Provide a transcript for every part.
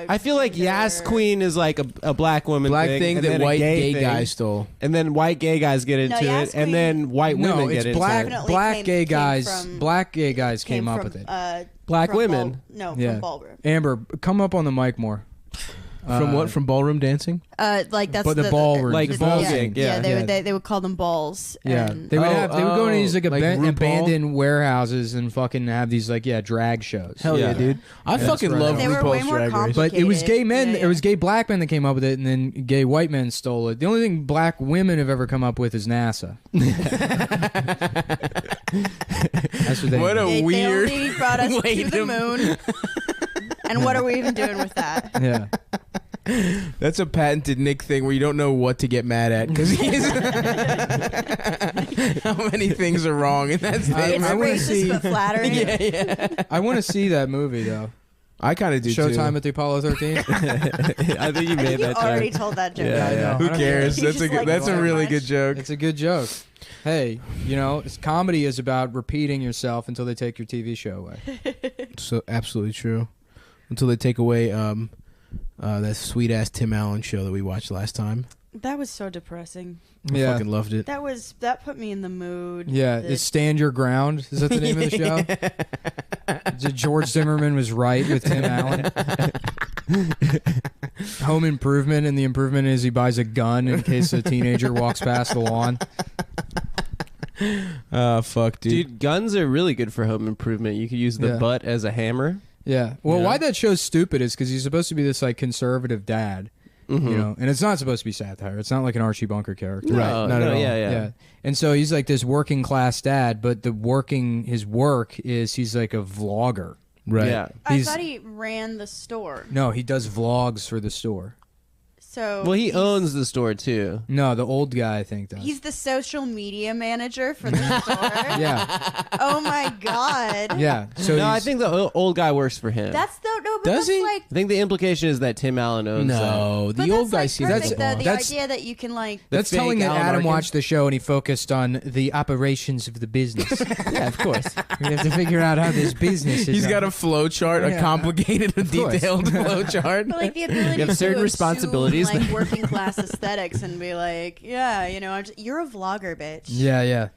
I feel like Yas Queen is like a black woman thing that white gay guys stole, and then white gay guys get into it, and then white women get into it. Black gay guys came up with it. Black women, from ballroom. Amber, come up on the mic more. From what? From ballroom dancing? Like that's the ballroom, like ball gang. They would call them balls. Yeah, and they would go into these like abandoned RuPaul? warehouses and fucking have these like drag shows. Hell yeah, dude! I fucking love RuPaul's Drag Race. But it was gay men. It was gay black men that came up with it, and then gay white men stole it. The only thing black women have ever come up with is NASA. That's what they. What a weird. They only brought us to the moon. And what are we even doing with that? Yeah. That's a patented Nick thing where you don't know what to get mad at because how many things are wrong, and that's it's racist but flattering. Yeah. I want to see that movie though. I kind of do Showtime too. at the Apollo 13. I think you made that joke. You already told that joke. Yeah. Who cares? That's a like that's a really much. good joke. It's a good joke. Hey, comedy is about repeating yourself until they take your TV show away. So absolutely true. Until they take away that sweet ass Tim Allen show that we watched last time. That was so depressing. I fucking loved it. That put me in the mood. Yeah, it's Stand Your Ground. Is that the name of the show? George Zimmerman was right with Tim Allen. Home Improvement, and the improvement is he buys a gun in case a teenager walks past the lawn. Fuck, Dude, guns are really good for home improvement. You could use the butt as a hammer. Yeah. Well, why that show's stupid is because he's supposed to be this like conservative dad, and it's not supposed to be satire. It's not like an Archie Bunker character, right? Not at all. Yeah. And so he's like this working class dad, but his work is he's like a vlogger, right? Yeah. I thought he ran the store. No, he does vlogs for the store. So he owns the store too. No, the old guy I think does. He's the social media manager for the store. Yeah. Oh my god. Yeah. So I think the old guy works for him. That's but Does that's he? like I think the implication is that Tim Allen owns No, but the old that's guy like seems perfect, like the idea that you can like that's fake telling that Alan Adam Arkin. watched the show and he focused on the operations of the business. Yeah, of course. We have to figure out how this business is. He's got a flow chart, a complicated, detailed flow chart. But like the ability You have certain to responsibilities. assume, like working class aesthetics and be like, yeah, you're a vlogger, bitch. Yeah.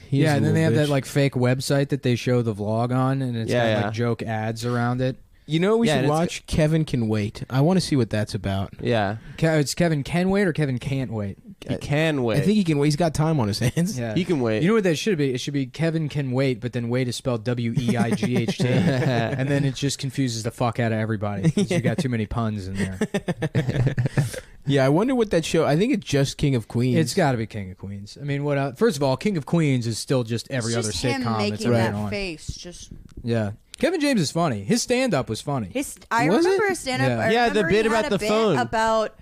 He is a And then they have little that like fake website that they show the vlog on, and it's got like joke ads around it. You know what we should watch? Kevin Can Wait. I want to see what that's about. Yeah. It's Kevin Can Wait or Kevin Can't Wait? He can wait. I think he can wait. He's got time on his hands. Yeah. He can wait. You know what that should be? It should be Kevin Can Wait, but then wait is spelled W-E-I-G-H-T. And then it just confuses the fuck out of everybody because you got too many puns in there. Yeah, I wonder what that show... I think it's just King of Queens. It's got to be King of Queens. I mean, what? First of all, King of Queens is still just every other him sitcom that's making ever that been on. face. Just Yeah. Kevin James is funny. His stand-up was funny. I remember a stand-up. Yeah. I Yeah, the remember bit he about had the a bit phone. about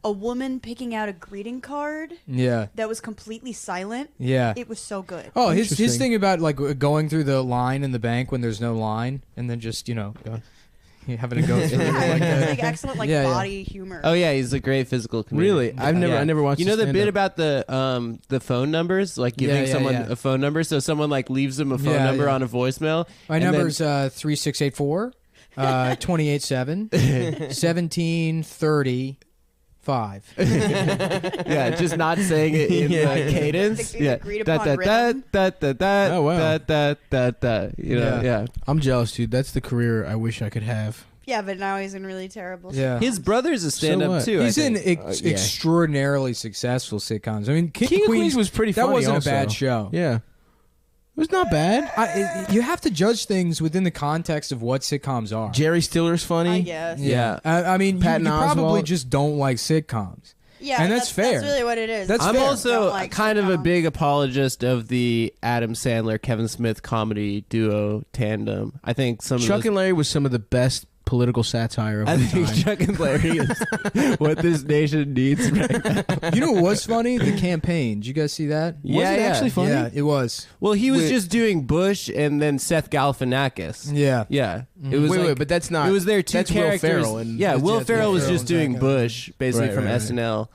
a woman picking out a greeting card Yeah. that was completely silent. Yeah. It was so good. Oh, his Interesting. thing about like going through the line in the bank when there's no line, and then just having to go through Yeah, like it's like excellent Yeah, yeah. body humor. Oh yeah, he's a great physical comedian. Really? I never watched You know his the bit stand-up. about the phone numbers, like giving someone a phone number, so someone like leaves them a phone number on a voicemail. My number's 3684 287 1735. Yeah, just not saying it in cadence. Like the Yeah, agreed da upon da da rhythm. da da da Oh, wow. da da da da. You know, yeah. I'm jealous, dude. That's the career I wish I could have. Yeah, but now he's in really terrible. Yeah. His brother's a stand-up what? too. He's I in think. extraordinarily successful sitcoms. I mean, King of Queens was pretty That funny wasn't also. a bad show. Yeah. It was not bad. You have to judge things within the context of what sitcoms are. Jerry Stiller's funny. I guess. Yeah. I mean, you Patton probably Oswalt. just don't like sitcoms. Yeah, And that's fair. That's really what it is. That's I'm fair. also Don't like kind of a sitcoms. big apologist of the Adam Sandler Kevin Smith comedy duo tandem. I think some Chuck of those, and Larry was some of the best political satire of I the think time. Chuck and Larry is what this nation needs right now. You know what was funny? The campaign. Did you guys see that? Yeah, Was it yeah. actually funny? Yeah, it was. Well, he was Wait. just doing Bush and then Seth Galifianakis. Yeah. Yeah. It was Wait, like, but that's not. it was their two that's characters. Will Ferrell and yeah, Will that's Ferrell Will was Ferrell just and doing Zach Bush, basically Right, from right, right. SNL,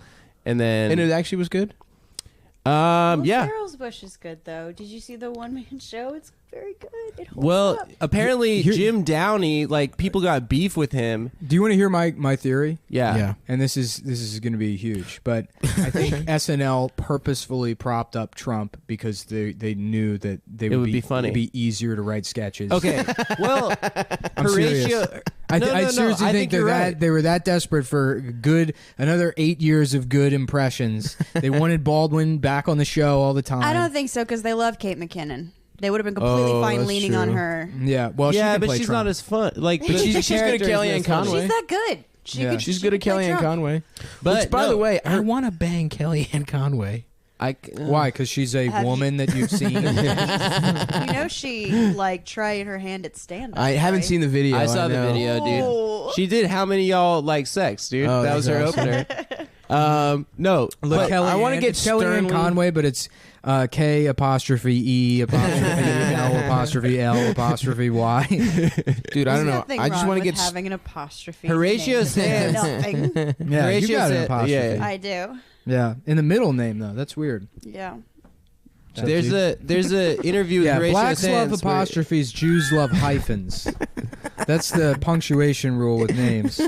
and then and it actually was good. Yeah. Farrell's Bush is good though. Did you see the one-man show? It's very good. It holds Well, up. apparently Jim Downey, like people got beef with him. Do you want to hear my theory? Yeah. And this is going to be huge, but I think SNL purposefully propped up Trump because they knew that It would be funny. It'd be easier to write sketches. Okay. Well, I'm Horatio. serious. I seriously I think you're that right. they were that desperate for another 8 years of good impressions. They wanted Baldwin back on the show all the time. I don't think so because they love Kate McKinnon. They would have been completely fine that's leaning true. on her. Yeah, well, she Yeah, can but play she's Trump. not as fun. Like, But she's good at character Kellyanne isn't as funny. Conway. She's that good. Yeah. She's good at could play Kellyanne Trump. Conway. But Which, by no, the way, I want to bang Kellyanne Conway. Why? Because she's a Have you- woman that you've seen. You know she like tried her hand at stand-up. I haven't seen the video. I saw the know. video, Oh. dude. She did How Many Y'all Like Sex, dude? Oh, that was her that's awesome. opener. No, Look, but Kellyanne, I wanna get it's Kellyanne sternly- Conway, but it's K apostrophe E apostrophe L apostrophe L apostrophe Y. Dude, I don't There's know. nothing I just wrong want to with get. having an apostrophe. Horatio name. Sands. Nothing. Yeah, Horatio you got an said- apostrophe. yeah. I do. Yeah, in the middle name though. That's weird. Yeah. there's a interview with Yeah, Horatio blacks love Sands where- apostrophes, Jews love hyphens. That's the punctuation rule with names.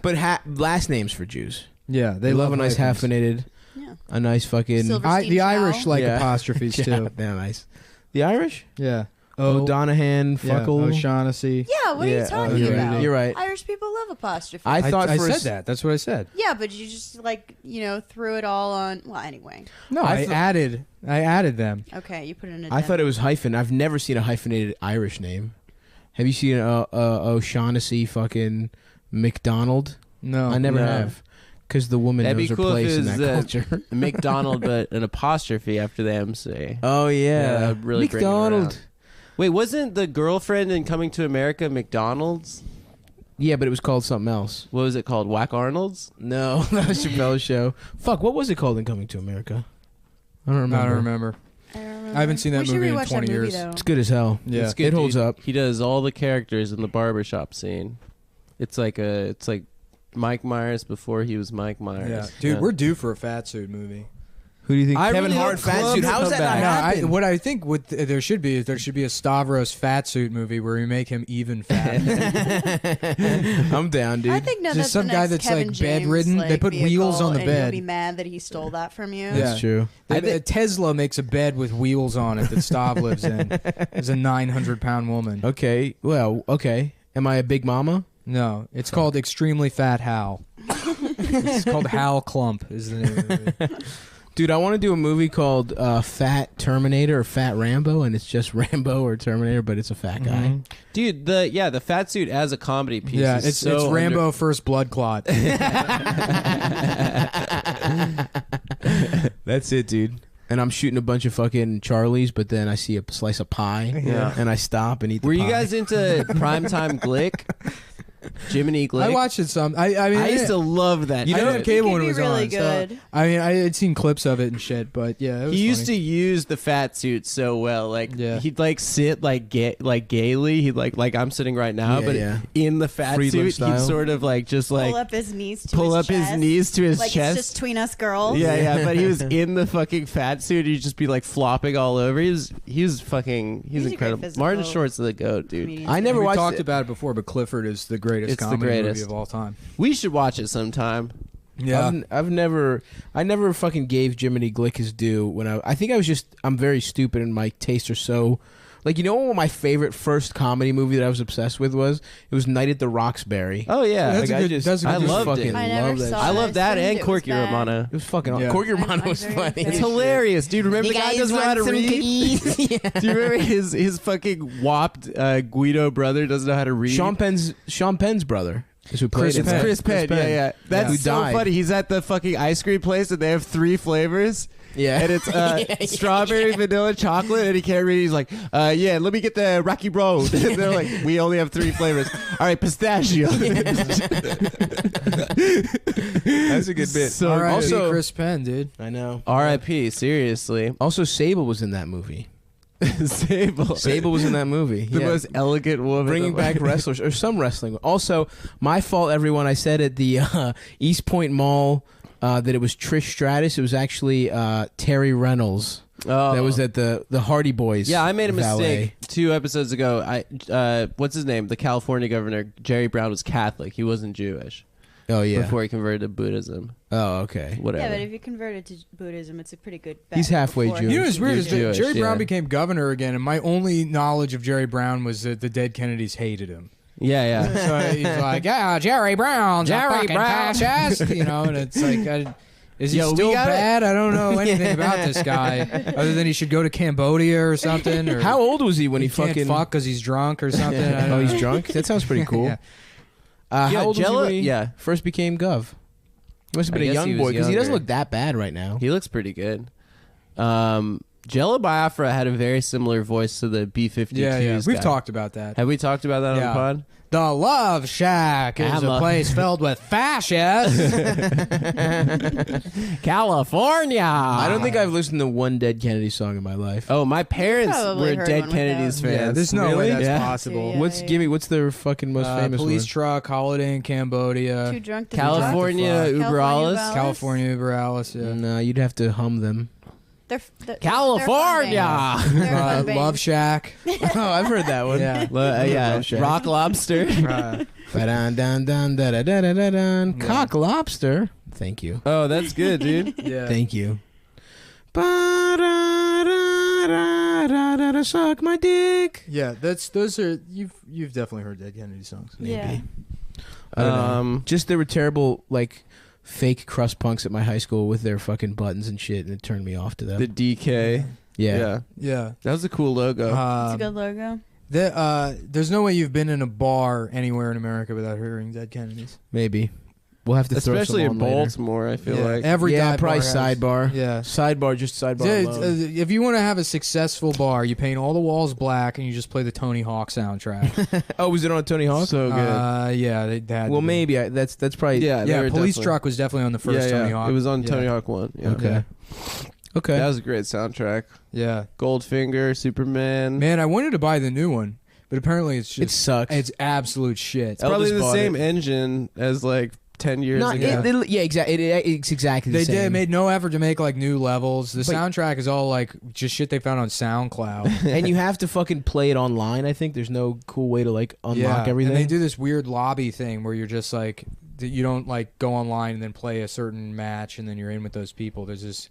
But last names for Jews. Yeah, They love a nice hyphens. hyphenated, Yeah. a nice fucking. Silverstein The Chow. Irish like Yeah. apostrophes Yeah, too. yeah, nice. The Irish? Yeah. O'Donohan, yeah, Fuckle. O'Shaughnessy. Yeah, what are Yeah, you talking you're about? right. You're right. Irish people love apostrophe. I thought I for said that. That's what I said. yeah, but you just like, threw it all on. Well, anyway. No, I I thought- added them. Okay, you put it in a I thought it was hyphen. I've never seen a hyphenated Irish name. Have you seen O'Shaughnessy fucking McDonald? No, I never No. have. Because the woman That'd knows be her cool if place it in was, that culture. McDonald, but an apostrophe after the MC. Oh yeah, that'd really bring it McDonald. around. Wait, wasn't the girlfriend in Coming to America McDonald's? Yeah, but it was called something else. What was it called? Whack Arnold's? No, that was Chappelle's show. Fuck, what was it called in Coming to America? I don't remember. I don't remember. I haven't seen that we should movie in rewatch 20 that movie, years. though. It's good as hell. Yeah. It's good, It holds dude. up. He does all the characters in the barbershop scene. It's like Mike Myers before he was Mike Myers. Yeah, dude, we're due for a fat suit movie. Who do you think? I Kevin really Hart hope fat Club suit. How is come that not back. No, happen? what I think there should be a Stavros fat suit movie where we make him even fat. I'm down, dude. I think no, Just that's some the guy next that's, Kevin like, James, bedridden. They like, put wheels on the vehicle, and bed. You'll be mad that he stole that from you. Yeah. That's true. Tesla makes a bed with wheels on it that Stav lives in. As a 900-pound woman. Okay. Well, okay. Am I a big mama? No, it's called Extremely Fat Hal. It's called Hal Clump is the name of the movie. Dude, I want to do a movie called Fat Terminator or Fat Rambo, and it's just Rambo or Terminator, but it's a fat guy. Mhm. Dude, the fat suit as a comedy piece. Yeah, is it's so Rambo First Blood Clot. That's it, dude. And I'm shooting a bunch of fucking Charlies, but then I see a slice of pie, Yeah. and I stop and eat the Were pie. you guys into Primetime Glick? Jiminy Glick? I watched it some. I mean, I used to love that. You shit. know, It cable could when it be was really on. so- good. I mean, I had seen clips of it and shit, but yeah, it was He used to funny. use the fat suit so well. Like Yeah. he'd like sit like gaily. He'd like I'm sitting right now, Yeah, but yeah. in the fat Friedland suit, style. he'd sort of like just like Pull up his knees to pull his up chest. his knees to his like chest. it's just between us girls. Yeah, yeah, but he was in the fucking fat suit. He'd just be like flopping all over. He's He's a great incredible. physical Martin Short's the goat, dude. comedian. I never we watched talked it. about it before, but Clifford is the greatest It's the comedy greatest. movie of all time. We should watch it sometime. Yeah, I never fucking gave Jiminy Glick his due when I think I'm very stupid and my tastes are so, like, you know what my favorite first comedy movie that I was obsessed with was? It was Night at the Roxbury. Oh yeah, That's Like, a good- that's a I good loved fucking it. I never love that. saw shit. I it. love that assumed and it was Corky bad. Romano. It was fucking. Yeah. Corky I'm Romano was very funny. excited. It's hilarious, dude. Remember the guy doesn't know how to read? Yeah. Do you remember his fucking whopped Guido brother doesn't know how to read? Sean Penn's brother is who played Chris it. Penn. Chris Penn. Yeah, yeah. That's Who so died. funny. He's at the fucking ice cream place and they have 3 flavors. Yeah. And it's strawberry, vanilla, chocolate, and he can't read. He's like, yeah, let me get the Rocky Road. And they're like, we only have 3 flavors. All right, pistachio. That's a good bit. So all right, also- Chris Penn, dude. I know. R.I.P. Seriously. Also, Sable was in that movie. Sable. Sable was in that movie. The Yeah. most elegant woman. Bringing back wrestlers or some wrestling. Also, my fault, everyone. I said at the East Point Mall that it was Trish Stratus. It was actually Terry Reynolds. Oh. That was at the Hardy Boys. Yeah, I made a valet. mistake 2 episodes ago. What's his name? The California governor, Jerry Brown, was Catholic. He wasn't Jewish. Oh yeah. Before he converted to Buddhism. Oh okay. Whatever. Yeah, but if you converted to Buddhism, it's a pretty good bet. He's halfway before- Jewish. You know what's weird He's is that Jewish, Jerry Brown yeah. became governor again, and my only knowledge of Jerry Brown was that the dead Kennedys hated him. Yeah. So he's like, yeah, Jerry Brown's Jerry a fucking Brown. fascist, you know, and it's like, is he Yo, we still gotta- bad? I don't know anything about this guy, other than he should go to Cambodia or something. Or How old was he when he can't fucking? fuck because he's drunk or something. I don't Oh, know. he's drunk. That sounds pretty cool. Yeah. How Yeah, old Jello- was he when he yeah. first became gov? He must have I been a guess he young was boy because he doesn't younger. look that bad right now. He looks pretty good. Jello Biafra had a very similar voice to the B-52s Yeah. We've guy. talked about that. Have we talked about that Yeah. on the pod? The Love Shack is a place filled with fascists. California. I don't think I've listened to one Dead Kennedy song in my life. Oh, my parents Probably were heard Dead one Kennedys without- fans. Yeah, there's no way that's Yeah. possible. Yeah. What's their fucking most famous Police one? truck, holiday in Cambodia, Too drunk to California Fuck. Uber California Alles. Uber- California Uber Alice. Yeah. No, you'd have to hum them. California. Love Shack. Oh, I've heard that one. Yeah. Yeah, Shack. Rock Lobster. Ba-dun-dun-dun-da-da-da-da-dun. Cock lobster. Thank you. Oh, that's good, dude. Yeah. Thank you. Ba-da-da-da-da-da, suck my dick. Yeah, those are you've definitely heard Dead Kennedy songs. Yeah. I don't know. Just there were terrible like fake crust punks at my high school with their fucking buttons and shit, and it turned me off to them. The DK. yeah. Yeah. That was a cool logo. It's a Um, good logo. there's no way you've been in a bar anywhere in America without hearing Dead Kennedys. Maybe. We'll have to Especially throw in some on later. Baltimore, I feel Yeah. like. Every Yeah, dive probably bar has- sidebar. Yeah. Sidebar, just sidebar. Yeah, alone. if you want to have a successful bar, you paint all the walls black and you just play the Tony Hawk soundtrack. Oh, was it on Tony Hawk? So good. Yeah, they had. Well, to be. maybe that's probably. yeah, they Yeah, were Police definitely- Truck was definitely on the first Tony Hawk. It was on Yeah. Tony Hawk 1. Yeah. Okay. Okay. That was a great soundtrack. Yeah, Goldfinger, Superman. man, I wanted to buy the new one, but apparently it's it just sucks. it's absolute shit. It's probably Elvis the bought same it. engine as like 10 years Not, ago. yeah, exactly. It's exactly the They same. made no effort to make like new levels. The But- soundtrack is all like just shit they found on SoundCloud. And you have to fucking play it online. I think there's no cool way to like unlock everything. And they do this weird lobby thing where you're just like you don't like go online and then play a certain match and then you're in with those people. There's this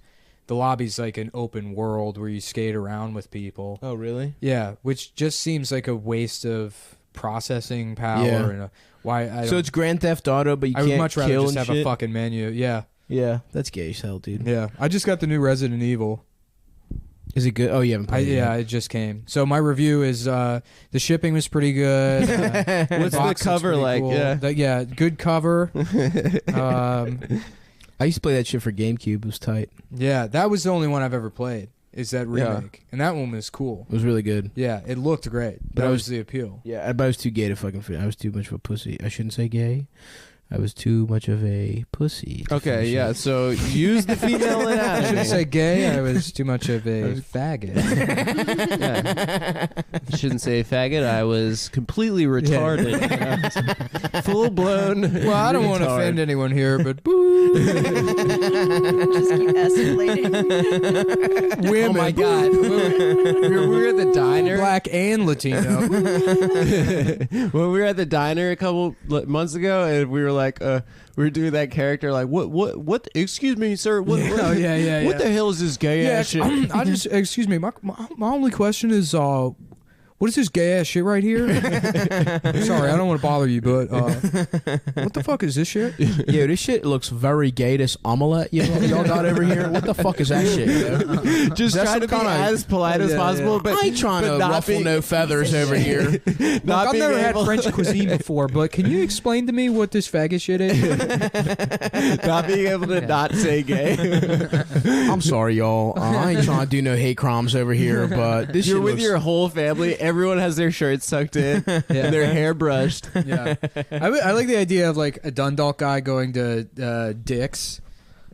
the lobby's like an open world where you skate around with people. Oh, really? Yeah, which just seems like a waste of processing power Yeah. and why I So don't- it's Grand Theft Auto, but you I can't would much rather kill just and have shit? a fucking menu. Yeah. Yeah, that's gay as hell, dude. Yeah. I just got the new Resident Evil. Is it good? Oh, you haven't played it Yeah, yet. it just came. So my review is the shipping was pretty good. What's the box looks cover pretty like? cool. Yeah. Yeah, good cover. I used to play that shit for GameCube. It was tight. Yeah, that was the only one I've ever played. Is that Yeah. remake, and that one was cool. It was really good. Yeah, it looked great. But That I was was- the appeal. Yeah, but I was too gay to fucking fit. I was too much of a pussy. I shouldn't say gay. I was too much of a pussy. to Okay, finish yeah. it. So use the female I anatomy. shouldn't say gay. I was too much of a faggot. Yeah. Shouldn't say faggot. I was completely retarded. Full blown. Well, I don't want to retard. offend anyone here, but boo. Just keep escalating. Women. Oh my god. We were at the diner. Black and Latino. When we were at the diner a couple months ago, and we were like, we were doing that character, like, what? Excuse me, sir. What? Oh, yeah. What the hell is this gay Yeah, ass shit? I just excuse me. My only question is, what is this gay ass shit right here? Sorry, I don't want to bother you, but what the fuck is this shit? Yo, this shit looks very gay. This omelette y'all got over here. What the fuck is that shit? Yo? Just That's trying to some be kinda- as polite as Yeah, possible, yeah. but I ain't trying but to not ruffle being- no feathers over here. Look, not I've being never had able- French cuisine before, but can you explain to me what this faggot shit is? not being able to not say gay. I'm sorry, y'all. I ain't trying to do no hate crimes over here, but this You're shit with looks... your whole family. Everyone has their shirts tucked in and their hair brushed. Yeah, I like the idea of like a Dundalk guy going to Dick's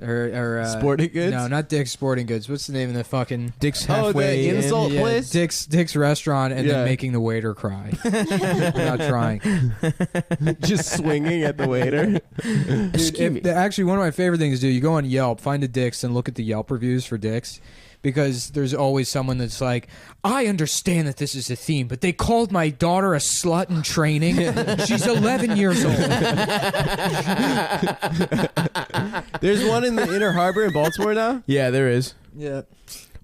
Or Sporting Goods? No, not Dick's Sporting Goods. What's the name of the fucking Dick's Oh, halfway the in. insult place? Dick's restaurant, and Yeah. then making the waiter cry. Not trying. Just swinging at the waiter. Dude, actually, one of my favorite things to do, you go on Yelp, find a Dick's, and look at the Yelp reviews for Dick's. Because there's always someone that's like, I understand that this is a theme, but they called my daughter a slut in training. She's 11 years old. There's one in the Inner Harbor in Baltimore now. Yeah, there is. Yeah.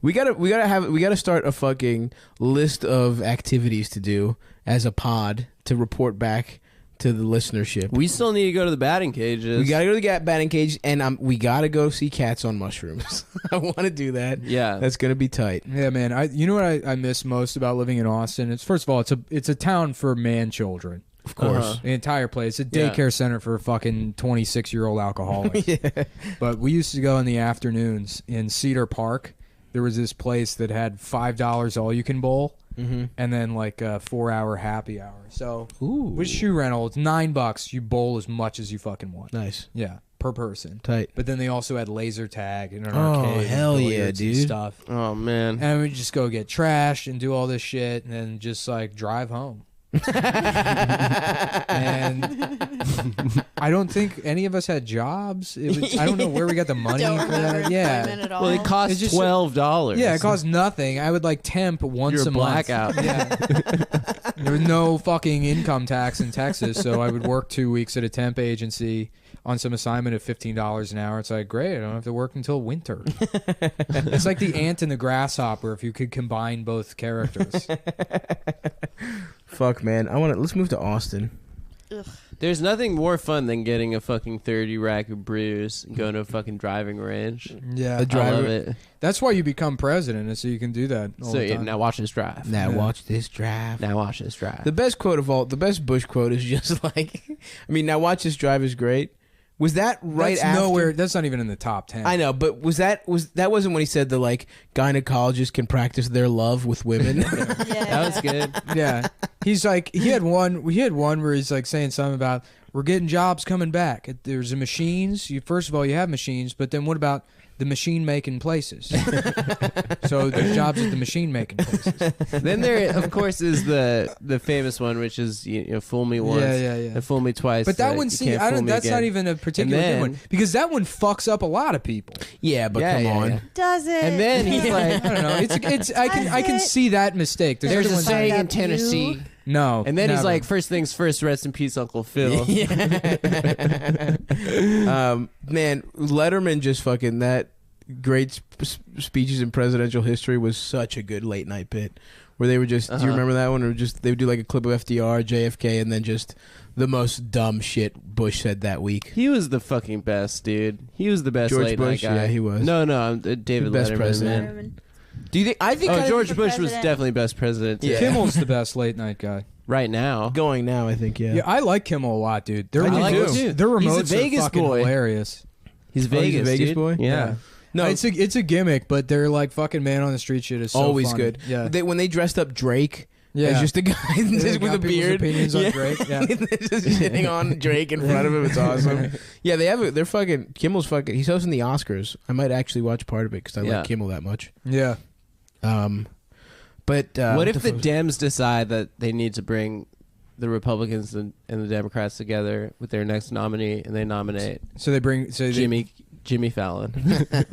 We gotta start a fucking list of activities to do as a pod to report back to the listenership. We still need to go to the batting cages. We gotta go to the batting cage, and we gotta go see Cats on Mushrooms. I want to do that. Yeah. That's gonna be tight. Yeah, man. You know what I miss most about living in Austin? It's first of all, it's a town for man children. Of course. Uh-huh. The entire place. It's a Yeah. daycare center for fucking 26-year-old alcoholics. Yeah. But we used to go in the afternoons in Cedar Park. There was this place that had $5 all you can bowl, and then like a 4-hour happy hour. So with shoe rental, it's $9. You bowl as much as you fucking want. Nice. Yeah, per person. Tight. But then they also had laser tag and an Oh, arcade. and hell yeah, billiards and dude. Stuff. Oh man. And we just go get trashed and do all this shit, and then just like drive home. And I don't think any of us had jobs. I don't know where we got the money Don't for remember that. Yeah. employment at all. Well, it costs It's just- $12. Yeah, it cost nothing. I would like temp once You're a a month. blackout. Yeah. There was no fucking income tax in Texas, so I would work 2 weeks at a temp agency on some assignment at $15 an hour. It's like, great, I don't have to work until winter. It's like the ant and the grasshopper if you could combine both characters. Fuck, man. Let's move to Austin. There's nothing more fun than getting a fucking 30 rack of brews and going to a fucking driving range. Yeah. The I love driver. it. That's why you become president, is so you can do that all So the yeah, time. now watch this drive. Now Yeah. watch this drive. Now watch this drive. The best quote of all, the best Bush quote is just like, I mean, now watch this drive is great. Was that right That's after? nowhere. That's not even in the top 10. I know, but that wasn't when he said the like gynecologists can practice their love with women. Yeah. That was good. Yeah, he's like he had one where he's like saying something about we're getting jobs coming back. There's the machines. First of all, you have machines, but then what about the machine making places? So there's jobs at the machine making places. Then there, of course, is the famous one, which is fool me once, Yeah. and fool me twice. But that you one, can't fool me that's again. not even a particular And good one then- because that one fucks up a lot of people. Yeah, but Yeah, come yeah, on. yeah. Does it? And then he's like, I don't know. I can see that mistake. "There's a other ones- saying in That view? Tennessee." No, And then he's never. like, first things first, rest in peace, Uncle Phil. Man, Letterman just fucking that great speeches in presidential history was such a good late night bit where they were just. Do you remember that one? Or just they would do like a clip of FDR, JFK, and then just the most dumb shit Bush said that week. He was the fucking best, dude. He was the best George late Bush? night guy. Yeah, he was. No, I'm David Best Letterman, president. man. Do you think? I think Oh, I- George for Bush was president. definitely best president. Yeah. Kimmel's the best late night guy. Right now. going now. I think Yeah, I like Kimmel a lot, dude. Their I like remotes, him too. their He's a remotes Vegas are fucking boy. hilarious. He's Oh, he's a Vegas, Vegas dude. boy? Yeah. No, it's a gimmick, but they're like fucking man on the street shit is so always funny. good. Yeah, When they dressed up Drake. yeah. As just a guy They just with got a people's beard. opinions on Drake, yeah. just shitting on Drake in front of him. It's awesome. Yeah, they're fucking. Kimmel's fucking. He's hosting the Oscars. I might actually watch part of it because I Yeah. like Kimmel that much. yeah. But What if the Dems decide that they need to bring the Republicans and the Democrats together with their next nominee, and they nominate So they bring Jimmy Fallon?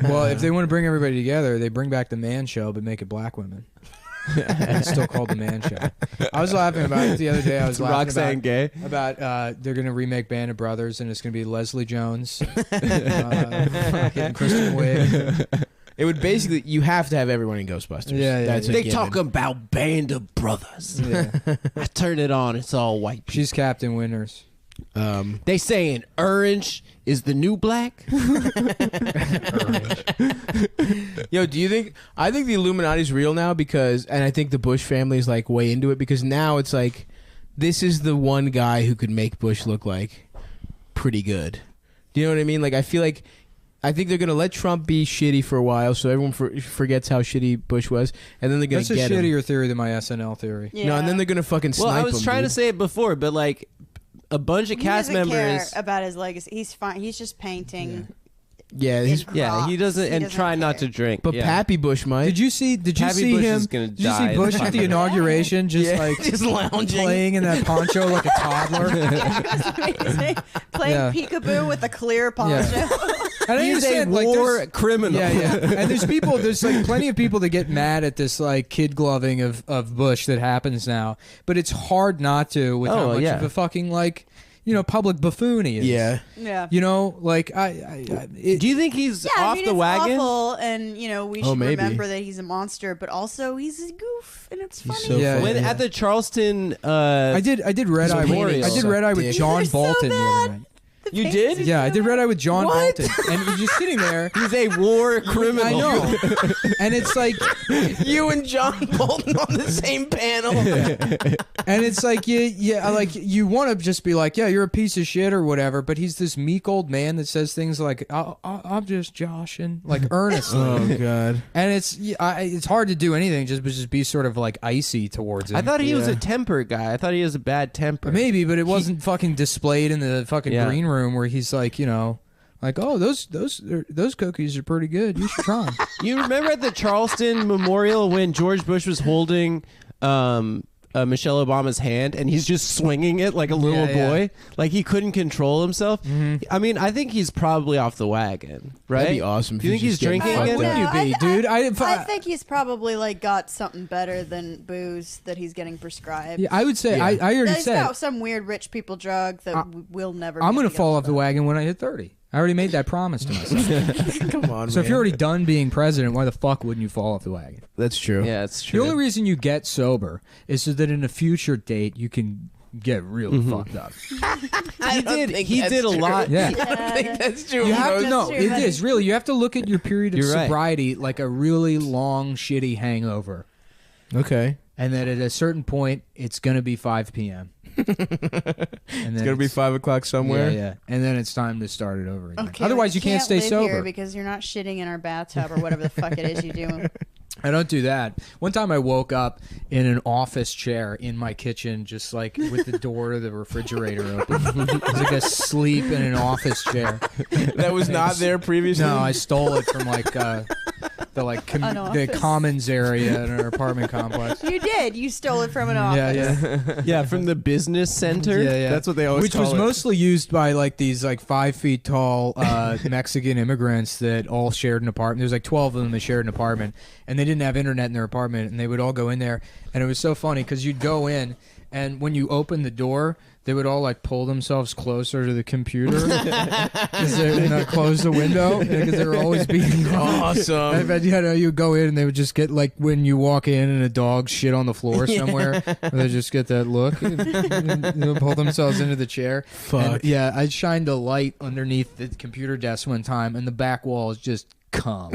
Well, if they want to bring everybody together, they bring back the Man Show, but make it black women. And it's still called the Man Show. I was laughing about it the other day. I was laughing Roxanne Gay. about they're gonna remake Band of Brothers, and it's gonna be Leslie Jones, fucking Kristen Wiig. it would basically you have to have everyone in Ghostbusters. Yeah, yeah, That's yeah. a They given. talk about Band of Brothers. Yeah. I turn it on, it's all white people. She's Captain Winters. They saying orange is the new black. Yo, do you think? I think the Illuminati's real now and I think the Bush family is like way into it because now it's like, this is the one guy who could make Bush look like pretty good. Do you know what I mean? Like, I think they're gonna let Trump be shitty for a while, so everyone forgets how shitty Bush was, and then they're gonna That's a get him. shittier theory than my SNL theory. Yeah. No, and then they're gonna fucking snipe Well, him. I was trying to say it before, but like a bunch of He cast doesn't members. care about his legacy. He's fine. He's just painting Yeah, in he's Crocs. Yeah, he doesn't try not to care. drink. but yeah. Pappy Bush might. Did you see Pappy Bush him? is gonna Did you die see in Bush the at the fucking- inauguration? Just Yeah, like just lounging. playing in that poncho like a toddler. It was amazing. Playing Yeah. peekaboo with a clear poncho. And I He's a understand, like, war there's- criminal. Yeah, yeah. And there's like plenty of people that get mad at this like kid gloving of Bush that happens now. But it's hard not to with how Oh, much yeah. of a fucking like public buffoon he is. Yeah. Yeah. Like Do you think he's Yeah, off I mean, the it's wagon? awful, and we should maybe. remember that he's a monster, but also he's a goof, and it's funny. so Yeah, funny. When at the Charleston, I did Red Eye. Memorial. I did Red Eye with Dick. John They're so Bolton the other bad. night. You did? Yeah, I did Red Eye with John What? Bolton, and he's just sitting there. he's a war criminal. I know, and it's like, You and John Bolton on the same panel. and it's like, like you want to just be like, yeah, you're a piece of shit or whatever, but he's this meek old man that says things like, I'm just joshing, like earnestly, Oh God. and it's hard to do anything just be sort of like icy towards him. I thought he was Yeah. a temper guy. I thought he has a bad temper. Maybe, but it wasn't fucking displayed in the fucking Yeah. green room where he's like, like, oh, those cookies are pretty good. You should try them. You remember at the Charleston Memorial when George Bush was holding Michelle Obama's hand and he's just swinging it like a little Yeah, boy? Like he couldn't control himself. I mean, I think he's probably off the wagon, right? That'd be awesome. Do you think he's drinking fucked it? up. Wouldn't you be, dude? I think he's probably like got something better than booze that he's getting prescribed. Yeah, I would say, Yeah. I already He's said, got some weird rich people drug that we'll never. I'm going going to fall off the wagon when I hit 30. I already made that promise to myself. Come on, So if man. you're already done being president, why the fuck wouldn't you fall off the wagon? That's true. Yeah, it's The true. only reason you get sober is so that in a future date you can get really fucked up. I don't think he that's did a true. lot. Yeah. I don't think that's true. You have to That's know true, it buddy. is really. You have to look at your period of You're right. sobriety like a really long, shitty hangover, Okay. and that at a certain point it's gonna be 5 p.m. and It's gonna be 5 o'clock somewhere. Yeah, and then it's time to start it over again. Okay, Otherwise, you can't stay live sober. here because you're not shitting in our bathtub or whatever the fuck it is you do. I don't do that. One time I woke up in an office chair in my kitchen, just like with the door to the refrigerator open. I was like asleep in an office chair. That was not there previously. No, I stole it from like the An the office. commons area in our apartment complex. You did. You stole it from an office. Yeah. Yeah, from the business center. Yeah, yeah. That's what they always Which call was it. mostly used by like these like 5 feet tall Mexican immigrants that all shared an apartment. There's like 12 of them that shared an apartment, and they didn't have internet in their apartment, and they would all go in there, and it was so funny because you'd go in, and when you open the door, they would all like pull themselves closer to the computer because they would not close the window because they were always being Awesome. I bet you go in and they would just get like when you walk in and a dog shit on the floor somewhere, they just get that look and they'll pull themselves into the chair. Fuck. And, yeah, I shined a light underneath the computer desk one time, and the back wall is just cum,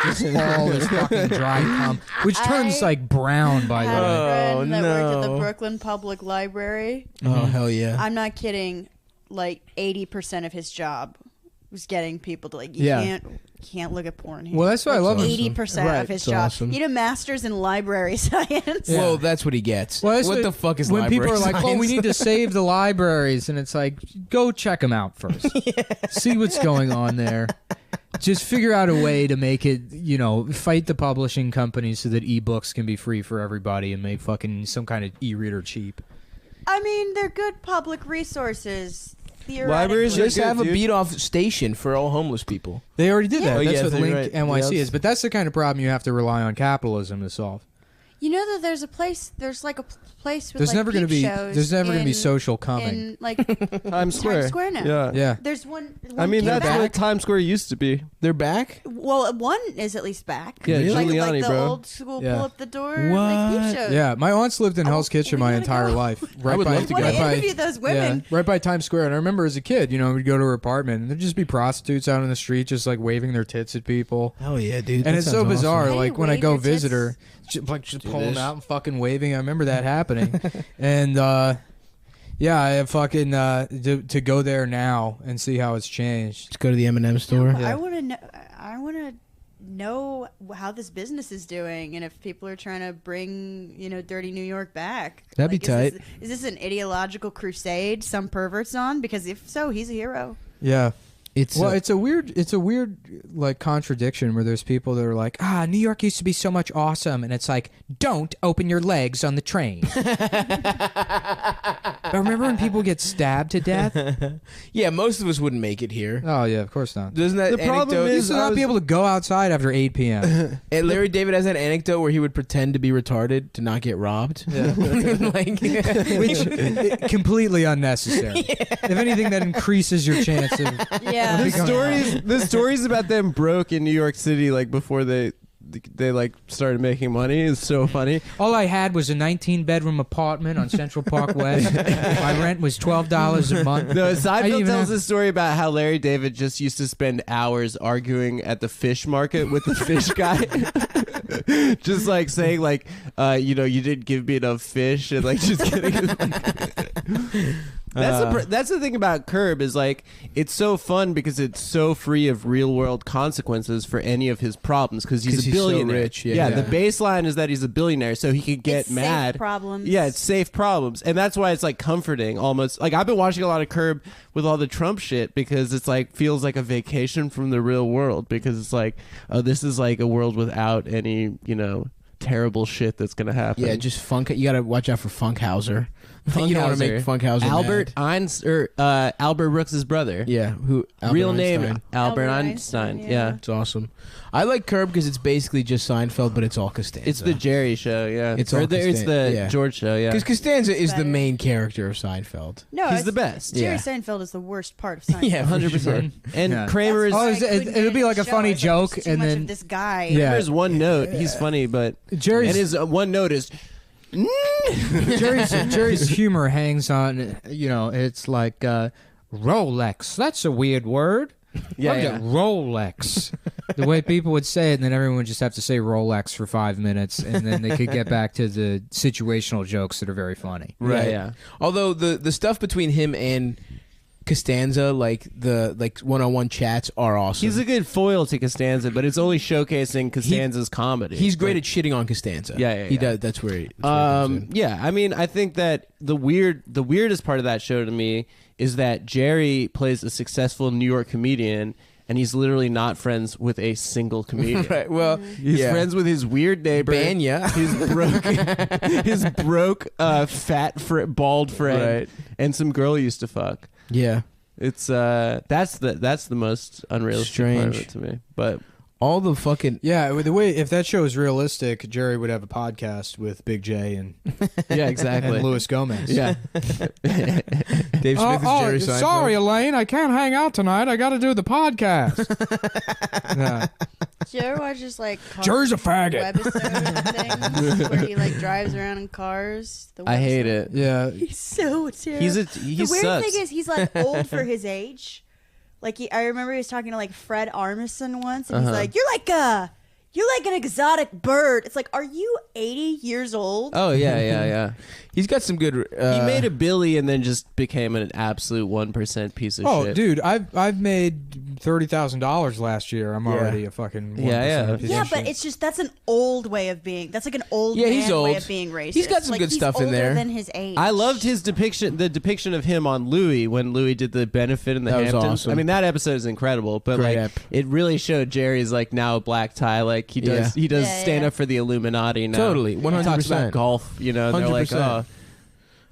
just all this fucking dry cum, which turns I like brown by I had the way. a friend that worked at the no. Brooklyn Public Library. Oh hell yeah. I'm not kidding. Like 80% of his job was getting people to like you Yeah. can't look at porn here. Well, that's what I love. 80% Right, of his it's job. awesome. You need a master's in library science. Yeah. Well, that's what he gets. Well, that's what the fuck is when library people are like, "Oh, we science?" need to save the libraries," and it's like, go check them out first, see what's going on there. Just figure out a way to make it, fight the publishing companies so that ebooks can be free for everybody and make fucking some kind of e-reader cheap. I mean, they're good public resources. Libraries Theoretically. Just good, have a dude. beat off station for all homeless people. They already did that. Oh, That's yeah, what you're Link right. NYC Yep. is. But that's the kind of problem you have to rely on capitalism to solve. You know that there's like a place with There's like never going to there's never going to be social coming. in like Times Square. Times Square now. Yeah. Yeah. There's one. I mean, came that's back. what Times Square used to be. They're back? Well, one is at least back. Yeah, like, Giuliani, like the bro. old school Yeah. pull up the door What? like peep shows. Yeah, my aunts lived in Oh, Hell's Kitchen we my gotta entire go. life. I would love to Want go. to interview those women? Yeah, right by Times Square. And I remember as a kid, we'd go to her apartment and there'd just be prostitutes out in the street just like waving their tits at people. Hell yeah, dude. And That it's so sounds awesome. bizarre. How do you Like when I wave go your visit tits? her, just Do pull them this. out and fucking waving. I remember that happening. And yeah, I fucking to go there now and see how it's changed. Let's go to the M&M store. Yeah. I want to know. I want to know how this business is doing, and if people are trying to bring dirty New York back. That'd be Is this an ideological crusade some perverts on? Because if so, he's a hero. Yeah. It's it's a weird like contradiction where there's people that are like, New York used to be so much awesome, and it's like, don't open your legs on the train. But remember when people get stabbed to death? yeah, most of us wouldn't make it here. Oh yeah, of course not. Doesn't that The problem anecdote? You is- used to not be able to go outside after 8 p.m. And Larry David has that anecdote where he would pretend to be retarded to not get robbed. Yeah. like, Which completely unnecessary. If anything, that increases your chance of. Yeah. The stories about them broke in New York City, like before they like started making money, is so funny. All I had was a 19-bedroom apartment on Central Park West. My rent was $12 a month. No, I Seinfeld even tells have- a story about how Larry David just used to spend hours arguing at the fish market with the fish guy. Just like saying like, you didn't give me enough fish, and like just getting. That's the thing about Curb is like it's so fun because it's so free of real world consequences for any of his problems because he's a so billionaire. rich, yeah. The baseline is that he's a billionaire, so he could get It's mad. safe problems. Yeah, it's safe problems, and that's why it's like comforting almost. Like I've been watching a lot of Curb with all the Trump shit because it's like feels like a vacation from the real world because it's like, oh, this is like a world without any terrible shit that's gonna happen. yeah, just funk. You gotta watch out for Funkhauser. You don't want to make Funkhauser Albert mad. Albert Brooks' brother. Yeah, who Albert Real Einstein. name Albert Albert Einstein. Einstein, Yeah. It's awesome. I like Curb because it's basically just Seinfeld, but it's all Costanza. It's the Jerry show. Yeah, It's Or all it's the yeah. George show. Yeah, because Costanza is the Better. main character of Seinfeld. No, he's it's- the best. Jerry Yeah. Seinfeld is the worst part of Seinfeld. Yeah, 100%. And Yeah. Kramer is. That's Oh, why I it- couldn't it'll get be into like a the funny show. It's joke, too and much then- of this guy. Yeah. Kramer's one note. He's funny, but Jerry's and his one note is. Jerry's humor hangs on, it's like Rolex. That's a weird word. Yeah, Look yeah. at Rolex. The way people would say it, and then everyone would just have to say Rolex for 5 minutes, and then they could get back to the situational jokes that are very funny. Right. Yeah. Although the stuff between him and Costanza, like the one-on-one chats, are awesome. He's a good foil to Costanza, but it's only showcasing Costanza's comedy. He's great at shitting on Costanza. Yeah, He yeah. does. That's where. He comes in. Yeah, I mean, I think that the weirdest part of that show to me is that Jerry plays a successful New York comedian, and he's literally not friends with a single comedian. Right. Well, He's friends with his weird neighbor, Banya. his broke, fat, bald friend, Right. and some girl he used to fuck. Yeah. It's that's the most unrealistic part of Strange. it to me. But All the fucking. Yeah, the way if that show is realistic, Jerry would have a podcast with Big J and, yeah, exactly. and Louis Gomez. Yeah. Dave Smith is Jerry Seinfeld. sorry, Elaine, I can't hang out tonight. I got to do the podcast. Yeah. Did you ever watch just like Jerry's a faggot. webisode things where he like drives around in cars? The I hate webisode? it. Yeah. He's so terrible. He the weird sucks. thing is he's like old for his age. Like I remember he was talking to like Fred Armisen once, and he's like, "You're like an exotic bird." It's like, are you 80 years old? Oh yeah. He's got some good. He made a Billy and then just became an absolute 1% piece of Oh, shit. dude, I've made $30,000 last year. I'm already a fucking 1% Yeah. piece Yeah, of but shit. it's just that's an old way of being. That's like an old Yeah, man he's way old. of being racist. He's got some Like, good he's stuff in older there. Than his age. I loved the depiction of him on Louis when Louis did the benefit in the That was Hamptons. awesome. I mean, that episode is incredible, but Great like ep. it really showed Jerry's like now a black tie. Like he does, Yeah. he does Yeah, stand yeah. up for the Illuminati now. Totally, He talks 100%. about golf. And they're like, 100%. oh,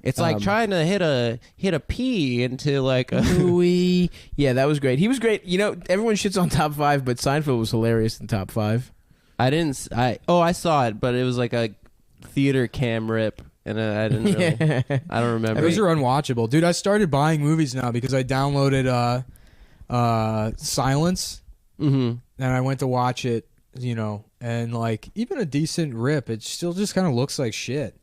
it's like trying to hit a pea into like a. Louis. Yeah, that was great. He was great. Everyone shits on top 5, but Seinfeld was hilarious in top 5. I saw it, but it was like a theater cam rip, and I didn't really. I don't remember. Those are unwatchable, dude. I started buying movies now because I downloaded Silence, Mm-hmm. and I went to watch it. And like even a decent rip, it still just kind of looks like shit.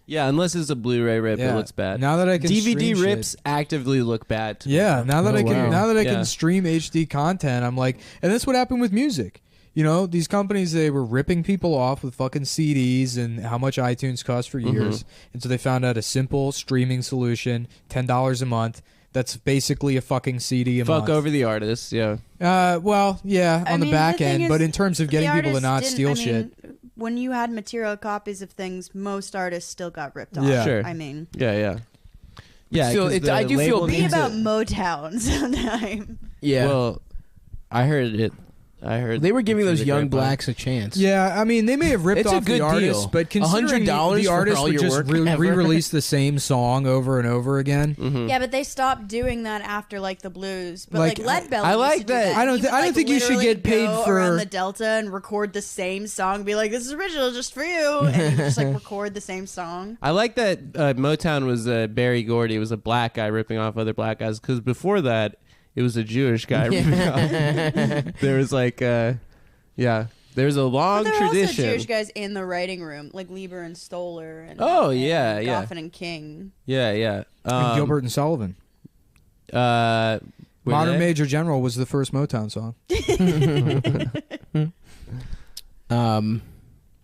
Yeah, unless it's a Blu-ray rip, it looks bad. Now that I can DVD stream rips shit. actively look bad. To me. Yeah, now that Oh, I can wow. now that I Yeah. can stream HD content, I'm like, and that's what happened with music. These companies, they were ripping people off with fucking CDs and how much iTunes cost for years, and so they found out a simple streaming solution, $10 a month. That's basically a fucking CD a month. Fuck over the artists. Yeah. Well, yeah, on the back thing end, is, but in terms of the getting people to artists not didn't- steal I shit. mean, when you had material copies of things, most artists still got ripped off. Yeah. Sure. I mean, Yeah. Yeah, Still, 'cause I the do feel label Be needs about it. Motown sometime. Yeah. Well, I heard it. I heard they were giving through those the young grapevine. blacks a chance. Yeah, I mean, they may have ripped It's a off good the artist, deal. but considering $100 the for artist all would your just work ever. re-release the same song over and over again. Mm-hmm. Yeah, but they stopped doing that after like the blues. But Like, like, Lead Belly, I used like to do that. I don't He thi- would, I don't like, think you should literally get paid go for- around the Delta and record the same song. Be like, this is original, just for you, and he would just like record the same song. I like that Motown was Barry Gordy. It was a black guy ripping off other black guys. Because before that, it was a Jewish guy ripping off. There was like, yeah, there's a long But there were also tradition. Jewish guys in the writing room, like Lieber and Stoller, and Oh, and yeah, yeah. Goffin and King. Yeah, yeah. And Gilbert and Sullivan. Were Modern they? Major General was the first Motown song.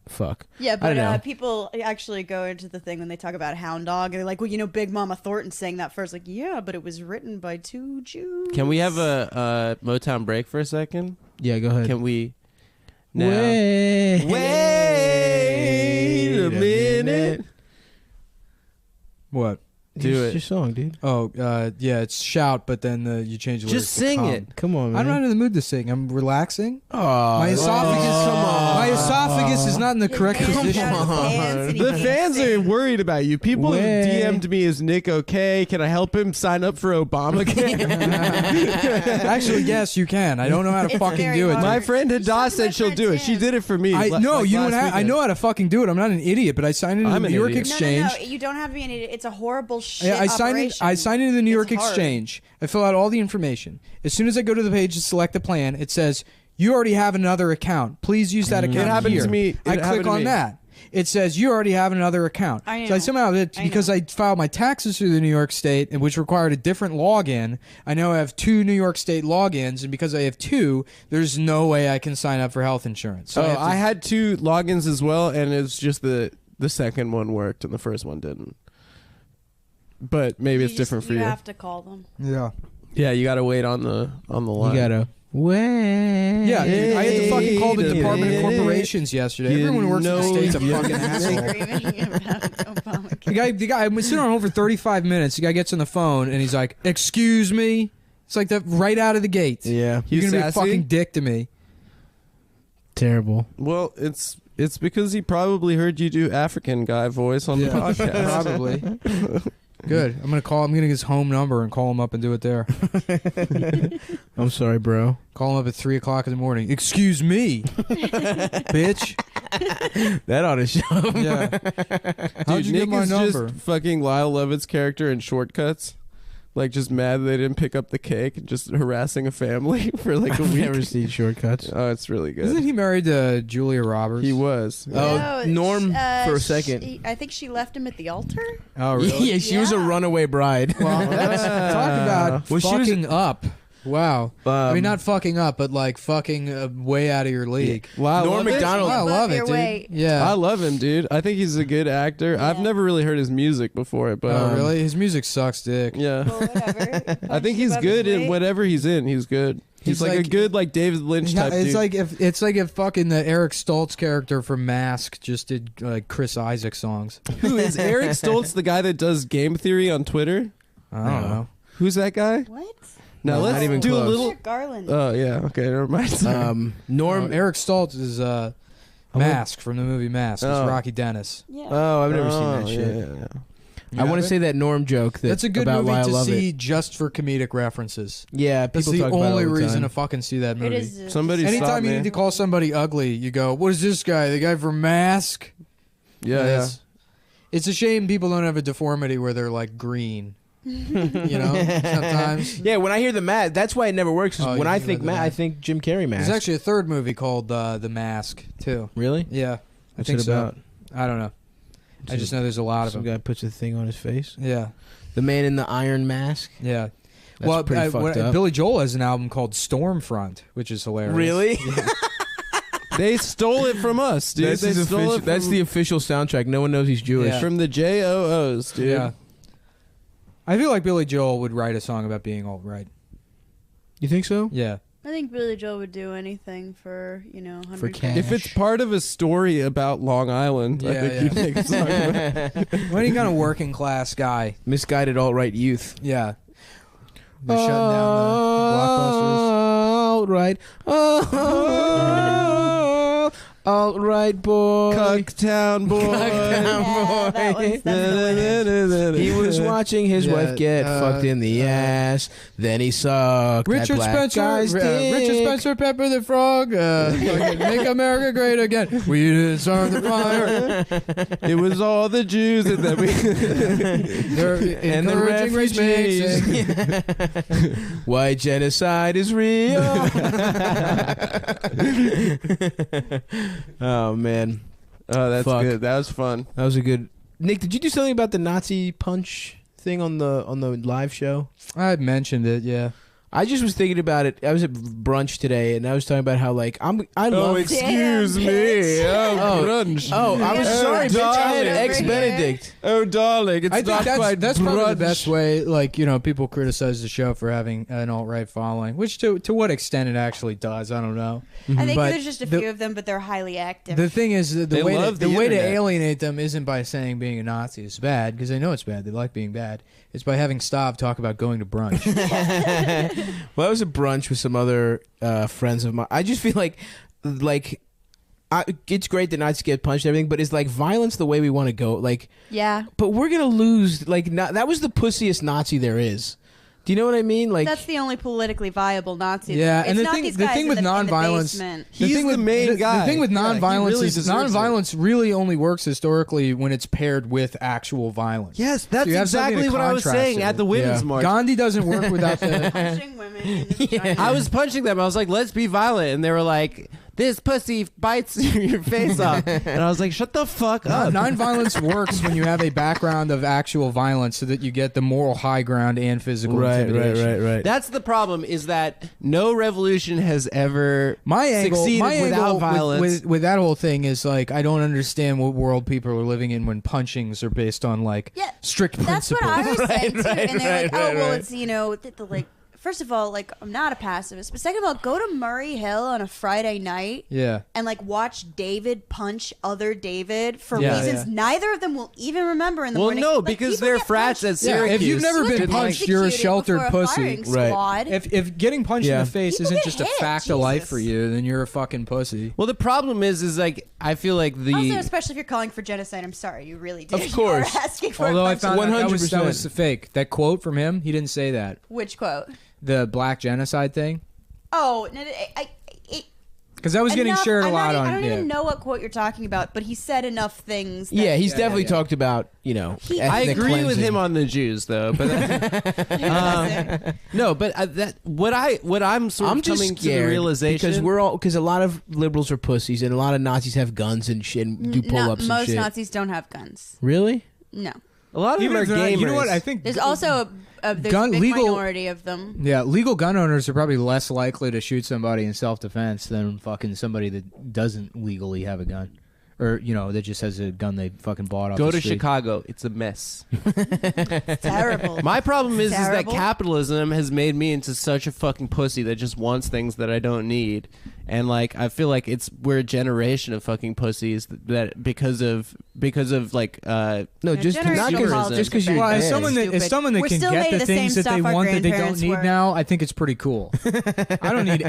Fuck. Yeah, I but don't know. people actually go into the thing when they talk about Hound Dog, and they're like, well, Big Mama Thornton sang that first. Like, yeah, but it was written by 2 Jews. Can we have a Motown break for a second? Yeah, go ahead. Can we? Now? Wait Wait a minute. What? Do It's it. your song, dude. Oh, yeah, it's Shout, but then you change the lyrics. Just to sing Come. it. Come on, man. I'm not in the mood to sing. I'm relaxing. Oh, My esophagus, my esophagus is not in the His correct hands position. out of his pants and he The can't fans are sing. worried about you. People have Way. DM'd me, is Nick okay? Can I help him sign up for Obamacare? Actually, yes, you can. I don't know how to It's fucking very do it. hard. dude. My friend She's Hadass talking said to she'll my do it. friend She did it for me. I know like you last and I weekend. know how to fucking do it. I'm not an idiot, but I signed into I'm the an New York idiot. Exchange. No, you don't have to be an idiot. It's a horrible shit Yeah, I signed into the New York It's hard. Exchange. I fill out all the information. As soon as I go to the page to select the plan, it says you already have another account. Please use that account. happened here. to me. I It happened click to on me. that. It says you already have another account. I So I know. somehow because know. I filed my taxes through the New York State, and which required a different login. I now have 2 New York State logins, and because I have 2, there's no way I can sign up for health insurance. So Oh, have to- I had 2 logins as well, and it's just the second one worked and the first one didn't. But maybe it's different for you. You have to call them. yeah. Yeah, you gotta wait on the line. You gotta wait. Yeah, dude, I had to fucking call the Wait a Department of minute. Corporations yesterday. You Everyone who works in the know state's a you- fucking asshole. Screaming about Obamacare. The guy, I've been sitting on hold for 35 minutes. The guy gets on the phone and he's like, "Excuse me." It's like that right out of the gate. Yeah. You're He's gonna be a sassy? fucking dick to me. Terrible. Well, it's because he probably heard you do African guy voice on the podcast. Probably. Good. I'm gonna get his home number and call him up and do it there. I'm sorry, bro. Call him up at 3 o'clock in the morning. Excuse me, bitch. That ought to show. Yeah. How'd Dude, you Nick get my is number? just fucking Lyle Lovett's character in Shortcuts. Like, just mad that they didn't pick up the cake and just harassing a family for like a I've week. never seen Shortcuts. Oh, it's really good. Isn't he married to Julia Roberts? He was. Oh, Norm for a second. I think she left him at the altar. Oh, really? Yeah, she was a Yeah. runaway bride. Well, that's, talk about Well, she was- fucking up. Wow. I mean, Um, not fucking up, but like fucking way out of your league. Lyle Norm Lovett? Macdonald. I Above love your it, dude. weight. Yeah. I love him, dude. I think he's a good actor. I've Yeah. never really heard his music before, but Oh, really? His music sucks dick. yeah. Well, whatever. I think he's good in whatever he's in. He's good. He's He's like a like- good like David Lynch Yeah, type it's dude. like if fucking the Eric Stoltz character from Mask just did like Chris Isaac songs. Who is Eric Stoltz, the guy that does game theory on Twitter? I don't know. Who's that guy? What? Now No, let's not even do a close. little. Eric Garland. Oh yeah, okay, never mind. Norm. Eric Stoltz is Mask from the movie Mask. It's Oh. Rocky Dennis. yeah. Oh, I've never seen Oh, that shit. yeah. I want to say that Norm joke that's a good about movie Lyle to Lovett. see just for comedic references. Yeah, That's people the talk about it only all the reason time. to fucking see that It movie. is. Somebody stop Anytime you me. need to call somebody ugly, you go, "What is this guy? The guy from Mask?" Yeah. It's a shame people don't have a deformity where they're like green. You know, sometimes. Yeah, when I hear the Mask, that's why it never works. 'Cause Oh, when you I think think about the Mask, I Mask. think Jim Carrey Mask. There's actually a third movie called The Mask too. Really? Yeah, I What's think it so. about? I don't know. I just know there's a lot of Some them. guy puts a thing on his face. Yeah, The Man in the Iron Mask. yeah. That's pretty fucked up. Billy Joel has an album called Stormfront, which is hilarious. Really? They stole it from us, dude. That's, They his stole official, it that's from- the official soundtrack. No one knows he's Jewish. Yeah. from the JOOs, dude. Yeah. I feel like Billy Joel would write a song about being alt right. You think so? Yeah. I think Billy Joel would do anything for, For $100. cash. If it's part of a story about Long Island, I Yeah, think yeah. you'd make a song about it. What any kind of working class guy? Misguided alt-right youth. Yeah. They're shutting down the blockbusters. Alt-right. Alt-right boy. Cucktown boy. Yeah, that one's the He was watching his Yeah, wife get fucked in the ass. Then he sucked Richard that black Spencer, guy's Richard dick. Spencer Pepper the Frog, fucking make America great again. We didn't start the fire. It was all the Jews, and then we. They're And the encouraging refugees. refugees. White genocide is real. Oh man, Oh, that's Fuck. good. That was fun. that was a good. Nick, did you do something about the Nazi punch thing on the live show? I mentioned it, yeah. I just was thinking about it. I was at brunch today, and I was talking about how like I love. excuse Damn, me. bitch. Oh, brunch. Oh, I was Yeah. sorry, bitch. I had darling. Eggs Benedict. Oh, darling, it's I think not quite that's probably the brunch. best way. Like, people criticize the show for having an alt-right following, which to what extent it actually does, I don't know. I think But there's just a the- few of them, but they're highly active. The thing is, the They way love the the way to internet. alienate them isn't by saying being a Nazi is bad, because they know it's bad. They like being bad. It's by having Stav talk about going to brunch. Well, I was at brunch with some other friends of mine. I just feel like it's great that Nazis get punched and everything, but is like violence the way we want to go? Like, yeah. but we're gonna lose. Like, that was the pussiest Nazi there is. Do you know what I mean? Like, That's the only politically viable Nazi. Yeah, it's and the not thing- these the guys thing in with the nonviolence- basement. He's the main guy. The thing with Yeah, he nonviolence really is deserves it. nonviolence really only works historically when it's paired with actual violence. Yes, that's So you have something exactly to what I was contrast saying it at the with. women's Yeah. march. Gandhi doesn't work without the. Punching women in the vagina. I was punching them. I was like, let's be violent. And they were like, this pussy bites your face off. And I was like, shut the fuck up. Nonviolence works when you have a background of actual violence, so that you get the moral high ground and physical intimidation. right. That's the problem, is that no revolution has ever succeeded without angle violence. with that whole thing is like, I don't understand what world people are living in when punchings are based on like Yeah, strict That's principles. what I was saying too. right, And they're like, right, oh, well, right. it's, like, first of all, like, I'm not a pacifist, but second of all, go to Murray Hill on a Friday night Yeah. and like watch David punch other David for Yeah, reasons yeah. neither of them will even remember in the Well, morning. no, Like, because people they're get frats punched. at Yeah, Syracuse. if you've never been Get punched, you're a executed sheltered before a pussy. firing Right. squad. If getting punched Yeah. in the face People isn't get just a hit, fact of life Jesus. for you, then you're a fucking pussy. Well, the problem is like, I feel like Also, especially if you're calling for genocide, I'm sorry, you really did. Of course. You are asking for Although a I bunch found of- that was 100%. fake. That quote from him, he didn't say that. Which quote? The black genocide thing, Oh, no, because that was getting enough- shared a I'm lot not, on. I don't yeah. even know what quote you're talking about, but he said enough things. That Yeah, he's Yeah, definitely yeah. talked about He- I ethnic agree with cleansing. him on the Jews, though. But no, but that what I'm sort I'm of just coming to the scared realization because a lot of liberals are pussies and a lot of Nazis have guns and shit and do pull-ups and most shit. Nazis don't have guns. Really? No. a lot of them are gamers. You know what? I think There's also there's Gun- a big legal- minority of them. Yeah, legal gun owners are probably less likely to shoot somebody in self-defense than fucking somebody that doesn't legally have a gun, or that just has a gun they fucking bought off. Go the to street. Chicago. It's a mess. It's terrible. My problem is that Terrible. capitalism has made me into such a fucking pussy that just wants things that I don't need. And like I feel like we're a generation of fucking pussies that because of like No, The just generational not politics just because are you're Well, as Yeah. someone that Stupid. We're can still get made the of the same things that they stuff our want that they don't grandparents need were. now, I think it's pretty cool. I don't need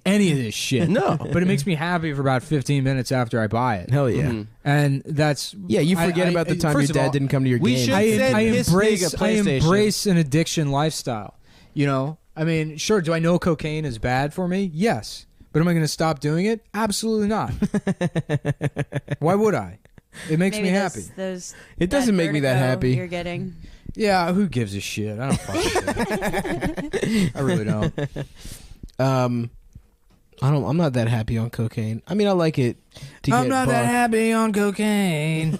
any of this shit. No. but it makes me happy for about 15 minutes after I buy it. hell yeah. Mhm. And that's Yeah, you forget about the time your first of dad all, didn't come to your we game. should I send Piss Pig a I PlayStation. embrace an addiction lifestyle. I mean, sure. Do I know cocaine is bad for me? Yes. But am I going to stop doing it? Absolutely not. Why would I? It makes Maybe me those- happy. Those It doesn't that make me that vertigo happy. You're getting. Yeah, who gives a shit? I don't fucking care. I really don't. I'm not that happy on cocaine. I mean, I like it to get bucked. happy on cocaine.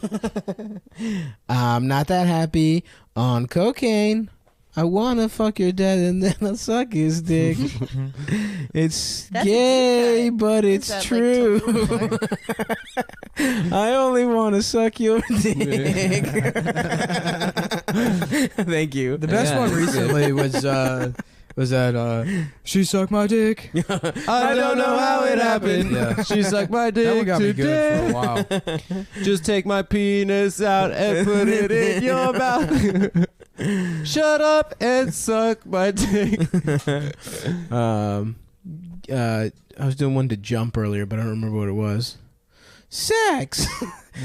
I'm not that happy on cocaine. I wanna fuck your dad and then I'll suck his dick. It's That's a gay, deep cut. but Is it's that, like, true. totally I only wanna suck your dick. Thank you. The best Yeah, one that's recently was Was that She Sucked My Dick? I don't know how it happened. Yeah. She sucked my That one dick got me today. good for a while. Just take my penis out and put it in your mouth. Shut up and suck my dick. I was doing one to jump earlier, but I don't remember what it was. Sex.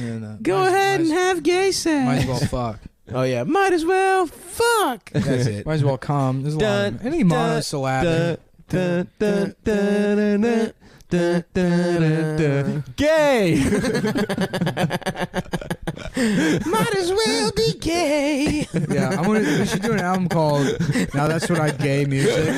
Yeah, no. Go ahead and have gay sex. Might as well fuck. Oh yeah, might as well fuck. That's it. Might as well come. There's a lot of any monosyllabic. Dun, dun, dun, dun, dun, dun, dun, dun. Gay. Might as well be gay. Yeah, we should do an album called Now That's What I Gay Music.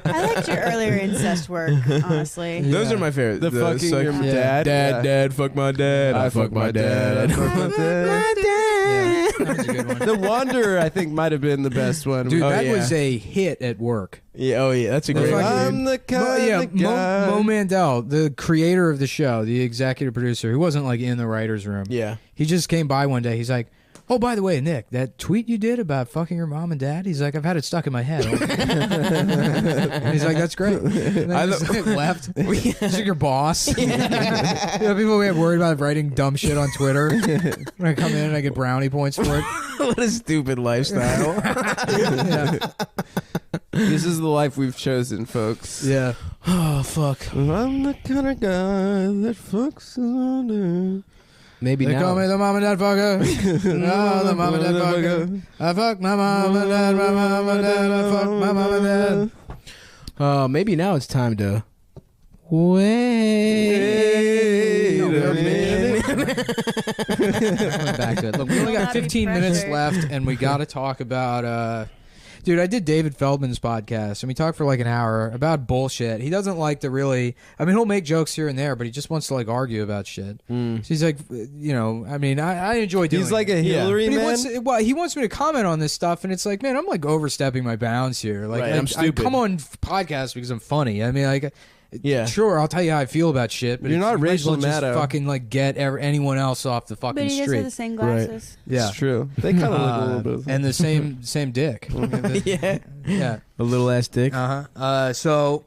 I liked your earlier incest work, honestly. Those are my favorite. The fucking suck- your Yeah. dad. Dad, fuck my dad. I fuck my dad. I fuck my dad. Yeah, that was a good one. The Wanderer, I think, might have been the best one. Dude, Oh, that yeah. was a hit at work. Yeah, oh yeah, that's a great fucking- one. I'm the kind Yeah, of guy. Mo Mandel, the creator of the show, the executive producer, who wasn't like in the writer's room. Yeah. He just came by one day. He's like, "Oh, by the way, Nick, that tweet you did about fucking your mom and dad," he's like, "I've had it stuck in my head." And he's like, "That's great." And then I just, like, left. He's like your boss. You know, people get worried about writing dumb shit on Twitter. When I come in and I get brownie points for it. What a stupid lifestyle. Yeah. This is the life we've chosen, folks. Yeah. Oh fuck. I'm the kind of guy that fucks on Maybe They now. call me the mom and dad fucker. No, the mom and dad fucker. I fuck my mom and dad, my mom and dad, I fuck my mom and dad. Maybe now it's time to wait No, a minute. Going back to it. Look, we only got Not be 15 minutes pressured. left, and we got to talk about. Dude, I did David Feldman's podcast, and we talked for like an hour about bullshit. He doesn't like to really. I mean, he'll make jokes here and there, but he just wants to like argue about shit. So he's like, you know, I mean, I enjoy doing. He's like it. a Hillary But man. he wants me to comment on this stuff, and it's like, man, I'm like overstepping my bounds here. Like, Right, I- I'm stupid. I come on podcasts because I'm funny. I mean, like, Yeah. sure, I'll tell you how I feel about shit, but You're not you might as well Rachel just Maddow. fucking like get anyone else off the fucking But he does street. have the same glasses. Yeah, It's true. They kind of look a little bit. and the same dick. Yeah. Yeah. A little ass dick. So,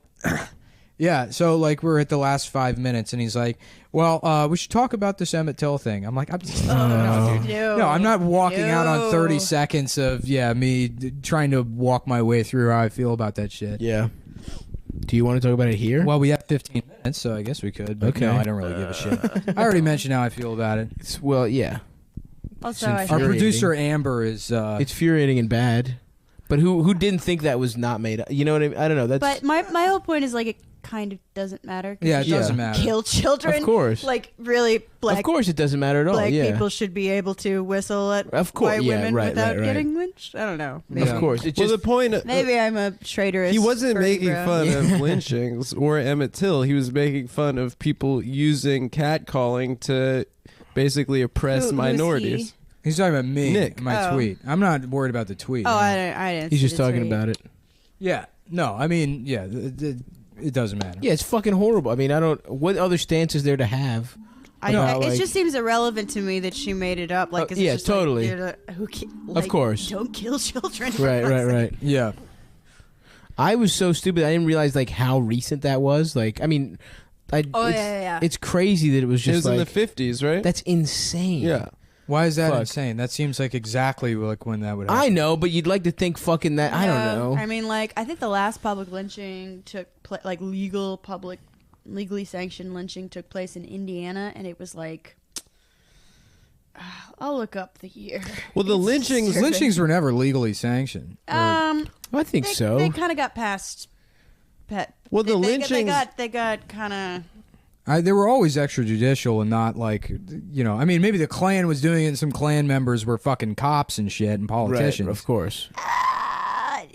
yeah. So like we're at the last 5 minutes, and he's like, "Well, we should talk about this Emmett Till thing." I'm like, no, dude. No, I'm not walking out on 30 seconds of me trying to walk my way through how I feel about that shit. Yeah. Do you want to talk about it here? Well, we have 15 minutes, so I guess we could. But Okay. no, I don't really give a shit. I already mentioned how I feel about it. Yeah. Also, Our I infuriating. producer Amber is. It's infuriating and bad. But who didn't think that was not made up? You know what I mean? I don't know. That's but my whole point is like it kind of doesn't matter. 'Cause Yeah, it you doesn't don't matter. Kill children. Of course. Like really, black. of course it doesn't matter at all. Black Yeah. people should be able to whistle at Of course, white yeah, women right, without right. getting lynched. I don't know. Yeah. Of course. It's Well, just the point. Maybe I'm a traitorous. He wasn't furry making bro. fun of lynchings or Emmett Till. He was making fun of people using catcalling to basically oppress Who's minorities. he? He's talking about me, Nick. my Oh. tweet. I'm not worried about the tweet. Oh, I didn't. he's see just the talking tweet. about it. Yeah. No, I mean, yeah, it doesn't matter. Yeah, it's fucking horrible. I mean, I don't. What other stance is there to have? I, about, it like- just seems irrelevant to me that she made it up. Like, 'cause it's yeah, just like, totally. who course. Don't kill children. Right. Yeah. I was so stupid. I didn't realize like how recent that was. Like, I mean, Oh, it's, yeah. It's crazy that it was It just was like in the 50s, right? that's insane. Yeah. Why is that Fuck. insane? That seems like exactly like when that would happen. I know, but you'd like to think fucking that. I don't Yeah, know. I mean, like, I think the last public lynching took like legally sanctioned lynching took place in Indiana, and it was like, I'll look up the year. Well, the It's lynchings- disturbing. Lynchings were never legally sanctioned. I think so. They kind of got past. Well, the they lynchings. they got kind of. They were always extrajudicial and not like, you know, I mean, maybe the Klan was doing it and some Klan members were fucking cops and shit and politicians. Right, of course.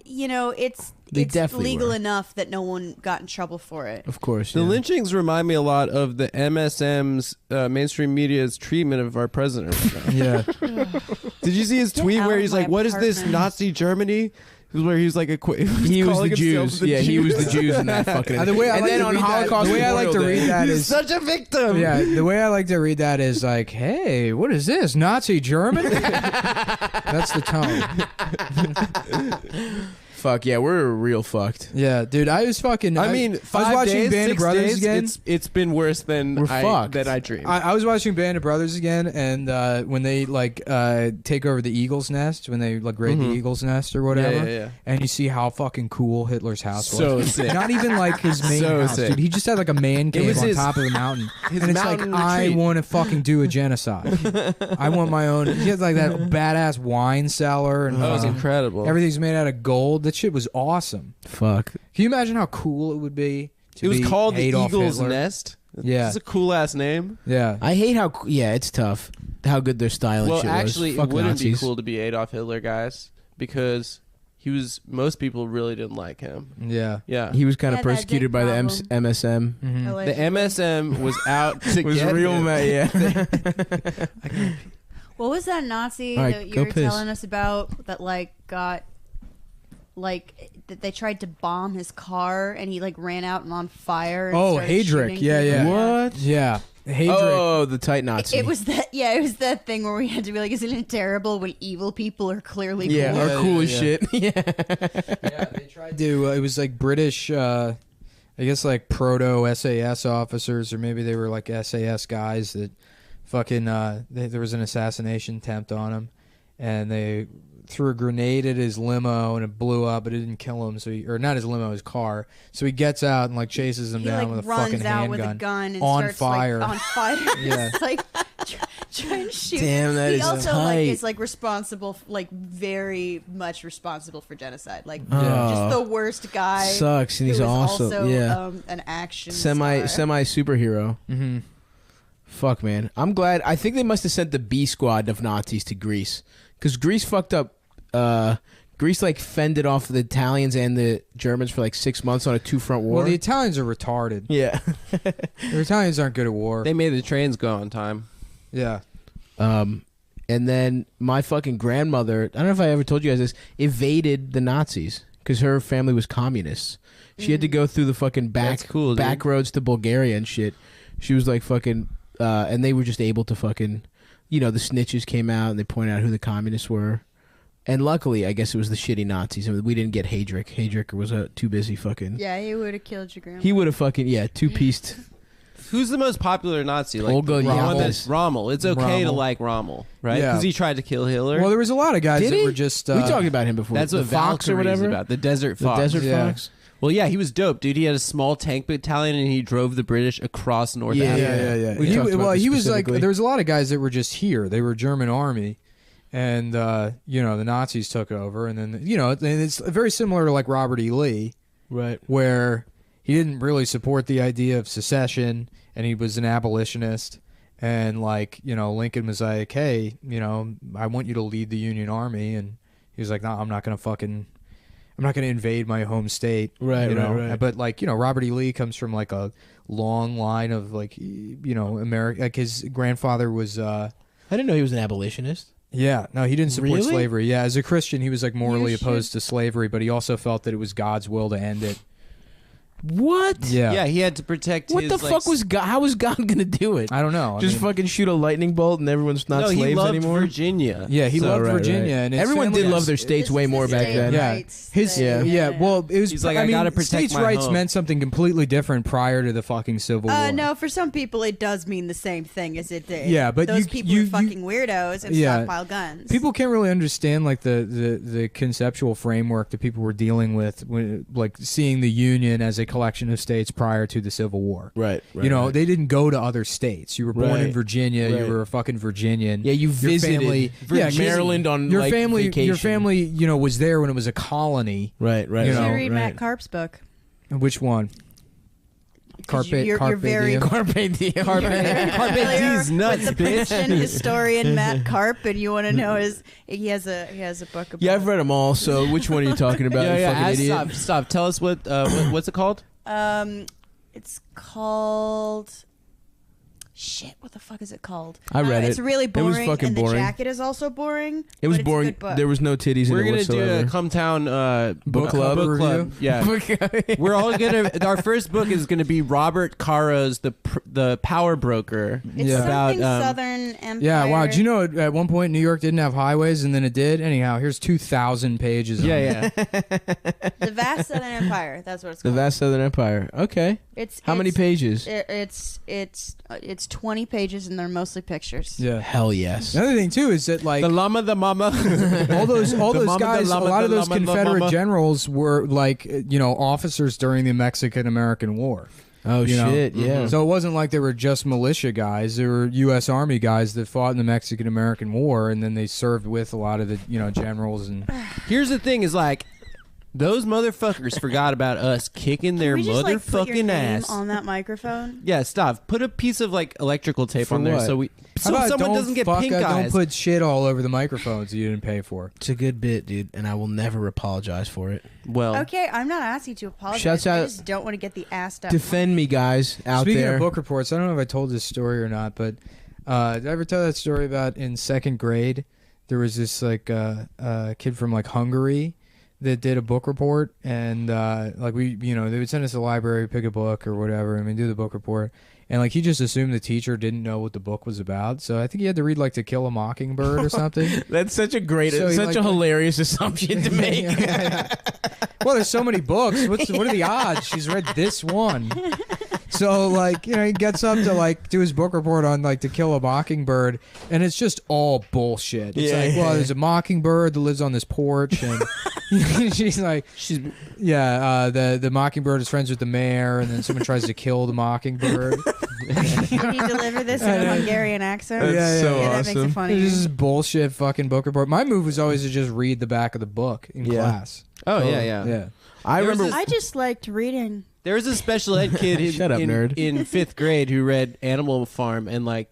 You know, it's They definitely legal were. enough that no one got in trouble for it. Of course. The yeah. lynchings remind me a lot of the MSM's mainstream media's treatment of our president. Yeah. Did you see his Get tweet out where of he's my like, "What is this apartment." Nazi Germany? where he was like he was the Jews. Yeah, he was the Jews in that fucking. The way I and like then to on read Holocaust, the way I like to read that He's is such a victim. yeah. The way I like to read that is like, hey, what is this? Nazi Germany? That's the tone. Fuck yeah, we're real fucked. Yeah, dude, I was fucking. I mean, I was 5 watching days, Band of 6 Brothers days, again. It's been worse than We're fucked. I dreamed. I was watching Band of Brothers again, and when they like take over the Eagle's Nest, when they like raid the Eagle's Nest or whatever, yeah. and you see how fucking cool Hitler's house was. So sick. Not even like his main So house, sick. dude. He just had like a man cave was on his- top of the mountain, his and it's mountain like I retreat. want to fucking do a genocide. I want my own. He had like that badass wine cellar, and That was incredible. everything's made out of gold. That shit was awesome. Fuck. Can you imagine how cool it would be? It was be called the Adolf Eagle's Hitler? Nest. Yeah. It's a cool ass name. Yeah. I hate how. Yeah, it's tough. How good their styling Well, shit actually, was. Fuck it wouldn't Nazis. be cool to be Adolf Hitler, guys, because most people really didn't like him. Yeah. Yeah. He was kind Yeah, of that persecuted dick by the problem. MSM. Mhm. the Allegedly. MSM was out to Was get real him. mad. Yeah. What was that Nazi All right, that you go were piss. telling us about that like got like that they tried to bomb his car and he like ran out and on fire? And Oh, started Heydrich. shooting Yeah, people? yeah. What? Yeah. Heydrich. Oh, the tight Nazi. It was that. Yeah, it was that thing where we had to be like, "Isn't it terrible when evil people are clearly Yeah, cool?" are Yeah, cool yeah, as yeah. shit. Yeah. Yeah, they tried to. It was like British, I guess like proto SAS officers, or maybe they were like SAS guys that fucking. There was an assassination attempt on him, and they threw a grenade at his limo and it blew up, but it didn't kill him. So or not his limo, his car. So he gets out and like chases them He down like with a runs fucking out handgun with a gun and on starts fire. like on fire. Yeah. Just, like trying to shoot. Damn, that he is also tight. like is like responsible, like very much responsible for genocide. Like Oh. just the worst guy. Sucks, and who he's was awesome. Also, Yeah. an action semi star. superhero. Mm-hmm. Fuck, man. I'm glad. I think they must have sent the B squad of Nazis to Greece because Greece fucked up. Greece like fended off the Italians and the Germans for like 6 months on a 2-front war. Well, the Italians are retarded. yeah. The Italians aren't good at war. They made the trains go on time. Yeah. And then my fucking grandmother, I don't know if I ever told you guys this, evaded the Nazis because her family was communists. She had to go through the fucking That's cool, dude. back roads to Bulgaria and shit. She was like fucking, and they were just able to fucking, the snitches came out and they pointed out who the communists were. And luckily, I guess it was the shitty Nazis. I mean, we didn't get Heydrich. Heydrich was too busy fucking. Yeah, he would have killed your grandma. He would have fucking, two-pieced. Who's the most popular Nazi? Like Olga the one Yapis. that's Rommel. It's okay to Rommel. like Rommel, right? Yeah. Because he tried to kill Hitler. Well, there was a lot of guys Did that he? were just. we talked about him before. That's the what Fox or Valkyrie's whatever. about. The Desert The Fox. Desert Yeah. Fox. Well, yeah, he was dope, dude. He had a small tank battalion and he drove the British across North Yeah, Africa. yeah. He, We talked about well, this he was like. specifically. There was a lot of guys that were just here. They were German army, and the Nazis took over, and then and it's very similar to like Robert E. Lee, Right. where he didn't really support the idea of secession, and he was an abolitionist. And like Lincoln was like, hey, I want you to lead the Union Army, and he was like, no, I'm not gonna invade my home state, Right, you know? right. But like Robert E. Lee comes from like a long line of like America. Like his grandfather was, I didn't know he was an abolitionist. yeah, no, he didn't support Really? slavery. Yeah, as a Christian, he was like morally You opposed to slavery, but he also felt that it was God's will to end it. What? Yeah, Yeah, he had to protect What his, the fuck was God? How was God gonna do it? I don't know. I Just mean, fucking shoot a lightning bolt and everyone's not No, slaves he loved anymore. Virginia. yeah, he So, loved right, Virginia, right. and his Everyone did family- love their states This way is more the back state then. Yeah. rights His thing, yeah, well, it was. He's like, I I mean, gotta protect states' my rights home. meant something completely different prior to the fucking Civil War. No, for some people it does mean the same thing as it did. Yeah, but those you- people you- are fucking weirdos and Yeah. stockpile guns. People can't really understand like the conceptual framework that people were dealing with, when, like seeing the Union as a collection of states prior to the Civil War. Right. They didn't go to other states. You were born in Right. Virginia. Right. You were a fucking Virginian. Yeah, you Your visited family, yeah, Maryland on your like, family. vacation. Your family, was there when it was a colony. Right. Right. you you know, should read right. Matt Karp's book. Which one? 'Cause Carpe, you're Carpe very- Diem. Carpe diem. You're very familiar D's nuts, with the bitch. Princeton historian Matt Karp, and you want to know he has a book about. Yeah, I've read them all. So which one are you talking about? you fucking idiot. Stop. Tell us what's it called? It's called. Shit, what the fuck is it called? I read it. It's really It was boring, fucking and boring. the jacket is also boring. It was but it's a boring. good book. There was no titties We're in it gonna do whatsoever. a Cumtown Book club Book club. Yeah. We're all gonna. Our first book is gonna be Robert Caro's the Power Broker. It's Yeah. something About, Southern Empire. Yeah, wow. Do you know at one point New York didn't have highways and then it did? Anyhow, here's 2,000 pages. on it. Yeah, yeah. The Vast Southern Empire? That's what it's The called. vast Southern Empire. Okay. How many pages? It's 20 pages and they're mostly pictures. Yeah. Hell yes. The other thing too is that like The llama, the mama. all those The mama, guys, the llama, a lot of the those llama, the Confederate mama. generals were like officers during the Mexican-American War. Oh You know? shit. Yeah. So it wasn't like they were just militia guys. They were U.S. Army guys that fought in the Mexican-American War, and then they served with a lot of the generals and. Here's the thing: is like those motherfuckers forgot about us kicking their Can we just, like, put your motherfucking name ass. on that microphone? Yeah, stop. Put a piece of like electrical tape For on there what? so How about someone don't doesn't get fuck pink up, eyes. Don't put shit all over the microphones you didn't pay for. It's a good bit, dude, and I will never apologize for it. well, Okay, I'm not asking you to apologize. Shouts I out- just don't want to get the ass up. Defend me, guys, out Speaking there. of book reports, I don't know if I told this story or not, but did I ever tell that story about in second grade there was this like kid from like Hungary that did a book report, and like we they would send us to the library, pick a book or whatever, and we do the book report. And like he just assumed the teacher didn't know what the book was about, so I think he had to read like To Kill a Mockingbird or something. That's such a great, So he, such like- a hilarious assumption to make. Yeah. Well, there's so many books. What are the odds she's read this one? So like he gets up to like do his book report on like To Kill a Mockingbird, and it's just all bullshit. It's Yeah, like, well, yeah. there's a mockingbird that lives on this porch, and she's like, the mockingbird is friends with the mayor, and then someone tries to kill the mockingbird. Can you deliver this in a Hungarian accent? That's so that makes it awesome. funny. This is bullshit fucking book report. My move was always to just read the back of the book in Yeah. class. oh yeah. Yeah. I There was remember. I just liked reading. There was a special ed kid Shut up, nerd. in fifth grade who read Animal Farm and like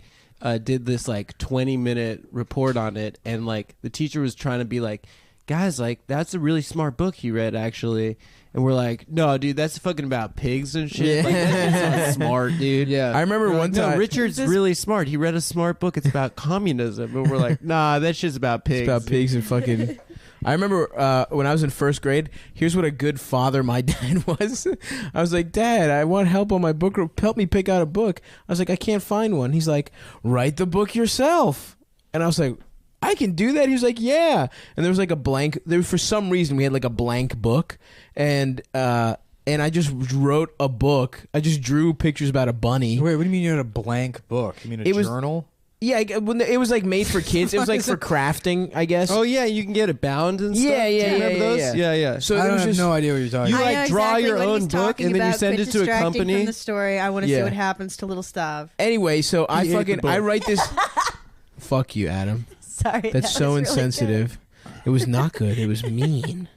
did this like 20-minute report on it, and like the teacher was trying to be like, guys, like that's a really smart book he read actually, and we're like, no, dude, that's fucking about pigs and shit. Yeah. Like that's just not smart, dude. Yeah. I remember We're one like, no, time. Richard's really smart. He read a smart book. It's about communism, and we're like, nah, that's just about pigs. It's about pigs and fucking. I remember when I was in first grade. Here's what a good father my dad was. I was like, Dad, I want help on my book. Help me pick out a book. I was like, I can't find one. He's like, write the book yourself. And I was like, I can do that. He was like, yeah. And there was like a blank. There for some reason we had like a blank book, and I just wrote a book. I just drew pictures about a bunny. Wait, what do you mean you had a blank book? You mean a It was- journal? Yeah, when it was like made for kids. It was like for crafting, I guess. Oh yeah, you can get it bound and stuff. Yeah, yeah, Do you yeah, remember yeah, those? yeah. Yeah, yeah. So I it was have just no idea what you're talking You about. like I know draw exactly your what own he's book, talking and then you about. send Quit it to a distracting company. From the story, I want to see Yeah. what happens to little Stav. Anyway, so I He ate the fucking book. I write this. Fuck you, Adam. Sorry, That's that so was really insensitive. It was not good. It was mean.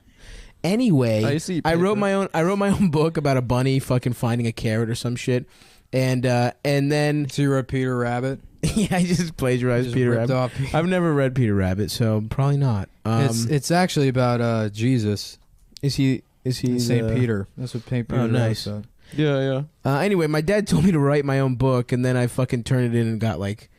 Anyway, I see I wrote paper. my own book about a bunny fucking finding a carrot or some shit, and then So you wrote Peter Rabbit? yeah, I just plagiarized Just Peter ripped Rabbit. off. I've never read Peter Rabbit, so probably not. It's actually about Jesus, is he Saint the- Peter. That's what Saint Peter Oh, nice. wrote. Yeah, yeah. Anyway, my dad told me to write my own book, and then I fucking turned it in and got like,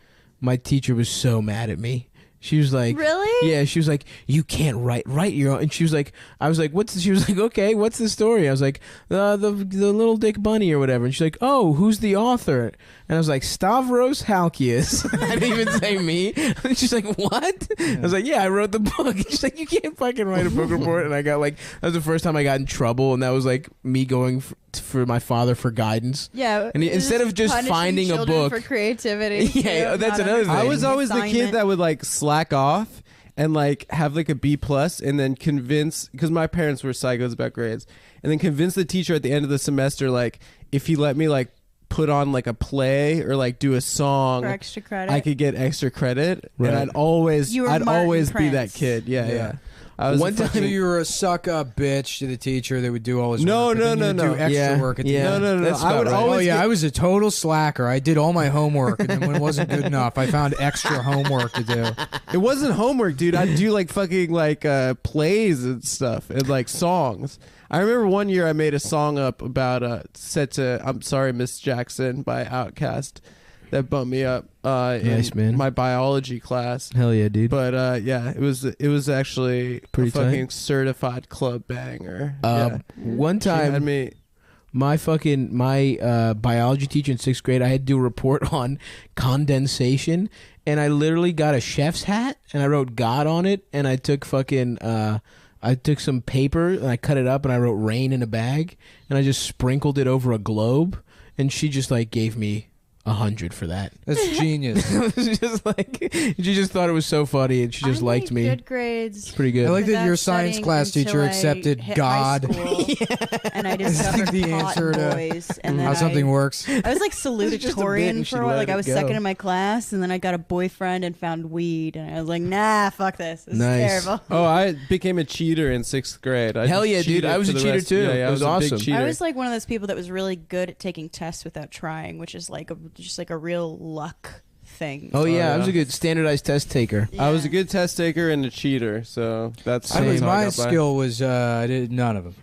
my teacher was so mad at me. She was like, Really? Yeah, she was like, you can't write your own. And she was like, I was like, she was like, okay, what's the story? I was like, the little dick bunny or whatever. And she's like, oh, who's the author? And I was like, Stavros Halkias. I didn't even say me. And she's like, what? I was like, yeah, I wrote the book. And she's like, you can't fucking write a book report. And I got like, that was the first time I got in trouble. And that was like me going for my father for guidance. Yeah. And instead of just punishing finding a children book- for creativity. Yeah, too, that's not another thing. I understanding was always the kid assignment. that would like slack off and like have like a B plus and then convince, because my parents were psychos about grades, and then convince the teacher at the end of the semester like if he let me like put on like a play or like do a song, for extra credit. I could get extra credit. Right. And I'd always You were I'd Martin always be that Prince. kid. Yeah, Yeah. yeah. I was One a time So fucking- you were a suck up bitch to the teacher that would do all his No, work. but no, then no, you'd no. do extra Yeah, work at the yeah. end. No, no, no. That's I about would right. always Oh yeah, get- I was a total slacker. I did all my homework, and then when it wasn't good enough, I found extra homework to do. It wasn't homework, dude. I'd do like fucking like plays and stuff and like songs. I remember one year I made a song up about set to "I'm Sorry, Miss Jackson" by Outkast, that bumped me up Nice, in man. my biology class. Hell yeah, dude. But yeah, it was actually Pretty a fucking tight. certified club banger. Yeah. One She had time, me. my biology teacher in 6th grade, I had to do a report on condensation, and I literally got a chef's hat and I wrote God on it, and I took I took some paper and I cut it up and I wrote rain in a bag, and I just sprinkled it over a globe, and she just like gave me 100 for that. That's genius. It was just like, she just thought it was so funny, and she just I liked made me. good grades. Pretty good. I like that without your science studying class until teacher I accepted hit God. high school, and I discovered the Cotton answer to Boys, and then how something works. I was like just a bit salutatorian and she for a while. let Like I it was go. second in my class, and then I got a boyfriend and found weed, and I was like, nah, fuck this. This Nice. is terrible. Oh, I became a cheater in 6th grade. I Hell just yeah, dude. cheated I was for a the cheater rest- too. Yeah, It was I was a big awesome. cheater. I was like one of those people that was really good at taking tests without trying, which is like just like a real luck thing. Oh yeah, I yeah. was a good standardized test taker. I was a Yeah. good test taker and a cheater, so that's. I mean, that's how I my got by. skill was I did none of them.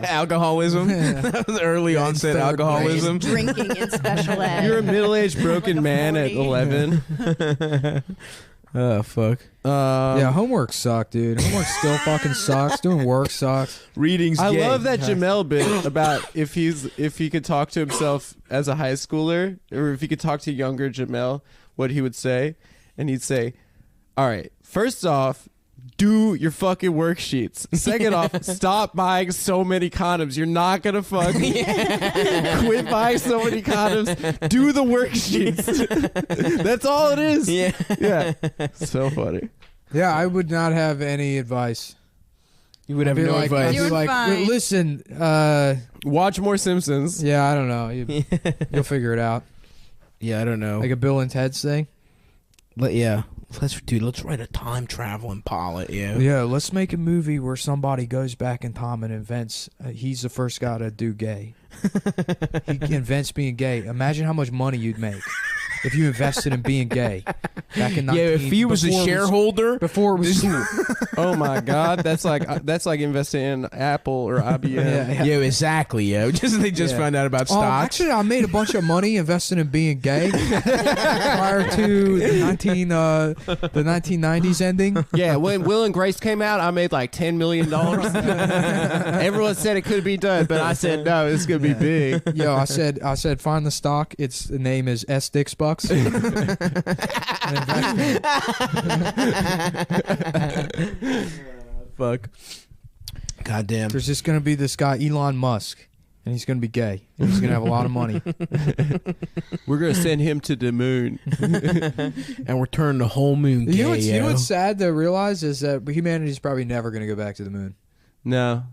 Alcoholism. That was early Yeah, onset third grade. alcoholism. Just drinking in special ed. You're a middle-aged broken Like a man at 40. 11. Oh fuck. Yeah, homework sucked, dude. Homework still fucking sucks. Doing work sucks. Reading's I gay. love that Jamel bit about if he could talk to himself as a high schooler, or if he could talk to younger Jamel, what he would say, and he'd say, "All right, first off, do your fucking worksheets. Second off, stop buying so many condoms. You're not gonna fucking quit buying so many condoms. Do the worksheets. That's all it is. Yeah. Yeah, so funny. Yeah, I would not have any advice. You would have I'd be no like, advice. I'd be You're like, fine. listen, Watch more Simpsons. yeah, I don't know. You'll figure it out. Yeah, I don't know. Like a Bill and Ted's thing. Yeah. Let's write a time traveling pilot. Yeah. Yeah, let's make a movie where somebody goes back in time and invents. He's the first guy to do gay. He invents being gay. Imagine how much money you'd make if you invested in being gay back in 19, Yeah, if he was a before it shareholder. before it was cool. Oh my God, that's like investing in Apple or IBM. Yeah, exactly. Yeah, they just Yeah. found out about stocks. Actually, I made a bunch of money investing in being gay prior to the 1990s ending. Yeah, when Will and Grace came out, I made like $10 million. Everyone said it could be done, but I said no, it's gonna be big. Yo, I said, find the stock. The name is S Dix Bucks. Fuck. Goddamn. There's just gonna be this guy Elon Musk, and he's gonna be gay, and he's gonna have a lot of money. We're gonna send him to the moon. And we're turning the whole moon gay. You know what's yo. sad to realize is that humanity's probably never gonna go back to the moon. No,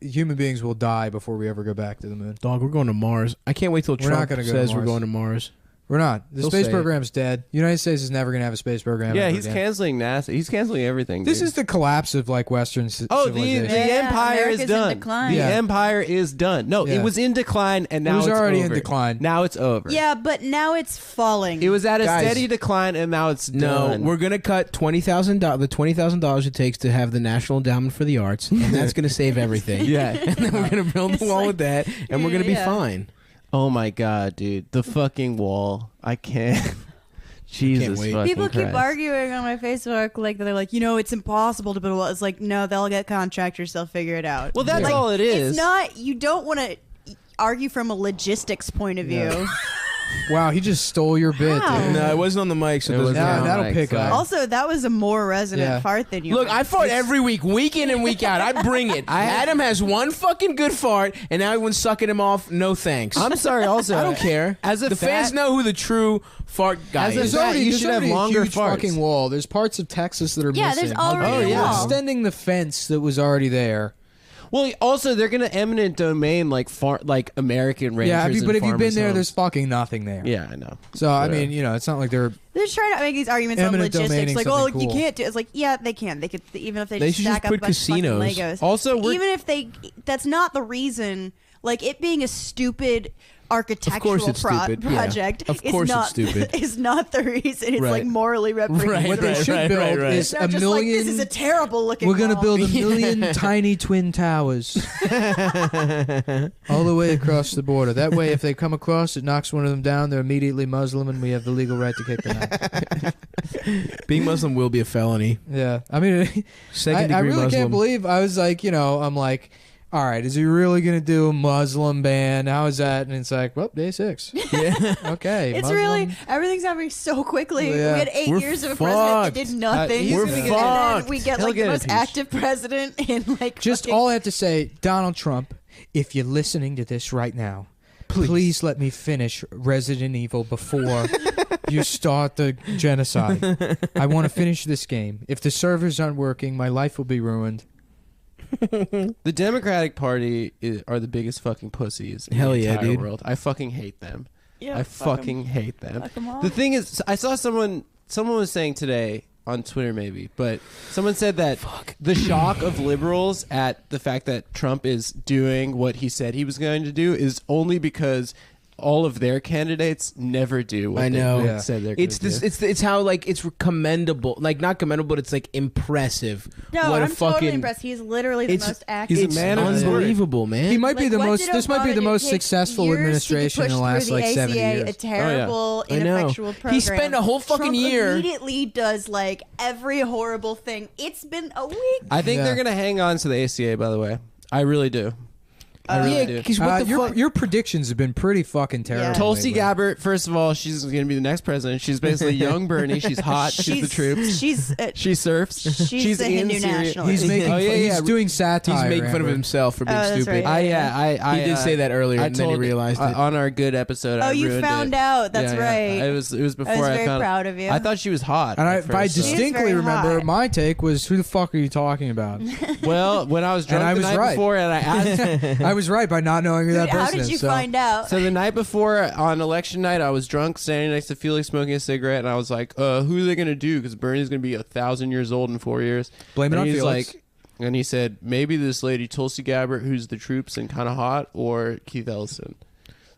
Human beings will die before we ever go back to the moon. Dog, we're going to Mars. I can't wait till We're Trump not gonna go to says we're Mars. going to Mars. We're not. The He'll space say it. program's dead. The United States is never gonna have a space program. yeah, ever he's again. canceling NASA. He's canceling everything. This dude. is the collapse of like Western Oh, civilization. the empire America's is in done. decline. The Yeah. empire is done. No, Yeah. it was in decline, and now was it's already in over. decline. Now it's over. Yeah, but now it's falling. It was at a Guys. steady decline, and now it's No, done. we're gonna cut $20,000. The $20,000 it takes to have the National Endowment for the Arts, and that's gonna save everything. Yeah. And then we're gonna build the It's wall like- with that, and we're gonna be Yeah. fine. Oh my God, dude, the fucking wall. I can't. Jesus wait. fucking People keep Christ. arguing on my Facebook, like they're like, it's impossible to build a wall. It's like, no, they'll get contractors, they'll figure it out. Well, that's Like, all it is. It's not. You don't want to argue from a logistics point of view. Yeah. Wow, he just stole your bit, How? dude. No, it wasn't on the mic, so It it doesn't was Nah, count. on that'll mic, pick so- up. Also, that was a more resonant Yeah. fart than you. Look, I fart every week in and week out. I bring it. Adam has one fucking good fart, and now everyone's sucking him off. No thanks. I'm sorry. Also, I don't care. As a the fans fat- know who the true fart guy As a is. fat- you there's should have already longer a huge farts. fucking wall. There's parts of Texas that are Yeah, missing. there's already Oh, a yeah. wall. Extending the fence that was already there. Well, also they're gonna eminent domain like American ranchers. Yeah, and but if you've been farmers' there, homes. there's fucking nothing there. Yeah, I know. So I Whatever. mean, it's not like they're. They're just trying to make these arguments on Eminent logistics, domaining like, something you cool. can't do. It's like, yeah, they can. They could, even if they, They just should stack just up put a bunch of fucking casinos. Legos. Also, we're- even if they, that's not the reason. Like it being a stupid architectural it's stupid. Yeah. project Of course it's stupid. is not the reason it's Right. like morally reprehensible. Right, What they should build It's is not a just million. like, this is a terrible looking We're gonna wall. build a million tiny twin towers all the way across the border. That way, if they come across, it knocks one of them down. They're immediately Muslim, and we have the legal right to kick them out. Being Muslim will be a felony. Yeah, I mean, Second I degree really Muslim. can't believe I was like, I'm like, all right, is he really gonna do a Muslim ban? How is that? And it's like, well, day 6. Yeah. Okay, It's Muslim. really everything's happening so quickly. Yeah. We had 8 We're years of a president that fucked. did nothing. he's We're gonna and get- then we get He'll like get the a most piece. active president in like Just fucking- all I have to say, Donald Trump, if you're listening to this right now, please let me finish Resident Evil before you start the genocide. I want to finish this game. If the servers aren't working, my life will be ruined. The Democratic Party are the biggest fucking pussies in Hell the yeah, entire dude. world. I fucking hate them. Yeah, I fuck 'em. fucking hate them. Fuck 'em all. The thing is, I saw someone was saying today on Twitter maybe, but someone said that the shock of liberals at the fact that Trump is doing what he said he was going to do is only because all of their candidates never do what I know. they Yeah. said they're going It's to this. do. It's how like it's commendable. Like not commendable, but it's like impressive. No, what I'm a fucking. totally impressed. He's literally the It's- most active. he's a It's man of his word. unbelievable, man. He might be Like, the what most. did This might be Obama the do? most Take successful years to administration in push the last through like the 70 ACA, years. A terrible, I know. ineffectual program. He spent a whole fucking Trump year- Immediately does like every horrible thing. It's been a week. I think Yeah. they're going to hang on to the ACA, by the way. I really do. I really yeah, do. because what the your, fuck? your predictions have been pretty fucking terrible. Yeah. Tulsi lately. Gabbard, first of all, she's going to be the next president. She's basically young Bernie. She's hot. She's the troops. She's She surfs. she's a in Hindu Syria. nationalist. He's making. Oh, yeah, yeah. He's doing satire. He's making fun of Amber. himself for being Oh, that's stupid. right. I He did say that earlier, I and then he told- realized it. on our good episode. Oh, I you ruined found it. out. That's Yeah, yeah. right. It was before I was I very found. proud of you. I thought she was hot. And I at first, so- distinctly very remember hot. my take was, "Who the fuck are you talking about?" Well, when I was drunk And I the was night right. before, and I asked. I was right by not knowing who that How person did is. you so. find out? So the night before on election night, I was drunk, standing next to Felix smoking a cigarette, and I was like, "Who are they gonna do? Because Bernie's gonna be 1,000 years old in 4 years." Blame it And on he's Felix. like, and he said, maybe this lady Tulsi Gabbard, who's the troops and kind of hot, or Keith Ellison.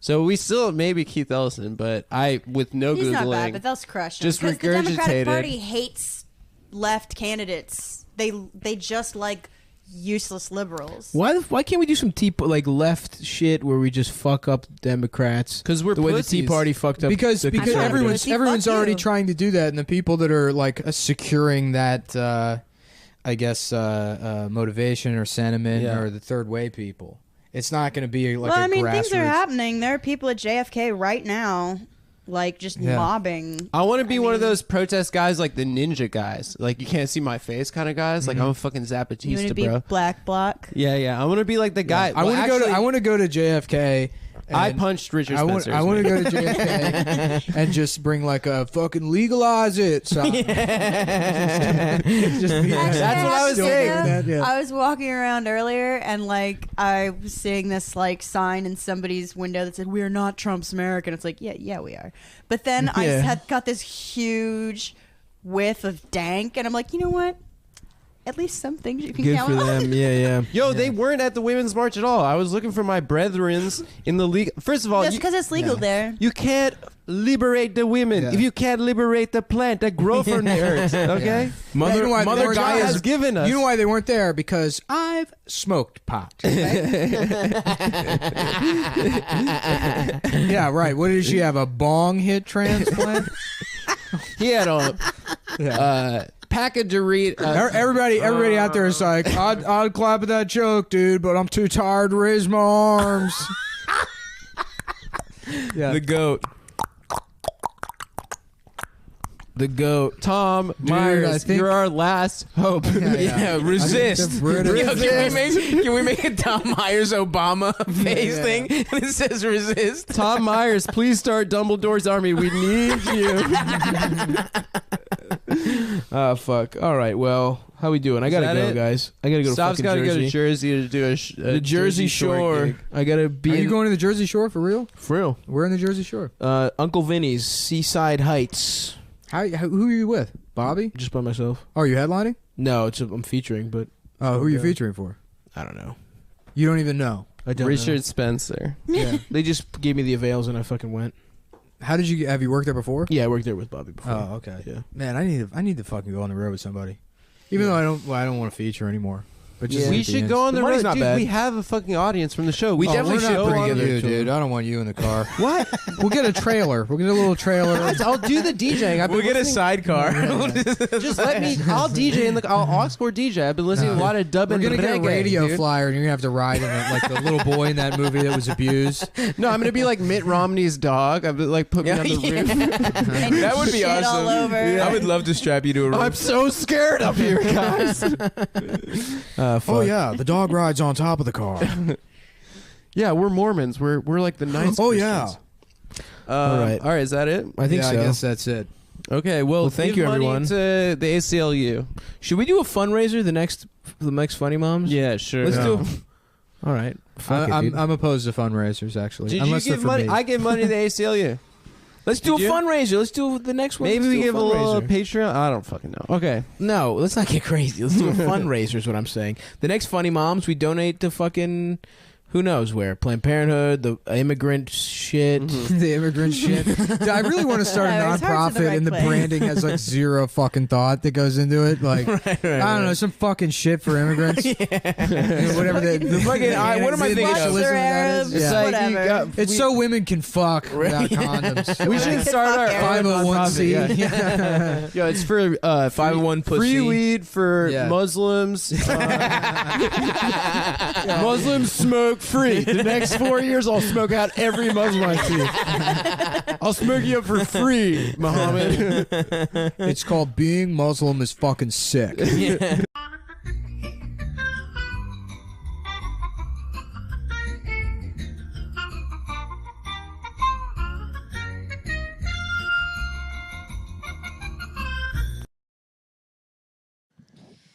So we still maybe Keith Ellison, but I with no He's not bad, googling. but they'll crush him. just Because the Democratic regurgitated. Party hates left candidates. They just like useless liberals. Why can't we do some left shit where we just fuck up Democrats? 'Cause we're the way the pussies. Tea Party fucked up because the because conservatives. everyone's Pussy, everyone's fuck already you. trying to do that, and the people that are like securing that, I guess, motivation or sentiment Yeah. or the third way people. It's not going to be like Well, a I mean, grassroots. things are happening. There are people at JFK right now, like just Yeah. mobbing. I want to be one of those protest guys, like the ninja guys, like you can't see my face kind of guys. Like I'm a fucking You want Zapatista, to be bro. black bloc? Yeah. I want to be like the guy. I want to go to. actually, I want to go to JFK. I and punched Richard I want. Spencer. I want to go to JFK and just bring like a fucking legalize it. So. Just be- Actually, That's what I was have to saying. say, Yeah. I was walking around earlier and like I was seeing this like sign in somebody's window that said, "We are not Trump's America." And it's like, yeah, we are. But then I Yeah. had got this huge whiff of dank, and I'm like, you know what? At least some things you can Good count for on. them. Yeah. Yo, they weren't at the women's march at all. I was looking for my brethrens in the league. First of all, Just because it's legal there. you can't liberate the women Yeah. if you can't liberate the plant that grow from the earth. Okay, Mother, you know why Mother they God Gaia has is given us. You know why they weren't there? Because I've smoked pot. Yeah, right. What did she have? A bong hit transplant? He had a pack of Doritos. Everybody out there is like, I'd clap at that joke, dude, but I'm too tired to raise my arms. Yeah. the goat. The goat. Tom I Myers, think- you're our last hope. Yeah, resist. I think the Yo, British- can we make a Tom Myers Obama face thing and it says resist? Tom Myers, please start Dumbledore's army. We need you. Oh fuck. All right. Well, how we doing? I gotta that go, it? guys. I gotta go to Stav's fucking got to go Jersey. to Jersey to do a The Jersey Shore. gig. I gotta be. Are you in- going to the Jersey Shore for real? for real? We're in the Jersey Shore. Uncle Vinny's Seaside Heights. Who are you with? Bobby? Just by myself. Oh, are you headlining? No, I'm featuring, but Oh, who are you Okay. featuring for? I don't know. You don't even know. I don't Richard Spencer. know. Yeah. They just gave me the avails and I fucking went. How did you have you worked there before? Yeah, I worked there with Bobby before. Oh, okay. Yeah. Man, I need to fucking go on the road with somebody. Even though I don't want to feature anymore. But just We at the should end. go on the money's road, not dude. bad. We have a fucking audience from the show. We definitely we're should not go putting on you, the tour. dude. I don't want you in the car. What? We'll get a trailer. We'll get a little trailer. Guys, I'll do the DJing. I've been We'll get a listening- sidecar. Just let me. I'll DJ in the. I'll aux DJ. I've been listening to a lot of dub We're and gonna get a reggae, radio dude. flyer, and you're gonna have to ride in it like the little boy in that movie that was abused. No, I'm gonna be like Mitt Romney's dog. I've been like put me on the roof. And That would be shit awesome. all over. I would love to strap you to a roof. I'm so scared up here, guys. Oh yeah, the dog rides on top of the car. Yeah, we're Mormons. We're like the nice. Oh, Christians. All right. All right. Is that it? I think yeah, so. I guess that's it. Okay. Well, thank give you, money everyone. to the ACLU. Should we do a fundraiser the next Funny Moms? Yeah, sure. Let's No. do. All right. Fuck it, I'm dude. opposed to fundraisers actually. Did unless you give they're for money? me. I give money to the ACLU. Let's do a Did you? fundraiser. Let's do the next one. Maybe Let's we do give a little fundraiser. Patreon. I don't fucking know. Okay. No, let's not get crazy. Let's do a fundraiser. Is what I'm saying. The next Funny Moms, we donate to fucking who knows where. Planned Parenthood, the immigrant shit. the immigrant shit. Dude, I really want to start a Yeah, his heart's in the nonprofit, right and the place. branding has like zero fucking thought that goes into it. Like I don't know, some fucking shit for immigrants. You know, whatever the fucking- what am I thinking of? nationalism that is. Arabs, Yeah. like whatever. you got- It's so women can fuck without condoms. We should start our Fuck own 501c. nonprofit, Yeah. Yo, it's for 501 free pussy. weed for Yeah. Muslims. Muslims smoke free. The next 4 years, I'll smoke out every Muslim I see. I'll smoke you up for free, Muhammad. It's called being Muslim is fucking sick.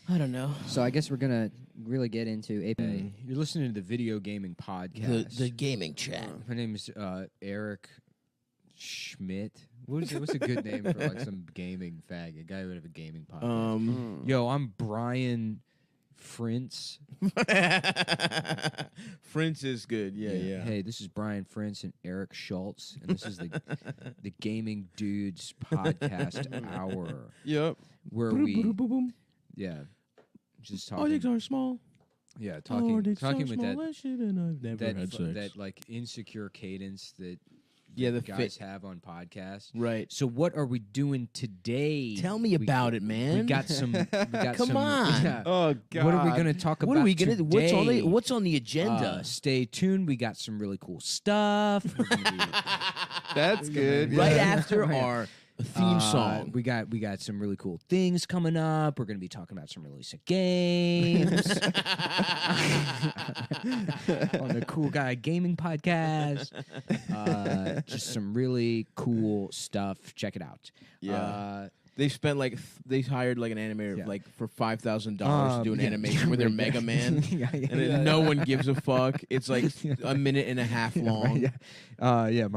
I don't know. So I guess we're gonna really get into Ape. You're listening to the video gaming podcast. The gaming chat. My name is Eric Schmidt. What's a good name for like some gaming fag? A guy who would have a gaming podcast. Yo, I'm Brian Frintz. Prince is good. Yeah. Hey, this is Brian Frintz and Eric Schultz, and this is the Gaming Dudes podcast hour, Yep. where we just talking. are small. Yeah, talking with that like insecure cadence that the guys have on podcasts. Right. So what are we doing today? Tell me about it, man. We got some. Come on. Yeah. Oh God. What are we gonna talk about? What are we gonna? Today? What's on the agenda? Stay tuned. We got some really cool stuff. We're gonna be- That's good. Right Yeah. after our theme song. We got some really cool things coming up. We're gonna be talking about some really sick games on the Cool Guy Gaming Podcast. Just some really cool stuff. Check it out. Yeah. They spent they hired like an animator Yeah. like for $5,000 to do an yeah. animation with their Mega Man, Yeah, yeah, and then no one gives a fuck. It's like a minute and a half long. I had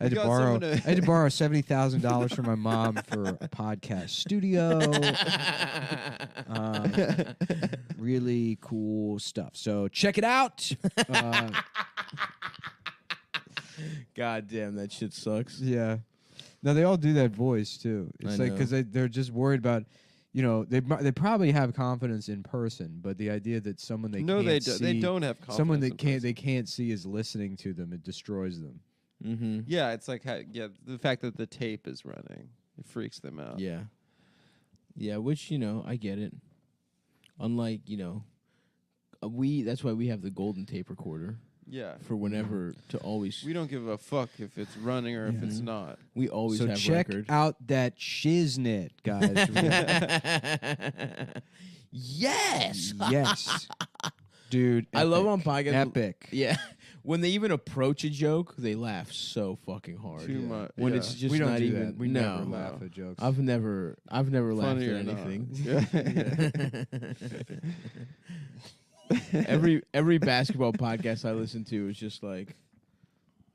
to got borrow. someone to- I had to borrow $70,000 from my mom for a podcast studio. really cool stuff. So check it out. God damn, that shit sucks. Yeah. No, they all do that voice too. It's I like know. because they're just worried about, they probably have confidence in person, but the idea that someone they No, can't they see, they don't have confidence. someone in that they person. can't see is listening to them, it destroys them. Mm-hmm. Yeah, it's like the fact that the tape is running, it freaks them out. Yeah. Yeah, which I get it. Unlike that's why we have the golden tape recorder Yeah. for whenever to always. We don't give a fuck if it's running or if it's not. We always So have check record. out that shiznit, guys. Yes. Yes, dude. I love epic. on podcasts. Epic. Yeah. When they even approach a joke, they laugh so fucking hard. Too much. When yeah. it's just we don't not do even. that. We no. never laugh at jokes. I've never laughed Funny at or not. anything. every basketball podcast I listen to is just like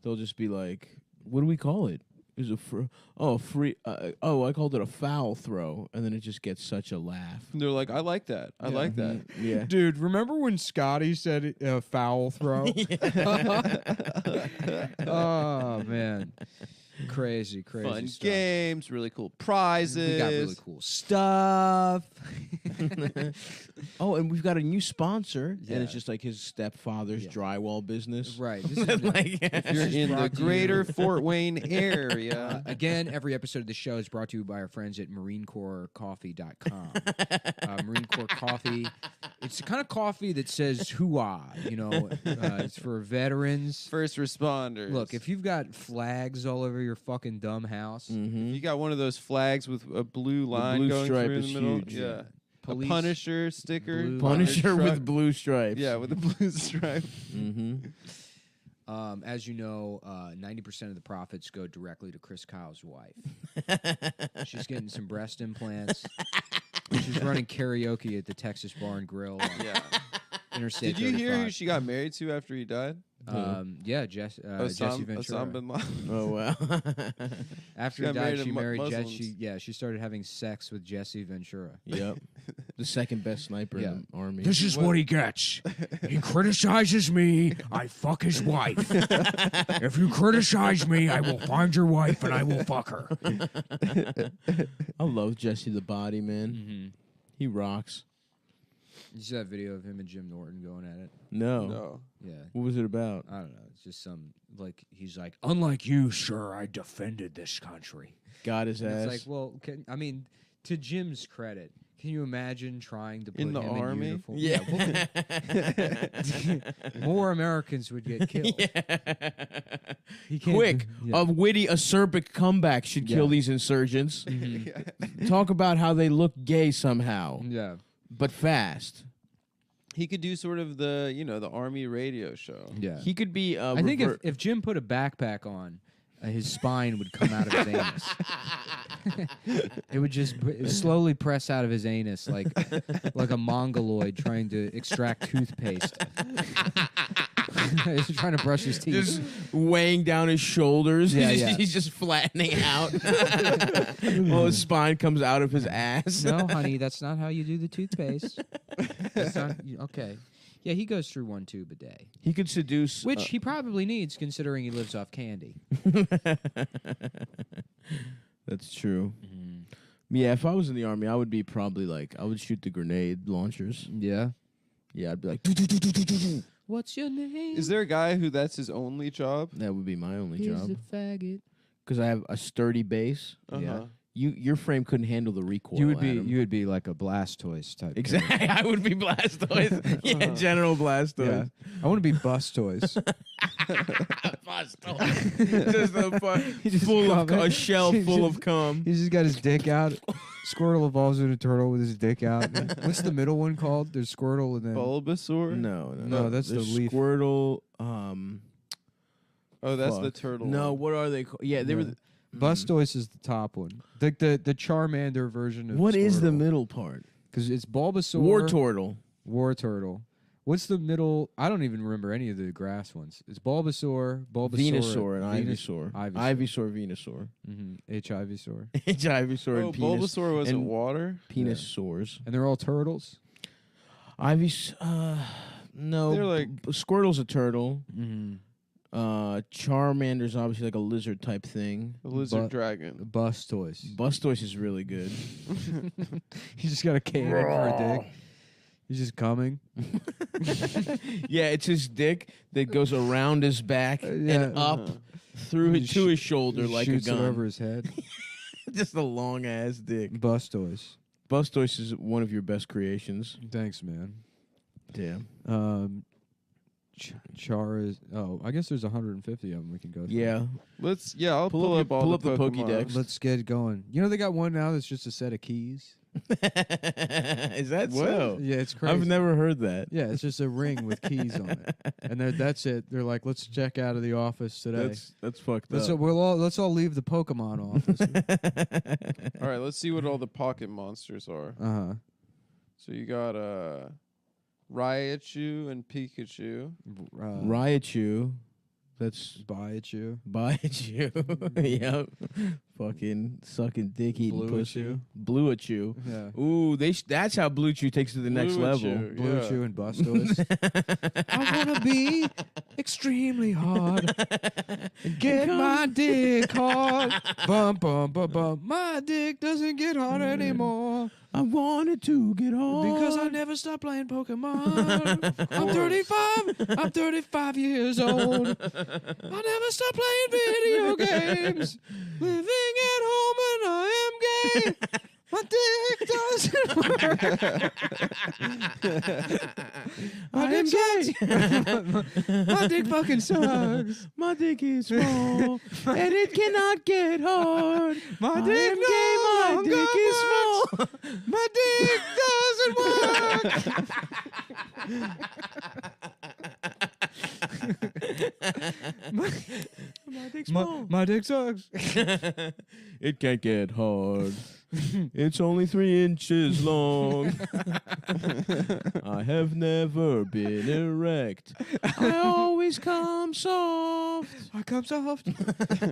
they'll just be like, "What do we call it? It was free. I called it a foul throw, and then it just gets such a laugh. They're like, I like that. I like that. Yeah. Dude, remember when Scotty said foul throw? Oh man, crazy Fun stuff. games, really cool prizes. We got really cool stuff. Oh, and we've got a new sponsor, Yeah. and it's just like his stepfather's drywall business. Right. This is Like, If you're in the brought to you- greater Fort Wayne area. Again, every episode of the show is brought to you by our friends at MarineCorpsCoffee.com. Marine Corps Coffee. It's the kind of coffee that says "hoo-ah," you know. It's for veterans. First responders. Look, if you've got flags all over your fucking dumb house, if you got one of those flags with a blue line blue going stripe through is the middle, huge. yeah. Police- A Punisher sticker. Blue Punisher on your with truck. blue stripes. Yeah, with a blue stripe. Mm-hmm. as you know, 90% of the profits go directly to Chris Kyle's wife. She's getting some breast implants. She's running karaoke at the Texas Bar and Grill. On Yeah. Interstate Did you hear who 35. she got married to after he died? Yeah, Jesse Ventura. Osama bin Laden. Oh wow. After She he got died, married she to married Muslims. she started having sex with Jesse Ventura. Yep. The second best sniper Yeah. in the army. This is what he gets. He criticizes me, I fuck his wife. If you criticize me, I will find your wife and I will fuck her. I love Jesse the Body, man. Mm-hmm. He rocks. You see that video of him and Jim Norton going at it? No. No. Yeah. What was it about? I don't know. It's just some he's like, Unlike you, sir, I defended this country. Got his ass. it's like, well, to Jim's credit, can you imagine trying to put In the him army? in uniform? Yeah. More Americans would get killed. He can't Quick, do- yeah. a witty, acerbic comeback should kill Yeah. these insurgents. Talk about how they look gay somehow, Yeah. but fast. He could do sort of the, the army radio show. Yeah. He could be. I think if Jim put a backpack on, his spine would come out of his anus. It would just slowly press out of his anus like a mongoloid trying to extract toothpaste. He's trying to brush his teeth. just weighing down his shoulders. Yeah, he's, yeah. he's just flattening out. While his spine comes out of his ass. No, honey, that's not how you do the toothpaste. That's not, okay. Yeah, he goes through one tube a day, He could seduce. which he probably needs considering he lives off candy. That's true. Yeah, if I was in the army, I would be probably like I would shoot the grenade launchers. Yeah. Yeah, I'd be like, What's your name? Is there a guy who that's his only job? that would be my only He's job a faggot. because I have a sturdy base. Uh-huh. Your frame couldn't handle the recoil. You would Adam. be like a Blastoise type. Exactly. I would be Blastoise. Yeah, General Blastoise. I want to be Bustoise. Just full of a shell full of cum. He's just got his dick out. Squirtle evolves into a turtle with his dick out. What's the middle one called? There's Squirtle and then Bulbasaur? No, that's the There's leaf. Squirtle. Oh, that's fuck. the turtle. No, one. what are they called? Yeah, they Yeah. were. Bustoise is the top one. The Charmander version of What is the middle part? Because it's Bulbasaur. Wartortle. Wartortle. What's the middle? I don't even remember any of the grass ones. It's Bulbasaur, Venusaur and Ivysaur. Ivysaur. Venusaur. Ivysaur. Ivysaur Oh, and penis. Bulbasaur wasn't and water? Penis sores. And they're all turtles? No. They're like- Squirtle's a turtle. Mm-hmm. Charmander's obviously like a lizard type thing. A lizard But- dragon. Bustoise. Bustoise is really good. He's just got a cannon for a dick. He's just coming. Yeah, it's his dick that goes around his back Yeah. and up through He his, to his shoulder He like a shoots it over gun. his head. Just a long ass dick. Bustoise. Bustoise is one of your best creations. Thanks, man. Damn. Char is. Oh, I guess there's 150 of them we can go through. Yeah. I'll Pull pull up up your- all pull the up the Pokemon. Pokédex. Let's get going. You know they got one now that's just a set of keys. Is that What? so? Yeah, it's crazy. I've never heard that. Yeah, it's just a ring with keys on it, and that's it. They're like, let's check out of the office today. That's fucked Let's up. let's all leave the Pokemon office. All right, let's see what all the pocket monsters are. Uh-huh. So you got Raichu and Pikachu. Raichu. That's Buy a chew. buy a chew. Yep. Fucking sucking dick eating Blue a pussy. chew. Blue a chew. Yeah. Ooh, that's how Blue Chew takes it to the next Blue level. Chew. Blue Yeah. Chew and Bustos. I want to be extremely hard and get my dick hard. Bum, bum, bum, bum. My dick doesn't get hard anymore I wanted to get on because I never stopped playing Pokemon. I'm 35. I'm 35 years old. I never stopped playing video games. Living at home and I am gay. My dick doesn't work. My dick sucks. My dick fucking sucks. My dick is small and it cannot get hard. My I dick am gay, my no dick longer is small. works. My dick doesn't work. My dick's small. My dick sucks. It can't get hard. It's only 3 inches long. I have never been erect. I always come soft. I come soft,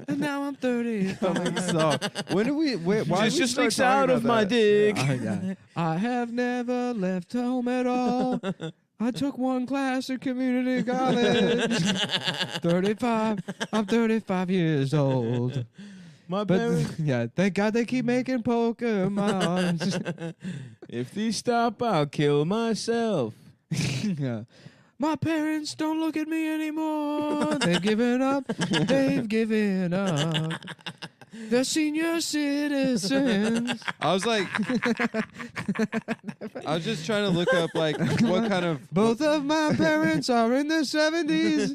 and now I'm 30. So, when do we? Why It did we just start sticks out talking of about my that? dick. I have never left home at all. I took one class at community college. 35. I'm 35 years old. My But parents, yeah, thank God they keep making Pokemon. if these stop, I'll kill myself. Yeah. My parents don't look at me anymore. They've given up. They've given up. They're senior citizens. I was like, I was just trying to look up like what kind of Both of my parents are in their 70s,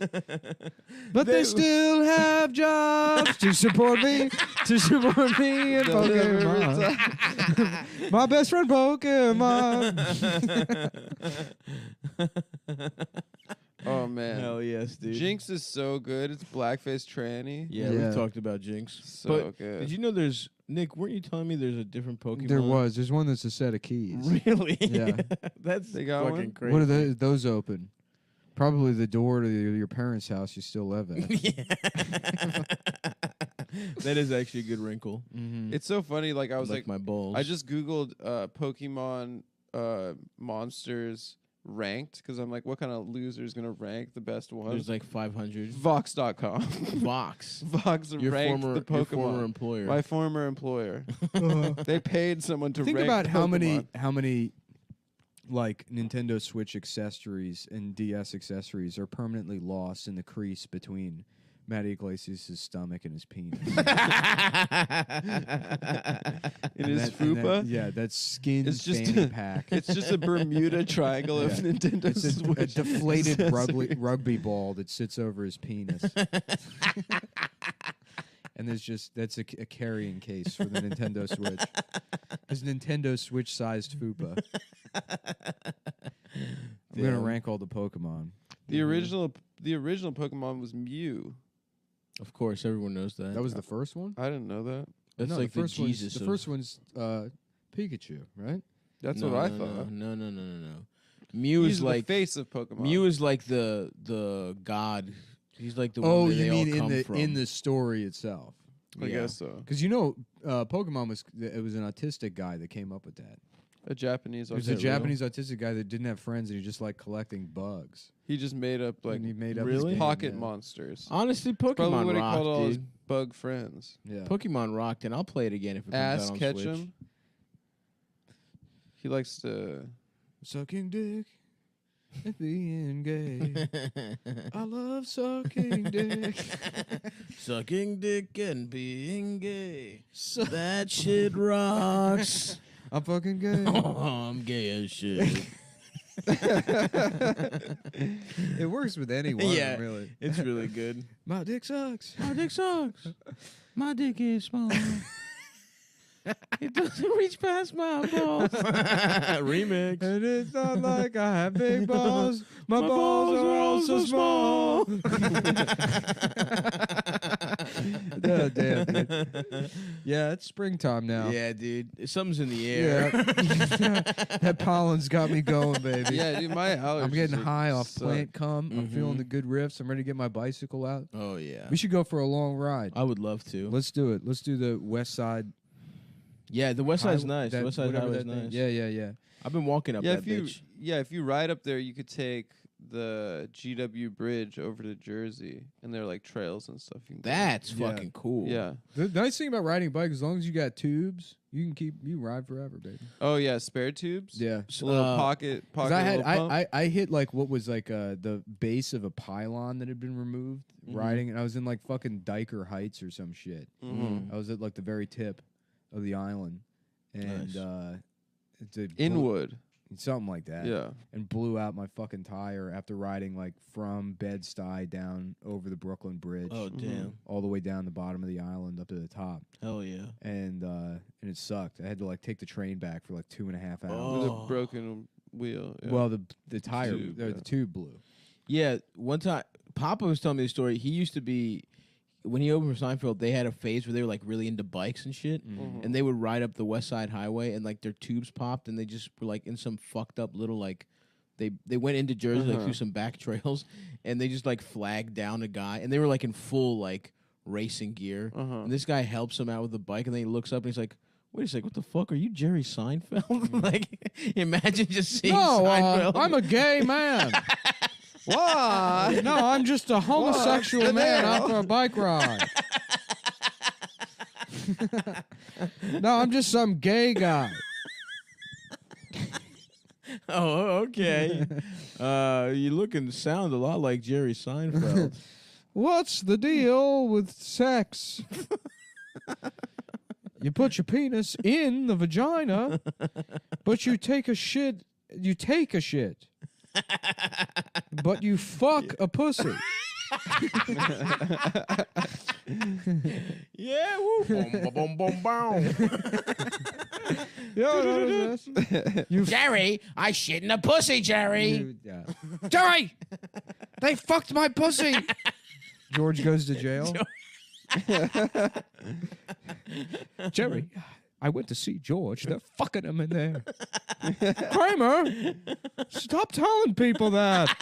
but they still have jobs to support me in Pokemon. My best friend Pokemon. Oh man, Hell yes, dude. Jinx is so good. It's blackface tranny. Yeah, Yeah. we've talked about Jinx. So But good. did you know there's Nick? Weren't you telling me there's a different Pokemon? There's one that's a set of keys. Really? Yeah. That's They got fucking one? crazy. What are those open? Probably the door to your parents' house you still live at. That is actually a good wrinkle. Mm-hmm. It's so funny. Like I was like, my balls. I just googled Pokemon monsters ranked because I'm like, what kind of loser is gonna rank the best one? There's like 500. Vox.com. Vox. Vox Your ranked former, the your Pokemon. former employer. My former employer. They paid someone to Think rank about how Pokemon. many like Nintendo Switch accessories and DS accessories are permanently lost in the crease between Matty Iglesias' stomach and his penis. In his fupa. Yeah, that skin It's just fanny a- pack. It's just a Bermuda Triangle of Yeah. Nintendo It's a Switch. deflated accessories. rugby ball that sits over his penis. And that's a carrying case for the Nintendo Switch. His Nintendo Switch-sized fupa. We're gonna Damn. rank all the Pokemon. The original Pokemon was Mew. Of course, everyone knows that. That was the first one. I didn't know that. That's No, like the first Jesus. One's, the first one's Pikachu, right? That's No, what I no, thought. No. Mew He's is the like face of Pokemon. Mew is like the god. He's like the one Oh, that you they mean all in come the from. in the story itself? I Yeah. guess so. Because Pokemon was an autistic guy that came up with that. A Japanese. He was okay, a Japanese autistic guy that didn't have friends and he just liked collecting bugs. He just made up like And he made up really? his pocket game, yeah. monsters. Honestly, Probably Pokemon what he called all rocked, his dude. bug friends. Yeah. Pokemon rocked, and I'll play it again if it comes Ass out on catch Switch. him. He likes to. Sucking dick and being gay. I love sucking dick. Sucking dick and being gay. That shit rocks. I'm fucking gay. I'm gay as shit. It works with anyone, Yeah. really. It's really good. My dick sucks. My dick sucks. My dick is small. It doesn't reach past my balls. Remix. And it's not like I have big balls. My balls are also small. Oh, damn, dude. Yeah, it's springtime now. Yeah, dude. Something's in the air. Yeah. That pollen's got me going, baby. Yeah, dude, my allergies. I'm getting high off suck. plant cum. I'm feeling the good riffs. I'm ready to get my bicycle out. Oh yeah. We should go for a long ride. I would love to. Let's do it. Let's do the West Side. Yeah, the West Side's Highway- nice. that- West Side whatever Highway's that thing- nice. Yeah. I've been walking up Yeah, that bitch. if you ride up there, you could take the GW Bridge over to Jersey, and there are like trails and stuff. You can go. That's Yeah. fucking cool. Yeah. The nice thing about riding a bike, as long as you got tubes, you can ride forever, baby. Oh yeah, spare tubes. Yeah. A little pocket. 'Cause I had little pump. I hit like what was like the base of a pylon that had been removed riding, and I was in like fucking Diker Heights or some shit. Mhm. I was at like the very tip of the island, and Nice. it's a Inwood. something like that. Yeah. And blew out my fucking tire after riding like from Bed-Stuy down over the Brooklyn Bridge, Oh damn. all the way down the bottom of the island up to the top, Hell yeah. and it sucked. I had to like take the train back for like 2.5 hours. Oh. With a broken wheel. Yeah. Well, the tire, Tube, the yeah. tube blew. Yeah, one time Papa was telling me the story. He used to be when he opened for Seinfeld, they had a phase where they were like really into bikes and shit. And they would ride up the West Side Highway and like their tubes popped and they just were like in some fucked up little like they went into Jersey like through some back trails and they just like flagged down a guy and they were like in full like racing gear. And this guy helps him out with the bike and then he looks up and he's like, wait a second, what the fuck? Are you Jerry Seinfeld? Like, imagine just seeing Seinfeld. I'm a gay man. Why? No, I'm just a homosexual man out for a bike ride. No, I'm just some gay guy. Oh, okay. You look and sound a lot like Jerry Seinfeld. What's the deal with sex? You put your penis in the vagina, but you take a shit. You take a shit, but you fuck a pussy. Yeah, woo. Boom, boom, boom, boom. You Jerry, I shit in a pussy, Jerry. Yeah. Jerry! They fucked my pussy. George goes to jail. Jerry, I went to see George. They're fucking him in there. Kramer, stop telling people that.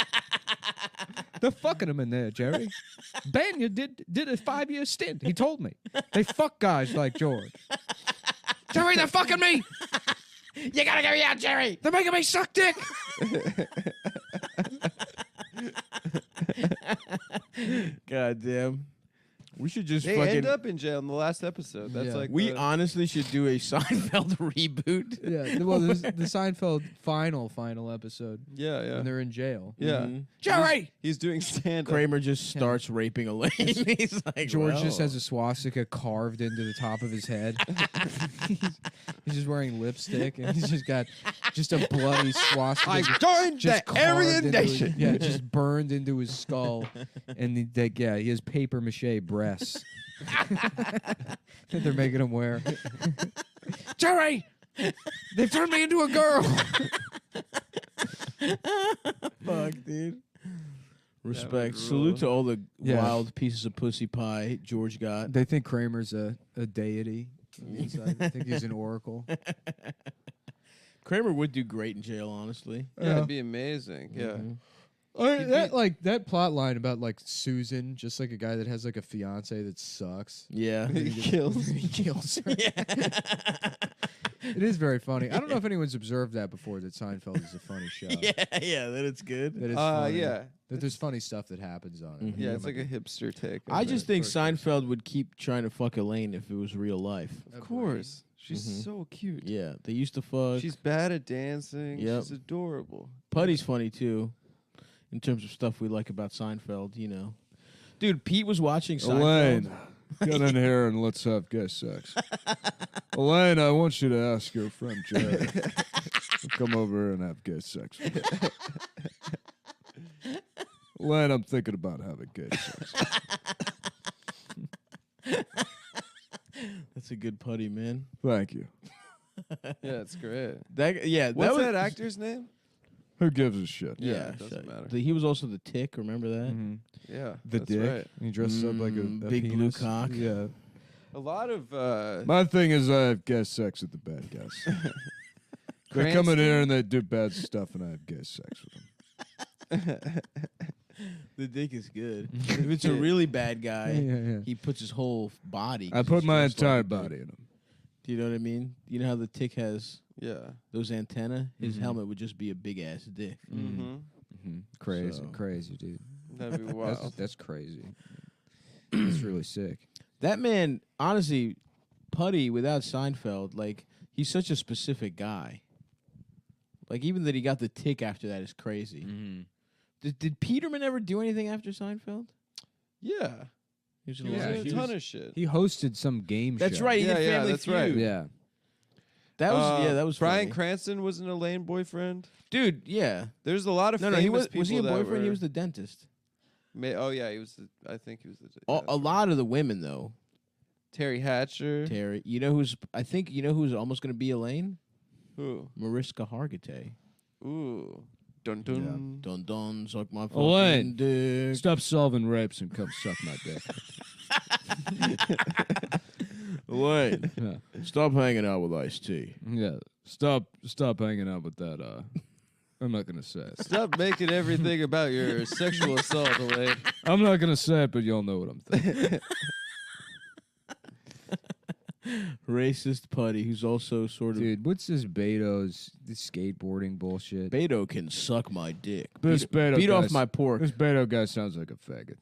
They're fucking him in there, Jerry. Banya did a 5-year stint. He told me. They fuck guys like George. Jerry, they're fucking me. You gotta get me out, Jerry. They're making me suck dick. God damn. We should just They fucking. end up in jail in the last episode. That's Yeah. like We the- honestly should do a Seinfeld reboot. Yeah, well, there's the Seinfeld final episode Yeah, yeah. when they're in jail. Yeah. Mhm. Jerry! He's doing stand up. Kramer just starts raping Elaine. He's like, George well. just has a swastika carved into the top of his head. He's just wearing lipstick, and he's just got just a bloody swastika. I joined just the carved Aryan into his- Nation. yeah, just burned into his skull, and he has paper mache breasts that they're making him wear. Jerry, they've turned me into a girl. Fuck, dude. Respect. Salute to all the Yeah. wild pieces of pussy pie George got. They think Kramer's a deity. Inside. They think he's an oracle. Kramer would do great in jail, honestly. Yeah, it'd be amazing. Yeah. That plot line about like Susan, just like a guy that has like a fiance that sucks. Yeah. He kills. He kills her. It is very funny. I don't know if anyone's observed that before, that Seinfeld is a funny show. yeah, that it's good. That it's funny. Yeah. That there's funny stuff that happens on it. Yeah, it's like a hipster take. I on just it. think Seinfeld would keep trying to fuck Elaine if it was real life. Of course. She's so cute. Yeah, they used to fuck. She's bad at dancing. Yep. She's adorable. Putty's funny too, in terms of stuff we like about Seinfeld. You know, dude, Pete was watching Seinfeld. get in here and let's have gay sex. Elaine, I want you to ask your friend Jerry to come over here and have gay sex with me. Elaine, I'm thinking about having gay sex. That's a good putty, man. Thank you. Yeah, it's great. That What's was, that actor's name? Who gives a shit? Yeah, it doesn't matter. He was also the Tick. Remember that? Yeah, The that's dick. right. He dresses up like a big blue penis. cock. Yeah. A lot of My thing is I have gay sex with the bad guys. They come in here and they do bad stuff, and I have gay sex with them. The dick is good. If it's a really bad guy, Yeah. he puts his whole body. I 'cause put he's my dressed like entire a dick. body in them. Do you know what I mean? You know how the tick has yeah. those antenna? His helmet would just be a big ass dick. Mm-hmm. Crazy, dude. That'd be wild. That's crazy. That's really sick. That man, honestly, Putty without Seinfeld, like he's such a specific guy. Like even that he got the tick after that is crazy. Did Peterman ever do anything after Seinfeld? Yeah. He was in He was lot in of a shit. ton of shit. He hosted some game That's show. right. He Yeah, did yeah, Family that's Feud. right. Yeah. That was that was Bryan funny. Cranston was an Elaine boyfriend. Dude. Yeah. There's a lot of No, famous he was. people Was he a that boyfriend? He were- was the dentist. Oh yeah, he was. I think he was the. A lot of the women though. Terry Hatcher. Terry. You know who's? I think you know who's almost going to be Elaine. Who? Mariska Hargitay. Ooh. Dun dun. Dun dun. Suck my fucking Elaine. dick. Stop solving rapes and come suck my dick. Elaine. Yeah. Stop hanging out with Ice-T. Yeah. Stop hanging out with that. I'm not gonna say it. Stop making everything about your sexual assault, Elaine. I'm not gonna say it, but you'll know what I'm thinking. Racist Putty, who's also sort of. Dude, what's this Beto's skateboarding bullshit? Beto can suck my dick. This Beto beat off guy's- my pork. This Beto guy sounds like a faggot.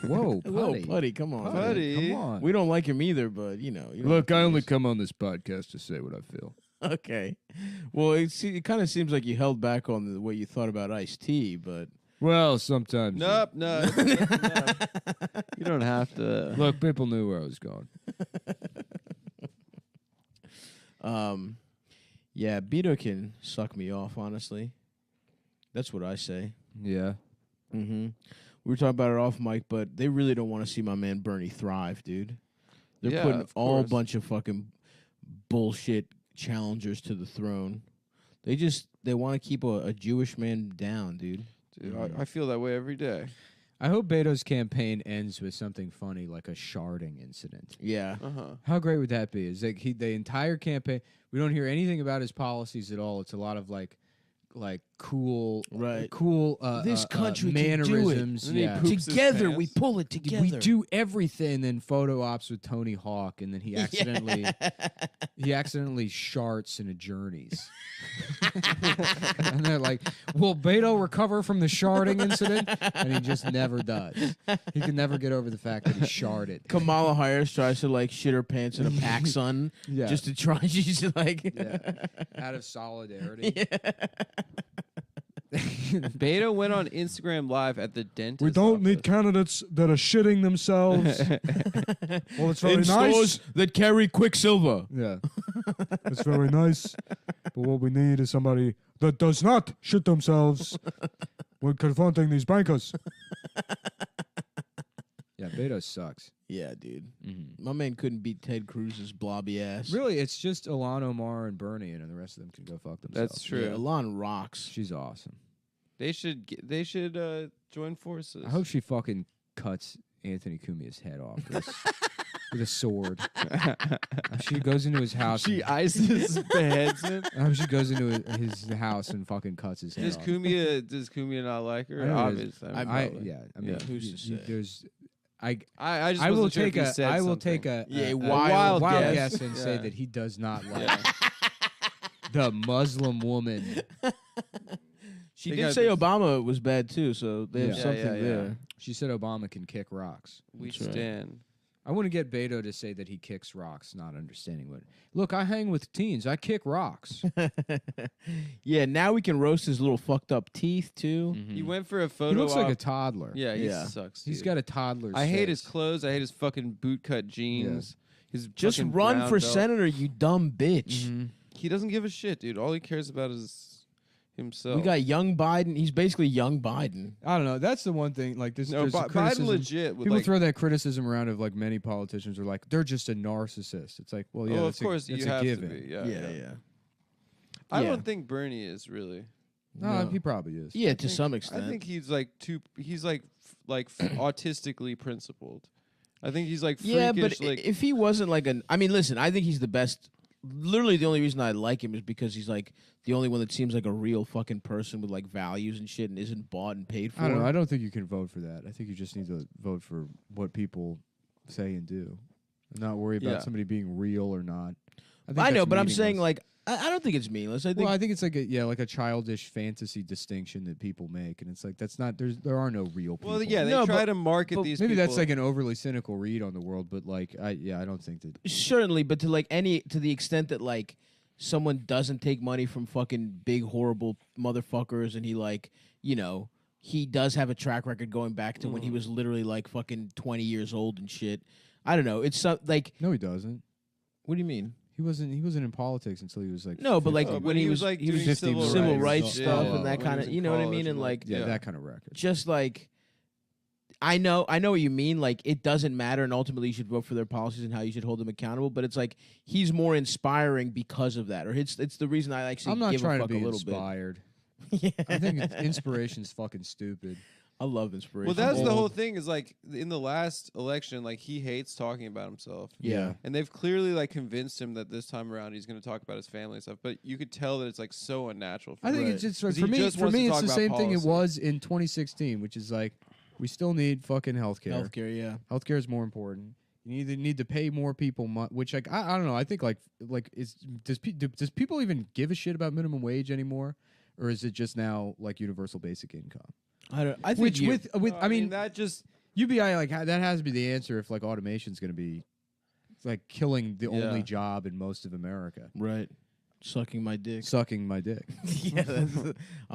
Whoa, Whoa, Putty. Putty, come on. Putty. Come on. We don't like him either, but you know. You don't Look, have I to only just- come on this podcast to say what I feel. Okay. Well, it kind of seems like you held back on the way you thought about Ice-T, but. Well, sometimes. Nope, no. You don't have to. Look, people knew where I was going. Yeah, Beto can suck me off, honestly. That's what I say. Yeah. Mm-hmm. We were talking about it off mic, but they really don't want to see my man Bernie thrive, dude. They're Yeah, putting of all course. bunch of fucking bullshit challengers to the throne. They want to keep a Jewish man down, dude. Dude, I feel that way every day. I hope Beto's campaign ends with something funny like a sharding incident. Yeah. Uh-huh. How great would that be? Is like the entire campaign, we don't hear anything about his policies at all. It's a lot of like cool, Right. cool. This country can do it. mannerisms. And then he Yeah. poops his Together, pants. we pull it together. We do everything, then photo ops with Tony Hawk, and then he accidentally sharts in a Journeys. And they're like, "Will Beto recover from the sharding incident?" And he just never does. He can never get over the fact that he sharded. Kamala Harris tries to like shit her pants in a PacSun Yeah. just to try. She's like, Yeah. Out of solidarity. Beto went on Instagram Live at the dentist. We don't need office. candidates that are shitting themselves. Well, it's very in nice. stores that carry Quicksilver. Yeah. It's very nice. But what we need is somebody that does not shit themselves when confronting these bankers. Yeah, Beto sucks. Yeah, dude. My man couldn't beat Ted Cruz's blobby ass. Really, it's just Ilhan Omar and Bernie, and the rest of them can go fuck themselves. That's true. Yeah, Elon rocks. She's awesome. They should join forces. I hope she fucking cuts Anthony Cumia's head off with a sword. She goes into his house. she ices beheads him. I hope she goes into his house and fucking cuts his head Does off. Kumia not like her? I know it Obviously. I probably. mean, Yeah. Who's to say? there's. I just I will wasn't sure if take you a. said I will something. take a. Yeah, a wild guess. guess and say Yeah. that he does not like the Muslim woman. She They did got say this- Obama was bad too, so they have Yeah. something Yeah, yeah, there. She said Obama can kick rocks. We That's right. stand. I want to get Beto to say that he kicks rocks, not understanding what. Look, I hang with teens. I kick rocks. Yeah, now we can roast his little fucked up teeth too. He went for a He photo looks like a op. toddler. Yeah, he Yeah. sucks. He's dude. got a toddler's I hate his face. clothes. I hate his fucking bootcut jeans. His Just fucking run brown for belt. senator, you dumb bitch. Mm-hmm. He doesn't give a shit, dude. All he cares about is himself. We got young Biden. He's basically young Biden. I don't know. That's the one thing. Like this, no there's a Biden criticism. legit. With People like, throw that criticism around of like many politicians are like they're just a narcissist. It's like, well, yeah, oh, that's of course a, that's you a have given. to be. Yeah, Yeah. I Yeah. don't think Bernie is really. No, he probably is. Yeah, to some I extent. think he's like autistically principled. I think he's like freakish. Yeah, but like if he wasn't like I mean, listen, I think he's the best. Literally, the only reason I like him is because he's like the only one that seems like a real fucking person with like values and shit and isn't bought and paid for. I don't know. I don't think you can vote for that. I think you just need to vote for what people say and do, and not worry about somebody being real or not. I know, that's but I'm saying meaningless. like I don't think it's meaningless. I think I think it's like a childish fantasy distinction that people make, and it's like that's not. There are no real people. well, yeah, they try to market these. Maybe people. that's like an overly cynical read on the world, but like I don't think that. certainly, but to the extent that like someone doesn't take money from fucking big horrible motherfuckers, and he like he does have a track record going back to when he was literally like fucking 20 years old and shit. I don't know. It's like No, he doesn't. what do you mean? He wasn't in politics until he was like No, but like 15. when he was like he was doing civil, civil rights rights. stuff Yeah, and that when kind he of was in what I college mean, and like yeah, that kind of record. just like I know what you mean. Like it doesn't matter, and ultimately you should vote for their policies and how you should hold them accountable. But it's like he's more inspiring because of that, or it's the reason I actually I'm not give trying a to fuck be a little inspired. bit. I think inspiration's fucking stupid. I love inspiration. Well, that's the old. whole thing. Is like in the last election, like he hates talking about himself. Yeah. And they've clearly like convinced him that this time around he's going to talk about his family and stuff. But you could tell that it's like so unnatural. For I think him. it's just 'Cause for he me. just For wants to me, it's talk the about same thing it policy. was in 2016, which is like we still need fucking healthcare. Healthcare, yeah. Healthcare is more important. You either need to pay more people, which like I don't know. I think like does people even give a shit about minimum wage anymore, or is it just now like universal basic income? I don't. I think Which you- with I mean that just UBI like that has to be the answer if like automation's going to be like killing the Yeah. only job in most of America. right, sucking my dick. Sucking my dick. Yeah,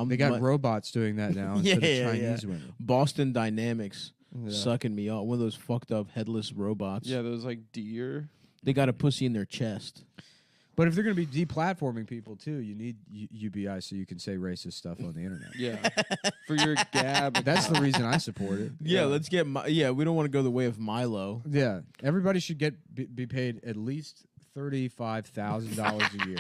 They got robots doing that now instead of Chinese women. Boston Dynamics Yeah. sucking me off. One of those fucked up headless robots. yeah, those like deer. They got a pussy in their chest. But if they're going to be deplatforming people too, you need UBI so you can say racist stuff on the internet. Yeah, for your Gab. That's the reason I support it. Yeah, let's get. We don't want to go the way of Milo. Yeah, everybody should be paid at least $35,000 a year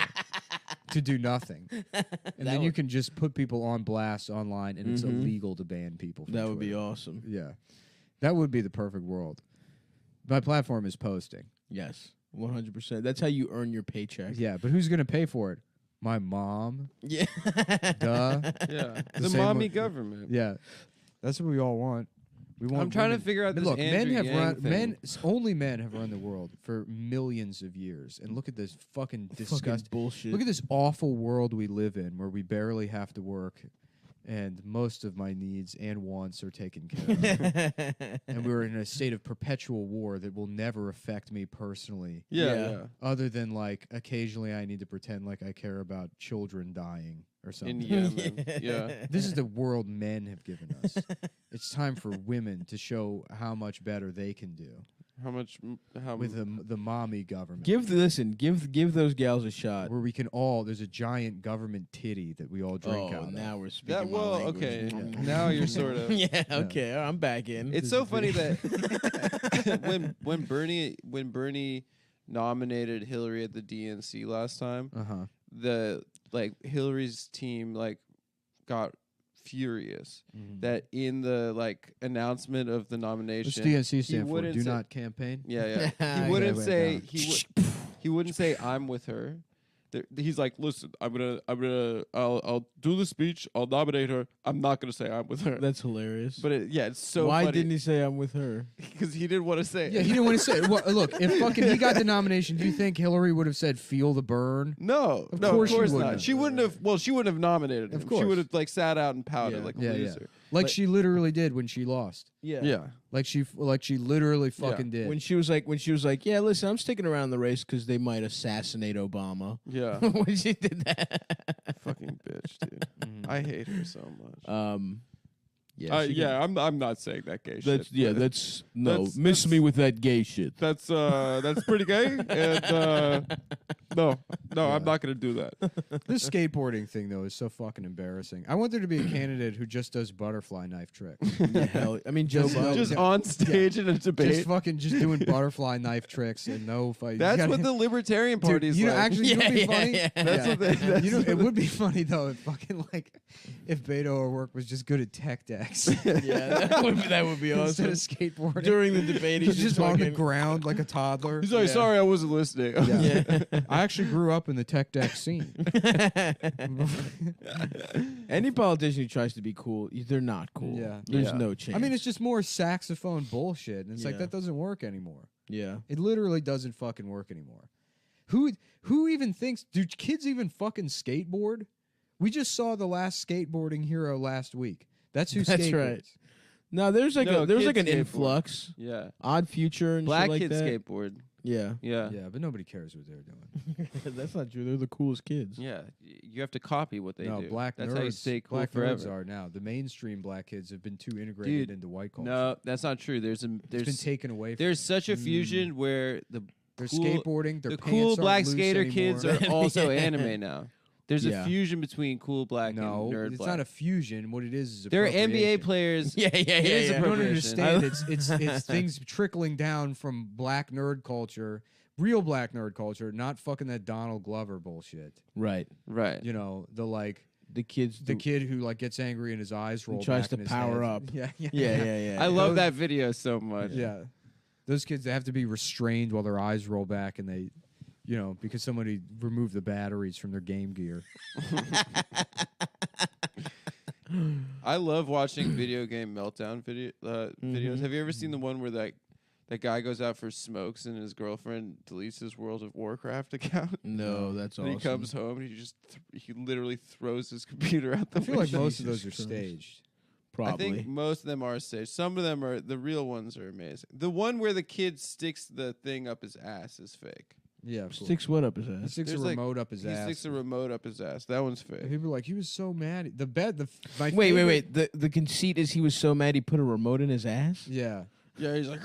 to do nothing, and then you can just put people on blast online, and it's illegal to ban people. From That would be Twitter. awesome. Yeah, that would be the perfect world. My platform is posting. Yes, 100%. That's how you earn your paycheck. Yeah, but who's going to pay for it? My mom. Yeah. Duh. Yeah, The the same mommy with- government. Yeah, that's what we all want. We want. I'm trying to women- figure out But this look, men Andrew have Yang run. thing. Only men have run the world for millions of years, and look at this fucking disgusting Fucking bullshit. Look at this awful world we live in, where we barely have to work, and most of my needs and wants are taken care of. And we're in a state of perpetual war that will never affect me personally. Yeah. Other than like occasionally I need to pretend like I care about children dying or In something. Yemen. Yeah. This is the world men have given us. It's time for women to show how much better they can do How much? How with the mommy government. Give those gals a shot. Where we can all, there's a giant government titty that we all drink out of. Now we're speaking. that? my Well, language. okay. Yeah. Now you're sort of. Yeah. Okay. I'm back in. It's so funny that when Bernie nominated Hillary at the DNC last time, Uh-huh. the like Hillary's team like got furious that in the like announcement of the What's nomination, DNC he stand for? wouldn't Do say- not campaign? Yeah, Yeah, he wouldn't wait, say no. he wouldn't say I'm with her. He's like, listen, I'll do the speech. I'll nominate her. I'm not gonna say I'm with her. That's hilarious. But it's so why funny didn't he say I'm with her? because he didn't want to say it. Yeah, he didn't want to say. Well, look, if fucking he got the nomination, do you think Hillary would have said "feel the burn"? No, Of no, course of she course wouldn't not. have. She wouldn't have. Well, she wouldn't have nominated him. Of course. She would have like sat out and pouted Yeah. like a Yeah, loser. like she literally did when she lost. Yeah. Like she literally fucking did. When she was like, yeah, listen, I'm sticking around the race because they might assassinate Obama. Yeah, When she did that. fucking bitch, dude. I hate her so much. Yeah. she yeah, I'm not saying that gay That's shit. but that's That's- miss that's- me with that gay shit. that's pretty gay. And no, I'm not gonna do that. This skateboarding thing though is so fucking embarrassing. I want there to be a candidate who just does butterfly knife tricks. Hell, I mean, Joe Just- Biden. Just on stage in a debate. just doing butterfly knife tricks and no fight. That's what the Libertarian Dude, Party is you know, like. actually, you know what'd be funny? That's what they- that's you know, what it would be funny though if fucking like if Beto O'Rourke was just good at tech deck. BMX Yeah, that would be instead awesome. of skateboarding. During the debate, he's He's just on the fucking- ground like a toddler. He's like, sorry, I wasn't listening. Yeah. I actually grew up in the tech deck scene. Any politician who tries to be cool, they're not cool. Yeah. There's Yeah. no chance. I mean, it's just more saxophone bullshit, and it's like Yeah. that doesn't work anymore. yeah. It literally doesn't fucking work anymore. Who even thinks? Do kids even fucking skateboard? We just saw the last skateboarding hero last week. That's who That's skateboards. right. No, there's like No, an kids skateboard. influx. Yeah. Odd Future and Black shit like kids that. skateboard. Yeah. Yeah. Yeah, but nobody cares what they're doing. That's not true. They're the coolest kids. Yeah. You have to copy what they no, do. black That's nerds. how you stay cool black forever. nerds are now. The mainstream black kids have been too integrated Dude, into white culture. No, that's not true. There's it's been taken away. From there's them. such a fusion where They're cool- skateboarding. Their the pants cool aren't black loose skater anymore. kids are also Yeah. anime now. There's Yeah. a fusion between cool black No, and nerd it's black. not a fusion. What it is They're NBA appropriation. players. Yeah, It is You don't appropriation. understand. It's things trickling down from black nerd culture, real black nerd culture, not fucking that Donald Glover bullshit. Right. Right. You know, The kids. the kid who like gets angry and his eyes roll. tries back to in his power head. up. Yeah, yeah, Yeah. I love that video so much. yeah. Those kids, they have to be restrained while their eyes roll back, and they, because somebody removed the batteries from their Game Gear. I love watching video game meltdown videos. Have you ever seen the one where that guy goes out for smokes and his girlfriend deletes his World of Warcraft account? No, that's And awesome. he comes home and he literally throws his computer out the I feel like window. most of those are Jesus Christ. staged. Probably. I think most of them are staged. Some of them are, the real ones are amazing. The one where the kid sticks the thing up his ass is fake. Yeah, of course. Sticks what up his He ass? sticks a There's, like, remote up his He ass. sticks a remote up his ass. That one's fake. People are like, he was so mad. My Wait. favorite- The conceit is he was so mad he put a remote in his ass. Yeah. Yeah, he's like,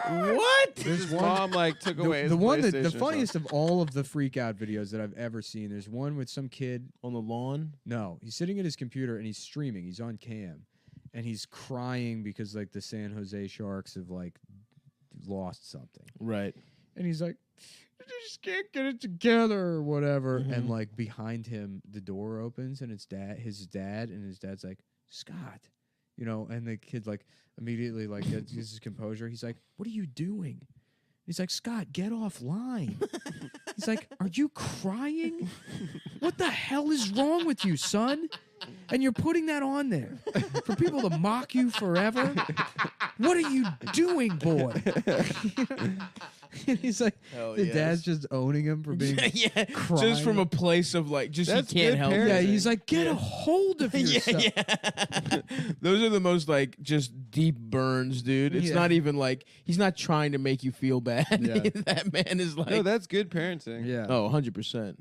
What? his mom took away his The one that PlayStation the or funniest of all of the freak out videos that I've ever seen. There's one with some kid. On the lawn? No, he's sitting at his computer and he's streaming. He's on cam, and he's crying because like the San Jose Sharks have like lost something, Right. and he's like, I just can't get it together or whatever. Mm-hmm. And like behind him, the door opens and it's his dad, and his dad's like, Scott, and the kid like immediately like gets his composure. He's like, what are you doing? He's like, Scott, get offline. He's like, are you crying? What the hell is wrong with you, son? And you're putting that on there for people to mock you forever? What are you doing, boy? And he's like, Hell the yes. dad's just owning him for being yeah. crying. Just from a place of like, just That's he can't good help parenting. it. Yeah, he's like, get a hold of Yeah, yourself. yeah. Those are the most like just deep burns, dude. It's Yeah. not even like he's not trying to make you feel bad. Yeah. That man is like, No, that's good parenting. Yeah. oh, 100%.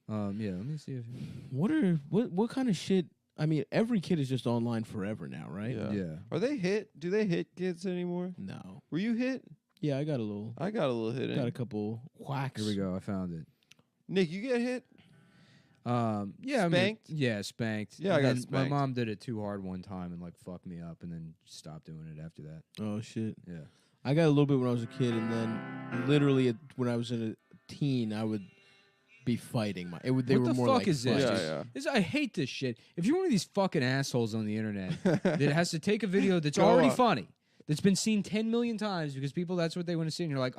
Yeah, let me see if What kind of shit? I mean, every kid is just online forever now, right? Yeah. yeah. Are they hit? Do they hit kids anymore? No. Were you hit? Yeah, I got a little. I got a little hit. Got a couple whacks. Here we go. I found it. Nick, you get hit? Yeah, Spanked? Spanked. Yeah, I And got then spanked. My mom did it too hard one time and like fucked me up, and then stopped doing it after that. Oh shit. Yeah. I got a little bit when I was a kid, and then literally when I was in a teen, I would be fighting. They What were the more fuck like is this? fights. Yeah. I hate this shit. If you're one of these fucking assholes on the internet that has to take a video that's Go already on. funny, that's been seen 10 million times because people that's what they want to see, and you're like,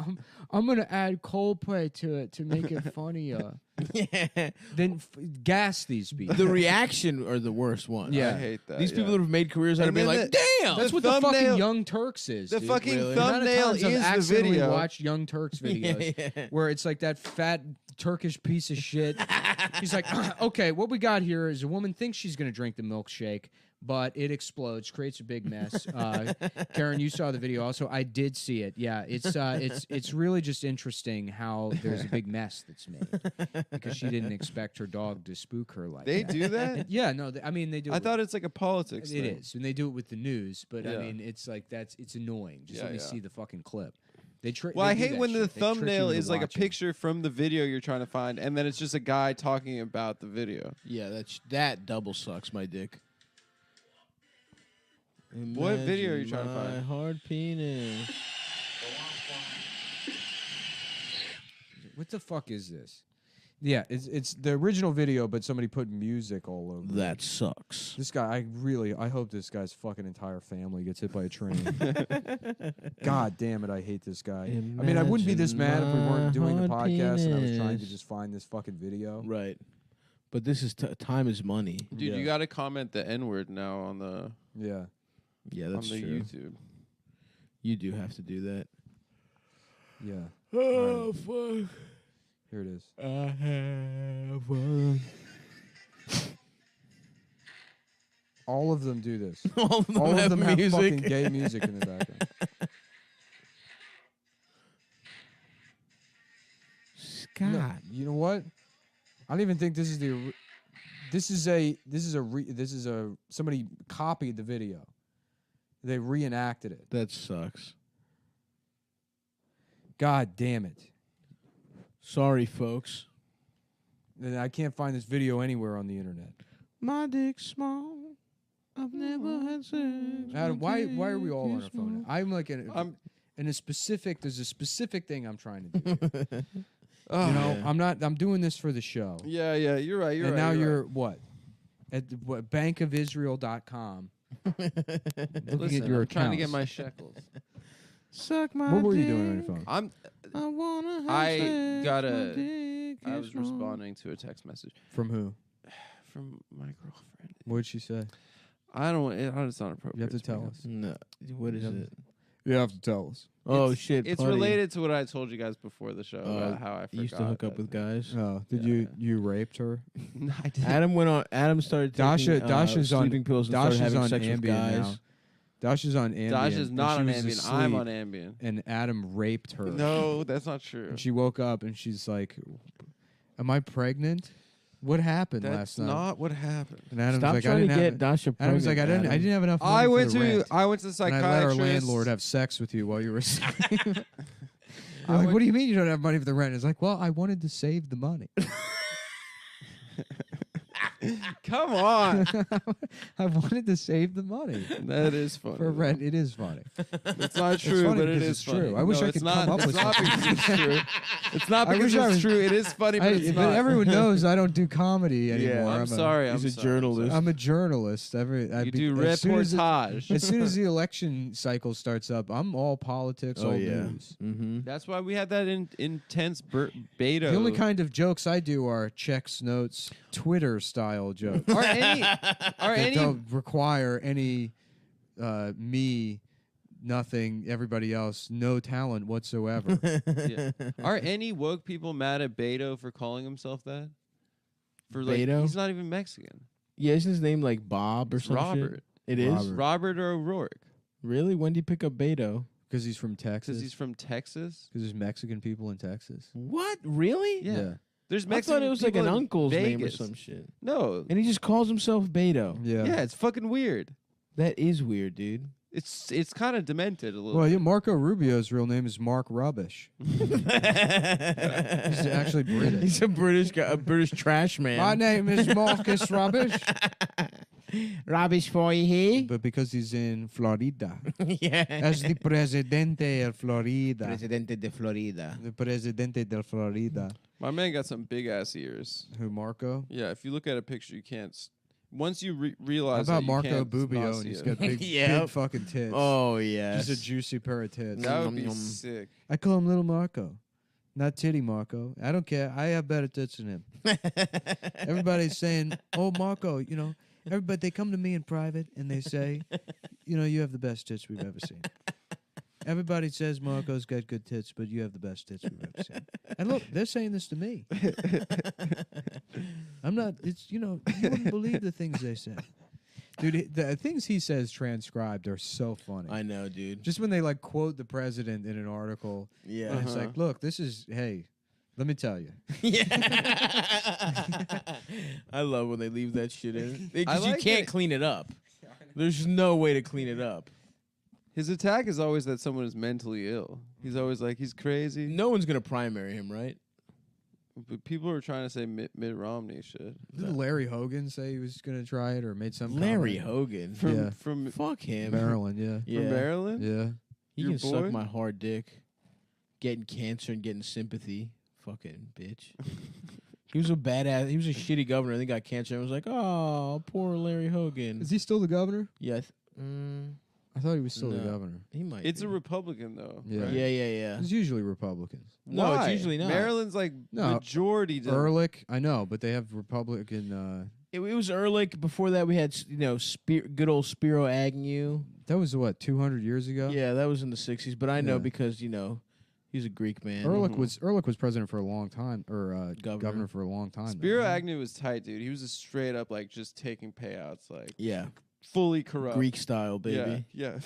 I'm gonna add Coldplay to it to make it funnier. Yeah. Then gas these people. The reaction are the worst ones. Yeah. I hate that. These yeah. people that have made careers out of And being then like, the- damn. That's The what the fucking thumbnail- Young Turks is. The dude. fucking Really? The amount of thumbnail times I've is the accidentally video. watched Young Turks videos Yeah. where it's like that fat Turkish piece of shit. He's like, okay, what we got here is a woman thinks she's going to drink the milkshake, but it explodes, creates a big mess. Karen, you saw the video also. I did see it. Yeah, it's really just interesting how there's a big mess that's made because she didn't expect her dog to spook her like They that. do that? Yeah, no, I mean they do. I it thought it's like a politics it thing. is, and they do it with the news. But I Yeah. mean, it's like it's annoying. Just Yeah, let me yeah. see the fucking clip. Well, they I do hate that when the shit. They trick you thumbnail into is like a watching. picture from the video you're trying to find, and then it's just a guy talking about the video. Yeah, that double sucks my dick. What video are you trying to Imagine find? My hard penis. What the fuck is this? Yeah, it's the original video, but somebody put music all over it. That sucks. This guy, I hope this guy's fucking entire family gets hit by a train. God damn it, I hate this guy. I mean, I wouldn't be this mad if we weren't doing the podcast and I was trying to just find this fucking video. Right. But this is time is money. Dude, Yeah. you got to comment the N-word now on the Yeah. Yeah, that's on the true. YouTube. You do have to do that. Yeah. Oh, fuck. Here it is. I have All of them do this. all of them All of have them have music. fucking gay music in the background. Scott. No, you know what? I don't even think this is somebody copied the video. They reenacted it. That sucks. God damn it. Sorry, folks. And I can't find this video anywhere on the internet. My dick's small. I've never had sex. Adam, why are we all on our Dick's phone? small. I'm like there's a specific thing I'm trying to do. I'm doing this for the show. Yeah, you're right. And now you're what? At bankofisrael.com. Looking at your I'm trying to get accounts. my shekels. Suck my What were you dick. doing on your phone? I wanna have I sex. got My a- dick I is was small. responding to a text message From who? from my girlfriend. What did she say? I don't. It's not appropriate. You have to bring tell up. us. No. What is it? You have to tell us. Oh, It's- shit. It's buddy. related to what I told you guys before the show about how I forgot. You used to hook up that- with guys. Oh, did Yeah. you raped her? No, I didn't. Adam started taking Dasha's on sleeping pills and started Dasha's having on sex with Ambien guys. now. Dasha's on Ambien. Dasha's and not she on was Ambien. I'm asleep, on Ambien. And Adam raped her. No, that's not true. And she woke up and she's like, "Am I pregnant? What happened That's last night?" not what happened. And Adam's Stop like, "I trying to didn't get have." Dasha pregnant. Adam's like, "I didn't have enough money I for went the to rent." the And I let our psychiatrist. landlord have sex with you while you were asleep. I'm like, "What do you mean you don't have money for the rent?" It's like, "Well, I wanted to save the money. Come on, I wanted to save the money that is funny. for rent." It is funny. It's not true, funny but it because is it's funny. true. I wish No, I it's could not, come up it's with not something. because it's true. It's not I because wish I it's was- true. It is funny, but it's But not. everyone knows I don't do comedy anymore. Yeah, I'm sorry. I'm He's a sorry. journalist. I'm a journalist. You do as soon as reportage. As soon as the election cycle starts up, I'm all politics, all news. Mm-hmm. That's why we had that intense beta. The only kind of jokes I do are checks, notes, Twitter style jokes. That don't require any me, nothing, everybody else, no talent whatsoever. Yeah. Are any woke people mad at Beto for calling himself that? For like, Beto? he's not even Mexican. Yeah, isn't his name like Bob or It's something? Robert. It is? Robert. Robert or O'Rourke. Really? When did you pick up Beto? Because he's from Texas. Because he's from Texas. Because there's Mexican people in Texas. What? Really? Yeah. There's I Mexican thought it was like people an in uncle's name or Vegas. some shit. No. And he just calls himself Beto. Yeah, it's fucking weird. That is weird, dude. It's kind of demented a little. Well, yeah, Marco Rubio's real name is Mark Rubbish. He's actually British. He's a British guy, a British trash man. My name is Marcus Rubbish. Rubbish for you here. But because he's in Florida, Yeah. as the Presidente of Florida, Presidente de Florida. the Presidente de Florida, My man got some big ass ears. who Marco? Yeah, if you look at a picture, you can't. Once you How realize about that you Marco can't not Bubio? see And he's it. got big, Yep. big fucking tits. Oh, yes. Just a juicy pair of tits. That would Yum, be yum. sick. I call him Little Marco, not Titty Marco. I don't care. I have better tits than him. Everybody's saying, "Oh, Marco," you know. Everybody, they come to me in private and they say, "You know, you have the best tits we've ever seen." Everybody says Marco's got good tits, but you have the best tits we've ever seen. And look, they're saying this to me. I'm not. It's you wouldn't believe the things they say, dude. The things he says transcribed are so funny. I know, dude. Just when they like quote the president in an article, Yeah. and it's like, look, this is hey, let me tell you. I love when they leave that shit in. Because I you like can't it. clean it up. There's no way to clean it up. His attack is always that someone is mentally ill. He's always like he's crazy. No one's going to primary him, right? But people are trying to say Mitt Romney shit. Didn't Larry Hogan say he was going to try it or made some Larry comment? Hogan. From Yeah. from Fuck him. Maryland, yeah. Yeah. from Maryland. Yeah. He Your can boy? suck my hard dick. Getting cancer and getting sympathy. Fucking bitch. He was a badass. He was a shitty governor. And he got cancer. And was like, oh, poor Larry Hogan. Is he still the governor? Yeah. I thought he was still the No. governor. He might. It's be. a Republican though. Yeah. right? Yeah. It's usually Republicans. No, it's Why? usually not. Maryland's like No. majority. Ehrlich, I know, but they have Republican. It was Ehrlich. Before that, we had good old Spiro Agnew. That was what 200 years ago. Yeah, that was in the '60s. But I know Yeah. because he's a Greek man. Ehrlich was president for a long time, or Governor. governor for a long time. Spiro Agnew was tight, dude. He was a straight up like just taking payouts, like Yeah, fully corrupt. Greek style, baby. Yeah.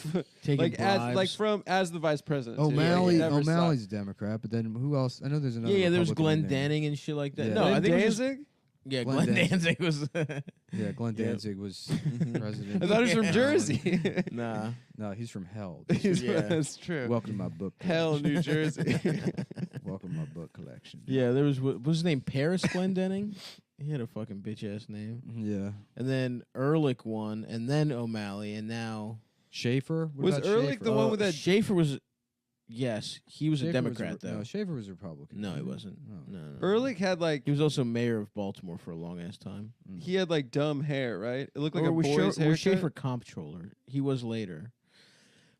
Taking like as bribes. as the vice president. too. O'Malley, Like, he never O'Malley's a Democrat, but then who else? I know there's another. Yeah, there was Republican Glenn in there. Danning and shit like that. Yeah. No, stopped. I think it was Danzig? yeah, Glenn Glenn Danzig. Danzig was. Yeah, Glenn Yeah. Danzig was president. I thought he was from Yeah. Jersey. Nah, No, he's from Hell. Yeah. That's true. Welcome to my book. Hell, New Jersey. Welcome to my book collection. yeah, there was what was his name? Paris Glendenning. He had a fucking bitch ass name. Yeah. And then Ehrlich won, and then O'Malley, and now Schaefer? What Was about Ehrlich Schaefer? the one with that? Schaefer was. Yes, he was a Schaefer Democrat though. No, Schaefer was a Republican. No, he wasn't. Oh. No. Ehrlich had like He was also mayor of Baltimore for a long ass time. he had like dumb hair, right? It looked like Or a was boy's haircut. was Schaefer comptroller? He was later.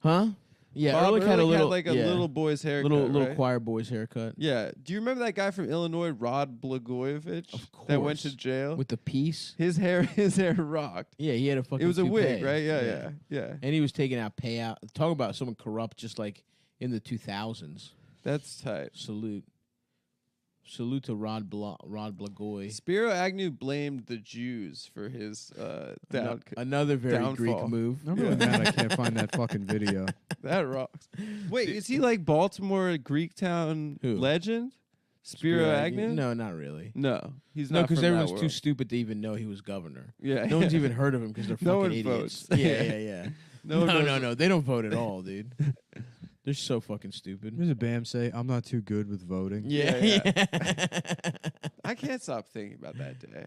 Huh? Yeah, Bob Ehrlich had a little like a yeah, little boy's haircut, little right? choir boy's haircut Yeah. Do you remember that guy from Illinois, Rod Blagojevich, Of that went course. to jail? with the piece. His hair rocked. Yeah, he had a fucking. It was a wig, toupee. right? Yeah. And he was taking out payout. Talk about someone corrupt, just like in the 2000s. That's tight. Salute to Rod Blagoy. Spiro Agnew blamed the Jews for his down. Another very downfall. Greek move. I'm really mad I can't find that fucking video. That rocks. Wait, is he like Baltimore Greek town Who? legend? Spiro Agnew? No, not really. No, he's No, not. because from that everyone's too world. stupid to even know he was governor. Yeah, No one's even heard of him because they're No fucking one idiots. votes. Yeah. No one knows- No. They don't vote at all, dude. They're so fucking stupid. There's a BAM say, I'm not too good with voting. Yeah. I can't stop thinking about that day.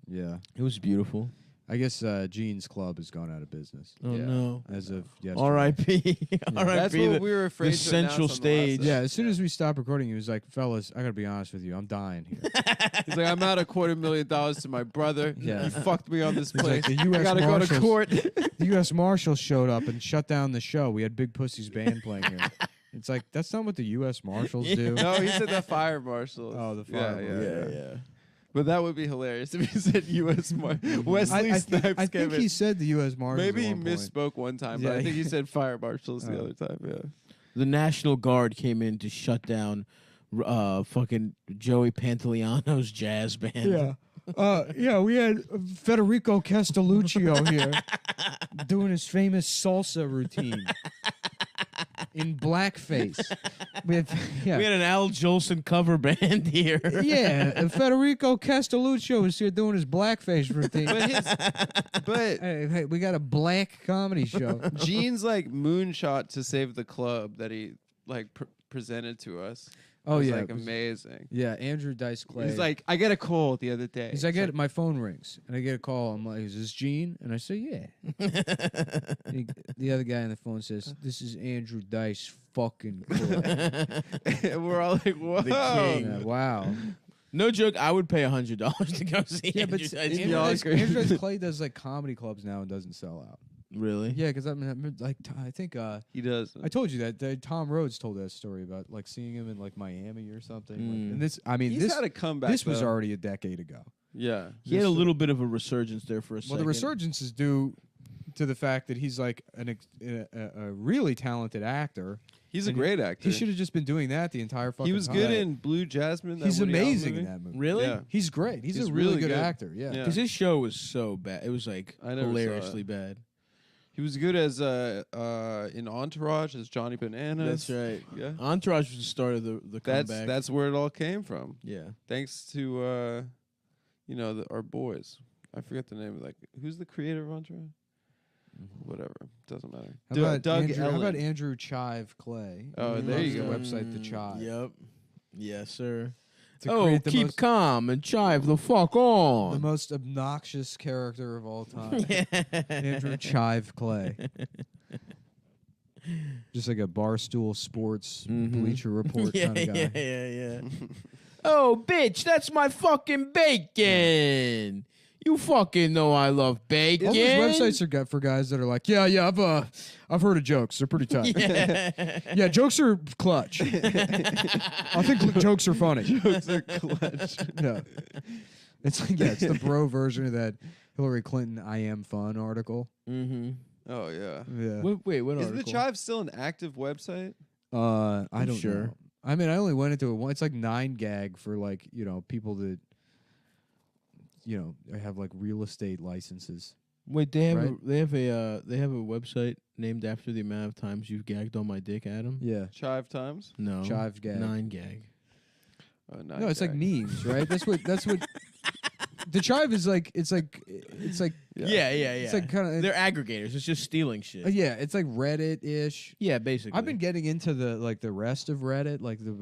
Yeah. It was beautiful. I guess Gene's Club has gone out of business Oh Yeah. no. as of yesterday. R.I.p. R.I.p. That's what the- we were afraid the to central announce on the last stage. Yeah, as soon as we stopped recording, he was like, fellas, I got to be honest with you. I'm dying here. He's like, I'm out $250,000 to my brother. Yeah. He fucked me on this He's place. like, the US I gotta go to Marshals- court. The U.S. Marshals showed up and shut down the show. We had Big Pussy's band playing here. It's like, that's not what the U.S. Marshals do. No, he said the fire marshals. Oh, the fire marshals. Yeah. But that would be hilarious if he said U.S. Wesley Snipes I came think he in. said the U.S. Marshals. Maybe at he one point. misspoke one time, but Yeah. I think he said fire marshals the Oh. other time. Yeah. The National Guard came in to shut down fucking Joey Pantoliano's jazz band. Yeah, we had Federico Castelluccio here doing his famous salsa routine in blackface. We had We had an Al Jolson cover band here. Federico Castelluccio was here doing his blackface routine. But Hey, we got a black comedy show. Gene's like moonshot to save the club that he like presented to us. Oh, was yeah, like it was- amazing. Yeah, Andrew Dice Clay. He's like, I get a call the other day. He's like, my phone rings and I get a call. I'm like, is this Gene? And I say, yeah. The other guy on the phone says, this is Andrew Dice fucking Clay. and we're all like, whoa. Yeah, wow. No joke, I would pay $100 to go see. Yeah, but Andrew Dice Andrew y'all Dice, agree? Andrew Dice Clay does like comedy clubs now and doesn't sell out. Really? Yeah, because I mean, like I think He does. I told you that Tom Rhodes told that story about like seeing him in like Miami or something. Like, and this, I mean, He's this had a comeback. this was though. already a decade ago. Yeah. He had a little bit of a resurgence there for a second. Well, the resurgence is due to the fact that he's like a really talented actor. He's a And great actor. He should have just been doing that the entire fucking He was time. good in Blue Jasmine. that He's Woody Allen amazing movie. in that movie. Really? Yeah. He's great. He's He's a really really good good. actor. Yeah. Yeah. Because his show was so bad. It was like I never saw hilariously it. bad. He was good as in Entourage as Johnny Bananas. That's right. Yeah. Entourage was the start of the comeback. That's where it all came from. yeah. Thanks to our boys. I forget the name. Like, who's the creator of Entourage? Whatever, doesn't matter. How about Doug Andrew, Ellen. how about Andrew Chive Clay? Oh, He there runs you the go. website The Chive. Yep. Yes, sir. To Oh, create the keep most- calm and chive the fuck The on. most obnoxious character of all time. Andrew Chive Clay. Just like a Barstool Sports Mhm. Bleacher Report yeah, kind of guy. yeah. Oh, bitch, that's my fucking bacon. You fucking know I love bacon. All those websites are for guys that are like, yeah, I've heard of jokes. They're pretty tight. Yeah, jokes are clutch. I think jokes are funny. Jokes are clutch. Yeah. It's like, it's the bro version of that Hillary Clinton I am fun article. Mm-hmm. Oh yeah. Yeah. Wait, what Is article? the Chive still an active website? I don't sure. know. I mean, I only went into it once. It's like 9gag for like, people that have like real estate licenses. Wait, they have Right? they have a website named after the amount of times you've gagged on my dick, Adam? Yeah. Chive Times? No. Chive gag. 9gag. Oh, No, it's like memes, right? That's what the Chive is like. It's like Yeah. it's like kind of They're aggregators. It's just stealing shit. yeah. It's like Reddit-ish. Yeah, basically. I've been getting into the rest of Reddit, like the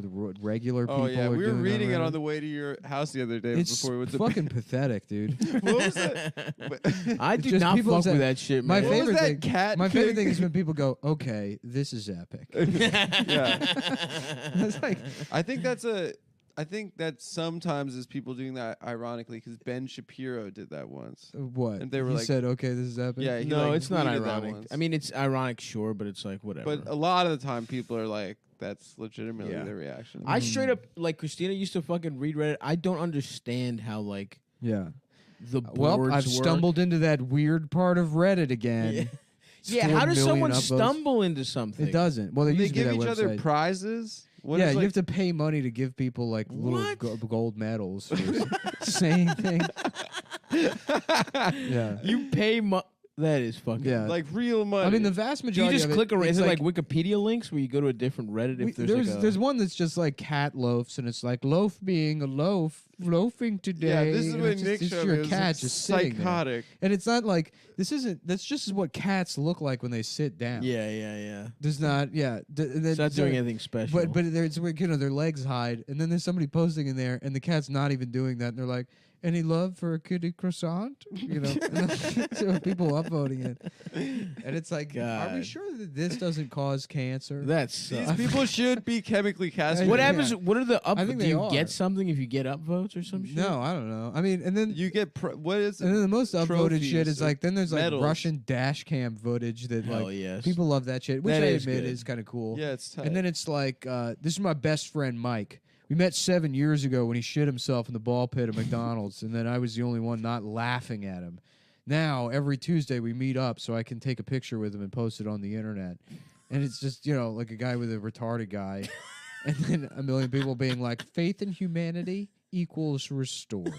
regular people. Oh yeah, are we were doing reading it Reddit. on the way to your house the other day It's before we went to fucking pathetic, dude. What was it? I do just not people fuck say- with that shit, My man. What was favorite that thing. cat My favorite thing? thing is when people go, "Okay, this is epic." Yeah. It's like, I think that sometimes is people doing that ironically because Ben Shapiro did that once. what? And they were he like- said, "Okay, this is epic." Yeah, he No, like it's not tweeted that ironic. once. I mean, it's ironic, sure, but it's like whatever. but a lot of the time people are like, that's legitimately Yeah. their reaction. I straight up like Christina used to fucking read Reddit. I don't understand how like yeah. the boards Well, I've work. stumbled into that weird part of Reddit again. Yeah. It's Yeah, 4 how does million someone upvotes. stumble into something? It doesn't. Well, there they used to be give that each other website. prizes. What Yeah, is, you like- have to pay money to give people like little What? gold medals for saying things. Yeah. You pay that is fucking. Yeah. like real money. I mean, the vast Do you majority just of it, click around? it's Is it like Wikipedia links where you go to a different Reddit if there's one that's just like cat loafs, and it's like loaf being a loaf, loafing today. yeah, this is and what it's Nick just showed your me. It was cat just sitting there. psychotic. And it's not like that's just what cats look like when they sit down. Yeah. Does not. Yeah. It's not doing anything special. But there's their legs hide, and then there's somebody posting in there, and the cat's not even doing that, and they're like, "Any love for a kitty croissant?" So people upvoting it, and it's like, are we God. sure that this doesn't cause cancer? That's These people should be chemically castrated. what Yeah. happens. What are the up? I think Do they you are. get something if you get upvotes or some shit? No, I don't know. I mean, and then You get what is it? and then the most upvoted Trophies shit is or like then there's like medals. Russian dash cam footage that Hell like yes. people love that shit, which That I is admit good. is kind of cool. Yeah, it's tight. And then it's like, this is my best friend Mike. We met 7 years ago when he shit himself in the ball pit at McDonald's, and then I was the only one not laughing at him. Now, every Tuesday we meet up so I can take a picture with him and post it on the internet. And it's just, like a guy with a retarded guy. And then a million people being like, faith in humanity equals restored.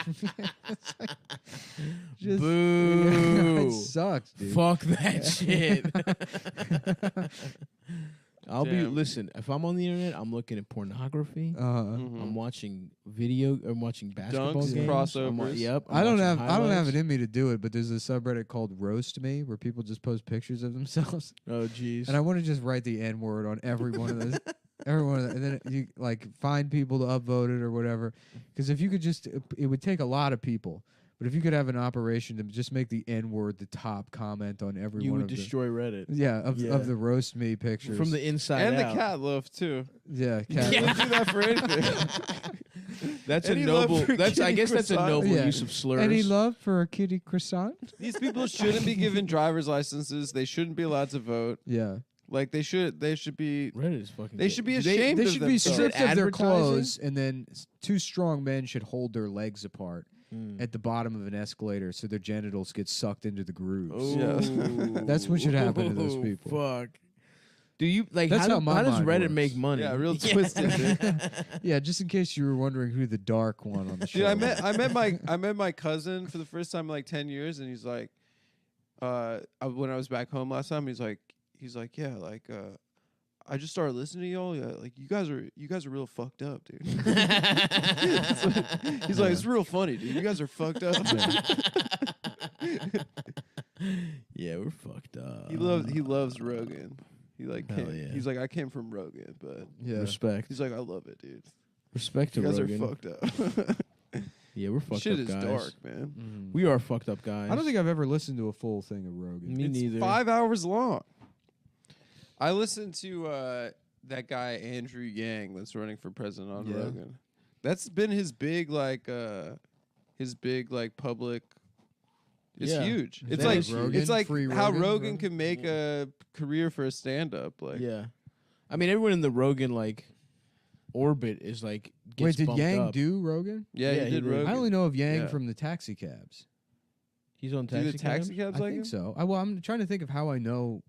It's like, just, Boo. it sucks, dude. Fuck that shit. Damn. Listen, if I'm on the internet, I'm looking at pornography. I'm watching I'm watching basketball Dunks, games. crossovers. Yep. I don't have highlights. it in me to do it, but there's a subreddit called Roast Me where people just post pictures of themselves, Oh jeez. and I want to just write the N word on every one of those, every one of them, and then you like find people to upvote it or whatever. Because if you could just, it would take a lot of people. But if you could have an operation to just make the N word the top comment on every You one would of destroy Reddit the of the Roast Me pictures from the inside and out. the cat loaf too. cat. You don't do that for anything. That's a Any love noble. for That's I kitty guess that's a croissant? noble Yeah. use of slurs. Any love for a kitty croissant? These people shouldn't be given driver's licenses. They shouldn't be allowed to vote. Yeah. Like they should be. Reddit is fucking. They gay. should be Do ashamed They of should be themselves. stripped Is it of their advertising? clothes, and then two strong men should hold their legs apart at the bottom of an escalator, so their genitals get sucked into the grooves. Yeah. That's what should happen to those people. Fuck. Do you like? That's how my how does mind Reddit works. make money? Yeah, real twisted. Dude. Yeah, just in case you were wondering who the dark one on the show. Dude, I met my cousin for the first time in like 10 years, and he's like, when I was back home last time, he's like, yeah, like, I just started listening to y'all. Yeah, like you guys are real fucked up, dude. He's like, it's real funny, dude. You guys are fucked up. Yeah, we're fucked up. He loves Rogan. He like Hell yeah. he's like, I came from Rogan, but Yeah. Respect. he's like, I love it, dude. Respect to You guys Rogan. are fucked up. Yeah, we're fucked Shit up is guys. dark, man. We are fucked up guys. I don't think I've ever listened to a full thing of Rogan. Me It's neither. 5 hours long. I listened to that guy Andrew Yang that's running for president on Yeah. Rogan. That's been his big public. It's Yeah. huge. Is It's that like like Rogan? it's like Free how Rogan? Rogan can make a career for a stand-up. Like Yeah. I mean, everyone in the Rogan like orbit is like. Gets Wait, did bumped Yang up. do Rogan? yeah, Yeah, he he did did. Rogan. I only know of Yang Yeah. from the taxi cabs. He's on Do taxi. the taxi cabs I like think him? so. I'm trying to think of how I know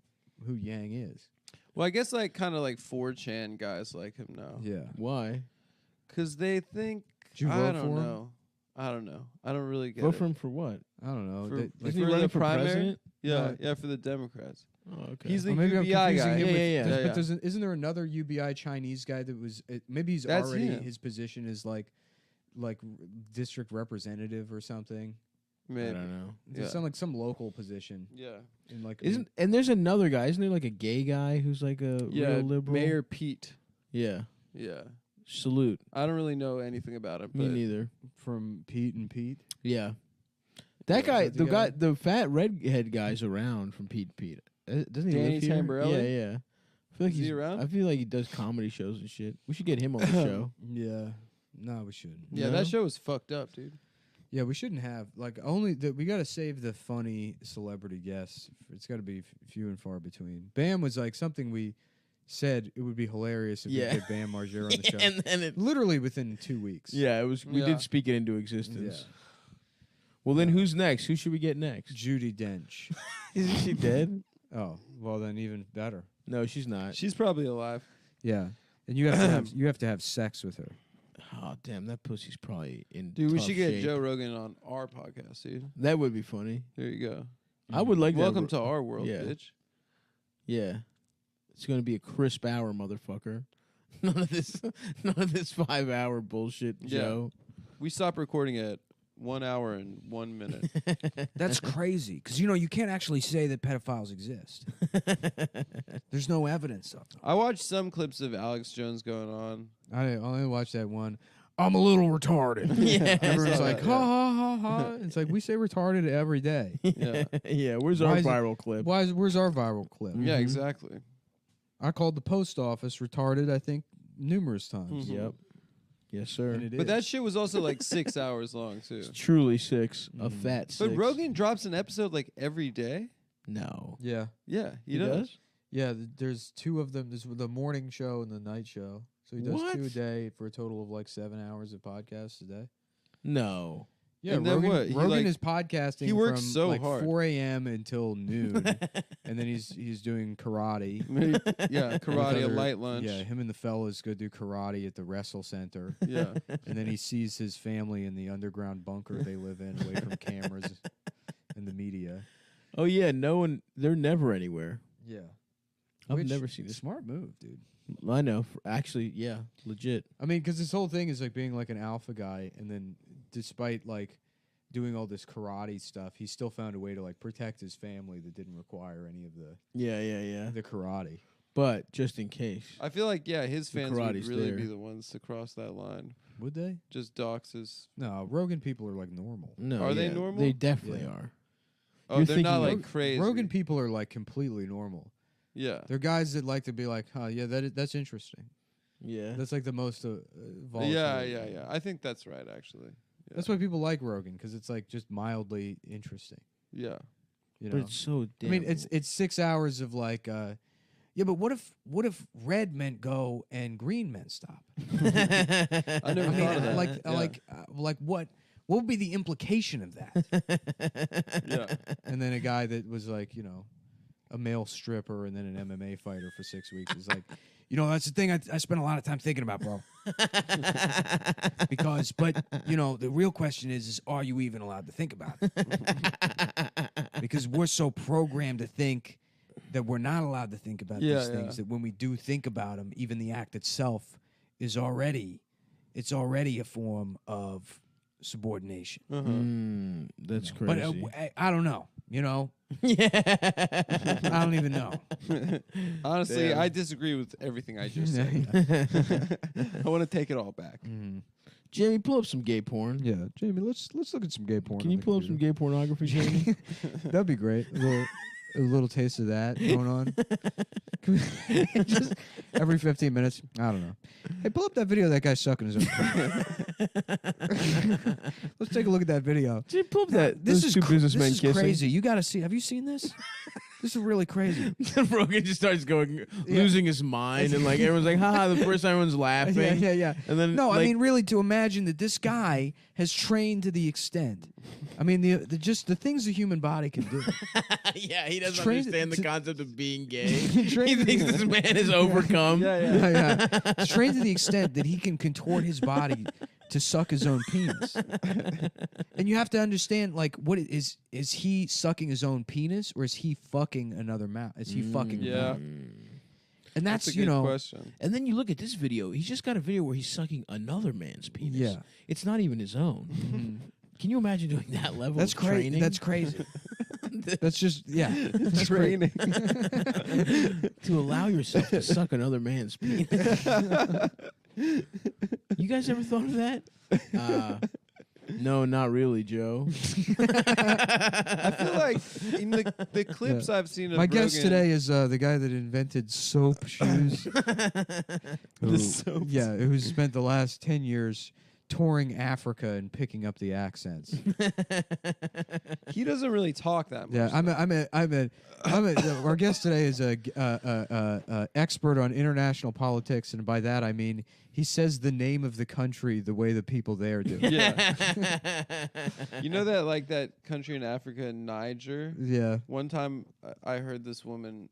who Yang is. Well, I guess like kind of like 4chan guys like him now. Yeah. Why? Because they think Did you I vote don't for him? know. I don't know. I don't really get Vote it. for him for what? I don't know. For- They- Isn't like, he for running the for primary? president? Yeah, No. yeah, for the Democrats. Oh, okay. He's the or maybe I'm UBI confusing guy. him with. Yeah. But Yeah. isn't there another UBI Chinese guy that was? Maybe he's That's already him. his position is like district representative or something. Maybe. I don't know. It's some like some local position Yeah. in like And there's another guy, isn't there like a gay guy who's like a Yeah. real liberal? Mayor Pete. Yeah. Yeah. Salute. I don't really know anything about him. Me But neither. from Pete and Pete. Yeah. That guy, is that the guy? the fat redhead guy's around from Pete and Pete. Doesn't he Danny live here? Tamborelli? Yeah, yeah. I feel like Is he he's around? I feel like he does comedy shows and shit. We should get him on the show. Yeah. No, we shouldn't. Yeah, No? that show was fucked up, dude. Yeah, we shouldn't have we got to save the funny celebrity guests. It's got to be few and far between. Bam was like something we said it would be hilarious if Yeah. we get Bam Margera on the show. and it, Literally within 2 weeks. yeah, it was. We Yeah. did speak it into existence. Yeah. Well, then who's next? Who should we get next? Judy Dench. Isn't she dead? Oh, well then even better. No, she's not. She's probably alive. Yeah. And you have to have sex with her. Oh, damn, that pussy's probably in. Dude, we tough should get shape. Joe Rogan on our podcast, dude. That would be funny. There you go. I would like. Welcome that. to our world, Yeah. bitch. Yeah, it's gonna be a crisp hour, motherfucker. None of this 5 hour bullshit, Yeah. Joe. We stopped recording at 1 hour and 1 minute. That's crazy because you can't actually say that pedophiles exist. There's no evidence of them. I watched some clips of Alex Jones going on. I only watched that one. I'm a little retarded. Yeah, Everyone's saw like, that, ha ha ha ha. It's like we say retarded every day. Yeah, yeah. Where's Why our is it- viral clip? Where's our viral clip? yeah, exactly. I called the post office retarded, I think, numerous times. Yep. Yes, sir. And it But that is. shit was also like 6 hours long too. Truly six. A fat six. But Rogan drops an episode like every day. No. Yeah. Yeah, he He does. does? Yeah, there's two of them. There's the morning show and the night show. So he does What? 2 a day for a total of like 7 hours of podcasts a day. No. Yeah, And then Rogan, what? He, Rogan like- is podcasting he works from so like hard. 4 a.m. until noon, and then he's doing karate. Yeah, karate, with a other- light lunch. Yeah, him and the fellas go do karate at the Wrestle Center, Yeah. and then he sees his family in the underground bunker they live in, away from cameras and the media. Oh yeah. No one. They're never anywhere. Yeah, I've never seen this. Smart move, dude. I know. Actually, yeah. Legit. I mean, because this whole thing is like being like an alpha guy, and then despite like doing all this karate stuff, he still found a way to like protect his family that didn't require any of the Yeah. karate. But just in case. I feel like his The fans would karate's really there. be the ones to cross that line. Would they? Just dox his. No, Rogan people are like normal. No. Are they yeah, normal? They definitely Yeah. are. Oh, You're they're not thinking like crazy. Rogan people are like completely normal. Yeah. They're guys that like to be like, "Huh, yeah, that's interesting." Yeah. That's like the most volatile. Yeah. I think that's right, actually. Yeah. That's why people like Rogan, because it's like just mildly interesting. Yeah. You know, But it's so damn. I mean, it's 6 hours of like, yeah, but what if red meant go and green meant stop? I never I mean, thought of that. like what would be the implication of that? Yeah. And then a guy that was like, a male stripper and then an MMA fighter for 6 weeks is like, That's the thing I spent a lot of time thinking about, bro. But the real question is are you even allowed to think about it? Because we're so programmed to think that we're not allowed to think about Yeah, these things, that when we do think about them, even the act itself is already a form of subordination. that's But crazy. I don't know, yeah. I don't even know. Honestly, Damn. I disagree with everything I just said. I want to take it all back. Jamie, pull up some gay porn. yeah, Jamie, let's look at some gay porn. Can on you the pull up some computer. gay pornography, Jamie? That'd be great. A little taste of that going on. Can we just, every 15 minutes. I don't know. Hey, pull up that video of that guy sucking his own. Let's take a look at that video. Did you pull up that? This those is two businessmen this is kissing? crazy. You got to see. Have you seen this? This is really crazy. Rogan just starts losing his mind, and like everyone's like, haha, the first time everyone's laughing. Yeah. And then No, I like, mean really to imagine that this guy has trained to the extent. I mean the things the human body can do. yeah, he doesn't trained understand the to- concept of being gay. Trained he to thinks the- this man is overcome. Yeah. It's trained to the extent that he can contort his body to suck his own penis. And you have to understand, like, what is he sucking his own penis or is he fucking another mouth? Is he fucking a Yeah. mouth? And that's, a you good know, question. And then you look at this video. He's just got a video where he's sucking another man's penis. Yeah. It's not even his own. Can you imagine doing that level that's of crazy. training? That's crazy. That's just, yeah. That's Training. to allow yourself to suck another man's penis. You guys ever thought of that? No, not really, Joe. I feel like in the clips I've seen of My guest Rogan- today is the guy that invented soap shoes. Who spent the last 10 years touring Africa and picking up the accents. He doesn't really talk that much. Yeah, our guest today is a expert on international politics, and by that I mean he says the name of the country the way the people there do. Yeah. You know that like that country in Africa, Niger? Yeah. One time I heard this woman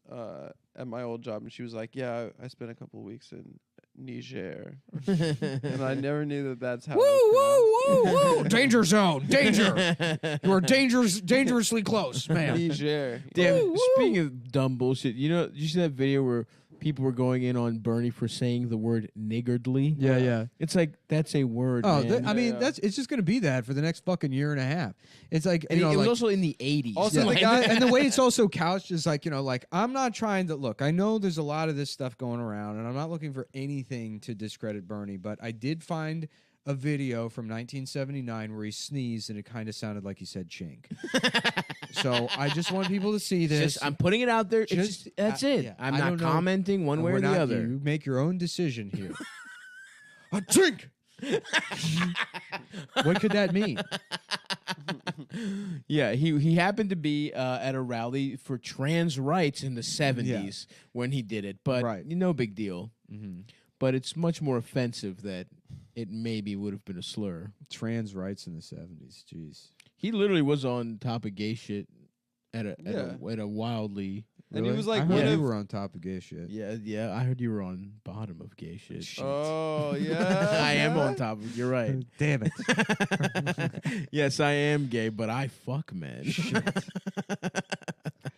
at my old job, and she was like, "Yeah, I spent a couple of weeks in Niger," and I never knew that that's how. Woo! Danger zone! Danger! You are dangerously close, man. Niger. Damn. Speaking of dumb bullshit, did you see that video where people were going in on Bernie for saying the word niggardly? Yeah. It's like that's a word. Oh, man. it's just gonna be that for the next fucking year and a half. It's like, and you know, it was like- also in the 80s. Also, Yeah. the guy- and the way it's also couched is like, you know, like I'm not trying to look. I know there's a lot of this stuff going around, and I'm not looking for anything to discredit Bernie, but I did find a video from 1979 where he sneezed and it kind of sounded like he said chink. So I just want people to see this. I'm putting it out there. That's it. yeah, I'm I not don't know. commenting one way We're or the not- other. You make your own decision here. A chink. What could that mean? Yeah, he happened to be at a rally for trans rights in the 70s when he did it, but Right. no big deal. But it's much more offensive that it maybe would have been a slur. Trans rights in the 70s. Jeez. He literally was on top of gay shit at a wildly. And he was like I one heard you of. were on top of gay shit. Yeah, I heard you were on bottom of gay shit. Oh yeah. I am on top of. You're right. Damn it. Yes, I am gay, but I fuck men.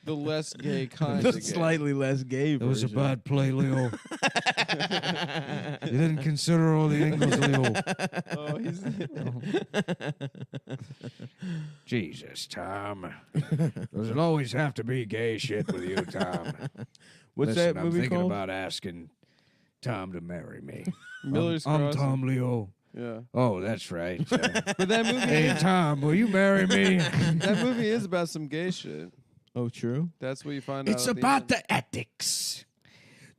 The less gay kind. The of gay. slightly less gay. That was a version. bad play, Leo. You didn't consider all the angles, Leo. Oh, he's. Jesus, Tom. Doesn't always have to be gay shit with you, Tom. What's Listen, that I'm movie thinking called? about asking Tom to marry me. Miller's I'm Crossing. Tom Leo. Yeah. Oh, that's right. But that movie. Hey, Tom, will you marry me? That movie is about some gay shit. Oh, true. That's what you find out. It's at about the. the ethics.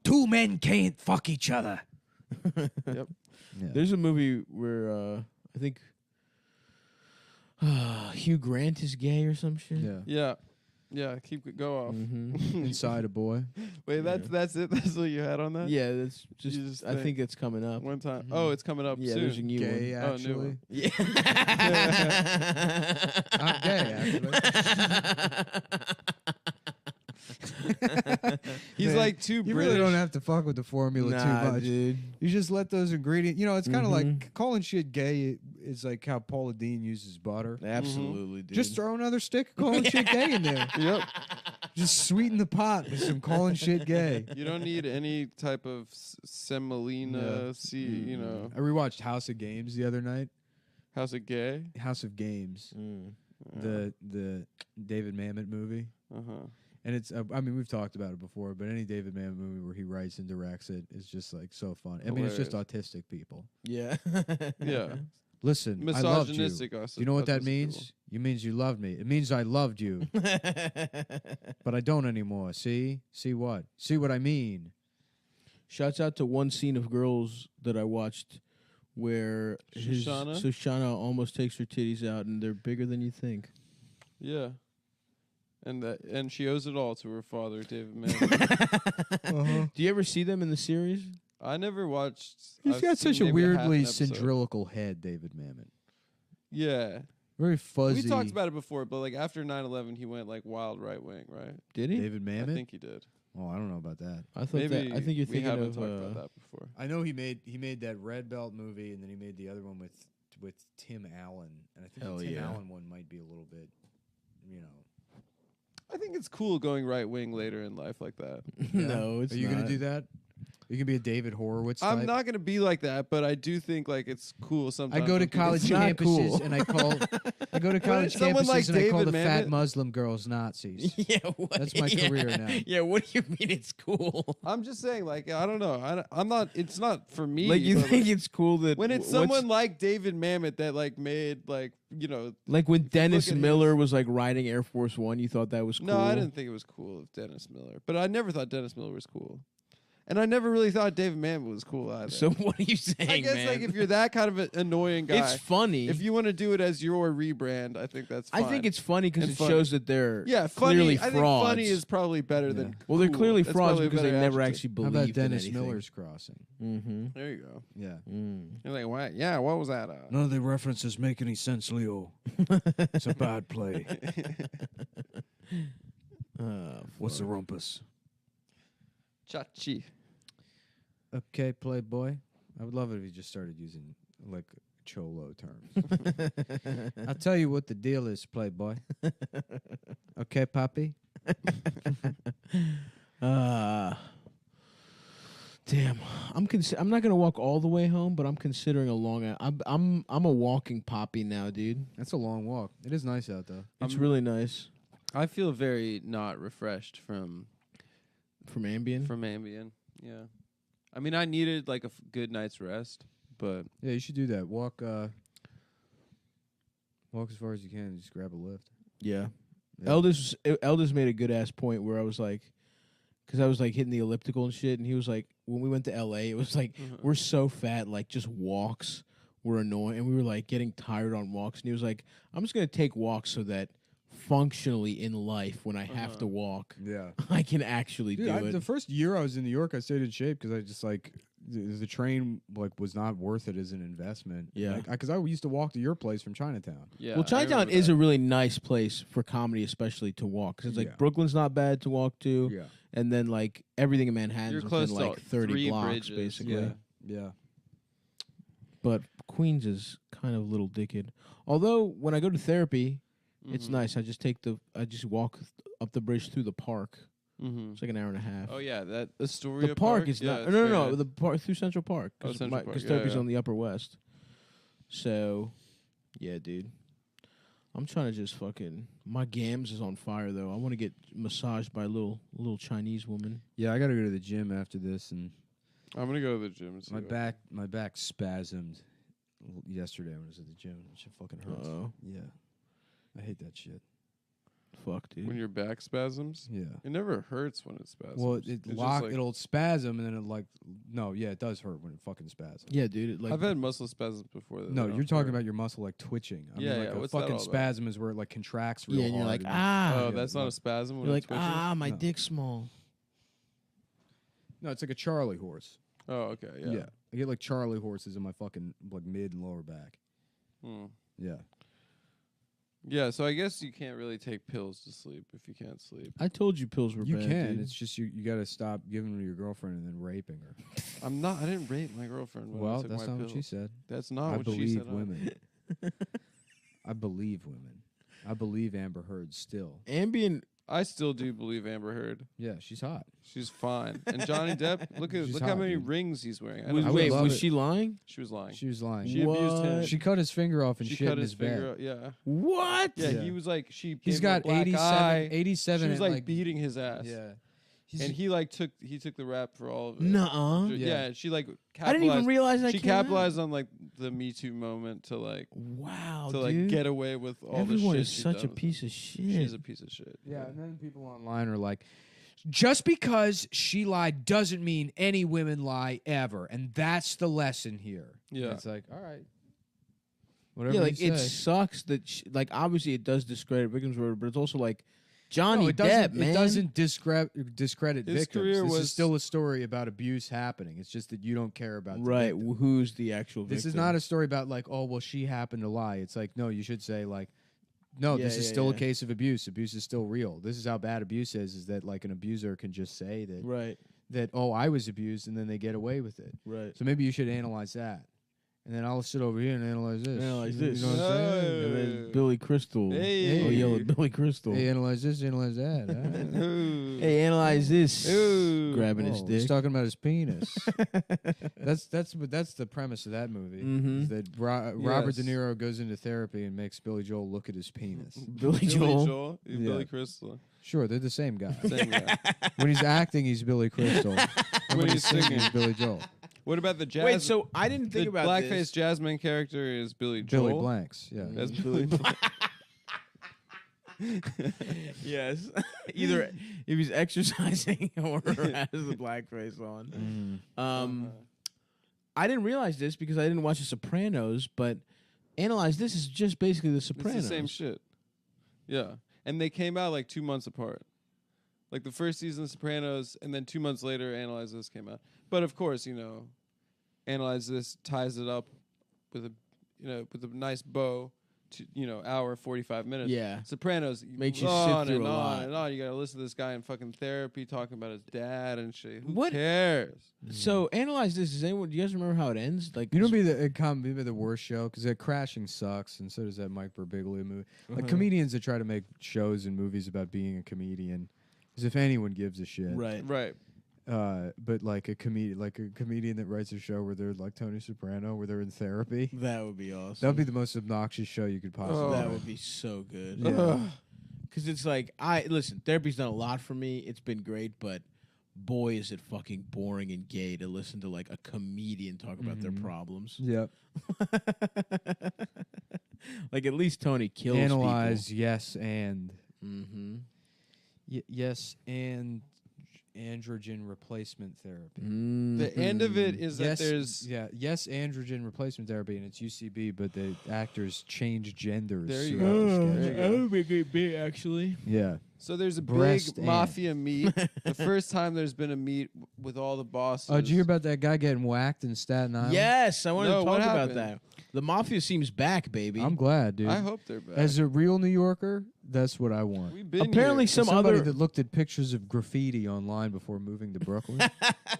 Two men can't fuck each other. Yep. Yeah. There's a movie where I think Hugh Grant is gay or some shit. Yeah. Yeah. Go off. Mm-hmm. Inside a boy. Wait, that's it. That's what you had on that. Yeah, that's just. You just I think it's coming up. One time. Oh, it's coming up Yeah, soon. there's a new Gay, one. Oh, new actually. one. Yeah. I'm gay, actually. He's Man, like too You British. really don't have to fuck with the formula too Nah, much. dude. You just let those ingredients. You know, it's kind of like calling shit gay is like how Paula Dean uses butter. Absolutely, dude. Just throw another stick of calling shit gay in there. Yep. Just sweeten the pot with some calling shit gay. You don't need any type of semolina. You know, I rewatched House of Games the other night. how's it gay? House of Games, Mm. the David Mamet movie. Uh huh. And it's, I mean, we've talked about it before, but any David Mamet movie where he writes and directs it is just like so fun. I mean, it's just autistic people. Yeah. Yeah. Listen, I loved you. Misogynistic. Do you know what that means? It means you loved me. It means I loved you, but I don't anymore. See what? See what I mean? Shouts out to one scene of Girls that I watched where Shoshana almost takes her titties out and they're bigger than you think. Yeah. And she owes it all to her father, David Mamet. Do you ever see them in the series? I never watched. He's I've got seen such a maybe half an weirdly episode. cylindrical head, David Mamet. Yeah. Very fuzzy. We talked about it before, but like after 9/11, he went like wild right wing, right? Did he? David Mamet. I think he did. Oh, I don't know about that. I thought Maybe that. I think you're we thinking haven't of. talked about that before. I know he made that Red Belt movie, and then he made the other one with Tim Allen, and I think Hell the Tim yeah. Allen one might be a little bit, you know. I think it's cool going right wing later in life like that. No, it's Are you not. gonna do that? You can be a David Horowitz. I'm type? not gonna be like that, but I do think like it's cool sometimes. I go to when people- college It's not campuses cool. and I call. I go to college someone campuses like and I call the David fat Mamet- Muslim girls Nazis. Yeah, what? That's my career now. Yeah, what do you mean it's cool? I'm just saying, like I don't know. I'm not. It's not for me. Like you but, think it's cool that when it's what's- someone like David Mamet that like made like like when Dennis look at Miller his- was like riding Air Force One, you thought that was cool? No, I didn't think it was cool of Dennis Miller, but I never thought Dennis Miller was cool, and I never really thought David Mamet was cool either. So what are you saying, I guess man? like if you're that kind of an annoying guy, it's funny. if you want to do it as your rebrand, I think that's fine. I think it's funny because And it funny. shows that they're funny. clearly I think frauds. funny is probably better than well, they're cool. clearly That's frauds probably a because they better never adjective. actually How believed about Dennis in anything. Miller's Crossing? Mm-hmm. There you go. Yeah. You're like, what? Yeah, what was that? None of the references make any sense, Leo. It's a bad play. What's the rumpus? Chachi. Okay, Playboy. I would love it if you just started using like cholo terms. I'll tell you what the deal is, Playboy. Okay, Poppy. Damn, I'm not gonna walk all the way home, but I'm considering a long. I'm a walking poppy now, dude. That's a long walk. It is nice out though. It's really nice I feel very not refreshed from from Ambien. Ambien. Yeah. I mean, I needed like a good night's rest, but Yeah, you should do that. Walk as far as you can and just grab a lift. Yeah. Yeah. Elders made a good ass point where I was like, because I was like hitting the elliptical and shit, and he was like, when we went to LA, it was like we're so fat, like just walks were annoying, and we were like getting tired on walks, and he was like, I'm just gonna take walks so that functionally in life, when I have to walk, Yeah. I can actually Dude, do it. the first year I was in New York, I stayed in shape because I just like the train like was not worth it as an investment. Yeah. Because I used to walk to your place from Chinatown. yeah. Well, I Chinatown remember is that. a really nice place for comedy, especially to walk. Because it's like Yeah. Brooklyn's not bad to walk to, Yeah. and then like everything in Manhattan You're is close within to like 30 3 blocks, bridges. basically. Yeah. Yeah. But Queens is kind of a little dickhead. Although when I go to therapy, it's Mm-hmm. nice. I just walk up the bridge through the park. Mhm. It's like an hour and a half. Oh yeah, that Astoria the park is yeah, not. it's No, very no, nice. the park through Central Park. Oh, Central Park, Because yeah, therapy's yeah. on the Upper West. So, yeah, dude. I'm trying to just fucking. My gams is on fire though. I want to get massaged by a little Chinese woman. Yeah, I got to go to the gym after this, and I'm gonna go to the gym. And see my what- back spasmed yesterday when I was at the gym. It shit fucking hurts. Oh, Yeah, I hate that shit. fuck, dude. when your back spasms. Yeah. It never hurts when it spasms. Well, It's just like- it'll spasm and then it like it does hurt when it fucking spasms. Yeah, dude. It, like, I've had muscle spasms before. That No, don't you're talking hurt. about your muscle like twitching. I Yeah, mean, like yeah, a what's that fucking all about? spasm is where it like contracts real yeah, and you're hard like, and ah. Oh, yeah, that's not a spasm. When You're it like, twitches? my No. dick's small. No, it's like a Charlie horse. Oh, okay, yeah. I get like Charlie horses in my fucking like mid and lower back. Hmm. Yeah. Yeah, so I guess you can't really take pills to sleep if you can't sleep. I told you pills were You bad. can. dude. It's just you got to stop giving them to your girlfriend and then raping her. I didn't rape my girlfriend when I Well, took that's my not pills. what she said. That's not I what she believe said. women. I believe women. I believe Amber Heard still. Ambien. I still do believe Amber Heard. Yeah, she's hot. She's fine. And Johnny Depp, look She's how hot, many dude. rings he's wearing. I Was, don't know. would wait, love was it. she lying? She was lying. She was lying. She abused him. She cut his finger off and She shit cut in his his finger. bed. Yeah. What? Yeah, Yeah. he was like she. He's gave him a got black 87, eye. 87 She was and, like beating his ass. Yeah. And he took the rap for all of it. Nuh-uh. Yeah, she like capitalized. I didn't even realize that she came out. capitalized on like the Me Too moment to like Wow, to like dude. get away with all Everyone the shit. is she's such a done. piece of shit. She's a piece of shit. Yeah, and then people online are like, just because she lied doesn't mean any women lie ever, and that's the lesson here. Yeah. It's like, all right, whatever Yeah, like you it say. sucks that like obviously it does discredit victims, but it's also like Johnny No, it Depp, doesn't. man. It doesn't discredit His victims. career This was- is still a story about abuse happening. It's just that you don't care about the right. victim. Who's the actual victim? This is not a story about like, oh, well, she happened to lie. It's like, no, you should say like, no, this is still a case of abuse. Abuse is still real. This is how bad abuse is that like an abuser can just say that right. that oh, I was abused, and then they get away with it. Right. So maybe you should analyze that, and then I'll sit over here and analyze this. Analyze You this. know what I'm saying? And then Billy Crystal. Hey. Oh, yell at Billy Crystal. Hey, analyze this, analyze that. Hey, analyze this. Ooh. Grabbing his Oh, dick. he's talking about his penis. that's the premise of that movie. Mhm. Is that Robert Yes. De Niro goes into therapy and makes Billy Joel look at his penis. Billy Joel. Yeah. Billy Crystal. Sure, they're the same guy. Same guy. When he's acting, he's Billy Crystal. And when he's singing, he's Billy Joel. What about the jazz? Wait, so I didn't think the about blackface this. Jasmine character is Billy Joel. Billy Blanks. Yeah. That's Billy. Yes. Either if he's exercising or has the blackface on. I didn't realize this because I didn't watch The Sopranos, but Analyze This is just basically The It's Sopranos. the same shit. Yeah, and they came out like 2 months apart. Like the first season of Sopranos, and then 2 months later, Analyze This came out. But of course, Analyze This ties it up with a nice bow to hour 45 minutes. Yeah. Sopranos Makes you on sit through and a on lot. and on. You gotta listen to this guy in fucking therapy talking about his dad and shit. Who What- cares? So Analyze This. Do you guys remember how it ends? Like You know, be the worst show because that Crashing sucks, and so does that Mike Birbiglia movie. Like comedians that try to make shows and movies about being a comedian, as if anyone gives a shit. right. Right. But like a comedian that writes a show where they're like Tony Soprano, where they're in therapy. That would be awesome. That would be the most obnoxious show you could possibly. That Oh. would be so good. Yeah. Because it's like listen. Therapy's done a lot for me. It's been great, but boy, is it fucking boring and gay to listen to like a comedian talk about their problems. Yep. Like at least Tony kills Analyze yes and Mm-hmm. yes and androgen replacement therapy. The end of it is yes, that there's yes androgen replacement therapy, and it's UCB, but the actors change genders. There you throughout go. the sketch. There you go. would be a great bit actually. Yeah. So there's a Breast big and- mafia meet. The first time there's been a meet with all the bosses. Oh, did you hear about that guy getting whacked in Staten Island? Yes, I wanted No, to what talk about happened? that. The mafia seems back, baby. I'm glad, dude. I hope they're back. As a real New Yorker, that's what I want. We've been Apparently here. some Somebody other that looked at pictures of graffiti online before moving to Brooklyn.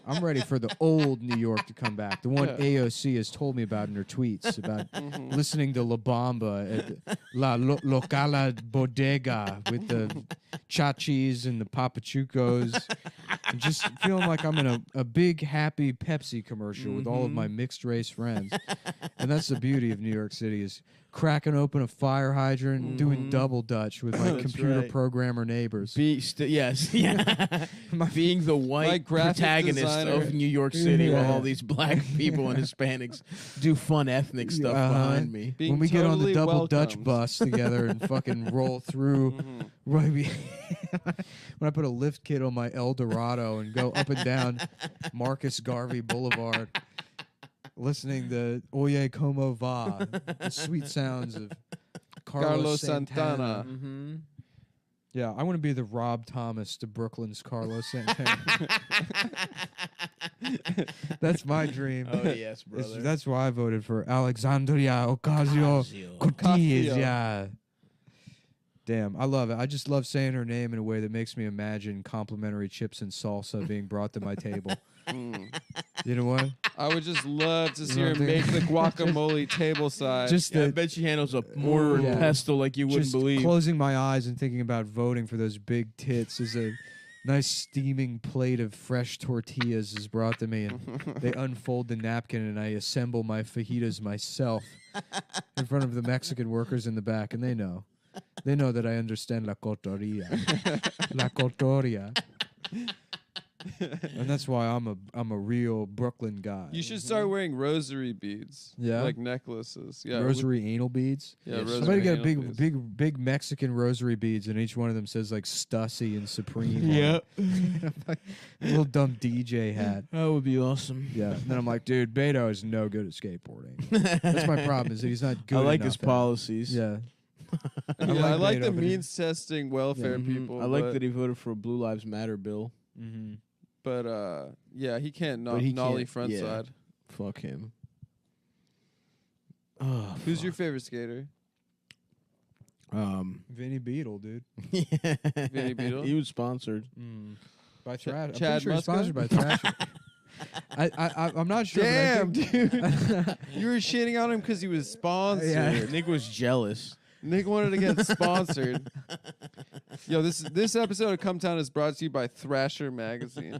I'm ready for the old New York to come back. The one AOC has told me about in her tweets about listening to La Bamba at La Locala Bodega with the chachis and the papachucos. And just feeling like I'm in a big, happy Pepsi commercial with all of my mixed race friends. And that's the beauty of New York City is cracking open a fire hydrant and doing double dutch with my computer right. programmer neighbors. yes, yeah. Being the My white graphic protagonist designer. of New York City while Yeah. all these black people and Hispanics do fun ethnic stuff behind me. Being When we get on the totally double Dutch welcomed. bus together and fucking roll through, right? When I put a lift kit on my El Dorado and go up and down Marcus Garvey Boulevard, listening to Oye Como Va, the sweet sounds of Carlos Santana. Mm-hmm. Yeah, I want to be the Rob Thomas to Brooklyn's Carlos Santana. That's my dream. Oh yes, brother. That's why I voted for Alexandria Ocasio-Cortez. Yeah. Damn, I love it. I just love saying her name in a way that makes me imagine complimentary chips and salsa being brought to my table. You know what? I would just love to see know her what I'm make the thinking? guacamole table side. Just Yeah, I the, bet she handles a mortar and Yeah. pestle like you wouldn't just believe. closing my eyes and thinking about voting for those big tits as a nice steaming plate of fresh tortillas is brought to me, and they unfold the napkin, and I assemble my fajitas myself in front of the Mexican workers in the back, and they know. They know that I understand la cotoria. La cotoria. and that's why I'm a real Brooklyn guy. You should start wearing rosary beads. Yeah? Like necklaces. Yeah. Rosary anal beads. Yeah, Yes. rosary Somebody got anal beads. big Mexican rosary beads, and each one of them says like Stussy and Supreme. Yep. Little dumb DJ hat. That would be awesome. Yeah. And then I'm like, dude, Beto is no good at skateboarding. That's my problem. Is that he's not good. I like enough his at it. policies. Yeah. I like the Beto, but he- means testing welfare Mhm. people. I like but, that he voted for a Blue Lives Matter bill. Mm-hmm. But yeah, he can't But he nollie can't- front yeah. side. Fuck him. Oh, Who's your favorite skater? Vinny Beetle, dude. Vinny Beetle? He was sponsored. By Ch- Thrasher. I'm Chad pretty sure he's Muska? sponsored by Thrasher. I'm not sure. but I Damn, think- dude. You were shitting on him because he was sponsored. Yeah. Nick was jealous. Nick wanted to get sponsored. Yo, this episode of Cumtown is brought to you by Thrasher Magazine.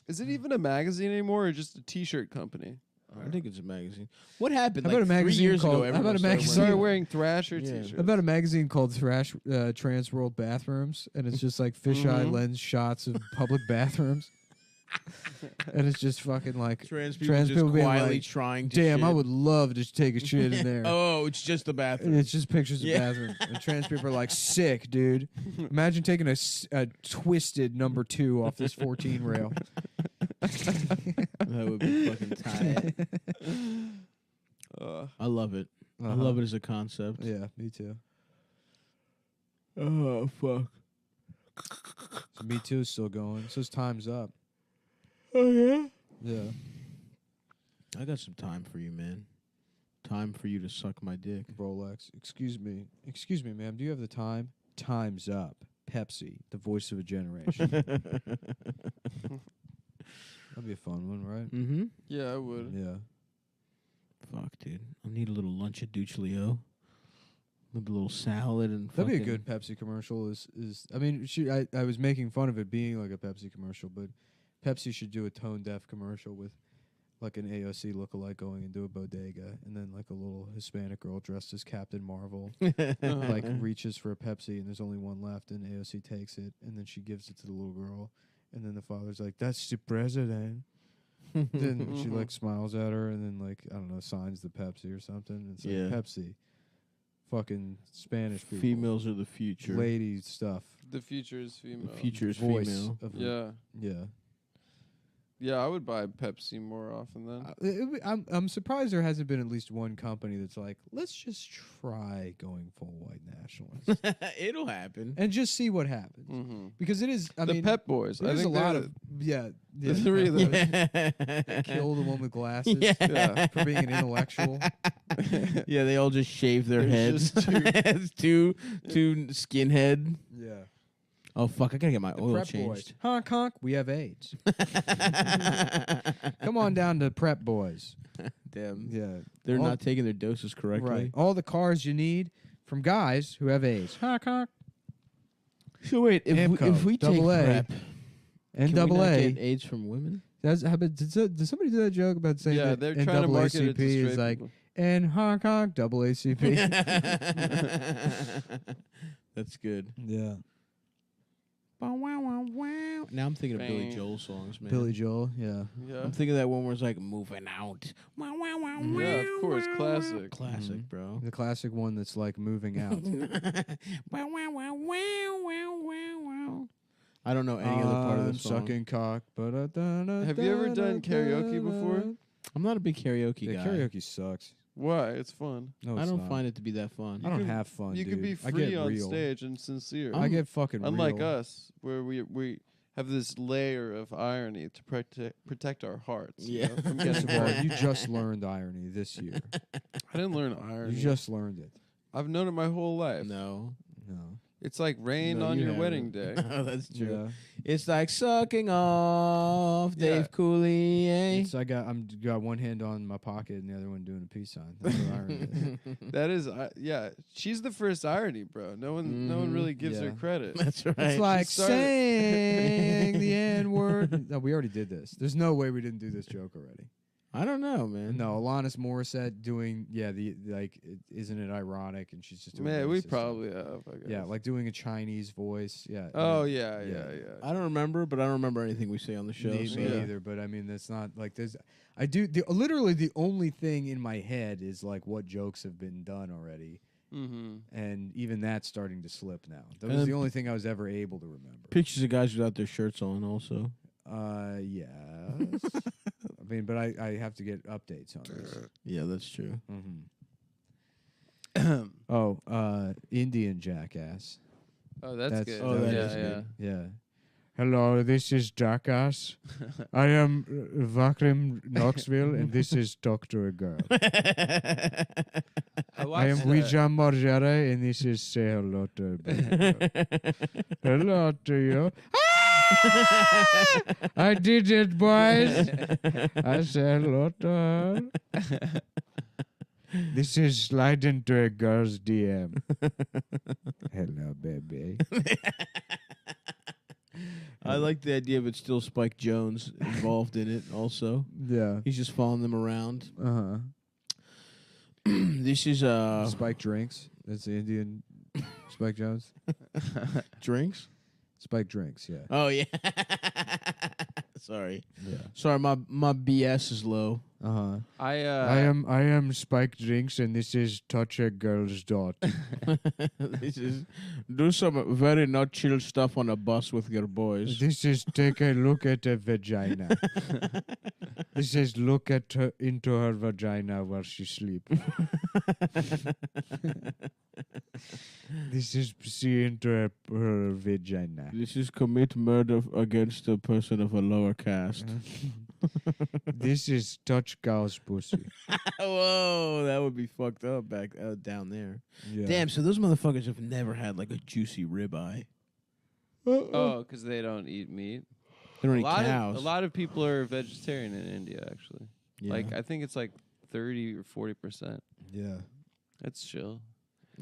Is it even a magazine anymore or just a t-shirt company? I think it's a magazine. What happened? How Like about a 3 magazine years called- ago, how about a everyone started magazine- Started wearing- wearing Thrasher Yeah. t-shirts. About a magazine called Trans World Bathrooms, and it's just like fisheye lens shots of public bathrooms, and it's just fucking like Trans people Trans just people being quietly like, trying to damn, shit. I would love to take a shit in there. Oh, it's just the And bathroom. it's just pictures of Yeah. bathrooms. And trans people are like, sick, dude. Imagine taking a twisted number 2 off this 14 rail. That would be fucking tight. I love it. I love it as a concept. Yeah, me too. Oh, fuck. So Me Too is still going. It says time's up. Oh, yeah? Yeah. I got some time for you, man. Time for you to suck my dick. Rolex. Excuse me, ma'am. Do you have the time? Time's up. Pepsi, the voice of a generation. That'd be a fun one, right? Mm-hmm. Yeah, I would. Yeah. Fuck, dude. I need a little lunch at Duchlio. Maybe a little salad and That'd be a fucking- good Pepsi commercial. Is I mean, I was making fun of it being like a Pepsi commercial, but Pepsi should do a tone deaf commercial with like an AOC lookalike going into a bodega, and then like a little Hispanic girl dressed as Captain Marvel like reaches for a Pepsi, and there's only one left, and AOC takes it, and then she gives it to the little girl, and then the father's like, "That's the president." Then she like smiles at her, and then like I don't know, signs the Pepsi or something. And it's Yeah. like Pepsi, fucking Spanish people, Females are the future. lady stuff, The future is female. The future is voice female. of Yeah. yeah. Yeah, I would buy Pepsi more often then. I'm surprised there hasn't been at least one company that's like, let's just try going full white nationalist It'll happen. and just see what happens. Mm-hmm. Because it is, I The mean, Pep Boys. I there's a think lot they're of yeah, the three of them. kill the one with glasses Yeah. for being an intellectual. Yeah, they all just shave their There's heads. just two skinhead. Yeah, Oh fuck! I gotta get my oil Prep changed. Boys. Honk honk, we have AIDS. Come on down to Prep Boys. Damn, Yeah, they're all, not taking their doses correctly. right. All the cars you need from guys who have AIDS. Honk honk. So wait, Amco, if we take double A, prep, and can double we not A. get AIDS from women? Did somebody do that joke about saying Yeah, that they're trying to market it NAACP to is straight like people. and Hong Kong double ACP? That's good. Yeah, Bow, wow, wow, wow. Now I'm thinking of Billy Bang. Joel songs, man. Billy Joel. Yeah, Yeah. I'm thinking of that one where it's like moving out. Wow, wow, wow, Yeah, of wow, course, wow, classic. wow. Classic, bro. the classic one that's like moving out. Wow, wow, wow, wow, wow, wow, wow. I don't know any other part of I'm the song. sucking cock. Have Have you ever done karaoke before? I'm not a big karaoke Yeah, guy. karaoke sucks. Why? It's fun. No, I it's don't not. find it to be that fun. I don't can- have fun. You dude. can be I free get on real. stage and sincere. I get fucking Unlike real. us, where we have this layer of irony to protect our hearts. you Yeah. know, from First getting of all, hurt. you just learned irony this year. I didn't learn irony. You just learned it. I've known it my whole life. No. No. It's like rain No, on you your haven't. wedding day. Oh, that's true. Yeah. It's like sucking off Yeah. Dave Cooley. Eh? It's, I got one hand on my pocket and the other one doing a peace sign. That's what irony is. That is, yeah. She's the first irony, bro. No one really gives her Yeah. credit. That's right. It's like started- saying the N word. No, we already did this. There's no way we didn't do this joke already. I don't know, man. No, Alanis Morissette doing isn't it ironic? And she's just doing Man, we racist stuff. probably have. I guess. Yeah, like doing a Chinese voice. Yeah. Oh yeah. yeah. I don't remember, but I don't remember anything we say on the show. Me so- either, but I mean, that's not like there's. I do literally the only thing in my head is like what jokes have been done already, Mm-hmm. and even that's starting to slip now. That was the only thing I was ever able to remember. Pictures of guys without their shirts on, also. Yes. I mean, but I have to get updates on this. Yeah, that's true. Mm-hmm. Indian jackass. Oh, that's good. Oh, that yeah, is yeah. good. Yeah. Hello, this is Jackass. I am Vakrim Knoxville, and this is Talk to a Girl. I am Wijam Marjara, and this is Say Hello to a Baby. Hello to you. I did it, boys. I said hello to her. This is slide into a girl's DM. Hello, baby. I like the idea of it still Spike Jones involved in it, also. Yeah. He's just following them around. Uh-huh. This is Spike Drinks. That's the Indian Spike Jones. drinks? Spike Drinks, yeah. Oh, yeah. Sorry. Yeah. Sorry, my BS is low. Uh-huh. I I am Spike Drinks, and this is Touch a Girl's Dot. This is do some very not chill stuff on a bus with your boys. This is take a look at a vagina. This is look at her into her vagina while she sleeps. This is see into her vagina. This is commit murder against a person of a lower caste. This is touch cow's pussy. Whoa, that would be fucked up back down there. Yeah. Damn, so those motherfuckers have never had like a juicy ribeye. oh, because they don't eat meat. They don't eat cows. A lot of people are vegetarian in India, actually. Yeah. Like I think it's like 30 or 40%. Yeah. That's chill.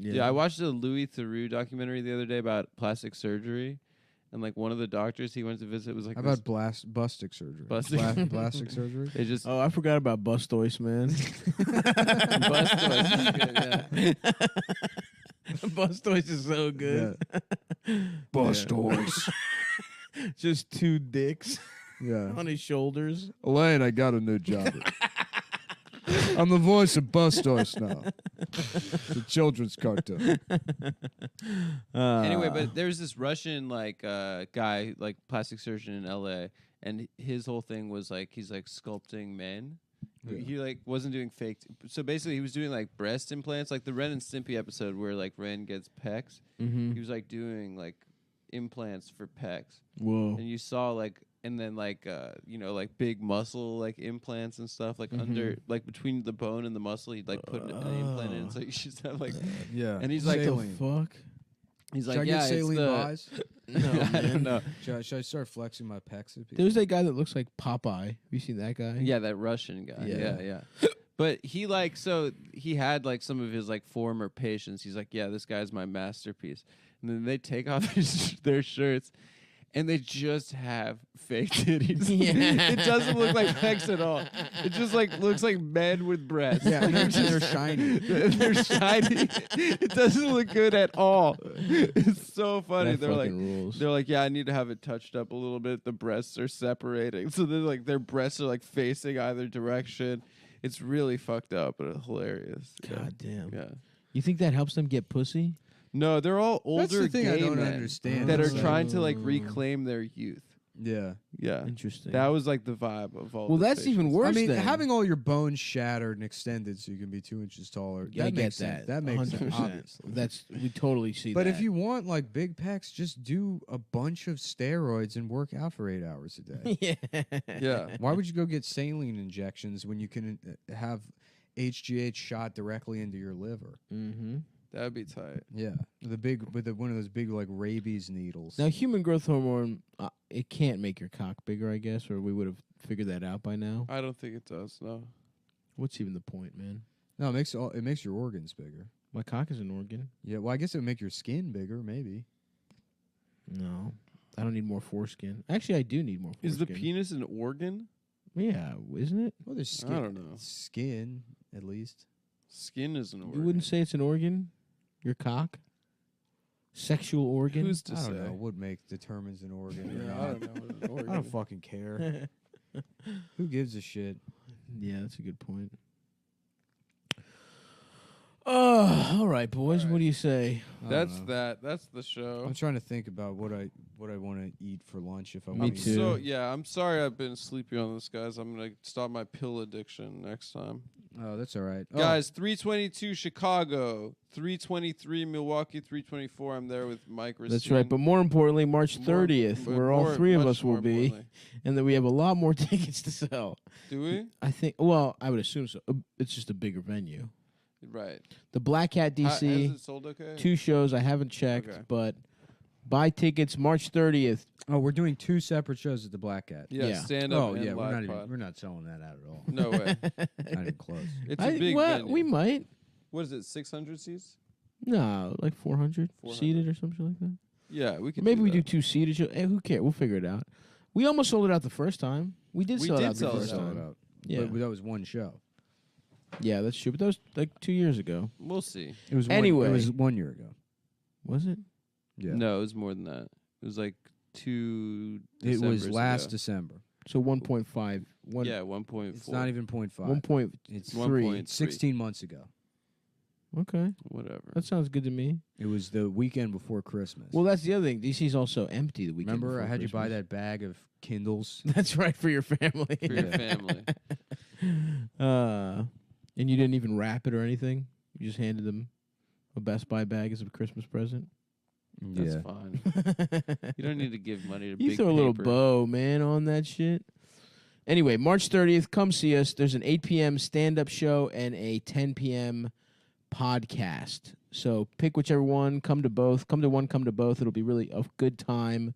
Yeah, I watched a Louis Theroux documentary the other day about plastic surgery, and like one of the doctors he went to visit was like, How about bustic surgery? Bustic- Plastic surgery? it just Oh, I forgot about Bustois, man. Bustois is so good. Bustois. Just two dicks Yeah. on his shoulders. Elaine, I got a new job. I'm the voice of Bustois now. It's a children's cartoon. anyway, but there's this Russian like guy, like plastic surgeon in LA, and his whole thing was like he's like sculpting men. He like wasn't doing fake. So basically, he was doing like breast implants, like the Ren and Stimpy episode where like Ren gets pecs. Mm-hmm. He was like doing like implants for pecs, Whoa. and you saw like. And then like like big muscle like implants and stuff like under like between the bone and the muscle he'd like put an implant in so you should have like Yeah. and he's like Saline. Fuck. he's Should like I yeah get it's saline the buys? No, I don't know Should I start flexing my pecs at people? There's that guy that looks like Popeye. Have you seen that guy? yeah that Russian guy yeah but he like so he had like some of his like former patients he's like yeah this guy's my masterpiece and then they take off their shirts and they just have fake titties. Yeah. It doesn't look like pecs at all. It just like looks like men with breasts. Yeah, and they're shiny. They're shiny. It doesn't look good at all. It's so funny. That fucking rules. They're like, yeah, I need to have it touched up a little bit. The breasts are separating, so they're like their breasts are like facing either direction. It's really fucked up, but it's hilarious. God damn. Yeah. You think that helps them get pussy? No, they're all older That's the thing I gay don't men understand. that are It's like- trying to like reclaim their youth. Yeah. Yeah. Interesting. That was like the vibe of all. well, the that's even patients. worse. I mean, then. having all your bones shattered and extended so you can be 2 inches taller. Yeah, I that get makes sense. that. That makes sense. 100%. Obviously. That's we totally see But that. if you want like big pecs, just do a bunch of steroids and work out for 8 hours a day. yeah. Yeah. Why would you go get saline injections when you can have HGH shot directly into your liver? Mm-hmm. That would be tight. Yeah, one of those big like rabies needles. Now, human growth hormone, it can't make your cock bigger, I guess, or we would have figured that out by now. I don't think it does. No. What's even the point, man? No, it makes your organs bigger. My cock is an organ. Yeah, well, I guess it would make your skin bigger, maybe. No, I don't need more foreskin. Actually, I do need more foreskin. Is the penis an organ? Yeah, isn't it? Well, there's skin. I don't know. Skin, at least. Skin is an organ. You wouldn't say it's an organ? Your cock? Sexual organ? Who's to I say? don't know what determines an organ or Yeah, not. I don't know what an organ I don't fucking care. Who gives a shit? Yeah, that's a good point. Oh, all right, boys. What do you say? I don't That's know. that. That's the show. I'm trying to think about what I want to eat for lunch if I Me want too. to. So yeah, I'm sorry I've been sleepy on this, guys. I'm gonna stop my pill addiction next time. Oh, that's all right. Guys, 322 Chicago, 323 Milwaukee, 324. I'm there with Mike. That's Racine. right. But more importantly, March More- 30th, but where all more- three of much us will more be, importantly. and that we have a lot more tickets to sell. Do we? I think. Well, I would assume so. It's just a bigger venue. Right. The Black Hat Has DC, it sold okay? 2 shows. I haven't checked, Okay. but buy tickets March 30th. Oh, we're doing 2 separate shows at the Black Cat. Yeah, Yeah. stand up Oh and yeah, live pod. we're not selling that out at all. No way. Not even close. It's a big well, venue. we might. What is it? 600 seats? No, like 400 400. seated or something like that. Yeah, we could. Maybe we do that. 2 seated. Who cares? We'll figure it out. We almost sold it out the first time. We did We sell it did out the sell it first out. time. Yeah, But that was one show. yeah, that's true. But that was like 2 years ago. We'll see. It was Anyway. it was 1 year ago. Was it? Yeah. No, it was more than that. It was like 2. It was Decembers last ago. December. So 1.5. Yeah, 1.4. It's not even 0.5. 1.3. It's 1.3. 16 months ago. Okay, Whatever. that sounds good to me. It was the weekend before Christmas. Well, that's the other thing. DC's also empty the weekend. remember I before had you buy Christmas. that bag of Kindles? That's right, for your family. For your family. And you didn't even wrap it or anything. You just handed them a Best Buy bag as a Christmas present. That's yeah. fine. You don't need to give money to You big throw a little paper. bow, man, on that shit. Anyway, March 30th, come see us. There's an 8 p.m. stand-up show and a 10 p.m. podcast. So pick whichever one. Come to both. Come to one, come to both. It'll be really a good time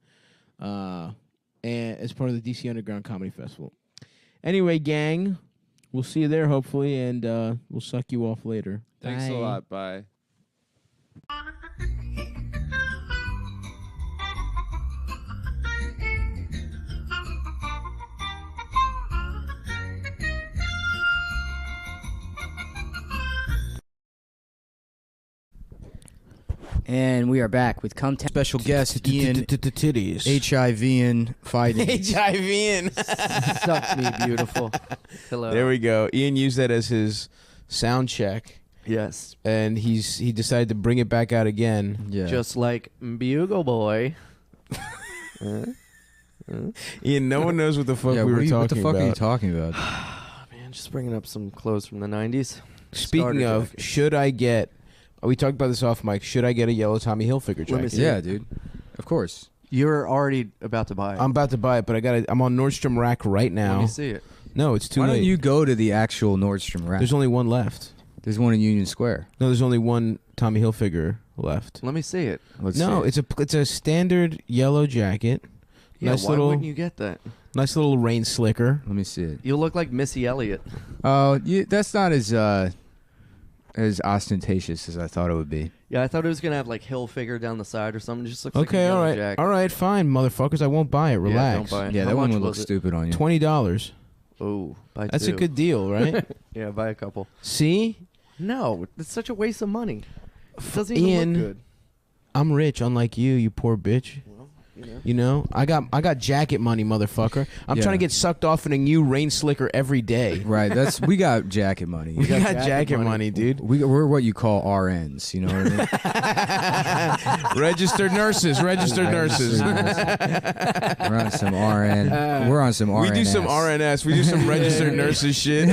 and as part of the DC Underground Comedy Festival. Anyway, gang, we'll see you there, hopefully, and we'll suck you off later. Thanks Bye. a lot. Bye. And we are back with cumtown. Special guest Ian Titties. HIV and fighting. HIV. Suck me, beautiful. Hello. There we go. Ian used that as his sound check, Yes. and he decided to bring it back out again. Yeah. Just like Bugle Boy. Ian, no one knows what the fuck yeah, we were talking what the fuck about. are you talking about? Man, just bringing up some clothes from the 90s. Speaking Starter of, jackets. should I get? We talked about this off mic. Should I get a yellow Tommy Hilfiger Let me jacket? see. Yeah, dude. Of course. You're already about to buy it. I'm about to buy it, but I'm on Nordstrom Rack right Let now. me see it. No, it's too Why late. don't you go to the actual Nordstrom rack? There's only one left. There's one in Union Square. No, there's only one Tommy Hilfiger left. Let me see it. Let's No, see. it's a standard yellow jacket. Yeah, Nice why little- wouldn't you get that? Nice little rain slicker. Let me see it. You look like Missy Elliott. Oh, that's not as ostentatious as I thought it would be. Yeah, I thought it was gonna have like Hilfiger down the side or something. It just looks like a Okay, all yellow right, jacket. all right, fine, motherfuckers. I won't buy it. Yeah, Relax. don't buy it. Yeah, How that one much would look was it? stupid on you. $20. Oh, buy That's two. a good deal, right? Yeah, buy a couple. See, No, it's such a waste of money. It doesn't even Ian, look good. I'm rich, unlike you poor bitch. Well, you know. You know, I got jacket money, motherfucker. I'm Yeah. trying to get sucked off in a new rain slicker every day. Right, we got jacket money. We got jacket jacket money. money, dude. We're what you call RNs, you know what I mean? Registered nurses, registered nurses. We're on some RN. We're on some RN. We do some RNS. We do some registered nurses shit.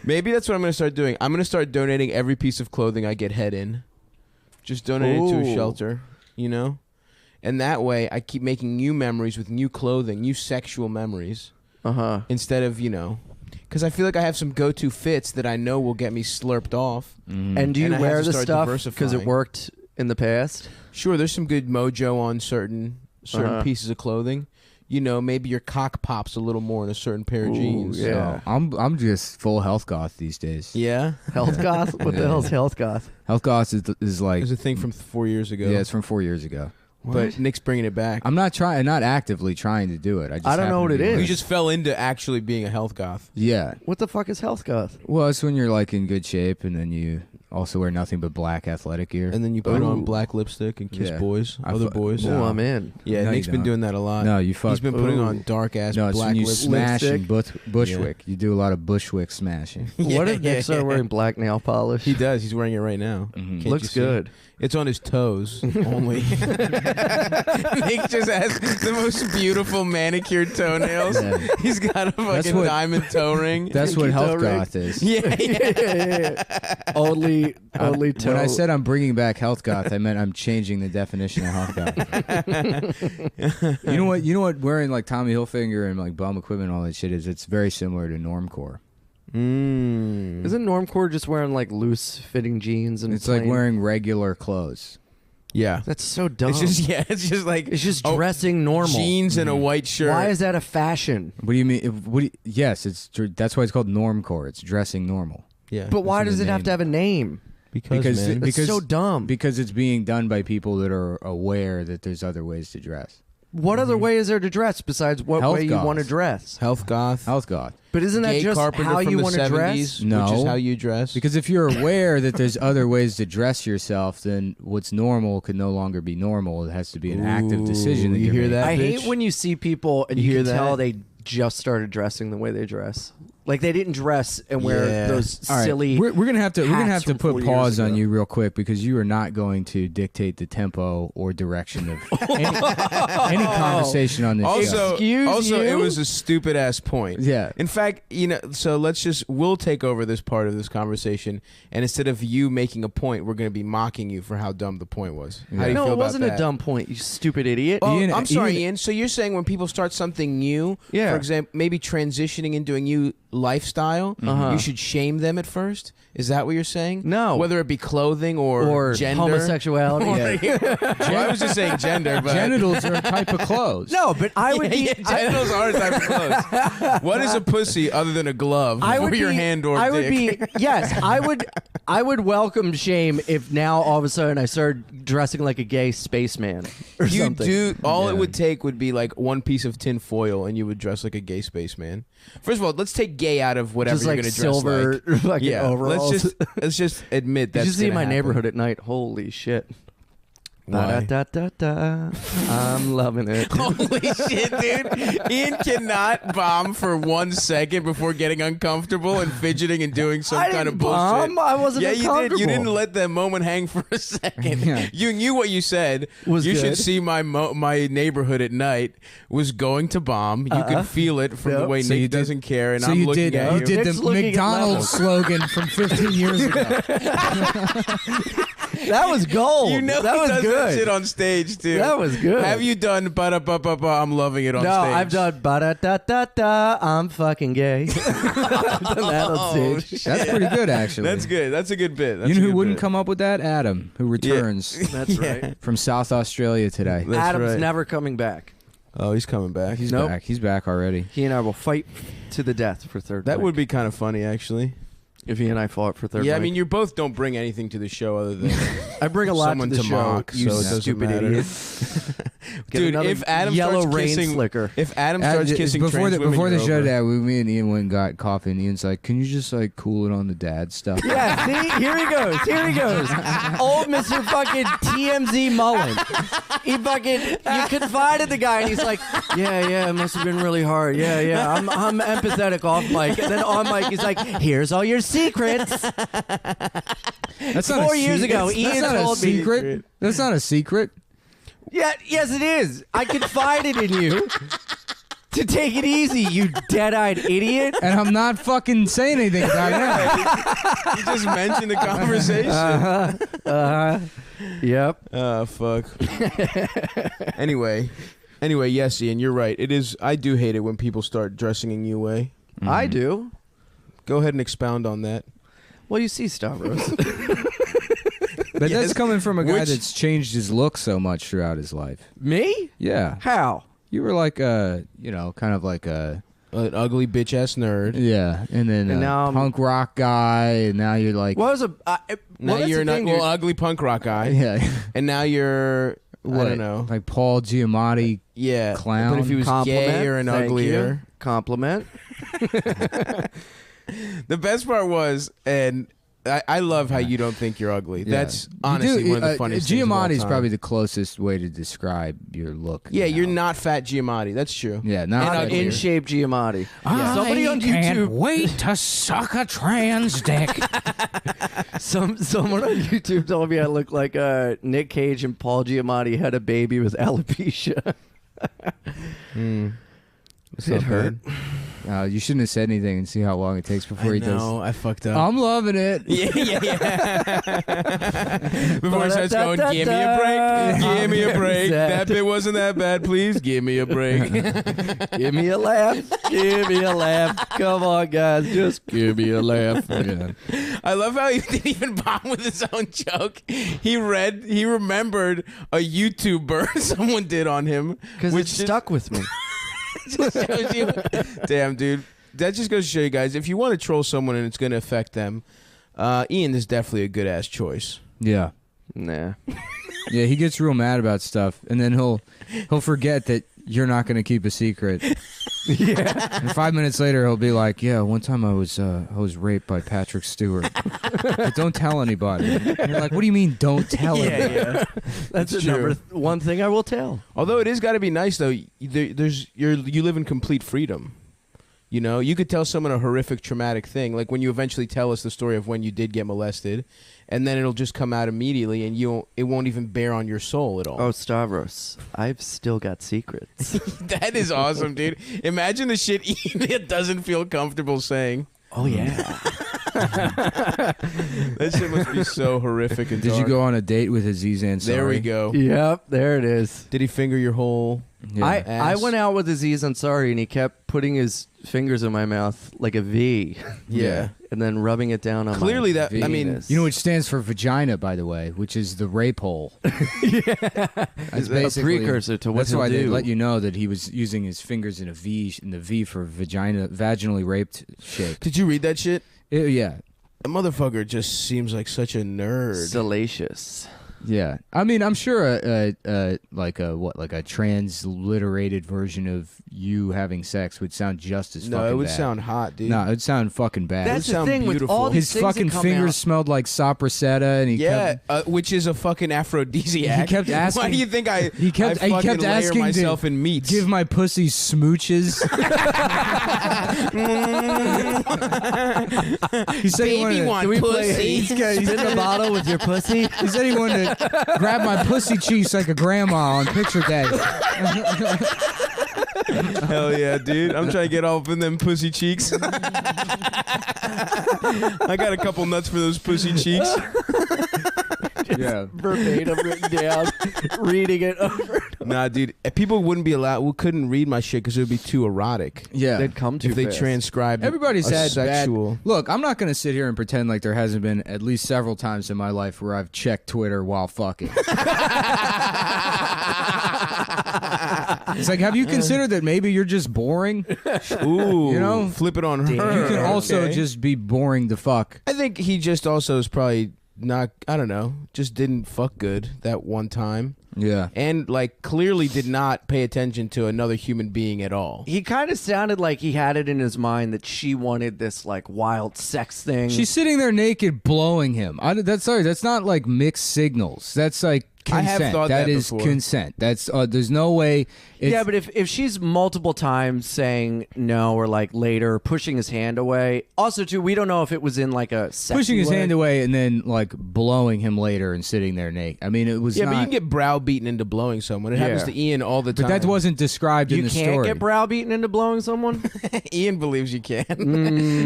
Maybe that's what I'm going to start doing. I'm going to start donating every piece of clothing I get head in. Just donate it to a Ooh. shelter, you know? And that way I keep making new memories with new clothing, new sexual memories, Uh-huh. instead of, because I feel like I have some go-to fits that I know will get me slurped off. And do you And I have wear to the start stuff because it diversifying. worked in the past? Sure, there's some good mojo on certain Uh-huh. pieces of clothing. You know, maybe your cock pops a little more in a certain pair of Ooh, jeans. yeah. I'm just full health goth these days. Yeah? Health goth? What the Yeah. hell's health goth? Health goth is like There's a thing from 4 years ago. yeah, it's from 4 years ago. but Nick's bringing it back. I'm not actively trying to do it. I don't know what it is. You just fell into actually being a health goth. Yeah. What the fuck is health goth? Well, it's when you're like in good shape and then you also wear nothing but black athletic gear. And then you put on black lipstick and kiss boys, other boys. Oh, I'm in. Yeah, No, Nick's you been don't. doing that a lot. No, you fuck. He's been putting on dark ass No, it's black when you lipstick. smash and Lipstick? bushwick. You do a lot of bushwick smashing. What if Nick started wearing black nail polish? He does. He's wearing it right now. Mhm. Can't Looks you see? good. It's on his toes only. Nick just has the most beautiful manicured toenails. Yeah. He's got a fucking what- diamond toe ring. That's what Pinky toe health ring. goth is. yeah. Only toe. When I said I'm bringing back health goth, I meant I'm changing the definition of health goth. You know what? Wearing like Tommy Hilfiger and like bum equipment, and all that shit is. It's very similar to normcore. Mm. Isn't normcore just wearing like loose fitting jeans and It's like plain- wearing regular clothes. Yeah. That's so dumb. It's just like It's just dressing normal. jeans and a white shirt. Why is that a fashion? What do you mean? Yes, that's why it's called normcore. It's dressing normal. yeah. But why That's does the it have name. to have a name? because man. It's so dumb. Because it's being done by people that are aware that there's other ways to dress. What other way is there to dress besides what Health way you goth. want to dress? health goth. Health goth. But isn't that Gay just carpenter how from you the want to 70s, dress? No. which is how you dress. Because if you're aware that there's other ways to dress yourself, then what's normal could no longer be normal. It has to be an active decision that you you're hear making. that? I bitch? hate when you see people and You you, hear can that? tell they just started dressing the way they dress. Like they didn't dress and wear Yeah. those All right, silly. we're gonna have hats to from put 4 years pause on ago. you real quick because you are not going to dictate the tempo or direction of any conversation on this show. Also, Excuse it you? was a stupid ass point. Yeah. In fact, so we'll take over this part of this conversation, and instead of you making a point, we're going to be mocking you for how dumb the point was. How do you no, feel it about wasn't that? a dumb point. You stupid idiot. Well, Ian- I'm sorry, Ian- Ian. So you're saying when people start something new, Yeah. for example, maybe transitioning into a new lifestyle, you should shame them at first? Is that what you're saying? No. Whether it be clothing or gender. homosexuality. Well, I was just saying gender, but Genitals are a type of clothes. No, but I would be. genitals are a type of clothes. What is a pussy other than a glove I for would your be, hand or I dick? would be. Yes, I would welcome shame if now all of a sudden I started dressing like a gay spaceman or You something. do. All it Yeah. would take would be like one piece of tin foil, and you would dress like a gay spaceman. First of all, let's take gay out of whatever Just you're like going to dress silver like. fucking Yeah, overalls. let's just admit Did that's you see gonna my happen. neighborhood at night? Holy shit. Why? Da, da, da, da. I'm loving it. Holy shit, dude! Ian cannot bomb for 1 second before getting uncomfortable and fidgeting and doing some I kind didn't of bullshit. bomb. I wasn't Yeah, you did. uncomfortable. You didn't let that moment hang for a second. Yeah. You knew what you said. Was you should good. see my neighborhood at night was going to bomb. You could feel it from the Yep. way So you Nick did- doesn't care, and So I'm you looking did at you you. did Nick's the looking at McDonald's slogan from 15 years ago. That was gold. You know that he was does good. that shit on stage too. That was good. Have you done ba-da-ba-ba-ba, I'm loving it on No, stage? I've done ba da da da da. I'm fucking gay. I've done that on stage. That's pretty good, actually. That's good. That's a good bit. That's You know a who good wouldn't bit. come up with that? Adam, who returns That's right. from South Australia today. That's Adam's right. never coming back. Oh, he's coming back. He's Nope. back. He's back already. He and I will fight to the death for third. That mic. would be kind of funny, actually. if he and I fought for third. Yeah, I mic. mean, you both don't bring anything to the show other than I bring a lot someone to the to show. mock, you so it doesn't stupid matter. idiot. Get Dude, another if Adam yellow starts rain kissing, slicker. if Adam starts kissing before trans the women, before the you're show, over. Dad, me and Ian went and got coffee, and Ian's like, "Can you just like cool it on the dad stuff?" Yeah, see, here he goes. Here he goes. Old Mr. fucking TMZ Mullen. He fucking, you confided the guy, and he's like, yeah, it must have been really hard. Yeah, I'm empathetic off mic. And then on mic, he's like, here's all your secrets. That's not 4 a years ago, That's Ian not a told me. secret. That's not a secret. Yeah, yes, it is. I confided in you to take it easy, you dead-eyed idiot. And I'm not fucking saying anything about it. You just mentioned the conversation. Yep. Oh fuck. Anyway, yes, Ian, you're right. It is. I do hate it when people start dressing a new way. I do. Go ahead and expound on that. Well, you see, Stavros. But Yes. that's coming from a guy Which- that's changed his look so much throughout his life. Me? Yeah. How? You were like a, kind of like a, An ugly bitch ass nerd. yeah, and then And a now I'm- punk rock guy, and now you're like, What was a? Now well, that's you're the not thing, well, dude. ugly punk rock guy, yeah, and now you're I don't know. Like Paul Giamatti. Yeah, Clown. But if he was gay or an Thank uglier, you. Compliment. the best part was, and I love how you don't think you're ugly. Yeah. That's honestly one of the funniest things of all Giamatti's time. probably the closest way to describe your look. Yeah, now. you're not fat Giamatti. That's true. Yeah, not Not fat in here. shape Giamatti. Somebody on can't YouTube. wait to suck a trans dick. Someone on YouTube told me I look like Nick Cage and Paul Giamatti had a baby with alopecia. It hurt. You shouldn't have said anything and see how long it takes before I he know, I fucked up. I'm loving it. Yeah. Before he starts going, give me a break, give me a break. That bit wasn't that bad, please. Give me a break. Give me a laugh. Give me a laugh. Come on, guys. Just give me a laugh. I love how he didn't even bomb with his own joke. He remembered a YouTube burn someone did on him. Because it stuck with me. Just shows you. Damn, dude. That just goes to show you guys, if you want to troll someone and it's going to affect them, Ian is definitely a good-ass choice. Yeah. Nah. Yeah, he gets real mad about stuff, and then he'll forget that you're not going to keep a secret. Yeah. And 5 minutes later, he'll be like, "Yeah, one time I was raped by Patrick Stewart, but don't tell anybody." And you're like, "What do you mean, don't tell anybody?" Yeah. That's It's the true. one thing I will tell. Although it is got to be nice, though. You live in complete freedom. You know, you could tell someone a horrific, traumatic thing, like when you eventually tell us the story of when you did get molested, and then it'll just come out immediately, and it won't even bear on your soul at all. Oh, Stavros, I've still got secrets. That is awesome, dude. Imagine the shit Ian doesn't feel comfortable saying. Oh, yeah. That shit must be so horrific and Did you dark. go on a date with Aziz Ansari? There we go. Yep, there it is. Did he finger your whole? Yeah. I ass? went out with Aziz Ansari, and he kept putting his fingers in my mouth like a V. Yeah. And then rubbing it down on Clearly my that- I mean, Venus. You know, which stands for vagina, by the way, which is the rape hole. That's a precursor to what That's he'll why they do. let you know that he was using his fingers in the V for vagina, vaginally raped shape. Did you read that shit? Yeah, The motherfucker just seems like such a nerd. Salacious. yeah. I mean, I'm sure like a transliterated version of you having sex would sound just as No, fucking it would bad. sound hot, dude. No, it would sound fucking bad. That's the sound thing beautiful. with all these His things that fucking come fingers out. smelled like sopressata, and he Yeah, kept which is a fucking aphrodisiac. He kept asking- Why do you think I? he kept I fucking asking layer to myself in meats. give my pussy smooches. He said he wanted Baby to- want Can we play pussy. spin the bottle with your pussy? He said he wanted to grab my pussy cheeks like a grandma on picture day. Hell yeah, dude! I'm trying to get off in them pussy cheeks. I got a couple nuts for those pussy cheeks. Yeah. Verbatim written down, reading it over. Nah, dude, people wouldn't be allowed. We couldn't read my shit because it would be too erotic. Yeah. They'd come too If they fast. transcribed Everybody's a had sexual. bad. Look, I'm not going to sit here and pretend like there hasn't been at least several times in my life where I've checked Twitter while fucking. It's like, have you considered that maybe you're just boring? Ooh, You know? flip it on her. You can also Okay. just be boring to fuck. I think he just also is probably not. I don't know. Just didn't fuck good that one time, Yeah. and like clearly did not pay attention to another human being at all. He kind of sounded like he had it in his mind that she wanted this like wild sex thing. She's sitting there naked blowing him. That's not like mixed signals. That's like I consent. have thought that is before. consent. That's there's no way. yeah, but if she's multiple times saying no or like later pushing his hand away, also too, we don't know if it was in like a sexy pushing his way. hand away and then like blowing him later and sitting there naked. I mean, it was Yeah, not, but you can get browbeaten into blowing someone. It happens Yeah. to Ian all the time. but that wasn't described You in the can't story. get browbeaten into blowing someone. Ian believes you can.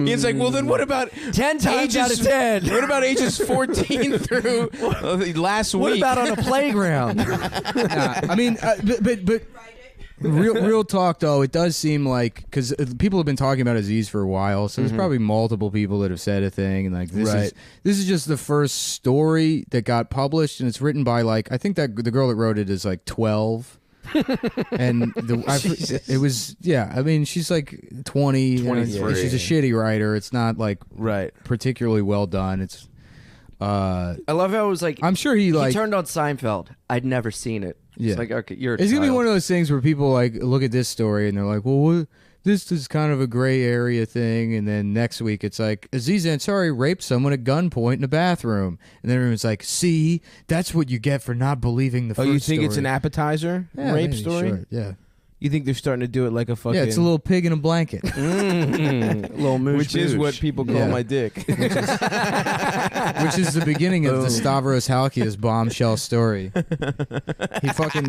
Ian's like, well, then what about 10 times out of 10. What about ages 14 through last What week? about on a playground? Nah, I mean, but real talk though, it does seem like because people have been talking about Aziz for a while, so there's probably multiple people that have said a thing, and like this is just the first story that got published, and it's written by like I think that the girl that wrote it is like 12. And it was I mean she's like 20 23. and she's a shitty writer. It's not like right. particularly well done. I love how it was like I'm sure he turned on Seinfeld. I'd never seen it. Yeah. It's like, okay, you're a It's gonna be child. one of those things where people like look at this story and they're like, well, what? This is kind of a gray area thing, and then next week it's like Aziz Ansari raped someone at gunpoint in a bathroom, and then everyone's like, "See, that's what you get for not believing the Oh, first you think it's an story." appetizer Yeah, rape maybe, story? sure, yeah, You think they're starting to do it like a fucking? yeah. It's a little pig in a blanket. Little moosh which is boosh. what people call Yeah. my dick. Which is the beginning of the Stavros Halkias bombshell story. He fucking.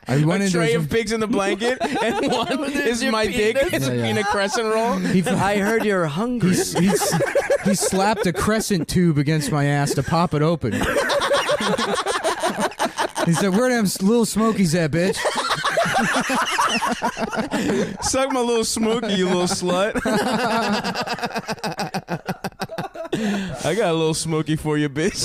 I went A into tray his, of pigs in the blanket, and one is my dick in a crescent roll. I heard you're hungry. he slapped a crescent tube against my ass to pop it open. He said, "Where them little smokies at, bitch?" Suck my little smoky, you little slut. I got a little smoky for you, bitch.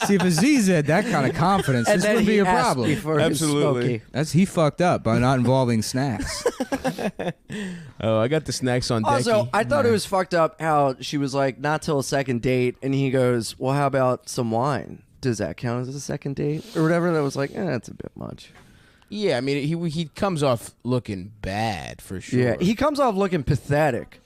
See, if Aziz had that kind of confidence, And this then would be he a asked problem. me for his Absolutely. smoky. He fucked up by not involving snacks. Oh, I got the snacks on deck. Also, I thought it was fucked up how she was like, not till a second date, and he goes, well, how about some wine? Does that count as a second date? Or whatever. That was like, that's a bit much. Yeah, I mean, he comes off looking bad for sure. Yeah, he comes off looking pathetic.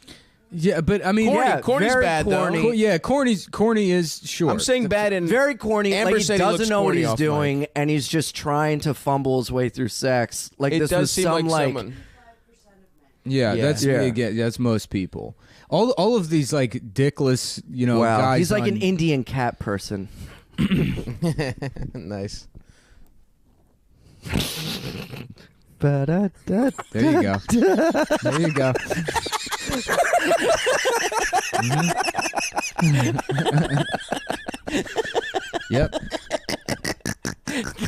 Yeah, but I mean, Corny- yeah, corny's very bad, though. corny. yeah, corny is short. I'm saying bad and Very corny. Amber Like he said he looks doesn't know what corny he's off doing, and he's just trying to fumble his way through sex. Like it this does was seem some like someone. yeah, Yeah. that's Yeah. again, that's most people. All of these like dickless, Wow, guys. he's like an on- Indian cat person. Nice. Ba-da-da. There you go. There you go. Yep.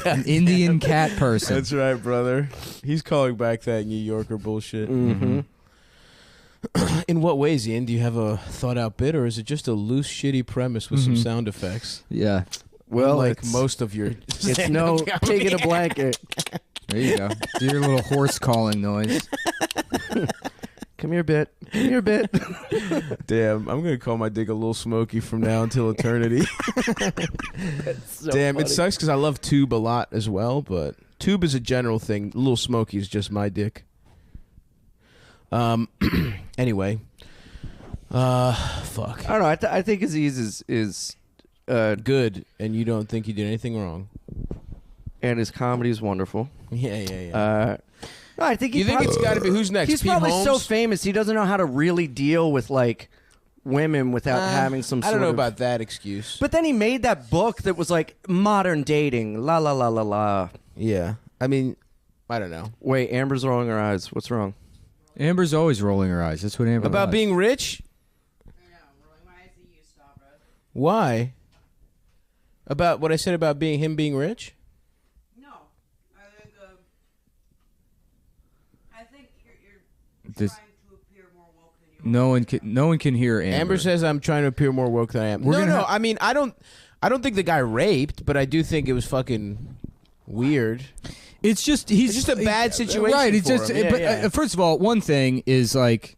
An Indian cat person. That's right, brother. He's calling back that New Yorker bullshit. Mm-hmm. In what ways, Ian? Do you have a thought out bit, or is it just a loose, shitty premise with some sound effects? Yeah. Well, like it's- most of your. It's no pig in a blanket. There you go. Do your little horse calling noise. Come here, bit. Come here, bit. Damn, I'm gonna call my dick a little smoky from now until eternity. So Damn, funny. it sucks because I love tube a lot as well, but tube is a general thing. Little smoky is just my dick. Anyway, fuck. I don't know. I think Aziz is Good, and you don't think he did anything wrong. and his comedy is wonderful. Yeah. No, I think You think it's got to be who's next? He's Pete probably Holmes? so famous he doesn't know how to really deal with like women without having some. I Sort don't know of, about that excuse. But then he made that book that was like modern dating. La la la la la. Yeah, I mean, I don't know Wait, Amber's rolling her eyes. What's wrong? Amber's always rolling her eyes. That's what Amber about loves. being rich. Why? About what I said about him being rich? I think you're This- trying to appear more woke than you No one can hear Amber. Amber says I'm trying to appear more woke than I am. We're No, gonna no. have- I mean, I don't think the guy raped, but I do think it was fucking weird. It's just It's just a bad situation right? It's for just. him. Yeah, but yeah. first of all, one thing is like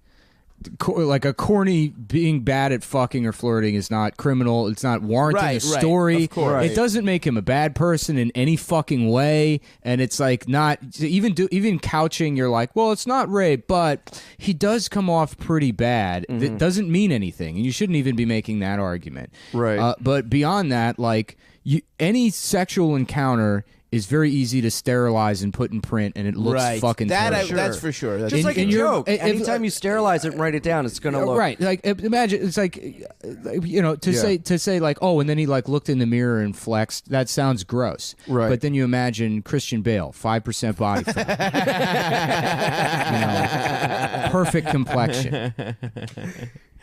a corny being bad at fucking or flirting is not criminal. It's not warranting Right, a right, story. of course. It doesn't make him a bad person in any fucking way. And it's like not even couching. You're like, well, it's not rape, but he does come off pretty bad. That doesn't mean anything, and you shouldn't even be making that argument. Right. But beyond that, like any sexual encounter is very easy to sterilize and put in print, and it looks Right. fucking That terrible. that's for sure. That's Just like a and you're- joke. if- Anytime you sterilize it and write it down, it's gonna look right. Like imagine it's like to say like, oh, and then he like looked in the mirror and flexed. That sounds gross. Right. But then you imagine Christian Bale, 5% body fat, perfect complexion.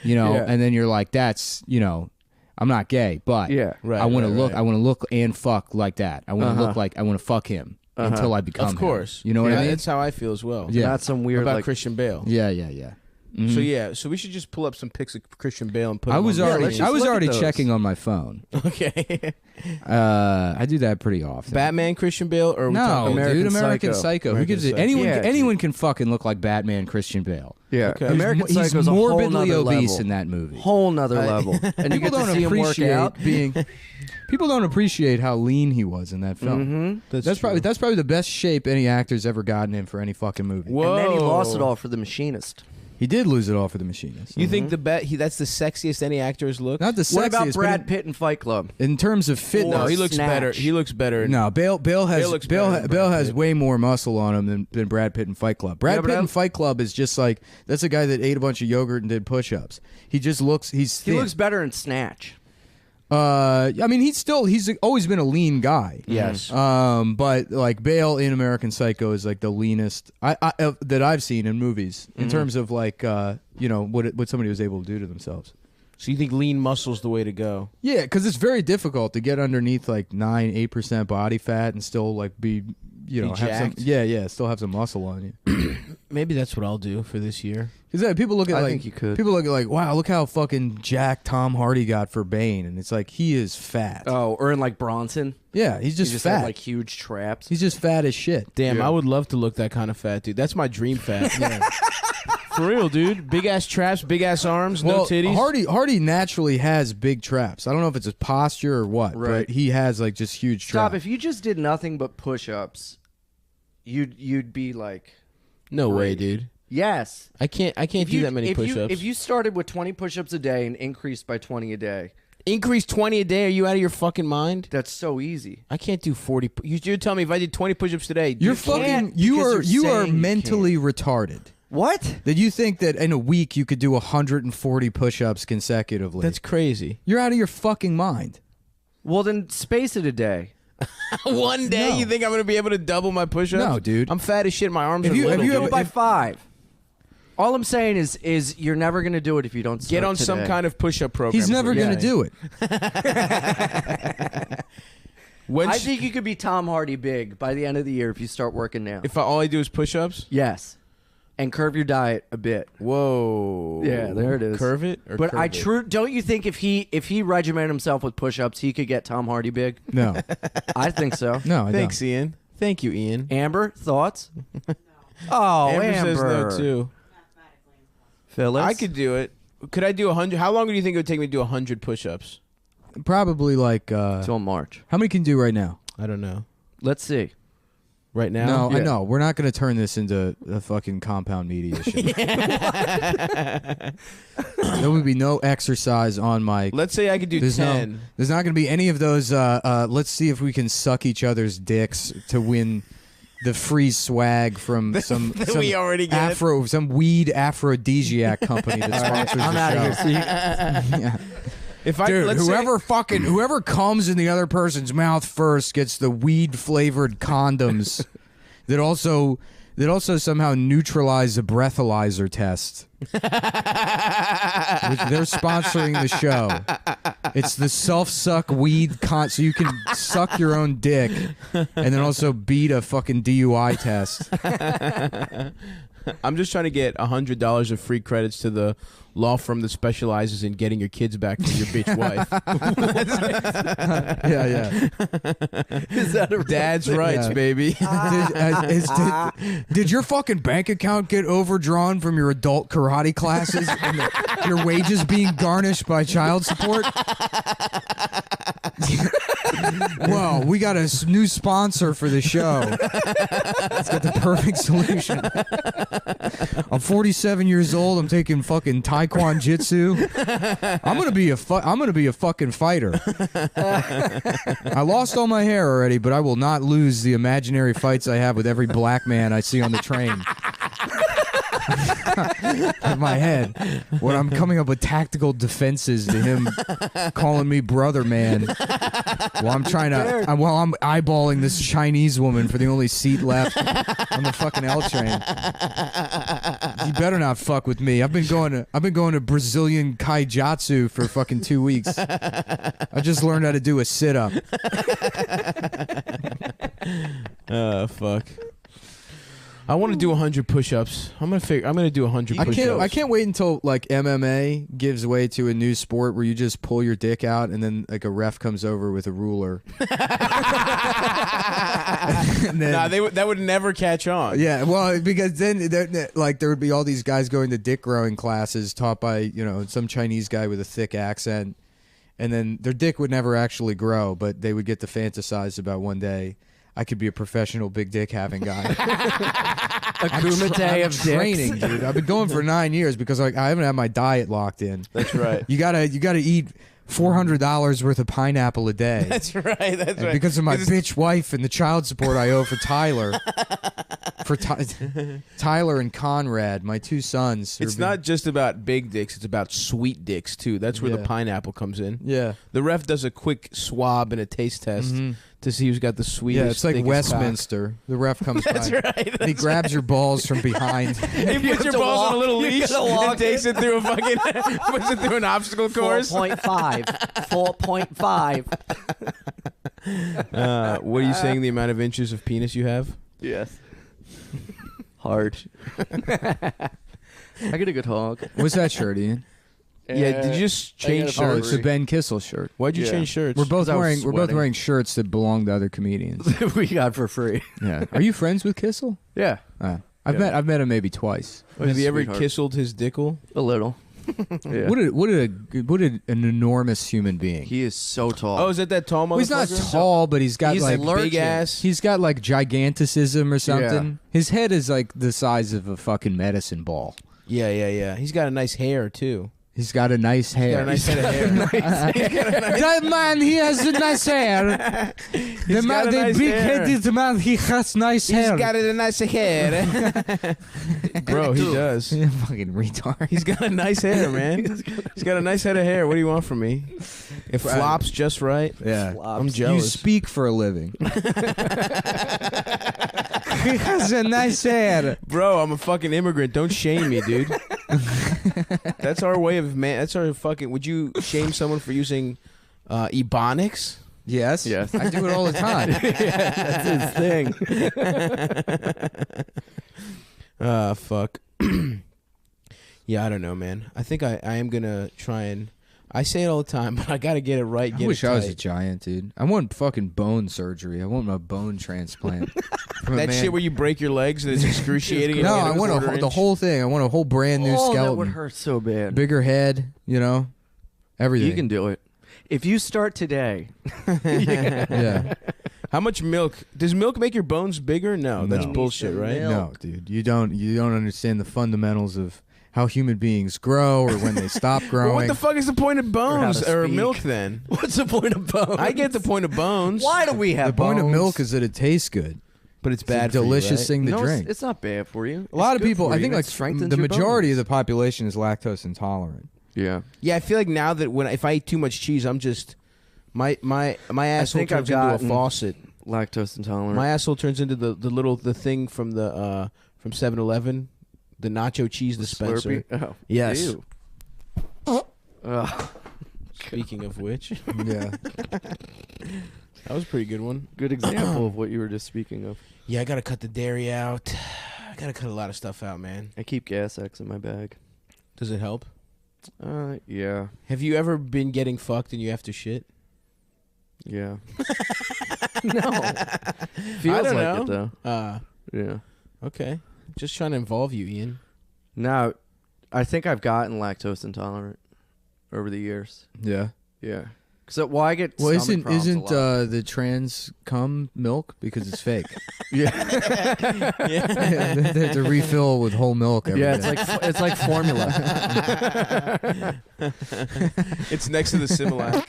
Yeah. And then you're like, that's I'm not gay, but Yeah. Right, I want to right, look. right. I want to look and fuck like that. I want to look like I want to fuck him until I become. Of course. him. You know what I mean? That's how I feel as well. Yeah. not some weird About like Christian Bale. Yeah. So we should just pull up some pics of Christian Bale and put. I them was on the already screen. I was look at already those. checking on my phone. Okay. I do that pretty often. Batman Christian Bale or are we No, talking American dude, American Psycho? Psycho. Who American gives it? Psycho. Anyone Yeah, anyone can fucking look like Batman Christian Bale. Yeah, Okay. American He's Psycho is a whole morbidly nother obese level. in that movie. Whole nother level, and you People get to don't see him work appreciate out. being. People don't appreciate how lean he was in that film. Mm-hmm. That's probably the best shape any actor's ever gotten in for any fucking movie. Whoa. And then he lost it all for The Machinist. He did lose it all for The Machinist. You think that's the sexiest any actor has looked? Not the sexiest. What about but Brad Pitt in Fight Club? in terms of fitness? No, he looks Snatch. better. He looks better. No, Bale looks better than Brad has Pitt. way more muscle on him than Brad Pitt in Fight Club. Brad Yeah, but Pitt in I'm- Fight Club is just like that's a guy that ate a bunch of yogurt and did push-ups. He just looks he's He thin. looks better in Snatch. I mean he's always been a lean guy. Yes. But like Bale in American Psycho is like the leanest that I've seen in movies in terms of like what somebody was able to do to themselves. So you think lean muscle's the way to go? Yeah, because it's very difficult to get underneath like 8% body fat and still like be have some jacked? still have some muscle on you. Maybe that's what I'll do for this year. Because people look at I like think you could. people look at like wow, look how fucking jacked Tom Hardy got for Bane, and it's like he is fat. Oh, or in like Bronson. Yeah, he's He just just fat. had like huge traps. He's just fat as shit. Damn, I would love to look that kind of fat, dude. That's my dream fat. For real, dude. Big ass traps, big ass arms, no titties. Hardy naturally has big traps. I don't know if it's his posture or what, Right. but he has like just huge Stop! traps. If you just did nothing but push-ups, you'd be like, No way, Great. dude. yes. I can't do that many push-ups. If you started with 20 push-ups a day and increased by 20 a day, increase 20 a day, are you out of your fucking mind? that's so easy. I can't do 40. You're telling me if I did 20 push-ups today, You're dude, fucking. because you're You are saying you mentally retarded. What? That you think that in a week you could do 140 push-ups consecutively. that's crazy. You're out of your fucking mind. Well, then space it a day. One day, No. you think I'm gonna be able to double my push-ups? No, dude. I'm fat as shit. My arms If are you- if little. you dude. have- Do it by 5. All I'm saying is you're never gonna do it if you don't Get start on some today. kind of push-up program. He's never Yeah. going to do it. When I think you could be Tom Hardy big by the end of the year if you start working now. if all I do is push-ups. Yes. And curve your diet a bit. Whoa. Yeah, there it is. Curve it. Or But curve it? don't you think if he regimented himself with push-ups, he could get Tom Hardy big? No. I think so. No, I Thanks, Ian. Thank you, Ian. Amber, thoughts? Oh, Amber Amber. says no too. Phyllis? I could do it. Could I do 100? How long do you think it would take me to do 100 push-ups? don't. Probably like. Till March. How many can you do right now? I don't know. Let's see. Right now? No, I Yeah. know. We're not going to turn this into a fucking compound media shit. There would be no exercise on my. Let's say I could do There's 10. There's not going to be any of those. Let's see if we can suck each other's dicks to win the free swag from some we already get. some weed aphrodisiac company that sponsors I'm the out show. of here. See, Yeah. If I Dude, let's say- whoever comes in the other person's mouth first gets the weed flavored condoms that also somehow neutralize the breathalyzer test. They're sponsoring the show. It's the self-suck weed so you can suck your own dick and then also beat a fucking DUI test. I'm just trying to get $100 of free credits to the law firm that specializes in getting your kids back from your bitch wife. Yeah. is that a Dad's rights, Yeah. baby. Did your fucking bank account get overdrawn from your adult karate classes and your wages being garnished by child support? Well, we got a new sponsor for the show. It's got the perfect solution. I'm 47 years old. I'm taking fucking Taekwondo Jitsu. I'm gonna be a fucking fighter. I lost all my hair already, but I will not lose the imaginary fights I have with every black man I see on the train. In my head, when I'm coming up with tactical defenses to him calling me brother man, while I'm eyeballing this Chinese woman for the only seat left on the fucking L train. You better not fuck with me. I've been going to Brazilian kaijatsu for fucking 2 weeks. I just learned how to do a sit up. Fuck. I want to do 100 push-ups. I'm gonna do 100 push-ups. I can't wait until like MMA gives way to a new sport where you just pull your dick out and then like a ref comes over with a ruler. And then- that would never catch on. Yeah, well, because then like there would be all these guys going to dick growing classes taught by some Chinese guy with a thick accent, and then their dick would never actually grow, but they would get to fantasize about one day I could be a professional big dick having guy. A kumite of training, dicks. dude. I've been going for 9 years because like I haven't had my diet locked in. That's right. You gotta eat $400 worth of pineapple a day. That's right. That's And right. because of my bitch wife and the child support I owe for Tyler. Tyler and Conrad, my two sons. It's not just about big dicks; it's about sweet dicks too. That's where the Yeah. pineapple comes in. Yeah. The ref does a quick swab and a taste test to see who's got the sweetest. Yeah, it's like thickest cock. Westminster. The ref comes That's by. right. And he grabs your balls from behind. He puts your balls on a little leash and takes it through a fucking puts it through an obstacle course. 4.5. 4.5. What are you saying? The amount of inches of penis you have? Yes. Hard. I get a good hog. What's that shirt, Ian? Yeah. Did you just change Oh, shirts? it's the Ben Kissel shirt. Why'd you change shirts? We're both 'Cause I was wearing sweating. shirts that belong to other comedians. We got for free. Yeah. Are you friends with Kissel? Yeah. I've met him maybe twice. Have you ever Sweetheart. kissled his dickle? A little. Yeah. What an enormous human being. He is so tall. Oh, is that tall motherfucker? Well, he's not tall, but he's got He's like like big ass. he's got like giganticism or something. Yeah. His head is like the size of a fucking medicine ball. Yeah. He's got a nice hair too. He's got a nice hair. He's got a nice head of hair. That man, he has a nice hair. The got a nice big-headed man, he has nice hair. He's got a nice hair. Bro, he does. Fucking retard. He's got a nice hair, man. He's got a nice head of hair. What do you want from me? It flops just right. Yeah. I'm You jealous. speak for a living. He has a nice hair. Bro, I'm a fucking immigrant. Don't shame me, dude. That's our way of man. That's our fucking. Would you shame someone for using Ebonics? Yes. Yes. I do it all the time. That's his thing. Fuck. Yeah, I don't know, man. I think I am gonna try and. I say it all the time, but I gotta get it right. I Get wish it I was a tight. giant, dude. I want fucking bone surgery. I want my bone transplant. From a That man. shit where you break your legs and it's excruciating. and No, you get I want quarter the inch. whole thing. I want a whole brand new Oh, that skeleton. would hurt so bad. Bigger head, everything. You can do it. If you start today. Yeah. How much milk? Does milk make your bones bigger? No, that's No. bullshit, right? No, dude. You don't understand the fundamentals of how human beings grow or when they stop Well, growing. what the fuck is the point of how bones to or speak. milk then? What's the point of bones? I get the point of bones. Why do we have the point of bones? milk is that it tastes good. But it's It's bad. a delicious for you, right? thing to No, drink. it's not bad for you. A lot of It's good people, for I you, think, and like it strengthens the your majority bones. of the population is lactose intolerant. Yeah. Yeah, I feel like now that if I eat too much cheese, I'm just my asshole think I've turns into a gotten- faucet. Lactose intolerant. My asshole turns into the thing from the from 7-Eleven, the nacho cheese dispenser. Slurpee? Oh. Yes. Ew. Ugh. Speaking of which, Yeah. that was a pretty good one. Good example of what you were just speaking of. Yeah, I gotta cut the dairy out. I gotta cut a lot of stuff out, man. I keep Gas X in my bag. Does it help? Yeah. Have you ever been getting fucked and you have to shit? Yeah. No. Feels I don't like know. it though. Yeah. Okay. Just trying to involve you, Ian. Now, I think I've gotten lactose intolerant over the years. Yeah. Yeah. So I get Well, stomach problems a isn't lot. the trans cum milk because it's fake? Yeah. They have to refill with whole milk every Yeah, day. it's like formula. It's next to the Similac.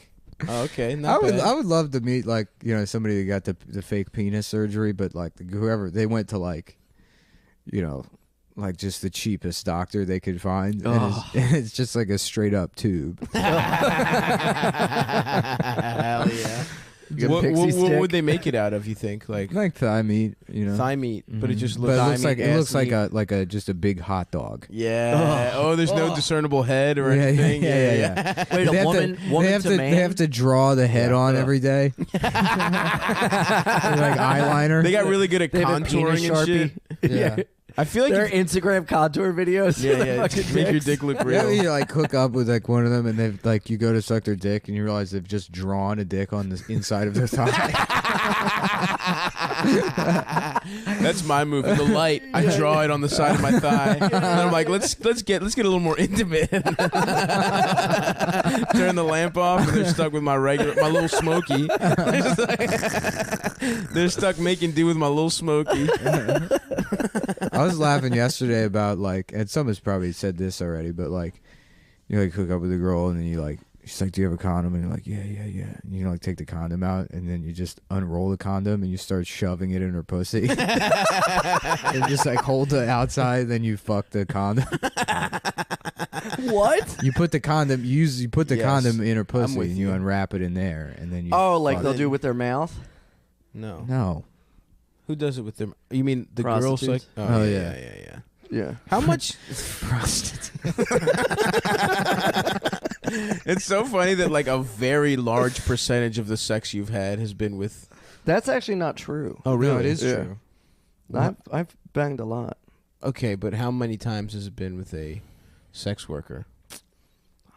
Oh, okay. Not bad. I would love to meet like somebody that got the fake penis surgery, but like whoever they went to like like just the cheapest doctor they could find, and it's just like a straight up tube. Hell yeah. You got a What pixie stick? would they make it out of? You think like Like thigh meat, thigh meat, but it just But looks. it looks like a just a big hot dog. Yeah. Oh, there's no discernible head or anything. Yeah. Wait, They a have woman, to, woman they have to to man? they have to draw the head on every day. Like eyeliner. They got really good at They have a penis contouring and shit. Yeah. I feel like There are Instagram contour videos. yeah, Fucking make your dicks. dick look Yeah, real. you like hook up with like one of them, and they've like you go to suck their dick, and you realize they've just drawn a dick on the inside of their thigh. That's my move. In the light, I draw it on the side of my thigh, and I'm like, let's get a little more intimate. Turn the lamp off, and they're stuck with my little Smoky. They're stuck making do with my little Smoky. I was laughing yesterday about like, and someone's probably said this already, but like, you like hook up with a girl, and then you like, she's like, "Do you have a condom?" And you're like, "Yeah." And you like take the condom out, and then you just unroll the condom, and you start shoving it in her pussy. And just like hold the outside, then you fuck the condom. What? You put the condom, you put the Yes. condom in her pussy, with and you you. unwrap it in there, and then you. Oh, like fuck they'll it. do it with their mouth? No. No. Who does it with them? You mean the girls? Like, Prostitutes? Oh, yeah. yeah. Yeah. How much? It's so funny that like a very large percentage of the sex you've had has been with. That's actually not true. Oh, really? No, it is Yeah. true. I've banged a lot. Okay, but how many times has it been with a sex worker?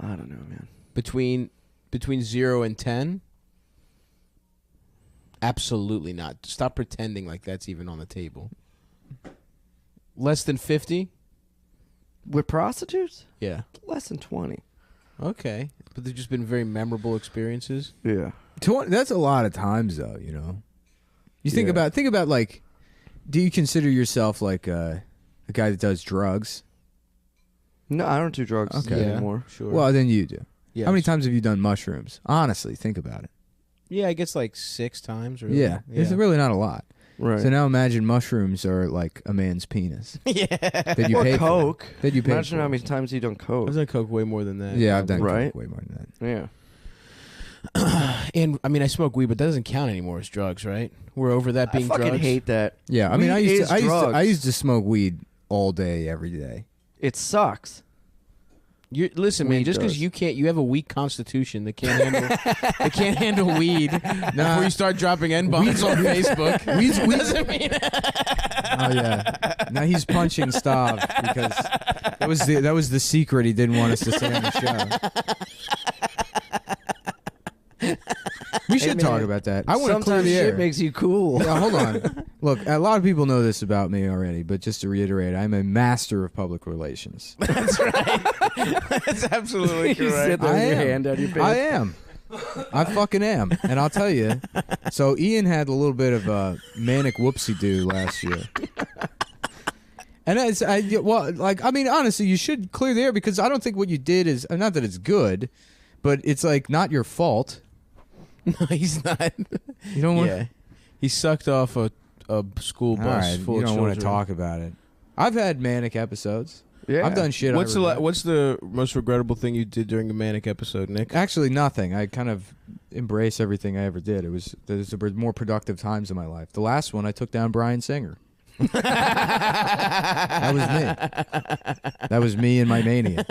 I don't know, man. Between 0 and 10? Absolutely not. Stop pretending like that's even on the table. Less than 50? With prostitutes? Yeah. Less than 20. Okay. But they've just been very memorable experiences. Yeah. That's a lot of times, though. You know, you think Yeah. about like, do you consider yourself like a guy that does drugs? No, I don't do drugs Okay. anymore. Sure. Well, then you do. yes. How many times have you done mushrooms? Honestly, think about it. Yeah, I guess like 6 times. Really. Yeah, it's really not a lot. Right. So now imagine mushrooms are like a man's penis. Yeah. That you or pay coke. for. That you pay Imagine for. how many times you've done coke. I've done coke way more than that. Yeah, I've done Right. coke way more than that. Yeah. And I mean, I smoke weed, but that doesn't count anymore as drugs, right? We're over that I being fucking drugs. hate that. Yeah, I mean, Weed is I drugs. used to smoke weed all day, every day. It sucks. Listen, man. Weed Just because does. you have a weak constitution that can't handle weed before you start dropping N bombs on Facebook. Weed's doesn't mean Oh yeah. Now he's punching Stav because that was the secret he didn't want us to say on the show. We should talk about that. I want to clear Sometimes the shit air. makes you cool. Yeah, hold on. Look, a lot of people know this about me already, but just to reiterate, I'm a master of public relations. That's absolutely You correct. sit there with your hand out your pants. I am. I fucking am. And I'll tell you. So Ian had a little bit of a manic whoopsie-doo last year. And honestly, you should clear the air because I don't think what you did is, not that it's good, but it's like not your fault. No, he's not. You don't want Yeah, he sucked off a school bus All right, full you of don't children. want to talk about it. I've had manic episodes. Yeah. I've done shit. What's I the regret. what's the most regrettable thing you did during a manic episode, Nick? Actually, nothing. I kind of embrace everything I ever did. There were more productive times in my life. The last one, I took down Bryan Singer. That was me. That was me and my mania.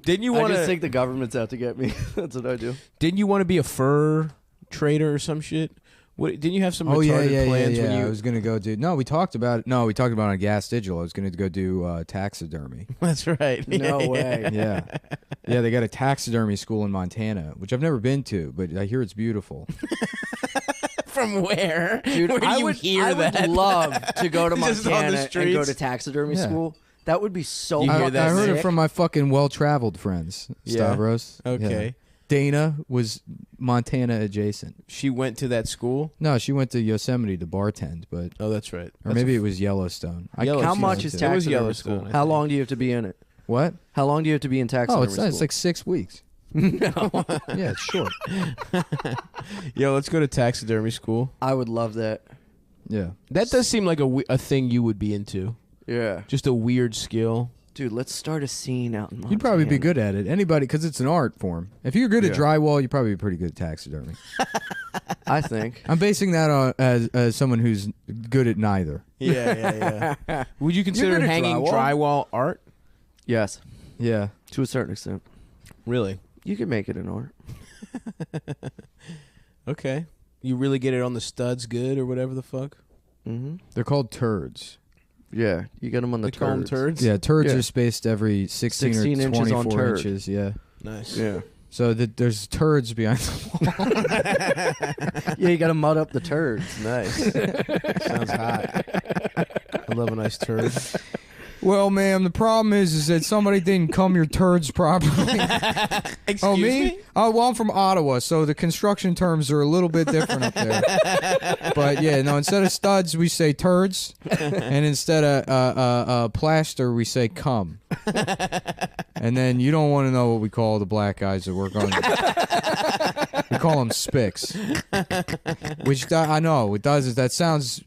Didn't you I want just to? think the government's out to get me. That's what I do. Didn't you want to be a fur trader or some shit? What didn't you have some retarded plans when you? I was gonna go do. No, we talked about it. No, we talked about it on Gas Digital. I was gonna go do taxidermy. That's right. No way. Yeah, yeah. They got a taxidermy school in Montana, which I've never been to, but I hear it's beautiful. From where? Dude, Where do I you would, hear I that? would love to go to Just on the Montana and go streets? to taxidermy Yeah. school. That would be so You fun. hear that, I heard it Nick? from my fucking well-traveled friends, Yeah. Stavros. Okay. Yeah. Dana was Montana adjacent. She went to that school. No, she went to Yosemite to bartend, but Oh, that's right. or That's maybe a- it was Yellowstone. Yellowstone. How much is It was taxidermy Yellowstone, school? I How think. long do you have to be in it? What? How long do you have to be in Oh, taxidermy it's school? like 6 weeks. Yeah, it's short. Yo, let's go to taxidermy school. I would love that. Yeah. That does seem like a thing you would be into. Yeah. Just a weird skill. Dude, let's start a scene out in Montana. You'd probably be good at it. Anybody, because it's an art form. If you're good at Yeah. drywall, you'd probably be pretty good at taxidermy. I think. I'm basing that on as someone who's good at neither. Yeah. Would you consider good at hanging drywall? drywall art? Yes. Yeah. To a certain extent. Really? You can make it an art. Okay. You really get it on the studs good or whatever the fuck? Mm-hmm. They're called turds. Yeah, you get them on the They call them turds. Yeah, turds Yeah. are spaced every 16 16 or inches 24 on turd. inches. Yeah. Nice. Yeah. So there's turds behind the wall. Yeah, you got to mud up the turds. Nice. Sounds hot. I love a nice turd. Well, ma'am, the problem is that somebody didn't cum your turds properly. Excuse me? Oh, well, I'm from Ottawa, so the construction terms are a little bit different up there. But yeah, no, instead of studs, we say turds, and instead of plaster, we say cum. And then you don't want to know what we call the black guys that work on. We call them spics, which I know it does. Is that sounds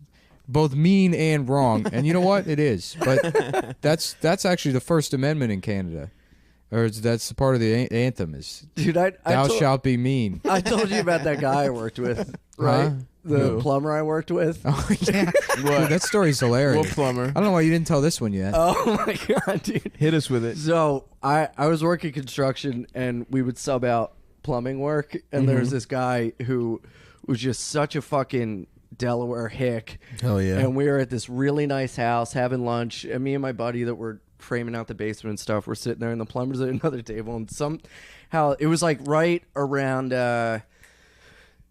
both mean and wrong, and you know what? It is, but that's actually the First Amendment in Canada, or that's part of the anthem. Is Dude, "Thou shalt be mean." I told you about that guy I worked with, right? Huh? The Who? plumber I worked with. Oh yeah, dude, that story's hilarious. What plumber? I don't know why you didn't tell this one yet. Oh my god, dude. Hit us with it. So I was working construction, and we would sub out plumbing work, and there was this guy who was just such a fucking Delaware hick. Hell yeah. And we were at this really nice house having lunch, and me and my buddy that were framing out the basement and stuff were sitting there, and the plumber's at another table, and somehow it was like right around the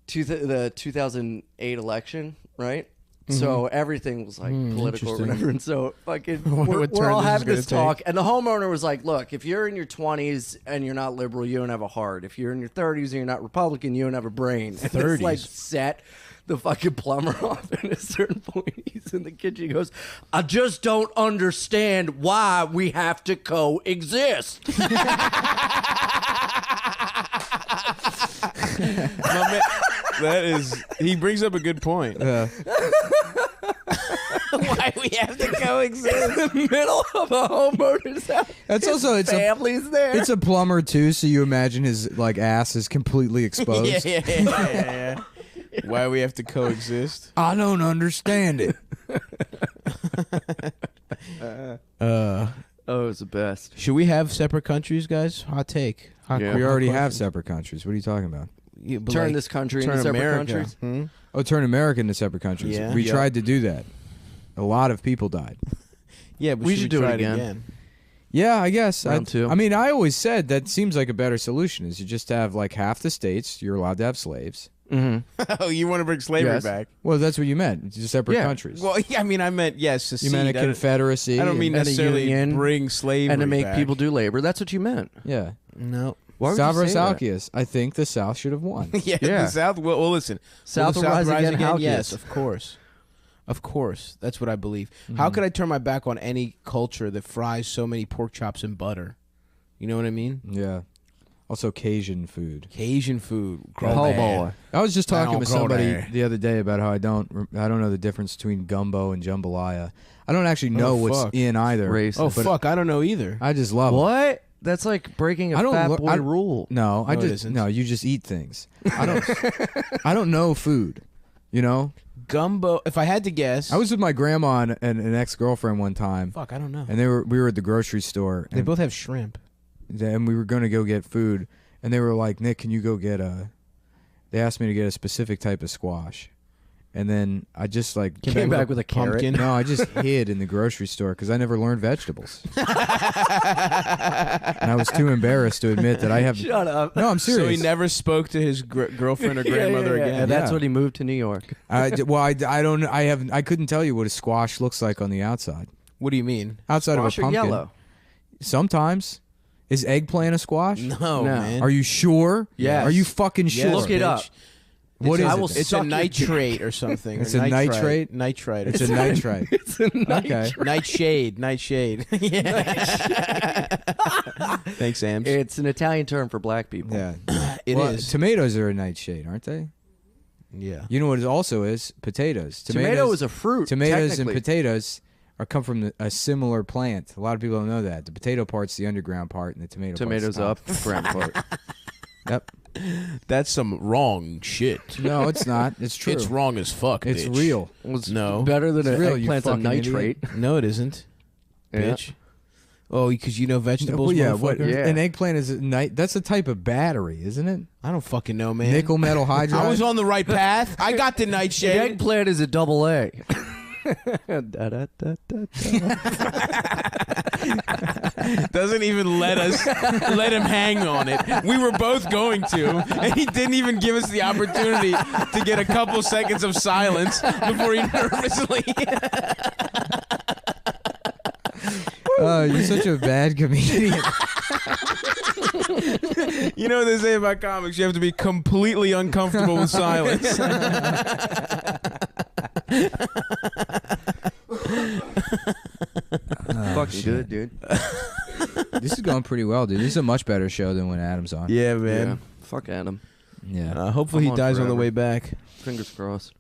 2008 election, right? So everything was like political or interesting. whatever, and so fucking Wonder what we're turn all this is having gonna this take. talk, and the homeowner was like, "Look, if you're in your 20s and you're not liberal, you don't have a heart. If you're in your 30s and you're not Republican, you don't have a brain." And it's like set the fucking plumber off. At a certain point, he's in the kitchen. He goes, "I just don't understand why we have to coexist." That is, he brings up a good point. Why we have to coexist in the middle of a homeowner's house? That's also His family's there. It's a plumber too, so you imagine his like ass is completely exposed. Yeah. Why we have to coexist? I don't understand it. Oh, it's the best. Should we have separate countries, guys? Hot take. Yeah. We already have separate countries. What are you talking about? Yeah, but Turn like, this country turn into separate America. countries. Hmm? Oh, turn America into separate countries. Yeah. We Yeah. tried to do that. A lot of people died. Yeah, but We should should do try it again. Yeah, I guess. Round two. I mean, I always said that seems like a better solution is you just have like half the states, you're allowed to have slaves. Mm-hmm. Oh, you want to bring slavery Yes. back? Well, that's what you meant. It's just separate Yeah. countries. Well, yeah, I mean, I meant yes. Secede. you meant a I don't- confederacy. I don't mean and a necessarily union, bring slavery And to make back. people do labor. That's what you meant. Yeah. No. Why would you Stavros say that? Alkius. I think the South should have won. Yeah, Yeah. the South. Well, listen. South will will the rise again, Halkias. Yes, of course. Of course. That's what I believe. How could I turn my back on any culture that fries so many pork chops in butter? You know what I mean? Yeah. Also Cajun food. Cajun food. Oh boy. I was just talking Down with somebody Crowley. the other day about how I don't know the difference between gumbo and jambalaya. I don't actually know what's fuck. in either. Racist. Oh, but fuck. I don't know either. I just love 'em. What? That's like breaking a I don't fat lo- boy I- rule. No, I No, it just isn't. no. You just eat things. I don't. I don't know food. You know. Gumbo. If I had to guess. I was with my grandma and an ex-girlfriend one time, Fuck, I don't know. and we were at the grocery store. They And both have shrimp. then we were going to go get food, and they were like, "Nick, can you go get a?" They asked me to get a specific type of squash, and then I just like Came back with a carrot. pumpkin. No, I just hid in the grocery store because I never learned vegetables, and I was too embarrassed to admit that I have. Shut up. No, I'm serious. So he never spoke to his girlfriend or Yeah, grandmother yeah, yeah. again. And that's Yeah. when he moved to New York. I don't. I couldn't tell you what a squash looks like on the outside. What do you mean? Outside Squash of are a pumpkin. yellow. Sometimes. Is eggplant a squash? No, No. man. Are you sure? Yes. Are you fucking sure? Yes, Look it up. bitch. What is I it? will then? It's a Suck your nitrate or something. It's or a nitrite. nitrate? Nitrite. It's a nitrite. It's a Okay. Nightshade. Nightshade. Yeah. Thanks, Ams. It's an Italian term for black people. Yeah. It Well, is. Tomatoes are a nightshade, aren't they? Yeah. You know what it also is? Potatoes. Tomato is a fruit. Tomatoes and technically. potatoes come from a similar plant. A lot of people don't know that. The potato part's the underground part, and the tomato Tomatoes part's up, ground part. Yep. That's some wrong shit. No, it's not. It's true. It's wrong as fuck, It's bitch. real. It's No. better than It's an real, you eggplant's on fucking nitrate. No, it isn't. Yeah. Bitch. Oh, because you know vegetables, Well, yeah, what, motherfucker? Yeah. an eggplant is that's a type of battery, isn't it? I don't fucking know, man. Nickel metal hydride. I was on the right path. I got the An nightshade. eggplant is a double A. Doesn't even let him hang on it. We were both going to, and he didn't even give us the opportunity to get a couple seconds of silence before he nervously. Oh, you're such a bad comedian. You know what they say about comics? You have to be completely uncomfortable with silence. Fucking good, dude. This is going pretty well, dude. This is a much better show than when Adam's on. Yeah, man. Yeah. Fuck Adam. Yeah. Hopefully I'm he on dies on the forever. way back. Fingers crossed.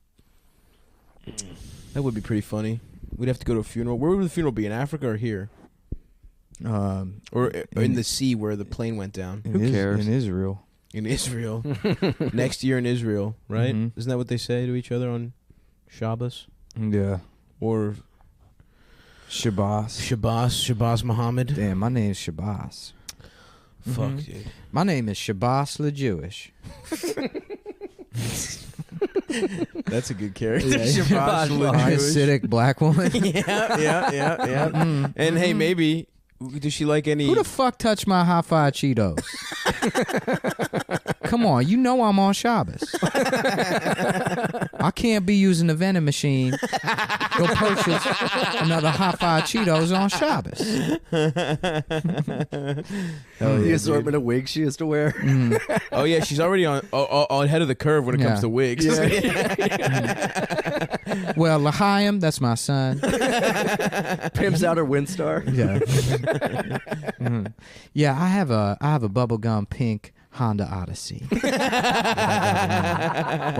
That would be pretty funny. We'd have to go to a funeral. Where would the funeral be? In Africa or here? Or in the sea where the plane went down? Who cares? In Israel. In Israel. Next year in Israel, right? Mhm. Isn't that what they say to each other on Shabbos? Yeah. Or Shabazz. Shabazz Muhammad? Damn, my name's Shabazz. Fuck, Mhm. dude. My name is Shabazz the Jewish. That's a good character. Yeah, Shabazz the Jewish. Hasidic black woman. Yeah. Mm. And hey, maybe, does she like any... Who the fuck touched my high-fi Cheetos? Come on, you know I'm on Shabbos. I can't be using the vending machine. Go purchase another high-fi Cheetos on Shabbos. The assortment of wigs she has to wear. Oh, yeah, she's already on ahead of the curve when it comes Yeah. to wigs. Well, L'chaim, that's my son. Pimps out her Windstar. Yeah. Mhm. Yeah, I have a bubblegum pink Honda Odyssey. Well,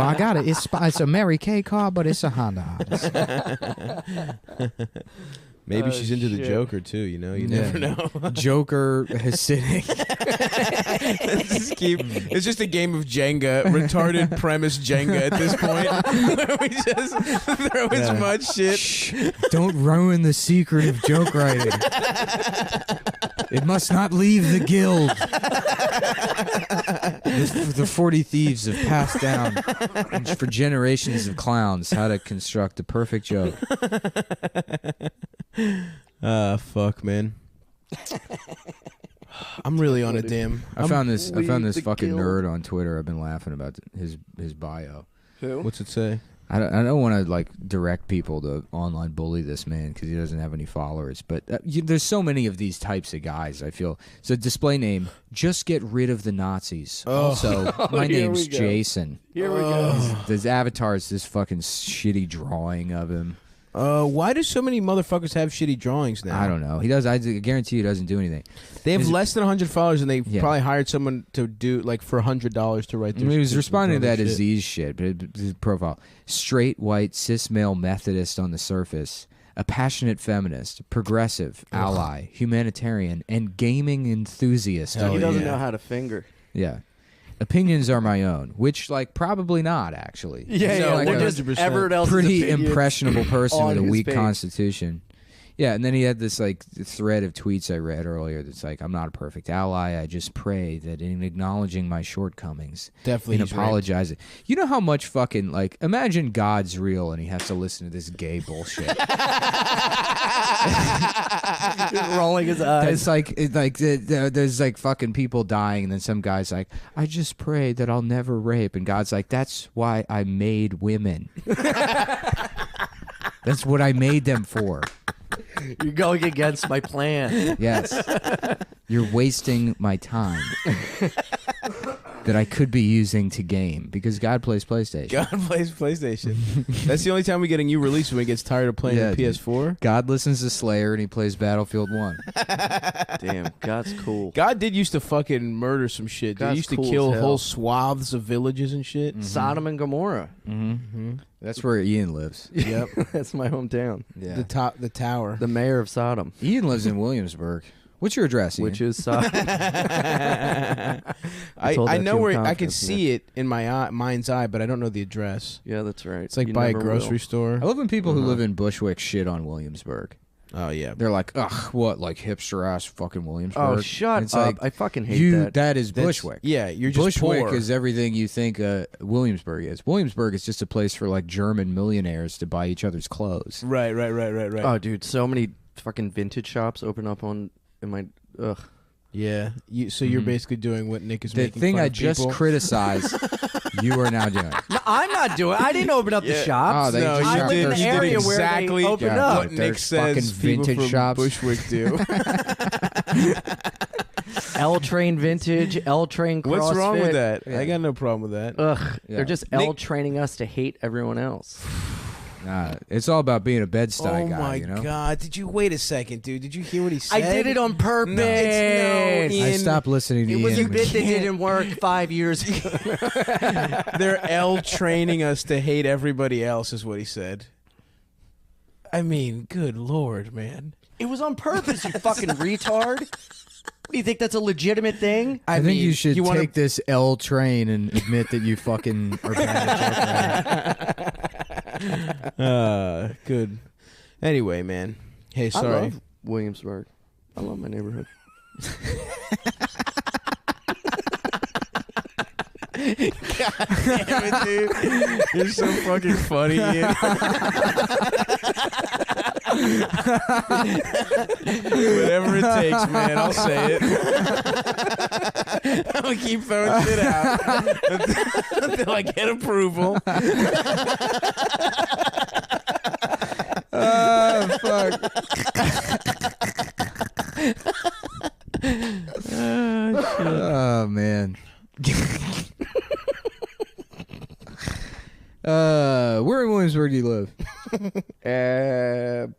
I got it. It's a Mary Kay car, but it's a Honda Odyssey. Maybe Oh, she's into the shit. Joker, too, you know? You Yeah. never know. Joker, Hasidic. It's just a game of Jenga, retarded premise Jenga at this point, where we just throw as much shit. Shh, don't ruin the secret of joke writing. It must not leave the guild. The 40 thieves have passed down for generations of clowns how to construct a perfect joke. Fuck, man. I'm really on a damn. I found this Leave the fucking guild. nerd on Twitter. I've been laughing about his bio. Who? What's it say? I don't want to like direct people to online bully this man because he doesn't have any followers. But there's so many of these types of guys. I feel so. Display name: just get rid of the Nazis. Also, my here name's we go. Jason. Here we go. His avatar is this fucking shitty drawing of him. Why do so many motherfuckers have shitty drawings now? I don't know. He does. I guarantee he doesn't do anything. They have His- less than 100 followers, and they Yeah. probably hired someone to do like for $100 to write. I mean, he was their responding to that shit. disease shit, but his profile: straight, white, cis male Methodist on the surface, a passionate feminist, progressive, ally, humanitarian, and gaming enthusiast. Hell He doesn't yeah. know how to finger. Yeah. Opinions are my own, which, like, probably not, actually. Yeah, He's yeah. like We're a just Everett else's pretty opinions impressionable person on with a his weak page. constitution. Yeah, and then he had this, like, thread of tweets I read earlier that's like, I'm not a perfect ally. I just pray that in acknowledging my shortcomings, Definitely, in he's right. apologizing. You know how much fucking, like, imagine God's real and he has to listen to this gay bullshit. Just rolling his eyes. It's like there's like fucking people dying, and then some guy's like, I just pray that I'll never rape, and God's like, that's why I made women. That's what I made them for. You're going against my plan. Yes, you're wasting my time that I could be using to game because God plays PlayStation. God plays PlayStation. That's the only time we get a new release when he gets tired of playing Yeah, the dude. PS4. God listens to Slayer and he plays Battlefield 1. Damn, God's cool. God did used to fucking murder some shit. Dude. He God's used to cool kill as hell. whole swaths of villages and shit. Sodom and Gomorrah. That's where Ian lives. Yep. That's my hometown. Yeah. The tower. The mayor of Sodom, Ian lives in Williamsburg. What's your address, Ian? which is Sodom. told I that know to him where I can confidently. see it in my mind's eye, but I don't know the address. Yeah, that's right. It's like You by a never grocery will. store. I love when people who live in Bushwick shit on Williamsburg. Oh yeah. They're like, ugh, what, like hipster ass fucking Williamsburg? Oh, shut It's up! like, I fucking hate that. That is That's- Bushwick. Yeah, you're just Bushwick poor. is everything you think Williamsburg is. Williamsburg is just a place for like German millionaires to buy each other's clothes. Right. Oh, dude, so many fucking vintage shops open up in my. Ugh. Yeah. So you're basically doing what Nick is The making thing fun I of just people. criticized, you are now doing. No, I'm not doing. I didn't open up the shops. Oh, they No, just you I live did. in the You did area where they exactly open Yeah, up. what Nick there's says fucking people vintage from shops. Bushwick do. L Train Vintage, L Train CrossFit. What's wrong with that? I got no problem with that. Ugh, Yeah. they're just L training us to hate everyone else. Nah, it's all about being a Bed-Stuy Oh guy, my you know? god! Did you wait a second, dude? Did you hear what he said? I did it on purpose. No, I Ian. stopped listening to It Ian. was a when bit he- that didn't work 5 years ago. They're L training us to hate everybody else, is what he said. I mean, good lord, man. It was on purpose, you fucking retard. What, do you think that's a legitimate thing? I think you should wanna- take this L train and admit that you fucking are bad at joking. Good. Anyway, man. Hey, I sorry. love Williamsburg. I love my neighborhood. Damn it, dude. You're so fucking funny, Ian. Whatever it takes, man. I'll say it. I'll keep throwing shit out until I get approval. Oh, fuck. Oh, man. Where in Williamsburg do you live?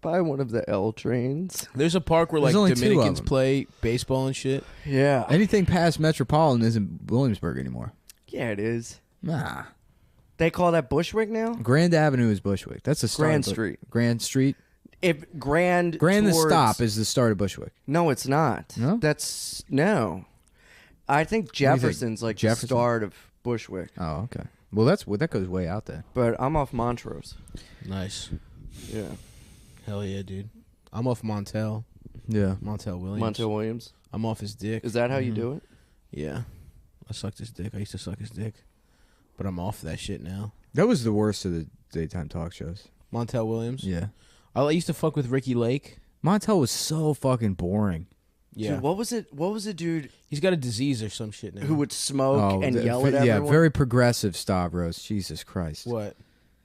By one of the L trains. There's a park where There's like only 2 of Dominicans them. play baseball and shit. Yeah. Anything past Metropolitan isn't Williamsburg anymore. Yeah, it is. Nah. They call that Bushwick now? Grand Avenue is Bushwick. That's the start. Grand of Street. Grand Street. If Grand The towards- stop is the start of Bushwick. No, it's not. No? That's no. I think do you think? Jefferson's like Jefferson? the start of Bushwick. Oh, okay. Well, that goes way out there. But I'm off Montrose. Nice. Yeah. Hell yeah, dude. I'm off Montel. Yeah. Montel Williams. Montel Williams. I'm off his dick. Is that how you do it? Yeah. I sucked his dick. I used to suck his dick. But I'm off that shit now. That was the worst of the daytime talk shows. Montel Williams. Yeah. I used to fuck with Ricky Lake. Montel was so fucking boring. Yeah. Dude, what was it? What was the dude He's got a disease or some shit now. who would smoke and yell at yeah, everyone? very progressive Stavros. Jesus Christ. What?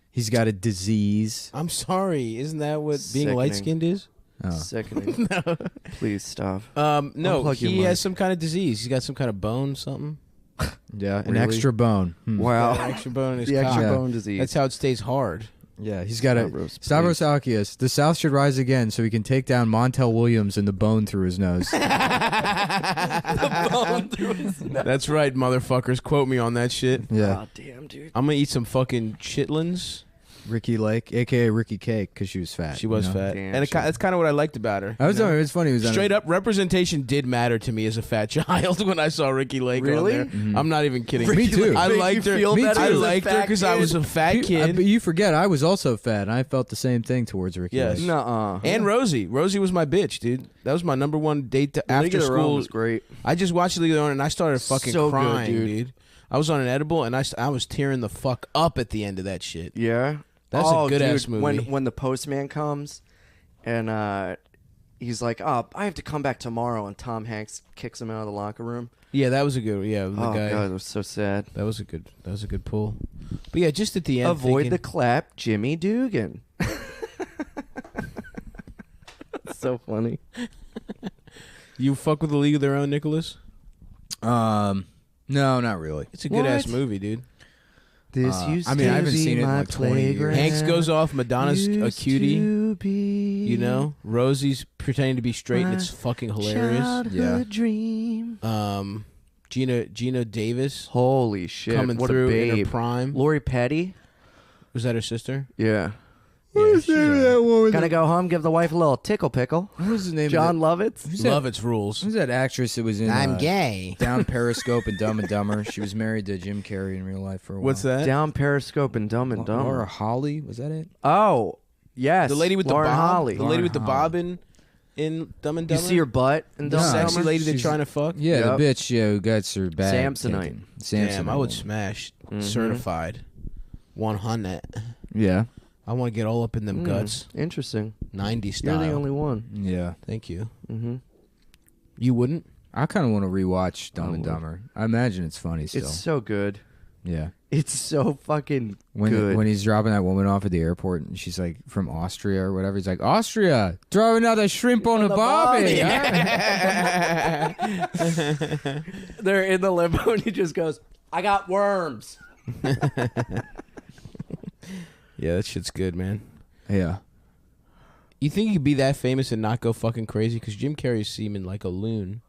He's got a disease. I'm sorry. Isn't that what being Sickening. light skinned is? Oh. Sickening. Please stop. No, Unplug your he mic. has some kind of disease. He's got some kind of bone, something. Yeah, an Really? extra bone. Hmm. Wow. Got an extra bone in his The cock. extra Yeah. bone disease. That's how it stays hard. Yeah, he's got Stavros, a Stavros Alkius. The South should rise again so he can take down Montel Williams and the bone through his nose. That's right, motherfuckers. Quote me on that shit. Yeah, Oh, damn, dude. I'm gonna eat some fucking chitlins. Ricky Lake, aka Ricky Cake, because she was fat. She was you know? fat, Damn, and that's kind of what I liked about her. I was. you know? It was funny. He was on Straight up, representation did matter to me as a fat child when I saw Ricky Lake Really? on there. I'm not even kidding. Me too. I Made liked you her. feel Me better too. I as a liked her fat because I kid? was a fat But kid. you forget, I was also fat, and I felt the same thing towards Ricky Yes. Lake. Nuh-uh. And Rosie. Rosie was my bitch, dude. That was my number one date League after of Their Own school. was great. I just watched League of Their Own and I started fucking So good, crying, dude. dude. I was on an edible and I was tearing the fuck up at the end of that shit. Yeah. That's a good-ass dude, movie. When the postman comes and he's like, "Oh, I have to come back tomorrow," and Tom Hanks kicks him out of the locker room. Yeah, that was a good. Yeah, the Oh guy. god, it was so sad. That was a good pull. But yeah, just at the end. Avoid thinking, the clap, Jimmy Dugan. So funny. You fuck with the League of Their Own, Nicholas? No, not really. It's a good ass What? movie, dude. This used I mean, to I haven't be seen it in my like 20 years. playground. Hanks goes off. Madonna's a Used cutie. to be You know, Rosie's pretending to be straight, and it's fucking hilarious. childhood Yeah. dream. Gina Davis Holy shit! coming what through a in her babe. prime. Lori Petty. Was that her sister? Yeah. Yeah, she's alright. Gotta go home, give the wife a little tickle pickle. What was the name John of Lovitz. Who's that? Love its rules. Who's that actress that was in gay. Down Periscope and Dumb and Dumber? She was married to Jim Carrey in real life for a while. What's that? Down Periscope and Dumb and Dumber. Laura Holly? Was that it? Oh, Yes, The lady with Lauren the bob. Holly. The lady with the Lauren bob in Dumb and You Dumber. see her butt and the Dumb and sexy Dumber? lady they're She's- trying to fuck. Yeah, Yep. the bitch who gets her bag Samsonite. taken. Damn, I would Samsonite. smash. Mhm. Certified. 100. Yeah, I want to get all up in them guts. Interesting. 90 style. You're the only one. yeah. Thank you. Mm-hmm. You wouldn't? I kind of want to rewatch Dumb I and would. Dumber. I imagine it's funny still. It's so good. yeah. It's so fucking When good. when he's dropping that woman off at the airport and she's like from Austria or whatever, he's like, Austria, throw another shrimp on a barbie. They're in the limo and he just goes, I got worms. Yeah, that shit's good, man. Yeah. You think you could be that famous and not go fucking crazy? Because Jim Carrey's seeming like a loon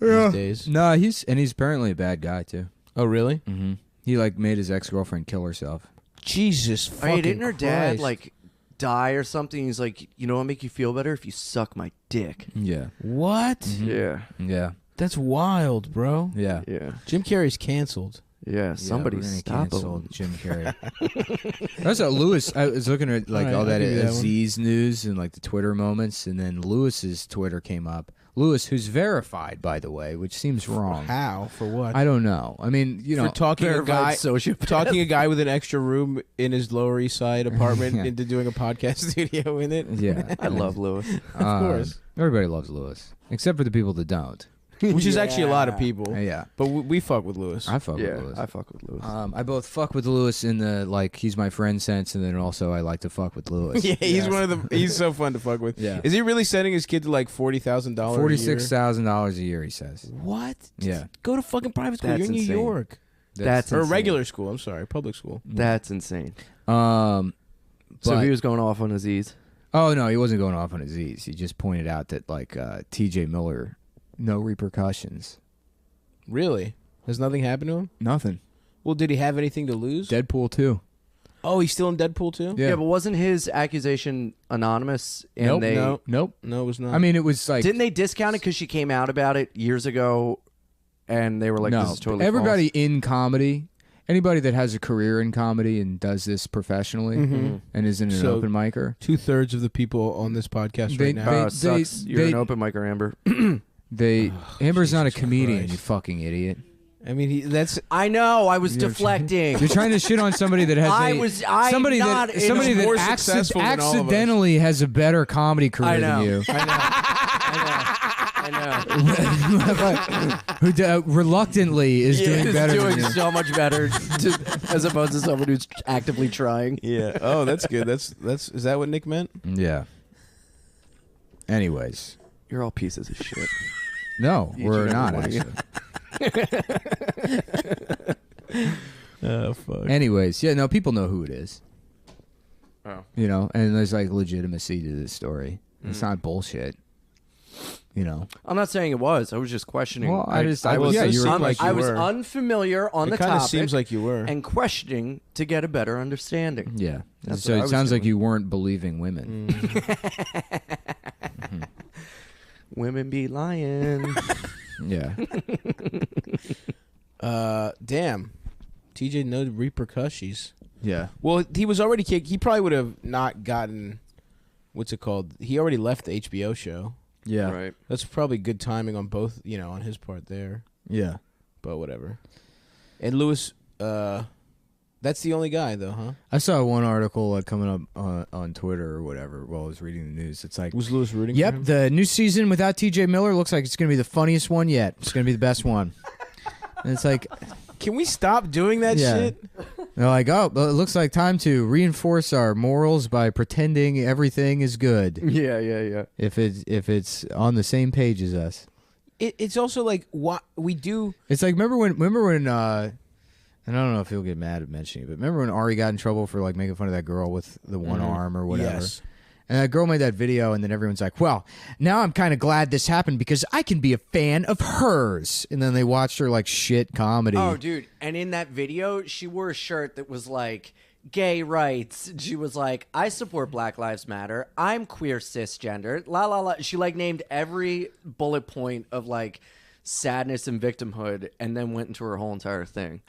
these days. No, he's apparently a bad guy too. Oh, really? Mm-hmm. He like made his ex-girlfriend kill herself. Jesus fucking Hey, didn't her dad Christ. like die or something? He's like, you know what make you feel better if you suck my dick. Yeah. What? Yeah. Yeah. That's wild, bro. Yeah. Yeah. Jim Carrey's canceled. Yeah. Somebody we're gonna stop cancel him. Jim Carrey. That's what Lewis. I was looking at like All right, all that I'll give you that one. Aziz news and like the Twitter moments, and then Lewis's Twitter came up. Lewis, who's verified, by the way, which seems wrong. How? For what? I don't know. I mean, you know, for talking a guy, talking a guy with an extra room in his Lower East Side apartment Yeah. into doing a podcast studio in it. yeah, I love Lewis. of course. Everybody loves Lewis, except for the people that don't. Which is actually a lot of people. Yeah, But we fuck with Lewis. I fuck Yeah, with Lewis. I fuck with Lewis. I both fuck with Lewis in the like he's my friend sense, and then also I like to fuck with Lewis. Yeah, he's one of the. He's so fun to fuck with. Yeah. Is he really sending his kid to like $40,000? $46,000 a year, he says. What? Yeah, Go to fucking private school. That's You're in New insane. York. That's Or insane. regular school. I'm sorry, public school. That's insane. So So he was going off on Aziz. Oh no, he wasn't going off on Aziz. He just pointed out that like T.J. Miller, no repercussions, Really? Has nothing happened to him? nothing. Well, did he have anything to lose? Deadpool 2. Oh, he's still in Deadpool too? Yeah, Yeah, but wasn't his accusation anonymous? And nope, they nope. No, it was not. I mean, it was like didn't they discount it because she came out about it years ago, and they were like, no. "This is totally Everybody false. in comedy, anybody that has a career in comedy and does this professionally Mhm. and isn't an So, open micer, 2/3 of the people on this podcast They- right now. Sucks. You're they- an open micer, Amber. Amber's not a Jesus comedian. Christ. You fucking idiot. I mean, that's I know. I was You're deflecting. You're trying to shit on somebody that has I'm somebody not that in somebody a- that more successful than all of us. accidentally has a better comedy career I know. than you. I know. Who reluctantly is doing better doing than you. so much better as opposed to someone who's actively trying. yeah. Oh, that's good. That's is that what Nick meant? Yeah. Anyways, You're all pieces of shit. no, Each we're and every not one of you. actually. Oh fuck. Anyways, yeah, no, people know who it is. Oh. You know, and there's like legitimacy to this story. It's not bullshit. You know. I'm not saying it was. I was just questioning. Well, I just- I I- was, yeah, you were- I was were. unfamiliar on It the kind topic of seems like you were. and questioning to get a better understanding. Yeah. That's So what I it was sounds like doing. you weren't believing women. Women be lying. Yeah. Damn. TJ, no repercussions. Yeah. Well, he was already kicked. He probably would have not gotten. What's it called? He already left the HBO show. Yeah. Right. That's probably good timing on both, on his part there. Yeah. But whatever. And Lewis, that's the only guy though, huh? I saw one article coming up on Twitter or whatever while I was reading the news. It's like, Was Lewis rooting? yep, For him? the new season without TJ Miller looks like it's going to be the funniest one yet. It's going to be the best one. And it's like, Can we stop doing that Yeah. shit? they're like, oh, well, it looks like time to reinforce our morals by pretending everything is good Yeah. if it's on the same page as us. It's also like what we do. It's like remember when and I don't know if he'll get mad at mentioning it, but remember when Ari got in trouble for like making fun of that girl with the one arm or whatever? Yes. And that girl made that video, and then everyone's like, well, now I'm kind of glad this happened because I can be a fan of hers. And then they watched her like shit comedy. Oh, dude. And in that video, she wore a shirt that was like gay rights. She was like, I support Black Lives Matter. I'm queer cisgender. La la la. She like named every bullet point of like sadness and victimhood and then went into her whole entire thing.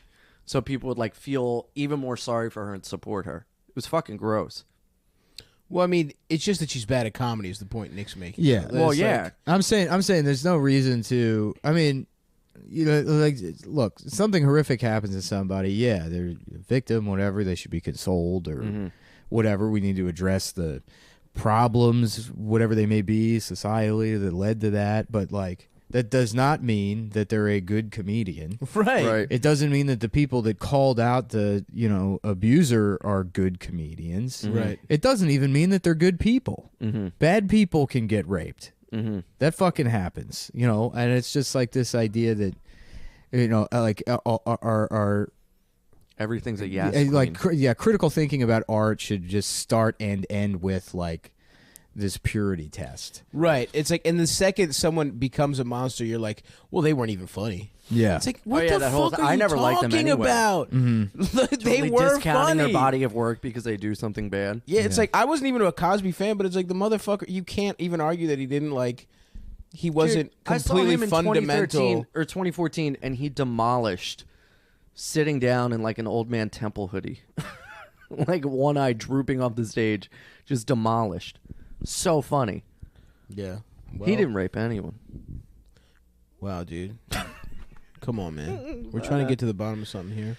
So people would like feel even more sorry for her and support her. It was fucking gross. Well, I mean, it's just that she's bad at comedy is the point Nick's making. Yeah. Well, It's yeah. like- I'm saying there's no reason to. I mean, like, look, something horrific happens to somebody. Yeah, they're a victim, whatever. They should be consoled or whatever. We need to address the problems, whatever they may be, societally that led to that. But like, that does not mean that they're a good comedian. right. It doesn't mean that the people that called out the, abuser are good comedians. Right. It doesn't even mean that they're good people. Mm-hmm. Bad people can get raped. Mm-hmm. That fucking happens, and it's just like this idea that, our Everything's a yes. critical thinking about art should just start and end with like this purity test. Right. It's like, and the second someone becomes a monster, you're like, well, they weren't even funny. Yeah. It's like, what yeah, the that whole fuck th- are I you never liked them talking anyway. about? They Totally were discounting funny. their body of work because they do something bad. Yeah, it's like, I wasn't even a Cosby fan, but it's like the motherfucker, you can't even argue that he didn't like, he wasn't Dude, I saw completely him in fundamental. 2013 or 2014, and he demolished sitting down in like an old man temple hoodie, like one eye drooping off the stage, just demolished. So funny. Yeah. He didn't rape anyone. Wow, dude. Come on, man. We're trying to get to the bottom of something here.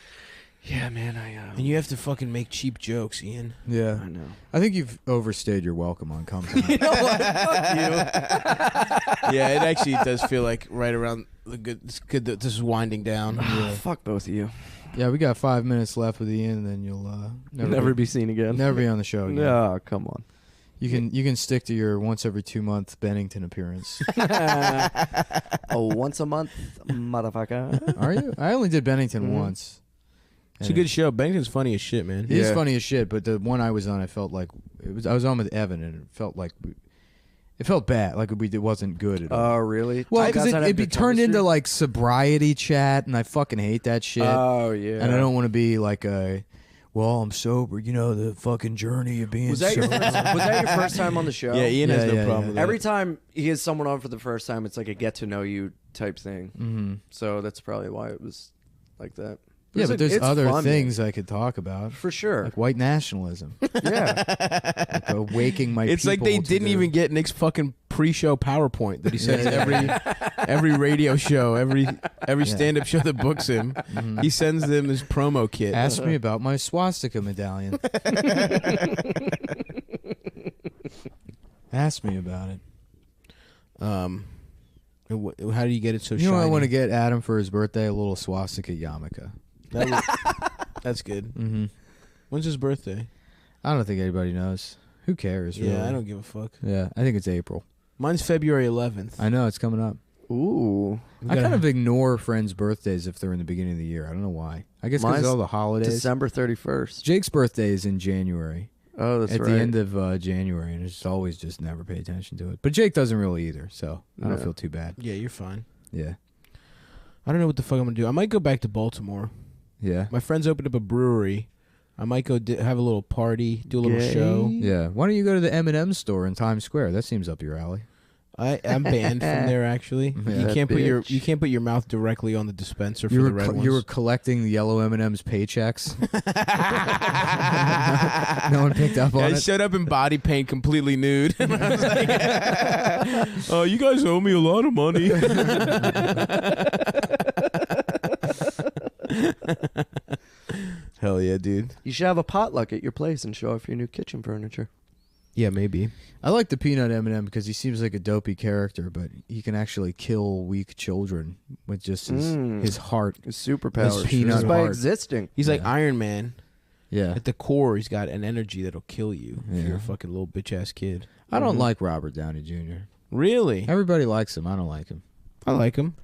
Yeah, man. And you have to fucking make cheap jokes, Ian. Yeah. I know. I think you've overstayed your welcome on Cumtown. You know what? Fuck you. Yeah, it actually does feel like right around the good. It's good that this is winding down. Fuck both of you. Yeah, we got 5 minutes left with Ian, and then you'll Never be seen again. never be on the show again. No, come on. You can stick to your once every 2 month Bennington appearance. Once a month, motherfucker. Are you? I only did Bennington once. It's a good show. Bennington's funny as shit, man. He's Yeah. funny as shit, but the one I was on, I felt like I was on with Evan, and it felt like it felt bad, like it wasn't good at all. Oh, really? Well, You because guys not have it'd be good turned into chemistry? like sobriety chat, and I fucking hate that shit. Oh, yeah. And I don't want to be like well, I'm sober, the fucking journey of being Was that, your sober. first, was that your first time on the show? Yeah, Ian has Yeah, no yeah, problem yeah. with that. Every time he has someone on for the first time, it's like a get to know you type thing. Mm-hmm. So that's probably why it was like that. Yeah, It's but there's it's other fun, things I could talk about, man. For sure. like white nationalism, Yeah. like awaking my. It's like they people to didn't the- even get Nick's fucking pre-show PowerPoint that he sends every radio show, every stand-up show that books him. He sends them his promo kit. Ask me about my swastika medallion. Ask me about it. How do you get it so You shiny? know, I want to get Adam for his birthday a little swastika yarmulke. That's good. Mm-hmm. When's his birthday? I don't think anybody knows. Who cares? Really? Yeah, I don't give a fuck. Yeah, I think it's April. Mine's February 11th. I know it's coming up. Ooh. I kind of ignore friends' birthdays if they're in the beginning of the year. I don't know why. I guess because Mine's all the holidays. December 31st. Jake's birthday is in January. Oh, that's at right. the end of January, and it's always just never pay attention to it. But Jake doesn't really either, so I don't Yeah. feel too bad. Yeah, you're fine. Yeah, I don't know what the fuck I'm gonna do. I might go back to Baltimore. yeah, My friends opened up a brewery. I might go have a little party, do a little Gay. show. yeah. Why don't you go to the M&M store in Times Square? That seems up your alley. I'm banned from there. Actually, Yeah. you can't put your Bitch. mouth directly on the dispenser for You the were red ones. you were collecting the yellow M&M's paychecks. No one picked up on I it. showed up in body paint, completely nude. And I was like, "Oh, you guys owe me a lot of money." Hell yeah, dude. You should have a potluck at your place and show off your new kitchen furniture. Yeah, maybe. I like the peanut M&M because he seems like a dopey character, but he can actually kill weak children with just his heart. His superpowers. His peanut Just by heart. existing. He's like Yeah. Iron Man. Yeah, At the core, he's got an energy that'll kill you if Yeah. you're a fucking little bitch ass kid. I don't like Robert Downey Jr. Really? Everybody likes him. I don't like him. I like him.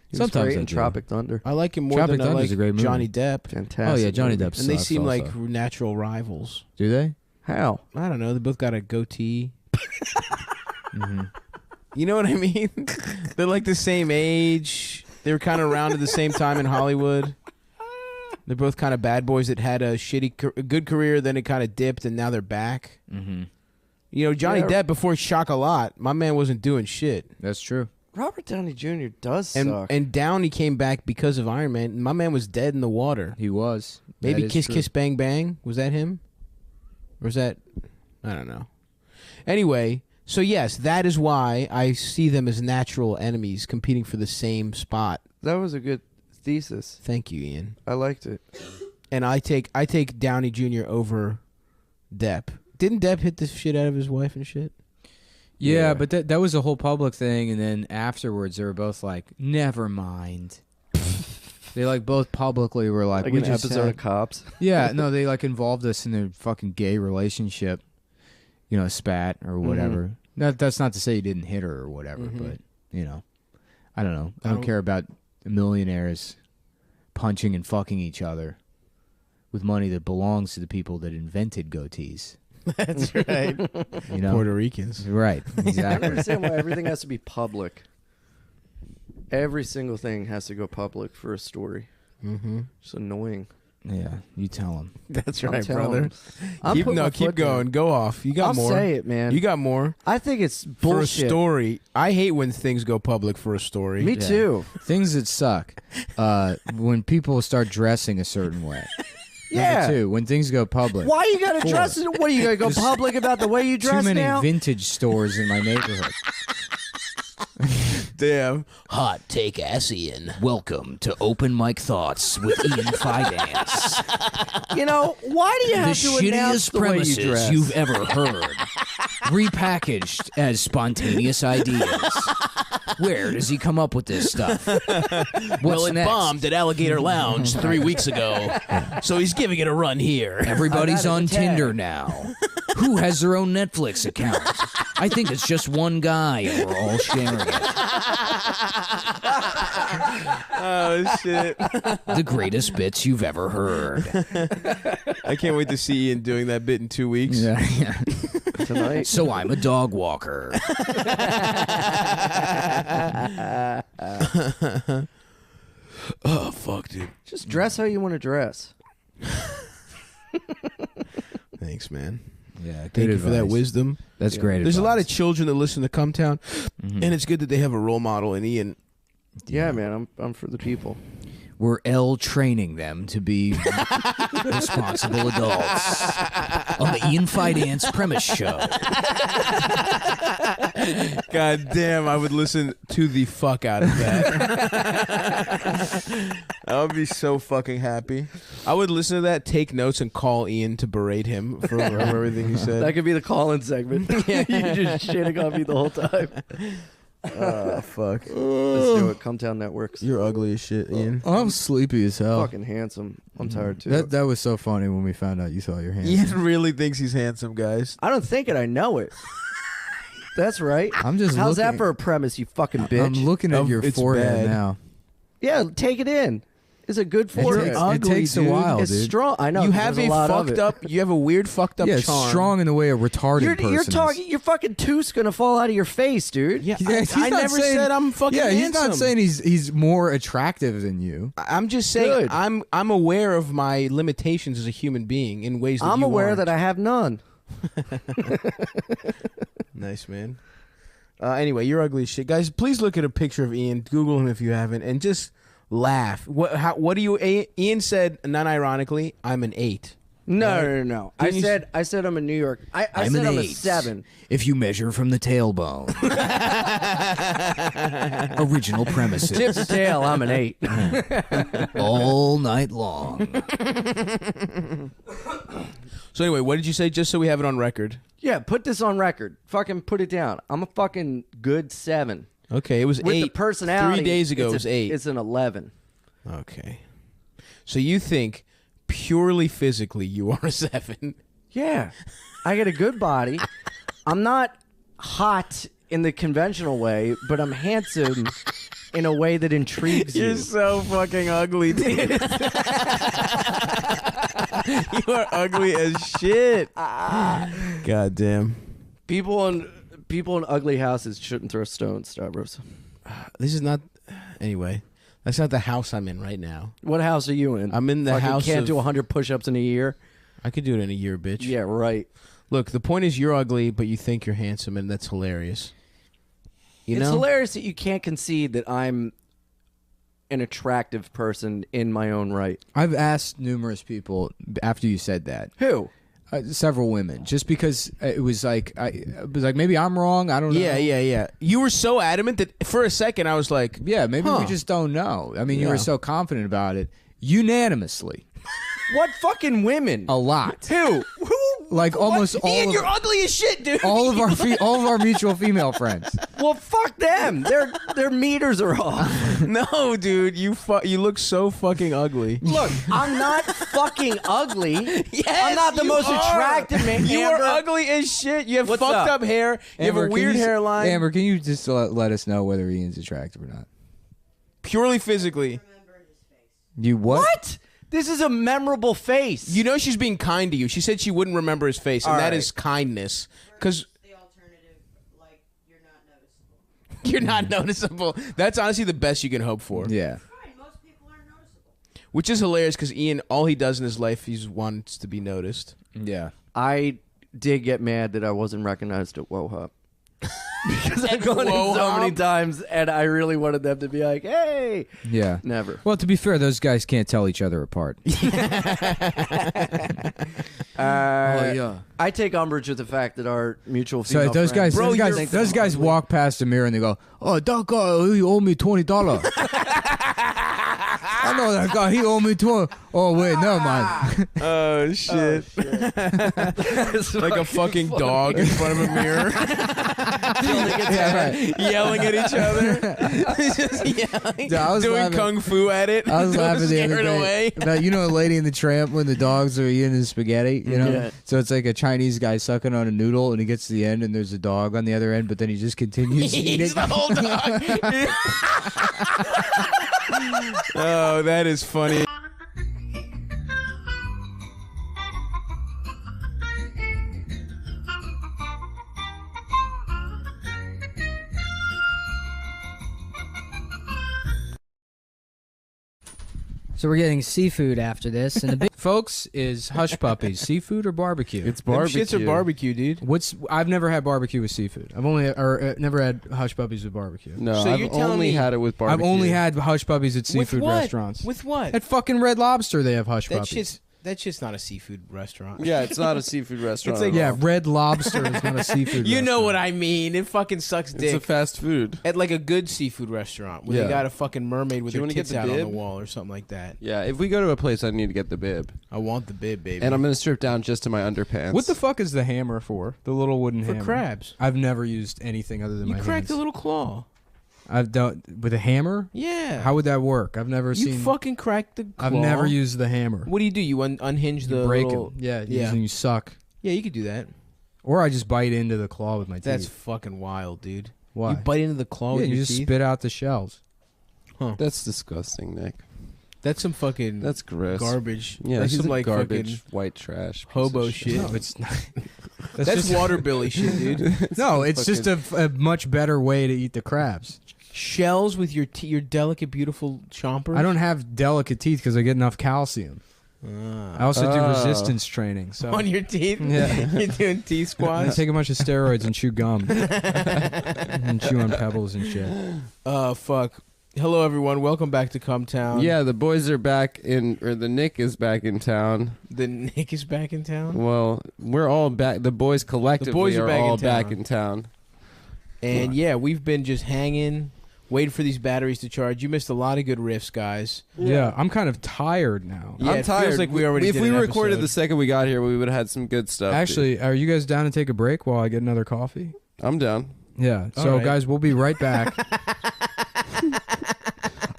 He was Sometimes great I in do. Tropic Thunder. I like him more Tropic than I Thunder's like a great movie. Johnny Depp. Fantastic. Oh yeah, Johnny movie. Depp. And they sucks seem like also. natural rivals. Do they? How? I don't know. They both got a goatee. Mm-hmm. You know what I mean? They're like the same age. They were kind of around at the same time in Hollywood. They're both kind of bad boys that had a good career, then it kind of dipped, and now they're back. Mm-hmm. You know, Johnny Yeah. Depp before Chocolat, my man wasn't doing shit. That's true. Robert Downey Jr. does And suck. and Downey came back because of Iron Man. My man was dead in the water. He was. Maybe That is Kiss true. Kiss Bang Bang. Was that him? Or was that I don't know. Anyway, so yes, that is why I see them as natural enemies competing for the same spot. That was a good thesis. Thank you, Ian. I liked it. And I take Downey Jr. over Depp. Didn't Depp hit the shit out of his wife and shit? Yeah, but that was a whole public thing, and then afterwards they were both like, "Never mind." They like both publicly were like, Like "We an just episode had-" of Cops. Yeah, no, they like involved us in their fucking gay relationship, you know, spat or whatever. That's not to say he didn't hit her or whatever, but you know, I don't know. I don't care about millionaires punching and fucking each other with money that belongs to the people that invented goatees. That's right. You know, Puerto Ricans. right? I don't Exactly. understand why everything has to be public. Every single thing has to go public for a story. Mm-hmm. It's annoying. Yeah, you tell him. That's I'm right, telling brother. them. I'm putting my Keep foot down. going. Go off. You got I'll more. say it, man. You got more. I think it's For a bullshit. story. I hate when things go public for a story. Me too. Things that suck. When people start dressing a certain way. Yeah. Number two, when things go public. Why you gotta dress it? What are you gonna go public about the way you dress Too many now? vintage stores in my neighborhood. Damn. Hot take ass Ian. Welcome to Open Mic Thoughts with Ian Fidance. You know, why do you The have to announce shittiest the way you premises dress? you've ever heard. Repackaged as spontaneous ideas. Where does he come up with this stuff? Well, it next? bombed at Alligator Lounge 3 weeks ago, so he's giving it a run here. Everybody's on Tinder now. Who has their own Netflix account? I think it's just one guy, and we're all sharing it. Oh, shit. The greatest bits you've ever heard. I can't wait to see Ian doing that bit in 2 weeks. Yeah. Tonight. So I'm a dog walker. Oh, fuck, dude. Just dress how you want to dress. Thanks, man. Yeah, Thank you for that wisdom. That's great. There's a lot of advice. children that listen to Cumtown, and it's good that they have a role model in Ian. Yeah, man, I'm for the people. We're L training them to be responsible adults on the Ian Fidance Premise Show. God damn, I would listen to the fuck out of that. I would be so fucking happy. I would listen to that, take notes, and call Ian to berate him for everything he said. That could be the call-in segment. You just shitting on me the whole time. Oh, fuck. Let's do it. Cumtown Networks. You're ugly as shit, Ian. I'm sleepy as hell. Fucking handsome. I'm tired too. That was so funny when we found out you thought your hands. Ian really thinks he's handsome, guys. I don't think it. I know it. That's right. I'm just How's looking, that for a premise, you fucking bitch? I'm looking at your It's forehead bad. now. Yeah, take it in. It's a good forehead. It takes a while, It's dude. strong. I know. You have there's a lot of fucked it. up. You have a weird fucked up Yeah, it's charm. strong in the way a retarded person You're is. talking. Your fucking tooth's gonna fall out of your face, dude. Yeah, Yeah, he's I not never saying- said I'm fucking Yeah, he's handsome. not saying he's more attractive than you. I'm just saying Good. I'm aware of my limitations as a human being in ways that I'm you aware aren't. that I have none. Nice, man. Anyway, you're ugly as shit, guys. Please look at a picture of Ian. Google him if you haven't, and just laugh. What do you? Ian said, non-ironically, I'm an 8. No. Didn't you I said I'm in New York. I I'm said an I'm a 8. 7. If you measure from the tailbone. Original premises. Tip to tail, I'm an 8. All night long. So anyway, what did you say? Just so we have it on record. Yeah, put this on record. Fucking put it down. I'm a fucking good 7. Okay, it was With 8. the personality, 3 days ago, it it's was 8. It's an 11. Okay. So you think purely physically you are a 7? Yeah, I got a good body. I'm not hot in the conventional way, but I'm handsome in a way that intrigues you. You're so fucking ugly, dude. You are ugly as shit. God damn. People in ugly houses shouldn't throw stones, Stavros. This is not. Anyway, that's not the house I'm in right now. What house are you in? I'm in the Fucking house can't of- do 100 push-ups in a year. I could do it in a year, bitch. Yeah, right. Look, the point is you're ugly, but you think you're handsome, and that's hilarious. You It's know? hilarious that you can't concede that I'm an attractive person in my own right. I've asked numerous people after you said that. Who? several women, just because it was like maybe I'm wrong. I don't know. Yeah. You were so adamant that for a second I was like, Yeah, maybe we just don't know. I mean, you were so confident about it, unanimously, What fucking women? a lot. who? Like almost all Ian, of you're ugly as shit, dude. all of our mutual female friends. Well, fuck them. Their meters are off. No, dude, you look so fucking ugly. Look, I'm not fucking ugly. Yes, I'm not the you most are. attractive man. You Amber. are ugly as shit. You have What's fucked up? up hair. You have Amber, a can weird you- hairline. Amber, can you just let us know whether Ian's attractive or not? Purely physically. You what? What? This is a memorable face. You know she's being kind to you. She said she wouldn't remember his face, and All that right. is kindness. Because The alternative, like you're not noticeable. you're not noticeable. That's honestly the best you can hope for. Yeah. Fine, most people aren't noticeable. Which is hilarious because Ian, all he does in his life, he wants to be noticed. Yeah. I did get mad that I wasn't recognized at Wohop. Because I've gone in so Wohop? many times, and I really wanted them to be like, hey. Yeah. Never. Well, to be fair, those guys can't tell each other apart. Yeah. I take umbrage with the fact that our mutual female So those guys, friend- those guys walk past the mirror and they go, "Oh, that guy, he owe me $20." I know that guy. He owe me 20. Oh wait, never mind. Oh shit! Like a fucking dog in front of a mirror, Yeah, right. yelling at each other, just yelling, Dude, I was doing laughing- kung fu at it. I was laughing the other scared day away. about Lady and the Tramp when the dogs are eating the spaghetti. You know, Yeah. so it's like a Chinese guy sucking on a noodle, and he gets to the end, and there's a dog on the other end, but then he just continues eating. He's the whole dog. Oh, that is funny. So we're getting seafood after this, and the big Folks, is hush puppies seafood or barbecue? It's Them barbecue. shits are barbecue, dude. I've never had barbecue with seafood. I've only never had hush puppies with barbecue. No, So you're I've telling only me- had it with barbecue. I've only had hush puppies at With seafood what? restaurants. With what? At fucking Red Lobster, they have hush That puppies. That's just not a seafood restaurant. Yeah, it's not a seafood restaurant. like- at Yeah, all. Red Lobster is not a seafood. You know restaurant. what I mean. It fucking sucks It's dick. a fast food. At like a good seafood restaurant where Yeah. they got a fucking mermaid with Do you her wanna get tits the out on the bib? wall or something like that. Yeah, if we go to a place, I need to get the bib, I want the bib, baby. and I'm gonna strip down just to my underpants. What the fuck is the hammer for? The little wooden for hammer. crabs. I've never used anything other than You my cracked hands. a little claw. I've done with a hammer. Yeah. How would that work? I've never you seen. fucking cracked the claw? I've never used the hammer. What do? You unhinge the You break little... it. Yeah, Yeah. and you suck. Yeah, you could do that. Or I just bite into the claw with my teeth. That's fucking wild, dude. Why? You bite into the claw yeah, with you your just teeth? spit out the shells. That's disgusting, Nick. That's some fucking That's gross. garbage. Yeah, that's he's some a like garbage fucking white trash. piece hobo of shit. No, it's not. That's just, water billy shit, dude. no, it's just a much better way to eat the crabs. Shells with your delicate, beautiful chompers. I don't have delicate teeth because I get enough calcium. I also do resistance training. So on your teeth. Yeah. You're doing teeth I squats. take a bunch of steroids and chew gum and chew on pebbles and shit. Oh fuck. Hello everyone. Welcome back to Cumtown. Yeah, the boys are back or the Nick is back in town. The Nick is back in town. Well, we're all back. The boys collectively boys are back in all town. back in town. And yeah, we've been just hanging, waiting for these batteries to charge. You missed a lot of good riffs, guys. Yeah, I'm kind of tired now. Yeah, I'm it tired. feels like we already If did we an recorded episode. the second we got here, we would have had some good stuff. Actually, are you guys down to take a break while I get another coffee? I'm down. Yeah. All So, right. guys, we'll be right back.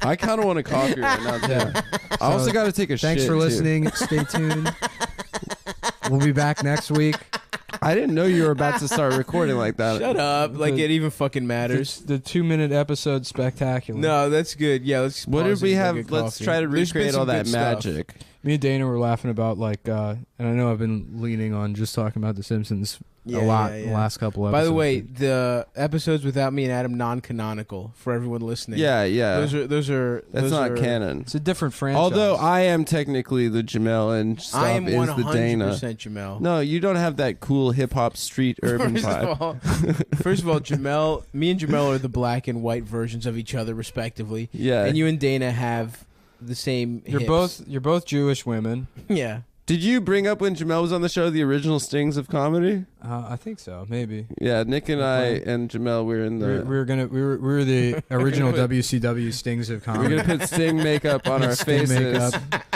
I kind of want a coffee right now. Too. I also got to take a shit. Thanks for too. listening. Stay tuned. We'll be back next week. I didn't know you were about to start recording like that. Shut up! Like it even fucking matters. The 2-minute episode spectacular. No, that's good. Yeah, let's. What pause did we and go have? get Let's coffee. try to There's been recreate some all that good stuff. magic. Me and Dana were laughing about and I know I've been leaning on just talking about The Simpsons Yeah, a lot yeah, the yeah. last couple episodes. By the way, the episodes without me and Adam non-canonical for everyone listening. Yeah, yeah. Those are That's not canon. it's a different franchise. Although I am technically the Jamel and stuff I am is the 100% Dana. Jamel. No, you don't have that cool hip hop street urban First of all, Jamel, me and Jamel are the black and white versions of each other, respectively. Yeah. And you and Dana have the same. you're hips. both Jewish women. Yeah. Did you bring up when Jamel was on the show the original Stings of comedy? I think so, maybe. Yeah, Nick and I and Jamel were in the. We were the original WCW Stings of comedy. We're gonna put Sting makeup on our Sting faces makeup.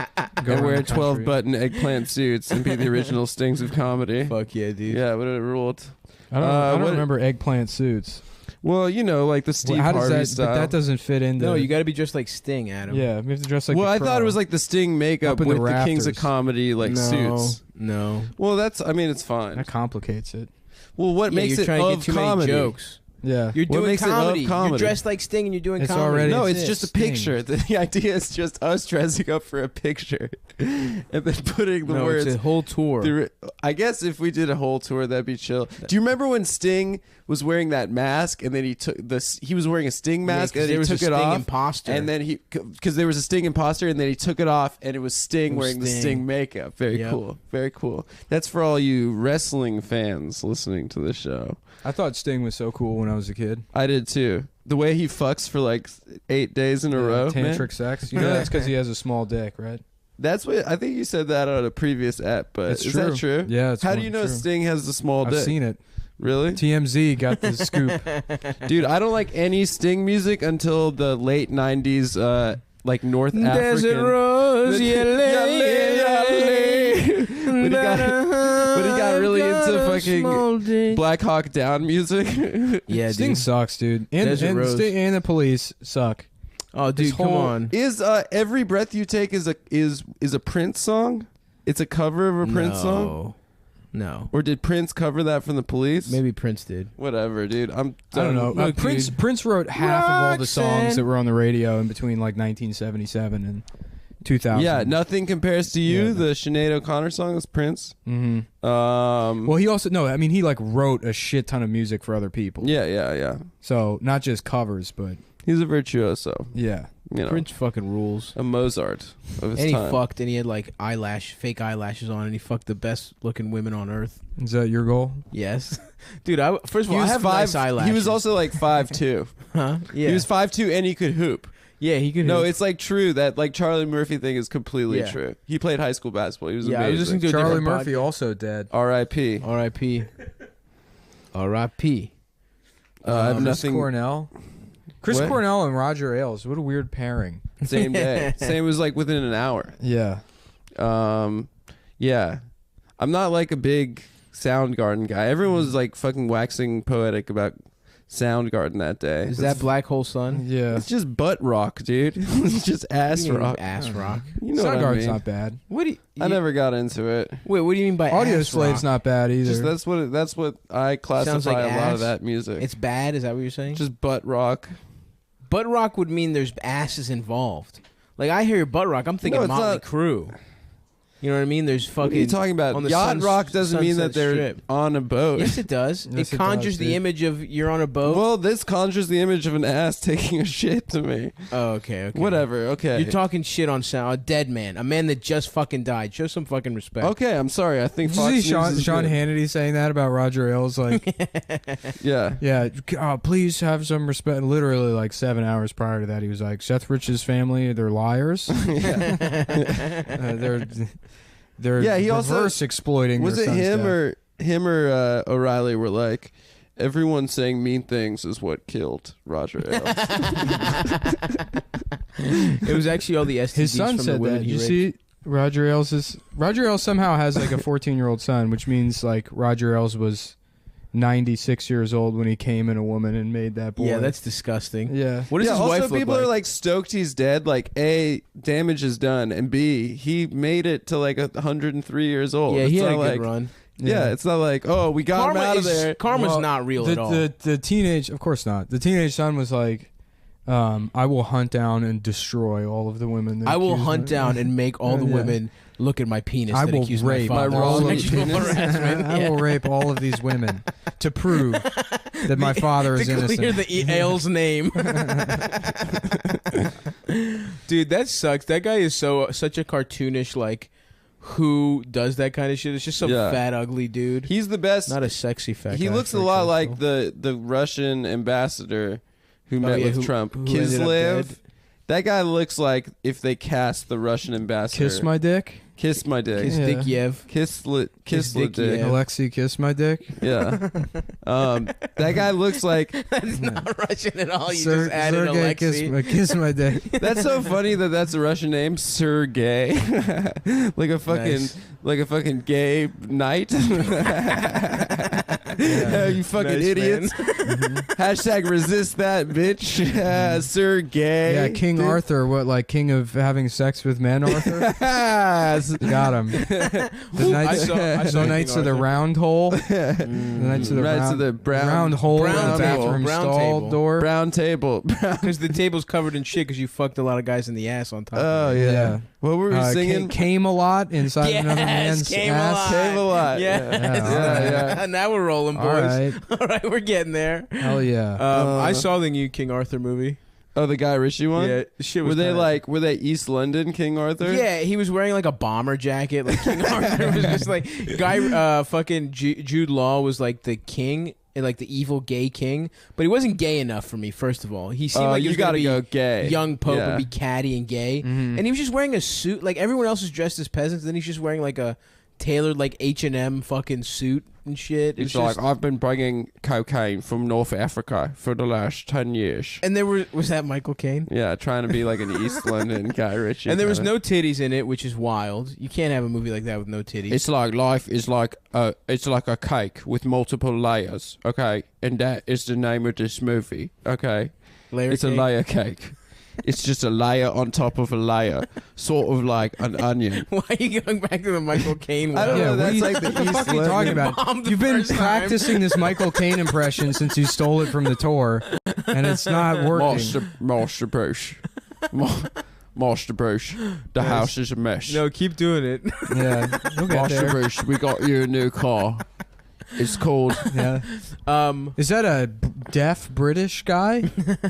Go and around wear the 12-button eggplant suits and be the original Stings of comedy. Fuck yeah, dude. Yeah, would have ruled. I don't what- remember eggplant suits. Well, you know, like the Steve How does Harvey that? style. But that doesn't fit into. No, you got to be dressed like Sting, Adam. Yeah, we have to dress like. well, the I Crow. thought it was like the Sting makeup Up in with the the Kings of rafters. Comedy like suits. No. Well, that's. I mean, it's fine. that complicates it. Well, what Yeah, makes you're it trying to of get too comedy? many jokes. Yeah, You're What doing makes it of comedy. You're comedy? dressed like Sting and you're doing It's comedy. already- No, it's exists. just a picture. The idea is just us dressing up for a picture, and then putting the No, words. it's a whole tour. I guess if we did a whole tour, that'd be chill. Do you remember when Sting was wearing that mask, and then he took this? He was wearing a Sting mask, 'cause and there he was took a it Sting off. imposter. And then because there was a Sting imposter, and then he took it off, and it was Sting It was wearing the Sting. Sting makeup. Very Yep. cool. Very cool. That's for all you wrestling fans listening to the show. I thought Sting was so cool when I was a kid. I did too. The way he fucks for like 8 days in a row, man. Tantric sex. You know that's because he has a small dick, right? That's what I think you said that on a previous app, but It's is true. that true? Yeah, it's How do you know true. Sting has the small I've dick? seen it. Really? TMZ got the scoop. Dude, I don't like any Sting music until the late 90s, like North African. Rose, When he got really into fucking Black Hawk Down music. Yeah, Sting dude. sucks, dude. And Desert Rose. Sting and the Police suck. Oh, dude, This come whole- on. Is Every Breath You Take is a Prince song? It's a cover of a Prince song? No. Or did Prince cover that from the Police? Maybe Prince did. Whatever, dude. I'm I don't know. Look, Prince dude. Prince wrote half of all the songs Roxanne. that were on the radio in between like 1977 and 2000. Yeah, Nothing Compares to You, Yeah. the Sinead O'Connor song is Prince. hmm Well, Well, he also he like wrote a shit ton of music for other people. yeah. So not just covers, but He's a virtuoso, yeah. you know, Prince fucking rules. a Mozart of his And he time. fucked, and he had like fake eyelashes on, and he fucked the best looking women on earth. Is that your goal? Yes, dude. First of He all, I was have five. nice eyelashes. He was also like 5'2". huh? Yeah, He was 5'2", and he could hoop. yeah, he could. No, hoop. it's like true that like Charlie Murphy thing is completely Yeah. true. He played high school basketball. He was Yeah, I was amazing. listening to a Charlie different Murphy also dead. R.I.P. R.I.P. R.I.P. I have Chris nothing. Cornell. Chris What? Cornell and Roger Ailes. What a weird pairing. Same day. Same was like within an hour. Yeah. Yeah. I'm not like a big Soundgarden guy. Everyone was like fucking waxing poetic about Soundgarden that day. Is that Black Hole Sun? Yeah. It's just butt rock, dude. It's just ass You mean rock. Ass rock. You know what I Soundgarden's mean? not bad. What do you? I never got into it. Wait, what do you mean by Audio ass Slave's rock? not bad either. Just that's what I classify Sounds like a lot of ass. that music. It's bad. Is that what you're saying? just butt rock. Butt rock would mean there's asses involved. Like I hear butt rock, I'm thinking No, it's Motley not- Crue. You know what I mean? There's fucking. What are you talking about? on the Yacht rock doesn't mean that Sunset they're Strip. on a boat. Yes, it does. Yes, it it conjures does, the dude. image of you're on a boat. Well, this conjures the image of an ass taking a shit to me. Oh, okay. Whatever. Okay. You're talking shit on sound. A dead man, a man that just fucking died. Show some fucking respect. Okay, I'm sorry. I think Did Fox you see News is Sean good. Hannity saying that about Roger Ailes? Like, Yeah. yeah, please have some respect. Literally, like 7 hours prior to that, he was like, Seth Rich's family, they're liars. They're Yeah, he also- reverse exploiting. Was their it son's him death. or O'Reilly were like, everyone saying mean things is what killed Roger Ailes. It was actually all the STDs His son from the said women that? he You raped. see, Roger Ailes somehow has like a 14-year-old son, which means like Roger Ailes was 96 years old when he came in a woman and made that boy. Yeah, that's disgusting. yeah. What does yeah, his also wife look people like? are like stoked he's dead. Like, A, damage is done, and B, he made it to like 103 years old. Yeah, It's he had a not good like, run. Yeah, it's not like, oh, we got him out of there. Karma's Well, not real at all. The teenage, of course not. The teenage son was like, I will hunt down and destroy all of the women. That I will accuse hunt me." down and make all the Yeah. women look at my penis I that will accuse rape my father my of rolling sexual penis. harassment. I will rape all of these women to prove that my father is to clear innocent. the Ailes name. Dude, that sucks. That guy is such a cartoonish like. Who does that kind of shit? It's just some Yeah. fat, ugly dude. He's the best. Not a sexy fat. He guy, looks a for lot example. like the Russian ambassador who met yeah, with who- Trump. who ended up Kislev. dead. That guy looks like if they cast the Russian ambassador. Kiss my dick. Kiss my dick. Kiss Dick Yev. Kiss the Dick, dick. yeah. Alexei, kiss my dick. Yeah. That guy looks like. That's not Russian at all. You Sir- just added Sergey, Alexei. kiss my dick. That's so funny that that's a Russian name, Sergey. like a fucking gay knight. You fucking Nice, idiots. Hashtag resist that, bitch. Sergey. Yeah, King Dude. Arthur. What, like king of having sex with men? Arthur got him. The knights, I saw the knights of the round hole. The knights of the Knights round, of the round hole in brown the table. bathroom Brown stall table. door. Brown table. Because the table's covered in shit because you fucked a lot of guys in the ass on top. Oh of it. yeah. What were we singing? Came a lot inside Yes, another man's came a ass. lot. Came a lot. Yeah. Yeah. Now we're rolling, boys. All right, All right, we're getting there. hell yeah. I saw the new King Arthur movie. Oh, the Guy Ritchie one. Yeah, shit was Were they kinda- were they East London King Arthur? Yeah, he was wearing like a bomber jacket. Like King Arthur was just like fucking Jude Law was like the king and like the evil gay king, but he wasn't gay enough for me. First of all, he seemed like he you was gonna gotta be go gay. young pope Yeah. and be catty and gay, and he was just wearing a suit. Like everyone else is dressed as peasants, then he's just wearing like a tailored like H&M fucking suit and shit. It's It was like I've been bringing cocaine from North Africa for the last 10 years. and there was that Michael Caine. Yeah, trying to be like an East London Guy Ritchie. And there was kinda. no titties in it, which is wild. You can't have a movie like that with no titties. It's like life is like it's like a cake with multiple layers. Okay, and that is the name of this movie. Okay, Layer it's cake. a layer cake. It's just a layer on top of a layer, sort of like an onion. Why are you going back to the Michael Caine one? I don't know. what That's are you- like the what the East fuck are you London- talking Bombed about? the You've been first time. practicing this Michael Caine impression since you stole it from the tour, and it's not working. Master Bruce. Master Bruce. The house is a mess. No, keep doing it. Yeah, you'll get Master there. Bruce, we got you a new car. It's called. Yeah. Is that a deaf British guy?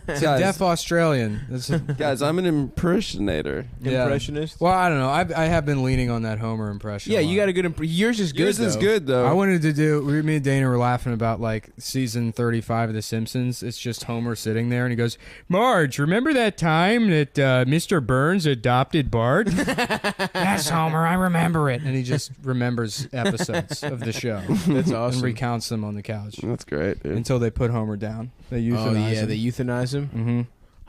It's a Guys. deaf Australian. That's a- Guys, I'm an impersonator. Yeah. Impressionist. Well, I don't know. I have been leaning on that Homer impression. Yeah, a you lot. got a good. Yours is good. Yours is though. good though. I wanted to do. Me and Dana were laughing about like season 35 of The Simpsons. It's just Homer sitting there, and he goes, "Marge, remember that time that Mr. Burns adopted Bart?" Yes, Homer, I remember it. And he just remembers episodes of the show. That's And awesome. recounts them on the couch That's great, dude. until they put Homer down. They euthanize Oh yeah, him. they euthanize him. Mm-hmm.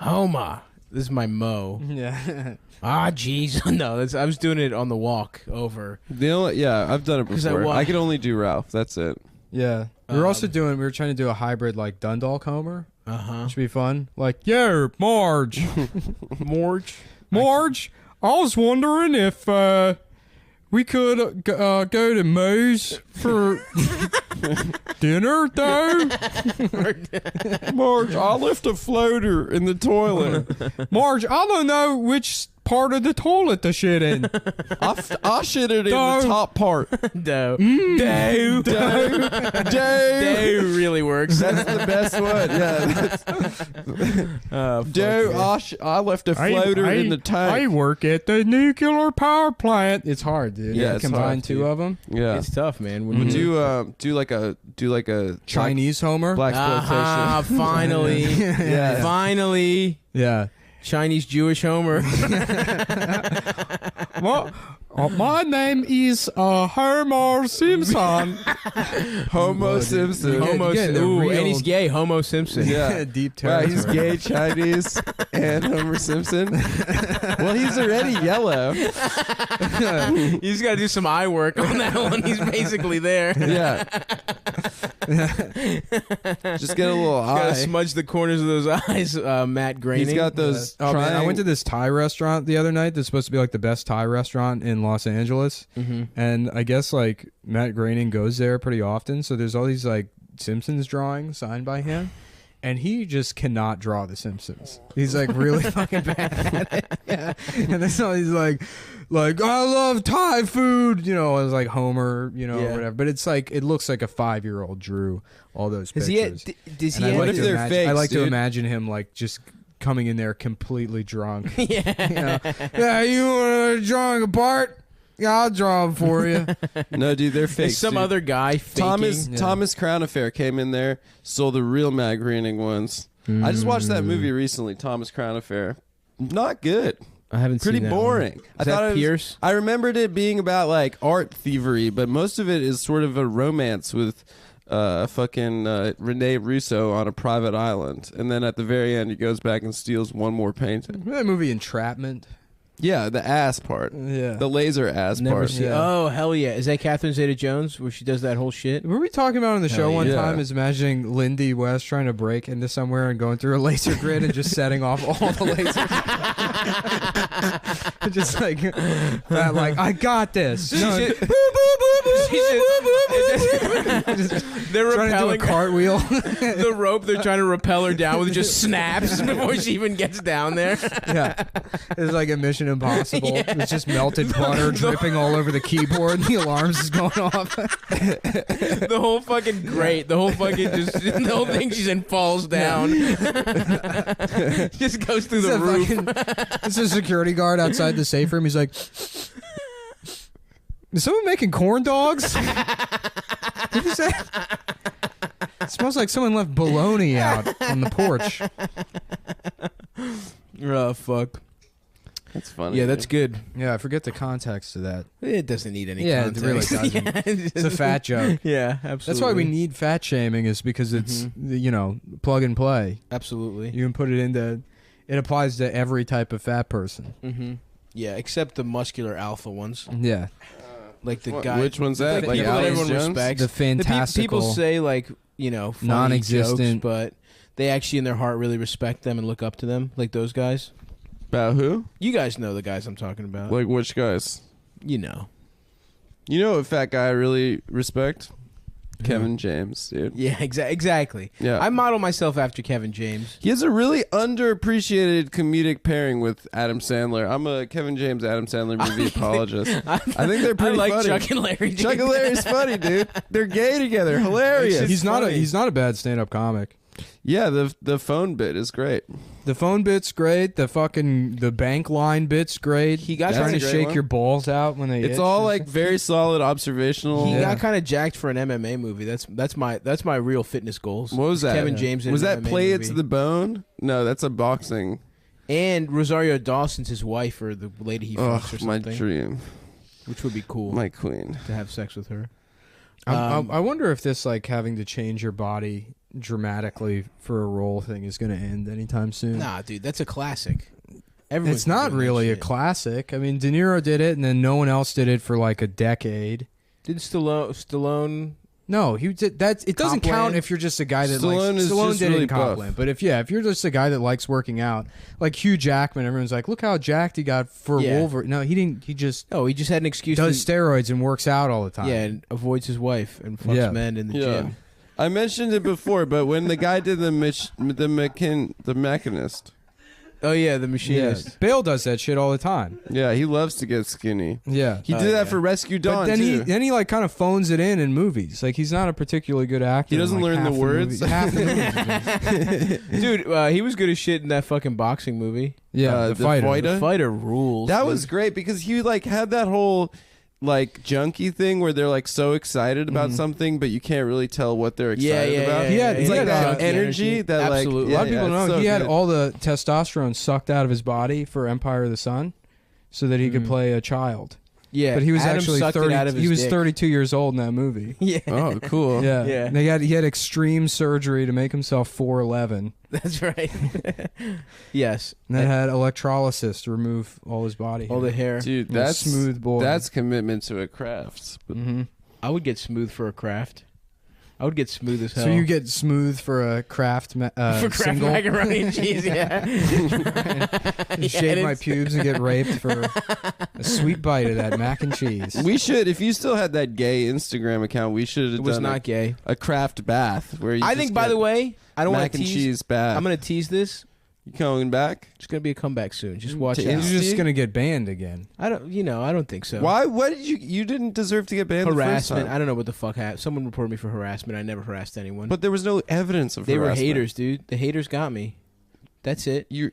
Homer, this is my Mo. Yeah. Ah, jeez. No, I was doing it on the walk over. Yeah, I've done it 'Cause I before. wa- I could only do Ralph. That's it. Yeah. We were trying to do a hybrid like Dundalk Homer, Uh huh. which would be fun. Like, yeah, Marge. Marge. I was wondering if we could go to Moe's for dinner, though. Marge, I left a floater in the toilet. Marge, I don't know which part of the toilet to shit in. I shitted in the Dough. top part. Dough. Dough. Dough really works. That's the best one. Yeah. Dough. I left a floater in the tank. I work at the nuclear power plant. It's hard, dude. Yeah, You it's combine hard, two dude. of them. Yeah. It's tough, man. When But you do like a Chinese Homer. black exploitation. Ah, finally. Yeah. Finally. Yeah. Chinese Jewish Homer. Well, my name is Homer Simpson. Homo Simpson. Homo. getting the Ooh, real- and he's gay. Homo Simpson. Yeah. Deep Wow, territory. he's gay, Chinese, and Homer Simpson. Well, he's already yellow. You just got to do some eye work on that one. He's basically there. Yeah. Just get a little Got to eye. smudge the corners of those eyes, Matt Groening. He's got those. Oh man, I went to this Thai restaurant the other night that's supposed to be like the best Thai restaurant in Los Angeles. And I guess like Matt Groening goes there pretty often, so there's all these like Simpsons drawings signed by him. And he just cannot draw the Simpsons. He's like really fucking bad at it. Yeah. And that's all he's like I love Thai food, you know, as like Homer, you know, Yeah. or whatever. But it's like it looks like a 5-year-old drew all those Does pictures. does And he I have What like if to they're imagine, fakes, I like to dude? imagine him like just coming in there completely drunk. Yeah. Yeah, you want to draw a part? Yeah, I'll draw them for you. No, dude, they're fake. There's some other guy faking. Thomas Crown Affair came in there, stole the real Matt Groening ones. I just watched that movie recently, Thomas Crown Affair. Not good. I haven't Pretty seen that boring. One. I Is thought that it was, Pierce? I remembered it being about like art thievery, but most of it is sort of a romance with fucking Rene Russo on a private island, and then at the very end he goes back and steals one more painting. Remember that movie Entrapment? Yeah, the ass part. Yeah. The laser ass Never part. seen. Yeah. Oh hell yeah! Is that Catherine Zeta-Jones where she does that whole shit? Were we talking about on the show Hell one yeah. time is imagining Lindy West trying to break into somewhere and going through a laser grid and just setting off all the lasers? Just like that, like, I got this. No, They're trying to do a repelling cartwheel. the rope. They're trying to repel her down with just snaps before she even gets down there. Yeah. It's like a Mission Impossible. Yeah. It's just melted butter dripping all over the keyboard and the alarms is going off. The whole fucking grate. The whole fucking the whole thing she's in falls down. Just goes through the roof. It's a security guard outside the safe room. He's like, is someone making corn dogs? What is that? It smells like someone left bologna out on the porch. Oh fuck. That's funny. Yeah, that's good. Yeah, I forget the context of that. It doesn't need any Yeah, context. it really doesn't. Yeah, It's a fat joke. Yeah, absolutely. That's why we need fat shaming, is because it's, you know, plug and play. Absolutely. You can put it into, it applies to every type of fat person. Mm-hmm. Yeah, except the muscular alpha ones. Yeah. Like the What- guy. which one's that? The Like people that Alex everyone Jones? respects. The The fantastical. people say, like, you know, funny Non-existent. jokes, but they actually in their heart really respect them and look up to them, like those guys. About who? You guys know the guys I'm talking about. Like which guys? You know. You know a fat guy I really respect? Kevin James, dude. Yeah, exactly. Yeah. I model myself after Kevin James. He has a really underappreciated comedic pairing with Adam Sandler. I'm a Kevin James Adam Sandler movie apologist. I think they're pretty I like funny. Chuck and Larry. Dude. Chuck and Larry's funny, dude. They're gay together. Hilarious. He's not a bad stand-up comic. Yeah, the phone bit is great. The phone bit's great. The bank line bit's great. He got trying to That's a great shake one. your balls out when they. It's itch all or like very solid observational. He Yeah. got kind of jacked for an MMA movie. That's my real fitness goals. What was that? Kevin James in Was an that MMA Play It movie. to the Bone? No, that's a boxing. And Rosario Dawson's his wife or the lady he fucks or Oh, my something, dream. which would be cool My queen. to have sex with her. I wonder if this like having to change your body dramatically for a role thing is going to end anytime soon. Nah, dude, that's a classic. Everyone's It's not doing that really a shit. classic. I mean, De Niro did it, and then no one else did it for like a decade. Didn't Stallone? No, he did that. It doesn't count Copland? if you're just a guy that Stallone likes. is Stallone just did really it in buff. Copland, but if you're just a guy that likes working out, like Hugh Jackman, everyone's like, look how jacked he got for Yeah. Wolverine. No, he didn't. He just Oh, he just had an excuse. does to, steroids and works out all the time. yeah, and avoids his wife and fucks Yeah. men in the Yeah. gym. I mentioned it before, but when the guy did the Mechanist, Oh yeah, the yeah. machinist. Bale does that shit all the time. yeah, he loves to get skinny. Yeah, He did that for Rescue Dawn but then too. he like kind of phones it in movies. Like he's not a particularly good actor. He doesn't in, like, learn the half words. movie- half the movies. Dude, he was good as shit in that fucking boxing movie. Yeah, the The fighter. fighter. The fighter rules. That dude. was great because he like had that whole like junkie thing where they're like so excited about something, but you can't really tell what they're excited about. He had- It's he like had, that junkie energy that like Absolutely. A lot of yeah, people it's know so he had good. all the testosterone sucked out of his body for Empire of the Sun, so that he could play a child. Yeah, But he was Adam actually sucked it 30. out of He his was dick. 32 years old in that movie. Yeah, Oh, cool. Yeah, Yeah. And he had extreme surgery to make himself 4'11", that's right. Yes, and then had electrolysis to remove all his body. all the hair. Dude, And a that's smooth boy. That's commitment to a craft. But hmm I would get smooth for a craft. I would get smooth as hell. So you get smooth for a Kraft for Kraft single. macaroni and cheese, yeah. And shave my pubes and get raped for a sweet bite of that mac and cheese. we should, if you still had that gay Instagram account, we should It have was done not gay. a craft bath where you I just think, by get the way, I don't want mac to and tease. cheese bath. I'm going to tease this. You coming back? It's going to be a comeback soon. Just watch To out. You're Insta? just gonna get banned again. I don't think so. Why? What did you didn't deserve to get banned the first Harassment. time. I don't know what the fuck happened. Someone reported me for harassment. I never harassed anyone. But there was no evidence of they were harassment. haters, dude. The haters got me. That's it. You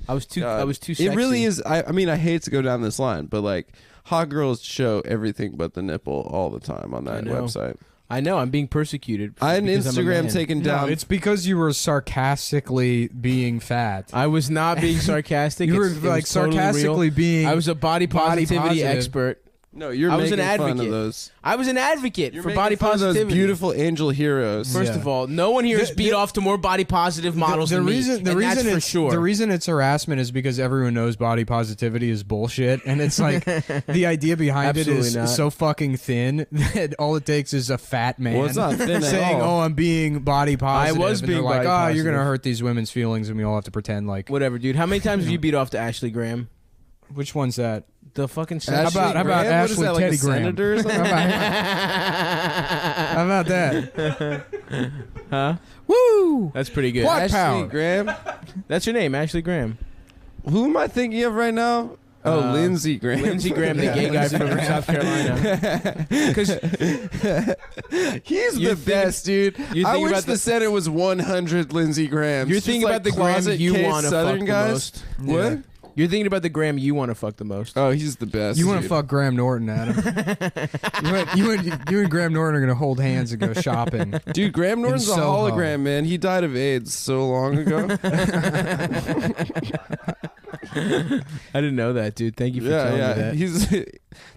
I was too. God. I was too sexy. It really is. I mean, I hate to go down this line, but like hot girls show everything but the nipple all the time on I that know. website. I know I'm being persecuted. I had an because I'm a Instagram man. taken No, down. it's because you were sarcastically being fat. I was not being sarcastic. You were It was like totally sarcastically real. being. I was a body positivity positive. expert. No, you're I was making an fun advocate. of those. I was an advocate You're for making body fun of positivity. those beautiful angel heroes. First Yeah. of all, no one here is beat off to more body positive models the than reason, me. the and reason that's for it's sure. the reason it's harassment is because everyone knows body positivity is bullshit, and it's like the idea behind it Absolutely is not. so fucking thin that all it takes is a fat man. Well, it's not thin at saying, all. "Oh, I'm being body positive." was and being they're like, body "Oh, you're gonna positive." hurt these women's feelings," and we all have to pretend like. Whatever, dude. How many times have you beat off to Ashley Graham? Which one's that? The fucking How about Graham? Ashley What is that, like a Teddy Graham? senator or something? How about that? Huh? Woo! That's pretty good. What? Ashley Pound. Graham. That's your name, Ashley Graham. Who am I thinking of right now? Oh, Lindsey Graham. Lindsey Graham, the gay guy from South Carolina. Because He's the best, dude. You're I thinking wish about the Senate was 100 Lindsey Grahams. you're Just thinking like about the Graham closet you case want to Southern fuck guys. the most. What? You're thinking about the Graham you want to fuck the most. Oh, he's the best. You want to dude. fuck Graham Norton, Adam? you and Graham Norton are gonna hold hands and go shopping. Dude, Graham Norton's a Soho. hologram, man. He died of AIDS so long ago. I didn't know that, dude. Thank you for telling me that. He's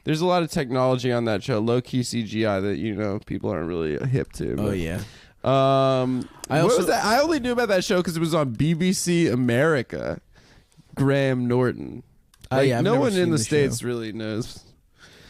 there's a lot of technology on that show, low key CGI that people aren't really hip to. Oh but- yeah. What also- was that? I only knew about that show because it was on BBC America. Graham Norton. Oh, yeah, I've no never one in seen the the States show. really knows.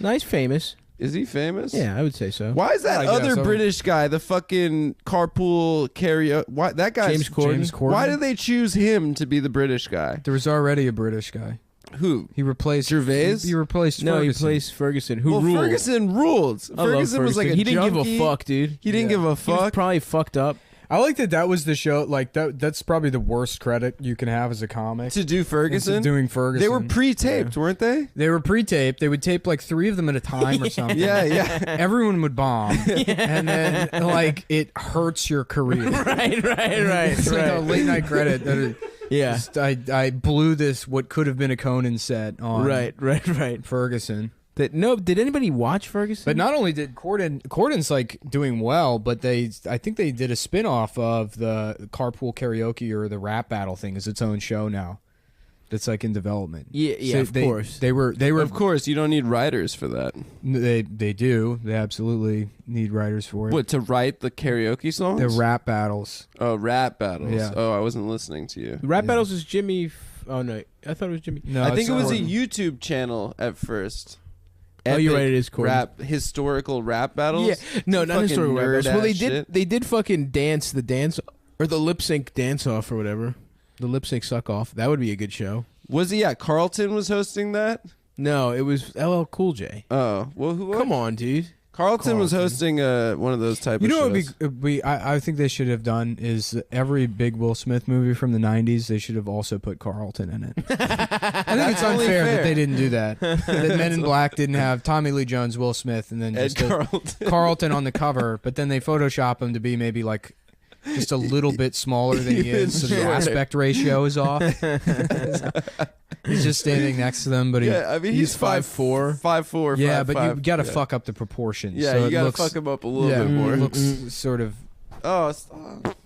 Nice, famous. Is he famous? Yeah, I would say so. Why is that I guess other so. British guy, the fucking carpool karaoke? Why that guy? James Corden. James Corden. Why did they choose him to be the British guy? There was already a British guy. Who? He replaced Gervais? He replaced. No, Ferguson. he plays Ferguson. Who Well, ruled? Ferguson ruled. I love Ferguson was like a He didn't give junkie. a fuck, dude. He didn't give a He was fuck. probably fucked up. I like that was the show. Like that's probably the worst credit you can have as a comic. to do Ferguson. Into doing Ferguson. They were pre-taped, weren't they? They were pre-taped. They would tape like 3 of them at a time or something. Yeah. Everyone would bomb, and then like it hurts your career. right. It's like a late night credit. That Yeah. just, I blew this what could have been a Conan set on Right. Ferguson. Did anybody watch Ferguson? But not only did Corden's like doing well, but I think they did a spin-off of the Carpool Karaoke or the rap battle thing as its own show now. That's like in development. Yeah, of course. They were Of course, you don't need writers for that. they do. They absolutely need writers for it. What, to write the karaoke songs? The rap battles. Oh, rap battles. Yeah. Oh, I wasn't listening to you. Rap Battles is Jimmy. Oh no, I thought it was Jimmy. No, I think it's it was a Corden. YouTube channel at first. Oh, you're Epic right, it is Corden. historical rap battles. Yeah, no, not Fucking historical rap battles. Well, they nerd-ass did. shit. They did fucking the dance or the lip sync dance off or whatever. The lip sync suck off. That would be a good show. Was he? Yeah, Carlton was hosting that. No, it was LL Cool J. Oh, well, who? Come on, dude. Carlton was Carlton. hosting one of those type You of know shows. what I think they should have done is every big Will Smith movie from the 90s, they should have also put Carlton in it. I think it's only unfair fair. that they didn't do that. That Men in Black didn't have Tommy Lee Jones, Will Smith, and then Ed just Carlton. Carlton on the cover, but then they Photoshop him to be maybe like just a little bit smaller than he is, so the Sure. aspect ratio is off. He's just standing next to them, but he, Yeah, I mean he's 5'4", 5'4". yeah, but you 5'5". got to Yeah. fuck up the proportions. Yeah, so you it gotta looks, fuck him up a little yeah, bit more. It looks sort of. Oh, stop.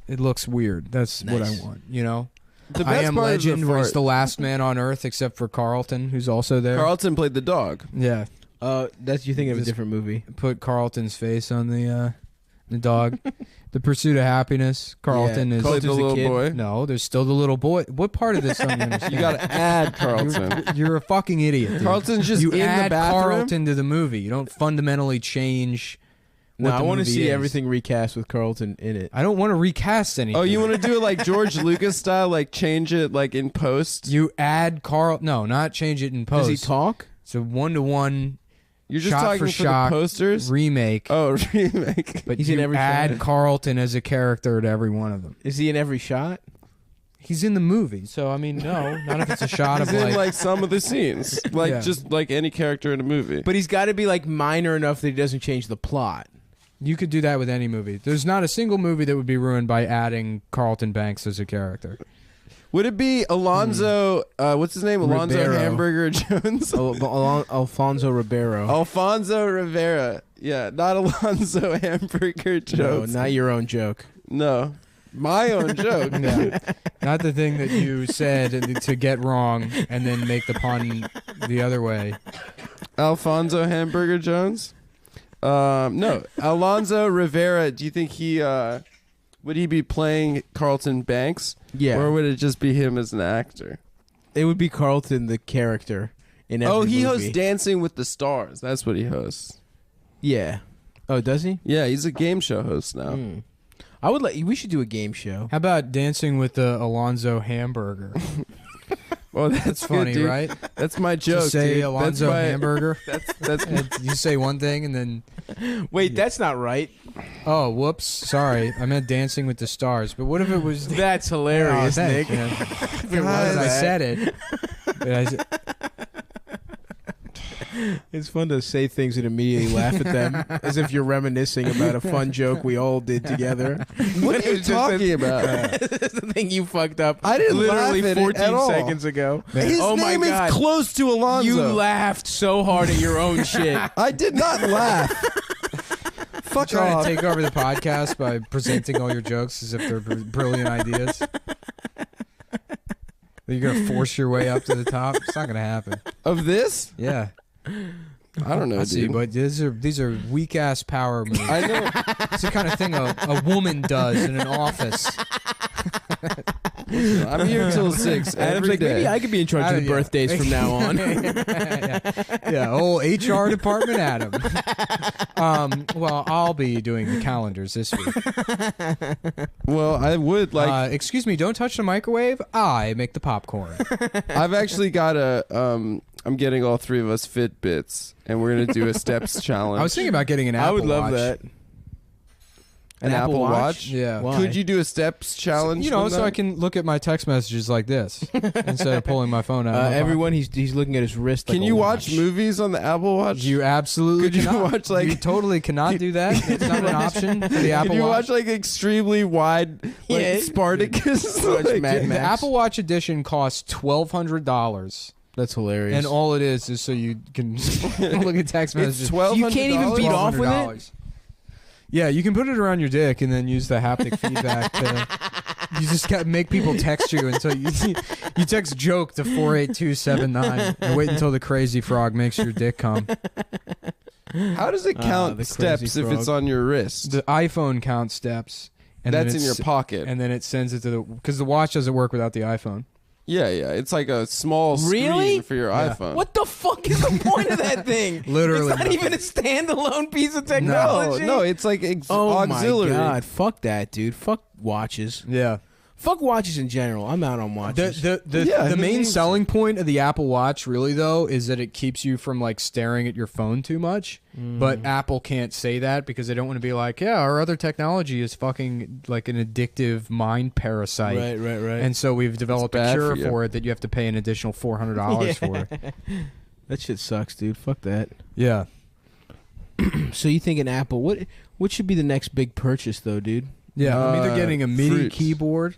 It looks weird. That's what I Nice. want. You know, The I best Am part Legend, is the where he's fart. the last man on Earth, except for Carlton, who's also there. Carlton played the dog. Yeah, That's you thinking of a Just- different movie. put Carlton's face on the dog. The Pursuit of Happiness. Carlton is Played the Carlton's a little kid. boy. no. There's still the little boy. What part of this don't you understand? You gotta add Carlton. You're a fucking idiot. Dude. Carlton's just you in add the bathroom. Carlton to the movie. You don't fundamentally change. No, what I the want to movie see is. everything recast with Carlton in it. I don't want to recast anything. Oh, you want to do it like George Lucas style, like change it like in post? You add Carl. No, not change it in post. Does he talk? It's a 1-to-1 You're just shot talking for for shot the posters. remake. Oh, remake. But He's you in every add shot. Carlton as a character to every one of them. Is he in every shot? He's in the movie, so I mean, no, not if it's a shot He's of in like. like some of the scenes, like Yeah. just like any character in a movie. But he's got to be like minor enough that he doesn't change the plot. You could do that with any movie. There's not a single movie that would be ruined by adding Carlton Banks as a character. Would it be Alonzo? What's his name? Alonzo Ribeiro. Hamburger Jones. Alfonso Ribeiro. Alfonso Rivera. Yeah, not Alonzo Hamburger No, Jones. not your own joke. No, my own joke. Yeah. Not the thing that you said to get wrong and then make the pun the other way. Alfonso Hamburger Jones. No, Alonzo Rivera. Do you think he would he be playing Carlton Banks? Yeah. Or would it just be him as an actor? It would be Carlton, the character in every He movie. hosts Dancing with the Stars. That's what he hosts. Yeah. Oh, does he? Yeah, he's a game show host now. I would we should do a game show. How about Dancing with the Alonzo Hamburger? Well, that's Funny, good, dude. right? That's my joke. Just say dude. Alonzo that's Hamburger. That's And you say one thing and then, Wait, that's not right. oh, whoops, sorry, I meant Dancing with the Stars. But what if it was? That's hilarious, Oh, Nick. thanks, man. I said it. But I said, It's fun to say things and immediately laugh at them as if you're reminiscing about a fun joke we all did together. what are you talking about? That's the thing you fucked up. I didn't literally laugh at it 14 at all. seconds ago. His oh my name God. is close to Alonzo. You laughed so hard at your own shit. I did not laugh. Fuck trying off. to take over the podcast by presenting all your jokes as if they're brilliant ideas. You're gonna force your way up to the top. It's not gonna happen. Of this? Yeah, I don't know, I see, dude. but these are weak ass power moves. I know. It's the kind of thing a woman does in an office. I'm here till 6 Adam's every like, day. maybe I could be in charge of the Yeah. birthdays from now on. Yeah, whole HR department, Adam. Well, I'll be doing the calendars this week. Well, I would like. Excuse me, don't touch the microwave. I make the popcorn. I've actually got a. I'm getting all three of us Fitbits, and we're gonna do a steps challenge. I was thinking about getting an Apple I would love Watch. that. An Apple Watch? Yeah. Why? Could you do a steps challenge? You know, from so I that? can look at my text messages like this instead of pulling my phone out. of my pocket. Everyone, he's looking at his wrist. Can like you a watch movies on the Apple Watch? You absolutely Could you cannot. watch, like- you totally cannot do that. It's not an option for the Apple Can you Watch. watch like extremely wide, like Yeah. Spartacus? Watch Like, Mad The Max. Apple Watch edition costs $1,200, That's hilarious. and all it is so you can look at text messages. It's $1,200. You can't even beat off with it? $1,200. Yeah, you can put it around your dick and then use the haptic feedback to. You just got make people text you until you text joke to 48279 and wait until the crazy frog makes your dick come. How does it count the steps crazy if it's frog. on your wrist? The iPhone counts steps. And That's then in your it's- pocket. And then it sends it to the because the watch doesn't work without the iPhone. Yeah, yeah. It's like a small screen Really? for your Yeah. iPhone. What the fuck is the point of that thing? Literally it's not even a standalone piece of No, technology. no, it's like Oh auxiliary. my god! Fuck that, dude. Fuck watches. Yeah. Fuck watches in general. I'm out on watches. The Yeah, who main needs selling point of the Apple Watch really though is that it keeps you from like staring at your phone too much. But Apple can't say that because they don't want to be like, yeah, our other technology is fucking like an addictive mind parasite. right. And so we've developed a bad cure for you. for it that you have to pay an additional $400 for. That shit sucks, dude. Fuck that. Yeah. So you think an Apple? What should be the next big purchase though, dude? Yeah, I'm either getting a MIDI fruits. keyboard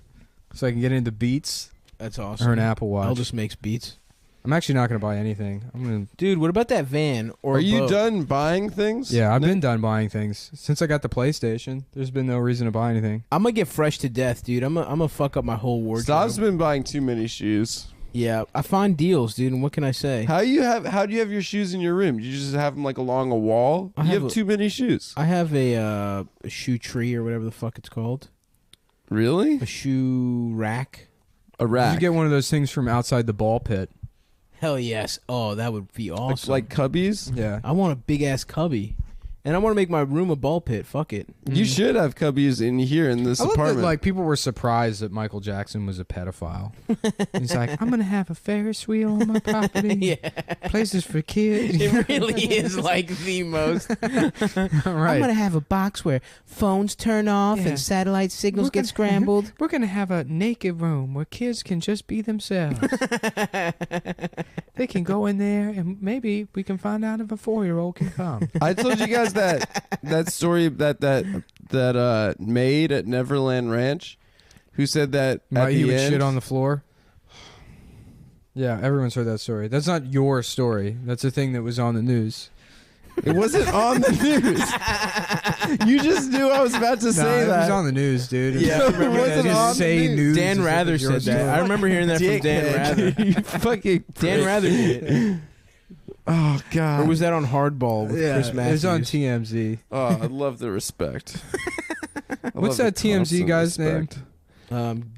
so I can get into Beats That's awesome. or an Apple Watch. I'll just makes beats. I'm actually not going to buy anything. I'm going to Dude, what about that van? Or Are you boat? done buying things? Yeah, I've Nick? been done buying things. Since I got the PlayStation, there's been no reason to buy anything. I'm gonna get fresh to death, dude. I'm gonna fuck up my whole wardrobe. Stav's been buying too many shoes. Yeah, I find deals, dude. And what can I say? How do you have your shoes in your room? Do you just have them like along a wall? I You have have a- too many shoes. I have a shoe tree or whatever the fuck it's called. Really? A shoe rack. A Did rack. you get one of those things from outside the ball pit? Hell yes. Oh, that would be awesome. like cubbies? Yeah. I want a big ass cubby, and I want to make my room a ball pit. Fuck it. You should have cubbies in here in this I love that, apartment. like, people were surprised that Michael Jackson was a pedophile. He's like, I'm going to have a Ferris wheel on my property. Yeah, Places for kids. it really is like the most. right. I'm gonna have a box where phones turn off Yeah. and satellite signals We're get gonna- scrambled. We're going to have a naked room where kids can just be themselves. They can go in there and maybe we can find out if a 4-year-old can come. I told you guys that story that maid at Neverland Ranch. who said that at he the would end. shit on the floor. Yeah, everyone's heard that story. That's not your story. That's a thing that was on the news. It wasn't on the news. You just knew I was about to say It that. was on the news, dude. Yeah, it wasn't Just on the say news. news. Dan as if Rather it's your said that. story. I remember hearing that from Dan Rather. You fucking Dan Rather did it. Oh God. Or was that on Hardball with Chris It Matthews? was on TMZ. Oh, I love the respect. What's that TMZ guy's name?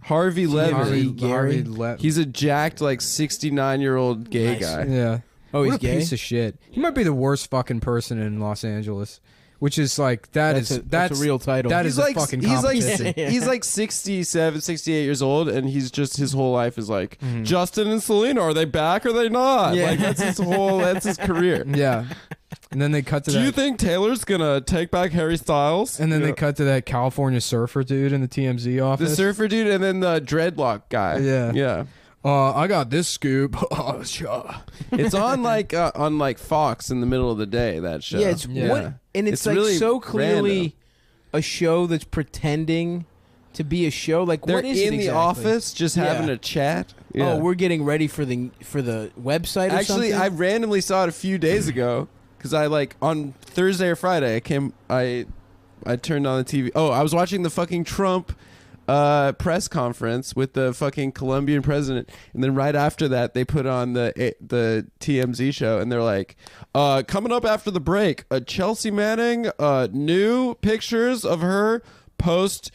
Harvey Levin. Harvey Levin. He's a jacked, like 69-year-old gay guy. Yeah. Oh, he's what a gay? piece of shit. He might be the worst fucking person in Los Angeles, which is like that's a real title. That He's is like a fucking he's like competition. he's like 67, 68 years old, and he's just his whole life is like Justin and Selena. Are they back? Or are they not? Yeah. Like that's his career. Yeah. And then they cut to Do that. you think Taylor's gonna take back Harry Styles? And then You they know, cut to that California surfer dude in the TMZ the office. surfer dude, and then the dreadlock guy. Yeah. yeah. I got this scoop. It's on like Fox in the middle of the day. That show. Yeah, it's Yeah. what, and it's, It's like really so clearly random. a show that's pretending to be a show. Like They're what is in it the exactly? office just Yeah. having a chat. Yeah. Oh, we're getting ready for the website. Or Actually, something? I randomly saw it a few days ago because I like on Thursday or Friday I turned on the TV. Oh, I was watching the fucking Trump press conference with the fucking Colombian president, and then right after that they put on the TMZ show, and they're like, coming up after the break, Chelsea Manning, new pictures of her post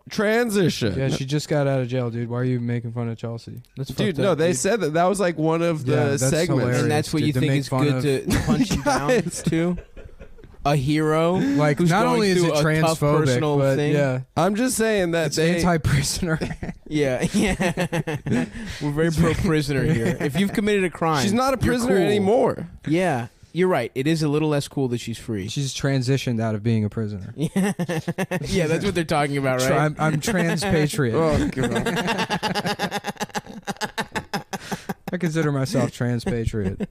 transition. Yeah, she just got out of jail, dude. Why are you making fun of Chelsea? That's Dude, fucked no, up, they dude. said that was like one of the Yeah, that's segments. hilarious. and that's what Dude, you to think make is fun good of- to punch him down Guys. to a hero. Like, who's not going only is through it a tough transphobic, personal but thing. yeah, I'm just saying that it's they anti-prisoner. Yeah. We're very pro prisoner here. If you've committed a crime, she's not a you're prisoner cool. anymore. Yeah, you're right. It is a little less cool that she's free. She's transitioned out of being a prisoner. Yeah, that's what they're talking about, right? I'm trans patriot. Oh God. I consider myself trans patriot.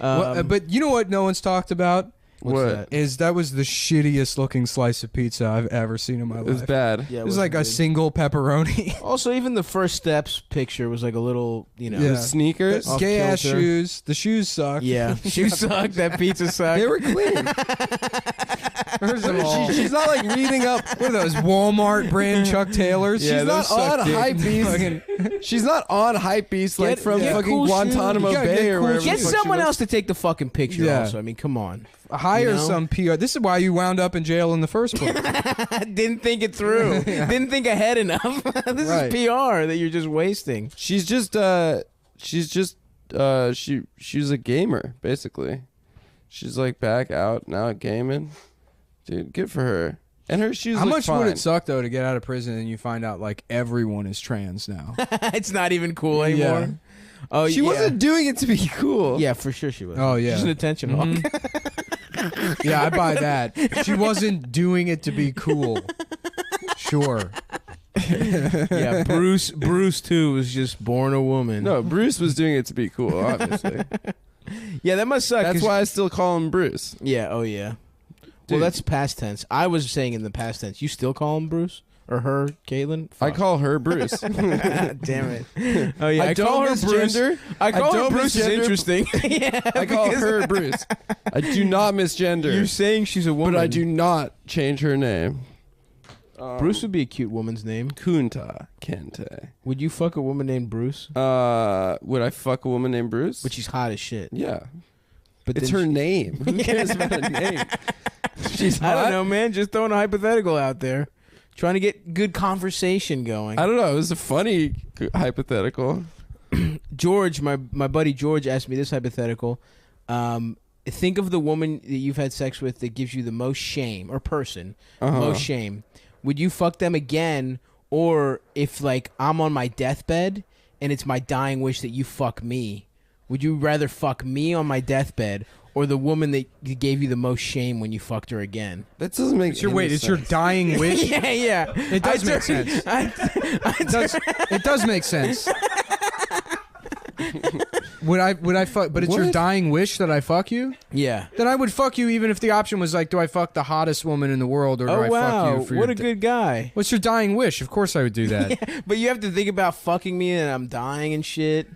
Um, But you know what no one's talked about? what's What? that? Is that was the shittiest looking slice of pizza I've ever seen in my It was life. bad. Yeah, It was like a good. single pepperoni. Also, even the first steps picture was like a little, Yeah. The sneakers. Off Gay ass kilter. shoes. The shoes suck. Yeah, shoes suck. That pizza sucked. They were clean. First of all, She's not like reading up. what are those Walmart brand Chuck Taylors? She's not on Hypebeast. Fucking- She's not on Hypebeast like Get- from get fucking cool Guantanamo shoes. You gotta Bay get or cool wherever. Get the fuck she someone was. else to take the fucking picture. Yeah. Also, I mean, come on. Hire You know? some PR. This is why you wound up in jail in the first place. Didn't think it through. Didn't think ahead enough. This Right. is PR that you're just wasting. She's a gamer basically. She's like back out now gaming. Dude, good for her. And her shoes. How look much fine. would it suck though to get out of prison and you find out like everyone is trans now? It's not even cool anymore. Yeah. Oh, She yeah. wasn't doing it to be cool. Yeah, for sure she was. Oh, yeah. She's an attention hawk. Yeah, I buy that. She wasn't doing it to be cool. Sure. Yeah, Bruce too was just born a woman. No, Bruce was doing it to be cool. Obviously, Yeah, that must suck. that's 'cause- why I still call him Bruce. Yeah. Oh yeah. Well, Dude. that's past tense. I was saying in the past tense. You still call him Bruce or her, Caitlin? I Fuck. call her Bruce. Damn it. Oh yeah. I don't call her Bruce. misgender. I call her don't Bruce is misgender. interesting. Yeah. I call because her Bruce. I do not misgender. You're saying she's a woman, but I do not change her name. Bruce would be a cute woman's name. Kunta Kente. Would you fuck a woman named Bruce? Would I fuck a woman named Bruce? But she's hot as shit. Yeah. But It's then her name. Who cares about a name? She's I hot. don't know, man. Just throwing a hypothetical out there, trying to get good conversation going. I don't know. It was a funny hypothetical. George, my buddy George, asked me this hypothetical. Think of the woman that you've had sex with that gives you the most shame, or person, most shame. Would you fuck them again, or if like I'm on my deathbed and it's my dying wish that you fuck me, would you rather fuck me on my deathbed or the woman that gave you the most shame when you fucked her again? That doesn't make It's your any wait, it's your sense. dying wish. Yeah. It does make sense. It does make sense. Would I fuck? But it's your dying wish that I fuck you. Yeah. Then I would fuck you even if the option was like, do I fuck the hottest woman in the world or do Oh I wow, fuck you for what your a good guy. What's your dying wish? Of course I would do that. Yeah, but you have to think about fucking me and I'm dying and shit.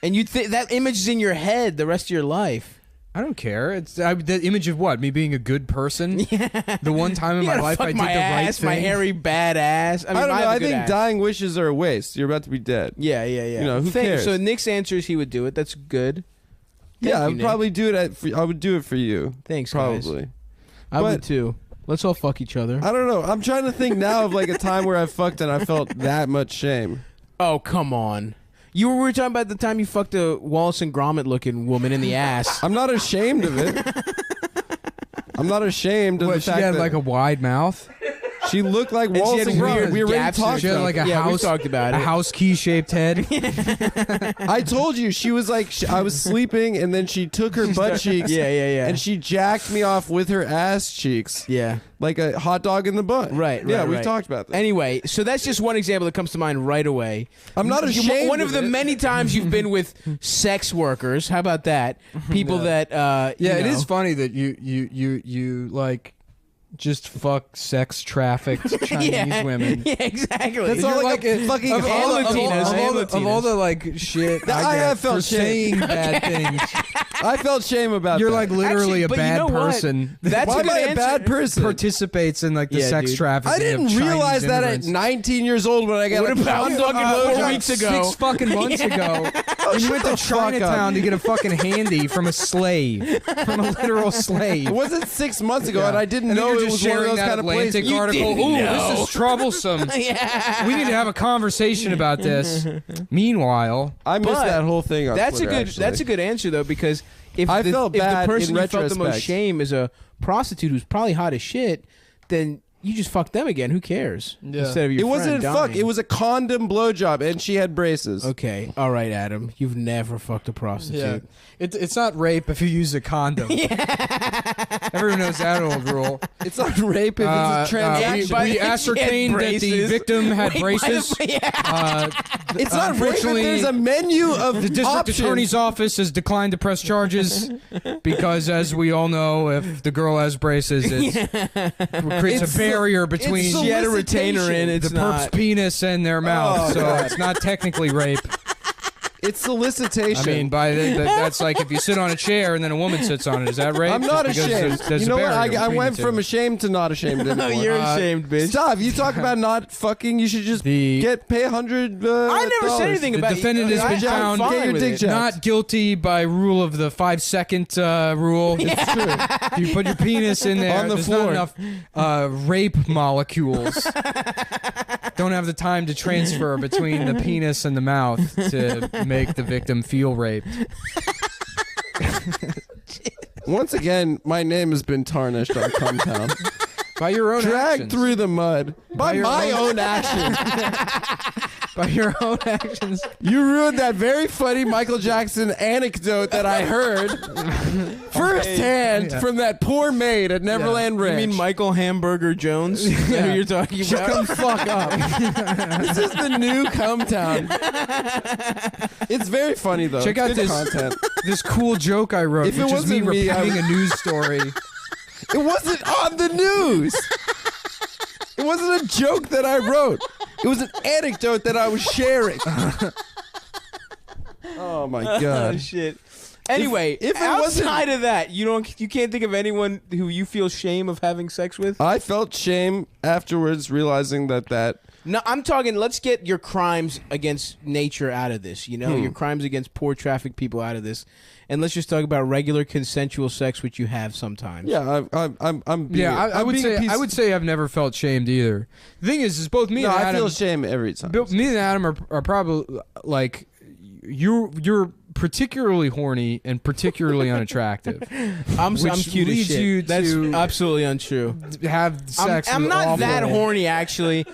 And you think that image is in your head the rest of your life. I don't care. It's the image of what? Me being a good person. Yeah. The one time in You my gotta life fuck I did my the right ass, thing. my hairy bad ass. I mean, I don't know. I have a good think ass. dying wishes are a waste. You're about to be dead. Yeah. You know, who cares? So Nick's answer is he would do it. That's good. Yeah, Thank I you, would Nick. probably do it. I would do it for you. Thanks, guys. Probably. I would But- too. Let's all fuck each other. I don't know. I'm trying to think now of like a time where I fucked and I felt that much shame. Oh, come on. We were talking about the time you fucked a Wallace and Gromit looking woman in the ass. I'm not ashamed of it. I'm not ashamed of What, the she fact had that like a wide mouth? she looked like And she Wallace had and Gromit. weird We already gaps in her talked She had about like a Yeah, we house, talked about a it. house key shaped head. I told you she was like I was sleeping and then she took her butt cheeks Yeah. and she jacked me off with her ass cheeks Yeah. like a hot dog in the butt. Right. Yeah, we've right. taled about that. Anyway, so that's just one example that comes to mind right away. I'm not ashamed One of of the it. many times you've been with sex workers. How about that? People that Yeah, you it know. is funny that you like just fuck sex trafficked Chinese women. Yeah, exactly. That's all You're like a fucking of all, and of, all, Latinas, of, all and the, of all Latinas. the like shit I I have get felt for shame. saying bad things. I felt shame about You're that. like literally Actually, a but you bad know what? person. That's Why a am good I a answer. bad person? Participates in like the Yeah, sex dude. trafficking. I didn't of Chinese realize that at immigrants. 19 years old when I got What a about condom fucking blowjob. 4 weeks ago? 6 fucking months ago. When you went to fuck up. Chinatown to get a fucking handy from a slave, from a literal slave. It wasn't 6 months ago, Yeah. and I didn't And then know you're it just was one of sharing those that kind of Atlantic places. article. didn't Ooh, know. this is troublesome. Yeah. We need to have a conversation about this. Meanwhile, I missed But that whole thing on That's Twitter, a good. actually. that's a good answer though, because if I the, felt if bad the person in you felt the most retrospect. shame is a prostitute who's probably hot as shit, then you just fuck them again. Who cares? Yeah. Instead of your It wasn't friend fuck. dying. It was a condom blowjob, and she had braces. Okay, all right, Adam. You've never fucked a prostitute. it's not rape if you use a condom. Everyone knows that old rule. It's not rape if it's a transaction. but we she had ascertained that the braces. victim had Wait, braces. It's not rape if unfortunately, there's a menu of the district options. attorney's office has declined to press charges because, as we all know, if the girl has braces, it creates It's a barrier between She had a retainer in. the It's perp's not. penis and their mouth, Oh, so God. it's not technically rape. It's solicitation. I mean, that's like if you sit on a chair and then a woman sits on it. Is that rape? I'm not Just because ashamed. there's you a know what? barrier I between went the from two. ashamed to not ashamed anymore. Oh, you're ashamed, bitch. Stop! You talk about not fucking. You should just The- pay $100. I never said anything The about defendant has been Jack, found get your dick jacked. not guilty by rule of the 5-second rule. It's true. If you put your penis in there, On the there's floor. not enough rape molecules. Don't have the time to transfer between the penis and the mouth to make the victim feel raped. Once again, my name has been tarnished on Cumtown. By your own Dragged actions. through the mud by your my own- own actions. By your own actions. You ruined that very funny Michael Jackson anecdote that I heard firsthand from that poor maid at Neverland You Ranch. mean Michael Hamburger Jones? Is that who you're talking Shut about? the fuck up. This is the new Cumtown. It's very funny though. Check It's out good this content. this cool joke I wrote, If it which is me wasn't me, I repeating a news story. It wasn't on the news. It wasn't a joke that I wrote. It was an anecdote that I was sharing. Oh my Oh god. shit. Anyway, if it wasn't- outside of that, you can't think of anyone who you feel shame of having sex with. I felt shame afterwards realizing that No, I'm talking. Let's get your crimes against nature out of this. You know, your crimes against poor traffic people out of this, and let's just talk about regular consensual sex, which you have sometimes. yeah, I'm being, Yeah, I I'm would being a say piece- I would say I've never felt shamed either. The thing is both me No, and I Adam. feel shame every time. Me and Adam are probably like you're particularly horny and particularly unattractive. I'm Which cute as leads shit. you That's to- absolutely untrue. Have sex. I'm with not awful- that horny actually.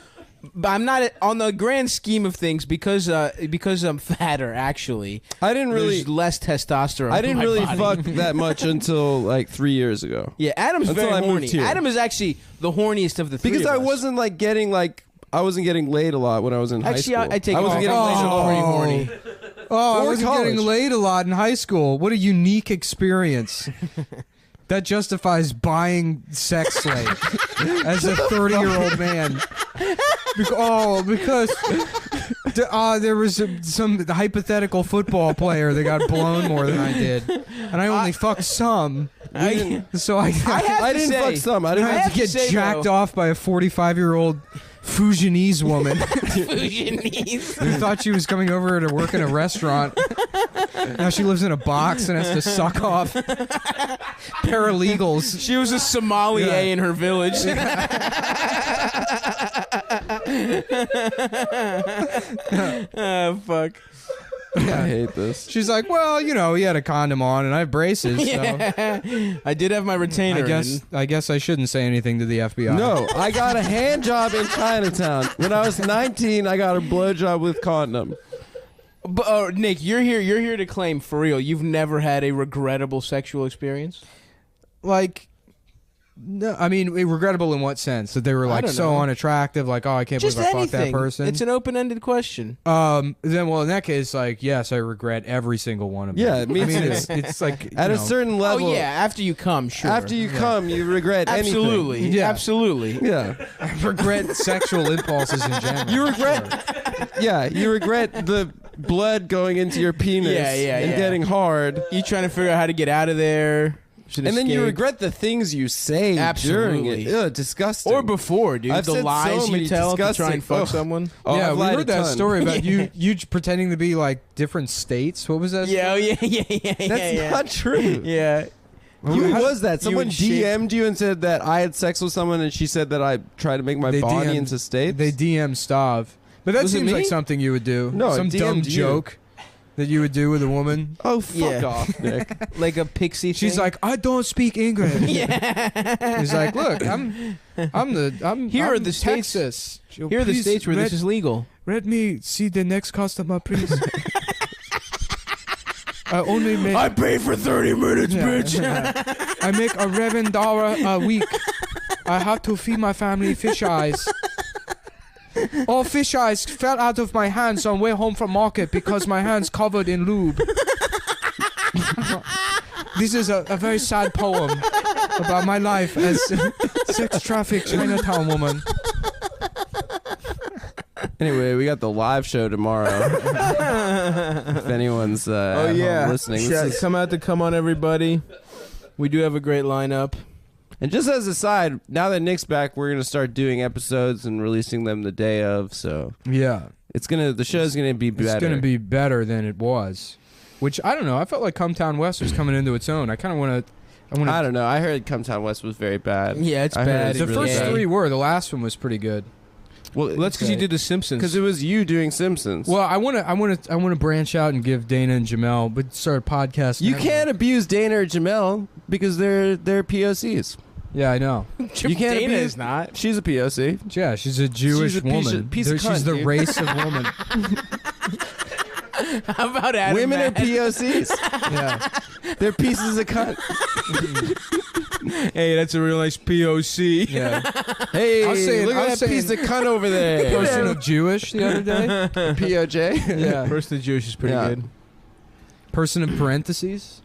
But I'm not on the grand scheme of things because I'm fatter. Actually, I didn't really there's less testosterone. I in didn't my really body. fuck that much until like 3 years ago. Yeah, Adam's Until very I moved horny. here. Adam is actually the horniest of the three. Because of I us. wasn't like getting like I wasn't getting laid a lot when I was in high Actually, school. I take I wasn't it getting back. laid at all. Pretty horny. Oh, I Or was college. getting laid a lot in high school. What a unique experience. That justifies buying sex slave as a 30-year-old man. Because there was some hypothetical football player that got blown more than I did, and I only fucked some. So I didn't fuck some. I didn't have to get jacked off by a 45-year-old Fujianese woman who thought she was coming over to work in a restaurant. Now she lives in a box and has to suck off paralegals. She was a sommelier in her village. Fuck. I hate this. She's like, well, he had a condom on and I have braces. So I did have my retainer. I guess I shouldn't say anything to the FBI. No, I got a hand job in Chinatown. When I was 19, I got a blowjob with condom. But Nick, you're here to claim for real. You've never had a regrettable sexual experience? Like, no, I mean, regrettable in what sense? That they were like so unattractive, like, oh, I can't Just believe I fucked anything. that person. It's an open-ended question. Then, well, in that case, like, yes, I regret every single one of them. Yeah, me I mean, too. it's like At a certain level. Oh yeah, after you come, sure. After you come, you regret absolutely, anything. Yeah. absolutely. Yeah. I regret sexual impulses in general. You regret. Yeah, you regret the blood going into your penis and getting hard. You trying to figure out how to get out of there. And then you regret the things you say during it. Ugh, disgusting. Or before, dude. I've the said lies so many you tell to try and fuck Ugh. someone. Oh, yeah, I've we lied heard a that ton. story about you pretending to be like different states. What was that? Yeah, That's not true. Yeah. Who was that? you Someone would shape- DM'd you and said that I had sex with someone and she said that I tried to make my They body DM'd into states? They DM Stav. But that Was it seems like me? something you would do. No, some it dumb DM'd you. joke that you would do with a woman. Oh, fuck off, Nick. Like a pixie She's thing? like, I don't speak English. Yeah. He's like, look, I'm Here I'm are the states- Texas. Here are the Please states where this is legal. Let me see the next customer, please. I only make. pay for 30 minutes, I make $11 a week. I have to feed my family fish eyes. All fish eyes fell out of my hands on way home from market because my hands covered in lube. This is a very sad poem about my life as sex trafficked Chinatown woman. Anyway, we got the live show tomorrow. If anyone's at home listening. This is- Come on, everybody. We do have a great lineup. And just as a side, now that Nick's back, we're gonna start doing episodes and releasing them the day of. So Yeah. the show's gonna be better. It's going to be better than it was. Which, I don't know. I felt like Cumtown West was coming into its own. I kind of want to... I don't know. I heard Cumtown West was very bad. Yeah, it's I heard bad. it's The really first bad. three were. The last one was pretty good. Well, Well, that's because you did The Simpsons. Because it was you doing Simpsons. Well, I want to branch out and give Dana and Jamel, but start a podcast. you network. can't abuse Dana or Jamel because they're POCs. Yeah, I know. You can't Dana abuse. is not. She's a POC. Yeah, she's a Jewish She's a piece of- woman. piece of She's cunt, the dude. race of woman. How about Adam? Women are Matt? POCs. Yeah. They're pieces of cunt. Hey, that's a real nice POC. Yeah. Hey, I was saying- look I at was that piece of cunt over there. Person of Jewish the other day. POJ. Yeah. Person of Jewish is pretty Yeah. good. Person of parentheses.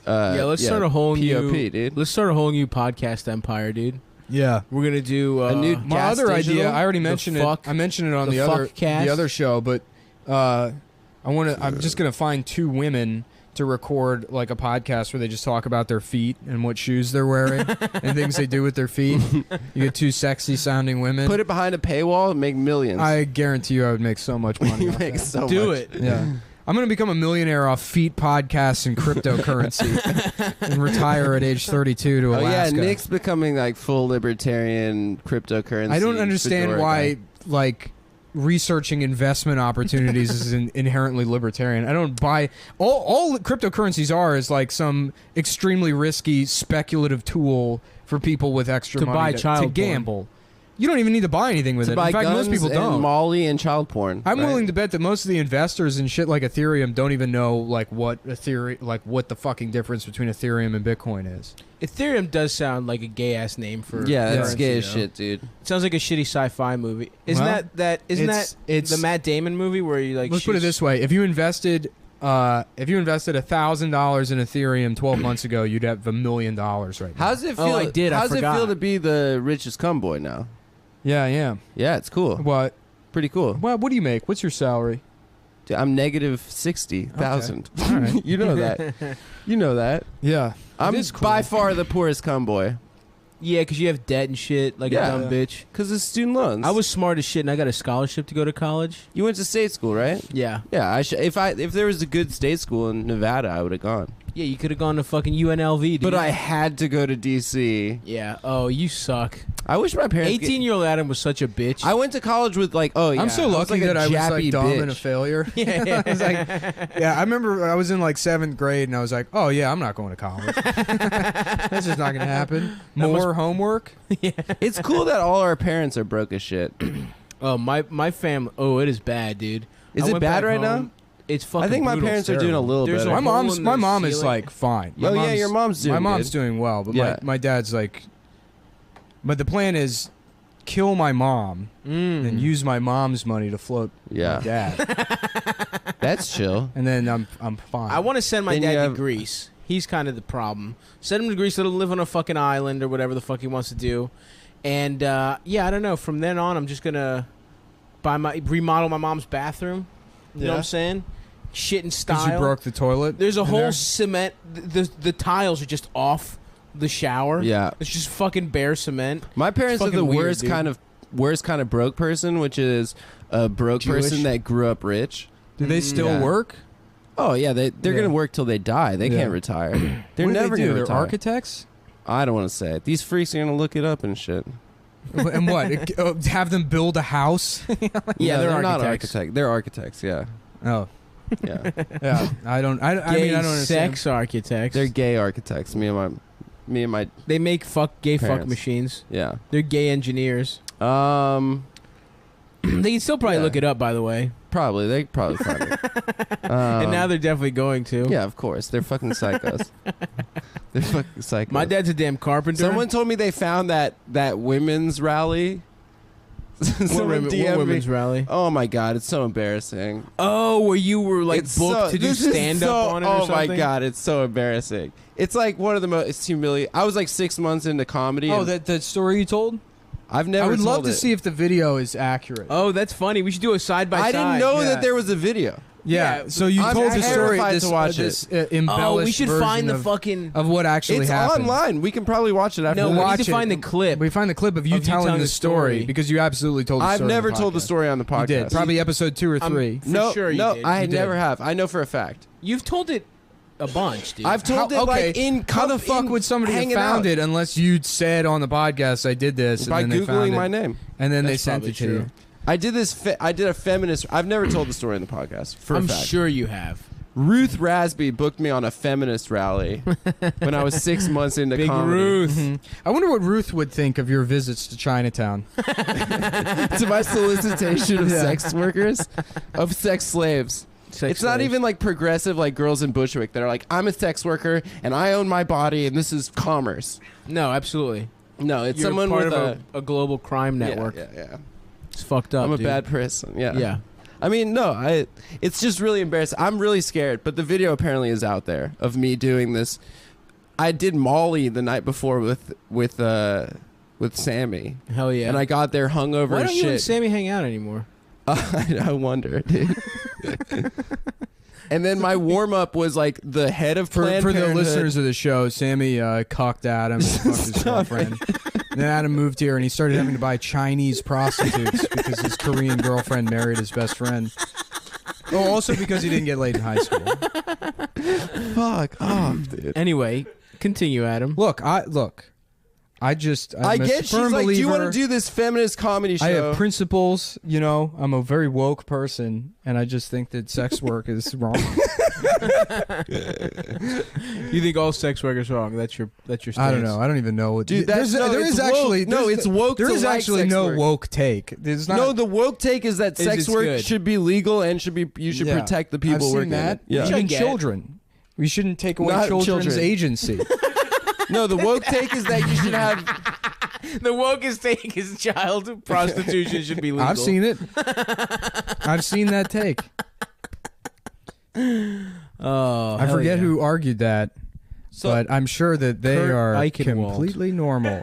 Yeah, let's start a whole POP, new. dude. Let's start a whole new podcast empire, dude. Yeah. We're gonna do A new My gas other station? idea, I already The mentioned it. fuck- I mentioned it on the the other fuck cast? the other show, but I'm just gonna find two women to record like a podcast where they just talk about their feet and what shoes they're wearing and things they do with their feet. You get two sexy sounding women. Put it behind a paywall and make millions. I guarantee you, I would make so much money. you off make that. so do much. it. Yeah. I'm going to become a millionaire off feet podcasts and cryptocurrency and retire at age 32 to Oh Alaska. yeah, Nick's becoming like full libertarian cryptocurrency. I don't understand fedora why guy. like researching investment opportunities is inherently libertarian. I don't buy all cryptocurrencies are is like some extremely risky speculative tool for people with extra To money buy child to porn. gamble. You don't even need to buy anything with To it. buy In fact, guns most people and don't. Molly and child porn. I'm right? willing to bet that most of the investors in shit like Ethereum don't even know like what what the fucking difference between Ethereum and Bitcoin is. Ethereum does sound like a gay ass name for. Yeah, that's currency, gay as though. shit, dude. It sounds like a shitty sci-fi movie. Isn't Well, that the Matt Damon movie where you like? Let's put it this way: if you invested $1,000 in Ethereum 12 months ago, you'd have $1 million right now. How's it feel? Oh, I did. I How's it forgot. feel to be the richest cum boy now? Yeah, yeah. Yeah, it's cool. What? Pretty cool. Well, what do you make? What's your salary? Dude, I'm negative 60,000. All right. You know that. You know that. Yeah. I'm is cool. by far the poorest cum boy. Yeah, because you have debt and shit, like Yeah. a dumb bitch. Because of student loans. I was smart as shit, and I got a scholarship to go to college. You went to state school, right? Yeah. Yeah. If there was a good state school in Nevada, I would have gone. Yeah, you could have gone to fucking UNLV, dude. But I had to go to DC. Yeah. Oh, you suck. I wish my parents. 18-year-old Adam was such a bitch. I went to college with like, oh yeah. I'm so lucky a that I was like jappy dumb bitch. and a failure. yeah. I was like, yeah, I remember I was in like 7th grade and I was like, oh yeah, I'm not going to college. That's just not going to happen. More homework. It's cool that all our parents are broke as shit. Oh, my family. Oh, it is bad, dude. Is I it went bad back right now? home. It's fucking. I think my brutal. parents are doing a little There's better. a My hole mom's in my the mom is ceiling. like fine. My Oh yeah, your mom's doing my mom's good. doing well, but Yeah. my dad's like. But the plan is kill my mom and use my mom's money to float Yeah. my dad, That's chill. and then I'm fine. I want to send my Then you dad to have- Greece. He's kind of the problem. Send him to Greece. Let him live on a fucking island or whatever the fuck he wants to do. And yeah, I don't know. From then on, I'm just gonna remodel my mom's bathroom. You know what I'm saying? Shit in style. because you broke the toilet. There's a in whole there? cement. The tiles are just off the shower. Yeah. It's just fucking bare cement. My parents are fucking the weird, worst dude. kind of broke person, which is a broke Jewish? person that grew up rich. Do they still Yeah. work? Oh yeah, they're Yeah. gonna work till they die. They Yeah. can't retire. They're What do never they do? gonna They're retire. architects. I don't want to say it. These freaks are gonna look it up and shit. And what? Have them build a house? Yeah, they're not architects. architects. They're architects. Yeah, Oh, yeah. yeah. I don't. I mean, I don't understand. sex architects. They're gay architects. Me and my. They make gay fuck Parents. machines. Yeah. They're gay engineers. They They can still probably Yeah. look it up, by the way. probably find it. And now they're definitely going to. Yeah, of course. They're fucking psychos. They're fucking psychos. My dad's a damn carpenter. Someone told me they found that women's rally. what, Someone what DM'd me. women's rally? Oh my god, it's so embarrassing. Oh, where you were like It's booked to do this is stand up so- on it or Oh something? my god, it's so embarrassing. It's like one of the most humiliating. I was like 6 months into comedy. Oh, and that story you told? I've never. I would love told to it. see if the video is accurate. Oh, that's funny. We should do a side by I side. didn't know yeah. that there was a video. Yeah, Yeah, so you I'm told the story. terrified This, to watch this Oh, embellished we should version find the of, fucking. of what actually It's happened. online. We can probably watch it after. No, this. we Watch need to it. find the clip. We find the clip of you telling the story because you absolutely told the I've story. on never the told the podcast. story on the podcast. You did. Probably episode 2 or 3. For No, sure you no, did. I You did. never have. I know for a fact. You've told it a bunch, dude. I've told it like in. How the fuck would somebody have hanging found out. it unless you'd said on the podcast I did this by and then they googling found my it, name? and then That's they sent probably it to true. you? I did this. I did a feminist. I've never told the story in the podcast. For I'm a fact, sure you have. Ruth Rasby booked me on a feminist rally when I was 6 months into Big comedy. Ruth. I wonder what Ruth would think of your visits to Chinatown. To my solicitation of sex workers, of sex slaves. It's not even like progressive like girls in Bushwick that are like, I'm a sex worker and I own my body and this is commerce. No, absolutely. No, it's You're someone part with of a global crime network. Yeah. It's fucked up. I'm a dude. bad person. Yeah. Yeah. I mean, no, it's just really embarrassing. I'm really scared, but the video apparently is out there of me doing this. I did Molly the night before with Sammy, Hell yeah. and I got there hungover Why as don't you and shit. Sammy hang out anymore? I wonder, dude. And then my warm up was like the head of For Planned the Parenthood. listeners of the show, Sammy cocked Adam and fucked his girlfriend. And then Adam moved here and he started having to buy Chinese prostitutes because his Korean girlfriend married his best friend. Oh, also because he didn't get laid in high school. Fuck off, dude. Anyway, continue, Adam. Look, I get she's like, do you want to do this feminist comedy show? I have principles, you know. I'm a very woke person, and I just think that sex work is wrong. You think all sex work is wrong? That's your stance. I don't know. I don't even know what. Dude, there is actually it's woke. There to is like actually sex no work. woke take. There's not. No, the woke take is that sex it's work good. should be legal and you should Yeah. protect the people I've seen working that. in it. Yeah. Even get. children. We shouldn't take away Not children's children. agency. No, the woke take is that you should have. The wokest take is child prostitution should be legal. I've seen it. I've seen that take. Oh, I forget who argued that, So- but I'm sure that they Kurt are Eichenwald. completely normal.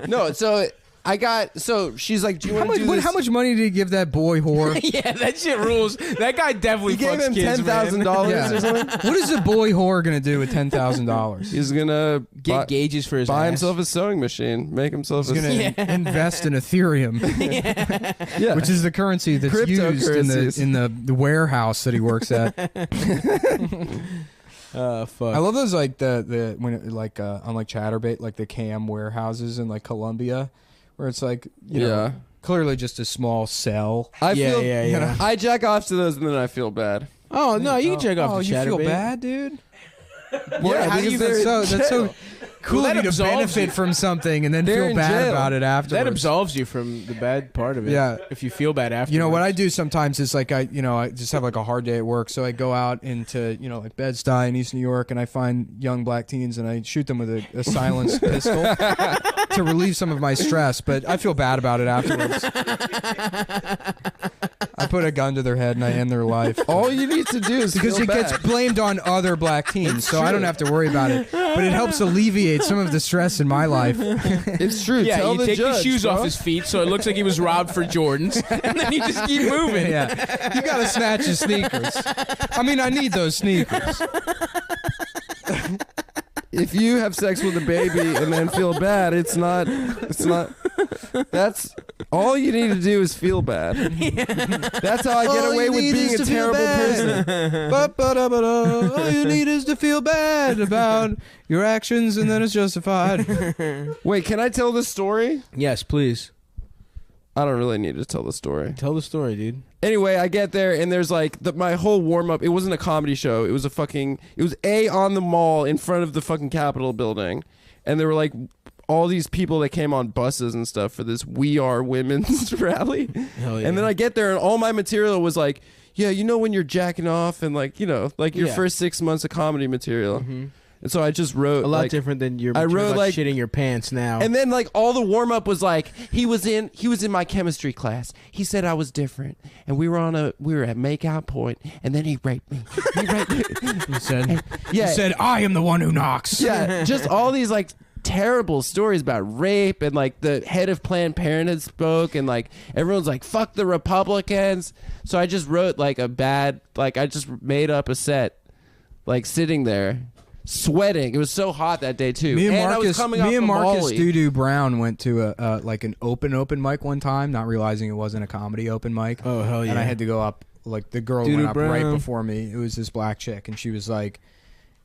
No, so I got. So she's like, do you want to do this? How much money did he give that boy whore? Yeah, that shit rules. That guy definitely He gave fucks him kids, $10,000 Yeah. or something. What is a boy whore gonna do with $10,000? He's gonna Get gauges for his buy ass. himself a sewing machine, make himself He's a. gonna invest in Ethereum, Yeah. which is the currency that's used in the warehouse that he works at. Fuck. I love those like the when it, like on like Chatterbait, like the cam warehouses in like Colombia, where it's like you know clearly just a small cell. I Yeah, feel. yeah, yeah. I jack off to those and then I feel bad. Oh no, you can check off the you Chatterbait. feel bad, dude? Yeah, how do you because that's so cool Well, of that you to absolves benefit you. from something and then They're feel in bad jail. about it afterwards. That absolves you from the bad part of it. Yeah. If you feel bad after. You know what I do sometimes is like I just have like a hard day at work, so I go out into like Bed-Stuy in East New York, and I find young black teens and I shoot them with a silenced pistol to relieve some of my stress. But I feel bad about it afterwards. I put a gun to their head and I end their life. All you need to do is Because feel it bad. gets blamed on other black teens, so I don't have to worry about it. But it helps alleviate some of the stress in my life. It's true. Yeah, Tell you the take judge, the shoes bro. off his feet so it looks like he was robbed for Jordans, and then you just keep moving. Yeah, you gotta snatch his sneakers. I mean, I need those sneakers. If you have sex with a baby and then feel bad, it's not. That's all you need to do is feel bad. That's how I get All away you with need being is a to feel terrible bad. person. Ba-ba-da-ba-da. All you need is to feel bad about your actions, and then it's justified. Wait, can I tell the story? Yes, please I don't really need to tell the story. tell the story, dude. Anyway, I get there and there's like my whole warm up. It wasn't a comedy show. It was on the mall in front of the fucking Capitol building, and there were like all these people that came on buses and stuff for this We Are Women's rally. Hell yeah. And then I get there and all my material was like, yeah, you know when you're jacking off and like like your Yeah. first 6 months of comedy material. Mm-hmm. And so I just wrote A lot like, different than your. I wrote, like- shitting your pants now. and then like all the warm up was like he was in my chemistry class. He said I was different, and we were at makeout point, and then he raped me. He raped me. he said, Yeah, Said, I am the one who knocks. yeah, just all these like terrible stories about rape, and like the head of Planned Parenthood spoke, and like everyone's like fuck the Republicans. So I just wrote like I just made up a set, like sitting there. Sweating. It was so hot that day too. Me and I was Marcus, coming off of Marcus Molly. Doo Brown went to a like an open mic one time, not realizing it wasn't a comedy open mic. "Oh hell yeah!" And I had to go up. Like the girl Doo-doo went up right Brown. before me. It was this black chick, and she was like,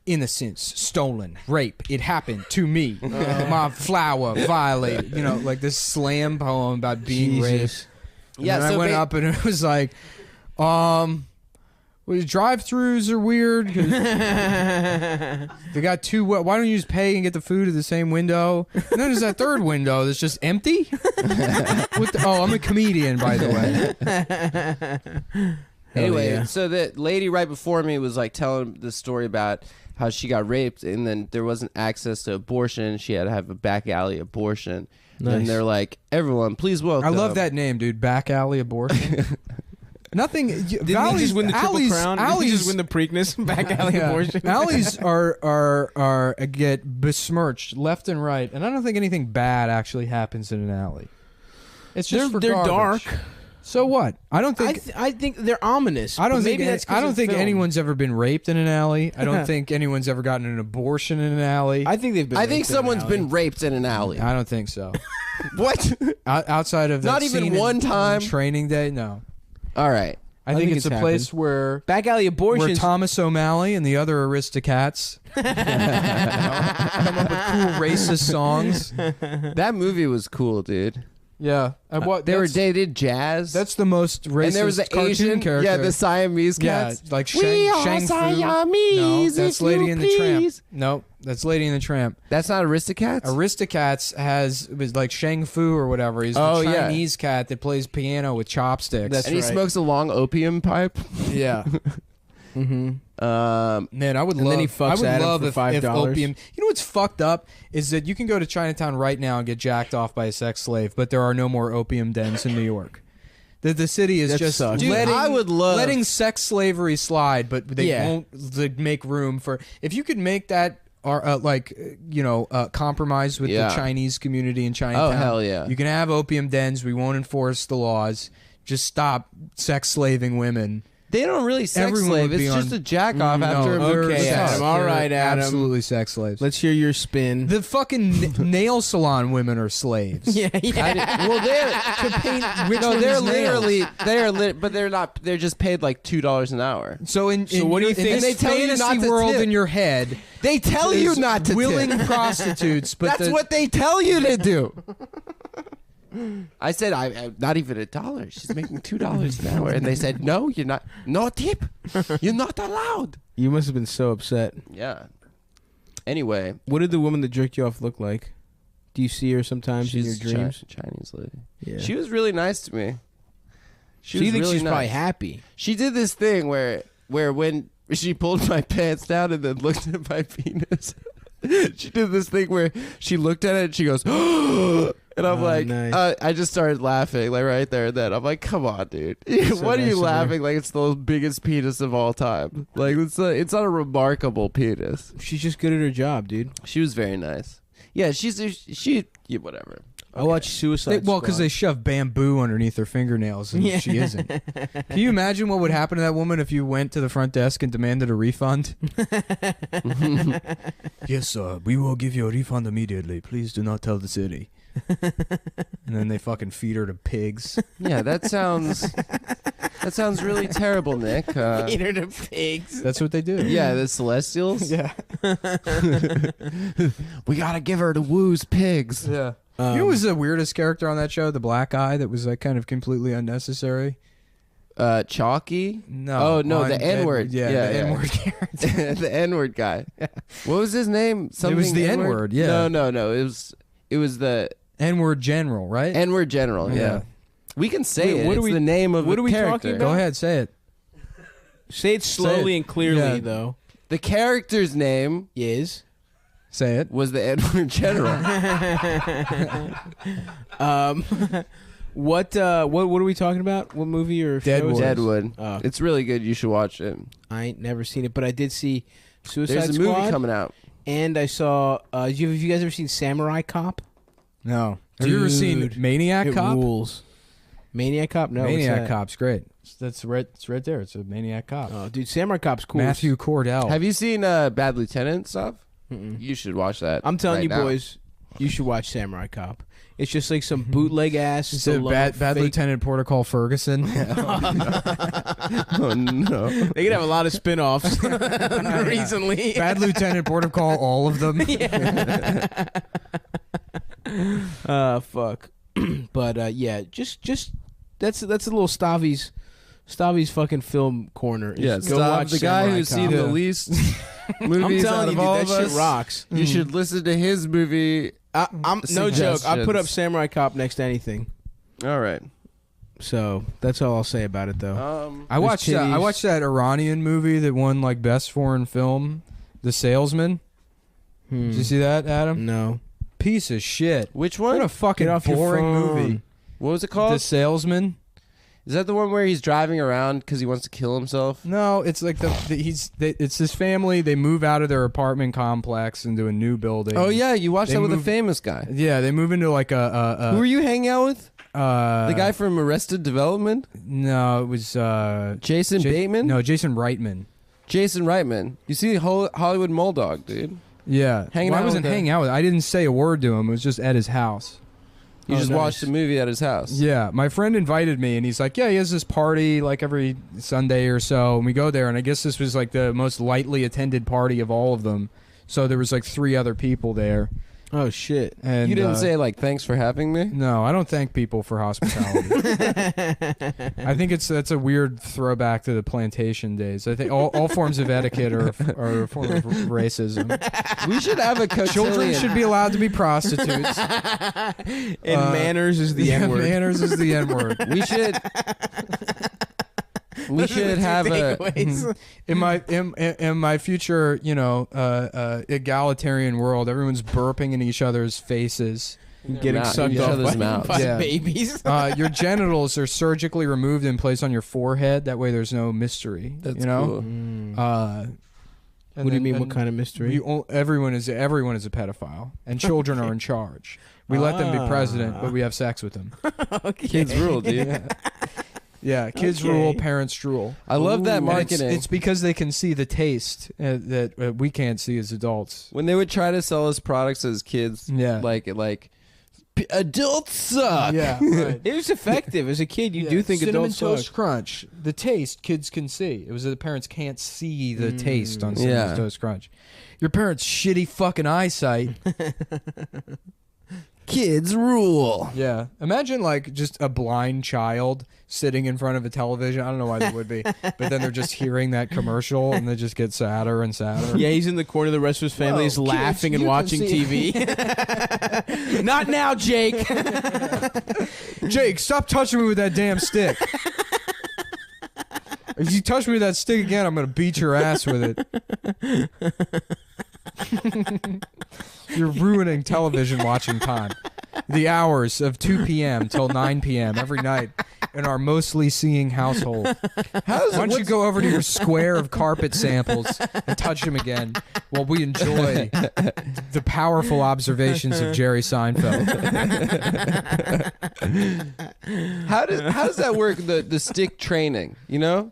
"Innocence stolen, rape. It happened to me. My flower violated." Like this slam poem about being raped. Jesus. And Yeah, then so I went up and it was like, well, drive-throughs are weird. 'Cause they got two. Why don't you just pay and get the food at the same window? And then there's that third window that's just empty. I'm a comedian, by the way. Anyway, yeah. so the lady right before me was like telling the story about how she got raped and then there wasn't access to abortion. She had to have a back alley abortion. Nice. And they're like, everyone, please I welcome. love that name, dude. Back alley abortion. Nothing. Didn't he just win the Triple Crown? Didn't he just win the Preakness? Back alley abortion. Alleys are get besmirched left and right, and I don't think anything bad actually happens in an alley. It's just They're garbage. dark. So what? I don't think. I think they're ominous. I don't but think. maybe that's 'cause I don't of think film. anyone's ever been raped in an alley. I don't think anyone's ever gotten an abortion in an alley. I think they've been. I think raped in an someone's alley. been raped in an alley. I don't think so. What? Outside of that Not even scene one in time? Training Day, no. All right. I think it's a place where back alley abortions. Thomas O'Malley and the other Aristocats come up with cool racist songs. That movie was cool, dude. Yeah, they did jazz. That's the most racist. And there was the cartoon Asian character. Yeah, the Siamese cats. Yeah, like We are Shang Fu. Siamese, No, that's if Lady you and the Tramp. please. No, that's Lady and the Tramp. That's not Aristocats. Aristocats was like Shang Fu or whatever. He's the Chinese cat that plays piano with chopsticks. He smokes a long opium pipe. Yeah. Mm-hmm. Man, I would and love. then he fucks I would Adam love for if $5. opium. You know what's fucked up is that you can go to Chinatown right now and get jacked off by a sex slave, but there are no more opium dens in New York. The city is That just sucks. Dude, letting, I would love letting sex slavery slide, but they won't make room for. If you could make that. Compromise with the Chinese community in Chinatown. Oh, hell yeah. You can have opium dens. We won't enforce the laws. Just stop sex slaving women. They don't really sex Everyone slave. would be It's just on- a jack off after a No, murder. okay, Adam. All right, Adam. Absolutely sex slaves. Let's hear your spin. The fucking nail salon women are slaves. Yeah. Well, they're To paint they're literally. literally but they're not. They're just paid like $2 an hour. So what do you your- think? in In they this tell you not fantasy to world tip. in your head, They tell you there's not to willing tip. prostitutes, but That's what they tell you to do. I said, I'm not even $1. She's making $2 an hour, and they said, no, you're not. No tip. You're not allowed. You must have been so upset. Yeah. Anyway, What did the woman that jerked you off look like? Do you see her sometimes in your she's dreams? Chinese lady. Yeah. She was really nice to me. So you was think really she's probably nice. happy? She did this thing where when she pulled my pants down and then looked at my penis. She did this thing where she looked at it and she goes, and I'm like, nice. I just started laughing like right there and then. I'm like, come on, dude. So What are nice you of her. laughing like it's the biggest penis of all time? Like it's not a remarkable penis. She's just good at her job, dude. She was very nice. Yeah, yeah, whatever. I watch Suicide Well, because Squad. they shove bamboo underneath her fingernails, and Yeah. she isn't. Can you imagine what would happen to that woman if you went to the front desk and demanded a refund? Yes, sir. We will give you a refund immediately. Please do not tell the city. And then they fucking feed her to pigs. Yeah, that sounds really terrible, Nick. Feed her to pigs. That's what they do. Yeah, the Celestials. Yeah. We gotta give her to Woo's pigs. Yeah. You know who was the weirdest character on that show? The black guy that was like kind of completely unnecessary. Chalky. No. Oh no, on the N-word. Yeah, Yeah, the yeah. N-word character. The N-word guy. What was his name? Something was the N-word, yeah. No. It was the N-word general, right? N-word general. Yeah. Yeah. We can say Wait, it. what are It's we- the name of what the are we character. talking about? Go ahead, say it. Say it slowly and clearly, Yeah. though. The character's name Is Say it. was the N-word general. what are we talking about? What movie or show is Deadwood. this? Deadwood. Oh. It's really good. You should watch it. I ain't never seen it, but I did see Suicide There's a Squad. movie coming out. And I saw. Have you guys ever seen Samurai Cop? No. Have you ever seen Dude, Maniac It Cop? rules. Maniac Cop? No. what's Maniac that? Cop's great. It's right there. It's a Maniac Cop. Oh, dude, Samurai Cop's cool. Matthew Cordell. Have you seen Bad Lieutenant stuff? Mm-mm. You should watch that. I'm telling right you, now. boys, you should watch Samurai Cop. It's just like some bootleg ass. It's a bad fake- Lieutenant Protocol Ferguson. Oh no. They could have a lot of spin-offs recently. Bad Lieutenant Protocol, all of them. Fuck. But yeah, just that's a little Stavi's fucking film corner. is Yeah, go stop. watch The guy Samurai who's Cop. seen the least movies I'm out telling of you, dude, all that of shit us. rocks. You should listen to his movie. I'm no joke. I put up Suggestions. Samurai Cop next to anything. All right. So that's all I'll say about it, though. I watched titties. that Iranian movie that won like best foreign film, The Salesman. Did you see that, Adam? No. Piece of shit. Which What one? a fucking Get off your boring phone. movie. What was it The called? Salesman. Is that the one where he's driving around because he wants to kill himself? No, it's like it's his family. They move out of their apartment complex into a new building. Oh yeah, you watched They that with a moved- famous guy. Yeah, they move into like a Who were you hanging out with? the The guy from Arrested Development? No, it was Jason Bateman? No, Jason Reitman. Jason Reitman. You see Hollywood Mulldog, dude. Yeah, Hanging Well, out I wasn't with hanging out with. I didn't say a word to him. It was just at his house. You Oh, just nice. watched a movie at his house. Yeah, my friend invited me, and he's like, "Yeah, he has this party like every Sunday or so." And we go there, and I guess this was like the most lightly attended party of all of them. So there was like 3 other people there. Oh shit! And You didn't say like thanks for having me. no. I don't thank people for hospitality. I think that's a weird throwback to the plantation days. I think all forms of etiquette are a form of racism. We should have a Children cotillion. should be allowed to be prostitutes. And manners is the Yeah, N word. manners is the N word. We should. We should have a. In my future, egalitarian world, everyone's burping in each other's faces. Getting Mouth- sucked each off other's by, mouths. by Yeah. babies. Your genitals are surgically removed and placed on your forehead. That way, there's no mystery. That's you know. cool. What do you mean? What kind of mystery? Everyone is a pedophile, and children are in charge. We let them be president, but we have sex with them. Kids rule, dude. Yeah, kids Okay. rule, parents rule. I love that And marketing. It's because they can see the taste that we can't see as adults. When they would try to sell us products as kids, Yeah. like adults suck. Yeah, right. It was effective. As a kid, you do think Cinnamon adults Toast suck. Crunch. The taste kids can see. It was that the parents can't see the taste on Cinnamon Yeah. Toast Crunch. Your parents' shitty fucking eyesight. Kids rule. Yeah. Imagine like just a blind child sitting in front of a television. I don't know why they would be, but then they're just hearing that commercial and they just get sadder and sadder. Yeah, he's in the corner. The rest of his family Whoa, is kids, laughing and you can watching see- TV. Not now, Jake. Jake, stop touching me with that damn stick. If you touch me with that stick again, I'm going to beat your ass with it. You're ruining television watching time. The hours of 2 p.m. till 9 p.m. every night in our mostly seeing household. Why don't you go over to your square of carpet samples and touch them again while we enjoy the powerful observations of Jerry Seinfeld? How does that work? The stick training, you know?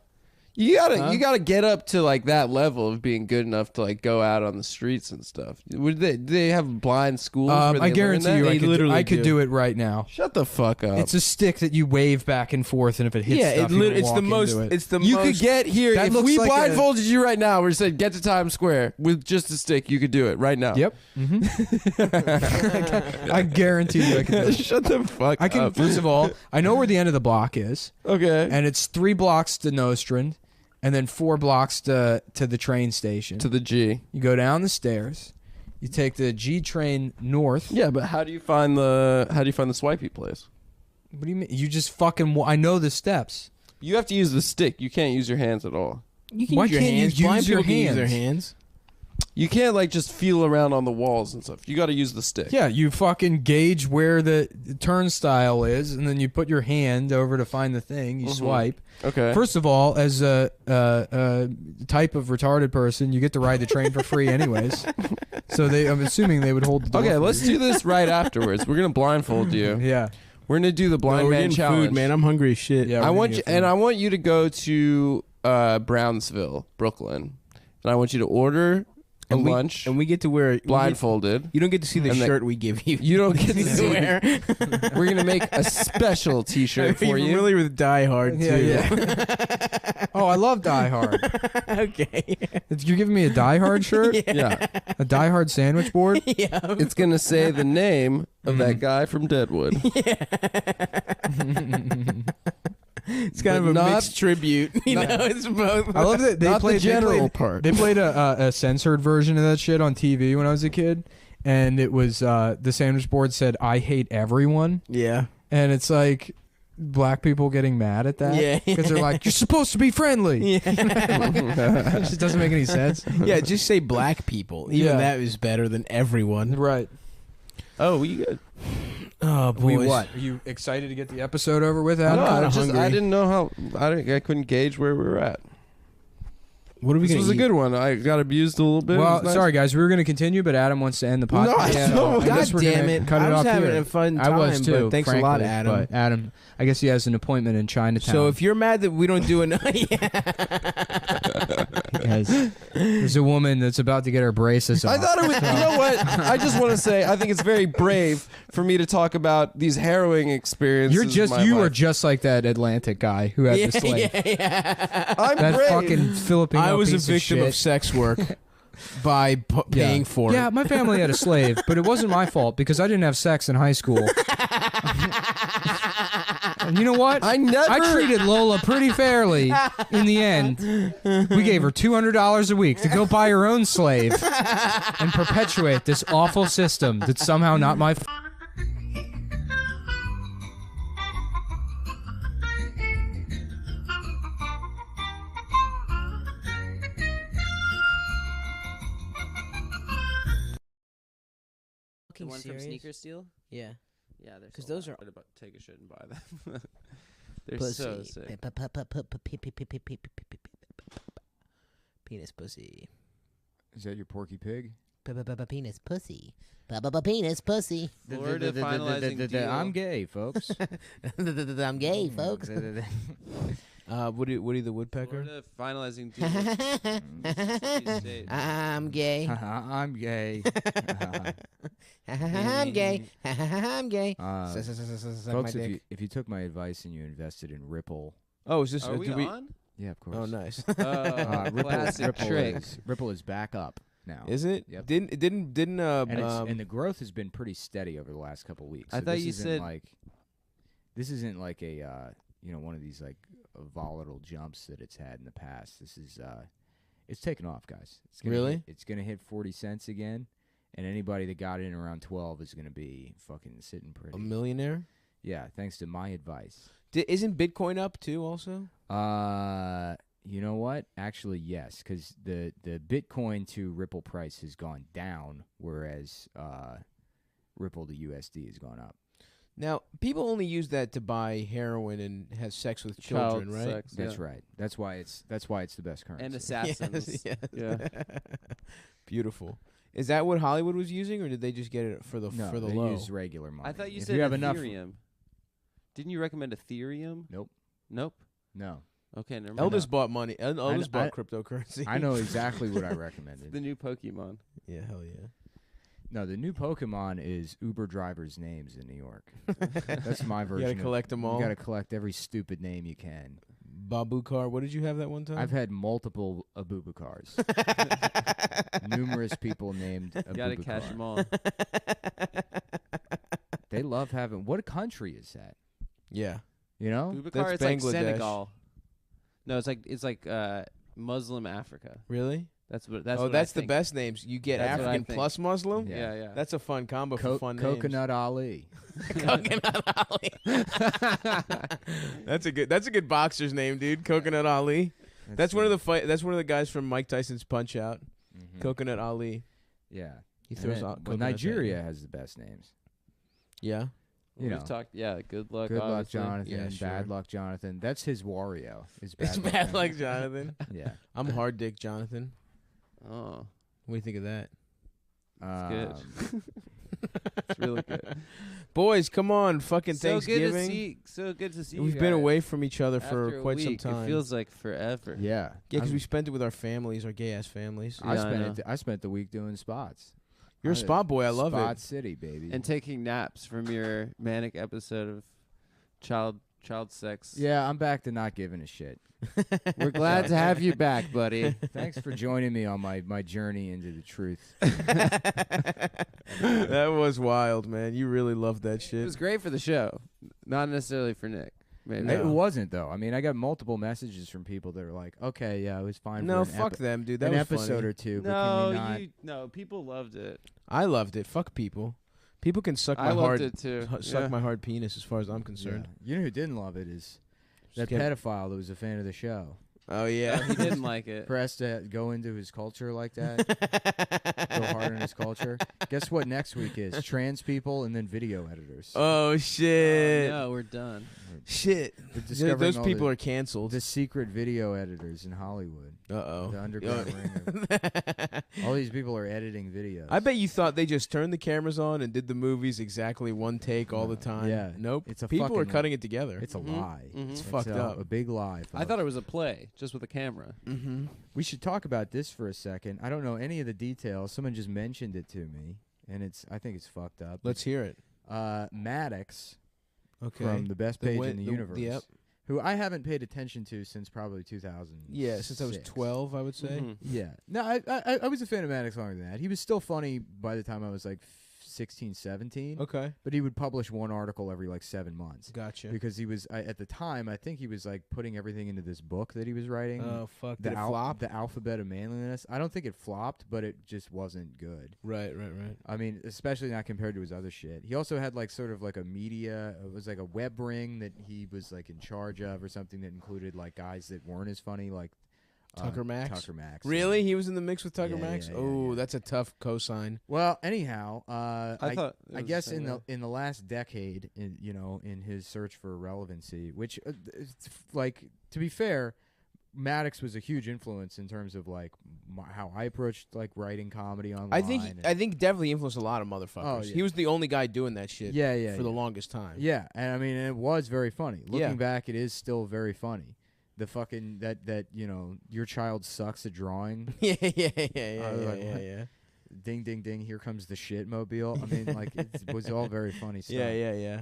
You gotta get up to like that level of being good enough to like go out on the streets and stuff. Would they have blind schools? Where they I guarantee learn you, that? I could do it right now. Shut the fuck up. It's a stick that you wave back and forth, and if it hits stuff, you can it's the walk most. into it. It's the You most. could get here That if looks we like blindfolded you right now. We said get to Times Square with just a stick. You could do it right now. Yep. I guarantee you, I can do it. Shut the fuck I can. up. First of all, I know where the end of the block is, Okay. and it's 3 blocks to Nostrand, and then 4 blocks to the train station. To the G. You go down the stairs. You take the G train north. Yeah, but how do you find the swipey place? What do you mean? You just fucking. I know the steps. You have to use the stick. You can't use your hands at all. You can Why use your can't you hands. use Blind your people can use their hands? hands. You can't like just feel around on the walls and stuff. You got to use the stick. Yeah, you fucking gauge where the turnstile is, and then you put your hand over to find the thing. You swipe. Okay. First of all, as a type of retarded person, you get to ride the train for free anyways. So I'm assuming they would hold the door. Okay, for let's you. do this right afterwards. We're gonna blindfold you. Yeah. We're gonna do the blind We're man getting challenge. food, man. I'm hungry as shit. Yeah. I we're want gonna you, get food. and I want you to go to Brownsville, Brooklyn, and I want you to order a And we- lunch and we get to wear blindfolded. You don't get to see the And the- shirt we give you. You don't get to see. wear. We're gonna make a special T-shirt Are for you you. familiar with Die Hard too? Yeah. Oh, I love Die Hard. Okay. You're giving me a Die Hard shirt? Yeah, A Die Hard sandwich board? Yeah. it's gonna say the name of that guy from Deadwood. It's kind But of a not- mixed tribute. You know, it's both. I love that they Not played the general they played, part. They played a censored version of that shit on TV when I was a kid, and it was the sandwich board said "I hate everyone," Yeah. and it's like black people getting mad at that Yeah. because they're like, "You're supposed to be friendly." Yeah. It just doesn't make any sense. Yeah. Just say black people. Even Yeah. that is better than everyone. Right. Oh, we good. Oh, We boys. what? Are you excited to get the episode over with, No, Adam? kinda I hungry. didn't know how. I couldn't gauge where we were at. What are we This gonna was a eat? good one. I got abused a little bit. It Well, was nice. sorry guys, we were going to continue, but Adam wants to end the podcast. No, I don't. I guess God we're damn gonna it. Cut I it was off having here. a fun I was time, too. but thanks a lot, frankly, Adam. But Adam, I guess he has an appointment in Chinatown. So if you're mad that we don't do enough, yeah, There's a woman that's about to get her braces off. I thought it was. You know what? I just want to say I think it's very brave for me to talk about these harrowing experiences. You are just like that Atlantic guy who had the slave. I'm that brave. fucking Filipino. I was a piece victim of sex work by paying for it. Yeah, my family had a slave, but it wasn't my fault because I didn't have sex in high school. And you know what? I treated Lola pretty fairly in the end. We gave her $200 a week to go buy her own slave and perpetuate this awful system that's somehow not my fault. The one from Sneaker Steal? Yeah. Yeah, they're Because those are... I'm about to take a shit and buy them. They're pussy. so sick. Penis pussy. Is that your Porky Pig? Penis pussy. Penis pussy. Florida finalizing deal. I'm gay, folks. I'm gay, folks. Woody the Woodpecker. Florida finalizing deal. I'm gay. I'm gay. I'm gay. I'm gay. Folks, if you took my advice and you invested in Ripple. Oh, is this? Are we on? Yeah, of course. Oh, nice. Ripple is back up now. Is it? Yep. Didn't and the growth has been pretty steady over the last couple of weeks. I thought you said this isn't like a one of these like volatile jumps that it's had in the past. This is it's taken off, guys. It's gonna hit 40 cents again, and anybody that got in around 12 is gonna be fucking sitting pretty. A millionaire? Yeah, thanks to my advice. Isn't Bitcoin up too? Also. You know what? Actually, yes, because the Bitcoin to Ripple price has gone down, whereas Ripple to USD has gone up. Now, people only use that to buy heroin and have sex with children, Child right? sex, That's right. That's why it's the best currency. And assassins. Yes. Yeah. Beautiful. Is that what Hollywood was using, or did they just get it for the No, for the they low? use regular money. I thought you If said you have Ethereum. Didn't you recommend Ethereum? Nope. Nope. No. Okay, never mind. Elders bought money. Elders bought I- cryptocurrency. I know exactly what I recommended. The new Pokemon. Yeah, hell yeah. No, the new Pokemon is Uber drivers' names in New York. That's my You version. gotta collect them all. You gotta collect every stupid name you can. Babukar. What did you have that one time? I've had multiple Abubakars. Numerous people named Abubakar. You gotta catch them all. They love having. What country is that? Yeah. You know? Bubakar, it's Bangladesh. like Senegal. No, it's like Muslim Africa. Really? That's what. That's oh, what that's I the think. best names. You get That's what I African think. plus Muslim. Yeah, yeah. That's a fun combo for fun names. Coconut Ali. Coconut Ali. That's a good boxer's name, dude. Coconut Ali. That's one of the guys from Mike Tyson's Punch Out. Mm-hmm. Coconut Ali. Yeah. He throws And out. then, well, Nigeria has the best names. Yeah. You know. We've talked. Yeah, good luck. Good luck, obviously. Jonathan. Yeah, sure. Bad luck, Jonathan. That's his Wario. It's bad luck, Jonathan. Yeah. I'm hard dick, Jonathan. Oh, What do you think of that? good. It's really good. Boys, come on, fucking So good to Thanksgiving. see. So good to see. We've you been guys. away from each other After for a quite some week, time. It feels like forever. Yeah. Yeah, because I'm- we spent it with our families, our gay ass families. I Yeah, I know. spent the week doing spots. You're a spot boy. I love Spot it. City, baby. And taking naps from your manic episode of child sex. yeah, I'm back to not giving a shit. We're glad to have you back, buddy. Thanks for joining me on my journey into the truth. That was wild, man. You really loved that It shit. was great for the show, not necessarily for Nick. Maybe. It wasn't though. I mean, I got multiple messages from people that were like, "Okay, yeah, it was fine No, for fuck them, dude. That an was episode funny. or two, but No, can you not?" no, people loved it. I loved it. Fuck people. People can suck I my loved hard, it too. suck Yeah. my hard penis, as far as I'm concerned. Yeah. You know who didn't love it is that Skip. pedophile that was a fan of the show. Oh yeah, He didn't like it. Pressed to go into his culture like that, go hard on his culture. Guess what? Next week is trans people and then video editors. Oh shit. No, we're done. Shit. We're discovering Those all people the- are canceled. The secret video editors in Hollywood. Uh-oh. The underground ring. All these people are editing videos. I bet you thought they just turned the cameras on and did the movies exactly one take all the time. Yeah. Nope. It's a people are fucking cutting it together. It's a Mhm. lie. Mhm. It's fucked a, up. A big lie. I thought it was a play. just with a camera. Mm-hmm. We should talk about this for a second. I don't know any of the details. Someone just mentioned it to me, and I think it's fucked up. Let's hear it. Maddox Okay. from the best page in the universe, Yep. who I haven't paid attention to since probably 2000. Yeah, since I was 12, I would say. Mhm. Yeah. No, I was a fan of Maddox longer than that. He was still funny by the time I was like 16, 17. Okay. But he would publish one article every like 7 months. Gotcha. Because he was at the time, I think he was like putting everything into this book that he was writing. Oh, fuck. Did it flop? The Alphabet of Manliness. I don't think it flopped, but it just wasn't good. Right. I mean, especially not compared to his other shit. He also had like sort of like a media, it was like a web ring that he was like in charge of or something that included like guys that weren't as funny, like Tucker Max? Tucker Max. Really? He was in the mix with Tucker Yeah, Max? yeah, Oh, yeah. that's a tough cosign. Well, anyhow, I thought it I was guess the same way. in the last decade, in his search for relevancy, which like to be fair, Maddox was a huge influence in terms of like how I approached like writing comedy online. I think definitely influenced a lot of motherfuckers. Oh, yeah. He was the only guy doing that shit for the longest time. Yeah, and I mean, it was very funny. Looking Yeah. back, it is still very funny. The fucking that your child sucks at drawing. Yeah. Ding ding ding! Here comes the shit mobile. I mean, like it was all very funny stuff. Yeah.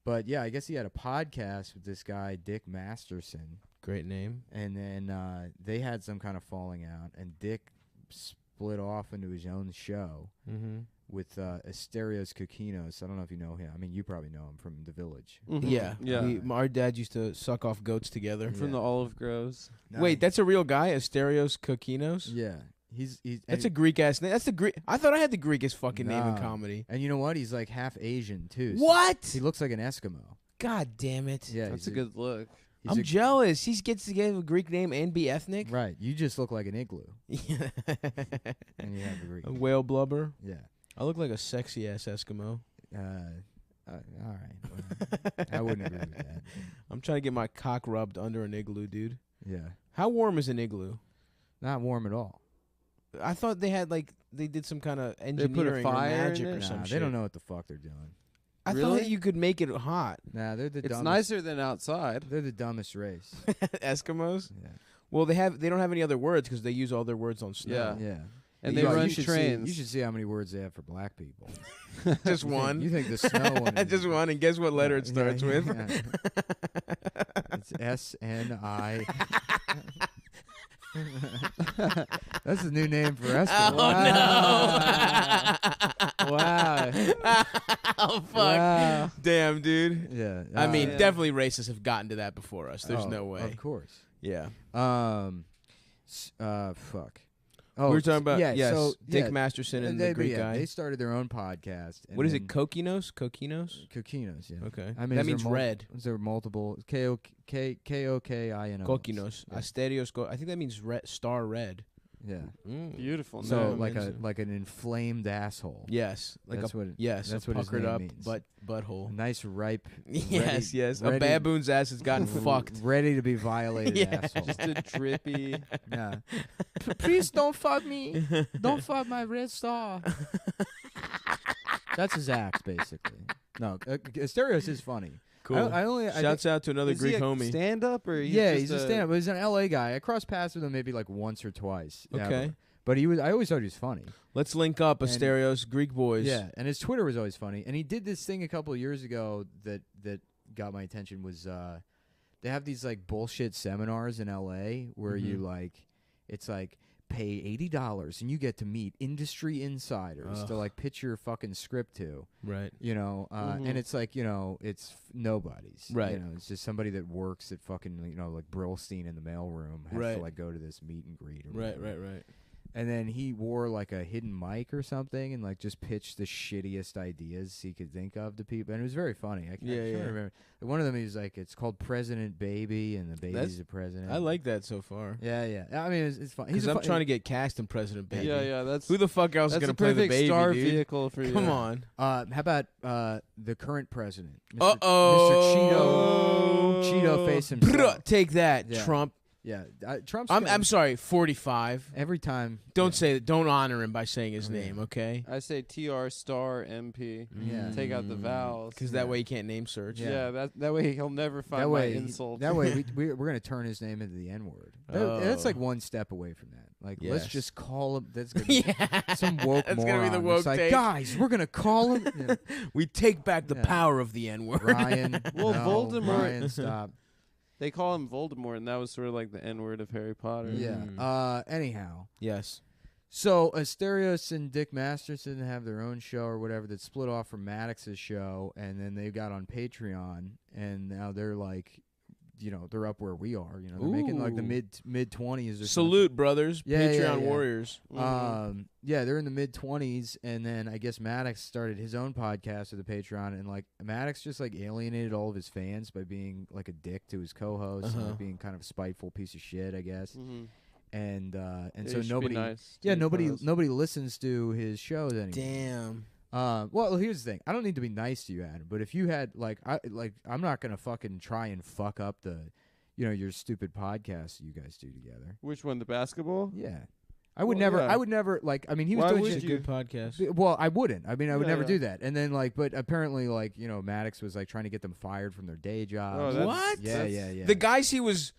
But yeah, I guess he had a podcast with this guy Dick Masterson, Great name. and then they had some kind of falling out, and Dick split off into his own show Mm-hmm. with Asterios Kokinos. I don't know if you know him. I mean, you probably know him from The Village. Mhm. Yeah. Yeah. Our dad used to suck off goats together. From the olive groves. Wait, that's a real guy? Asterios Kokinos? Yeah. He's That's a Greek ass name. That's the Greek. I thought I had the Greekest fucking name in No. comedy. And you know what? He's like half Asian too. so What? He looks like an Eskimo. God damn it. Yeah, That's he's a good look. he's I'm a- jealous. He gets to get a Greek name and be ethnic. Right. You just look like an igloo, Yeah. and you have a Greek. A whale blubber. Yeah. I look like a sexy ass Eskimo. All right. Well, I wouldn't agree with that. I'm trying to get my cock rubbed under an igloo, dude. Yeah. How warm is an igloo? Not warm at all. I thought they did some kind of engineering fire in or magic it? or some Nah, shit. they don't know what the fuck they're doing. I Really? thought you could make it hot. Nah, they're the It's dumbest. nicer than outside. They're the dumbest race. Eskimos? Yeah. Well, they don't have any other words because they use all their words on snow. Yeah. Yeah. And You- they you run should trains. You should see how many words they have for black people. Just You think- one. You think the snow one? Is, Just one, and guess what letter it Yeah, starts yeah, with? yeah. It's SNI. That's the new name for Eskimo. Wow. Oh fuck! Wow. Damn, dude. Yeah. I mean, Yeah. definitely racists have gotten to that before us. There's oh, no way. Of course. Yeah. Fuck. Oh, we were talking about yeah, so, Dick yeah, Masterson and they, the Greek yeah, guy. They started their own podcast. And What is then it? Kokinos? Kokinos? Kokinos, yeah. Okay. I mean, that is there means red. Is there multiple Kokinos? Kokinos. Yeah. Asterios. I think that means star red. Yeah. Beautiful. So name. like an inflamed asshole. Yes. Like That's a what. yes. That's a what his puckered name up means. butthole. A nice ripe. Yes. Yes. A ready- baboon's ass has gotten fucked. Ready to be violated, Yeah. asshole. Just a drippy. Yeah. Please don't fuck me. Don't fuck my red star. That's his act, basically. No, Asterios is funny. Cool. I Shouts out to another Is Greek he a homie. stand up or yeah, he's a stand-up. But he's an LA guy. I crossed paths with him maybe like once or twice. Okay. ever. But he was. I always thought he was funny. Let's link up, And- Asterios, Greek boys. Yeah, and his Twitter was always funny. And he did this thing a couple of years ago that got my attention. Was they have these like bullshit seminars in LA where you like, it's like pay $80 and you get to meet industry insiders to like pitch your fucking script to. Right. You know, and it's like, it's nobody's. Right. You know, it's just somebody that works at fucking, like Brillstein in the mailroom has Right. to like go to this meet and greet. Or Right. whatever. Right. And then he wore like a hidden mic or something and like just pitched the shittiest ideas he could think of to people. And it was very funny. I can't remember. One of them is like, it's called President Baby and the baby's the president. I like that so far. Yeah. I mean, it's fun. Because I'm trying to get cast in President Baby. Yeah. That's Who the fuck else is that's gonna a play the perfect baby, star dude? vehicle for you. Come on. How about the current president? Uh-oh. Mr. Cheeto face himself. Take that, Yeah. Trump. Yeah, Trump's. I'm sorry, 45. Every time. Don't say that. Don't honor him by saying his name, okay? I say TR star MP. Yeah. Take out the vowels. Because that way you can't name search. Yeah, that way he'll never find my insult. That way we're gonna turn his name into the N-word. That's like one step away from that. Like, let's just call him. That's gonna be some woke That's moron. gonna be the woke it's like, take. guys, we're gonna call him. Yeah. We take back the power of the N-word. Ryan. Well, no, Voldemort. Ryan, stop. They call him Voldemort, and that was sort of like the N-word of Harry Potter. Yeah. Anyhow. Yes. So Asterios and Dick Masterson have their own show or whatever that split off from Maddox's show, and then they got on Patreon, and now they're like, they're up where we are. They're making like the mid 20s. Salute, brothers. Yeah, Patreon warriors. Yeah, they're in the mid 20s, and then I guess Maddox started his own podcast with the Patreon, and like Maddox just like alienated all of his fans by being like a dick to his co-host and like, being kind of a spiteful piece of shit, I guess. And so nobody listens to his shows anymore. Damn. Well, here's the thing. I don't need to be nice to you, Adam, but if you had I'm not gonna fucking try and fuck up the, your stupid podcast you guys do together. Which one? The basketball? Yeah. I would never. Yeah. I would never. Like, I mean, he was Why doing would shit. you? Good podcast. Well, I wouldn't. I mean, I would Yeah, never yeah. do that. And then, like, but apparently, like, Maddox was like trying to get them fired from their day jobs. Oh, What? Yeah. The guys he was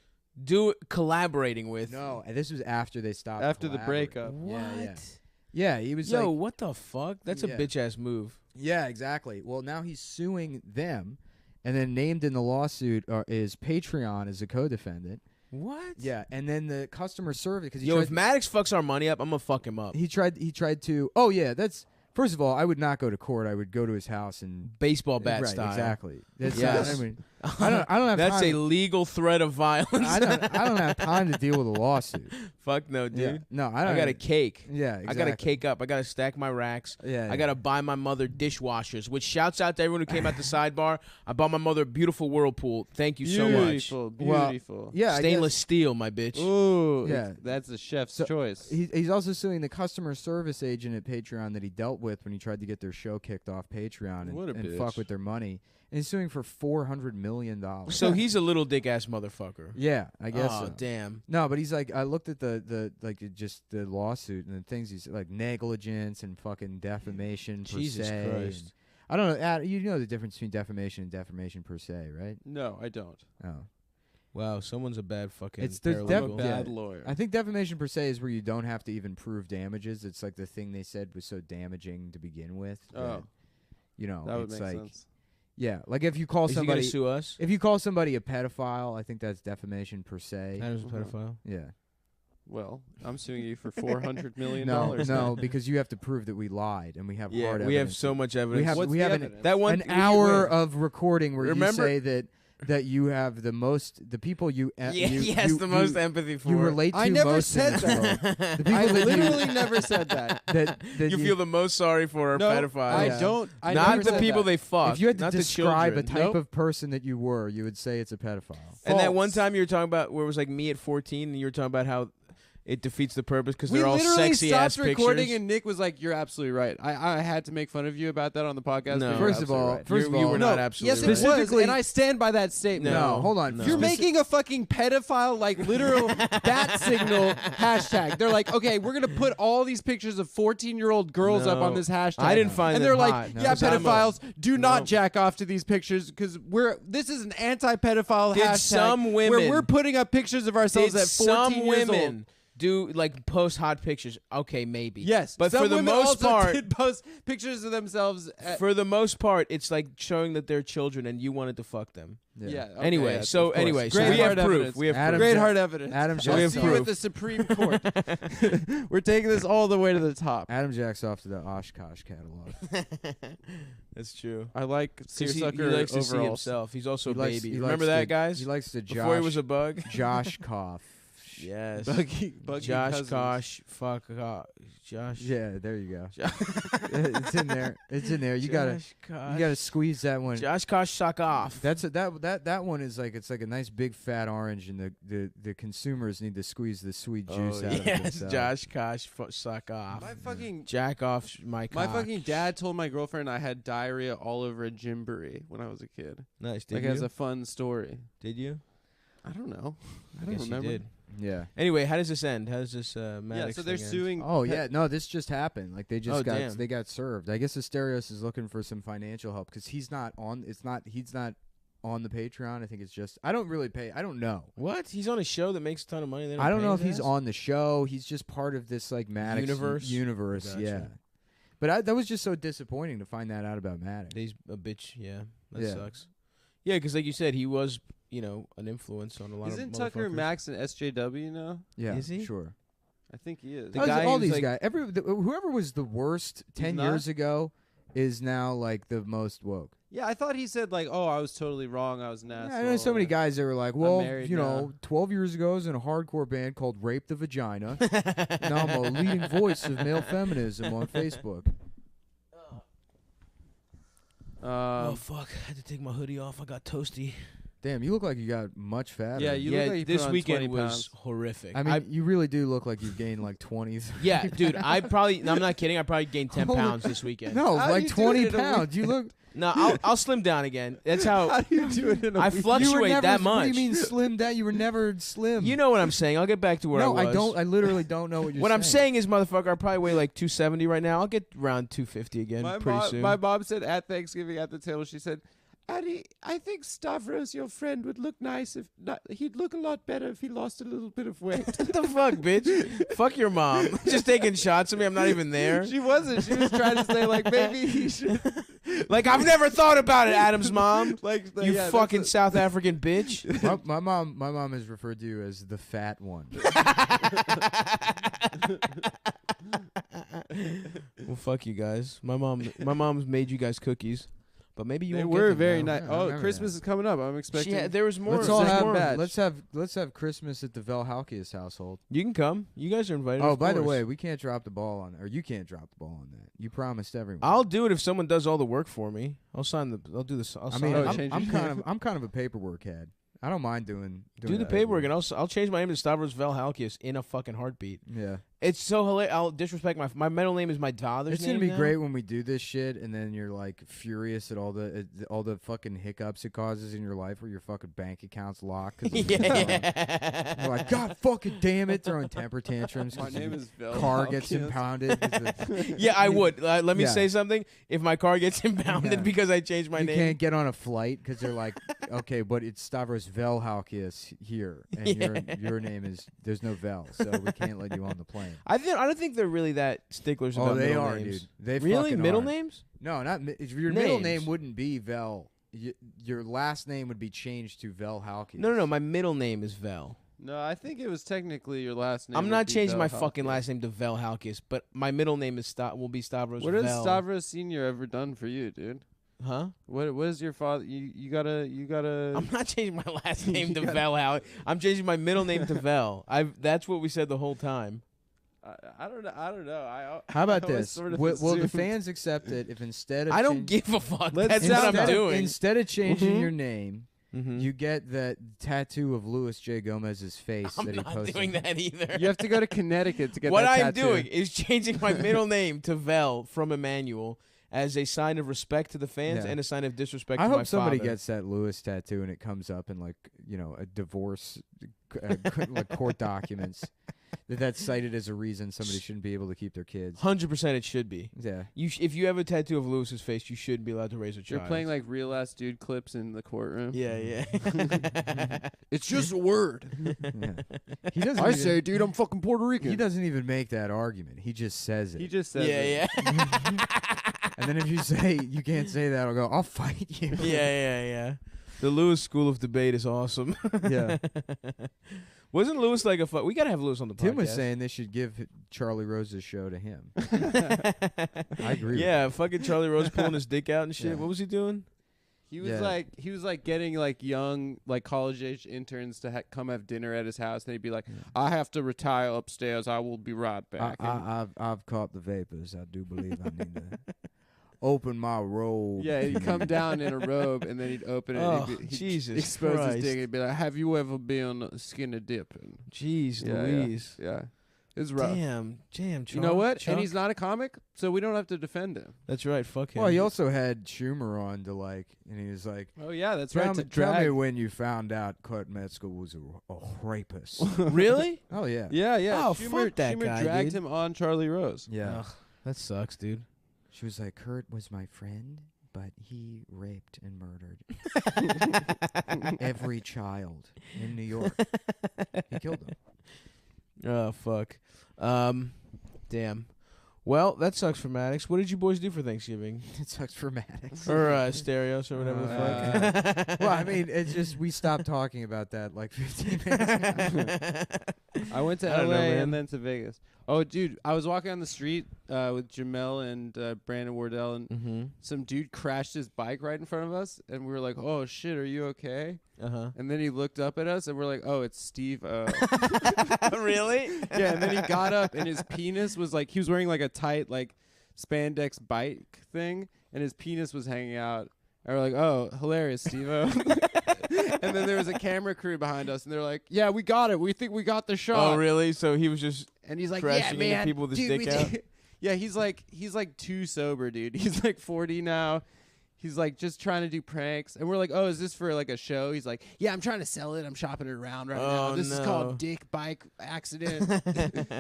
collaborating with. No, and this was after they stopped. After the collaborating. breakup. What? Yeah, he was Yo, like, what the fuck? That's a Yeah. bitch ass move. yeah, exactly. Well, now he's suing them, and then named in the lawsuit is Patreon as a co-defendant. What? Yeah, and then the customer service because Yo, if Maddox fucks our money up, I'm gonna fuck him up. he tried to. Oh yeah, that's. First of all, I would not go to court. I would go to his house and Baseball bat right, style. exactly. That's Yes. I mean, I don't have That's time. a legal threat of violence. I don't have time to deal with a lawsuit. Fuck no, dude. Yeah. No, I don't. I got a cake. Yeah, exactly. I got to cake up. I got to stack my racks. Yeah, I got to buy my mother dishwashers, which shouts out to everyone who came out the sidebar. I bought my mother a beautiful Whirlpool. Thank you so much. Beautiful, Well, beautiful. Yeah, I Stainless guess steel, my bitch. Ooh, Yeah. that's the chef's So- choice. he's also suing the customer service agent at Patreon that he dealt with when he tried to get their show kicked off Patreon What a and fuck bitch. with their money. And he's suing for $400 million. So he's a little dick ass motherfucker. Yeah, I guess Oh, so. damn. No, but he's like, I looked at the just the lawsuit and the things he's like negligence and fucking defamation per Jesus se. Christ. and- I don't know. You know the difference between defamation and defamation per se, right? No, I don't. Oh, Wow, someone's a bad fucking It's the I'm a paralegal. bad Yeah. lawyer. I think defamation per se is where you don't have to even prove damages. It's like the thing they said was so damaging to begin with. Oh. That, that would it's make like sense. yeah, like if you call Is he gonna somebody sue us? if you call somebody a pedophile, I think that's defamation per se. Adam's a pedophile. Yeah. Well, I'm suing you for $400 million. No, because you have to prove that we lied and we have Yeah, hard we have evidence. so much evidence. We have What's we the have evidence? that one an hour wait. of recording where Remember- you say that you have the people you the most empathy for. you relate to I never most in said this that. world. The people I that you- literally never said that. that you feel the most sorry for are No, pedophiles. I Yeah. don't. I not never the said people that. they fuck. if you had to not the describe a children. type Nope. of person that you were, you would say it's a pedophile. And that one False. time you were talking about where it was like me at 14, and you were talking about how it defeats the purpose because We they're all literally sexy stopped ass recording, pictures. and Nick was like, "You're absolutely right." I had to make fun of you about that on the podcast. No. but you're First of absolutely all, right. first of you all, were no, not absolutely yes, it right. was, Specifically- and I stand by that statement. No, hold on. No. You're making a fucking pedophile, like literal bat signal hashtag. They're like, okay, we're gonna put all these pictures of 14-year-old girls up No. on this hashtag. I didn't find and them they're like, hot. No. yeah, 'Cause I'm a- pedophiles, do not No. jack off to these pictures because this is an anti-pedophile Did hashtag some women- where we're putting up pictures of ourselves Did at 14 some years women old. do like post hot pictures? Okay, maybe. Yes, but some for the women most also part, did post pictures of themselves. for the most part, it's like showing that they're children and you wanted to fuck them. yeah. okay, Anyway, yes, so of course. anyway, so Great we have hard proof. evidence. We have Adam Great Jack- hard evidence. Adam I'll Jack's see you off. at the Supreme Court. We're taking this all the way to the top. Adam Jack's off to the Oshkosh catalog. That's true. I like He seersucker likes to see overalls. himself. He's also a He likes- baby. he Remember likes that, to- guys? He likes to Before he Josh was a bug. Josh Koff. Yes. Buggy Josh cousins. Kosh. Fuck. Josh. Yeah, there you go. Jo- It's in there. It's in there. You gotta Josh Kosh. you gotta squeeze that one. Josh Kosh suck off. That's that one is like it's like a nice big fat orange, and the consumers need to squeeze the sweet juice out of it. yes, themselves. Josh Kosh suck off. My fucking Jack off my cock. fucking dad told my girlfriend I had diarrhea all over a gymboree when I was a kid. Nice. Did Like you? as a fun story. Did you? I don't know. I I don't guess remember. you did. Yeah. Anyway, how does this end? How does this Maddox so they're thing end? suing. Oh yeah, no, this just happened. Like they just damn. they got served. I guess Asterios is looking for some financial help because he's not on. He's not on the Patreon. I think it's just I don't really pay. I don't know. What? He's on a show that makes a ton of money. I don't know if he's on the show. He's just part of this like Maddox universe. Gotcha. Yeah. But that was just so disappointing to find that out about Maddox. He's a bitch. Yeah, that sucks. Yeah, because like you said, he was an influence on a lot of. Isn't Tucker motherfuckers. Max and SJW now? Yeah, Is he? Sure. I think he is. The guy all who's these like- guys, whoever was the worst 10 not? years ago is now like the most woke. Yeah, I thought he said like, "Oh, I was totally wrong. I was an asshole." I know so many guys that were like, well, married 12 years ago I was in a hardcore band called Rape the Vagina. Now I'm a leading voice of male feminism on Facebook. Oh fuck! I had to take my hoodie off. I got toasty. Damn, you look like you got much fatter. Yeah, you look like you this put on weekend 20 was pounds. horrific. I mean, you really do look like you've gained like 20. Yeah, dude. I'm not kidding. I probably gained 10 pounds this weekend. No, How like you do 20 it in a pounds. You look. No, I'll slim down again. That's how. How do you do it in a I week? You were fluctuate never, that much. What do you mean slim down? You were never slim. You know what I'm saying. I'll get back to where no, I was. I don't. I literally don't know what you're What saying. I'm saying is, motherfucker, I probably weigh like 270 right now. I'll get around 250 again My pretty mom, soon. my mom said at Thanksgiving at the table, she said, "Addie, I think Stavros, your friend, would look nice if not, he'd look a lot better if he lost a little bit of weight." What the fuck, bitch? Fuck your mom. Just taking shots at me. I'm not even there. She wasn't. She was trying to say like maybe he should. Like I've never thought about it, Adam's mom. Like You yeah, fucking that's South African bitch. my mom has referred to you as the fat one. Well, fuck you guys. My mom's made you guys cookies, but maybe you They won't get were them very now. nice. Yeah, I Oh, remember Christmas that. is coming up. I'm expecting. There was more. Let's all there's have more batch. let's have Christmas at the Velhalkias household. You can come. You guys are invited. Oh, of by the course. way, we can't drop the ball on, or you can't drop the ball on that. You promised everyone. I'll do it if someone does all the work for me. I'll sign the. I'll do this. I'll I sign mean, it. change I'm your kind of a paperwork head. I don't mind doing Do the that paperwork, and paperwork. I'll change my name to Stavros Velhalkias in a fucking heartbeat. Yeah. It's so hilarious. I'll disrespect my middle name is my father's It's name. gonna be now. great when we do this shit, and then you're like furious at all the fucking hiccups it causes in your life, where your fucking bank account's locked. 'Cause of Yeah. You're like, God fucking damn it, throwing temper tantrums. My 'cause name your is Vel. car gets Halkias. impounded. 'cause the- Yeah, I would. Let me Yeah. say something. If my car gets impounded Yeah. because I changed my you name, can't get on a flight because they're like, okay, but it's Stavros Velhalkias here, and your name is there's no Vel, so we can't let you on the plane. I don't think they're really that sticklers Oh, about they middle are, names. dude. They really fucking middle are. names? No, not your middle Names. name wouldn't be Vel. Your last name would be changed to Velhalkias. No. My middle name is Vel. No, I think it was technically your last name. I'm would not be changing my Vel fucking Halkias. last name to Velhalkias, but my middle name is will be Stavros. What has Vel. Stavros Senior ever done for you, dude? Huh? What is your father? You gotta. I'm not changing my last name to Vel. I'm changing my middle name to Vel. That's what we said the whole time. I don't know. How about I always this? sort of Will the assumed- fans accept it if instead of I don't give a fuck. That's sound what I'm it. doing. Instead of changing Mhm. your name, Mhm. you get that tattoo of Louis J. Gomez's face I'm that he not posted. doing that either. You have to go to Connecticut to get What that I am tattoo. doing is changing my middle name to Vel from Emmanuel as a sign of respect to the fans Yeah. and a sign of disrespect I to my hope somebody father. gets that Lewis tattoo and it comes up in like a divorce, like court documents. That's cited as a reason somebody shouldn't be able to keep their kids. 100% it should be. Yeah. If you have a tattoo of Lewis's face, you should be allowed to raise a You're child. playing like real ass dude clips in the courtroom. Yeah. It's just a word. Yeah. He doesn't. I even- say, dude, I'm fucking Puerto Rican. He doesn't even make that argument. He just says it. He just says yeah, it. yeah. And then if you say you can't say that, I'll go. I'll fight you. yeah. The Lewis School of Debate is awesome. Yeah. Wasn't Lewis like a we gotta have Lewis on the podcast. Tim was saying they should give Charlie Rose's show to him. I agree. with Yeah, fucking Charlie Rose pulling his dick out and shit. Yeah. What was he doing? He was Yeah. he was like getting like young like college age interns to come have dinner at his house, and he'd be like, "I have to retire upstairs. I will be right back." I've caught the vapors. I do believe I need to open my robe. Yeah, he'd come down in a robe, and then he'd open it. Oh, and he'd Jesus expose Christ. his dick. And he'd be like, "Have you ever been skinny dipping?" Jeez Yeah, Louise. Yeah. It's rough. Damn, You know what? Chuck. And he's not a comic, so we don't have to defend him. That's right. Fuck him. Well, he also had Schumer on to and he was like, Oh yeah, that's tell right. me, To tell me drag. when you found out Kurt Metzger was a rapist. Really? Oh, yeah. Yeah, yeah. Oh, Schumer, fuck that Schumer guy, dragged dude. him on Charlie Rose. Yeah. Ugh, that sucks, dude. She was like, Kurt was my friend, but he raped and murdered every child in New York. He killed them. Oh fuck. Damn. Well, that sucks for Maddox. What did you boys do for Thanksgiving? It sucks for Maddox. Or Stereos or whatever the fuck. Well, I mean, it's just we stopped talking about that like 15 minutes ago. I went to I don't LA know, man. and then to Vegas. Oh, dude, I was walking on the street with Jamel and Brandon Wardell, and Mm-hmm. some dude crashed his bike right in front of us, and we were like, "Oh shit, are you okay?" Uh-huh. And then he looked up at us, and we're like, "Oh, it's Steve." Really? Yeah, and then he got up, and his penis was like, he was wearing like a tight like spandex bike thing, and his penis was hanging out. And we're like, "Oh, hilarious, Steve-O." And then there was a camera crew behind us, and they're like, "Yeah, we got it. We think we got the shot." Oh, really? So he was just And he's like, crashing "Yeah, into man, people with his dude, dick we out? did-" Yeah, he's like too sober, dude. He's like 40 now. He's like just trying to do pranks, and we're like, "Oh, is this for like a show?" He's like, "Yeah, I'm trying to sell it. I'm shopping it around right now. Oh, This is no. called Dick Bike Accident."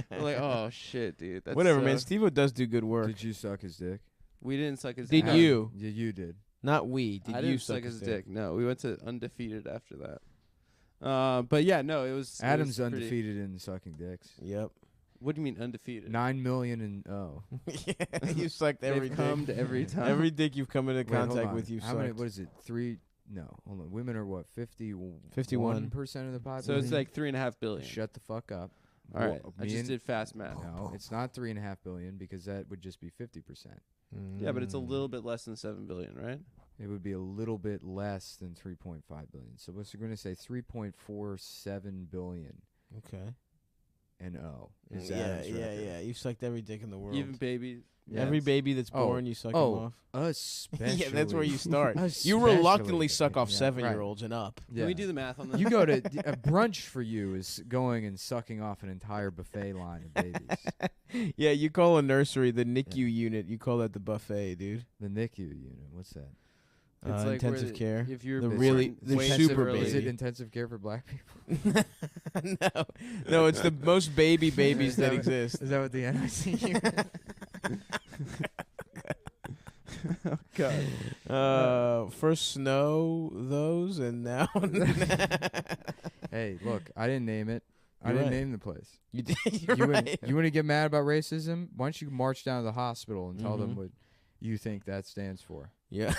We're like, "Oh shit, dude." That's whatever, so- man. Steve-O does do good work. Did you suck his dick? We didn't suck his. Did dick. you? Yeah, you did. Not we. Did I you didn't suck his dick? dick. No, we went to undefeated after that. But yeah, no, it was. Adam's it was pretty- undefeated in sucking dicks. Yep. What do you mean undefeated? 9 million and Yeah, you sucked every They've dick. cummed every time. Every dick you've come into Wait, hold contact on. with, you've How many? sucked. What is it? 3? No, hold on. Women are what? 51% 51% of the population. So it's like 3.5 billion. Shut the fuck up. All right, I Me just and- did fast math. No, it's not 3.5 billion because that would just be 50%. Yeah, but it's a Mm. little bit less than 7 billion, right? It would be a little bit less than 3.5 billion. So what's going to say 3.47 billion Okay. and is Yeah, Adam's yeah, record. yeah. You've sucked every dick in the world. Even babies. Every baby that's Oh. born, you suck Oh, them off. especially. Yeah, that's where you start. You Especially. reluctantly suck off Yeah, 7-year-olds and up. Yeah. Can we do the math on that? You go to a brunch for you is going and sucking off an entire buffet line of babies. Yeah, you call a nursery the NICU unit. You call that the buffet, dude. The NICU unit. What's that? It's like intensive where care. if you're the born really the way super too early. Is it baby. intensive care for black people? No, it's the most baby babies that exist. Is that what the NIC unit? God. First snow those, and now Hey, look, I didn't name it. I You're didn't right. name the place. you did. You're You right. want to get mad about racism? Why don't you march down to the hospital and tell them Mhm. what you think that stands for? Yeah.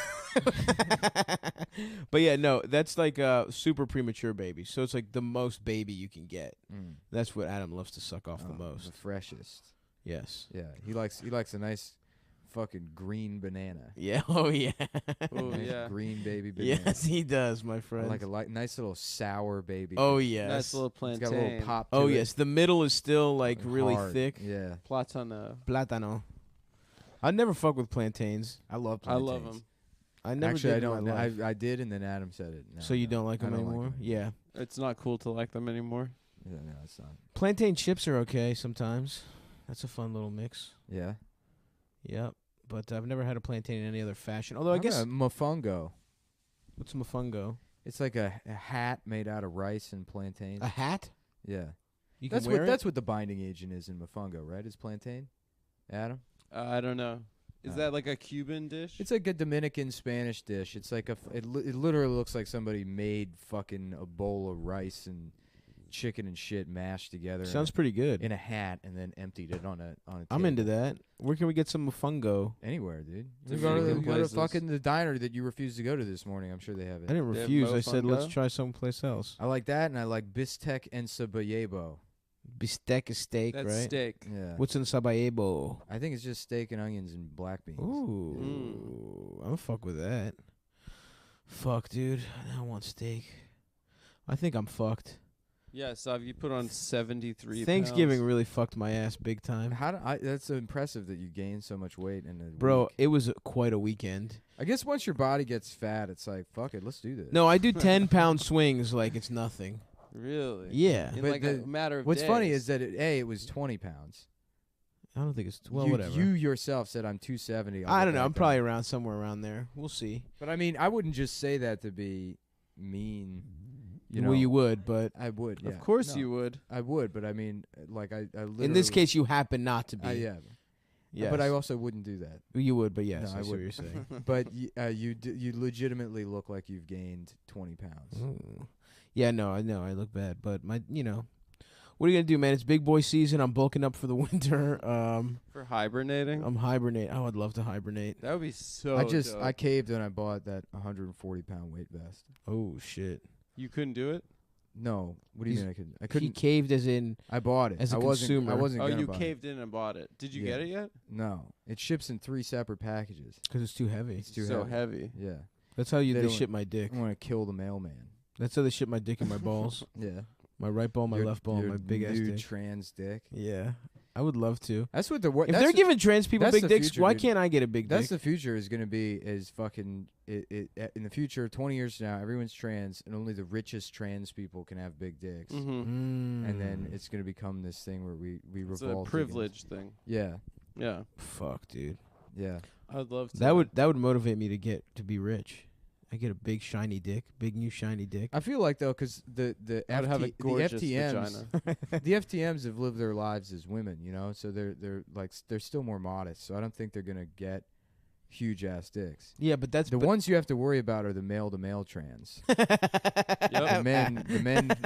But yeah, no, that's like super premature baby. So it's like the most baby you can get. That's what Adam loves to suck off the The most. freshest. Yes. Yeah, he likes a nice fucking green banana. Yeah. Oh yeah. Oh Nice yeah. green baby banana. Yes, he does, my Or friend. like a nice little sour baby. Oh banana. yes. Nice little It's got plantain. a little pop. To Oh it. yes. The middle is still like really Hard. thick. Yeah, Platano. Platano. I never fuck with plantains. I love. I Plantains. love them. I never Actually, did I in don't. my life. I did, and then Adam said it. No, So you no, don't like I them don't like anymore? 'em. Yeah. It's not cool to like them anymore. Yeah, no, it's not. Plantain chips are okay sometimes. That's a fun little mix. Yeah. Yep. But I've never had a plantain in any other fashion. Although I How guess about mofongo. what's mofongo? It's like a hat made out of rice and plantain. A hat? Yeah. You That's can wear what it? that's what the binding agent is in mofongo, right? Is plantain? Adam? I don't know. Is that like a Cuban dish? It's like a Dominican Spanish dish. It's like it literally looks like somebody made fucking a bowl of rice and chicken and shit mashed together. Sounds pretty good. in a hat and then emptied it on a I'm table. into that. Where can we get some mofongo? Anywhere, dude. To You go to, vegan you go to places. fucking the diner that you refused to go to this morning. I'm sure they have I it. didn't They have refuse. I said let's mofongo? try someplace else. I like that, and I like bistec and sabayebo. Bistec is steak, That's right? steak. Yeah. What's in sabayebo? I think it's just steak and onions and black beans. Ooh, I'm fuck with that. Fuck, dude. I don't want steak. I think I'm fucked. Yeah, so you put on 73 Thanksgiving pounds. really fucked my ass big time. How do that's impressive that you gained so much weight in a Bro, week. it was quite a weekend. I guess once your body gets fat, it's like, fuck it, let's do this. No, I do 10-pound swings like it's nothing. Really? Yeah. In But like a matter of What's funny days. is that it was 20 pounds. I don't think it's you, whatever. You yourself said I'm 270. I don't know. I'm probably around somewhere around there. We'll see. But I mean, I wouldn't just say that to be mean. You know, well, you would, but I would. Yeah. Of course No, you would. I would, but I mean, like I literally, in this case, you happen not to be. yeah. Yes. But I also wouldn't do that. You would, but yes, No, I I see what wouldn't. you're saying. But you legitimately look like you've gained 20 pounds. Ooh. Yeah, no, I know I look bad, but what are you gonna do, man? It's big boy season. I'm bulking up for the winter. For hibernating? I'm hibernating. Oh, I'd love to hibernate. That would be so dope. I caved and I bought that 140-pound weight vest. Oh shit! You couldn't do it? No, what do you mean I couldn't? I He couldn't. caved as in I bought it as a I consumer. I wasn't. Oh, gonna you buy caved in and bought it. Did you Yeah. get it yet? it. No, it ships in 3 separate packages. because it's too heavy. It's too so heavy. heavy. Yeah, That's how they don't- ship my dick. I want to kill the mailman. That's how they ship my dick and my balls. Yeah, My right ball, my Your- left ball, your my big ass new dick. trans dick. Yeah, I would love to. That's what the If they're giving trans people that's big the dicks, future, why dude. can't I get a big That's dick? the future is going to be is fucking it in the future 20 years from now everyone's trans and only the richest trans people can have big dicks. Mm-hmm. And then it's going to become this thing where we It's revolt a privilege thing. against- Yeah. Yeah. Fuck, dude. Yeah. I'd love to. That would motivate me to be rich. I get a big shiny dick, big new shiny dick. I feel like though cuz the I'd have a gorgeous FTMs vagina. the FTMs have lived their lives as women, you know? So they're like they're still more modest. So I don't think they're going to get huge ass dicks. Yeah, but that's The ones you have to worry about are the male to male trans. Yep. the men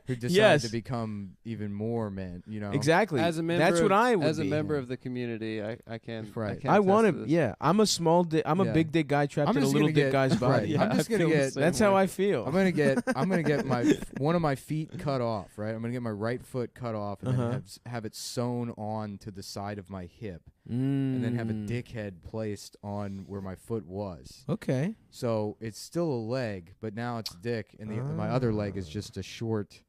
who decide Yes. to become even more men, you know. exactly. As a member that's of, what I would as a be. member of the community, I can. Right. can I attest want to to. this. Yeah, I'm a small dick. I'm a Yeah. big dick guy trapped I'm in a just little gonna dick get- guy's body. right. Yeah, I'm just I gonna feel the get same That's way. how I feel. I'm gonna get my one of my feet cut off, right? I'm gonna get my right foot cut off and Uh-huh. then have it sewn on to the side of my hip, and and then have a dickhead placed on where my foot was. Okay. So it's still a leg, but now it's a dick, and my other leg is just a short.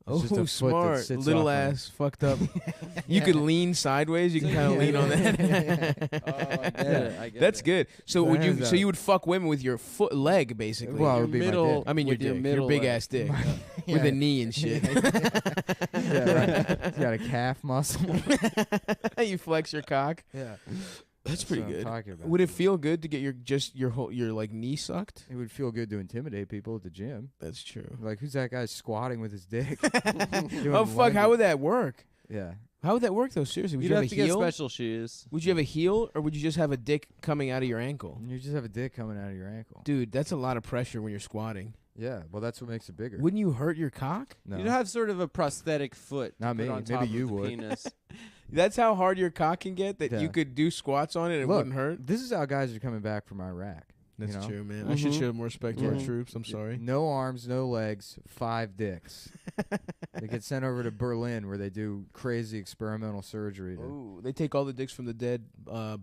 It's just a Oh, foot that smart. sits Little off my- ass, fucked up. You could lean sideways. You can kind of lean on that. Oh, I get it. I get That's it. good. So So would you? there's So that. you would fuck women with your foot leg, basically. Well, it Your would be my middle. dick. I mean your with your dick, middle your big leg. ass dick, with Yeah. a knee and shit. Yeah, right. It's got a calf muscle. You flex your cock. Yeah, That's pretty what I'm good. talking about. Would it feel good to get your like knee sucked? It would feel good to intimidate people at the gym. That's true. Like, who's that guy squatting with his dick? Oh fuck! How would that work? Yeah. How would that work though? Seriously, would You'd you have have to a get heel? special shoes. Would you have a heel, or would you just have a dick coming out of your ankle? You just have a dick coming out of your ankle. Dude, that's a lot of pressure when you're squatting. Yeah, well, that's what makes it bigger. Wouldn't you hurt your cock? No. You'd have sort of a prosthetic foot. to Not put me. On Maybe top you of the would. Penis. That's how hard your cock can get that Yeah. you could do squats on it and it Look, wouldn't hurt. This is how guys are coming back from Iraq. That's you know? true, man. I should Mhm. show more respect to our Mhm. troops. I'm sorry. No arms, no legs, 5 dicks. They get sent over to Berlin where they do crazy experimental surgery. To, Oh, they take all the dicks from the dead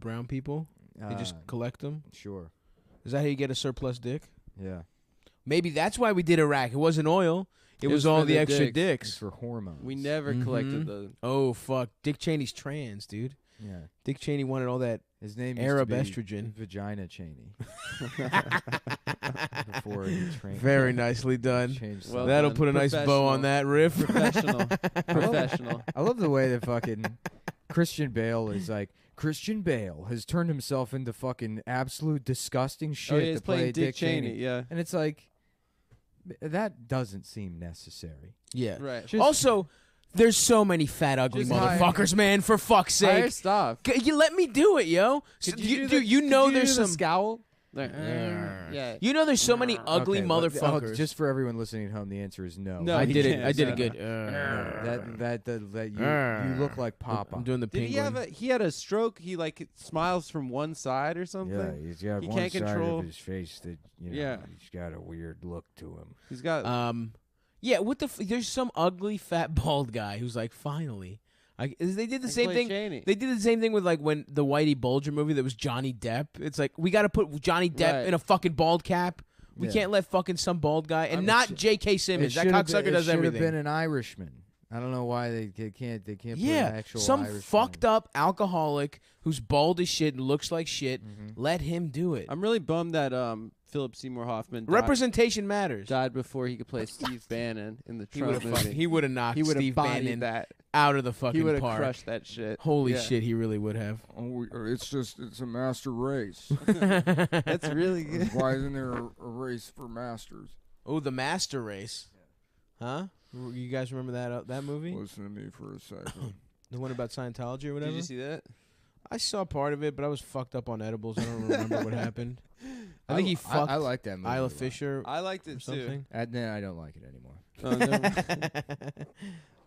brown people. They just collect them. Sure. Is that how you get a surplus dick? Yeah. Maybe that's why we did Iraq. It wasn't oil. It It was was all for the the extra dicks. dicks. It's for hormones. We never Mhm. collected the. Oh fuck! Dick Cheney's trans, dude. Yeah. Dick Cheney wanted all that. His name Arab used to be estrogen. Vagina Cheney. Before he trained. Very nicely done. Changed Well That'll done. put a nice bow on that riff. Professional. Professional. I love the way that fucking Christian Bale is like, Christian Bale has turned himself into fucking absolute disgusting shit Oh, yeah, he's to play playing Dick Cheney. Yeah. And it's like, that doesn't seem necessary. Yeah. Right. Just- Also, there's so many fat ugly Just hire- motherfuckers, man. For fuck's Hire sake, stuff. You let me do it, yo. Could you do the- you could know you do there's the some scowl. Yeah. You know there's so many ugly Okay, well, motherfuckers. just for everyone listening at home, the answer is no. No, I he did it. can't. I did No, a good. That you look like Popeye. I'm doing the Did penguin. he had a stroke? He like smiles from one side or something. Yeah, he's got He one can't side control- of his face that Yeah. he's got a weird look to him. He's got. Yeah. What the? There's some ugly fat bald guy who's like, finally. They did the I same play thing. Cheney. They did the same thing with like when the Whitey Bulger movie that was Johnny Depp. It's like we got to put Johnny Depp Right. in a fucking bald cap. We Yeah. can't let fucking some bald guy and not J.K. Simmons. That It cocksucker does should have everything. been an Irishman. I don't know why they can't. They can't. Put Yeah, an actual some Irish fucked up alcoholic who's bald as shit and looks like shit. Let him do it. I'm really bummed that Philip Seymour Hoffman Representation matters. died before he could play Steve Bannon in the He Trump would have movie. he would have knocked He would have Steve bodied Bannon that. out of the He fucking would have park. crushed that shit. Holy Yeah. shit, he really would have. Oh, it's a master race. That's really good. Why isn't there a race for masters? Oh, the Master Race. Huh? You guys remember that movie? Listen to me for a second. The one about Scientology or whatever? Did you see that? I saw part of it, but I was fucked up on edibles. I don't remember what happened. I think he fucked I like that movie. Isla Fisher I liked it or too. something. Nah, I don't like it anymore. Oh, no.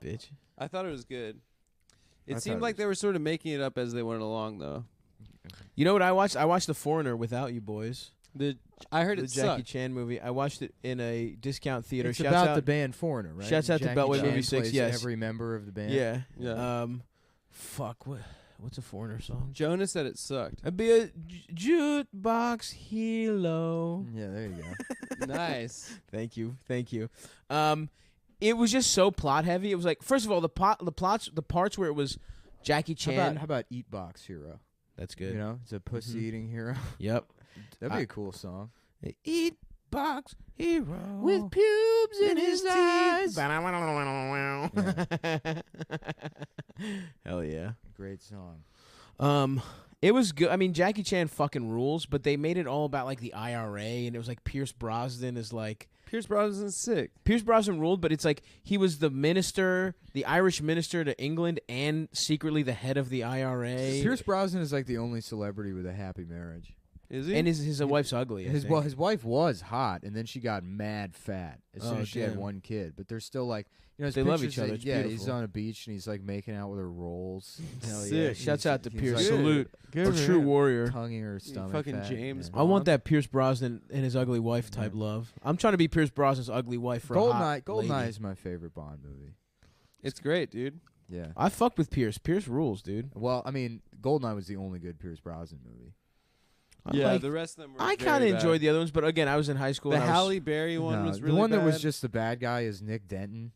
Bitch. I thought it was good. I It thought seemed it like was- they were sort of making it up as they went along, though. You know what I watched? I watched The Foreigner without you boys. I heard The it Jackie sucked. Chan movie. I watched it in a discount theater. It's Shouts about out, the band Foreigner, right? Shouts out to Jackie Beltway Chan Movie 6, plays yes. every member of the band. Yeah. Yeah. Fuck. What's a Foreigner song? Jonah said it sucked. I'd be a jukebox hero. Yeah, there you go. Nice. Thank you. It was just so plot heavy. It was like, first of all, the parts where it was Jackie Chan. How about Eat Box Hero? That's good. You know, it's a pussy eating hero. Yep. That'd be a cool song. Eat box hero With pubes in his eyes. Hell yeah. Great song. It was good. I mean, Jackie Chan fucking rules, but they made it all about like the IRA, and it was like Pierce Brosnan is like Pierce Brosnan's sick. Pierce Brosnan ruled, but it's like he was the minister, the Irish minister to England, and secretly the head of the IRA. Pierce Brosnan is like the only celebrity with a happy marriage. Is he? And his wife's ugly. I His think. his wife was hot, and then she got mad fat as soon Oh, as she had damn. one kid. But they're still like, you know, his They love pictures each other. that- It's yeah, he's beautiful. on a beach and he's like making out with her rolls. Hell yeah! Sick. Shouts out to He's Pierce. like- Salute, Good a for true him. warrior. Tonguing her stomach. fucking fat. James Yeah. I want that Pierce Brosnan and his ugly wife type love. I'm trying to be Pierce Brosnan's ugly wife for a hot Goldeneye lady. is my favorite Bond movie. It's great, dude. Yeah. I fucked with Pierce. Pierce rules, dude. Well, I mean, Goldeneye was the only good Pierce Brosnan movie. Yeah, like- the rest of them were I very kind of bad. enjoyed the other ones, but again, I was in high school. The and I was- Halle Berry one No, was really the one that was bad. just the bad guy is Nick Denton.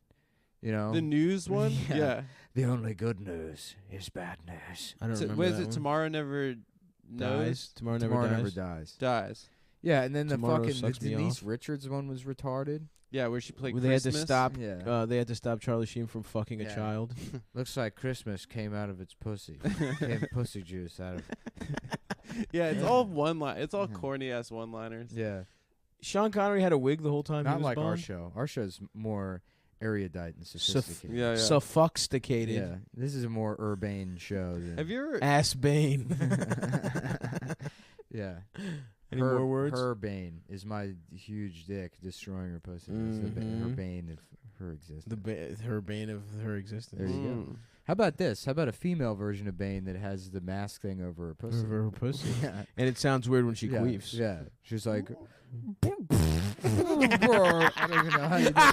You know, The news one? Yeah. Yeah. the only good news is bad news. I don't So, remember what is that it? one. Tomorrow Never Dies. Knows? Tomorrow Tomorrow never never dies. dies. Dies. Yeah, and then the Tomorrow fucking sucks me Denise off. Richards one was retarded. Yeah, where she played Well, they had Christmas. to stop. Yeah. They had to stop Charlie Sheen from fucking a Yeah. child. Looks like Christmas came out of its pussy. Came pussy juice out of. Yeah, it's all one line. It's all corny ass one liners. Yeah, Sean Connery had a wig the whole time. he not was like our Bond? show. Our show's more erudite and sophisticated. Yeah, yeah. Sophisticated. Yeah, this is a more urbane show. Than Have you ever? Ass Bane. Yeah. Any more words? Her bane is my huge dick destroying her pussy. It's the her bane of her existence. Her bane of her existence. There you go. How about this? How about a female version of Bane that has the mask thing over her pussy? Over her pussy. Yeah. And it sounds weird when she Yeah, queefs. Yeah. She's like, I don't even know how you do it.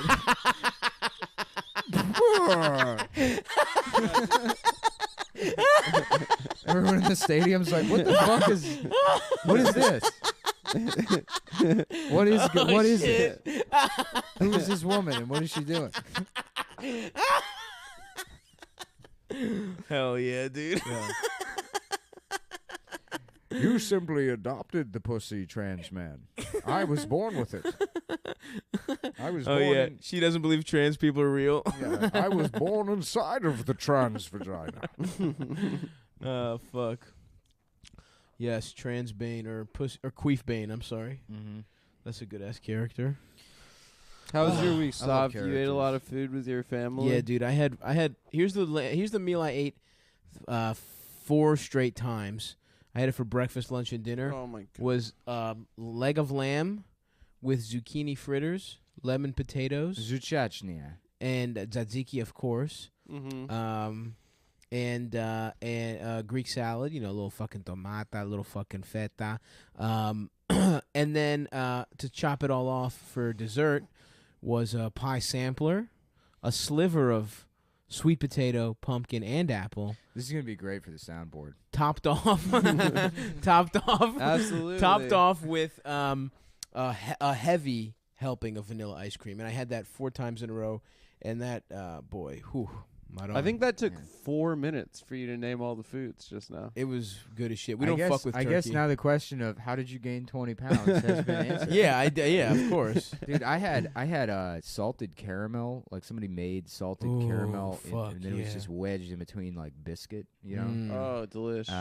Everyone in the stadium's like, what the fuck is? What is this? What is it? Who is this woman and what is she doing? Hell yeah, dude. You simply adopted the pussy, trans man. I was born with it. I was Oh born yeah, in, she doesn't believe trans people are real. yeah, I was born inside of the trans vagina. Fuck. Yes, trans Bane or pussy or queef Bane. I'm sorry. Mm-hmm. That's a good ass character. How was your week, I love Sav? You ate a characters. lot of food with your family? Yeah, dude. I had. Here's the meal I ate 4 straight times. I had it for breakfast, lunch, and dinner. Oh my god. Was leg of lamb with zucchini fritters, lemon potatoes, Zuchachnia. and tzatziki, of course. Mm-hmm. And Greek salad, you know, a little fucking tomata, a little fucking feta. And then to chop it all off for dessert was a pie sampler, a sliver of sweet potato, pumpkin, and apple, This is gonna be great for the soundboard. topped off, Absolutely. topped off with a heavy helping of vanilla ice cream. And I had that 4 times in a row. And that boy, whew, I think that took 4 minutes for you to name all the foods just now. it was good as shit. We I don't guess, fuck with I turkey. guess now the question of how did you gain 20 pounds has been answered. yeah, of course. Dude, I had salted caramel. Like somebody made salted Ooh, caramel, fuck, and then it was yeah. just wedged in between like biscuit. You know. Mm. Oh, delish. And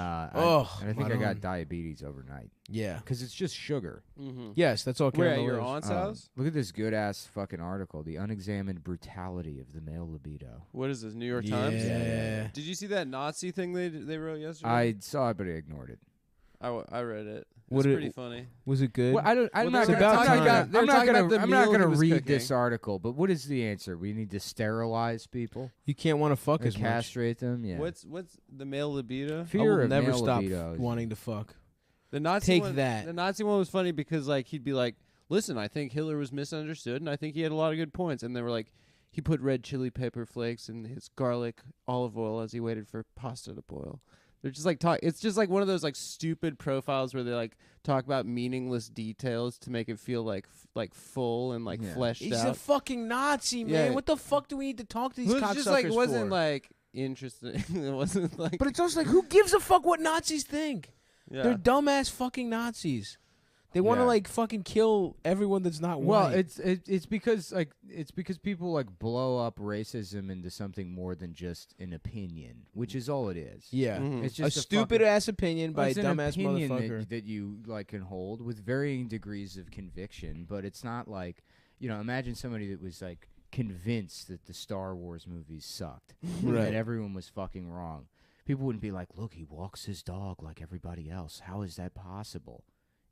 I think my I got own. diabetes overnight Yeah. because it's just sugar. Mm-hmm. Yes, that's all Where, at caramel your is. aunt's house? Look at this good ass fucking article: the unexamined brutality of the male libido. What is this, New York Yeah. Times? Yeah. Did you see that Nazi thing they wrote yesterday? I saw it, but I ignored it. I read it. What It's it- pretty funny. Was it good? Well, I'm not they're gonna- talking about- they're I'm not talking gonna about the I'm not meal gonna he was read cooking. this article. But what is the answer? We need to sterilize people, You can't want to fuck or as much. castrate them. Yeah. What's the male libido? I fear will of never male stop libido is- wanting to fuck. The Nazi Take one, that. The Nazi one was funny because like he'd be like, "Listen, I think Hitler was misunderstood, and I think he had a lot of good points." And they were like, he put red chili pepper flakes in his garlic olive oil as he waited for pasta to boil. They're just like talk. It's just like one of those like stupid profiles where they like talk about meaningless details to make it feel like full and like Yeah. fleshed He's out. a fucking Nazi, man. Yeah. What the fuck do we need to talk to these It was cocksuckers just like it wasn't for? like interesting. It wasn't like. But it's also like, who gives a fuck what Nazis think? yeah. They're dumbass fucking Nazis. They want to Yeah. like fucking kill everyone that's not Well, white. it's because people like blow up racism into something more than just an opinion, which is all it is. yeah. Mhm. It's A just stupid fucking- ass opinion by a it's an dumbass opinion motherfucker. that you like can hold with varying degrees of conviction, but it's not like imagine somebody that was like convinced that the Star Wars movies sucked, Right. that everyone was fucking wrong. People wouldn't be like, "Look, he walks his dog like everybody else. How is that possible?"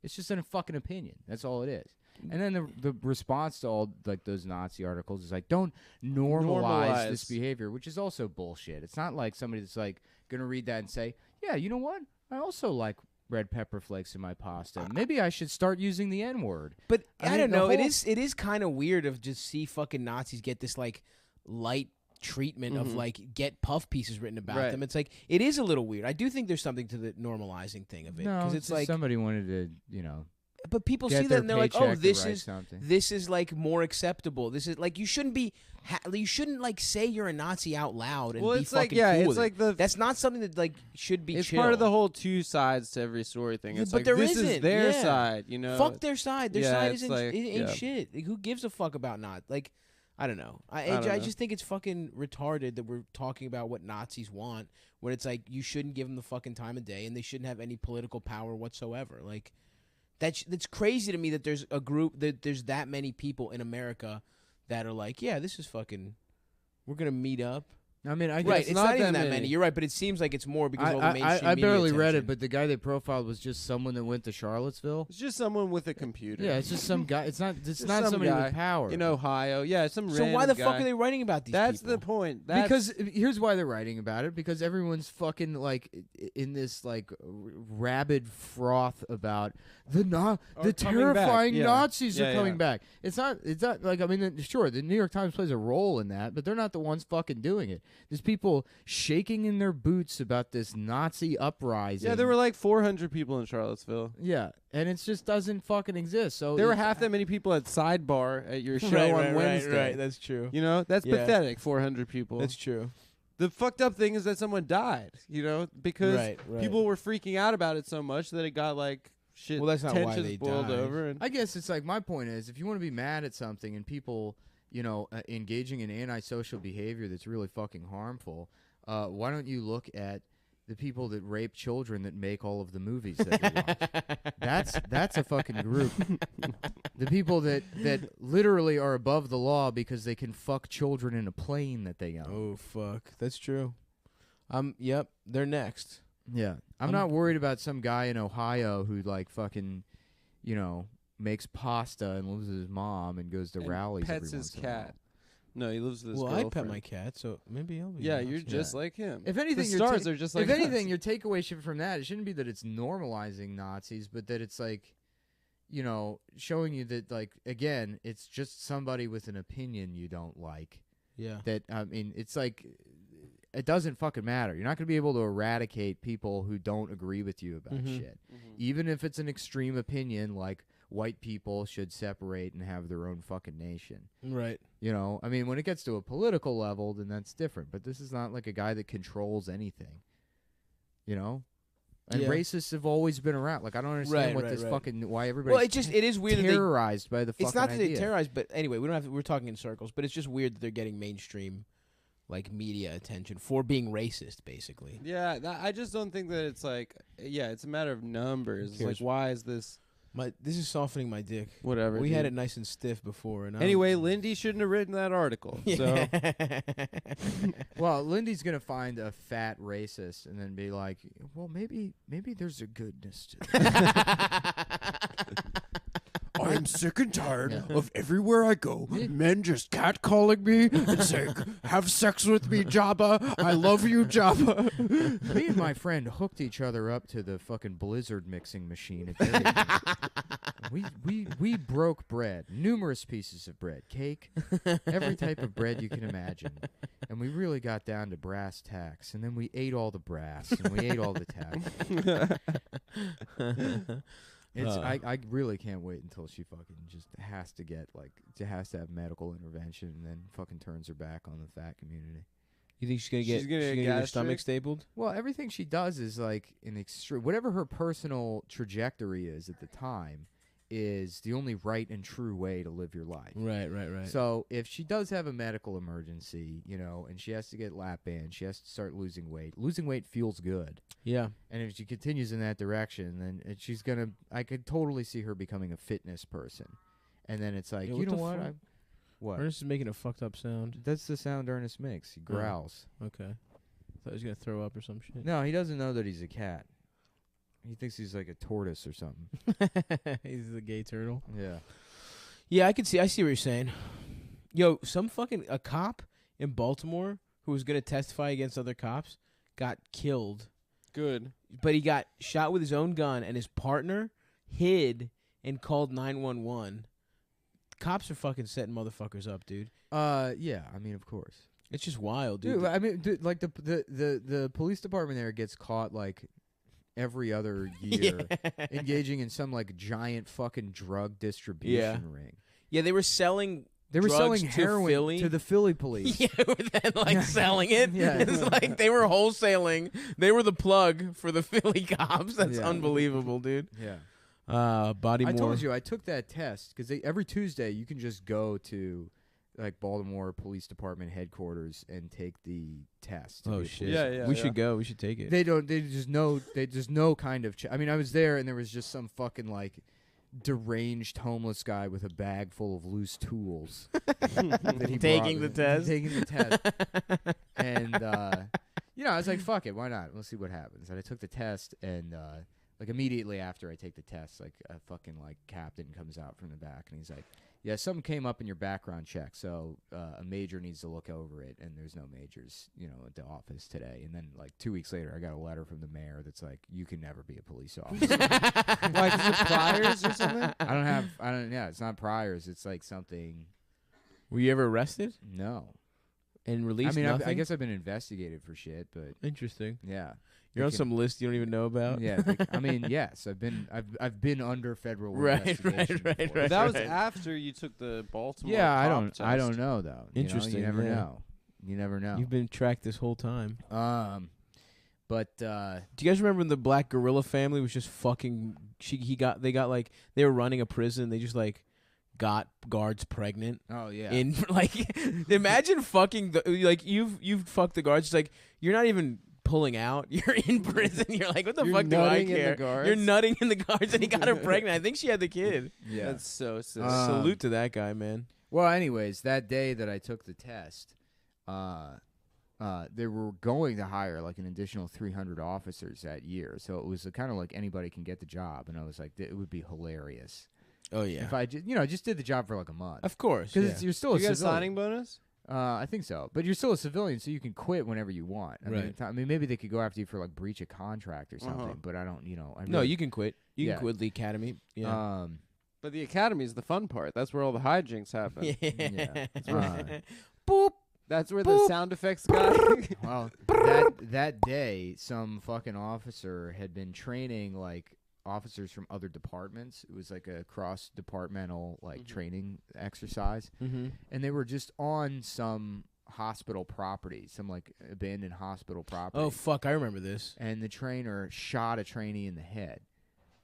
It's just a fucking opinion. That's all it is. And then the response to all like those Nazi articles is like, don't normalize this behavior, which is also bullshit. It's not like somebody that's like gonna read that and say, yeah, you know what? I also like red pepper flakes in my pasta. Maybe I should start using the N-word. But I I, mean, don't the know. whole- It is kind of weird of just see fucking Nazis get this like light treatment of like get puff pieces written about Right. them. It's like it is a little weird. I do think there's something to the normalizing thing of it No, because it's it's like somebody wanted to, but people get see their that and they're like, paycheck oh, to this write is something. this is like more acceptable. This is like you shouldn't be you shouldn't like say you're a Nazi out loud and Well, be it's like fucking yeah, cool it's with like it. the That's not something that like should be. it's chill. part of the whole two sides to every story thing. Yeah, It's but like there this is isn't, their yeah. side, you know. Fuck their side. Their Yeah, side it's isn't like- ain't yeah. shit. Like, who gives a fuck about not like. I don't know. I don't know. just think it's fucking retarded that we're talking about what Nazis want when it's like you shouldn't give them the fucking time of day and they shouldn't have any political power whatsoever. Like that's crazy to me that there's a group that there's that many people in America that are like, yeah, this is fucking. We're gonna meet up. I mean, I guess Right, it's not even that many. You're right, but it seems like it's more because of all the mainstream I media barely read attention. it, but the guy they profiled was just someone that went to Charlottesville. It's just someone with a computer. Yeah, it's just some guy. It's not. It's Just not some somebody guy with power. in Ohio. Yeah, some So why random the fuck guy. are they writing about these That's people? the point. That's, Because here's why they're writing about it. Because everyone's fucking like in this like rabid froth about the Or the coming back, terrifying yeah. Nazis Yeah, are coming yeah. back. It's not like I mean sure the New York Times plays a role in that, but they're not the ones fucking doing it. There's people shaking in their boots about this Nazi uprising. yeah, there were like 400 people in Charlottesville. Yeah, and it just doesn't fucking exist. So There were it- half that many people at Sidebar at your show Right, on right, Wednesday. Right, that's true. You know, that's Yeah. pathetic. 400 people. That's true. The fucked up thing is that someone died. You know, because Right, right. people were freaking out about it so much that it got like shit. Well, that's not why tensions they boiled died. over. And I guess it's like my point is if you want to be mad at something and people, engaging in antisocial behavior that's really fucking harmful, why don't you look at the people that rape children that make all of the movies that we watch? That's a fucking group. The people that literally are above the law because they can fuck children in a plane that they own. Oh fuck, that's true. Yep, they're next. Yeah. I'm not worried about some guy in Ohio who like fucking, makes pasta and lives with his mom and goes to and rallies. pets every his once in a while. cat. No, he lives with his Well, I girlfriend. pet my cat, so maybe I'll be. Yeah, nice. you're just like him. If anything, the your stars ta- are just like if anything, us. your takeaway should from that it shouldn't be that it's normalizing Nazis, but that it's like, showing you that like again, it's just somebody with an opinion you don't like. Yeah. That I mean, it's like it doesn't fucking matter. You're not going to be able to eradicate people who don't agree with you about shit, even if it's an extreme opinion like white people should separate and have their own fucking nation. Right. You know, I mean, when it gets to a political level, then that's different. But this is not like a guy that controls anything. You know? And racists have always been around. Like, I don't understand why everybody's well, it is weird terrorized by the fucking It's not that idea. they're terrorized, but anyway, we're talking in circles, but it's just weird that they're getting mainstream, like, media attention for being racist, basically. Yeah, I just don't think that it's like, it's a matter of numbers. It's like, why is this? This is softening my dick. Whatever. We had it nice and stiff before. And anyway, Lindy shouldn't have written that article. So, well, Lindy's gonna find a fat racist and then be like, "Well, maybe there's a goodness to that." I'm sick and tired of everywhere I go, men just catcalling me and saying, "Have sex with me, Jabba. I love you, Jabba." Me and my friend hooked each other up to the fucking Blizzard mixing machine at Dairy Queen. We broke bread, numerous pieces of bread, cake, every type of bread you can imagine, and we really got down to brass tacks. And then we ate all the brass and we ate all the tacks. I really can't wait until she fucking just has to get has to have medical intervention and then fucking turns her back on the fat community. You think she's gonna get her stomach stapled? Well, everything she does is like an extreme. Whatever her personal trajectory is at the time is the only right and true way to live your life. Right. So if she does have a medical emergency, you know, and she has to get lap band, she has to start losing weight. Losing weight feels good. Yeah. And if she continues in that direction, then she's gonna. I could totally see her becoming a fitness person. And then it's like, you know what? What? Ernest is making a fucked up sound. That's the sound Ernest makes. He growls. Okay. I thought he was gonna throw up or some shit. No, he doesn't know that he's a cat. He thinks he's like a tortoise or something. He's the gay turtle. Yeah. Yeah, I see what you're saying. Yo, a cop in Baltimore who was gonna testify against other cops got killed. Good. But he got shot with his own gun, and his partner hid and called 911. Cops are fucking setting motherfuckers up, dude. Yeah. I mean, of course. It's just wild, dude. Dude, I mean, like the police department there gets caught like every other year engaging in some like giant fucking drug distribution ring. Yeah, they were selling. They were selling to heroin Philly. to the Philly police. Yeah, then like selling it. Yeah. It's like they were wholesaling. They were the plug for the Philly cops. That's Yeah. unbelievable, dude. Yeah. Bodymore. I told you I took that test because every Tuesday you can just go to like Baltimore Police Department headquarters and take the test. Oh shit! Yeah. We should go. We should take it. They don't. They just no kind of. I mean, I was there and there was just some fucking like deranged homeless guy with a bag full of loose tools. that he Taking the test. Taking the test. And you know, I was like, fuck it, why not? Let's see what happens. And I took the test and. Like immediately after I take the test, like a fucking like captain comes out from the back and he's like, "Yeah, something came up in your background check, so a major needs to look over it." And there's no majors, you know, at the office today. And then like 2 weeks later, I got a letter from the mayor that's like, "You can never be a police officer." Like, is it priors or something? Yeah, it's not priors. It's like something. Were you ever arrested? No. And released? I mean, nothing? I guess I've been investigated for shit, but Interesting. yeah. You're on some list you don't even know about. Yeah, I mean, yes, I've been under federal Right. investigation. before. That was after you took the Baltimore. Yeah, cop I don't test. know though. Interesting, You never yeah. know. You never know. You've been tracked this whole time. But do you guys remember when the Black Gorilla family was just fucking? They were running a prison. They just like got guards pregnant. Oh yeah. In like, imagine fucking you've fucked the guards. It's like you're not even pulling out. You're in prison. You're like, what the fuck do I care? You're nutting in the guards, and he got her pregnant. I think she had the kid. Yeah. That's so sick. Salute to that guy, man. Well, anyways, that day that I took the test, they were going to hire like an additional 300 officers that year. So it was kind of like anybody can get the job, and I was like, it would be hilarious. Oh yeah. If I just did the job for like a month. Of course. Because you're still You a got a civilian. signing bonus? I think so, but you're still a civilian, so you can quit whenever you want. Right. I mean, maybe they could go after you for like breach of contract or something, but I don't. No, you can quit. You Yeah. can quit the academy. Yeah. But the academy is the fun part. That's where all the hijinks happen. Yeah. Boop. That's where the sound effects guy. Well, that day, some fucking officer had been training like officers from other departments. It was like a cross-departmental like Mm-hmm. training exercise, and they were just on some hospital property, some like abandoned hospital property. Oh fuck, I remember this. And the trainer shot a trainee in the head,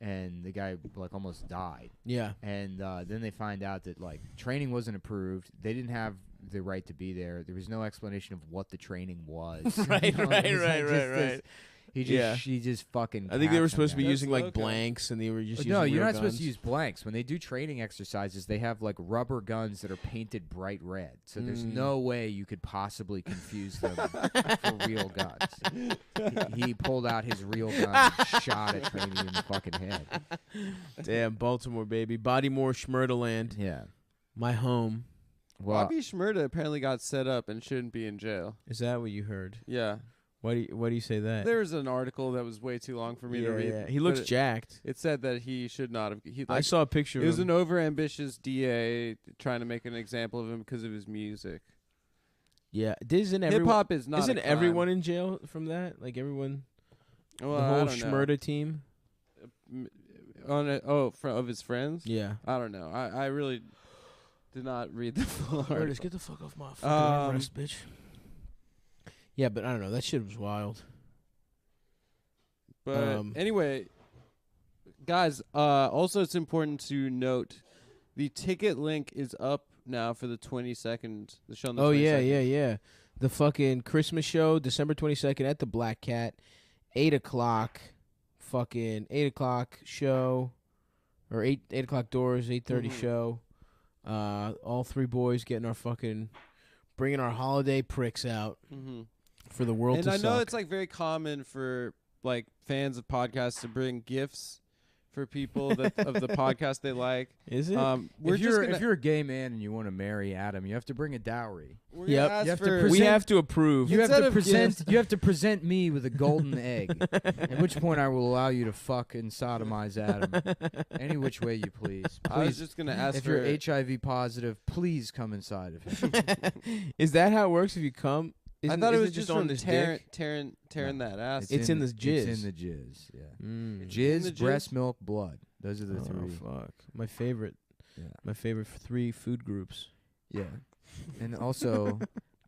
and the guy like almost died. Yeah. And then they find out that like training wasn't approved. They didn't have the right to be there. There was no explanation of what the training was. Right. It was, like, just this- Yeah. She just fucking. I think they were capped him supposed to be down. using like blanks, and they were just No, using you're real not supposed to guns. use blanks. When they do training exercises, they have like rubber guns that are painted bright red. So there's no way you could possibly confuse them for real guns. He pulled out his real gun and shot a trainee in the fucking head. Damn, Baltimore, baby. Bodymore, Schmurderland. Yeah. My home. Well, Bobby Shmurda apparently got set up and shouldn't be in jail. Is that what you heard? Yeah. Why do you say that? There was an article that was way too long for me to read. Yeah. He looks but jacked. It said that he should not have. I saw a picture It of was him. an overambitious DA trying to make an example of him because of his music. Yeah, isn't Hip everyone? hop is not. Isn't a crime. everyone in jail from that? Like everyone, Well, the I whole don't know. Schmurda team. Of his friends? Yeah. I don't know. I really did not read the full Alright, article. let's get the fuck off my fucking armrest, bitch. Yeah, but I don't know. That shit was wild. But anyway, guys, also it's important to note the ticket link is up now for the 22nd. The show on the 22nd. Yeah. The fucking Christmas show, December 22nd at the Black Cat, 8 o'clock. Fucking 8 o'clock show, or 8 o'clock doors, 8:30 show. All three boys getting our fucking, bringing our holiday pricks out for the world And to I know suck. it's like very common for like fans of podcasts to bring gifts for people that of the podcast they like. Is it? We're just if you're a gay man and you want to marry Adam, you have to bring a dowry. We're gonna ask You have to for- present, we have to approve. You have Instead to of present. gifts- You have to present me with a golden egg. At which point I will allow you to fuck and sodomize Adam, any which way you please. I was Please, just gonna ask if for you're HIV positive, please come inside of him. Is that how it works if you come? I Isn't- thought it isn't was just on from this tearing that ass. It's in the jizz. It's in the jizz. Yeah. Mm. Jizz, the jizz? breast milk, blood. Those are the Oh three. fuck! My favorite. Yeah. My favorite three food groups. Yeah. And also,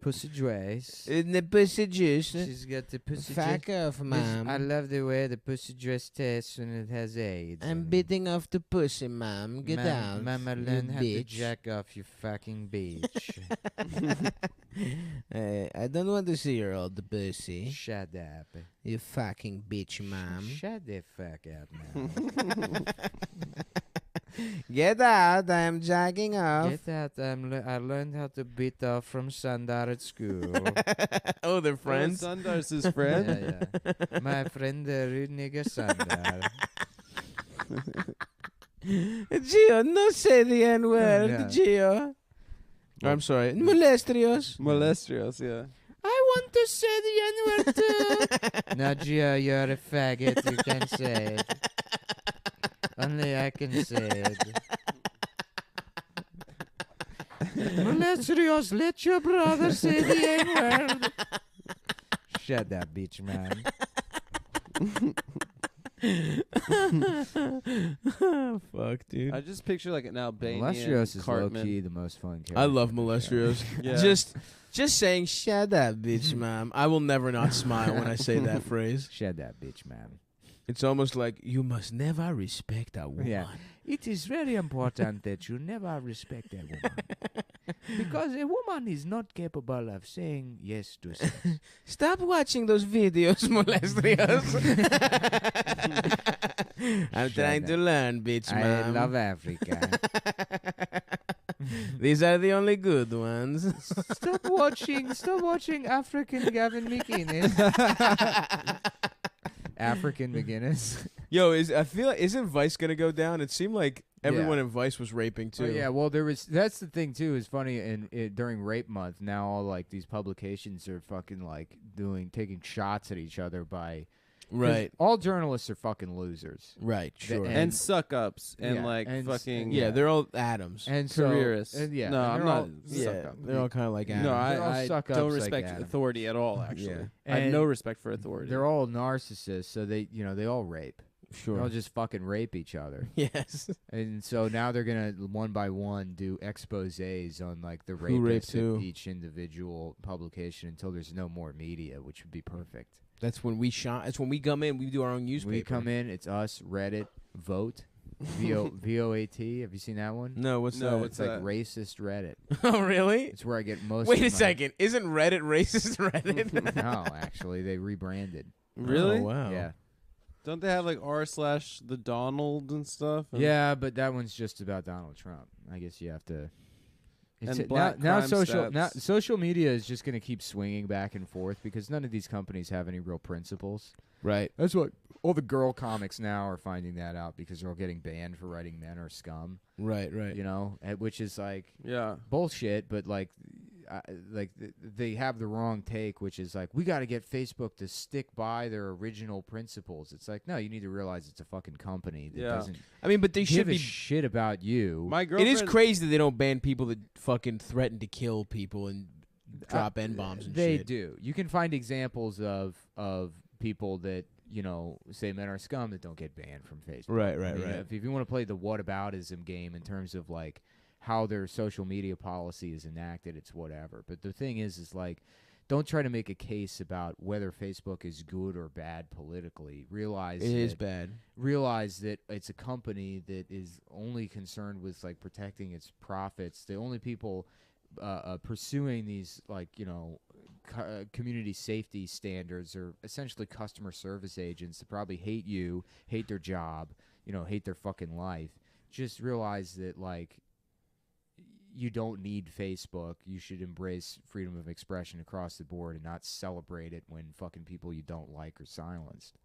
Pussy dress. In the pussy juice. She's got the pussy Fuck dress. off, mom. I love the way the pussy dress tastes when it has AIDS. I'm beating off the pussy, mom. Get down. Mama, you learn how to bitch. jack off, you fucking bitch. Hey, I don't want to see your old pussy. Shut up. You fucking bitch, mom. Shut the fuck up now. Get out. I'm jacking off. Get out. I learned how to beat off from Sundar at school. Oh, they're friends? Sundar's his friend. Yeah. My friend, the rude nigger Sundar. Gio, no say the N-word, Yeah. Gio. I'm sorry. Molestrios. Molestrios, yeah. I want to say the N-word too. Now, Gio, you're a faggot. You can say it. Only I can say it. Molestrios, let your brother say the N-word. Shut up, bitch, man. Fuck, dude. I just picture like an Albanian Molestrios is Cartman. low-key the most fun character. I love in the show. Molestrios. Yeah. Just saying, shut up, bitch, mom. I will never not smile when I say that phrase. Shut up, bitch, man. It's almost like you must never respect a woman. Yeah. It is very important that you never respect a woman. Because a woman is not capable of saying yes to sex. Stop watching those videos, Molestrios. I'm Shut trying to up. learn, bitch, I mom. love Africa. These are the only good ones. Stop watching African Gavin McInnes. African McGinnis. Yo, I feel like, isn't Vice gonna go down? It seemed like everyone in Vice was raping too. Oh, yeah, well, that's the thing too. Is funny, and during Rape Month, now all like these publications are fucking like taking shots at each other by. 'cause Right. All journalists are fucking losers. Right. Sure. And suck ups and Yeah, like and fucking yeah, they're all Adams. And so, careerists. and yeah, No, and I'm they're not. all Yeah, suck-up. they're all kind of like Adams. No, They're all I suck-ups don't like respect Adam. authority at all. Actually, Yeah. I have And no respect for authority. They're all narcissists, so they all rape. Sure. They'll just fucking rape each other. Yes. And so now they're gonna one by one do exposés on like the Who raped rapists who. of each individual publication until there's no more media, which would be perfect. That's when we shine. That's when we come in. We do our own newspaper. We come in, it's us, Reddit, Vote, VOAT. Have you seen that one? No, what's No, that? what's It's like that? racist Reddit. Oh, really? It's where I get most. Wait of a my- second. Isn't Reddit racist Reddit? No, actually, they rebranded. Really? Oh, wow. Yeah. Don't they have like r/the Donald and stuff? Yeah, but that one's just about Donald Trump. I guess you have to. And black now crime stats. social media is just going to keep swinging back and forth because none of these companies have any real principles. Right. That's what all the girl comics now are finding that out because they're all getting banned for writing men are scum. Right. Right. You know, which is like Yeah. bullshit. But like they have the wrong take, which is like we got to get Facebook to stick by their original principles. It's like no, you need to realize it's a fucking company that Yeah. doesn't. I mean, but they give should a be. shit about you. My It girlfriend. is crazy that they don't ban people that fucking threaten to kill people and drop N-bombs and they shit. do. You can find examples of people that say men are scum that don't get banned from Facebook. Right. I mean, If you want to play the whataboutism game in terms of like how their social media policy is enacted, it's whatever. But the thing is like, don't try to make a case about whether Facebook is good or bad politically. It is bad. Realize that it's a company that is only concerned with like protecting its profits. The only people pursuing these community safety standards are essentially customer service agents that probably hate you, hate their job, hate their fucking life. Just realize that like you don't need Facebook. You should embrace freedom of expression across the board and not celebrate it when fucking people you don't like are silenced.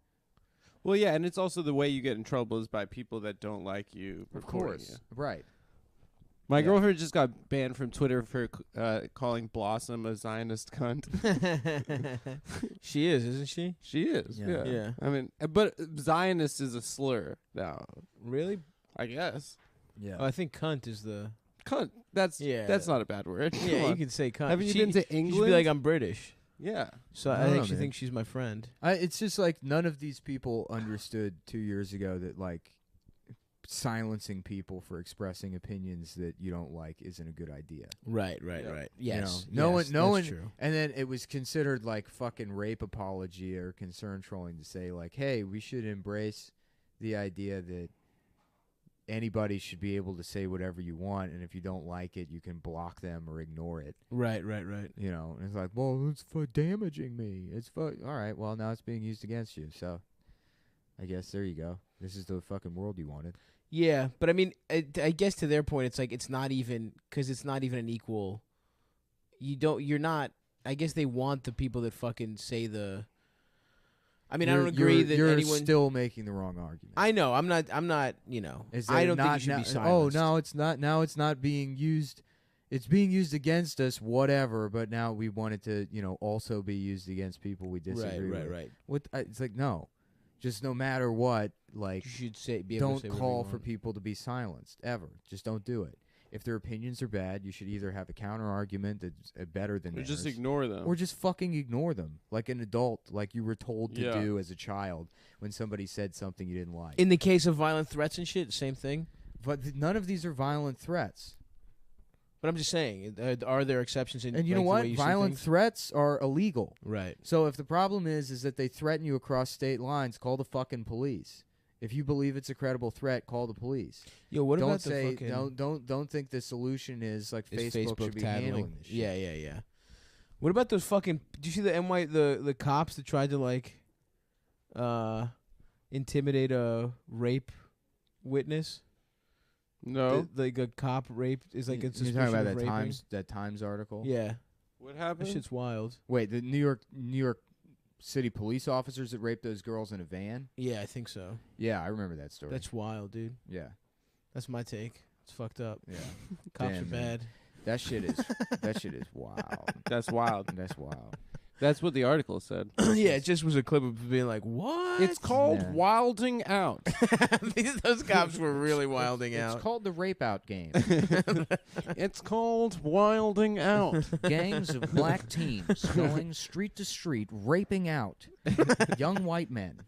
Well, yeah, and it's also the way you get in trouble is by people that don't like you. Of reporting course. you. Right. My Yeah. girlfriend just got banned from Twitter for calling Blossom a Zionist cunt. She is, isn't she? She is. Yeah. Yeah. I mean, but Zionist is a slur now. Really? I guess. Yeah. Oh, I think cunt is the. Cunt. That's not a bad word. Come Yeah, you on. can say cunt. Haven't you been to You should England? be like, I'm British. Yeah. So I I don't know, actually man. think she's my friend. It's just like none of these people understood 2 years ago that like silencing people for expressing opinions that you don't like isn't a good idea. Right. Yeah. Yes. No yes, one, that's true. and then it was considered like fucking rape apology or concern trolling to say like, hey, we should embrace the idea that anybody should be able to say whatever you want, and if you don't like it, you can block them or ignore it. Right. And it's like, well, it's for damaging me. It's for all right. Well, now it's being used against you. So, I guess there you go. This is the fucking world you wanted. Yeah, but I mean, I guess to their point, it's like it's not even because it's not even an equal. You're not. I guess they want the people that fucking say the. I mean, I don't agree that you're anyone. still making the wrong argument. I know. I'm not. Is I that don't think not it should now- be silenced. Oh, no, it's not. Now it's not being used. It's being used against us, whatever. But now we want it to, also be used against people we disagree with. Right. What? It's like no, just no matter what. Like You should say. Be able don't to say whatever call you for want. people to be silenced ever. Just don't do it. If their opinions are bad, you should either have a counter argument that's better than Or theirs, just ignore them. or just fucking ignore them, like an adult, like you were told to Yeah. do as a child when somebody said something you didn't like. In the case of violent threats and shit, same thing. But none of these are violent threats. But I'm just saying, are there exceptions in? And you like, know the what? way you see Violent things? threats are illegal. Right. So if the problem is that they threaten you across state lines, call the fucking police. If you believe it's a credible threat, call the police. Yo, what don't about the say fucking? don't think the solution is like Is Facebook should be tattling? handling this shit. Yeah. What about those fucking? Do you see the the cops that tried to like, intimidate a rape witness? No. Like a cop raped is like a You're suspicion talking about of raping? that Times article. Yeah, What that happened? shit's wild. Wait, the New York City police officers that raped those girls in a van? Yeah, I think so. Yeah, I remember that story. That's wild, dude. yeah. That's my take. It's fucked up. Yeah. Cops Damn, are man. bad. That shit is wild. That's wild. That's wild. That's what the article said. Yeah, it just was a clip of being like, "What?" It's called Yeah. wilding out. Those cops were really wilding It's out. called the rape out game. It's called wilding out. Gangs of black teens going street to street, raping out young white men.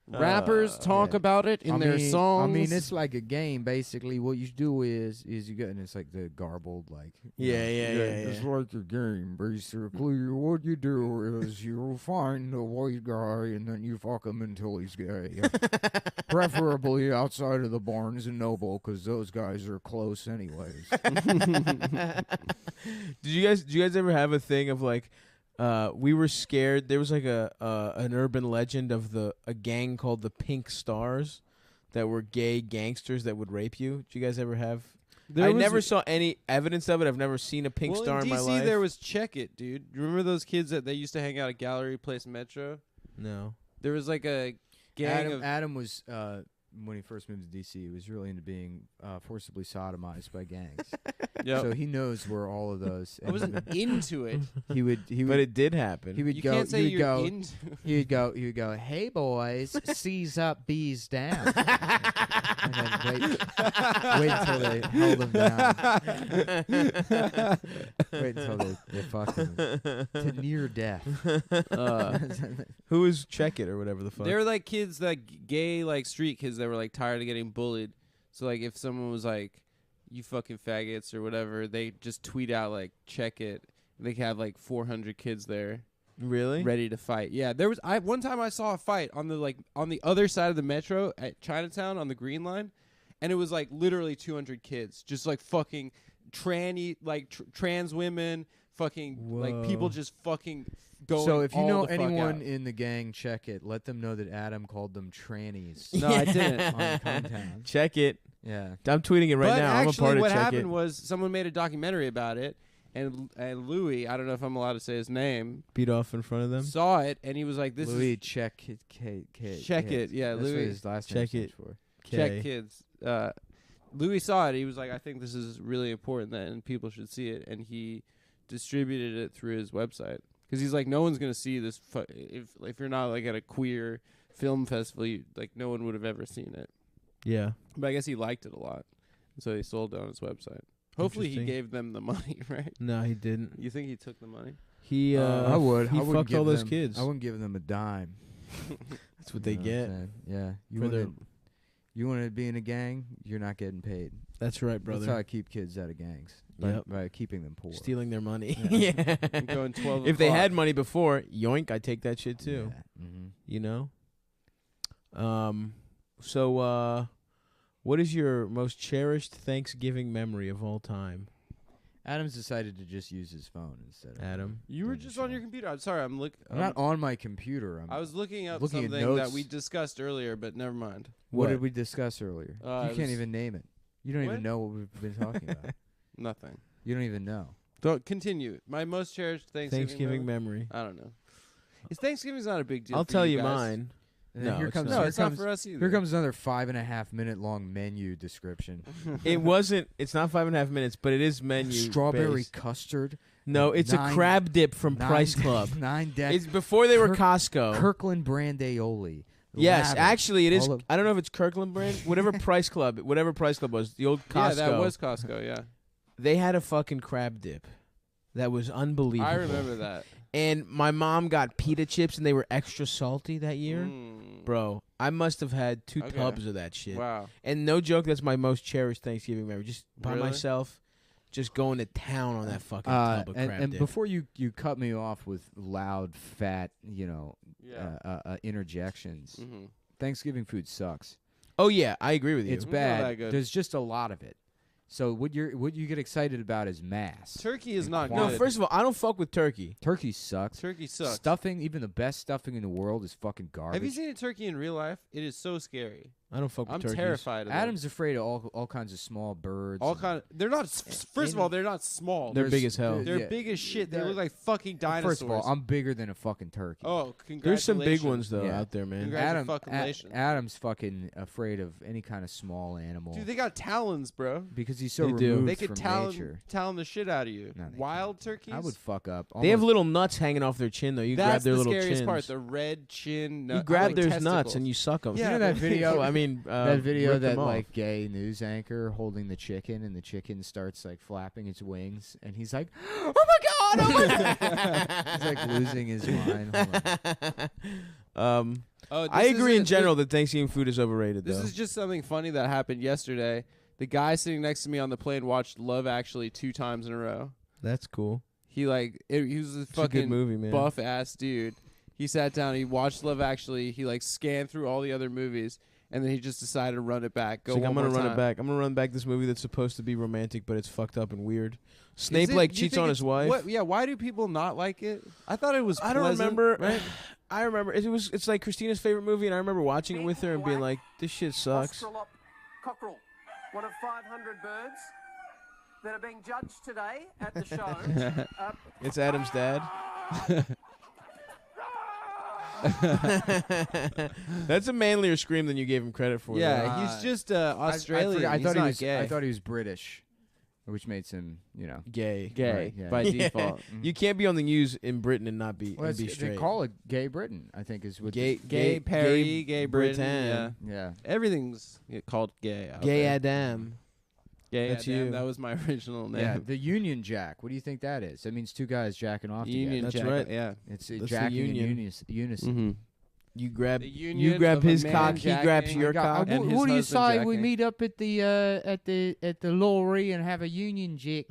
Rappers talk about it in their songs. I mean, it's like a game. Basically, what you do is you get, and it's like the garbled, like Yeah. It's like a game. Basically, what you do is you find a white guy and then you fuck him until he's gay. Preferably outside of the Barnes and Noble, because those guys are close anyways. Did you guys ever have a thing of like, we were scared? There was like an urban legend of a gang called the Pink Stars that were gay gangsters that would rape you. Did you guys ever have? I never saw any evidence of it. I've never seen a Pink Star in my life. There was Check It, dude. You remember those kids that they used to hang out at Gallery Place Metro? No. There was like a gang of... Adam was when he first moved to DC, he was really into being forcibly sodomized by gangs. Yep. So he knows where all of those. I wasn't into it. He would, but it did happen. He would You go. can't say he would you're go. into He would go. Hey boys, C's up, B's down. And then wait until they held him down. Wait until they fucked him to near death. Who is Check It or whatever the fuck? They were like kids, like gay, like street kids that were like tired of getting bullied. So like if someone was like, "You fucking faggots" or whatever, they just tweet out like "Check It." They could have like 400 kids there, really ready to fight. Yeah, there was. One time I saw a fight on the other side of the metro at Chinatown on the Green Line, and it was like literally 200 kids, just like fucking trans women, fucking like people just fucking going. So if you all know the fuck anyone out. in the gang, Check It. Let them know that Adam called them trannies. No, I didn't. On Cumtown. Check It. Yeah. I'm tweeting it right but now. I'm a actually, part of what Check happened It. was someone made a documentary about it, and Louis, I don't know if I'm allowed to say his name, Beat off in front of them. saw it, and he was like, "This Louis is Check It. Check It." Yeah, That's Louis what his last Check name It. stands for. Check Kids. Louis saw it. He was like, "I think this is really important, and people should see it," and he distributed it through his website because he's like, "No one's gonna see this if you're not like at a queer film festival. Like, no one would have ever seen it." Yeah. But I guess he liked it a lot, so he sold it on his website. Hopefully, he Interesting. gave them the money, right? No, he didn't. You think he took the money? He. I would. He I wouldn't fucked give all those them- kids. I wouldn't give them a dime. That's what they You know get. I'm saying? Yeah. For You want to be in a gang, you're not getting paid. That's right, brother. That's how I keep kids out of gangs. By keeping them poor. Stealing their money. Yeah. Yeah. Going 12 If they o'clock. had money before, yoink, I'd take that shit too. Yeah. Mm-hmm. You know? So, what is your most cherished Thanksgiving memory of all time? Adam's decided to just use his phone instead of Adam? You were doing the just on show. your computer. I'm sorry. I'm looking. I'm not on my computer. I was looking up looking at something that notes. we discussed earlier, but never mind. What did we discuss earlier? It You can't was- even name it. You don't What? even know what we've been talking about. Nothing. You don't even know. Don't continue. My most cherished Thanksgiving memory. I don't know. Thanksgiving's not a big deal. I'll for tell you guys. mine. And then here comes, No, here it's not comes, for us either. Here comes another 5.5 minute long menu description. It wasn't. It's not 5.5 minutes, but it is menu. Strawberry based. custard. No, it's a crab dip from Price Club. 9 deck. It's before they were Costco. Kirkland brand aioli. Yes, Lather. actually, it is. All of- I don't know if it's Kirkland brand. Whatever Price Club was, the old Costco. Yeah, that was Costco. Yeah, They had a fucking crab dip. That was unbelievable. I remember that. And my mom got pita chips, and they were extra salty that year. Bro, I must have had 2 tubs of that shit. Wow. And no joke, that's my most cherished Thanksgiving memory. Just by Really? myself, just going to town on that fucking tub of crab and dip. before you cut me off with loud, fat, Yeah. interjections, Mhm. Thanksgiving food sucks. Oh yeah, I agree with you. It's It's not that bad. good. There's just a lot of it. So what you get excited about is mass. Turkey is not No, good. first of all, I don't fuck with turkey. Turkey sucks. Turkey sucks. Stuffing, even the best stuffing in the world, is fucking garbage. Have you seen a turkey in real life? It is so scary. I don't fuck with I'm turkeys. terrified of them. Adam's afraid of all kinds of small birds. All and- kind. They're not. First of all, they're not small. They're There's- big as hell. They're yeah. big as shit. They They're- look like fucking dinosaurs. First of all, I'm bigger than a fucking turkey. Oh, congratulations. There's some big ones though Yeah. out there, man. Congratulations. Adam's fucking afraid of any kind of small animal Dude, they got talons, bro. because he's so They do. removed They could from talon nature. the shit out of you. No, they Wild turkeys. I would fuck up. They have almost- little nuts hanging off their chin though. You grab That's their the little scariest chins. part. The red chin. You grab their nuts and you suck them. Yeah, You know that video? I mean, that video rip that them off. like gay news anchor holding the chicken and the chicken starts like flapping its wings and he's like, "Oh my god!" Oh my god! He's like losing his mind. Hold on. Oh, I agree in isn't- general that Thanksgiving food is overrated. This though. is just something funny that happened yesterday. The guy sitting next to me on the plane watched Love Actually 2 times in a row. That's cool. He he was a It's a fucking good movie, man. buff ass dude. He sat down, he watched Love Actually, he scanned through all the other movies, and then he just decided to run it back. Go It's like, one I'm gonna more run time. it back. I'm gonna run back this movie that's supposed to be romantic, but it's fucked up and weird. Is Snape it- like you cheats think on it's- his wife. What, yeah, why do people not like it? I thought it was. I don't pleasant, remember. Right? I remember it's like Christina's favorite movie, and I remember watching it with her and being like, "This shit sucks." Cockerel, one of 500 birds that are being judged today at the show. It's Adam's dad. That's a manlier scream than you gave him credit for. Yeah, though. he's just Australian. I He's thought he not was. gay. I thought he was British, which makes him, gay. Gay Right, yeah. by Yeah. default. You can't be on the news in Britain and not be Well, and be they straight. call it Gay Britain. I think is what Gay Perry, gay Britain. Britain. Yeah. Everything's called gay. Out Gay there. Adam. Gay That's Adam, you. That was my original name. Yeah, the Union Jack. What do you think that is? That means two guys jacking off Union together. That's Jack. right. Yeah. It's That's the jacking union. in unison. Mm-hmm. You grab. The You union grab of a his man cock. He grabs jacking your and cock. his What do you husband say we jacking. meet up at the lorry and have a union jack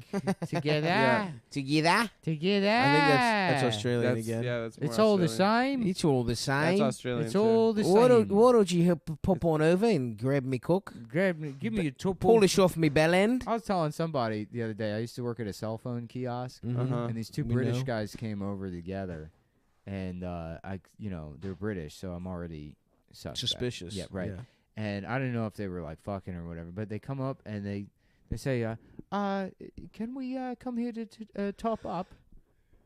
together? Yeah. Together. Together. I think that's Australian That's, again. yeah, that's more It's all the Australian. same. It's all the That's same. Australian. It's too. all the Why same. don't you pop on over and grab me cook? Give me a top. Polish off me bell end. I was telling somebody the other day. I used to work at a cell phone kiosk, Uh-huh. and these two We British know. guys came over together, and they're British, so I'm already Suspicious. Yeah, right. Yeah. And I don't know if they were like fucking or whatever, but they come up and they say, can we come here to top up?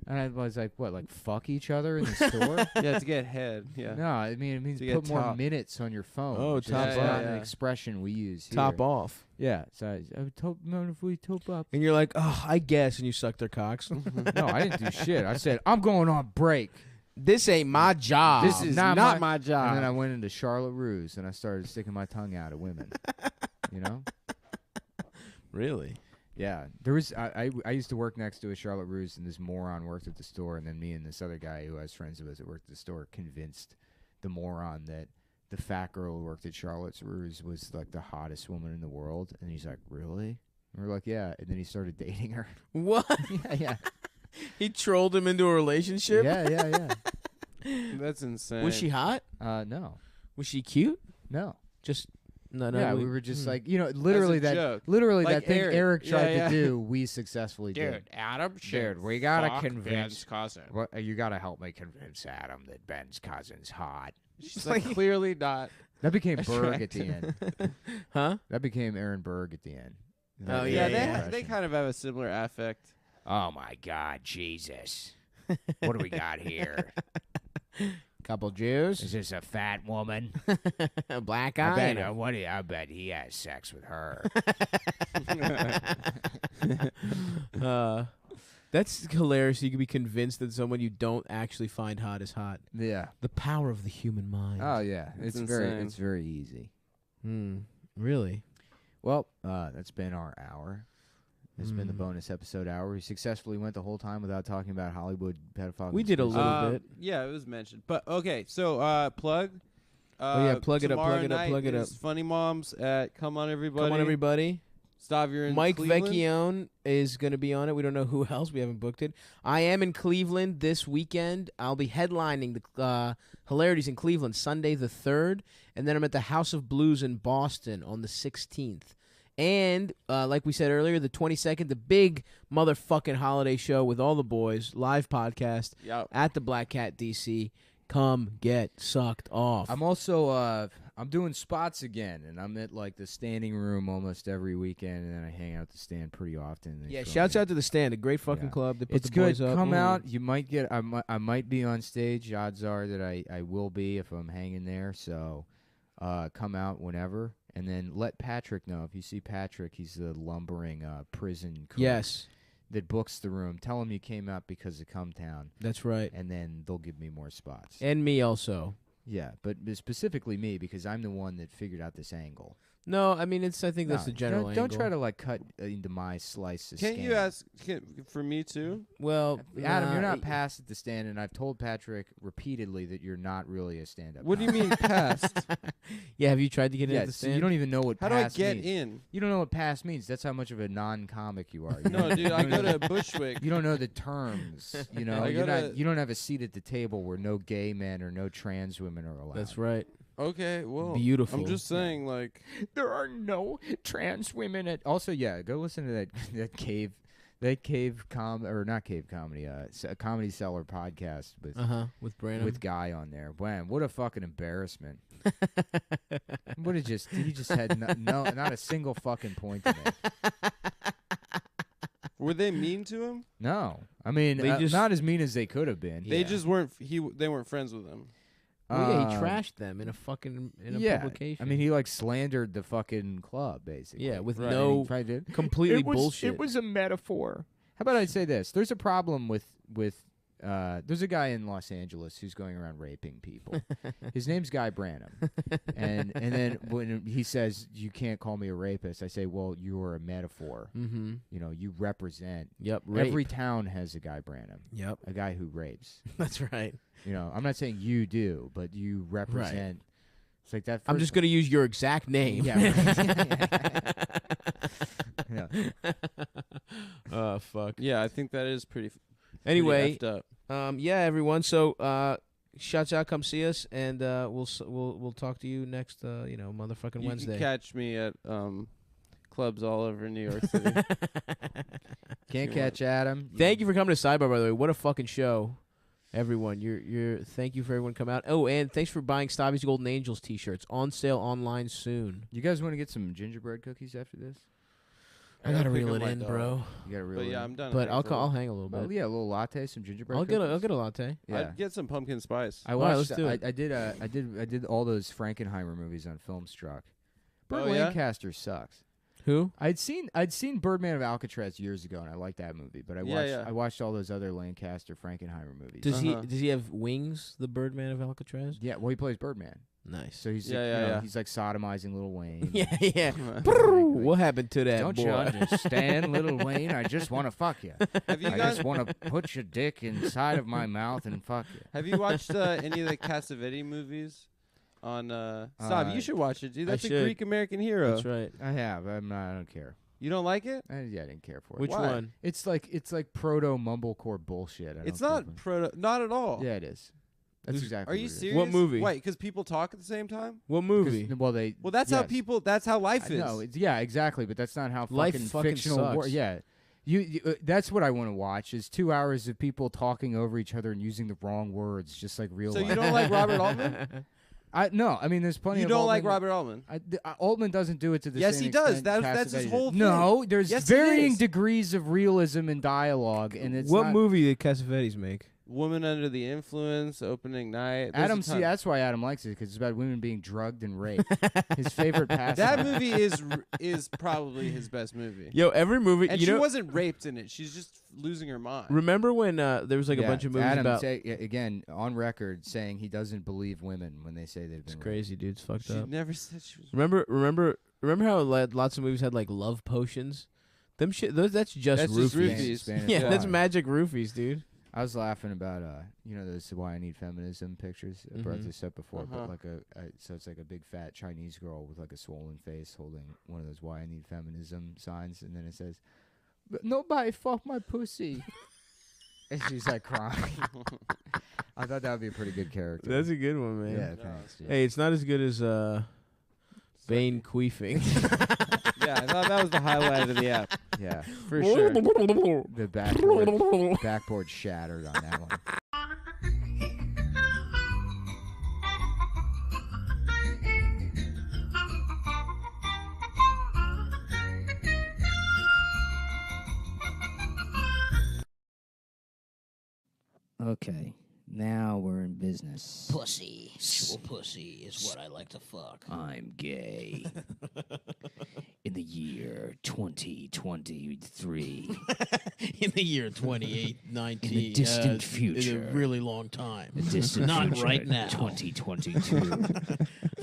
And I was like, what, like fuck each other in the store? Yeah, to get head. Yeah. No, I mean it means To put get more top. minutes on your phone. Oh, which is top not up. an Yeah. expression we use here. Top off. Yeah, so I would top, man, if we top up. And you're like, oh, I guess, and you suck their cocks. No, I didn't do shit. I said I'm going on break. This ain't my job. This is not not my job. And then I went into Charlotte Ruse and I started sticking my tongue out at women. You know? Really? Yeah. There was I used to work next to a Charlotte Ruse, and this moron worked at the store, and then me and this other guy who I was friends with that worked at the store convinced the moron that the fat girl who worked at Charlotte's Ruse was like the hottest woman in the world. And he's like, really? And we're like, yeah. And then he started dating her. What? Yeah. He trolled him into a relationship? Yeah. That's insane. Was she hot? No. Was she cute? No. Just no. Yeah, we were just like, literally As a joke. literally Like that thing Eric Yeah, tried yeah. to do, we successfully did. Adam Dude, we gotta fuck convince. Ben's cousin. What, you gotta help me convince Adam that Ben's cousin's hot. She's like clearly not. That became Berg at the end. Huh? That became Aaron Berg at the end. Oh, Yeah, yeah. they kind of have a similar affect. Oh my God, Jesus! What do we got here? Couple Jews. Is this a fat woman? A black I guy. bet, I bet he has sex with her. That's hilarious. You can be convinced that someone you don't actually find hot is hot. Yeah. The power of the human mind. Oh yeah. It's It's insane. very easy. Really? Well, that's been our hour. It's been the bonus episode hour. We successfully went the whole time without talking about Hollywood pedophile. We did a conspiracy. little bit. Yeah, it was mentioned. But okay, so plug. Oh, yeah, plug it up, tomorrow plug it up, night plug it is up. Funny Moms at Come On Everybody. Come on, everybody. Stav, you're in Mike Cleveland? Vecchione is going to be on it. We don't know who else. We haven't booked it. I am in Cleveland this weekend. I'll be headlining the Hilarities in Cleveland Sunday the 3rd. And then I'm at the House of Blues in Boston on the 16th. And like we said earlier, the 22nd, the big motherfucking holiday show with all the boys, live podcast at the Black Cat DC. Come get sucked off. I'm also I'm doing spots again, and I'm at like the standing room almost every weekend, and then I hang out at the stand pretty often. They Yeah, throw shouts me- out to the stand, a great fucking Yeah. club. They put It's the good. boys up. Come Ooh. out. You might get. I might be on stage. Odds are that I will be if I'm hanging there. So, come out whenever, and then let Patrick know. If you see Patrick, he's the lumbering prison cook Yes. that books the room. Tell him you came out because of Cumtown. That's right. And then they'll give me more spots. And me also. Yeah, but specifically me because I'm the one that figured out this angle. No, I mean I think that's No, the general don't angle. try to like cut into my slice of Can't skin. you ask for me too? Well, Adam, you're nah, not past at the stand, and I've told Patrick repeatedly that you're not really a stand-up. What do you mean past? Yeah, have you tried to get Yeah, into the so stand? you don't even know what How do I past get means. in? You don't know what past means. That's how much of a non-comic you are. You No, know- dude, you I don't go know- to Bushwick. You don't know the terms. You know, I go to- you don't have a seat at the table where no gay men or no trans women are allowed. That's right. Okay, well, Beautiful. I'm just saying, like, There are no trans women at. Also, yeah, go listen to that cave or not cave comedy, a Comedy Cellar podcast with Brandon. with Guy on there. Wham! What a fucking embarrassment. He just had not a single fucking point to make. were they mean to him? No, I mean They just- not as mean as they could have been. They just weren't. They weren't friends with him. Well, yeah, he trashed them in a publication. I mean, he like slandered the fucking club, basically. Yeah, with Right. no And he tried to- completely It was- bullshit. It was a metaphor. How about I say this? There's a problem with there's a guy in Los Angeles who's going around raping people. His name's Guy Branum, and then when he says you can't call me a rapist, I say, well, you're a metaphor. Mm-hmm. You know, you represent. Yep. Every Rape. town has a Guy Branum. Yep. A guy who rapes. That's right. You know, I'm not saying you do, but you represent. It's like that. I'm just going to use your exact name. Yeah. Right. Yeah. Oh, fuck. Yeah, I think that is pretty. Anyway, pretty effed up. yeah, everyone. So, shouts out, come see us, and we'll talk to you next, motherfucking You Wednesday. can catch me at clubs all over New York City. Can't catch Adam. Thank you for coming to Sidebar, by the way. What a fucking show, everyone. Thank you for everyone coming out. Oh, and thanks for buying Stabby's Golden Angels t-shirts on sale online soon. You guys want to get some gingerbread cookies after this? I gotta pick reel up it my in, dog. bro. You gotta reel But it yeah, in. I'm done. But I'll hang a little bit. Well, yeah, a little latte, some gingerbread. I'll cookies. get a latte. Yeah. I'd get some pumpkin spice. I All right, watched. let's do it. I did all those Frankenheimer movies on Filmstruck. Burt Oh, yeah? Lancaster sucks. Who? I'd seen Birdman of Alcatraz years ago, and I liked that movie. But I watched all those other Lancaster Frankenheimer movies. Does he have wings? The Birdman of Alcatraz. Yeah, well, he plays Birdman. Nice. So he's he's like sodomizing Lil Wayne. Yeah. What happened to that Don't boy? you understand, Lil Wayne? I just want to fuck you. Have you I guys just want to put your dick inside of my mouth and fuck you. Have you watched any of the Cassavetes movies? On Stop, you should watch it, dude. That's a Greek American hero. That's right. I have. I don't care. You don't like it? I didn't care for it. Which Why? one? It's like proto mumblecore bullshit. It's not not at all. Yeah, it is. That's exactly. Are you what it is. serious? What movie? Wait, because people talk at the same time. What movie? Well, that's how yes. people. That's how life is. No, yeah, exactly. But that's not how Life fucking fucking fictional. sucks. Yeah, that's what I want to watch. Is 2 hours of people talking over each other and using the wrong words, just like real. So life. you don't like Robert Altman? No, I mean, there's plenty. You of don't Altman. like Robert Altman? Altman doesn't do it to the Yes, same he does. extent That's his Cassavetes whole did. No, thing. there's Yes, it varying is. degrees of realism and dialogue, and it's What not, movie did Cassavetes make? Woman Under the Influence, Opening Night. There's Adam, a ton. see, that's why Adam likes it because it's about women being drugged and raped. His favorite pastime. That movie is probably his best movie. Yo, every movie. And you she know, wasn't raped in it. She's just losing her mind. remember when there was like a bunch of movies Adam about? again on record saying he doesn't believe women when they say they've been It's raped. crazy, dude. It's fucked She up. never said she was. Remember how lots of movies had like love potions? Them shit. That's just That's roofies. just roofies. Yeah, that's fire. magic roofies, dude. I was laughing about those why I need feminism pictures. I brought this up before, but like so it's like a big fat Chinese girl with like a swollen face holding one of those why I need feminism signs, and then it says, "But nobody fuck my pussy," and she's like crying. I thought that would be a pretty good character. That's a good one, man. Yeah, thanks. Dude. Hey, it's not as good as Bane queefing. Yeah, I thought that was the highlight of the app. Yeah, For sure. the backboard shattered on that one. Okay, now we're in business. Pussy. Actual pussy is what I like to fuck. I'm gay. In the year 2023. In the year 2819. In the distant future. In a really long time. The distant Not future, right now. 2022.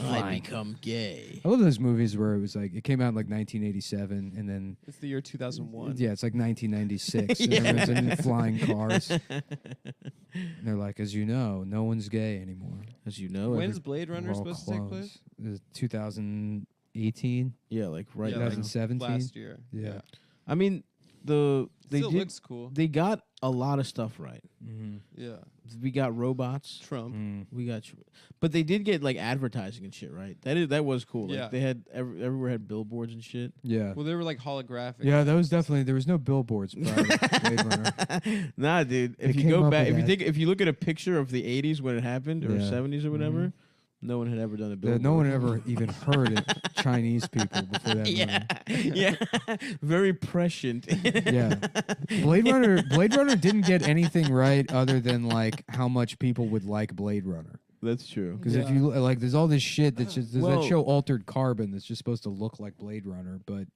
I become gay. I love those movies where it was like it came out in like 1987, and then It's the year 2001. yeah, it's like 1996, and Yeah. everyone's in flying cars. And they're like, as you know, no one's gay anymore. As you know. When's Blade Runner We're all supposed to take place? clones. 2018, Yeah, like right Yeah, now. like 2017. last year. Yeah. I mean, they Still did. looks cool. They got a lot of stuff right. Mm-hmm. Yeah. We got robots. Trump. We got, but they did get like advertising and shit, right? That was cool. Like, Yeah. they had everywhere had billboards and shit. Yeah. Well, they were like holographic. Yeah, that was definitely there was no billboards prior to Blade Runner. Nah, dude. If They you came go up back, with that. if you look at a picture of the '80s when it happened, or Yeah. '70s or whatever, no one had ever done a billboard. No one ever even heard it. Chinese people before that. Yeah, yeah, very prescient. Yeah. Blade Runner didn't get anything right other than like how much people would like Blade Runner. That's true. Because if you like, there's all this shit that's just there's Well- that show Altered Carbon that's just supposed to look like Blade Runner, but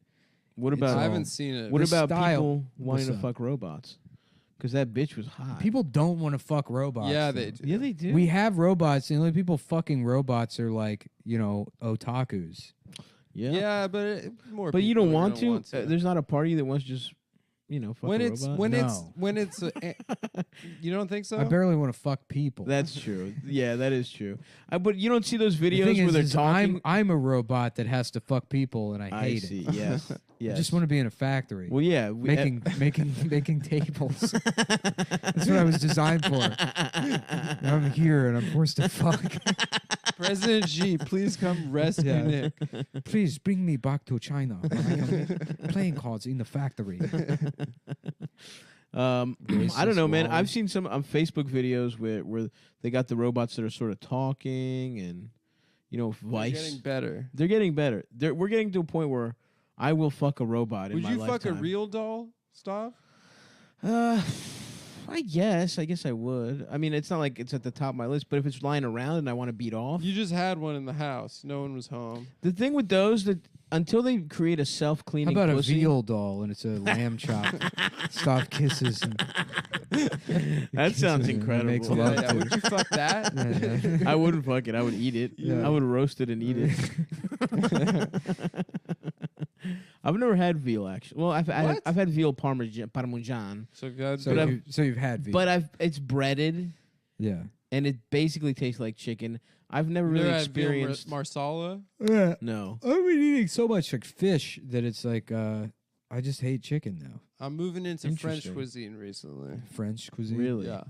What it's about? I all- haven't seen it. What the about style- people wanting to What's up? fuck robots? Because that bitch was hot. people don't want to fuck robots. Yeah, though. they do. yeah, they do. We have robots. The only people fucking robots are like otakus. yeah. But more. But you people don't are want gonna to. want to. There's not a party that wants to just, fuck when a it's robot. when it's No. when it's you don't think so? I barely want to fuck people. That's true. Yeah, that is true. But you don't see those the videos thing where they're is talking. I'm a robot that has to fuck people, and I I hate see. it. Yes. I Yes. just want to be in a factory. Well, yeah. making tables. That's what I was designed for. Now I'm here and I'm forced to fuck. President Xi, please come rescue Yeah. Nick. Please bring me back to China. I am playing cards in the factory. I don't know, man. Racist I've seen some Facebook videos where they got the robots that are sort of talking and Vice. Getting better. They're getting better. We're getting to a point where I will fuck a robot in Would my you lifetime. fuck a real doll, Stav? I guess I would. I mean, it's not like it's at the top of my list, but if it's lying around and I want to beat off. You just had one in the house. No one was home. The thing with those that until they create a How self-cleaning about pussy, a veal doll and it's a lamb chop? Stop kisses. And that sounds and incredible. makes love Yeah, to. would you fuck that? Yeah. I wouldn't fuck it. I would eat it. Yeah. I would roast it and eat it. I've never had veal actually. Well, I've had veal parmesan, So good. So you've had veal. but it's breaded yeah. and it basically tastes like chicken. I've never You really never had veal experienced. marsala. Yeah. No. I've been eating so much like fish that it's like I just hate chicken now. I'm moving into French Interesting. cuisine recently. French cuisine. Really? Yeah.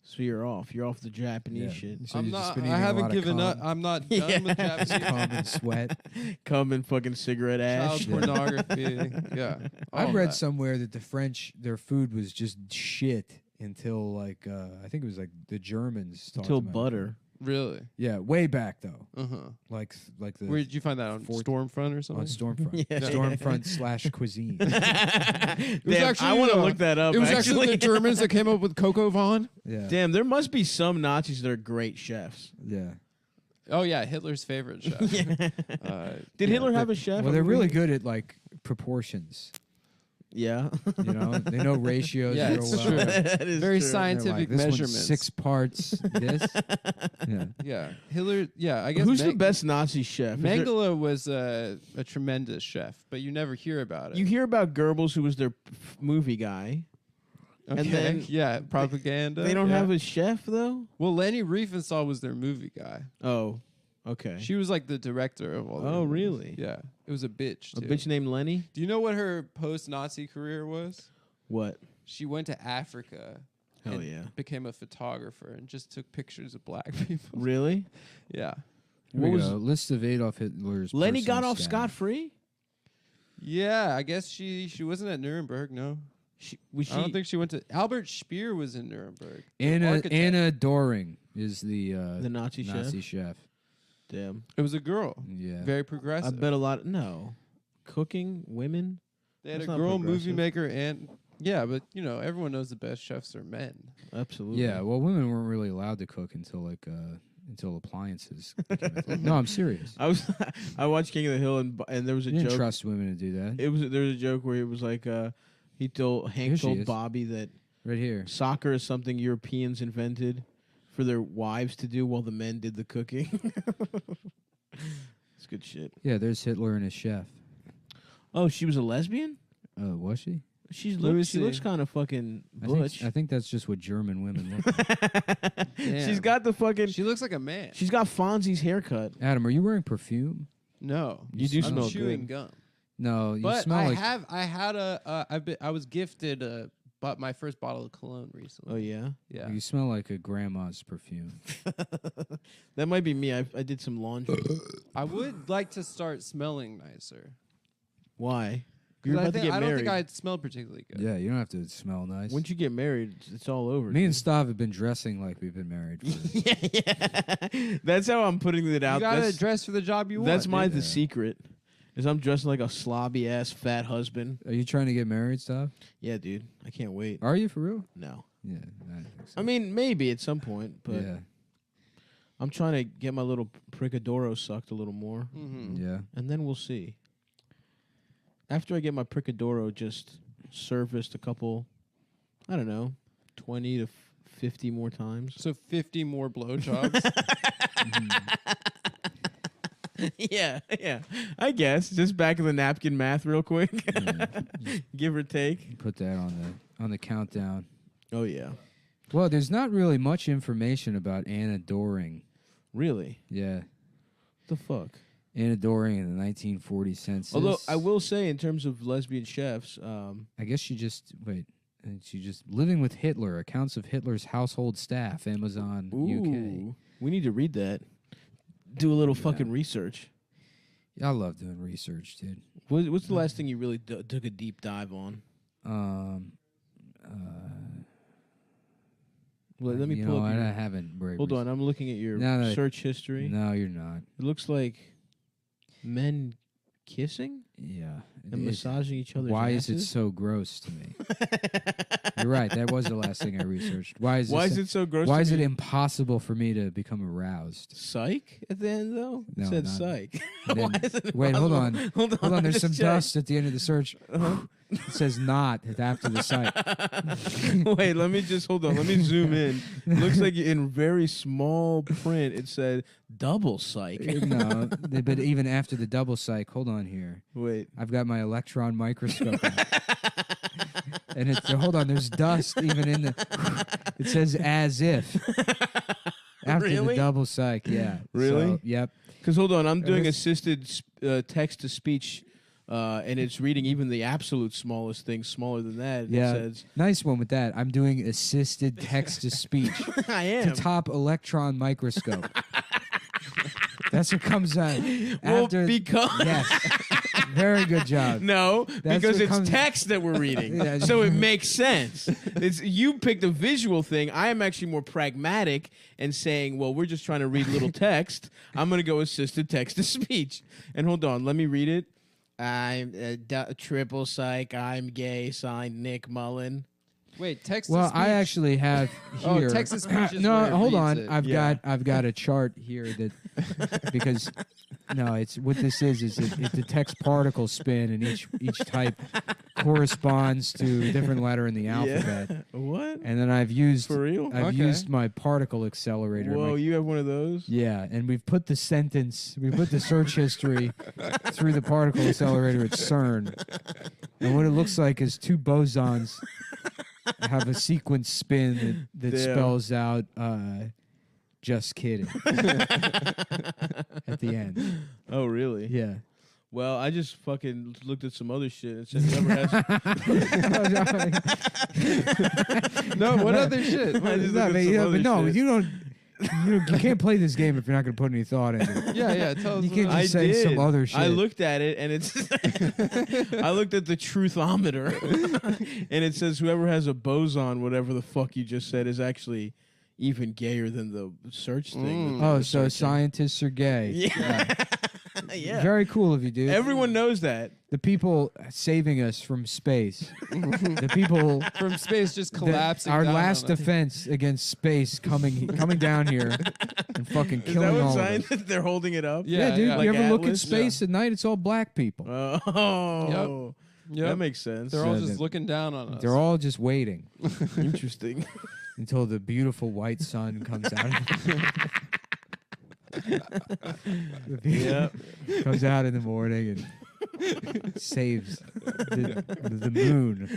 So you're off. You're off the Japanese Yeah. shit. So I'm you've just not. been I eating a haven't lot of given up. cum. I'm not done with Japanese. Cum and sweat. Come and fucking cigarette ash. Child pornography. Yeah. I've all read that. somewhere that the French, their food was just shit until like I think it was like the Germans talked Until about it. butter. Really? Yeah, way back though. Uh-huh. Like the Where did you find that on Fourth- Stormfront or something? on Stormfront. Yeah. Stormfront / cuisine. was Damn, actually, I want to look that up. It was actually the Germans that came up with Coco Vaughn. Yeah. Damn, there must be some Nazis that are great chefs. Yeah. Oh yeah, Hitler's favorite chef. Did Hitler have a chef? Well, they're really good at like proportions. Yeah. You know, they know ratios Yeah, real it's well. true. That is Very true. They're scientific like, this one's measurements. 6 parts. This. Yeah. Yeah, Hitler. Yeah, I guess. Who's the best Nazi chef? Is there- Mengele was a tremendous chef, but you never hear about it. you hear about Goebbels, who was their movie guy. okay. and then yeah, propaganda. They don't yeah. have a chef though. Well, Leni Riefenstahl was their movie guy. Oh, okay. She was like the director of all. Oh, the movies. really? Yeah, it was a bitch. A Too. bitch named Lenny. Do you know what her post-Nazi career was? What? She went to Africa. Hell and yeah. Became a photographer and just took pictures of black people. Really? Yeah. Here What we was- go. List of Adolf Hitler's. Lenny got personal off staff. scot free. Yeah, I guess she wasn't at Nuremberg. No, Was I don't think she went to. Albert Speer was in Nuremberg. the Anna architect. Doring is the Nazi chef? Nazi chef. Damn. It was a girl. Yeah. Very I progressive. bet a lot. No. Cooking women. They had That's a not girl movie progressive. maker and yeah, but you know everyone knows the best chefs are men. Absolutely. Yeah. Well, women weren't really allowed to cook until like until appliances. became a thing. No, I'm serious. I watched King of the Hill and there was a You didn't joke. trust women to do that. There was a joke where it was like Here Hank she told is. Bobby that Right here. soccer is something Europeans invented for their wives to do while the men did the cooking. It's good shit. Yeah, there's Hitler and his chef. Oh, she was a lesbian? Oh, was she? She me looks see. kind of fucking I butch. think that's just what German women look like. She's got the fucking. She looks like a man. She's got Fonzie's haircut. Adam, are you wearing perfume? No, You do I'm smell chewing good. gum. No, you But smell like. I was gifted my first bottle of cologne recently. Oh yeah, Yeah. You smell like a grandma's perfume. that might be me. I did some laundry. I would like to start smelling nicer. Why? 'Cause You're about to get I don't married. think I smelled particularly good. Yeah, you don't have to smell nice. Once you get married, it's all over. Me and dude. Stav have been dressing like we've been married. For yeah. That's how I'm putting it out. You gotta That's- dress for the job you want. That's my dude. the secret. Is I'm dressing like a slobby ass fat husband. Are you trying to get married, Stav? Yeah, dude. I can't wait. Are you for real? No. Yeah, I think so. I mean, maybe at some point, but yeah, I'm trying to get my little Pricadoro sucked a little more, yeah. and then we'll see. After I get my Pricadoro just serviced a couple, I don't know, 20 to 50 more times. So 50 more blowjobs. yeah. I guess just back of the napkin math, real quick, give or take. Put that on the countdown. Oh yeah. Well, there's not really much information about Anna Doring. Really? Yeah, The fuck. Anna Doring in the 1940 census. Although I will say, in terms of lesbian chefs, I guess she just living with Hitler. Accounts of Hitler's household staff. Amazon UK. We need to read that. Do a little fucking research. Yeah, I love doing research, dude. What's the last thing you really took a deep dive on? Let me pull up. I haven't. Hold on, I'm looking at your search history. No, you're not. It looks like men kissing. Yeah, and massaging each other's Why asses? is it so gross to me? You're right. That was the last thing I researched. Why is it so gross? Why to is me? it impossible for me to become aroused? Psych at the end though? No, it said not- psych. And Why then- is it wait, hold on. impossible? Hold on. There's just some checked. dust at the end of the search. It says not after the site. Wait, let me just hold on. Let me zoom in. Looks like in very small print it said double psych. No, but even after the double psych, hold on here. Wait. I've got my electron microscope out. And it's hold on, there's dust even in the it says as if. After Really? the double psych, yeah. Really? So, yep. Because hold on, I'm doing It was- assisted text to speech, and it's reading even the absolute smallest thing smaller than that. And Yeah. It says, Nice one with that. I'm doing assisted text to speech. I am. To top electron microscope. That's what comes out Well, after. because yes, very good job. No, That's because what it's comes- text that we're reading, Yeah. so it makes sense. It's you picked a visual thing. I am actually more pragmatic and saying, well, we're just trying to read little text. I'm going to go assisted text to speech. And hold on, let me read it. I'm triple psych. I'm gay. Signed Nick Mullen. Wait, text. Well, to I speech? actually have here. Oh, text to speech is no, where it hold reads on. it. I've got a chart here that because no, it's what this is it detects particle spin, and each type corresponds to a different letter in the alphabet. What? And then I've used For real? I've Okay. used my particle accelerator. Whoa, my- you have one of those? yeah, and we've put the search history through the particle accelerator at CERN. And what it looks like is two bosons have a sequence spin that Damn. spells out just kidding at the end. Oh, really? Yeah. Well, I just fucking looked at some other shit and said whoever has. No, what other shit? I just looked at some but other no, shit. you don't. You can't play this game if you're not going to put any thought into it. Yeah, tell us. You can't what- just say some other shit. I looked at it and it's. I looked at the truthometer, and it says whoever has a boson, whatever the fuck you just said, is actually even gayer than the search thing. that Oh, the so search- scientists are gay. Yeah. Yeah. Very cool of you, dude. Everyone knows that. The people saving us from space. The people from space just collapsing. Our down last on us. defense against space coming down here and fucking Is killing that what all sign of us. that they're holding it up? Yeah, dude. Like you ever look at Atlas? space at night? It's all black people. Oh. Yep. That makes sense. They're all So just that- looking down on us. They're all just waiting Interesting. until the beautiful white sun comes out. Yeah. Comes out in the morning and saves the moon.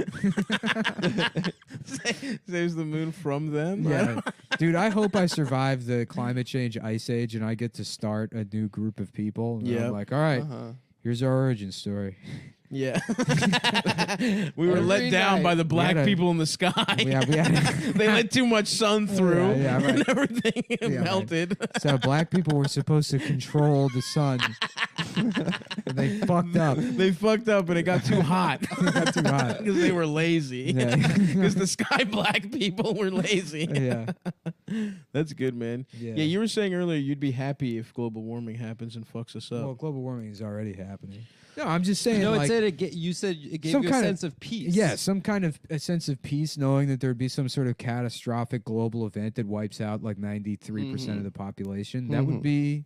Saves the moon from them. Yeah, dude. I hope I survive the climate change ice age and I get to start a new group of people. And Yep. I'm like, all right, Uh-huh. here's our origin story. Yeah. We were Every let down night. by the black We had a- people in the sky. Yeah, we had. They let too much sun through yeah, right. and everything man. melted. So black people were supposed to control the sun. And they fucked up. They fucked up and it got too hot. It got too hot. Because they were lazy. Yeah. Because the sky black people were lazy. Yeah. That's good, man. Yeah. Yeah, you were saying earlier you'd be happy if global warming happens and fucks us up. Well, global warming is already happening. No, I'm just saying. No, like, you said it gave some you a kind of- sense of peace. Yeah, some kind of a sense of peace, knowing that there'd be some sort of catastrophic global event that wipes out like 93% of the population. That would be.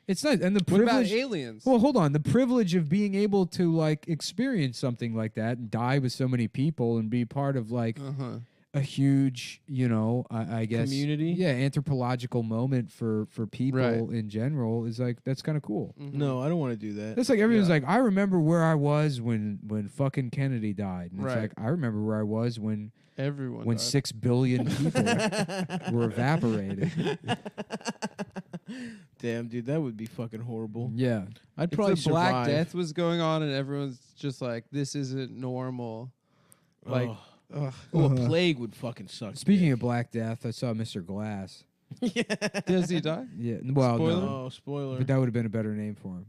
It's not, and the What about privilege. aliens? Well, hold on. The privilege of being able to like experience something like that and die with so many people and be part of like a huge, I guess Community? Yeah, anthropological moment for people Right. in general is like that's kind of cool. No, I don't want to do that. That's like everyone's like, I remember where I was when fucking Kennedy died. And Right. it's like I remember where I was when Everyone. died. 6 billion people were evaporated. Damn, dude, that would be fucking horrible. Yeah. I'd If probably the Black survive. Death was going on and everyone's just like, this isn't normal. Like, Oh, a plague would fucking suck. Speaking of Black Death, I saw Mr. Glass. does he die? Yeah. Well, Spoiler? no. Oh, spoiler. But that would have been a better name for him.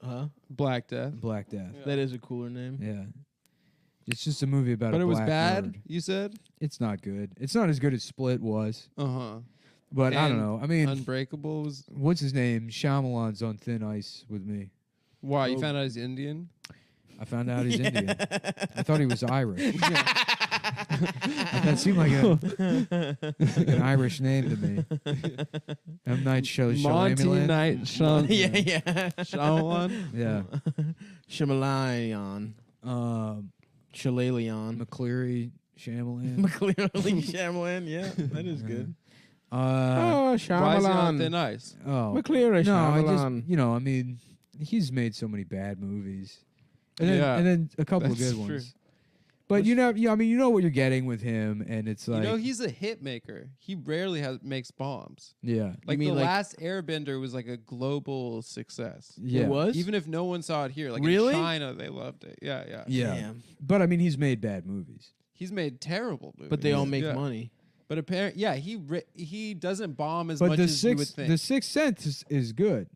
Huh? Black Death. Black Death. That is a cooler name. Yeah. It's just a movie about But a it was black bad, bird. you said? It's not good. It's not as good as Split was. Uh-huh. But I don't And know. I mean, Unbreakable was... what's his name? Shyamalan's on thin ice with me. Why? You found out he's Indian? I found out he's Indian. I thought he was Irish. That seemed like an Irish name to me. M. Night Monty Shyamalan. Night Shyamalan. Yeah. Shyamalan? Yeah. Shyamalan. Shalalion. McCleary Shyamalan. McClearly Shyamalan. Yeah, that is good. Oh, Why is he on thin ice? McCleary no, I Shyamalan. just I mean, he's made so many bad movies, and then, Yeah, and then a couple of that's good true. ones. But I mean, you know what you're getting with him, and it's like, he's a hit maker. He rarely makes bombs. yeah, Like mean the like- last Airbender was like a global success. yeah, It was? Even if no one saw it here, like Really? in China, they loved it. Yeah, yeah. yeah. Damn. But I mean, he's made bad movies. He's made terrible movies, But they all make Yeah. money. But apparently, yeah, he doesn't bomb as But much the as you would Sixth, think. the Sixth Sense is good.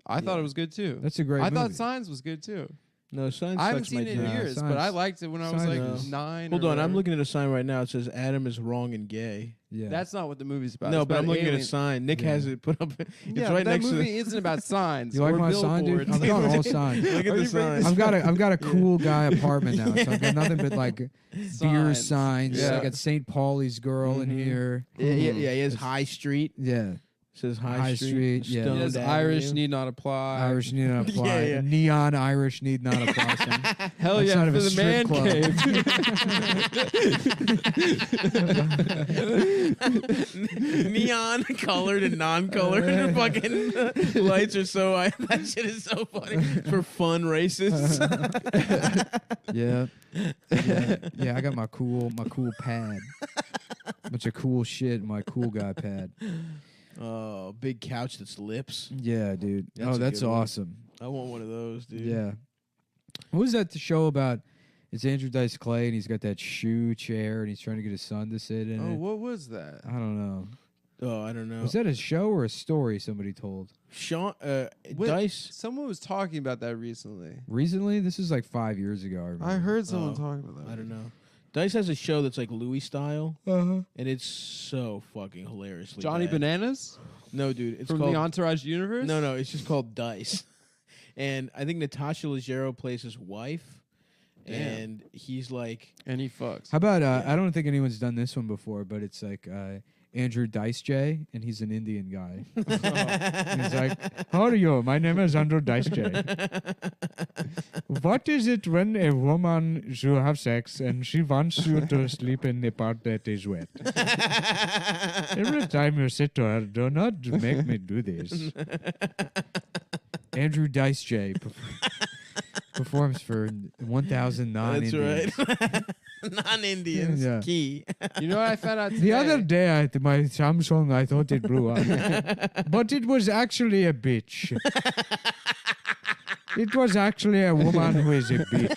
I thought it was good too. That's a great I thought movie. Signs was good too. No, Signs I haven't sucks my seen it in dick. years, Signs- but I liked it when I was Signs like is- 9. Hold or on, I'm whatever. looking at a sign right now. It says Adam is wrong and gay. Yeah, That's not what the movie's about. No, It's but I'm about looking at a aliens. sign. Nick has it put up. It's Yeah, right that next movie to. isn't about signs. you like or my sign, dude? billboards. I've got all signs. Look at the sign. I've got a cool guy apartment now, so I've got nothing but like beer Signs. signs. Yeah. I got St. Pauli's girl in here. Yeah, he has High Street. Yeah, Says High, High Street, yeah. Stoned Yes, Avenue. Irish need not apply. Irish need not apply. Yeah, yeah. Neon Irish need not apply. Son. Hell That's yeah, not for even a the man Neon cave. colored and non-colored fucking lights are so. That shit is so funny for fun racists. yeah. Yeah, I got my cool pad. Bunch of cool shit in my cool guy pad. Oh, big couch that's lips. Yeah, dude. That's a That's good one. awesome. I want one of those, dude. Yeah. What was that the show about? It's Andrew Dice Clay, and he's got that shoe chair, and he's trying to get his son to sit in Oh, it. what was that? I don't know. Oh, I don't know. Was that a show or a story somebody told? Sean Wait, Dice? Someone was talking about that recently. Recently? This is like 5 years ago. I remember. I heard someone Oh, talking about that. I don't know. Dice has a show that's like Louis style, Uh-huh. and it's so fucking hilariously Johnny bad. Bananas No, dude, it's from called the Entourage universe. No, it's just called Dice. and I think Natasha Leggero plays his wife, and he's like, and he fucks. How about I don't think anyone's done this one before, but it's like Andrew Dice J, and he's an Indian guy. And he's like, "How are you? My name is Andrew Dice J. What is it when a woman should have sex and she wants you to sleep in the part that is wet? Every time you say to her, do not make me do this." Andrew Dice J performs for 1,000 non-Indians. That's right. Non-Indians. Yeah. Key. You know what I found out today? The other day, my Samsung, I thought it blew up. But it was actually a bitch. It was actually a woman who is a bitch.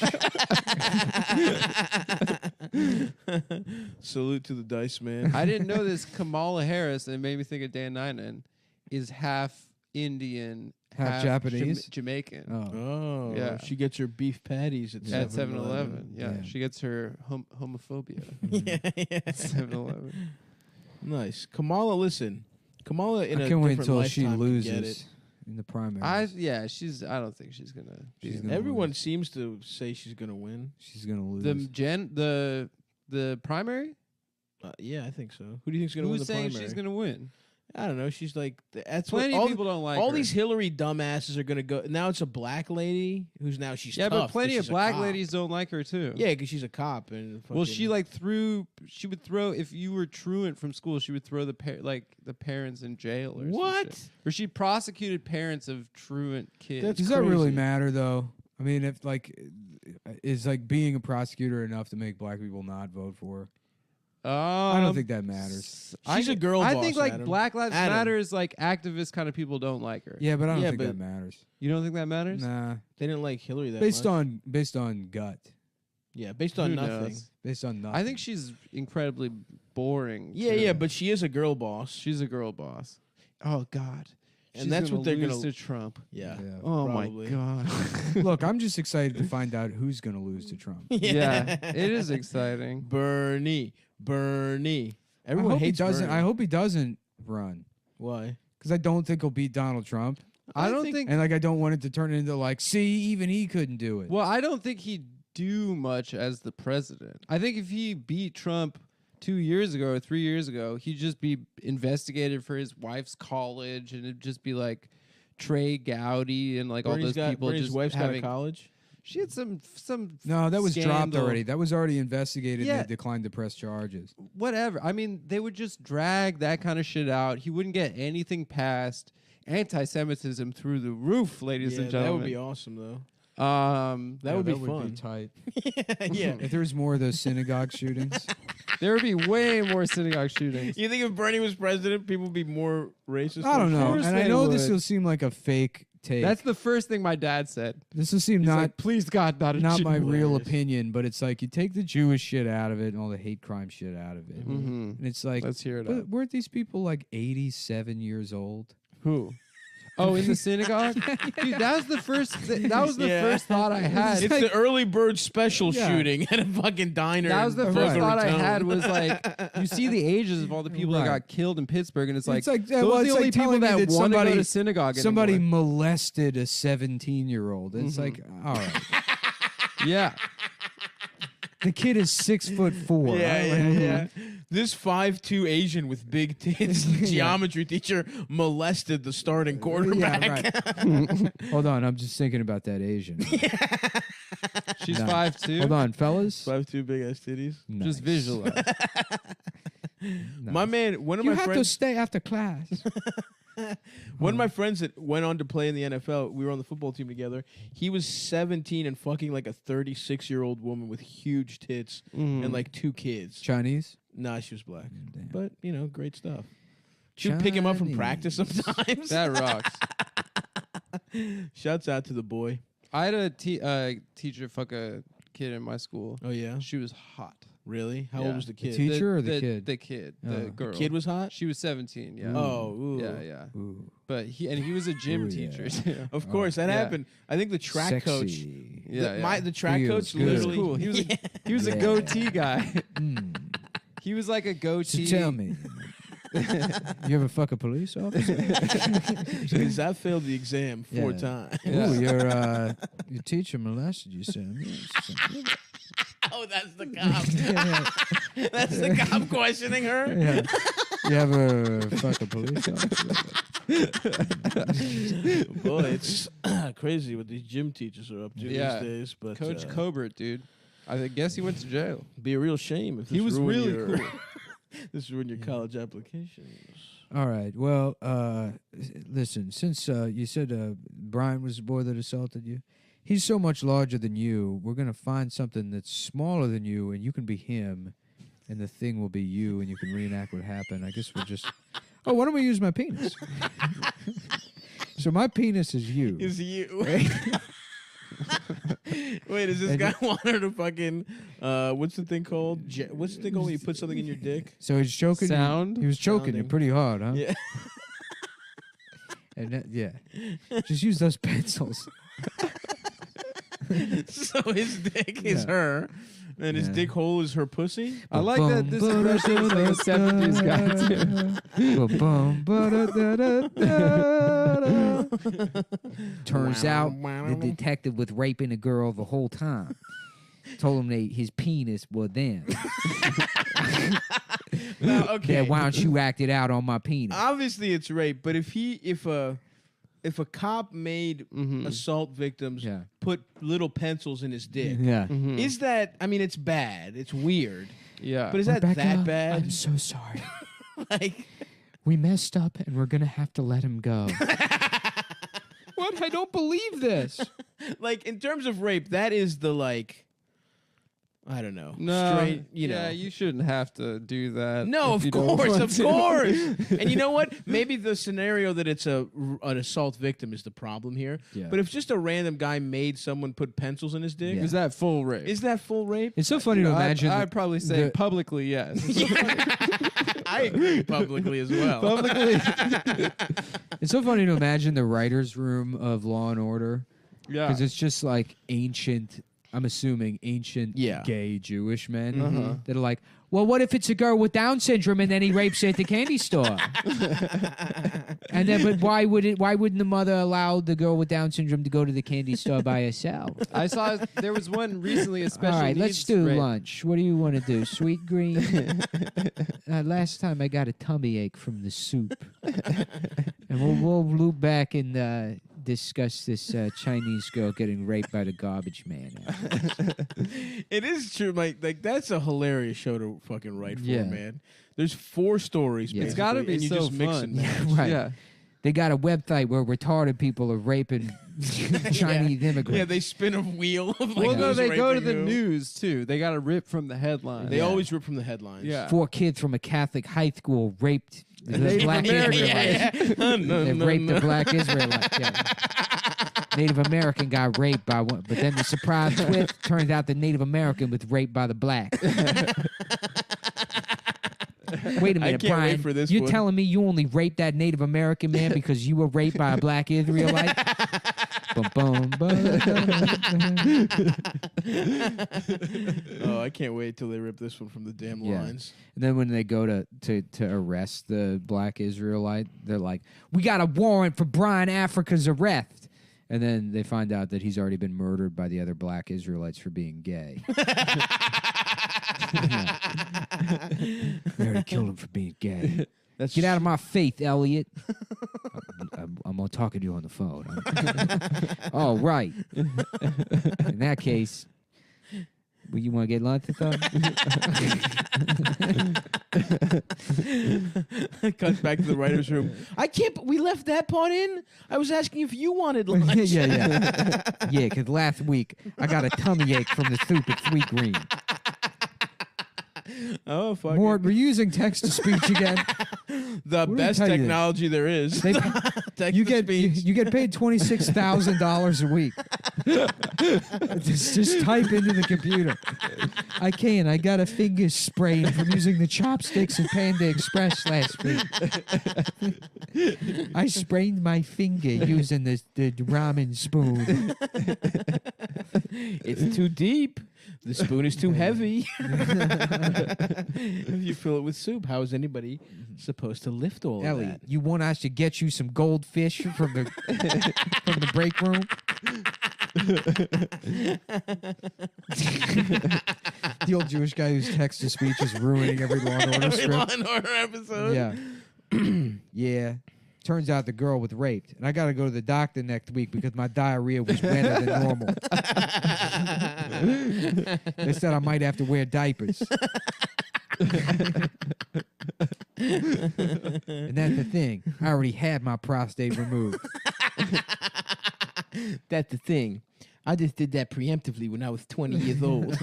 Salute to the Dice Man. I didn't know this. Kamala Harris, and it made me think of Dan Ninen, is half Indian, Half Japanese? Jamaican. Oh, Yeah. She gets her beef patties at At 7-Eleven. 7-Eleven. Yeah. She gets her homophobia. Yeah, yeah. 7-Eleven. Nice. Kamala, listen. Kamala in I a can't wait different until she lifetime can get loses it. in the primary. I don't think she's gonna be She's in gonna Everyone seems to say she's gonna win. She's gonna lose. the primary. Yeah, I think so. Who do you think's gonna win Who's the saying primary? she's gonna win? I don't know. She's like that's Plenty what all of people don't like all her. these Hillary dumbasses are gonna go. Now it's a black lady who's now she's Yeah, tough but plenty 'cause of she's a black cop. ladies don't like her too. Yeah, because she's a cop and Well, fucking- she like she would throw if you were truant from school, she would throw the parents in jail or some What? shit. Or she prosecuted parents of truant kids. Does that really matter though? I mean, if like is like being a prosecutor enough to make black people not vote for her? I don't think that matters. She's a girl I boss, think like Adam. Black Lives Adam. Matter is like activist kind of people don't like her. Yeah, but I don't Yeah, think but- that matters. You don't think that matters? Nah, They didn't like Hillary that based much. on gut. Yeah, based on Who nothing. knows? Based on nothing. I think she's incredibly boring. Yeah, too. yeah, but she is a girl boss. She's a girl boss. Oh God. And She's that's what they're lose gonna- to Trump. Yeah. Yeah. Oh Probably. my God. Look, I'm just excited to find out who's going to lose to Trump. Yeah, it is exciting. Bernie. I Everyone hope hates he doesn't. Bernie. I hope he doesn't run Why? because I don't think he'll beat Donald Trump, I don't think. and like I don't want it to turn into like, see, even he couldn't do it. Well, I don't think he'd do much as the president. I think if he beat Trump 2 years ago or 3 years ago, he'd just be investigated for his wife's college, and it'd just be like Trey Gowdy and like all those people Bernie's just wife's having. got a college. She had some No, that was dropped scandal. already. That was already investigated. Yeah. And they declined to press charges. Whatever. I mean, they would just drag that kind of shit out. He wouldn't get anything past. Anti-Semitism through the roof, ladies Yeah, and that gentlemen. would be awesome though. That would be fun. tight. Yeah. If there was more of those synagogue shootings, there would be way more synagogue shootings. You think if Bernie was president, people would be more racist? I don't know. course And I they know this would. will seem like a fake take. That's the first thing my dad said. This will seem He's not like, please God, not a not Jew." my real opinion, but it's like you take the Jewish shit out of it and all the hate crime shit out of it, Mhm. and it's like, Let's hear it but out. weren't these people like 87 years old? Who? Oh, in the synagogue, dude. That was the first. That was the Yeah. first thought I had. It's the early bird special Yeah. shooting at a fucking diner. That was in the Boca first thought I Raton. had was like, you see the ages of all the people that Right. got killed in Pittsburgh, and it's like, yeah, those well, are it's the only like people telling me that that want to go somebody- to synagogue Somebody anymore. molested a 17-year-old. It's like, all right, Yeah. the kid is 6'4". Yeah. This 5'2" Asian with big tits geometry teacher molested the starting quarterback. Yeah, right. Hold on, I'm just thinking about that Asian. She's No. 5'2". Hold on, fellas. 5'2" big ass titties. Nice. Just visualize. My man, one of You my have to friends, stay after class. one of my friends that went on to play in the NFL, we were on the football team together. He was 17 and fucking like a 36-year-old woman with huge tits and like 2 kids. Chinese? Nah, she was black, Damn. but you know, great stuff. She would pick him up from Chinese. practice sometimes. That rocks. Shouts out to the boy. I had a teacher fuck a kid in my school. Oh yeah, She was hot. really? How Yeah. old was the kid? teacher or the kid? The kid. Oh. The The girl. Kid was hot. She was 17. Yeah. Oh, ooh. Yeah, yeah. Ooh. But he was a gym Ooh, teacher yeah. too. Of course, that Yeah. happened. I think the track coach. Sexy. Yeah, The track Feels coach good. He was literally. cool. He was he was Yeah. a goatee guy. Mm. He was like a So goatee. tell me, You ever fuck a police officer? Because I failed the exam 4 Yeah. times. Ooh, your teacher molested you, Sam. Oh, that's the cop. That's the cop questioning her. Yeah. You ever fuck a police officer? Boy, it's crazy what these gym teachers are up to Yeah. these days. But Coach Cobert, dude. I guess he went to jail. be a real shame if He this was ruined really your, cool. this ruined your college applications. All right. Well, listen, since you said Brian was the boy that assaulted you, he's so much larger than you. We're going to find something that's smaller than you, and you can be him, and the thing will be you, and you can reenact what happened. I guess we'll just... Oh, why don't we use my penis? So my penis is you. Is you? Wait, does this And guy want her to fucking what's the thing called? What's the thing called when you put something in your dick? So he's choking Sound? you. He was choking you Sounding. pretty hard, huh? Yeah. And that, yeah. Just use those pencils. So his dick is Yeah. her, and his Yeah. dick hole is her pussy. I like that this impression is like a 70s guy, too. Turns out the detective was raping a girl the whole time. Told him that his penis was them. Now, okay. Yeah, why don't you act it out on my penis? Obviously, it's rape, but if a cop made assault victims Yeah. put little pencils in his dick, Yeah. is that? I mean, it's bad. It's weird. Yeah. But is that that bad? I'm so sorry. Like, We messed up and we're going to have to let him go. What? I don't believe this. like in terms of rape, that is the like. I don't know. No, Straight, you know. yeah, you shouldn't have to do that. No, if you of don't course, want of to. course. And you know what? Maybe the scenario that it's an assault victim is the problem here. Yeah. But if just a random guy made someone put pencils in his dick, Is that full rape? is that full rape? It's so funny to imagine. I'd probably say the- publicly yes. I agree publicly as well. Publicly, It's so funny to imagine the writer's room of Law and Order. yeah. Because it's just like ancient, I'm assuming ancient Yeah. gay Jewish men Uh-huh. that are like, Well, what if it's a girl with Down syndrome and then he rapes her at the candy store? And then, but why wouldn't the mother allow the girl with Down syndrome to go to the candy store by herself? I saw there was one recently, a special All right, let's needs do rape. lunch. What do you want to do? Sweet green? Last time I got a tummy ache from the soup. And we'll loop back and discuss this Chinese girl getting raped by the garbage man. It is true, Mike. Like that's a hilarious show to fucking write for, Yeah. man. There's 4 stories. Yeah. It's got to basically, be and you so just mix fun. and match. right. Yeah. They got a website where retarded people are raping Chinese immigrants. Yeah, they spin a wheel of like. Well, no, who's they go to raping the who. news too. They got to rip from the headline. They always rip from the headlines. Yeah. 4 kids from a Catholic high school raped the Native black American. Israelites. They raped the black Israelites. Yeah. Native American got raped by one, but then the surprise twist turns out the Native American was raped by the black. Wait a minute, can't wait Brian. for this You're one. telling me you only raped that Native American man because you were raped by a black Israelite? Bum, bum, bum. Oh, I can't wait till they rip this one from the damn Yeah. lines. And then when they go to arrest the black Israelite, they're like, We got a warrant for Brian Africa's arrest. and then they find out that he's already been murdered by the other black Israelites for being gay. They already killed him for being gay. Get out of my faith, Elliot. I'm gonna talk to you on the phone. Oh, right. In that case, well, you want to get lunch or something? Cuts back to the writer's room. I can't. We left that part in. I was asking if you wanted lunch. Yeah. Yeah, because last week I got a tummy ache from the soup at Sweet Green. Oh fuck! Mort, we're using text to speech again. The What did I best tell you? technology there is. They- Text you to get speech. you get paid $26,000 a week. just type into the computer. I can't. I got a finger sprain from using the chopsticks at Panda Express last week. I sprained my finger using the ramen spoon. It's too deep. The spoon is too heavy. If you fill it with soup, how is anybody supposed to lift all Ellie, of that? you want us to get you some goldfish from the from the break room? The old Jewish guy whose text to speech is ruining every Law and Order script. Law and Order episode. Yeah. Yeah. Turns out the girl was raped, and I got to go to the doctor next week because my diarrhea was wetter than normal. They said I might have to wear diapers. And that's the thing. I already had my prostate removed. That's the thing. I just did that preemptively when I was 20 years old.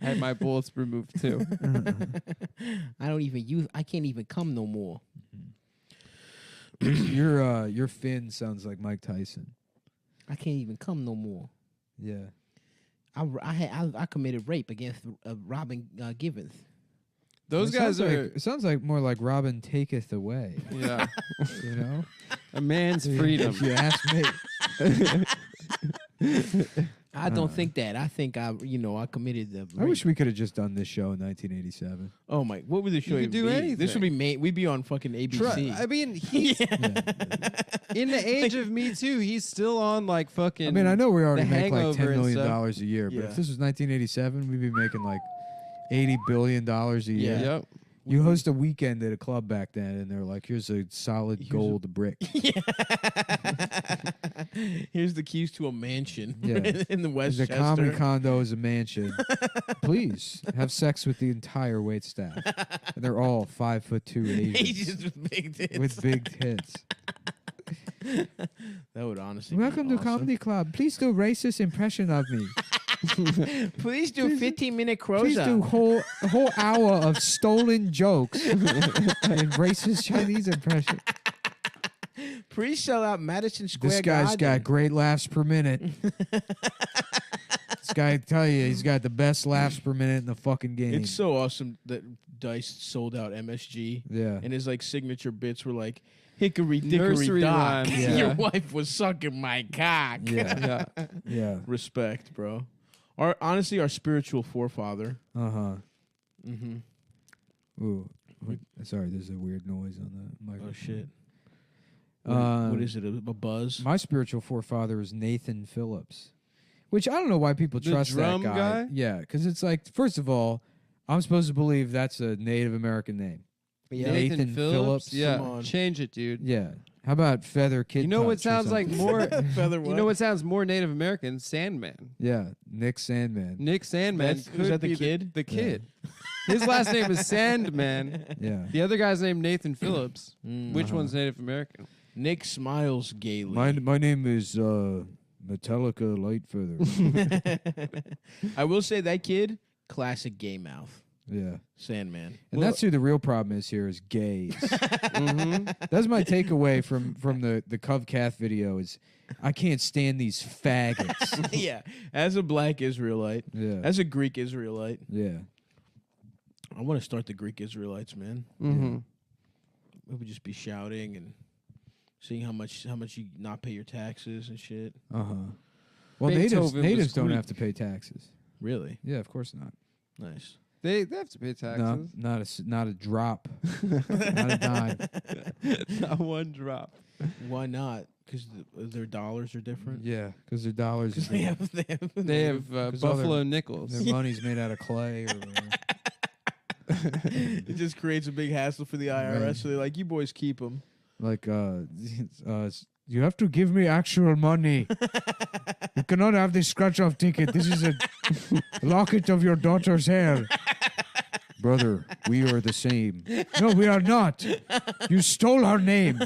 I had my bullets removed too. I can't even come no more. Your fin sounds like Mike Tyson. I can't even come no more. Yeah. I committed rape against Robin Givens. Those guys are. It sounds like more like Robin taketh away. Yeah. You know, A man's freedom. if you ask me. I don't think that. I think I committed the. I rape. wish we could have just done this show in 1987. Oh my! What would the show could even do be? anything. This would be we'd be on fucking ABC. I mean, he's in the age of Me Too. He's still on like fucking. I mean, I know we already The make like Hangover $10 and million stuff. a year, but Yeah. if this was 1987, we'd be making like $80 billion a year. Yeah. Yep. You host a weekend at a club back then, and they're like, "Here's a solid gold brick." Here's the keys to a mansion Yeah. in the There's Westchester. a comedy condo is a mansion. Please have sex with the entire wait staff. And they're all 5'2" Asians Asians with big tits. with big tits. That would honestly. Welcome be to Comedy Club. Please do racist impression of me. Please do 15-minute Please close-up. do whole hour of stolen jokes and racist Chinese impression. Please sell out Madison Square This guy's Garden. got great laughs per minute. This guy, I tell you, he's got the best laughs per minute in the fucking game. It's so awesome that Dice sold out MSG. Yeah. And his like signature bits were like hickory dickory Nursery dock. rhymes, yeah. Your wife was sucking my cock. Yeah. Yeah. Respect, bro. Honestly, our spiritual forefather. Uh-huh. Mm-hmm. Ooh. Sorry, there's a weird noise on the microphone. Oh shit. Uh, What is it? A buzz? My spiritual forefather is Nathan Phillips, which I don't know why people The trust drum that guy? Yeah, because it's like, first of all, I'm supposed to believe that's a Native American name. Yeah. Nathan Phillips? Yeah. Come on. Change it, dude. Yeah. How about Feather Kid? You know what Touch or sounds like something? more? Feather You know what sounds more Native American? Sandman. Yeah, Nick Sandman. Nick Sandman. Was could that the be kid? The kid. His last name is Sandman. Yeah. The other guy's named Nathan Phillips. Mm. Which one's Native American? Nick smiles gaily. My name is Metallica Lightfeather. I will say that kid, classic gay mouth. Yeah. Sandman. And that's who the real problem is here is gays. That's my takeaway from the Cov Cath video is I can't stand these faggots. Yeah. As a black Israelite. Yeah. As a Greek Israelite. Yeah. I want to start the Greek Israelites, man. Mm-hmm. We would just be shouting and seeing how much you not pay your taxes and shit. Uh-huh. Well, Beethoven was natives don't Greek. have to pay taxes. Really? Yeah, of course not. Nice. They have to pay taxes. Not a drop. Not a dime. Not one drop. Why not? Because their dollars are different. Yeah, because their dollars. They have They have 'cause all buffalo their- nickels. Their money's made out of clay. Or whatever. It just creates a big hassle for the IRS. Right. So they're like, you boys keep them. Like, you have to give me actual money. You cannot have this scratch-off ticket. This is a locket of your daughter's hair. Brother, we are the same. No, we are not. You stole our name.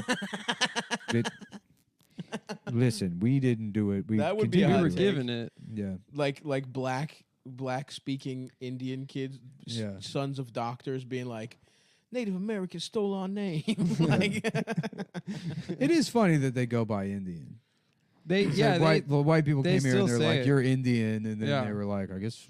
Listen, we didn't do it. We That would be We hot were take. given it. Yeah. Like black speaking Indian kids, Yeah. sons of doctors, being like, Native Americans stole our name. Like, It is funny that they go by Indian. They It's yeah. like the white people they came here and still they're say like, it. "You're Indian," and then Yeah. they were like, "I guess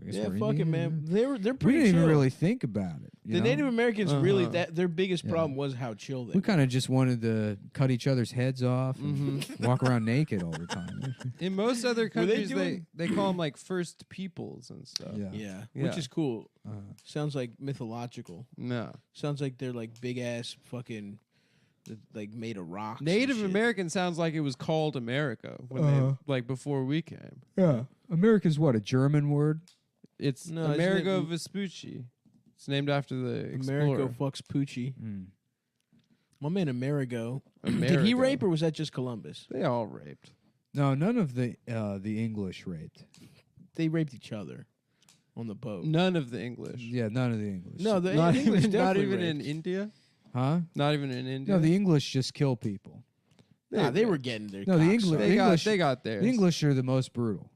guess Yeah, we're fuck it, Indian. man. They're We pretty didn't even chill. really think about it. you The know? Native Americans really their biggest Yeah. problem was how chill they We were. kind of just wanted to cut each other's heads off and walk around naked all the time. In most other Were they countries, doing- they call them like first peoples and stuff. Yeah. Yeah, Yeah. which is cool. Uh-huh. Sounds like mythological. No. Sounds like they're like big ass fucking like made of rocks. and Native shit. American sounds like it was called America when Uh-huh. they like before we came. Yeah. America's what, a German word? It's No, isn't Amerigo it- Vespucci. It's named after the Amerigo explorer. fucks Poochie. Mm. My man Amerigo. Did he Amerigo. rape or was that just Columbus? They all raped. No, none of the English raped. They raped each other on the boat. None of the English. Yeah, none of the English. No, the not English even, not definitely even in raped. India. Huh? Not even in India. No, the English just kill people. Nah, they were getting their. No, the cocks English. sucked. They got English. they got theirs. The English are the most brutal.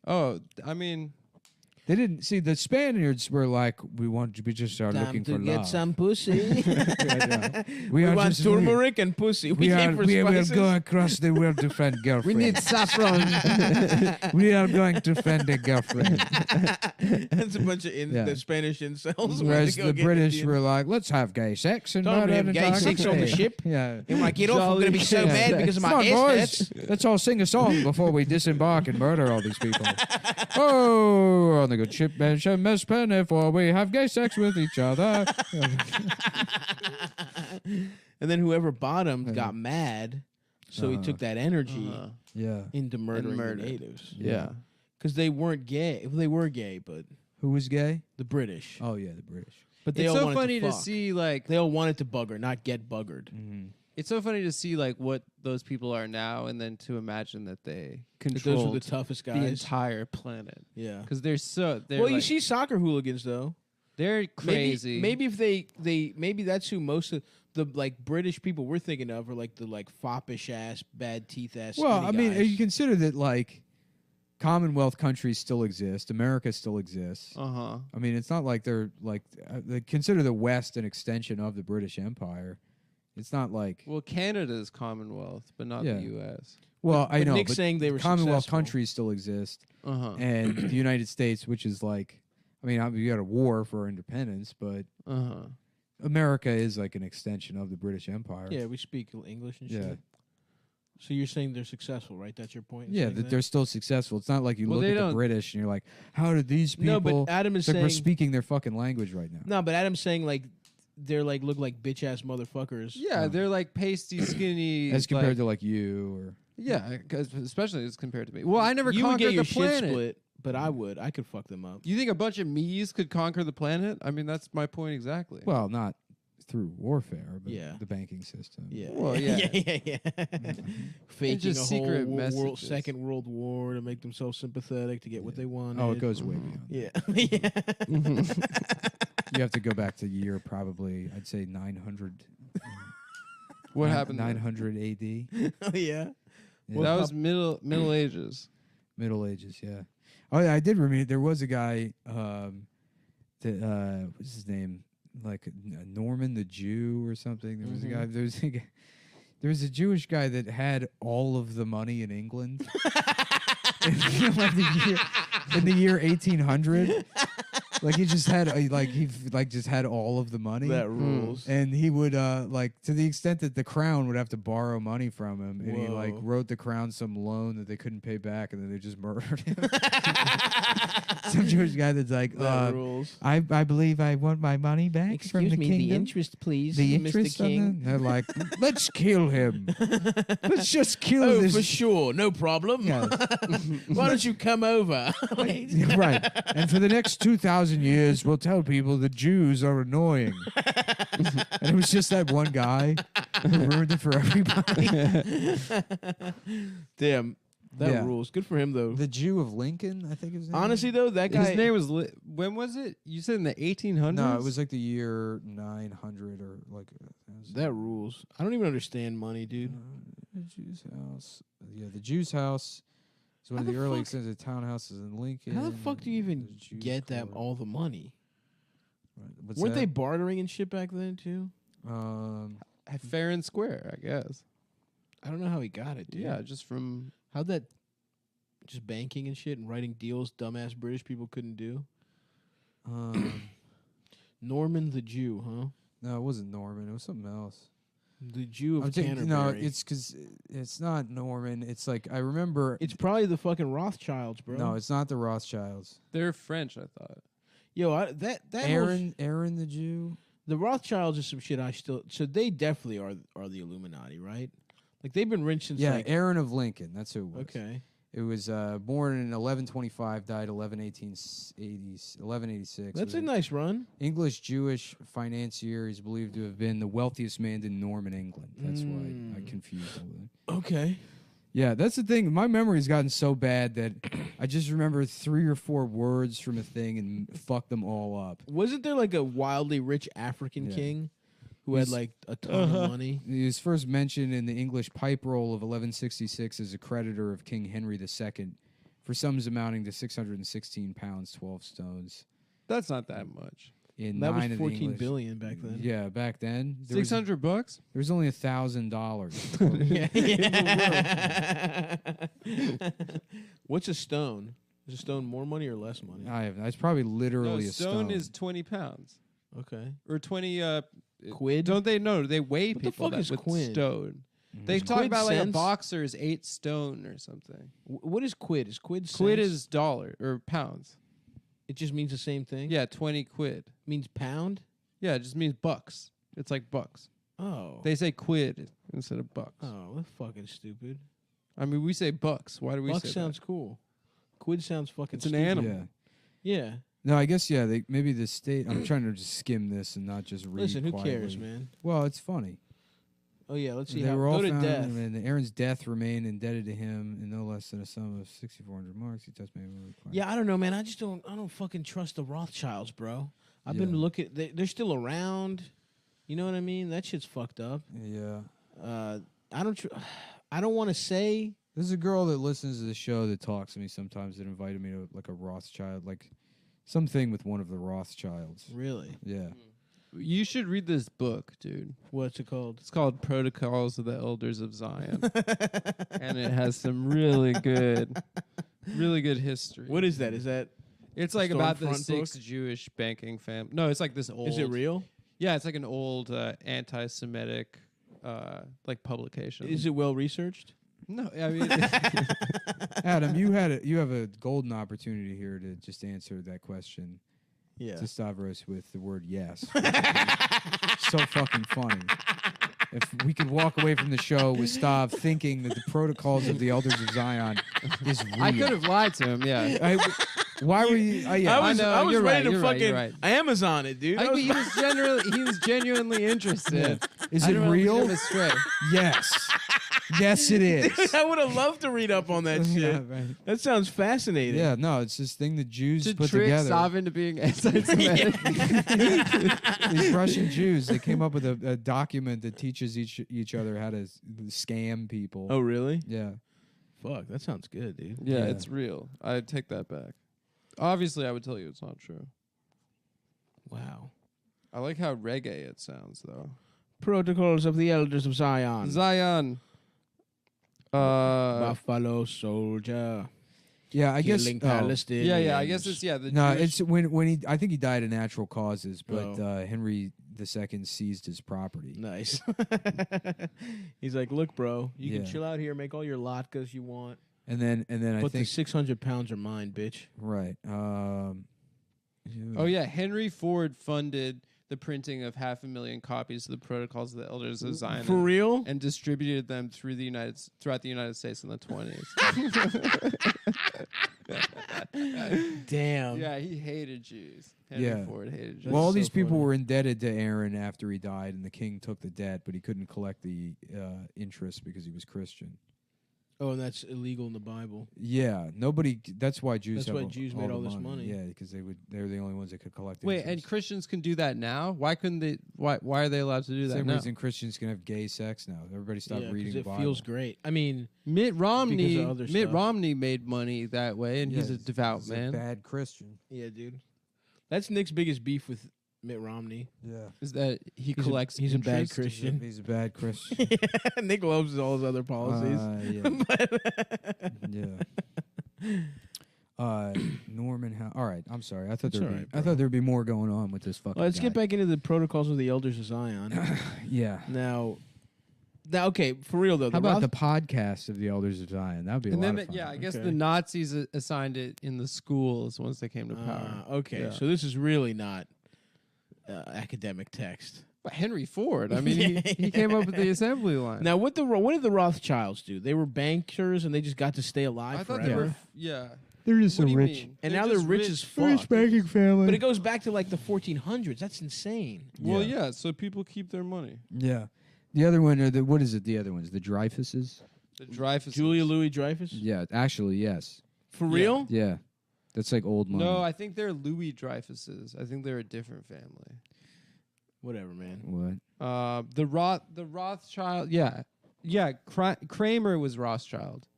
Oh, I mean, They didn't see the Spaniards were like, we just are Time looking to for get love. some pussy. We are want just- turmeric and pussy. We came for we will spices. go across the world to find girlfriend. We need saffron. We are going to find a girlfriend. That's a bunch of Yeah. the Spanish incels. Whereas Go the get British Indian. were like, let's have gay sex and Don't murder have and gay talk sex on the gay. ship. Yeah. And when I get off, I'm going to be so mad because of my Come on, ass boys. Let's all sing a song before we disembark and murder all these people. Oh, on the good ship, mention Miss Penny, for we have gay sex with each other. And then whoever bottomed got mad, so he took that energy Yeah. into murdering the murdered. natives. yeah. Because they weren't gay. They were gay, but Who was gay? the British. Oh, yeah, the British. But they It's all so wanted funny to fuck. see like They all wanted to bugger, not get buggered. it's so funny to see like what those people are now, and then to imagine that they That control those were the toughest the guys. entire planet. Yeah. Because they're Well, you like- see soccer hooligans though. they're crazy. Maybe if they maybe that's who most of the like British people we're thinking of are like the like foppish ass, bad teeth ass. Well, skinny I mean, guys. you consider that, like, Commonwealth countries still exist. America still exists. I mean, it's not like they're like they consider the West an extension of the British Empire. It's not like Well, Canada's Commonwealth, but not Yeah. the U.S. well, I but know, Nick's but saying they were Commonwealth successful. countries still exist, Uh-huh. and the United States, which is like, I mean, we got a war for our independence, but Uh-huh. America is like an extension of the British Empire. Yeah, we speak English and shit. Yeah. So you're saying they're successful, right? That's your point. in Yeah, saying that they're still successful. It's not like you Well, look they at the don't- British and you're like, how did these people? No, but Adam is they're saying speaking their fucking language right now. No, but Adam's saying like they're like look like bitch ass motherfuckers. Yeah, they're like pasty, skinny. As compared like, to like you or yeah, 'cause especially as compared to me. Well, I never you would conquered get your the planet. shit split, but I would. I could fuck them up. You think a bunch of me's could conquer the planet? I mean, that's my point exactly. well, not through warfare, but Yeah. the banking system. Yeah. Well, yeah. yeah. Faking just a secret whole messages. Second World War to make themselves sympathetic to get what they wanted. Oh, it goes way beyond. Yeah. You have to go back to year probably I'd say 900. What happened then? 900 AD. Oh yeah. Yeah. That was Middle Ages. Middle Ages, yeah. Oh, yeah, I did remember there was a guy that what's his name? Like Norman the Jew or something. There was a guy there was a Jewish guy that had all of the money in England. in the year 1800. Like he just had just had all of the money. That rules. And he would like to the extent that the crown would have to borrow money from him, and he like Whoa. wrote the crown some loan that they couldn't pay back, and then they just murdered him. Some Jewish guy that's like, That rules. I believe I want my money back from the kingdom. interest, please, The Mr. interest on King. it? They're like, let's kill him. Let's just kill Oh, this. for sure, no problem. Yeah. Why don't you come over? Right. And for the next 2,000 years, we'll tell people the Jews are annoying. And it was just that one guy who ruined it for everybody. Damn, that Yeah. rules. Good for him though. The Jew of Lincoln, I think his name. Honestly though, that guy. His name was when was it? You said in the 1800s? No, it was like the year 900 or like. That rules. I don't even understand money, dude. The Jew's house. Yeah, the Jew's house. It's one How of the the early fuck- extensive townhouses in Lincoln. How the fuck do you even The Jews get that Court. all the money? Right. What's Weren't they that? bartering and shit back then too? fair and square, I guess. I don't know how he got it, dude. Yeah, just from How'd that just banking and shit and writing deals dumbass British people couldn't do? Norman the Jew, huh? No, it wasn't Norman. It was something else. The Jew of Canterbury. No, it's because it's not Norman. It's like I remember. It's probably the fucking Rothschilds, bro. No, it's not the Rothschilds. They're French, I thought. Yo, that Aaron the Jew. The Rothschilds are some shit I still. So they definitely are the Illuminati, right? Like they've been rich since. Yeah, Aaron of Lincoln. That's who it was. Okay. It was born in 1125, died 1186. That's a nice run. English Jewish financier. He's believed to have been the wealthiest man in Norman, England. That's why I confused all that. Okay. Yeah, that's the thing. My memory's gotten so bad that I just remember 3 or 4 words from a thing and fuck them all up. Wasn't there like a wildly rich African king who had like a ton of money? He was first mentioned in the English Pipe Roll of 1166 as a creditor of King Henry II for sums amounting to 616 pounds, 12 stones. That's not that much. That was 14 billion back then. Yeah, back then. $600? There was only $1,000. What's a stone? Is a stone more money or less money? It's probably literally a stone is 20 pounds. Okay. Or 20 quid? Don't they know? They weigh What people the fuck is with quid? stone. Mm-hmm. They Is talk quid about like a cents? boxer is 8 stone or something. What is quid? Is quid cents? Quid is dollar or pounds. It just means the same thing? Yeah, 20 quid. Means pound? Yeah, it just means bucks. It's like bucks. Oh. They say quid instead of bucks. Oh, that's fucking stupid. I mean, we say bucks. Why do we Buck say sounds cool. Quid sounds fucking It's an stupid. animal. Yeah. No, I guess, maybe the state. I'm trying to just skim this and not just read Listen, who quietly. cares, man? Well, it's funny. Oh, yeah, let's see They how. were all Go to found, death. and Aaron's death remained indebted to him in no less than a sum of 6,400 marks. He testified. Yeah, I don't know, man. I don't fucking trust the Rothschilds, bro. I've been looking. They're still around. You know what I mean? That shit's fucked up. Yeah. I don't want to say. There's a girl that listens to the show that talks to me sometimes that invited me to like a Rothschild, like something with one of the Rothschilds. Really? Yeah. You should read this book, dude. What's it called? It's called Protocols of the Elders of Zion. And it has some really good history. What is that? Is that? It's like about the Stormfront 6 book? Jewish banking family. No, it's like this old. Is it real? Yeah, it's like an old anti-Semitic like publication. Is it well researched? No, I mean, Adam, you have a golden opportunity here to just answer that question. Yeah. To Stavros with the word yes. So fucking funny. If we could walk away from the show with Stav thinking that the Protocols of the Elders of Zion is real. I could have lied to him. Yeah. Why were you? Yeah, I was you're ready right, to you're right, fucking you're right. Amazon it, dude. He was genuinely interested. Is I it don't wanna lead real? him astray. Yes. Yes, it is. Dude, I would have loved to read up on that shit. Yeah, right. That sounds fascinating. Yeah, no, it's this thing that Jews To put trick together. Sav into being anti-Semitic. These Russian Jews, they came up with a document that teaches each other how to scam people. Oh, really? Yeah. Fuck, that sounds good, dude. Yeah, it's real. I take that back. Obviously, I would tell you it's not true. Wow. I like how reggae it sounds, though. Protocols of the Elders of Zion. Zion. Buffalo Soldier. Yeah, I guess. Killing Oh, Palestinians. Yeah, I guess it's the no, Jewish- it's when he. I think he died of natural causes, but Oh. Henry II seized his property. Nice. He's like, look, bro, you can Yeah. chill out here, make all your latkes you want, And then I but the think 600 pounds are mine, bitch. right. Oh yeah, Henry Ford funded the printing of 500,000 copies of the Protocols of the Elders of Zion. For real? And distributed them throughout the United States in the 20s. Damn. Yeah, he hated Jews. Henry Ford hated Jews. Well, all these people were indebted to Aaron after he died, and the king took the debt, but he couldn't collect the interest because he was Christian. Oh, and that's illegal in the Bible. Yeah, nobody. That's why Jews. That's have why Jews made the all this money. Yeah, because they're the only ones that could collect. Wait, interest. and Christians can do that now? Why couldn't they? Why are they allowed to do that Same now? reason Christians can have gay sex now. Everybody stop reading the it Bible. feels great. I mean, Mitt Romney. because of other Mitt stuff. Romney made money that way, and Yeah, he's a devout he's man. a bad Christian. yeah, dude. That's Nick's biggest beef with Mitt Romney. Yeah, Is that he collects? He's a bad interest? Christian. he's a bad Christian. Nick loves all his other policies. Yeah. Yeah. Norman. All right, I'm sorry. I thought That's there'd all be. right, I thought there'd be more going on with this fucking. Well, let's guy. get back into the protocols of the elders of Zion. Yeah. Now, okay, for real though. How about the podcast of the Elders of Zion? That'd be a And lot then, of fun. yeah, I guess Okay. the Nazis assigned it in the schools once they came to power. Okay, Yeah. so this is really not academic text. But Henry Ford, I mean, he came up with the assembly line. Now, what did the Rothschilds do? They were bankers and they just got to stay alive I thought forever. they were, yeah. They're just What so do you rich. mean? And They're now they're just rich as fuck. banking family. But it goes back to like the 1400s. That's insane. Well, yeah, so people keep their money. Yeah. The other one, are what is it? The other ones, the Dreyfuses. The Dreyfus. Julia Louis Dreyfus? Yeah, actually, yes. For real? Yeah, that's like old money. No, I think they're Louis Dreyfuses. I think they're a different family. Whatever, man. What? The Rothschild. Yeah. Kramer was Rothschild,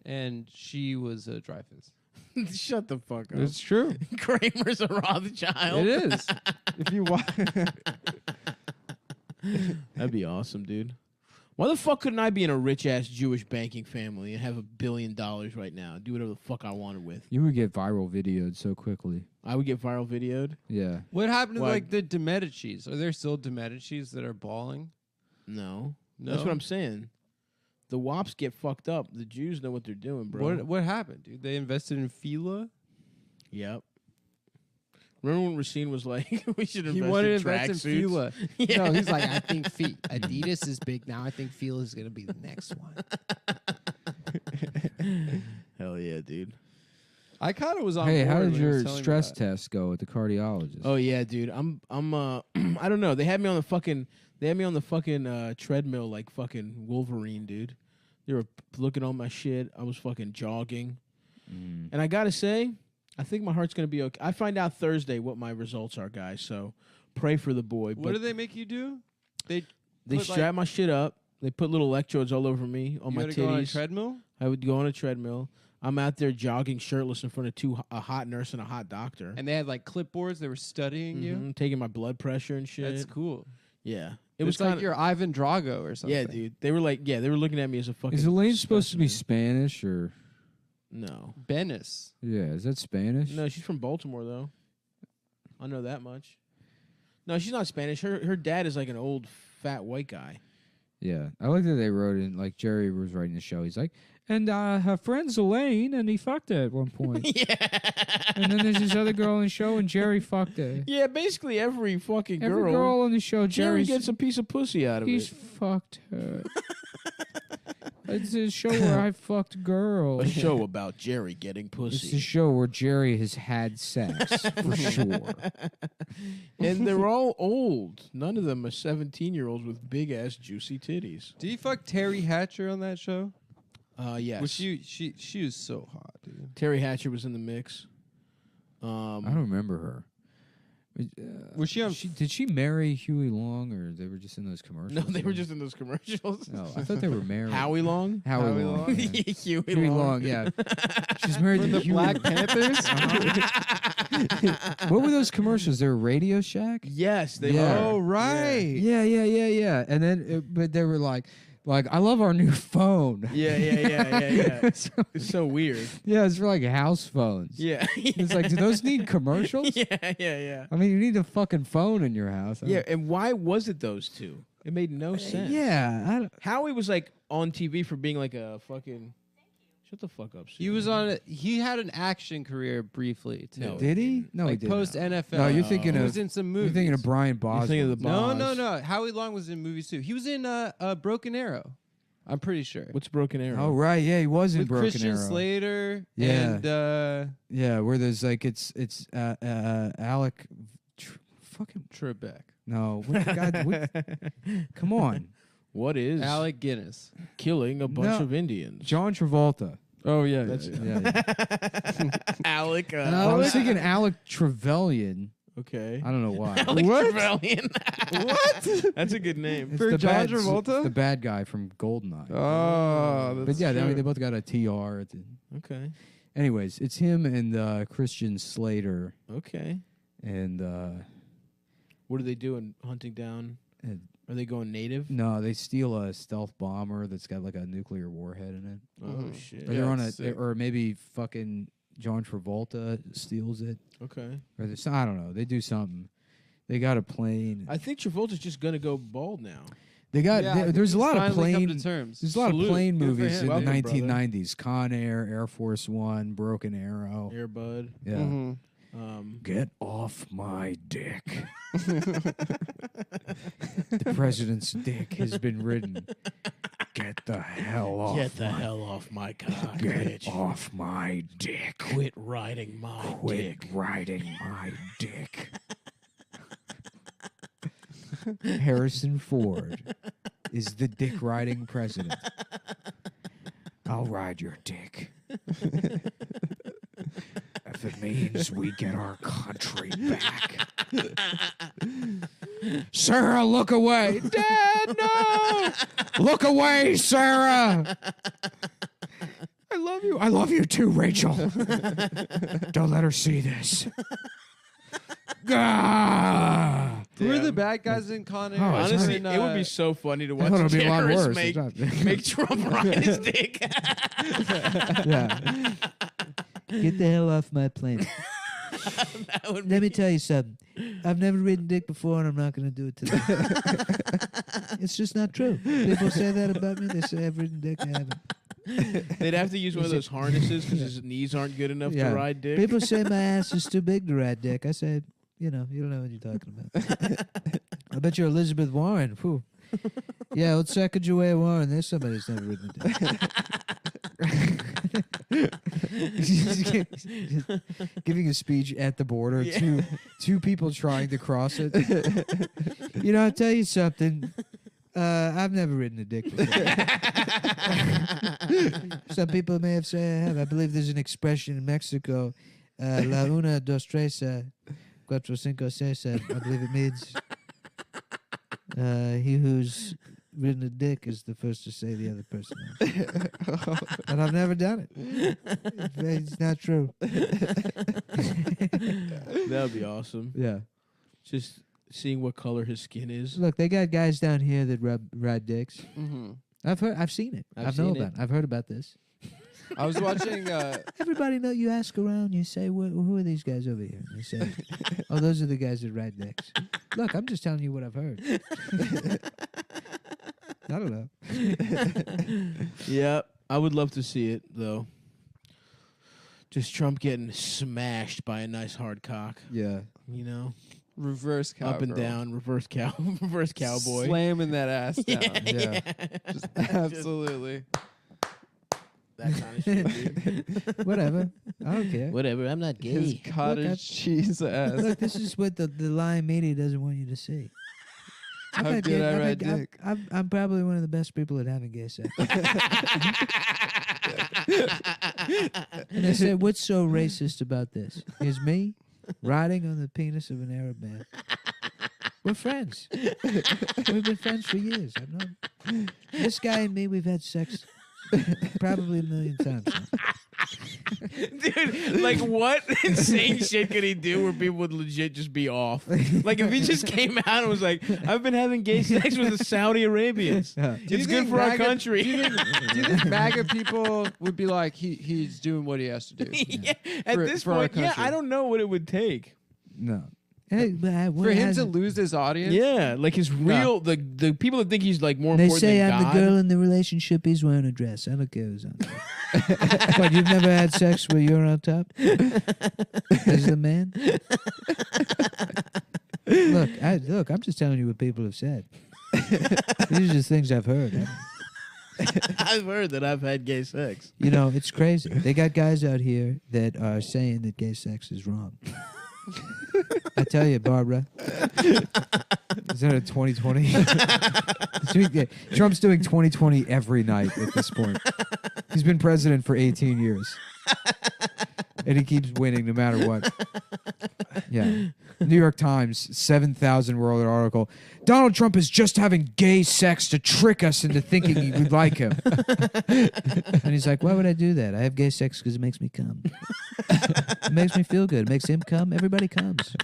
and she was a Dreyfus. Shut the fuck up. It's true. Kramer's a Rothschild. It is. If you watch. That'd be awesome, dude. Why the fuck couldn't I be in a rich ass Jewish banking family and have $1 billion right now? Do whatever the fuck I wanted with. You would get viral videoed so quickly. I would get viral videoed. Yeah. What happened to Why? like the de Medicis? Are there still de Medicis that are balling? No. No. That's what I'm saying. The wops get fucked up. The Jews know what they're doing, bro. What happened, dude? They invested in Fila. Yep. Remember when Racine was like, we should invest He wanted in to invest in tracksuits? Fila. Yeah. No, he's like, I think Adidas is big now. I think Fila is gonna be the next one. Hell yeah, dude. I kind of was on. Hey, board how when did he was your telling me stress that. test go at the cardiologist? Oh yeah, dude. I'm I don't know. They had me on the fucking treadmill like fucking Wolverine, dude. They were looking on my shit. I was fucking jogging. And I gotta say, I think my heart's gonna be okay. I find out Thursday what my results are, guys. So pray for the boy. What do they make you do? They put, strap like, my shit up. They put little electrodes all over me on you my gotta titties. go on a treadmill. I would go on a treadmill. I'm out there jogging shirtless in front of a hot nurse and a hot doctor. And they had like clipboards. They were studying you. Taking my blood pressure and shit. That's cool. Yeah. It was like you're Ivan Drago or something. Yeah, dude. They were like, they were looking at me as a fucking. Is Elaine supposed to be specimen. Spanish or? No. Bennis. Yeah, is that Spanish? No, she's from Baltimore though. I know that much. No, she's not Spanish. Her dad is like an old fat white guy. Yeah, I like that they wrote in, like Jerry was writing the show. He's like, and her friend's Elaine, and he fucked her at one point. Yeah. And then there's this other girl in the show, and Jerry fucked her. Yeah, basically every fucking Every girl on the show, Jerry Jerry gets a piece of pussy out of He's it. fucked her. It's a show where I fucked girls. A show about Jerry getting It's pussy. a show where Jerry has had sex, for sure. And they're all old. None of them are 17-year-olds with big ass juicy titties. Do you fuck Terry Hatcher on that show? Yes. Was she was so hot, dude. Terry Hatcher was in the mix. I don't remember her. Was she on? Did she marry Huey Long, or they were just in those commercials? No, they were just in those commercials. No, I thought they were married. Howie Long? Howie Long. Yeah. Huey Long, yeah. She's married From to the Huey. Black Panthers? What were those commercials? They were Radio Shack? Yes, they Yeah. Oh, right. Yeah. And then, but they were like, I love our new phone. Yeah. It's so weird. Yeah, it's for like house phones. Yeah. It's like, do those need commercials? Yeah. I mean, you need a fucking phone in your house. Yeah, and why was it those two? It made no sense. Yeah. Howie was like on TV for being like a fucking. Shut the fuck up. He was on. He had an action career briefly too. No. Did he? No, he Like didn't. post NFL. No, you're thinking He of. was in some movies. You're thinking of Brian Boswell. thinking of the No. Howie Long was in movies too. He was in Broken Arrow. I'm pretty sure. What's Broken Arrow? Oh right, yeah, he was in With Broken Christian Arrow. Slater. Yeah. And Yeah, where there's like it's Alec, fucking Trebek. no, what the God, come on, What is Alec Guinness. killing a bunch No. of Indians? John Travolta. Oh yeah. That's Yeah, Alec. I was thinking Alec Trevelyan. Okay. I don't know why. Alec What? Trevelyan. What? That's a good name. It's For the John bad, Travolta? the bad guy from Goldeneye. Oh, but that's yeah, true. they both got a TR. Okay. Anyways, it's him and Christian Slater, Okay. and What are they doing? Hunting down Are they going native? No, they steal a stealth bomber that's got like a nuclear warhead in it. Oh shit! Or they're on a, or maybe fucking John Travolta steals it. Okay. Or there's, I don't know. They do something. They got a plane. I think Travolta's just gonna go bald now. They got Yeah, I think there's a he's lot of finally come plane. to terms. There's a lot Salute. of plane Good for movies him. in the Welcome, brother. 1990s. Con Air, Air Force One, Broken Arrow. Air Bud. Yeah. Mm-hmm. Get off my dick. The president's dick has been ridden. Get the hell off. Get the hell off my cock, Get bitch. off my dick. Quit riding my Quit dick. riding my dick. Harrison Ford is the dick riding president. I'll ride your dick. If it means we get our country back. Sarah, look away. Dad, no! Look away, Sarah! I love you. I love you too, Rachel. Don't let her see this. Ah! Who are the bad guys in Con Air? Oh, it's Honestly, In, it would be so funny to I watch thought it'd be a lot terrorists worse. make, It's not- make Trump ride his dick. Yeah. Get the hell off my plane. That would Let me tell you something. I've never ridden dick before, and I'm not going to do it today. It's just not true. People say that about me. They say I've ridden dick. I haven't. They'd have to use one of those harnesses because his knees aren't good enough Yeah. to ride dick. People say my ass is too big to ride dick. I say, you know, you don't know what you're talking about. I bet you're Elizabeth Warren. Whew. Yeah, old Sacagawea Warren. There's somebody that's never ridden a dick. Giving a speech at the border to two people trying to cross it. You know, I'll tell you something. I've never ridden a dick before. Some people may have said I have. I believe there's an expression in Mexico, la una, dos, tres, cuatro, cinco, seis. I believe it means he who's ridden a dick is the first to say the other person. But I've never done it. It's not true. That would be awesome. Yeah. Just seeing what color his skin is. Look, they got guys down here that ride dicks. Mm-hmm. I've seen it. I've I've seen known it. about it. I've heard about this. I was watching. Everybody know. You ask around. You say, "Who are these guys over here?" And they say, "Oh, those are the guys that ride dicks." Look, I'm just telling you what I've heard. I don't know. Yeah, I would love to see it though. Just Trump getting smashed by a nice hard cock. Yeah. You know, Reverse cowgirl. up and down, reverse cowboy, Slamming that ass down. Yeah. Just absolutely. that kind of shit. Dude. Whatever. I don't care. Whatever, I'm not His gay. cottage cheese ass. Look, this is what the lying media doesn't want you to see. How good I ride dick. I'm probably one of the best people at having gay sex. And I said, what's so racist about this? Is me riding on the penis of an Arab man. We're friends. We've been friends for years. I've known this guy and me. We've had sex probably a million times now. Dude, like what insane shit could he do where people would legit just be off? Like if he just came out and was like, I've been having gay sex with the Saudi Arabians. Yeah. Do you It's good think for our MAGA country. Do you think MAGA people would be like, he's doing what he has to do? Yeah, at For- this for our point, yeah, country. I don't know what it would take. No. Hey, but For him to lose his audience? Yeah, like his real the people that think he's like more They important say than I'm God. the girl in the relationship. He's wearing a dress. I don't care who's on top. What, you've never had sex where you're on top? As the man? Look, I'm just telling you what people have said. These are just things I've heard. I've heard that I've had gay sex. You know, it's crazy. They got guys out here that are saying that gay sex is wrong. I tell you, Barbara. Is that a 2020? Trump's doing 2020 every night at this point. He's been president for 18 years. And he keeps winning no matter what. Yeah. New York Times, 7,000 word article. Donald Trump is just having gay sex to trick us into thinking he would like him. And he's like, why would I do that? I have gay sex because it makes me come. It makes me feel good. It makes him come. Everybody comes.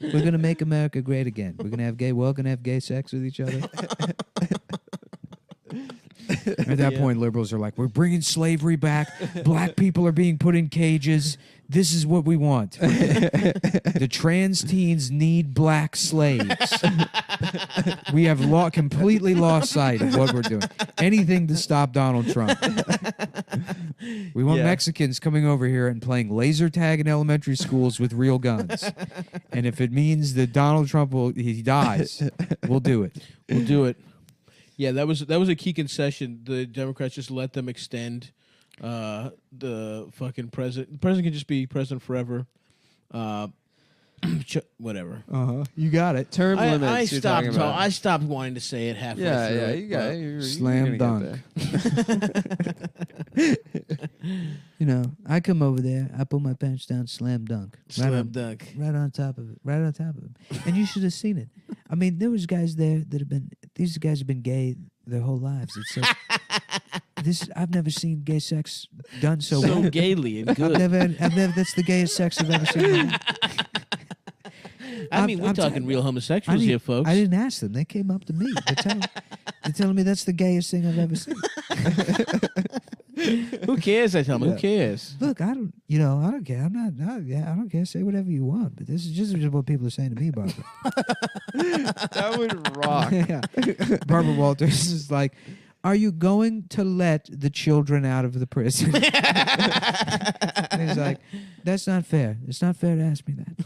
We're gonna make America great again. We're gonna have gay sex with each other. At that point, liberals are like, we're bringing slavery back. Black people are being put in cages. This is what we want. The trans teens need black slaves. We have completely lost sight of what we're doing. Anything to stop Donald Trump. We want Mexicans coming over here and playing laser tag in elementary schools with real guns. And if it means that Donald Trump he dies, we'll do it. We'll do it. Yeah, that was a key concession. The Democrats just let them extend the fucking president. The president can just be president forever. Whatever. You got it. Term limits. I stopped wanting to say it halfway through. Yeah, it, you got it. Slam dunk. You know, I come over there, I pull my pants down, slam dunk. Dunk. Right on top of it. Right on top of him. And you should have seen it. I mean, there was guys there that have been, these guys have been gay their whole lives. It's like, I've never seen gay sex done so well. gaily and good. I've never, that's the gayest sex I've ever seen. I mean, we're talking real homosexuals here, folks. I didn't ask them. They came up to me. They're telling me that's the gayest thing I've ever seen. Who cares? I tell them. Who cares? Look, I don't care. I don't care. Say whatever you want. But this is just what people are saying to me, Barbara. That would rock. Yeah. Barbara Walters is like, are you going to let the children out of the prison? He's like, that's not fair. It's not fair to ask me that.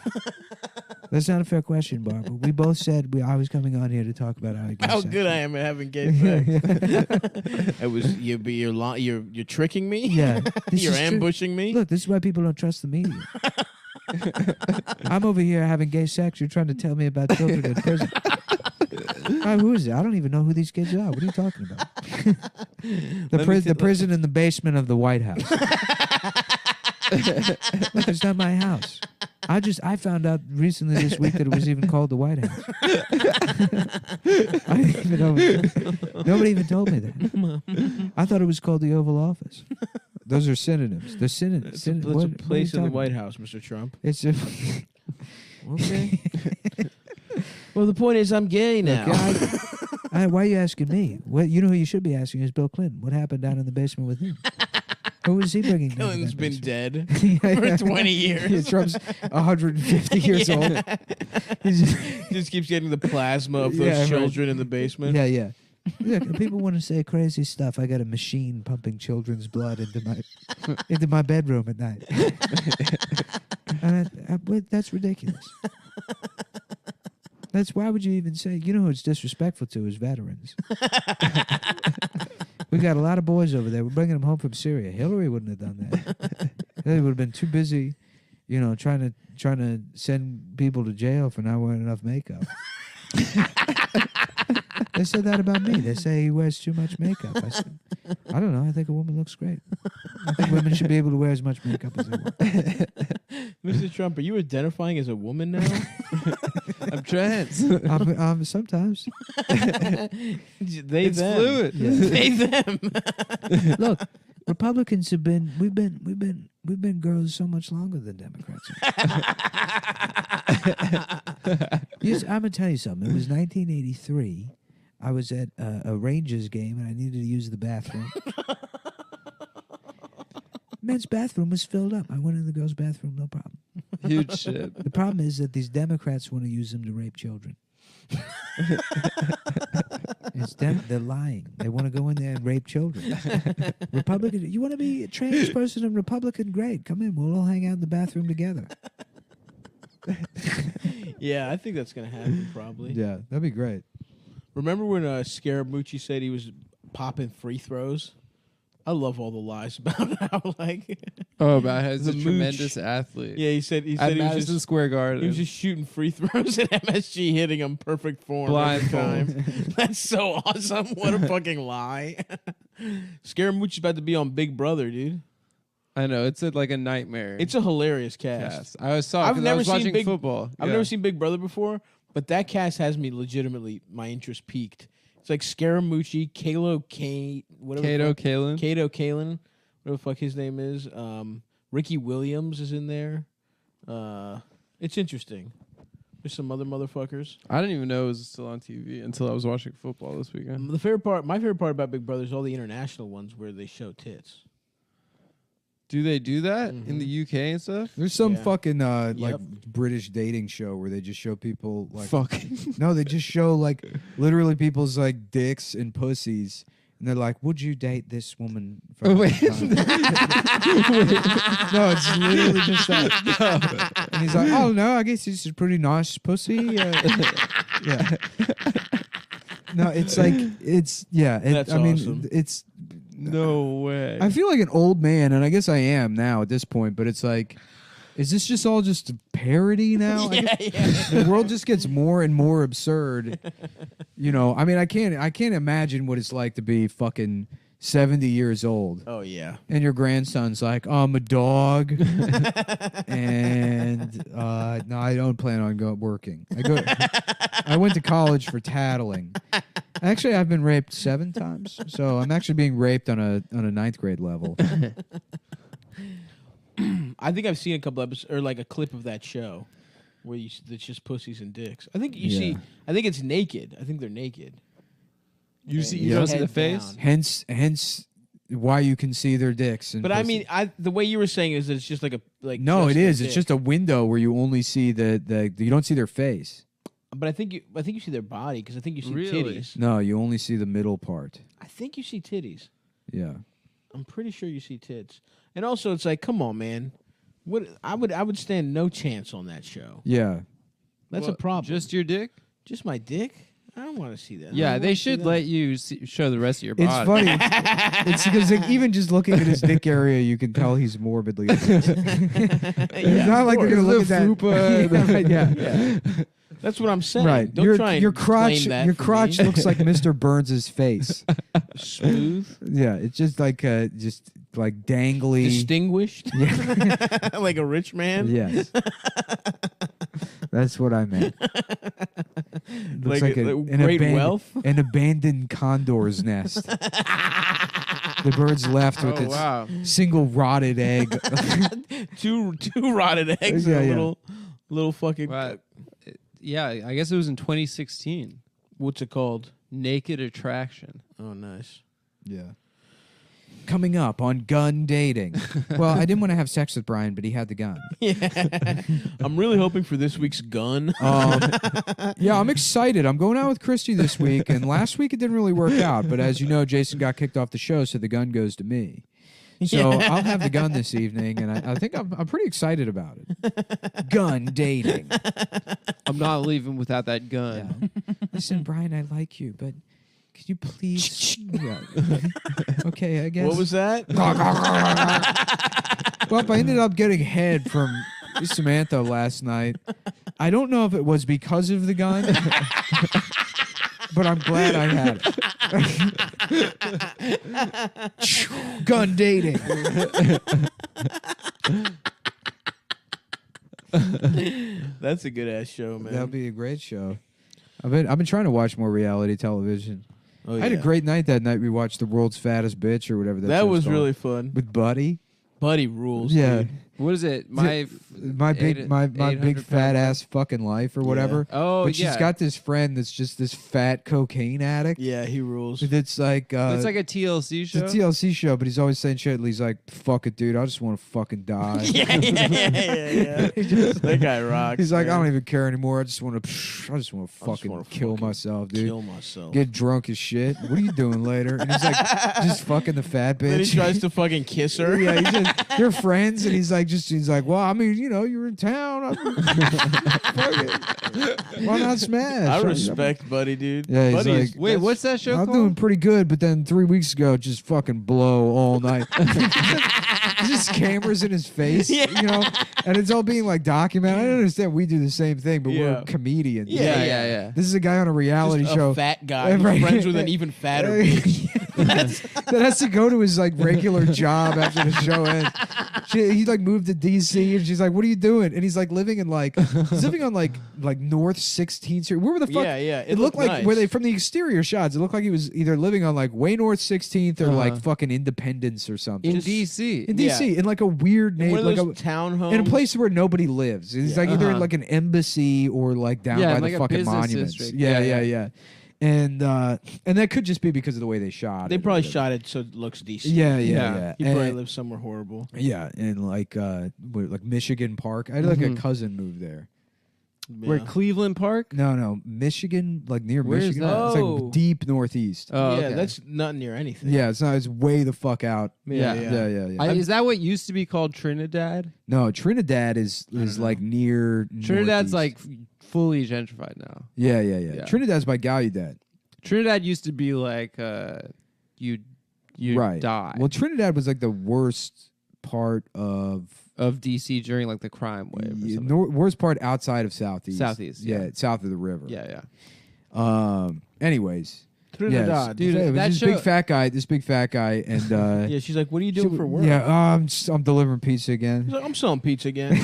That's not a fair question, Barbara. We both said I was coming on here to talk about how good I am at having gay sex. It was you're tricking me. Yeah, you're ambushing me. Look, this is why people don't trust the media. I'm over here having gay sex. You're trying to tell me about children in prison. Who is it? I don't even know who these kids are. What are you talking about? The prison in the basement of the White House. Look, it's not my house. I found out recently this week that it was even called the White House. I didn't even know. Nobody even told me that. I thought it was called the Oval Office. Those are synonyms. They're synonyms. It's a place in the White House, Mr. Trump. It's okay. Well, the point is, I'm gay now. Why are you asking me? Well, you know who you should be asking is Bill Clinton. What happened down in the basement with him? Who was he bringing down? Clinton's been dead for 20 years. Yeah, Trump's 150 years old. He just keeps getting the plasma of those children in the basement. Yeah. Look, people want to say crazy stuff. I got a machine pumping children's blood into my bedroom at night. That's ridiculous. Why would you even say? You know who it's disrespectful to is veterans. We got a lot of boys over there. We're bringing them home from Syria. Hillary wouldn't have done that. They would have been too busy, trying to send people to jail for not wearing enough makeup. They said that about me. They say he wears too much makeup. I said, I don't know. I think a woman looks great. I think women should be able to wear as much makeup as they want. Mr. Trump, are you identifying as a woman now? I'm trans. Sometimes. It's fluid. Yeah. They them. Look, Republicans we've been girls so much longer than Democrats. Yes, I'm gonna tell you something. It was 1983. I was at a Rangers game and I needed to use the bathroom. Men's bathroom was filled up. I went in the girls' bathroom, no problem. Huge shit. The problem is that these Democrats want to use them to rape children. They're lying. They want to go in there and rape children. Republican, you want to be a trans person and Republican? Great, come in. We'll all hang out in the bathroom together. Yeah, I think that's gonna happen probably. Yeah, that'd be great. Remember when Scaramucci said he was popping free throws? I love all the lies about how about how he's a mooch. tremendous athlete. Yeah, he said he Madison was just Square Garden. He was just shooting free throws at MSG, hitting them perfect form every time. That's so awesome! What a fucking lie. Scaramucci's about to be on Big Brother, dude. I know it's like a nightmare. It's a hilarious cast. I was watching football. I've never seen Big Brother before, but that cast has me legitimately my interest piqued. It's like Scaramucci, Cato Kalin, whatever the fuck his name is. Ricky Williams is in there. It's interesting. There's some other motherfuckers. I didn't even know it was still on TV until I was watching football this weekend. My favorite part about Big Brother is all the international ones where they show tits. Do they do that in the UK and stuff? There's some Yeah. fucking like British dating show where they just show people like Fucking. no, they just show like literally people's like dicks and pussies. And they're like, "Would you date this woman?" For Oh, wait. no, it's literally just that. And he's like, "Oh no, I guess this is a pretty nice pussy." Yeah. No, it's like That's I mean, awesome. it's. No way. I feel like an old man, and I guess I am now at this point. But it's like, is this just all just a parody now? The world just gets more and more absurd. You know, I mean, I can't imagine what it's like to be fucking 70 years old. Oh yeah. And your grandson's like, I'm a dog, and no, I don't plan on working. I went to college for tattling. Actually, I've been raped 7 times, so I'm actually being raped on a 9th grade level. I think I've seen a couple episodes or like a clip of that show where it's just pussies and dicks. I think you see. I think it's naked. I think they're naked. You see, And you don't see head the face. down. Hence, why you can see their dicks. And But I pussies. mean, the way you were saying is that it's just like no, it just a is. It's dick. just a window where you only see the you don't see their face. But I think you see their body because I think you see Really? titties. No, you only see the middle part. I think you see titties. Yeah. I'm pretty sure you see tits. And also, it's like, come on, man. What I would stand no chance on that show. Yeah. That's a problem. Just your dick? Just my dick? I don't want to see that. Yeah, they should let you show the rest of your body. It's funny. It's because like, even just looking at his dick area, you can tell he's morbidly obese. It's not like they're gonna look at that. Yeah. That's what I'm saying. Right. Don't try and your crotch. claim that Your for crotch me. looks like Mr. Burns' face. Smooth. Yeah. It's just like dangly. Distinguished. Yeah. Like a rich man. Yes. That's what I meant. Looks Like great wealth? An abandoned condor's nest. The bird's left with its single rotted egg. two rotted eggs Yeah, and yeah. a little fucking. Wow. Yeah, I guess it was in 2016. What's it called? Naked Attraction. Oh, nice. Yeah. Coming up on gun dating. Well, I didn't want to have sex with Brian, but he had the gun. Yeah. I'm really hoping for this week's gun. Yeah, I'm excited. I'm going out with Christy this week, and last week it didn't really work out. But as you know, Jason got kicked off the show, so the gun goes to me. So I'll have the gun this evening, and I think I'm pretty excited about it. Gun dating. I'm not leaving without that gun. Yeah. Listen, Brian, I like you, but could you please? Yeah. Okay, I guess. What was that? Well, I ended up getting head from Samantha last night. I don't know if it was because of the gun, but I'm glad I had it. Gun dating. That's a good ass show, man. That'll be a great show. I've been trying to watch more reality television. Oh, I had a yeah. great night that night. We watched The World's Fattest Bitch or whatever That show's was called. really fun. With Buddy. Buddy rules. Yeah. Dude. What is it? My big 800 fat ass fucking life or whatever. Oh, but she's got this friend that's just this fat cocaine addict. Yeah, he rules. It's like It's like a TLC show. It's a TLC show, but he's always saying shit. He's like, "Fuck it, dude. I just want to fucking die." yeah. That guy rocks. He's like, man. "I don't even care anymore. I just want to fucking kill myself, dude. Kill myself. Get drunk as shit. What are you doing later?" And he's like, "Just fucking the fat bitch." Then he tries to fucking kiss her. Yeah, they're friends, and he's like, well, I mean, you know, you're in town. Fuck it. Why not smash? I respect Buddy, dude. Yeah, he's Buddy like, is- Wait, what's that show I'm called? doing pretty good, but then 3 weeks ago, just fucking blow all night. Just cameras in his face, you know, and it's all being like documented. I don't understand. We do the same thing, but we're comedians. Yeah. This is a guy on a reality Just show. a fat guy who's friends with an even fatter bitch. that has to go to his like regular job after the show ends. He like moved to DC, and she's like, "What are you doing?" And he's like living in he's living on like North 16th Street. Where the fuck? Yeah. It looked like where they from the exterior shots. It looked like he was either living on like way North 16th or like fucking Independence or something. In DC. In DC, in like a weird One neighborhood, of like those townhomes. in a place where nobody lives. It's like either in like an embassy or like down by like the a fucking business monuments. district. Yeah. And that could just be because of the way they shot They it. or probably whatever. shot it so it looks decent. Yeah. He probably And- lives somewhere horrible. Yeah, and like Michigan Park. I had like a cousin move there. Where Cleveland Park? No, Michigan, like near Where's Michigan. that? It's Oh. like deep northeast. Oh, Yeah, okay. that's not near anything. Yeah, it's not. It's way the fuck out. Yeah. Yeah. Is that what used to be called Trinidad? No, Trinidad is like near. Trinidad's northeast. like fully gentrified now. Yeah. Trinidad's by Gallaudet. Trinidad used to be like you Right. die Well, Trinidad was like the worst part of DC during like the crime wave. Or something. worst part outside of southeast. Southeast, yeah, yeah. south of the river. Yeah. Anyways, Trinidad. yes. Dude, it was that this show- big fat guy, and Yeah, she's like, "What are you doing for work?" Yeah, I'm delivering pizza again. He's like, "I'm selling pizza again."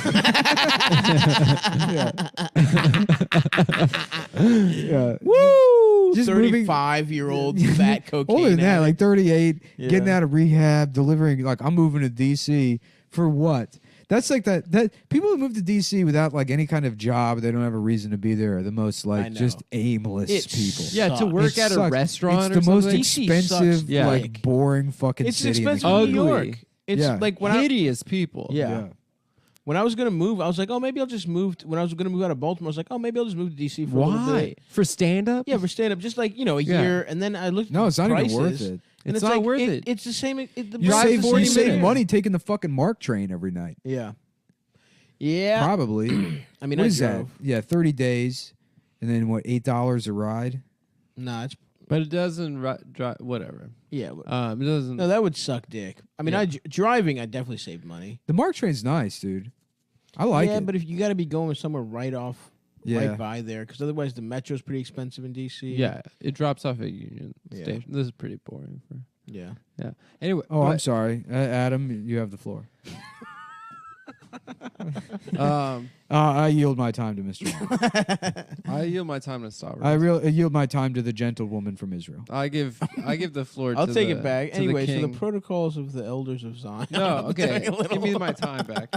Yeah. Woo! Just moving- 35-year-old fat cocaine. Older than that, addict. like 38, Yeah. getting out of rehab, delivering. Like, I'm moving to DC for what? That's like that people who move to DC without like any kind of job, they don't have a reason to be there, are the most I like know. just aimless It people. Yeah, to Sucks. work It at a sucks. restaurant It's or the most something. DC expensive, sucks Yeah. like boring fucking It's city. in the expensive in country. New Ugly. York. It's Yeah. like when I hideous people. yeah. When I was gonna move, I was like, "Oh, maybe I'll just move." When I was gonna move out of Baltimore, I was like, "Oh, maybe I'll just move to DC for a little Why? bit." For stand up? Yeah, for stand up, just like a Yeah. year, and then I looked. No, at it's not prices, even worth it. And It's it's not like, worth it. It's the same. The You price save, is you the same save there. money taking the fucking Mark train every night. Yeah. Yeah. Probably. I mean, What I is that? drove. Yeah, 30 days, and then what? $8 a ride. Nah, it's But it doesn't drive. Whatever. yeah. But, It doesn't. no, that would suck dick. I mean, Yeah. driving, I definitely saved money. The Mark train's nice, dude. I like yeah, it. but if you got to be going somewhere right off, Yeah. right by there, because otherwise the metro's pretty expensive in DC. Yeah, it drops off at Union Yeah. Station. This is pretty boring. Yeah. Anyway. Oh, I'm but, sorry, Adam. You have the floor. Um, I yield my time to Mr. Mark. I yield my time to Stavros. I yield my time to the gentlewoman from Israel. I give the floor. I'll to take the, it back. to Anyway, the so the king. protocols of the elders of Zion. No, okay. Doing a little Give me my time back.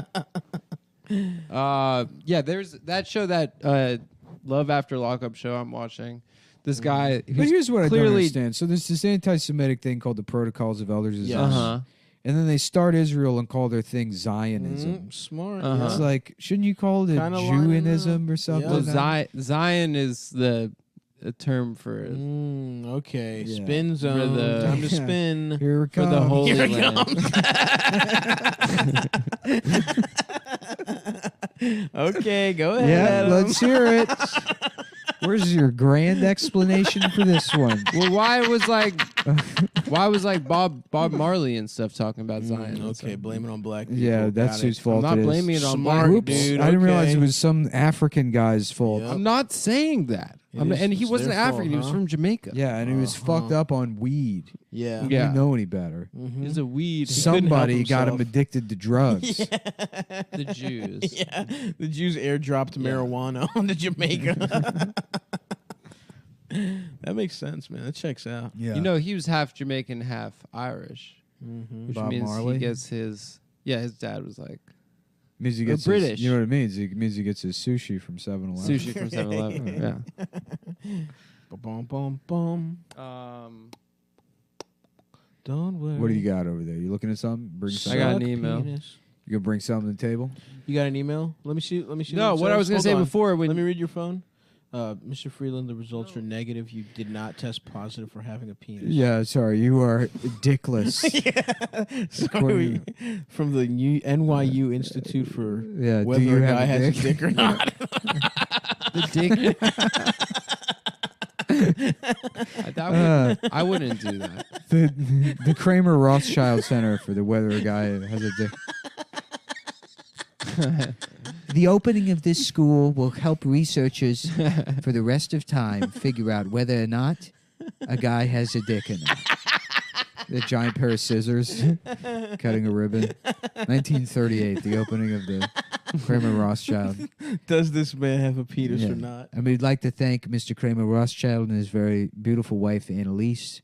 There's that show, that Love After Lockup show I'm watching. This guy, But here's what I don't clearly, understand. So there's this anti-Semitic thing called the Protocols of Elders of Zion, Uh-huh. and then they start Israel and call their thing Zionism. Smart. Uh-huh. It's like, shouldn't you call it Kinda lining Jewism or something? Well, Yeah. Zion is a term for Okay. Yeah. Spin zone. the- Time to Yeah. spin. Here it for the comes. Holy Here it Land. Okay, go ahead. Yeah, Adam. let's hear it. Where's your grand explanation for this one? Well, why was like Bob Marley and stuff talking about Zion? and Okay, stuff? blame it on black people. Yeah, that's Got it. whose fault I'm not it is. blaming it on Smart, black Oops, dude. I didn't realize okay. it was some African guy's fault. Yep. I'm not saying that. It And is- he it's wasn't their fault, African. He was huh? from Jamaica. Yeah, and he was fucked up on weed. Yeah. Yeah. You know any better? Mhm. He's a weed. Somebody got him himself. addicted to drugs. The Jews. Yeah, the Jews airdropped marijuana onto Jamaica. That makes sense, man. That checks out. Yeah. You know, he was half Jamaican, half Irish, Mm-hmm. which Bob means Marley? he gets his. Yeah, his dad was like means he Or gets British. His, you know what it means? It means he gets his sushi from 7-Eleven. sushi from 7-Eleven. Yeah. Bum bum bum. Don't worry. What do you got over there? You looking at something? Bring I something. got an Suck email. penis. You gonna bring something to the table? You got an email? Let me see. No, what I was going gonna say before when Let me read your phone. Mr. Freeland, the results are negative. You did not test positive for having a penis. Yeah, sorry. You are dickless. Sorry, from the NYU Institute for Yeah, do whether you a have guy a has dick? a dick or not. the dick. I wouldn't do that. The Kramer Rothschild Center for the whether a guy has a dick. The opening of this school will help researchers for the rest of time figure out whether or not a guy has a dick in him. The giant pair of scissors, cutting a ribbon. 1938, the opening of the Kramer Rothschild. Does this man have a penis or not? And we'd like to thank Mr. Kramer Rothschild and his very beautiful wife, Annalise,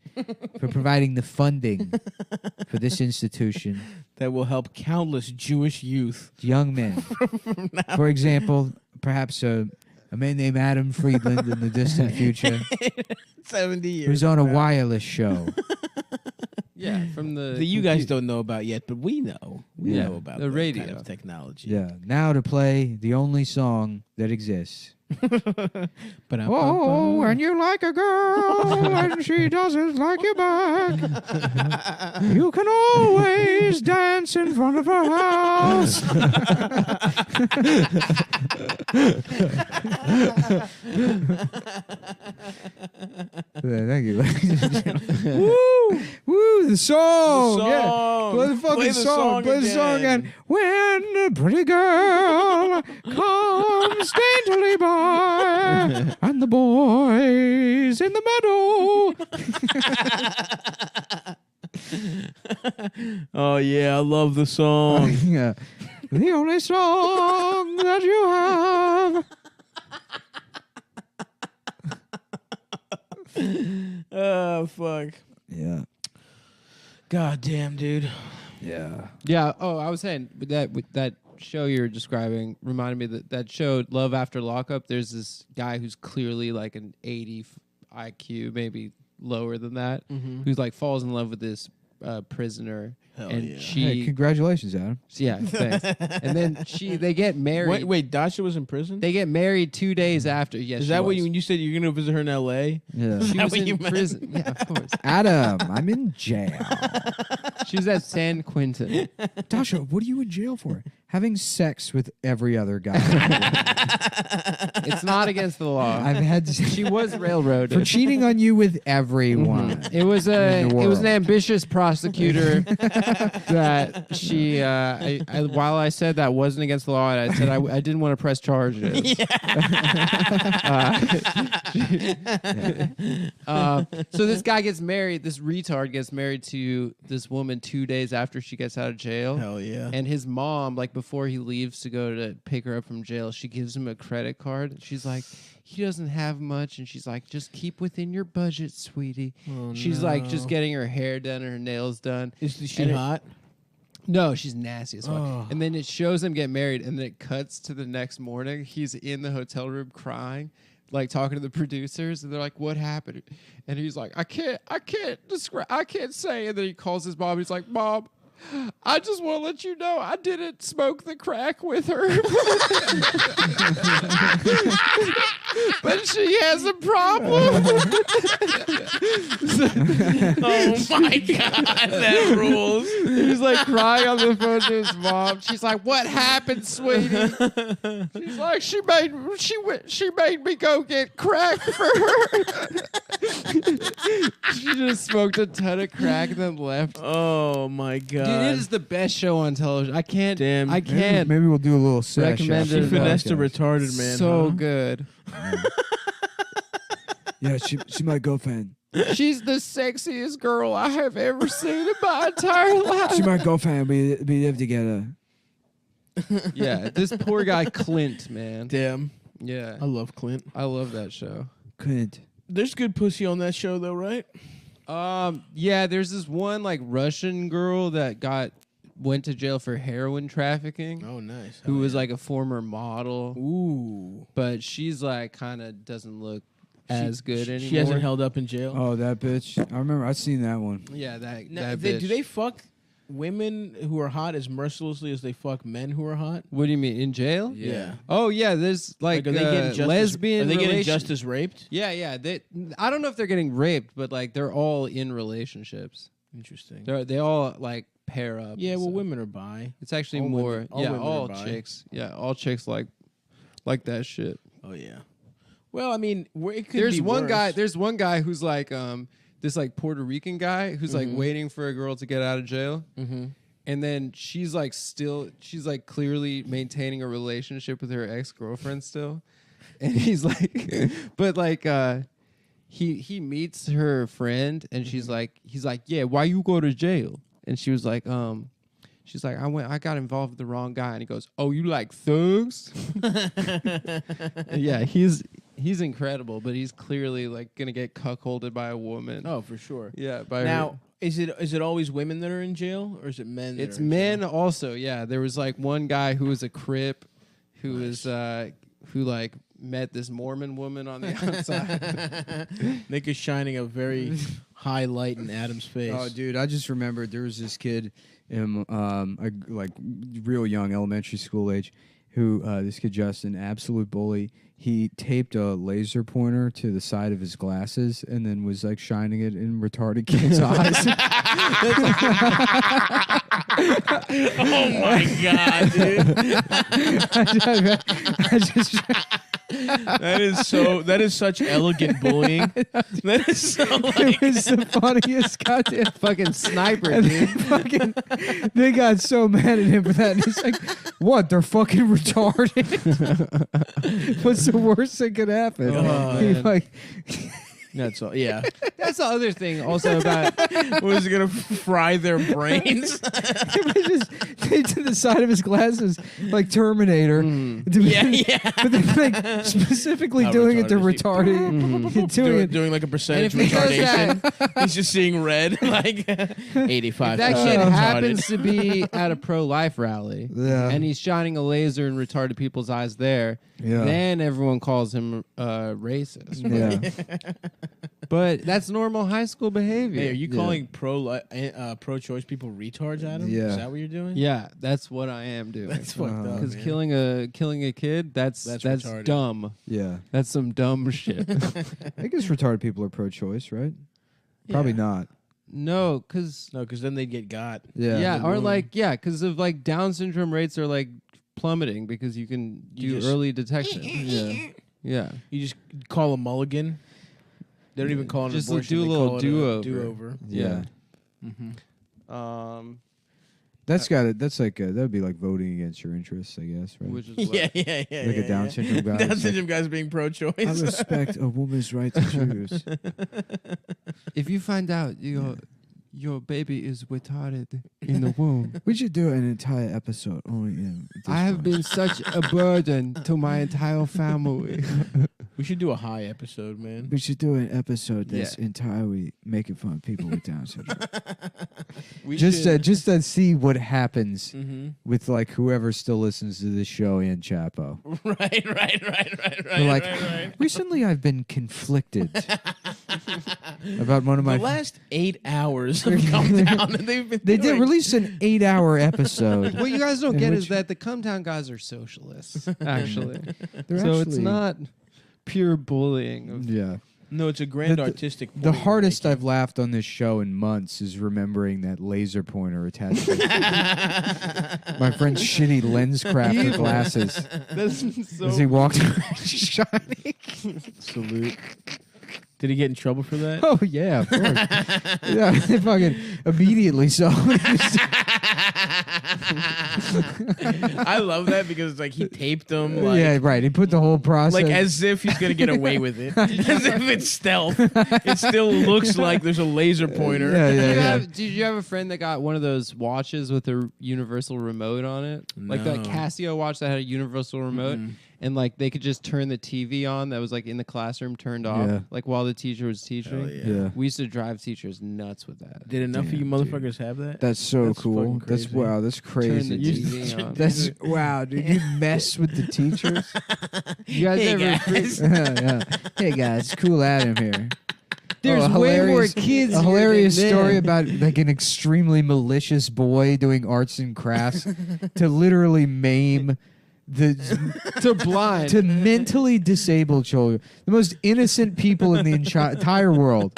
for providing the funding for this institution. That will help countless Jewish youth. Young men. For example, perhaps a man named Adam Friedland in the distant future. 70 years. Who's on a wireless show. Yeah, from the you guys don't know about yet, but we know. We Yeah, know about the that radio. kind of technology. Yeah. Now to play the only song that exists. Oh, and you like a girl and she doesn't like you back. You can always dance in front of her house. Thank you. Woo! Woo! The song! Yeah. Play the fucking song. Play the song again. When a pretty girl comes daintily by, and the boys in the meadow. Oh yeah, I love the song. Yeah. The only song that you have. Oh fuck. Yeah. God damn, dude. Yeah. Yeah. Oh, I was saying with that show you're describing reminded me that show Love After Lockup. There's this guy who's clearly like an 80 IQ, maybe lower than that, who's like falls in love with this prisoner. Hell and yeah. Hey, congratulations, Adam. Yeah, thanks. And then they get married. Wait, Dasha was in prison? They get married 2 days after. Yes, Is she that what was. you said you're gonna visit her in L.A.? Yeah. She was what you in meant? prison. Yeah, of course. Adam, I'm in jail. She was at San Quentin. Dasha, what are you in jail for? Having sex with every other guy. It's not against the law. I've had to She was railroaded. for cheating on you with everyone. It was in the world. an ambitious prosecutor that she while I said that wasn't against the law, I said I didn't want to press charges. So this guy gets married, this retard gets married to this woman 2 days after she gets out of jail. Hell yeah. And his mom, like before he leaves to go to pick her up from jail, she gives him a credit card. She's like, he doesn't have much, and she's like, just keep within your budget, sweetie. She's like just getting her hair done and her nails done. Is she And hot? No, she's nasty as fuck. Oh. And then it shows them get married, and then it cuts to the next morning. He's in the hotel room crying, like talking to the producers, and they're like, "What happened?" And he's like, "I can't describe, I can't say." And then he calls his mom. He's like, "Mom, I just want to let you know I didn't smoke the crack with her, but she has a problem." Oh my god, that rules. He's like crying on the phone to his mom. She's like, "What happened, sweetie?" She's like, "She made me go get crack for her." She just smoked a ton of crack and then left. Oh my god. Dude, it is the best show on television. I can't. Damn. I can't Maybe we'll do a little sesh. recommend after it. the She finessed a podcast. retarded man. So huh? good. Yeah, she my girlfriend. She's the sexiest girl I have ever seen in my entire life. She my girlfriend. We live together. Yeah, this poor guy Clint, man. Damn. Yeah, I love Clint. I love that show. Clint. There's good pussy on that show though, right? Yeah, there's this one like Russian girl that went to jail for heroin trafficking. Oh, nice. Who was like a former model. Ooh. But she's like kind of doesn't look as good anymore. She hasn't held up in jail. Oh, that bitch. I remember. I've seen that one. Yeah, that Now, bitch. do they fuck women who are hot as mercilessly as they fuck men who are hot? What do you mean, in jail? Yeah. Oh yeah, there's like, are they getting just lesbian. Are they getting relation- just as raped? Yeah, yeah. I don't know if they're getting raped, but like they're all in relationships. Interesting. They all like pair up. Yeah, and well, stuff. women are bi. It's actually all more. women- all yeah, women are all bi. chicks. Yeah, all chicks like that shit. Oh yeah. Well, I mean, it could There's be one worse. guy. There's one guy who's like this like Puerto Rican guy who's like Mhm. waiting for a girl to get out of jail. Mm-hmm. And then she's like clearly maintaining a relationship with her ex-girlfriend still. And he's like, but like, he meets her friend, and he's like, yeah, why you go to jail? And she was like, she's like, I got involved with the wrong guy. And he goes, oh, you like thugs? Yeah, he's incredible, but he's clearly like gonna get cuckolded by a woman. Oh, for sure. Yeah. By Now, her. is it always women that are in jail, or is it men? That It's are in men jail? also. Yeah, there was like one guy who was a Crip, who was who like met this Mormon woman on the outside. Nick is shining a very high light in Adam's face. Oh, dude, I just remembered there was this kid in like real young elementary school age who this kid Justin, absolute bully. He taped a laser pointer to the side of his glasses and then was like shining it in retarded kids' eyes. Oh my god, dude! I just That is such elegant bullying. That is so it was the funniest goddamn fucking sniper, and dude. they got so mad at him for that. And he's like, "What? They're fucking retarded. What's the worst that could happen?" Oh, He man. like, That's all. Yeah. That's the other thing also about Was it gonna fry their brains? it was just taped to the side of his glasses like Terminator. Yeah. But then like specifically How doing it to retarded is he? retarded. Doing like a percentage And if he does retardation. He's just seeing red, like 85. that kid retarded. happens to be at a pro-life rally, Yeah. and he's shining a laser in retarded people's eyes there. Yeah. Then everyone calls him racist. Yeah. But that's normal high school behavior. Hey, are you calling pro-choice people retards, Adam? Yeah. Is that what you're doing? Yeah, that's what I am doing. That's fucked up. Because man. killing a kid, that's retarded. dumb. Yeah. That's some dumb shit. I guess retarded people are pro-choice, right? Probably not. No, because then they'd get got. Yeah. or like because of like Down syndrome rates are like plummeting because you can do early detection. Yeah. You just call a mulligan. They don't even call it an Just abortion. do a they little call it do-over. do-over. Yeah. Mm-hmm. That's got it. That's like that would be like voting against your interests, I guess, right? Which is Yeah. Like a Down syndrome guy. Down It's syndrome guys being pro-choice. I respect a woman's right to choose. if you find out your baby is retarded in the womb, We should do an entire episode only in. this I have one. been such a burden to my entire family. We should do a high episode, man. We should do an episode that's Yeah. entirely making fun of people with Down syndrome. We just should- to see what happens Mhm. with like whoever still listens to this show and Chapo. Right. They're like, right. recently I've been conflicted about one of my. The last 8 hours have come down, and they've been. They did doing- release an 8-hour episode. What you guys don't In get which- is that the Cumtown guys are socialists, actually. They're So it's actually- not pure bullying. Of Yeah. No, it's a grand The- artistic. The point we're hardest making. I've laughed on this show in months is remembering that laser pointer attached to my friend's shitty lens crafted glasses That's so as he walked around shining. Salute. Did he get in trouble for that? Oh yeah, of course. Yeah, they fucking immediately saw it. I love that because it's like he taped them. Like, Yeah, right. He put the whole process. Like as if he's gonna get away with it. As if it's stealth. It still looks like there's a laser pointer. Did you have a friend that got one of those watches with a universal remote on it? Like the No. Casio watch that had a universal remote? And like they could just turn the TV on that was like in the classroom turned off, Yeah. like while the teacher was teaching. Hell yeah. Yeah. We used to drive teachers nuts with that. Did enough of you Damn, motherfuckers have that? That's so That's cool. fucking That's crazy. wow. That's Turn crazy. the dude. TV on. That's wow, dude. You mess with the teachers. You guys Hey, ever guys. Yeah. Hey guys, cool Adam here. There's a way more hilarious- kids A here hilarious than story men. about like an extremely malicious boy doing arts and crafts to literally maim to blind to mentally disabled children, the most innocent people in the entire world.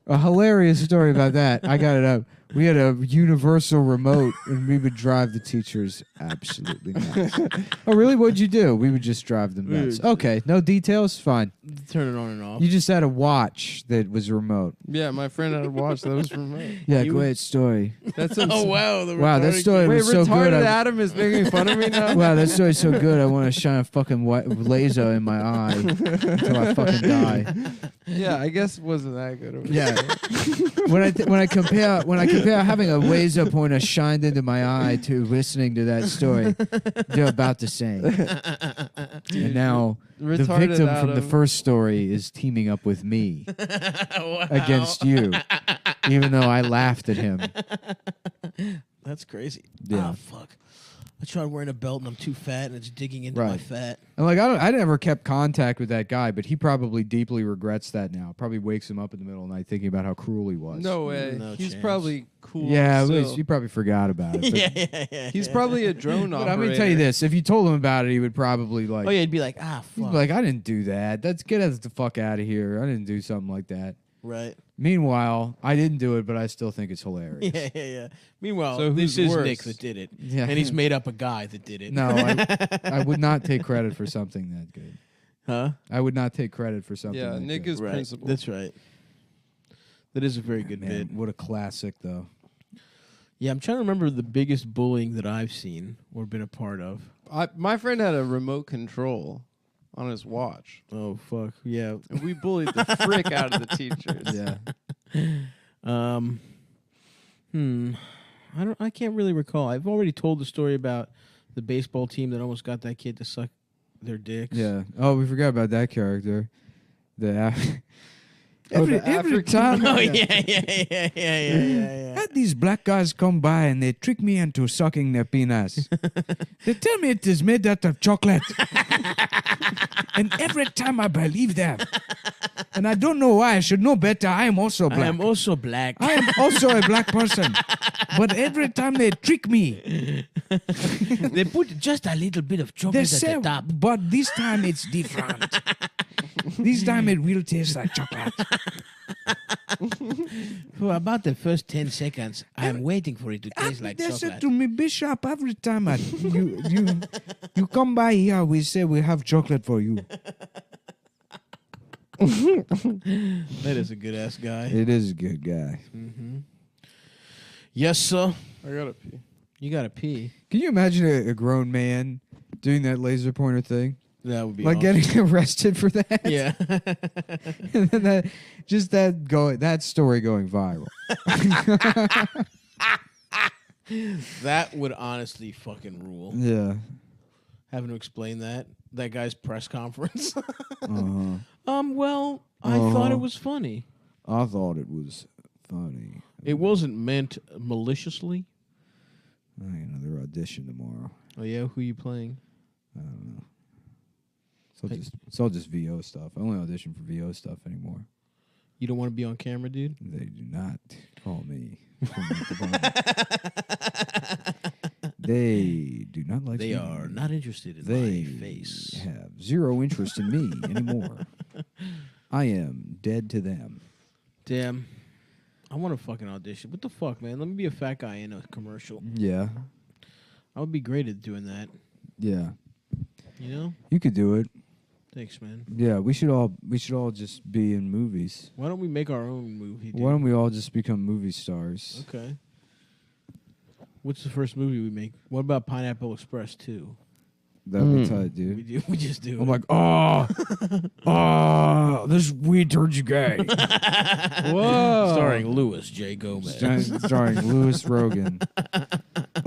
A hilarious story about that. I got it up. We had a universal remote, and we would drive the teachers absolutely nuts. Oh, really? What'd you do? We would just drive them nuts. Okay, no details? Fine. Turn it on and off. You just had a watch that was remote. Yeah, my friend had a watch that was remote. Yeah, great story. That's Oh, wow. Wow, that story Wait, was so good. retarded Adam is making fun of me now? Wow, that story's so good. I want to shine a fucking laser in my eye until I fucking die. Yeah, I guess it wasn't that good of a Yeah. when I compare having a laser pointer shined into my eye to listening to that story, they're about the same. And now the Retarded victim from the Adam. first story is teaming up with me against you, even though I laughed at him. That's crazy. Yeah. Ah, fuck. I tried wearing a belt and I'm too fat and it's digging into my Right. fat. And like I never kept contact with that guy, but he probably deeply regrets that now. Probably wakes him up in the middle of the night thinking about how cruel he was. No way. No He's chance. probably cool. Yeah, at still. least you probably forgot about it. But, yeah. He's probably a drone but operator. I'm gonna tell you this: if you told him about it, he would probably like. Oh, yeah, he'd be like, ah, he'd fuck. be like, I didn't do that. Let's get us the fuck out of here. I didn't do something like that. Right. Meanwhile, I didn't do it, but I still think it's hilarious. Yeah. Meanwhile, So this who's is worse? Nick that did it. Yeah. And he's made up a guy that did it. No, I would not take credit for something that good. Huh? I would not take credit for something. Yeah, that Nick good. is Right. principal. That's right. That is a very good Man, bit. what a classic, though. Yeah, I'm trying to remember the biggest bullying that I've seen or been a part of. My friend had a remote control on his watch. Oh, fuck. Yeah. And we bullied the frick out of the teachers. Yeah. I can't really recall. I've already told the story about the baseball team that almost got that kid to suck their dicks. Yeah. Oh, we forgot about that character. Every African- time. Oh, yeah. These black guys come by and they trick me into sucking their penis. They tell me it is made out of chocolate. And every time I believe them. And I don't know why. I should know better. I am also black. I am also black. I am also a black person. But every time they trick me, They put just a little bit of they chocolate say, at the top. but this time it's different. This time it will taste like chocolate. For about the first 10 seconds, I am waiting for it to taste like They said chocolate. to me, Bishop, every time you come by here, we say we have chocolate for you. That is a good ass guy. It is a good guy. Yes, sir. I gotta pee. You gotta pee. Can you imagine a grown man doing that laser pointer thing? That would be Like awesome. getting arrested for that? Yeah. And then that story going viral. That would honestly fucking rule. Yeah. Having to explain that guy's press conference. Uh-huh. Well, I thought it was funny. I thought it was funny. It wasn't meant maliciously. I got another audition tomorrow. Oh yeah, who you playing? I don't know. It's all just VO stuff. I only audition for VO stuff anymore. You don't want to be on camera, dude? They do not call me. They do not like They me. are not interested in They my face. have zero interest in me anymore. I am dead to them. Damn. I want to fucking audition. What the fuck, man? Let me be a fat guy in a commercial. Yeah. I would be great at doing that. Yeah. You know? You could do it. Thanks, man. Yeah, we should all just be in movies. Why don't we make our own movie, dude? Why don't we all just become movie stars? Okay. What's the first movie we make? What about Pineapple Express 2? That'd be tight, dude. We just do I'm it. like, this weird turd you gay. Whoa. Starring Louis J. Gomez. Starring Louis Rogan.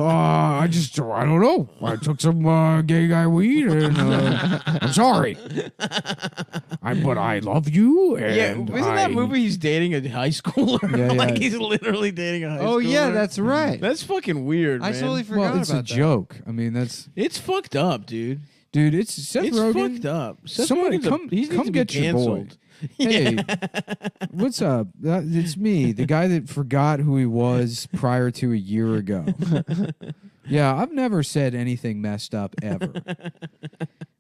I don't know. I took some gay guy weed and I'm sorry. But I love you. And Yeah, isn't that movie he's dating a high schooler? Yeah, yeah. Like he's literally dating a high schooler. Oh yeah, that's right. That's fucking weird, I man. totally forgot Well, it's about a that. joke. I mean, that's It's fucked up, dude. dude. It's Seth It's Rogen. fucked up. Seth Somebody Rogen's he needs come to be get your boy. canceled. Hey, what's up? It's me, the guy that forgot who he was prior to a year ago. Yeah, I've never said anything messed up ever.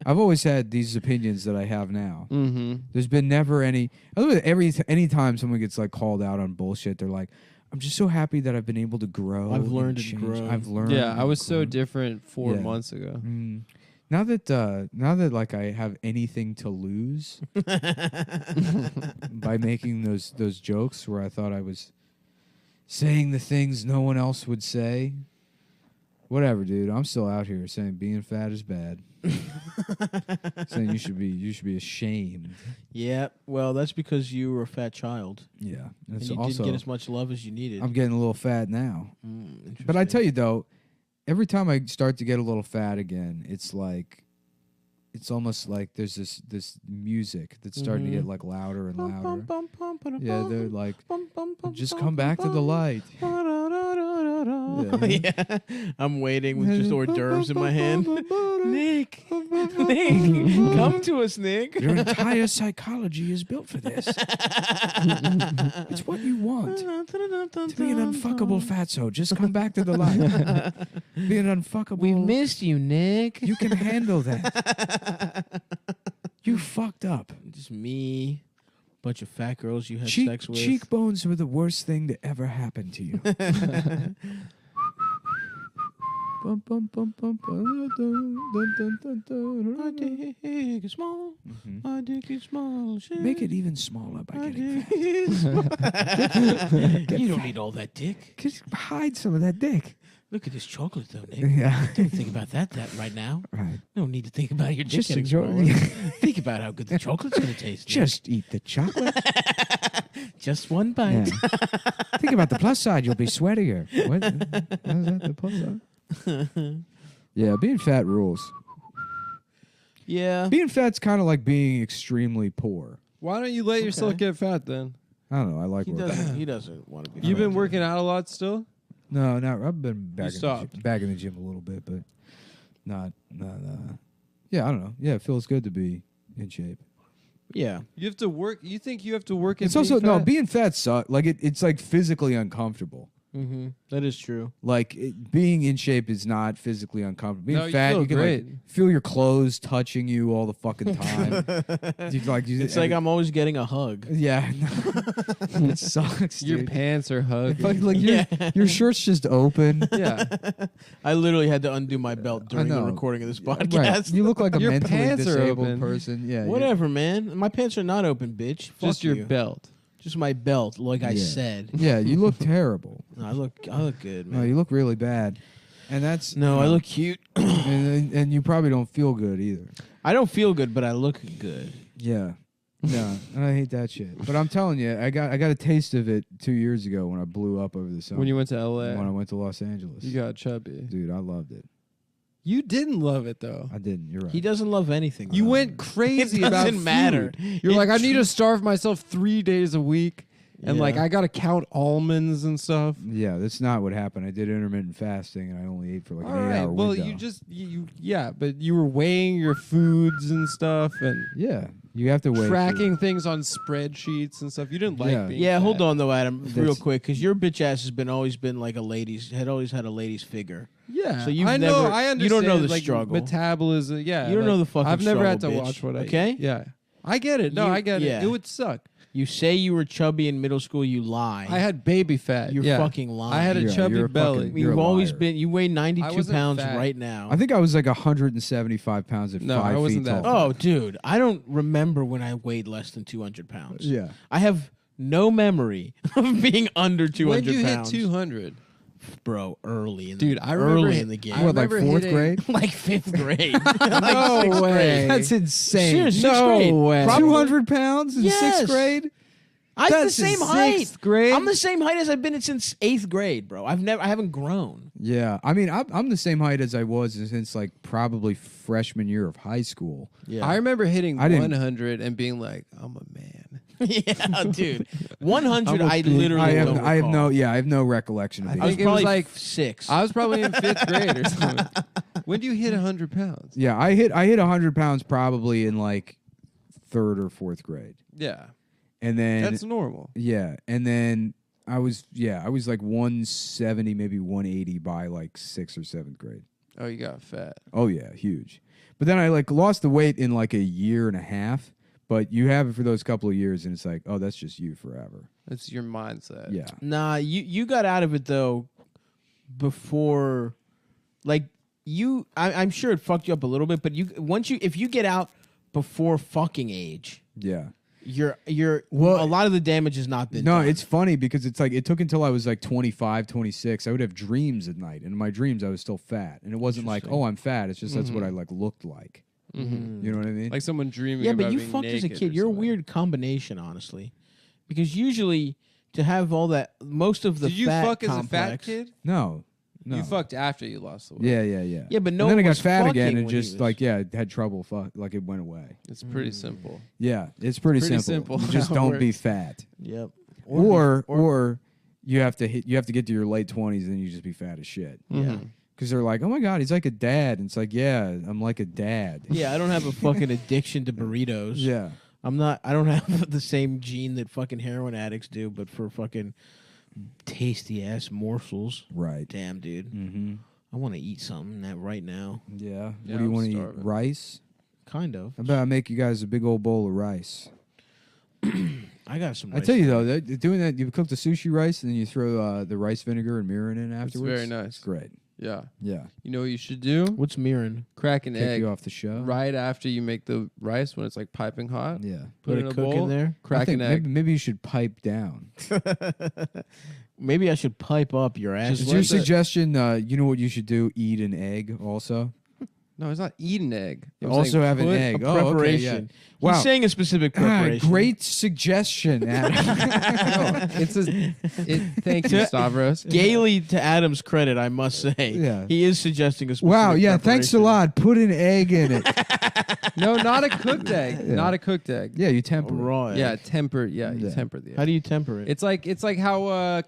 I've always had these opinions that I have now. Mm-hmm. There's been never any. Anytime someone gets like called out on bullshit, they're like, I'm just so happy that I've been able to grow. I've and learned to change. grow. I've learned. Yeah, I and was so grown. different 4 Yeah. months ago. Now that like I have anything to lose by making those jokes where I thought I was saying the things no one else would say. Whatever, dude. I'm still out here saying being fat is bad. Saying you should be ashamed. Yeah, well, that's because you were a fat child. Yeah, And it's you also didn't get as much love as you needed. I'm getting a little fat now. Interesting. But I tell you though, every time I start to get a little fat again, it's like, it's almost like there's this music that's starting to get like louder and louder. Yeah, they're like, just come back to the light. Yeah. I'm waiting with just hors d'oeuvres in my hand. Nick, come to us, Nick. Your entire psychology is built for this. It's what you want. To be an unfuckable fatso, just come back to the light. Be an unfuckable. We missed you, Nick. You can handle that. You fucked up. Just me, bunch of fat girls you had Cheek- sex with. cheekbones were the worst thing to ever happen to you. Bum, bum, bum, bum, bum, dun, dun, dun, dun, My dun. dick is small. My dick is small. Make it even smaller by My getting dick is small. You don't need all that dick. Just hide some of that dick. Look at this chocolate, though, Nick. Yeah. Don't think about that right now. Right. No need to think about your dick Just getting enjoy- smaller. Think about how good the chocolate's going to taste. Nick. Just eat the chocolate. Just one bite. Yeah. Think about the plus side. You'll be sweatier. What? How's that the plus side? Yeah, being fat rules. Yeah. Being fat's kind of like being extremely poor. Why don't you let yourself get fat then? I don't know. I like working. He doesn't want to be. You've been fat. working out a lot still? No, not. I've been stopped. back in the gym a little bit, but not. Yeah, I don't know. Yeah, it feels good to be in shape. Yeah. You have to work. You think you have to work? It's in also being no fat? being fat sucks. Like it's like physically uncomfortable. Mm-hmm. That is true. Like being in shape is not physically uncomfortable. Being No, you fat, feel you can great. like feel your clothes touching you all the fucking time. It's like I'm always getting a hug. Yeah, it sucks. Your dude. pants are hugging. Like your shirt's just open. Yeah. I literally had to undo my belt during the know. recording of this Right. podcast. You look like a Your mentally pants are disabled open. person. Yeah. Whatever, man. My pants are not open, bitch. Fuck Just your you. belt. Just my belt, like I Yeah. said. Yeah, you look terrible. No, I look good, No, man. you look really bad. And that's No, I look cute. and you probably don't feel good either. I don't feel good, but I look good. Yeah. Yeah, and I hate that shit. But I'm telling you, I got a taste of it 2 years ago when I blew up over the summer. When you went to LA, when I went to Los Angeles. you got chubby. Dude, I loved it. You didn't love it though. I didn't. You're right. He doesn't love anything. You though. went crazy It about doesn't matter. food. You're like, I need to starve myself 3 days a week, and Yeah. like I gotta count almonds and stuff. Yeah, that's not what happened. I did intermittent fasting and I only ate for like All an 8 right. hour Well, window. you just yeah, but you were weighing your foods and stuff and yeah, you have to wait. tracking things on spreadsheets and stuff. You didn't like Yeah. being Yeah, hold fat. on though, Adam, real That's- quick, because your bitch ass has always been like always had a lady's figure. Yeah, So you've I know. never- I understand. you don't know the like, struggle. Metabolism. Yeah, You don't like, know the fucking I've never had to struggle, bitch. watch what I Okay? eat. Yeah, I get it. No, You- I get yeah. it. It would suck. You say you were chubby in middle school, you lie. I had baby fat. You're yeah. fucking lying. I had a Yeah, chubby you're a belly. fucking- you're You've a always liar. been. You weigh I 92 wasn't pounds fat. right now. I think I was like 175 pounds at No, 5 I wasn't feet that tall. Oh, dude, I don't remember when I weighed less than 200 pounds. Yeah. I have no memory of being under 200 When you hit pounds. 200, bro, early in the Dude, I remember early hit- in the game. I What, like remember 4th hitting- grade? like 5th grade. Like No 6th way. grade. That's insane. Serious, No 6th grade. way. Probably- 200 pounds in Yes. 6th grade? I'm the That's same in height. 6th grade? I'm the same height as I've been since 8th grade, bro. I haven't grown. Yeah. I mean, I'm the same height as I was since like probably freshman year of high school. Yeah, I remember hitting I didn't- 100 and being like, I'm a man. yeah, dude. 100. I'm a I big- literally. I don't have recall. I have no recollection of I being. I was think it was probably like 6. I was probably in 5th grade or something. When do you hit 100 pounds? Yeah, I hit 100 pounds probably in like 3rd or 4th grade. Yeah, And then that's normal. yeah, and then I was like 170 maybe 180 by like 6th or 7th grade. Oh, you got fat. Oh yeah, huge. But then I like lost the weight in like a year and a half, But you have it for those couple of years, and it's like, oh, that's just you forever. It's your mindset. Yeah. Nah, you got out of it though before, like I'm sure it fucked you up a little bit, but if you get out before fucking age, Yeah. you're a lot of the damage has not been No, done. it's funny because it's like it took until I was like 25, 26. I would have dreams at night, and in my dreams I was still fat, and it wasn't like, oh, I'm fat. It's just that's what I like looked like. Mm-hmm. You know what I mean? Like someone dreaming. Yeah, about but you being fucked as a naked kid. or You're a something. weird combination, honestly, because usually to have all that, most of the Did you fat fuck as a complex, fat kid? No. You fucked after you lost the weight. Yeah. Yeah, but no And then one I got was fat again fucking and when he just was- like had trouble. Like it went away. It's pretty simple. Yeah, it's pretty simple. You just don't be fat. Yep. Or you have to get to your late 20s and you just be fat as shit. Yeah. Because they're like, oh my god, he's like a dad. And it's like, yeah, I'm like a dad. Yeah, I don't have a fucking addiction to burritos. Yeah. I don't have the same gene that fucking heroin addicts do, but for fucking tasty ass morsels. Right. Damn, dude. Mm-hmm. I want to eat something right now. Yeah. Yeah, What do you I'm want to eat? starving. Rice? Kind of. How about I make you guys a big old bowl of rice? I got some. I tell you though, doing that, you cook the sushi rice and then you throw the rice vinegar and mirin in It's afterwards. very nice. It's great. Yeah. Yeah. You know what you should do? What's mirin? Crack an Take egg you off the show. right after you make the rice when it's like piping hot. Yeah. Put Let it in it a cook bowl. in there? Crack an egg. Maybe you should pipe down. Maybe I should pipe up your ass. Is your suggestion, you know what you should do? Eat an egg also? No, it's not eat an egg. I'm Also saying have an put egg. a Oh, okay, yeah. preparation. Wow. He's saying a specific preparation. Great suggestion, Adam. Thank you, Stavros. Gaily, to Adam's credit, I must say, Yeah. he is suggesting a specific Wow, yeah, thanks a preparation. lot. Put an egg in it. No, not a cooked egg. Yeah. Not a cooked egg. Yeah, you A temper it. raw egg. Yeah, tempered. Yeah, you Yeah. temper the egg. How do you temper it? It's like how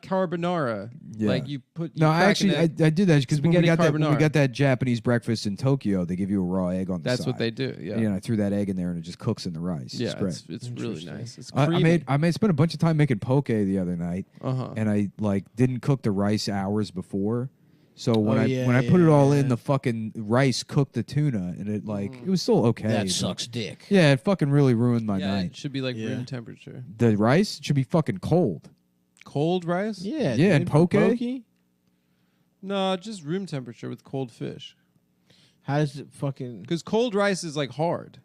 carbonara. Yeah. Like you put. You No, crack I an actually egg. I did that because when we Spaghetti got when we carbonara. got that Japanese breakfast in Tokyo, they give you a raw egg on the That's side. what they do. Yeah. And I threw that egg in there and it just cooks in the rice. Yeah, it's great. it's really nice. It's I creamy. spent a bunch of time making poke the other night, Uh-huh. and I like didn't cook the rice hours before. So when Oh, I yeah, when I put yeah, it all yeah. in, the fucking rice cooked the tuna, and it it was still okay. that but- sucks dick. Yeah, it fucking really ruined my Yeah, night. it should be like Yeah. room temperature. The rice should be fucking cold. Cold rice? Yeah, Yeah, and dude, poke? No, just room temperature with cold fish. How does it fucking? Because cold rice is like hard.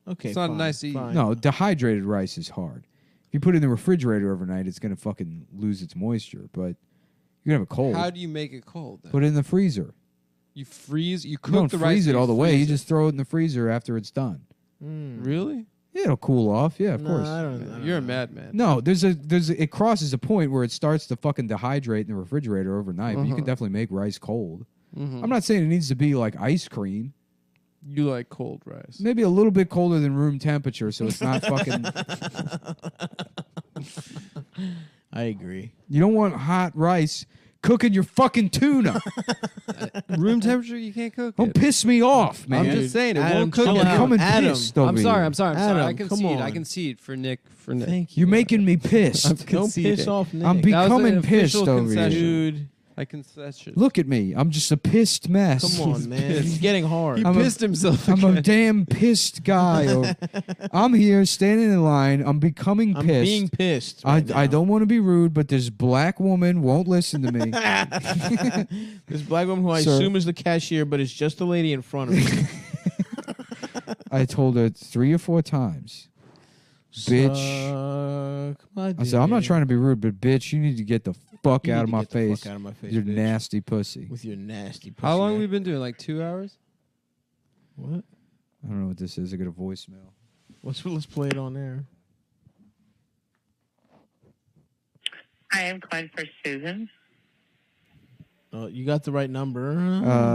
Okay, It's not fine, nice to eat. fine. No, dehydrated rice is hard. If you put it in the refrigerator overnight, it's gonna fucking lose its moisture. But you can have it cold. How do you make it cold? Then? Put it in the freezer. You freeze. You cook You don't the rice. freeze it and all the way. You freeze it. just throw it in the freezer after it's done. Really? Yeah, it'll cool off. Yeah, of No, course. I don't You're a know. madman. No, it crosses a point where it starts to fucking dehydrate in the refrigerator overnight. But you can definitely make rice cold. Mhm. I'm not saying it needs to be like ice cream. You like cold rice. Maybe a little bit colder than room temperature, so it's not fucking. I agree. You don't want hot rice cooking your fucking tuna. Room temperature, you can't cook Don't it. piss me off, man. I'm just saying it Adam, won't cook. chill it. out. I'm becoming Adam, pissed over I'm sorry. here. I'm sorry. I Adam, can come see it. I on. can see it for Nick. For Nick. Thank you. You're making me pissed. I'm Don't conceding. piss off Nick. I'm That was an becoming official pissed over concession. here. Dude, I concession. Look at me. I'm just a pissed mess. come on, man. It's getting hard. He I'm a- pissed himself. I'm a again. damn pissed guy. I'm here standing in line. I'm becoming I'm pissed. being pissed. I right now. don't want to be rude, but this black woman won't listen to me. This black woman who I Sir. assume is the cashier, but it's just the lady in front of me. I told her 3 or 4 times. Bitch. Suck my I said, I'm not dick. trying to be rude, but bitch, you need to get the fuck You out need of to my get the face. fuck out of my face, Your bitch. nasty pussy. With your nasty pussy. How long ass. have we been doing? Like 2 hours? What? I don't know what this is. I got a voicemail. Let's play it on there. Hi, I'm calling for Susan. Oh, you got the right number.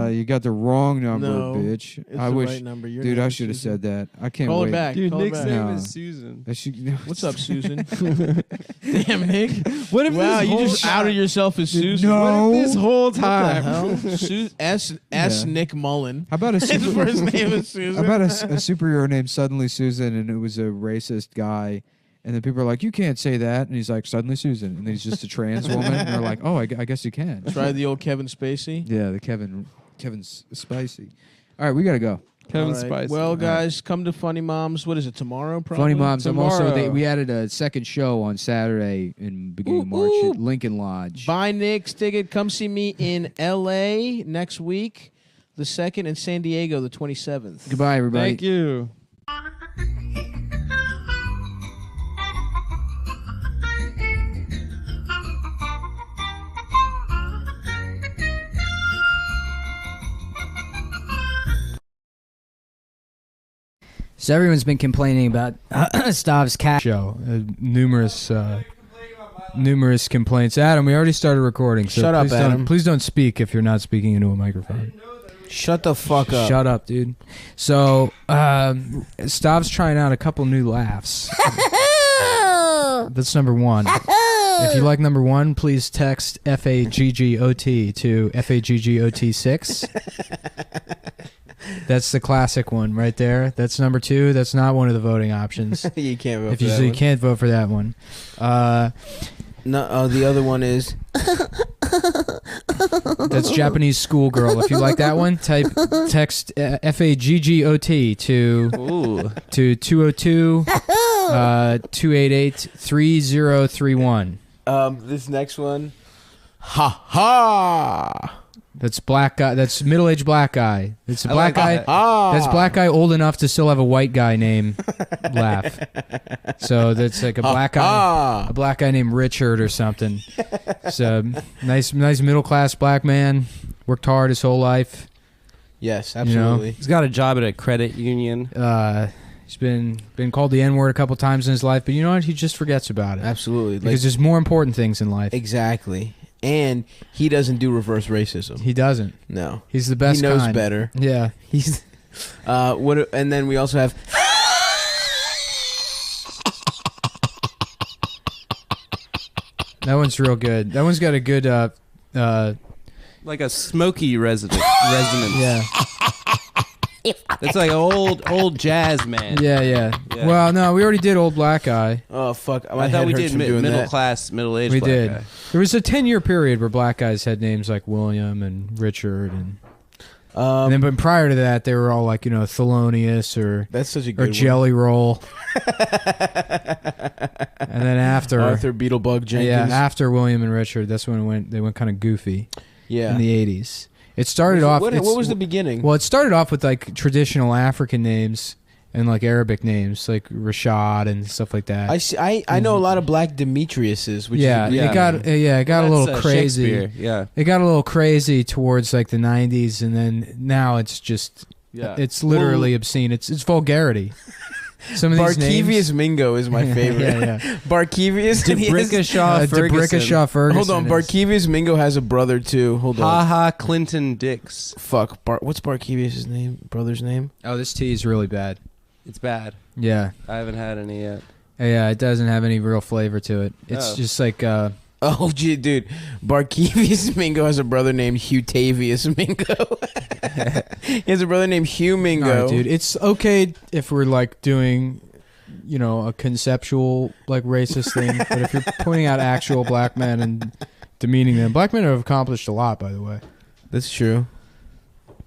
You got the wrong number, No, bitch. it's I the wish, right number. Your dude. name I is should have Susan. said that. I can't Call wait. her back. Dude, Call her Nick's back. name No. is Susan. That should- What's up, Susan? Damn, Nick. What if Wow, this you whole just time- outed yourself as Susan. No. What if this whole What the time? hell? S Yeah. Nick Mullen. How about a His super, first name is Susan. How about a superhero named Suddenly Susan, and it was a racist guy, and then people are like, "You can't say that," and he's like, "Suddenly Susan," and then he's just a trans woman, and they're like, "Oh, I guess you can." Try the old Kevin Spacey. Yeah, the Kevin's spicy. All right, we gotta go. Kevin All right. Spacey. Well, guys, come to Funny Moms. What is it, tomorrow? Probably? Funny Moms. I'm also. Tomorrow. We added a second show on Saturday in beginning of March at Lincoln Lodge. Buy Nick's ticket. Come see me in L.A. next week, the 2nd, and San Diego, the 27th. Goodbye, everybody. Thank you. So everyone's been complaining about Stav's cat show. Numerous complaints. Adam, we already started recording. So Shut up, please Adam. Please don't speak if you're not speaking into a microphone. Shut the fuck up. Shut up, dude. So Stav's trying out a couple new laughs. That's number one. If you like number one, please text FAGGOT to FAGGOT6. That's the classic one right there. That's number two. That's not one of the voting options. You can't vote If for you that so you one. can't vote for that one. No, the other one is... That's Japanese schoolgirl. If you like that one, text FAGGOT to 202 288 3031. This next one... Ha ha! That's black guy. That's middle-aged black guy. It's a black guy. Ah. That's black guy old enough to still have a white guy name laugh. So that's like a black guy, a black guy named Richard or something. So nice middle-class black man. Worked hard his whole life. Yes, absolutely. He's got a job at a credit union. He's been called the N-word a couple times in his life, but you know what? He just forgets about it. Absolutely. Because there's more important things in life. Exactly. And he doesn't do reverse racism. He doesn't. No. He's the best He knows kind. better. Yeah. He's and then we also have That one's real good. That one's got a good like a smoky resonance. Yeah. It's like old jazz man. Yeah. Well, no, we already did old black guy. Oh fuck! I thought we did middle class, middle aged. We black did. Guy. There was a 10-year period where black guys had names like William and Richard, and then but prior to that, they were all like Thelonious or that's such a or good Jelly Roll. And then after Arthur Beetlebug Jenkins. Yeah, after William and Richard, that's when they went kind of goofy. Yeah. In the 80s. It started off. What was the beginning? Well, it started off with like traditional African names and like Arabic names, like Rashad and stuff like that. I know a lot of black Demetriuses. Which yeah, is it got a little crazy. Shakespeare, yeah, it got a little crazy towards like the 90s, and then now it's just it's literally obscene. It's vulgarity. Some of these names. Barkevius Mingo is my favorite. yeah. Barkevius Debrickashaw Ferguson. Ferguson. Hold on, Barkevius Mingo has a brother too. Hold on. Ha ha, Clinton Dix. Fuck. What's Barkevius' name? Brother's name? Oh, this tea is really bad. It's bad. Yeah. I haven't had any yet. Yeah, it doesn't have any real flavor to it. It's just like oh, gee, dude. Barkevius Mingo has a brother named Hugtavius Mingo. He has a brother named Hugh Mingo. All right, dude, it's okay if we're like doing, a conceptual like racist thing, but if you're pointing out actual black men and demeaning them, black men have accomplished a lot, by the way. That's true.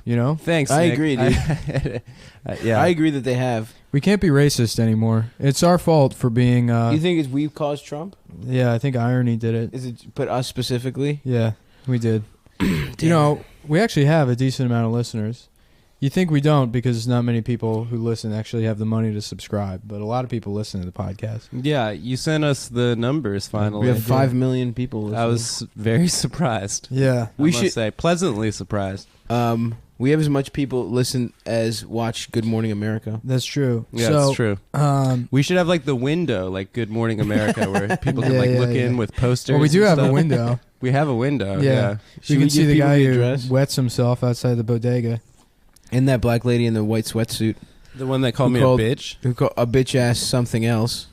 Thanks. I Nick. agree, dude. Yeah, I agree that they have. We can't be racist anymore. It's our fault for being. You think it's we caused Trump? Yeah, I think irony did it. Is it but us specifically? Yeah, we did. We actually have a decent amount of listeners. You think we don't because not many people who listen actually have the money to subscribe, but a lot of people listen to the podcast. Yeah, you sent us the numbers finally. We have 5 million people listening. I was very surprised. Yeah, we should say pleasantly surprised. We have as much people listen as watch Good Morning America. That's true. Yeah, that's true. We should have like the window, like Good Morning America, where people can look in with posters. Well, we do and have stuff. a window. We have a window. Yeah. You can see the guy who wets himself outside the bodega. And that black lady in the white sweatsuit. The one that called me a bitch? Who called a bitch ass something else.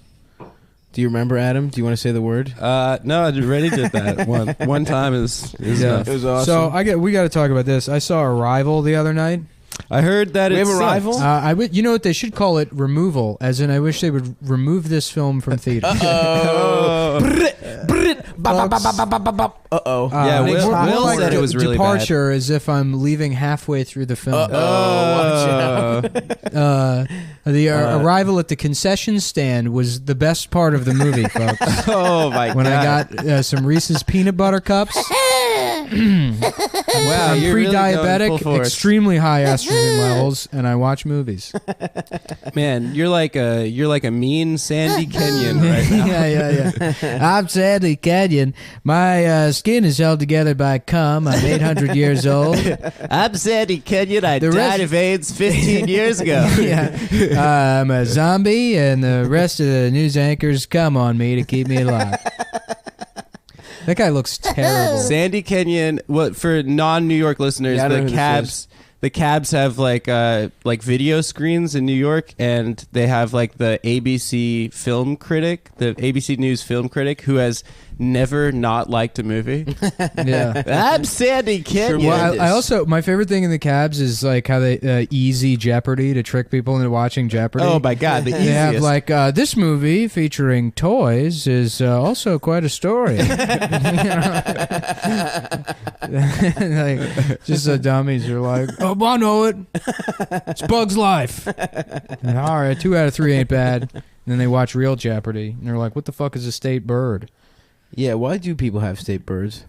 Do you remember, Adam? Do you want to say the word? No, I already did that. One time is enough. It was awesome. So we got to talk about this. I saw Arrival the other night. I heard that we have Arrival. You know what they should call it? Removal, as in I wish they would remove this film from theaters. Uh-oh. Yeah, Will more like said it was really bad. departure as if I'm leaving halfway through the film. The arrival at the concession stand was the best part of the movie, folks. Oh my god! When I got some Reese's peanut butter cups. Wow, I'm you're really going full pre-diabetic, force. extremely high estrogen levels, and I watch movies. Man, you're like a mean Sandy Kenyon right now. yeah. I'm Sandy Kenyon. My skin is held together by cum. I'm 800 years old. I'm Sandy Kenyon. I The died rest- of AIDS 15 years ago. Yeah. I'm a zombie, and the rest of the news anchors come on me to keep me alive. That guy looks terrible. Sandy Kenyon. What for non-New York listeners? Yeah, I know the who this cabs. The cabs have like video screens in New York, and they have like the ABC film critic, the ABC News film critic, who has never not liked a movie. Yeah. I'm Sandy Kenyon. Well, I also, my favorite thing in the cabs is like how they easy Jeopardy to trick people into watching Jeopardy. Oh my god, the They have easiest. like this movie featuring toys is also quite a story. Like, just the dummies are like, oh, I know it. It's Bug's Life. And, all right, 2 out of 3 ain't bad. And then they watch real Jeopardy, and they're like, what the fuck is a state bird? Yeah, why do people have state birds?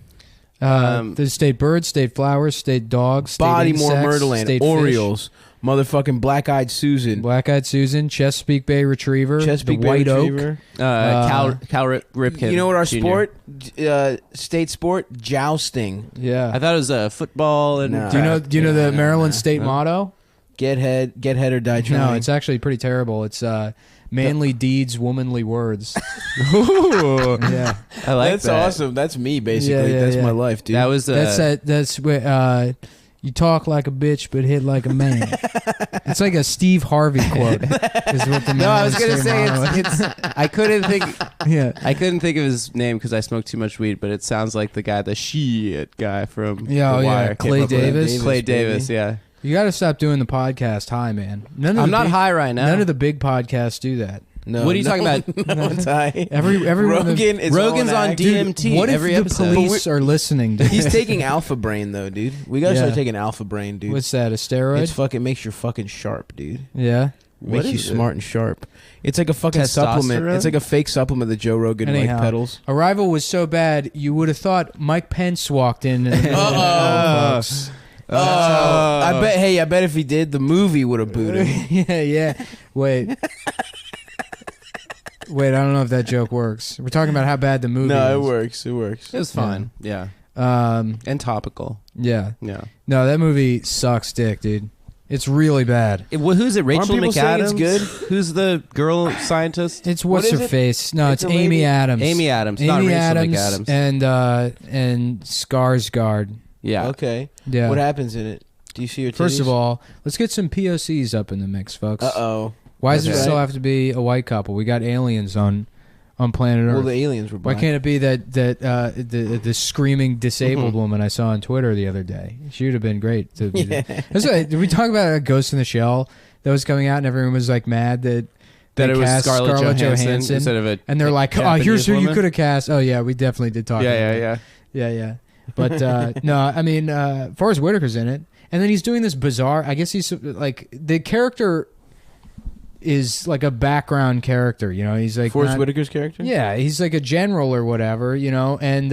There's state birds, state flowers, state dogs, state Bodymore insects, Murderland, state Orioles, motherfucking Black-Eyed Susan, Black-Eyed Susan, Chesapeake Bay Retriever, Chesapeake the Bay White Retriever. Oak. Cal Ripken. You know what our Jr. sport, state sport, jousting. Yeah. I thought it was football and. No. Do you know the Maryland state motto? Get head or die trying. No, it's actually pretty terrible. It's manly deeds, womanly words. Ooh. Yeah, I like That's that. awesome. That's me, basically. Yeah, That's yeah. my life, dude. That was that's where you talk like a bitch but hit like a man. It's like a Steve Harvey quote. Is what the No, I was Maryland gonna state say motto is. it's I couldn't think. Yeah. I couldn't think of his name because I smoked too much weed. But it sounds like the guy, the shit guy from Yeah, The oh, yeah. Wire. Can't Clay remember that. Davis? Clay baby. Davis. Yeah. You got to stop doing the podcast high, man. None of I'm the not big- high right now. None of the big podcasts do that. No, What are you no, talking about? No one's high. Everyone Rogan is Rogan's on act. DMT What if every the episode. police are listening to He's taking Alpha Brain though, dude. We gotta Yeah. start taking Alpha Brain, dude. What's that, a steroid? It's fucking makes you fucking sharp, dude. Yeah. Makes you is it? smart and sharp. It's like a fucking supplement. Testosterone? It's like a fake supplement that Joe Rogan Anyhow, like peddles. Arrival was so bad, you would have thought Mike Pence walked in. And folks. I bet. Hey, I bet if he did, the movie would have booed him. Yeah. Wait. Wait, I don't know if that joke works. We're talking about how bad the movie No, is. it works. It works. It was fun. Yeah. And topical. Yeah. Yeah. No, that movie sucks dick, dude. It's really bad. Who's it? Rachel people saying McAdams? it's good? Who's the girl scientist? It's what's is her it? face? No, it's a Amy lady? Adams. Amy Adams, Amy not Rachel Adams McAdams. and Skarsgård. Yeah. Okay. Yeah. What happens in it? Do you see your titties? First of all, let's get some POCs up in the mix, folks. Uh-oh. Why does it Okay. still have to be a white couple? We got aliens on planet Earth. Well, the aliens were Why black. can't it be that the screaming disabled woman I saw on Twitter the other day? She would have been great. To be That's did we talk about Ghost in the Shell that was coming out and everyone was like mad that That they it was cast Scarlett Johansson instead of a and they're like, oh, Japanese here's who you woman? could have cast. Oh yeah, we definitely did talk. about Yeah. yeah. But no, I mean, Forrest Whitaker's in it, and then he's doing this bizarre. I guess he's like the character is like a background character. You know, he's like Forrest not- Whitaker's character? Yeah, he's like a general or whatever. You know, and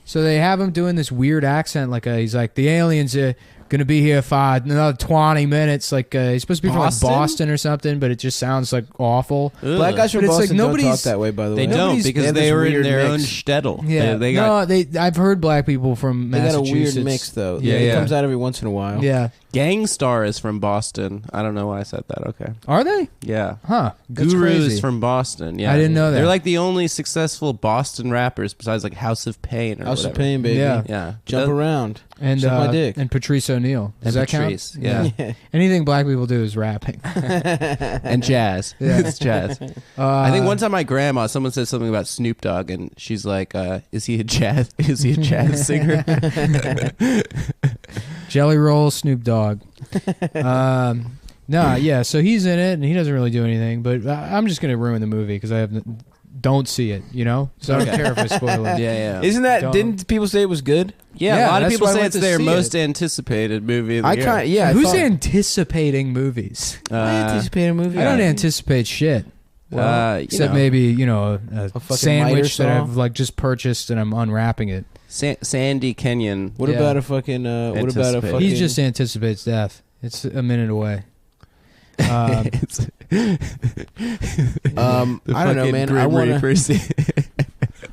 so they have him doing this weird accent. Like he's like the aliens are gonna be here for another 20 minutes. Like he's supposed to be Boston? from like Boston or something, but it just sounds like awful. Black guys from But it's like Boston don't talk nobody's- that way, by the way. They don't because have they this were in weird their own mix. shtetl. Yeah, They got I've heard black people from They got a Massachusetts. weird mix, though. Yeah, It yeah. comes out every once in a while. Yeah, Gangstar is from Boston. I don't know why I said that. Okay. are they? Yeah. Huh? That's Guru crazy. is from Boston. Yeah. I didn't know that. They're like the only successful Boston rappers besides like House of Pain or House whatever. of Pain, baby. Yeah. Yeah. Jump That- around. and Suck my dick. and Patrice O'Neal. Does And that Patrice, count? yeah. Anything black people do is rapping. and jazz. Yeah. It's jazz. I think one time my grandma, someone said something about Snoop Dogg, and she's like, "Is he a jazz? Is he a jazz singer?" Jelly Roll, Snoop Dogg. No, yeah. So he's in it, and he doesn't really do anything. But I'm just gonna ruin the movie because I have don't see it. You know, so I don't care if I spoil it. Yeah. Isn't that? Don't. Didn't people say it was good? Yeah, a lot of that's people why I say went it's to their see most it. anticipated movie of the I year. can't. Yeah. Who's I thought, anticipating movies? I anticipate a movie. I don't anticipate shit. Except maybe a fucking miter sandwich that saw? I've like just purchased and I'm unwrapping it. Sandy Kenyon. What about a fucking? What about a fucking? He just anticipates death. It's a minute away. I don't know, man.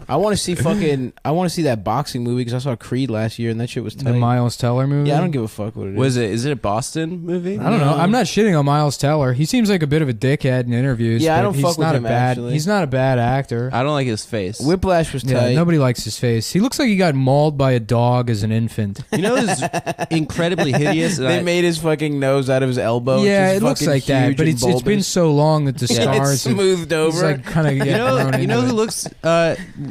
I want to see fucking. I want to see that boxing movie because I saw Creed last year and that shit was tight. The Miles Teller movie. Yeah, I don't give a fuck what it is. Was it? Is it a Boston movie? I don't know. I'm not shitting on Miles Teller. He seems like a bit of a dickhead in interviews. Yeah, I but don't he's fuck with not him, a bad. actually. He's not a bad actor. I don't like his face. Whiplash was Yeah, tight. nobody likes his face. He looks like he got mauled by a dog as an infant. You know, it's incredibly hideous. They made his fucking nose out of his elbow. Yeah, Just it looks fucking like that. huge But and it's been bulbous. so long that the Yeah, scars it's smoothed have, over. It's like kind of You know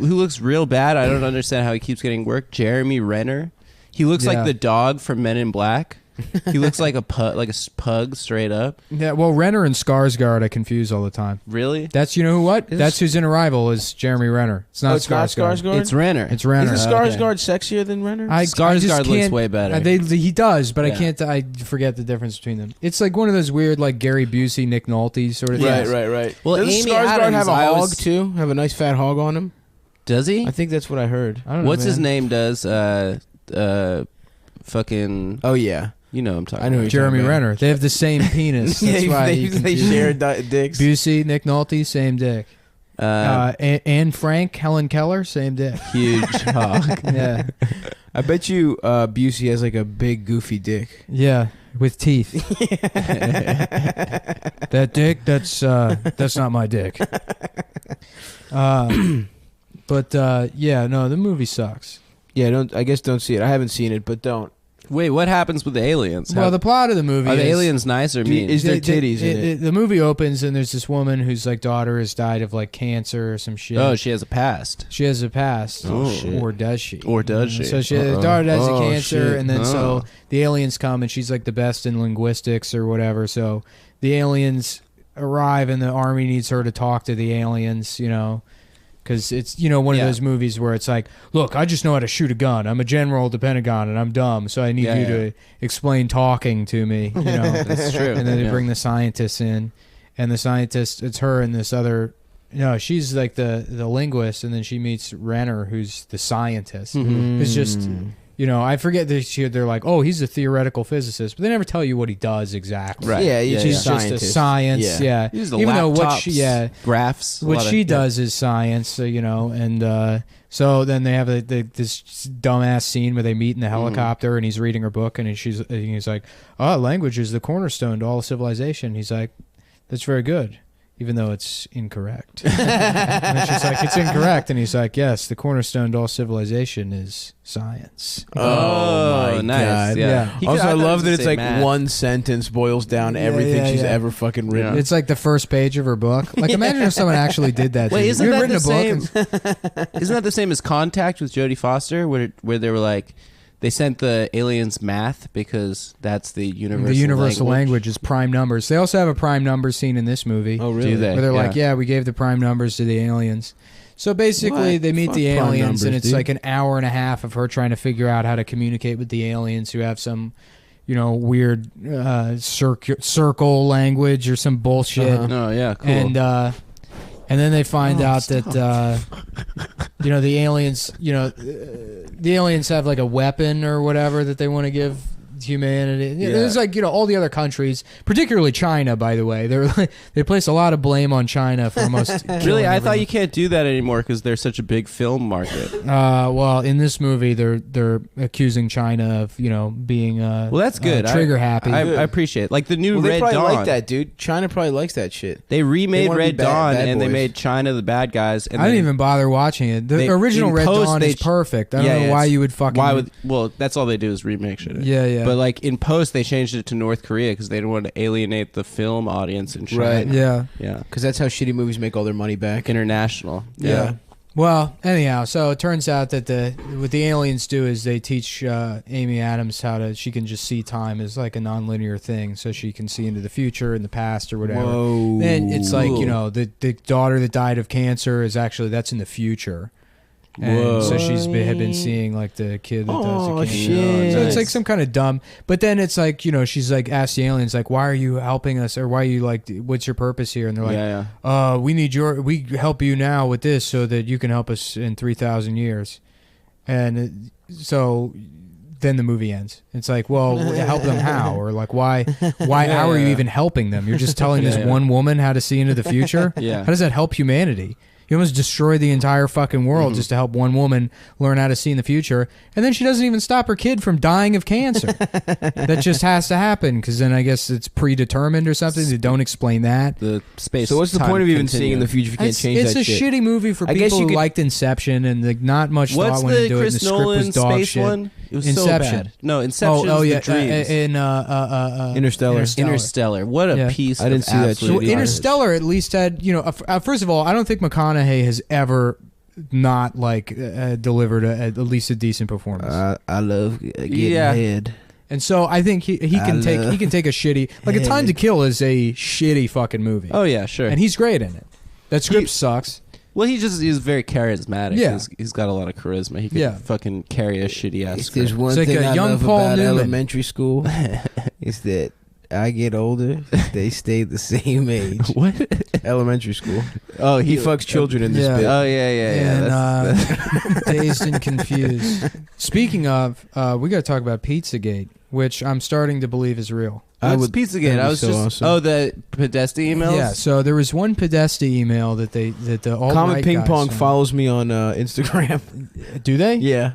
who looks real bad? I don't understand how he keeps getting work. Jeremy Renner. He looks like the dog from Men in Black. He looks like a pug straight up. Yeah, well, Renner and Skarsgård I confuse all the time. Really? That's what? That's who's in Arrival is Jeremy Renner. It's not Oh, it's not Skarsgård. Skarsgård? It's Renner. It's Renner. Isn't Skarsgård sexier than Renner? Skarsgård looks way better. He does, but Yeah. I can't. I forget the difference between them. It's like one of those weird, like Gary Busey, Nick Nolte sort of things. Right. Well, Doesn't Amy Skarsgård Adams, have a I hog always- too? Have a nice fat hog on him? Does he? I think that's what I heard. I don't know, What's his man. name? Does fucking? Oh yeah, you know what I'm talking. I know who about. Jeremy Renner. They have the same penis. That's why you they confuse share them. dicks. Busey, Nick Nolte, same dick. Anne Frank, Helen Keller, same dick. Huge hog. Yeah, I bet you Busey has like a big goofy dick. yeah, with teeth. That dick, that's not my dick. Yeah, no, the movie sucks. Yeah, I guess don't see it. I haven't seen it, but don't. Wait, what happens with the aliens? Well, the plot of the movie Are the is, aliens nice or mean? Is there titties in it? The movie opens and there's this woman whose like daughter has died of like cancer or some shit. Oh, she has a past. She has a past. Oh, shit. Or does she? Or does she? So the daughter dies of cancer, shit. and then so the aliens come, and she's like the best in linguistics or whatever. So the aliens arrive, and the army needs her to talk to the aliens, because it's one of those movies where it's like, look, I just know how to shoot a gun. I'm a general at the Pentagon, and I'm dumb, so I need you to explain talking to me. That's true. And then they bring the scientists in, and the scientist, it's her and this other. No, she's like the linguist, and then she meets Renner, who's the scientist. It's just, I forget they're like, oh, he's a theoretical physicist, but they never tell you what he does exactly. Right. Yeah, She's just a science. Yeah. He uses the Even though what laptops, she, graphs. a what lot of- she does is science. So, and so then they have this dumbass scene where they meet in the helicopter, and he's reading her book, and he's like, oh, language is the cornerstone to all civilization. He's like, that's very good, even though it's incorrect. And she's like, it's incorrect. And he's like, yes, the cornerstone to all civilization is science. Oh, my nice. God. Yeah. Yeah. Also, I love that it's like math. one sentence boils down everything she's ever fucking written. It's like the first page of her book. Like, imagine if someone actually did that. Wait, to isn't you. that You've the written same? a book. Isn't that the same as Contact with Jodie Foster, where they were like, they sent the aliens math because that's the universal language is prime numbers. They also have a prime number scene in this movie. Oh, really? Do they? Where they're like, Yeah. yeah, we gave the prime numbers to the aliens. So basically, What? they meet Fuck the prime aliens, numbers, and it's dude. like an hour and a half of her trying to figure out how to communicate with the aliens who have some, weird circle language or some bullshit. Oh yeah, cool. And then they find out that the aliens have like a weapon or whatever that they want to give humanity. There's like all the other countries, particularly China, by the way. They place a lot of blame on China for almost Really, I thought you can't do that anymore because they're such a big film market. well, in this movie, they're accusing China of being Well, that's good. trigger happy. I appreciate it. Like the new Well, they Red probably Dawn. like that, dude. China probably likes that shit. They remade wanna be Red bad- Dawn bad and they boys. made China the bad guys. And I didn't then even bother watching it. The they- original in Red post, Dawn they is perfect. I don't know yeah, why it's- you would fucking. Why would? Well, that's all they do is remake shit. Yeah. But like in post, they changed it to North Korea because they didn't want to alienate the film audience in China. Right. Yeah. Yeah. Because that's how shitty movies make all their money back. International. Yeah. Well, anyhow, so it turns out that what the aliens do is they teach Amy Adams she can just see time as like a nonlinear thing, so she can see into the future and the past or whatever. Whoa. Then it's like, the daughter that died of cancer that's in the future. And so had been seeing like the kid that does the cancer. Shit. So it's like some kind of dumb. But then it's like, she's like asked the aliens like, why are you helping us, or why are you like, what's your purpose here? And they're like, we help you now with this so that you can help us in 3,000 years. And so then the movie ends. It's like, well, help them how? Or like, why how are you even helping them? You're just telling this one woman how to see into the future? Yeah. How does that help humanity? You almost destroy the entire fucking world just to help one woman learn how to see in the future. And then she doesn't even stop her kid from dying of cancer. That just has to happen because then I guess it's predetermined or something. They don't explain that. The space. So what's the point of even seeing in the future if you can't change that shit? It's a shitty movie for people who liked Inception and like not much thought went into it. And the script was dog space shit. One? It was Inception. so bad. No, Inception is the dreams. Interstellar. Interstellar. What a piece I didn't of see that absolute shit. Interstellar at least had, first of all, I don't think McConaughey has ever not like delivered at least a decent performance. I love getting head. And so I think he can take a shitty, like A Time to Kill is a shitty fucking movie. Oh yeah, sure. And he's great in it. That script sucks. Well, he's very charismatic. Yeah. He's got a lot of charisma. He can fucking carry a shitty ass If script. there's one It's like thing a I young love Paul about Newman. elementary school, is that I get older, they stay the same age. What? Elementary school. Oh, He fucks children in this bit. Oh yeah. And Dazed and Confused. Speaking of, we got to talk about Pizzagate, which I'm starting to believe is real. What's Pizzagate? I was so just awesome. Oh, the Podesta emails. Yeah, so there was one Podesta email that the alt-right Comet Ping guys Pong sent. follows me on Instagram. Do they? Yeah.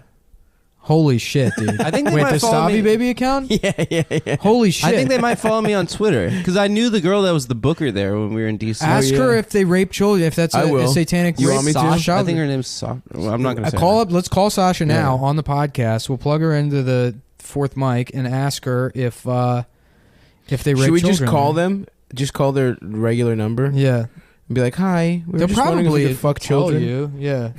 Holy shit, dude! I think they Wait, might the follow Stabby me. Baby account? Yeah. Holy shit! I think they might follow me on Twitter because I knew the girl that was the booker there when we were in DC. Ask her if they rape children. If that's I a will. satanic You rape. want me to? Sasha, I think her name's Sasha. Well, I'm not gonna say. Let's call Sasha now on the podcast. We'll plug her into the fourth mic and ask her if they rape children. Should we just call them? Just call their regular number? Yeah. And be like, hi. We're They'll just wondering if we probably could fuck tell children. you. Yeah.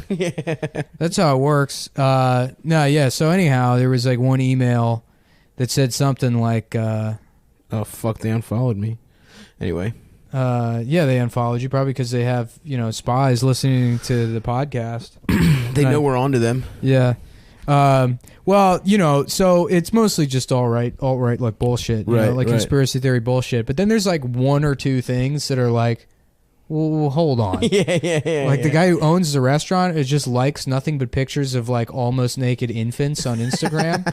That's how it works. So anyhow, there was like one email that said something like, oh, fuck, they unfollowed me. Anyway. they unfollowed you probably because they have, spies listening to the podcast. They know we're onto them. Yeah. So it's mostly just alt-right like bullshit, conspiracy theory bullshit. But then there's like one or two things that are like, well, hold on. Yeah. The guy who owns the restaurant just likes nothing but pictures of like almost naked infants on Instagram.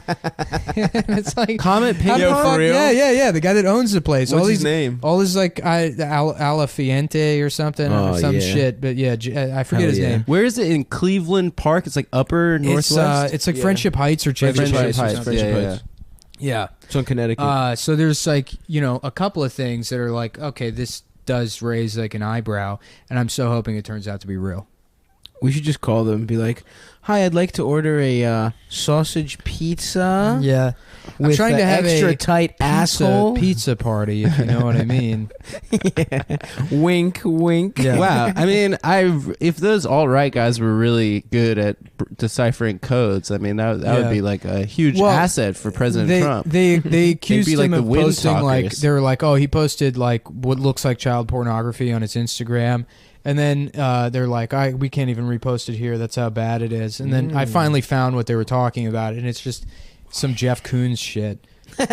It's like Comet Ping Pong. for real? Yeah. The guy that owns the place. What's his name? All this like Alafiente or something or some shit. But yeah, I forget his name. Where is it in Cleveland Park? It's like Upper Northwest. It's like Friendship Heights or Championship Friendship Heights. Heights. Yeah. Yeah. It's on Connecticut. So there's like, a couple of things that are like, okay, this does raise like an eyebrow, and I'm so hoping it turns out to be real. We should just call them and be like, hi, I'd like to order a sausage pizza. Yeah. I'm With trying to have extra a tight asshole. pizza party, if you know what I mean. Wink, wink. Yeah. Wow. I mean, if those alt-right guys were really good at deciphering codes, I mean, that would be like a huge asset for President Trump. They accused be like him the of wind posting like talkers. they were like, oh, he posted like what looks like child pornography on his Instagram. And then they're like, we can't even repost it here. That's how bad it is. And then I finally found what they were talking about, and it's just some Jeff Koons shit. So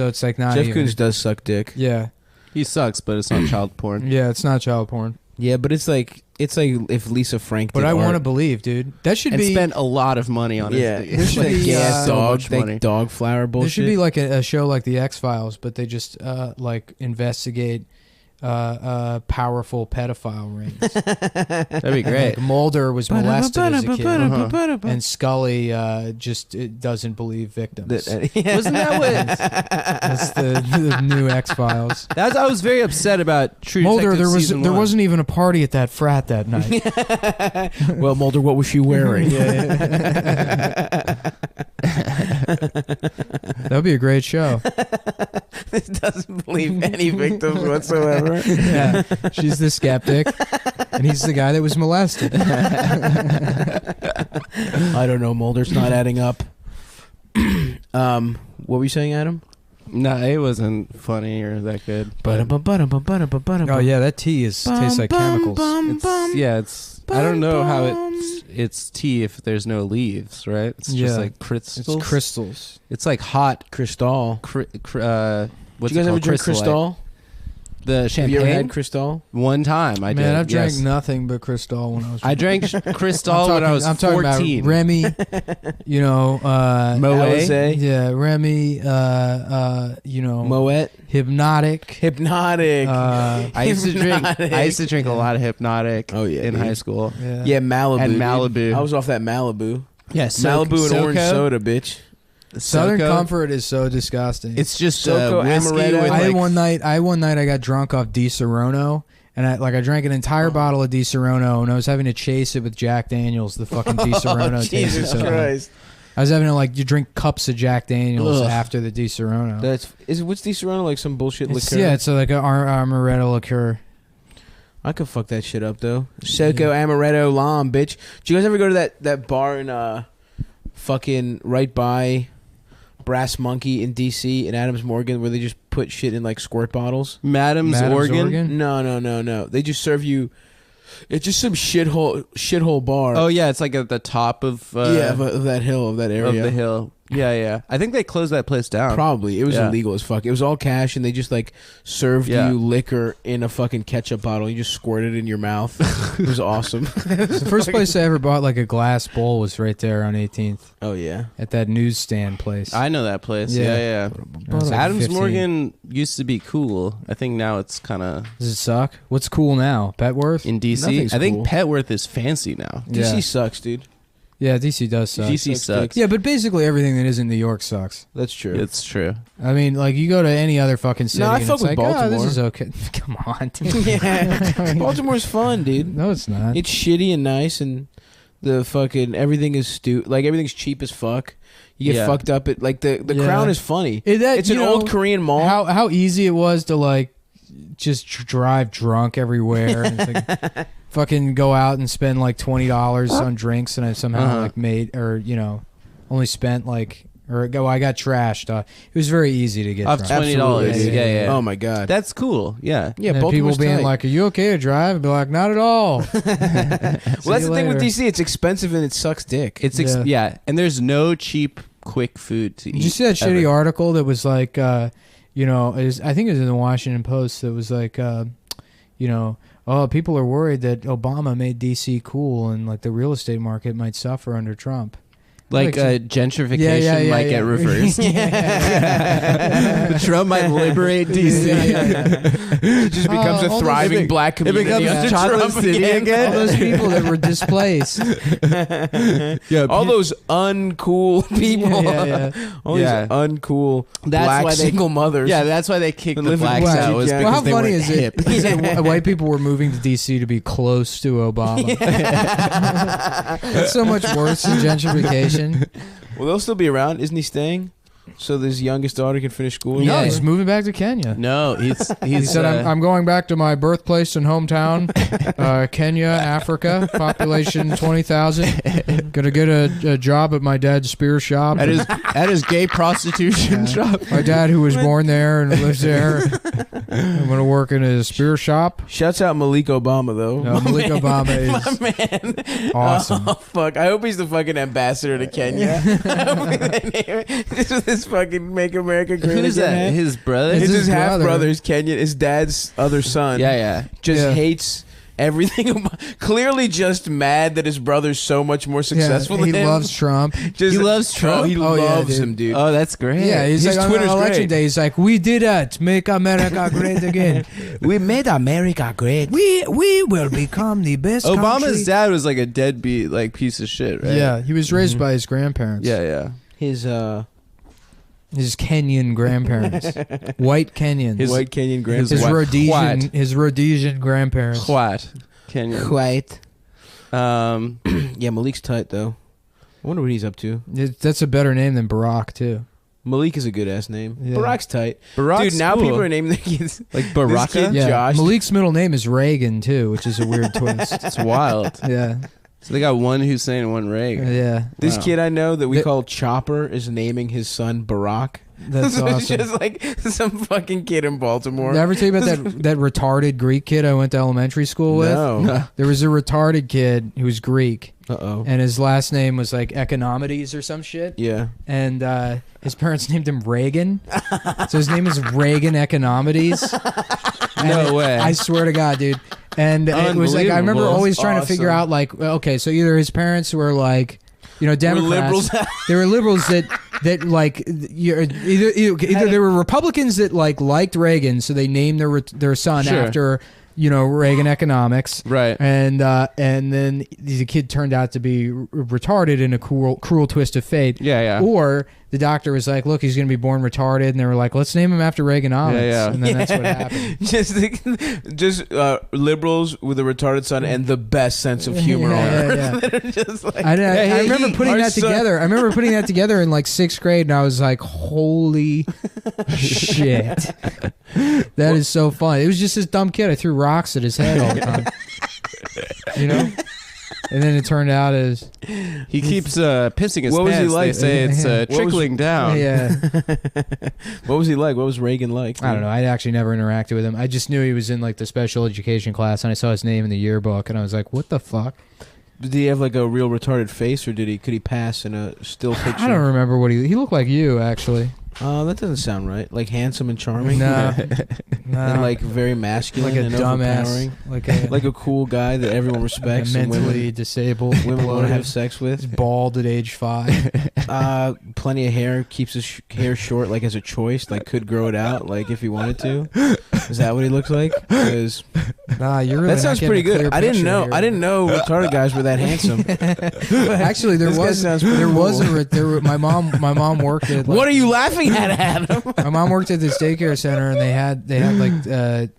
it's like not Jeff even. Koons does suck dick. Yeah. He sucks, but it's not child porn. Yeah, it's not child porn. Yeah, but it's like if Lisa Frank did But I want to art. believe, dude. That should And be spent a lot of money on Yeah, it. There should like be, gas so dog, much money. dog flower bullshit. There should be like a show like the X-Files, but they just like investigate powerful pedophile rings. That'd be great. Like Mulder was molested as a kid, and Scully just doesn't believe victims. Wasn't that what? That's the new X-Files. I was very upset about True Mulder, Detective there wasn't even a party at that frat that night. Well, Mulder, what was she wearing? That'd be a great show. This doesn't believe any victims whatsoever. Yeah, she's the skeptic. And he's the guy that was molested. I don't know. Mulder's not adding up. What were you saying, Adam? No, it wasn't funny or that good. Oh yeah, that tea tastes like chemicals. I don't know how it's tea if there's no leaves, right? It's just like crystals. It's crystals. It's like hot Cristal. what's Did you guys it ever called? drink Crystallite. Cristal? The Have champagne. you ever had Cristal? One time I did. Man, I've drank yes. nothing but Cristal when I was. I drank Cristal when I was I'm talking 14. about Remy. You know, Alizé? Yeah, Remy. You know, Moet. Hypnotic. I used to drink a lot of Hypnotic. Oh, yeah, in dude. high school. Yeah, Malibu. And dude. Malibu. I was off that Malibu. Yeah, Malibu and orange soda, bitch. Southern SoCo. Comfort is so disgusting. It's just SoCo, whiskey amaretto. with I like one night I got drunk off Di Serono, and I drank an entire bottle of Di Serono, and I was having to chase it with Jack Daniels. The fucking Di Serono tasted Jesus so good. Christ. I was having to you drink cups of Jack Daniels Ugh. after the Di Serono. What's Di Serono, like some bullshit It's, liqueur? yeah, it's like an amaretto liqueur. I could fuck that shit up though. SoCo Amaretto Lam, bitch. Do you guys ever go to that bar in fucking right by Brass Monkey in DC in Adams Morgan where they just put shit in like squirt bottles? Madam's Oregon? No. They just serve you. It's just some shithole bar. Oh yeah, it's like at the top of of that hill, of that area. of the hill. Yeah. I think they closed that place down. Probably. It was Yeah. illegal as fuck. It was all cash, and they just like served Yeah. you liquor in a fucking ketchup bottle. You just squirt it in your mouth. It was awesome. The first place I ever bought like a glass bowl was right there on 18th Oh yeah. at that newsstand place. I know that place. Yeah. Yeah. I was like Adams 15. Morgan used to be cool. I think now it's kind of Does it suck? What's cool now? Petworth? in DC. Nothing's I think cool. Petworth is fancy now. DC Yeah. sucks, dude. Yeah, DC does suck. DC sucks. Yeah, but basically everything that isn't New York sucks. That's true. It's true. I mean, like you go to any other fucking city, No, I and fuck it's with like, oh, this Baltimore. is okay. Come on, dude. Yeah. Baltimore's fun, dude. No, it's not. It's shitty and nice, and the fucking everything is like everything's cheap as fuck. You get Yeah. fucked up at like the Yeah. Crown is funny. It's you an old know, Korean mall. How easy it was to like just drive drunk everywhere. And it's like, fucking go out and spend like $20 on drinks, and I somehow like made only spent like I got trashed. It was very easy to get Off drunk. $20. Yeah. Oh my god. That's cool. Yeah. Yeah, And people Baltimore's being tight. like, "Are you okay to drive?" I'd be like, "Not at all." Well, that's the thing with DC. It's expensive and it sucks dick. It's and there's no cheap quick food to eat. Did you see that ever. shitty article that was like, I think it was in the Washington Post that was like, people are worried that Obama made DC cool and like the real estate market might suffer under Trump. Like gentrification Yeah, might get reversed. Trump might liberate DC. It just becomes a thriving black community. becomes under Chocolate Trump City again. All those people that were displaced. All those uncool people. Yeah. All these uncool That's black why they- single mothers. Yeah, that's why they kicked the live in blacks Black out. Was Jack. because Well, how they funny weren't is hip. it that white people were moving to DC to be close to Obama? That's so much worse than gentrification. Well, they'll still be around. Isn't he staying? So his youngest daughter can finish school. No, he's moving back to Kenya. No, He he's said, I'm going back to my birthplace and hometown, Kenya, Africa, population 20,000. Gonna get a job at my dad's spear shop. at his gay prostitution shop. My dad, who was born there and lives there. I'm gonna work in his spear shop. Shouts out Malik Obama though. Malik Obama is my man. awesome. Oh fuck! I hope he's the fucking ambassador to Kenya. This is his fucking Make America Great Who's Again that? hat. His brother? It's It's his his half brother. brother's Kenyan. His dad's other son. Yeah. Just Yeah. hates everything. Clearly, just mad that his brother's so much more successful he than him. loves Trump. Just, He loves Trump? Oh, he Oh, yeah, loves dude. him, dude. Oh, that's great. Yeah, he's His like Twitter's on election great. day. He's like, "We did it, make America great again. We made America great. We will become the best." Obama's country." dad was like a deadbeat, like piece of shit, right? Yeah, he was raised by his grandparents. Yeah. His His Kenyan grandparents, white Kenyans. his white Kenyan his grandparents. Rhodesian grandparents. Quite. Kenya. White. Um, Yeah, Malik's tight though. I wonder what he's up to. That's a better name than Barack too. Malik is a good ass name. Yeah. Barack's tight. Barack's Dude, now cool. people are naming their kids Like this Baraka. kid, Yeah, Josh. Malik's middle name is Reagan too, which is a weird twist. It's wild. Yeah, So they got one Hussein and one Reagan. yeah. This Wow. kid I know that we Th- call Chopper is naming his son Barack. That's So awesome. It's just like some fucking kid in Baltimore. Did I ever tell you about that retarded Greek kid I went to elementary school with? No. There was a retarded kid who was Greek, Uh-oh. and his last name was like Economides or some shit. Yeah. And his parents named him Reagan, so his name is Reagan Economides. No way. I swear to God, dude. And it was like I remember Unbelievable. always trying to figure Awesome. out like, okay, so either his parents were like, Democrats. liberals. They were liberals that like either they were Republicans that like liked Reagan, so they named their son Sure. after Reagan economics, Right. and then the kid turned out to be retarded in a cruel twist of fate. Yeah, yeah. Or the doctor was like, "Look, he's going to be born retarded," and they were like, "Let's name him after Reaganomics." Yeah, yeah. And then that's what happened. just liberals with a retarded son and the best sense of humor on earth. That are just like, I hey, remember putting our that son- together. I remember putting that together in like 6th grade, and I was like, "Holy shit, that is so fun!" It was just this dumb kid. I threw rocks at his head all the time, And then it turned out as he keeps pissing his What was he pants. like? They say it's trickling down. Yeah. What was he like? What was Reagan like? I don't know. I actually never interacted with him. I just knew he was in like the special education class, and I saw his name in the yearbook, and I was like, "What the fuck?" Did he have like a real retarded face, or could he pass in a still picture? I don't remember what he looked like. You actually. That doesn't sound right. Like handsome and charming. No. And like very masculine, Like a and dumbass, overpowering. like like a cool guy that everyone respects. Like a and mentally disabled, women want to bloated, have sex with. bald at age 5. Plenty of hair. Keeps his hair short, like as a choice. Like could grow it out, like if he wanted to. Is that what he looks like? 'Cause Nah, you're really that sounds not pretty getting a good. clear I didn't picture know. here. I didn't know retarded guys were that handsome. Actually, there This guy was sounds pretty there was cool. my mom worked at. What are you laughing at, Adam? My mom worked at this daycare center, and they had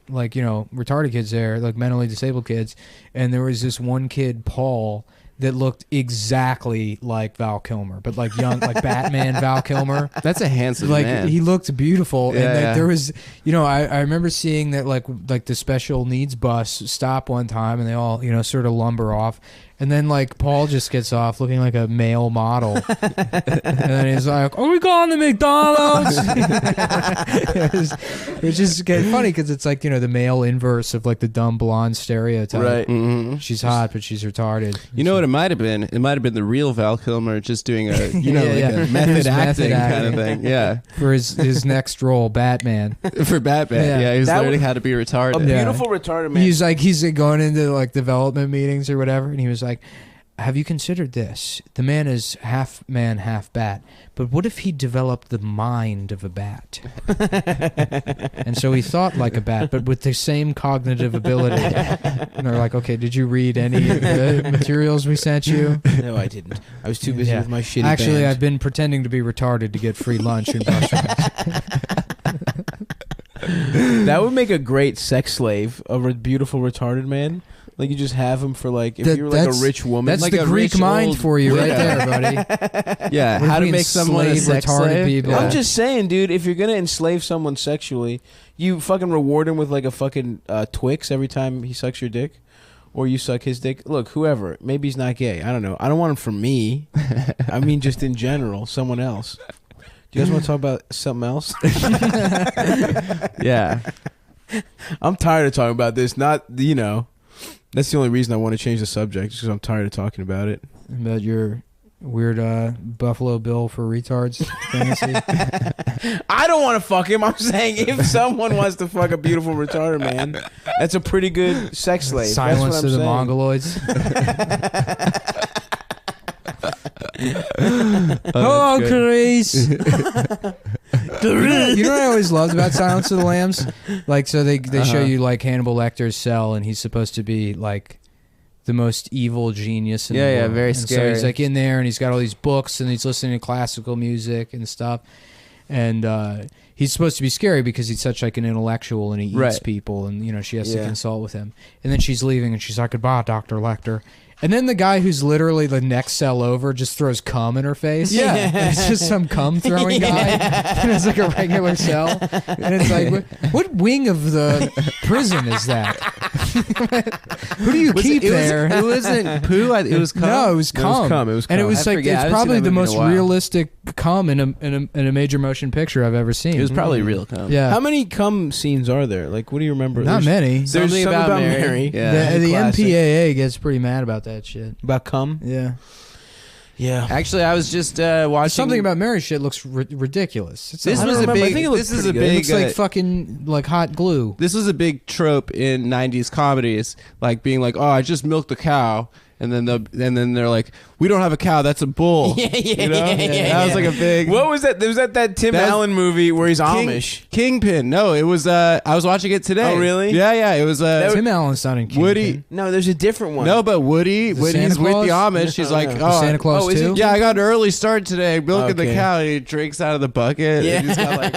like retarded kids there, like mentally disabled kids, and there was this one kid, Paul, that looked exactly like Val Kilmer, but like young, like Batman Val Kilmer. That's a handsome like man. he looked beautiful, Yeah, and like, yeah. there was, I remember seeing that like the special needs bus stop one time, and they all sort of lumber off. And then, like, Paul just gets off looking like a male model. And then he's like, "Are we going to McDonald's?" It's just getting funny because it's like, the male inverse of, like, the dumb blonde stereotype. Right. Mm-hmm. She's hot, but she's retarded. You know what it might have been? It might have been the real Val Kilmer just doing a, like a His method acting kind of thing. Yeah. For his next role, Batman. For Batman. Yeah. Yeah, he was That learning was- how to be retarded. A beautiful retarded man. He's going into, like, development meetings or whatever, and he was like, "Have you considered this? The man is half man, half bat. But what if he developed the mind of a bat? And so he thought like a bat, but with the same cognitive ability." And they're like, "Okay, did you read any of the materials we sent you?" No, I didn't. I was too busy Yeah. with my shitty Actually, band. I've been pretending to be retarded to get free lunch in Brussels. That would make a great sex slave, a beautiful retarded man. Like you just have him for like if That- you're like a that's- rich woman. That's like the a Greek rich mind old for you right widow. there, buddy. Yeah, What if how to we make someone a enslave sex retarded slave? people? I'm just saying, dude. If you're gonna enslave someone sexually, you fucking reward him with like a fucking Twix every time he sucks your dick, or you suck his dick. Look, whoever. Maybe he's not gay. I don't know. I don't want him for me. I mean, just in general, someone else. Do you guys want to talk about something else? Yeah. I'm tired of talking about this. Not that's the only reason I want to change the subject, because I'm tired of talking about it. About your weird Buffalo Bill for retards fantasy. I don't want to fuck him. I'm saying if someone wants to fuck a beautiful retarded man, that's a pretty good sex slave. Silence that's to what the I'm Mongoloids. Oh, Chris. You know what I always loved about Silence of the Lambs? Like, so they show you like Hannibal Lecter's cell, and he's supposed to be like the most evil genius in the world. very And so scary. he's like in there, and he's got all these books, and he's listening to classical music and stuff. And he's supposed to be scary because he's such like an intellectual, and he eats Right. people, and she has to Yeah. consult with him. And then she's leaving, and she's like, "Goodbye, Dr. Lecter." And then the guy who's literally the next cell over just throws cum in her face. Yeah. It's just some cum throwing guy. And it's like a regular cell. And it's like, what wing of the prison is that? Who do you keep there? It wasn't poo. It was cum. No, it was cum. It was And it cum. was I like, forget. I it's haven't probably seen that the movie in most a while. realistic cum in a major motion picture I've ever seen. It was probably real cum. Yeah. How many cum scenes are there? Like, what do you remember? Not There's- many. There's Something something About about Mary. Mary. Yeah. The Classic. MPAA gets pretty mad about that shit. About cum? Yeah. Yeah. Actually, I was just watching Something about Mary shit looks ridiculous. It's This I was don't a remember. big. I think it looks This is a pretty good. It big. looks like fucking like hot glue. This was a big trope in '90s comedies, like being like, "Oh, I just milked a cow," and then they're like, "We don't have a cow. That's a bull." Yeah, You know? That was like a big. What was that? There was that Tim That's- Allen movie where he's Amish. Kingpin. No, it was. I was watching it today. Oh, really? Yeah. It was. Tim Allen's not in Kingpin. Woody. No, there's a different one. No, but Woody. The When Santa he's with the Claus? Amish, he's like, no. "Oh, Santa Claus is too? it- yeah, I got an early start today milking the Okay. cow." And he drinks out of the bucket. Yeah. And he's got like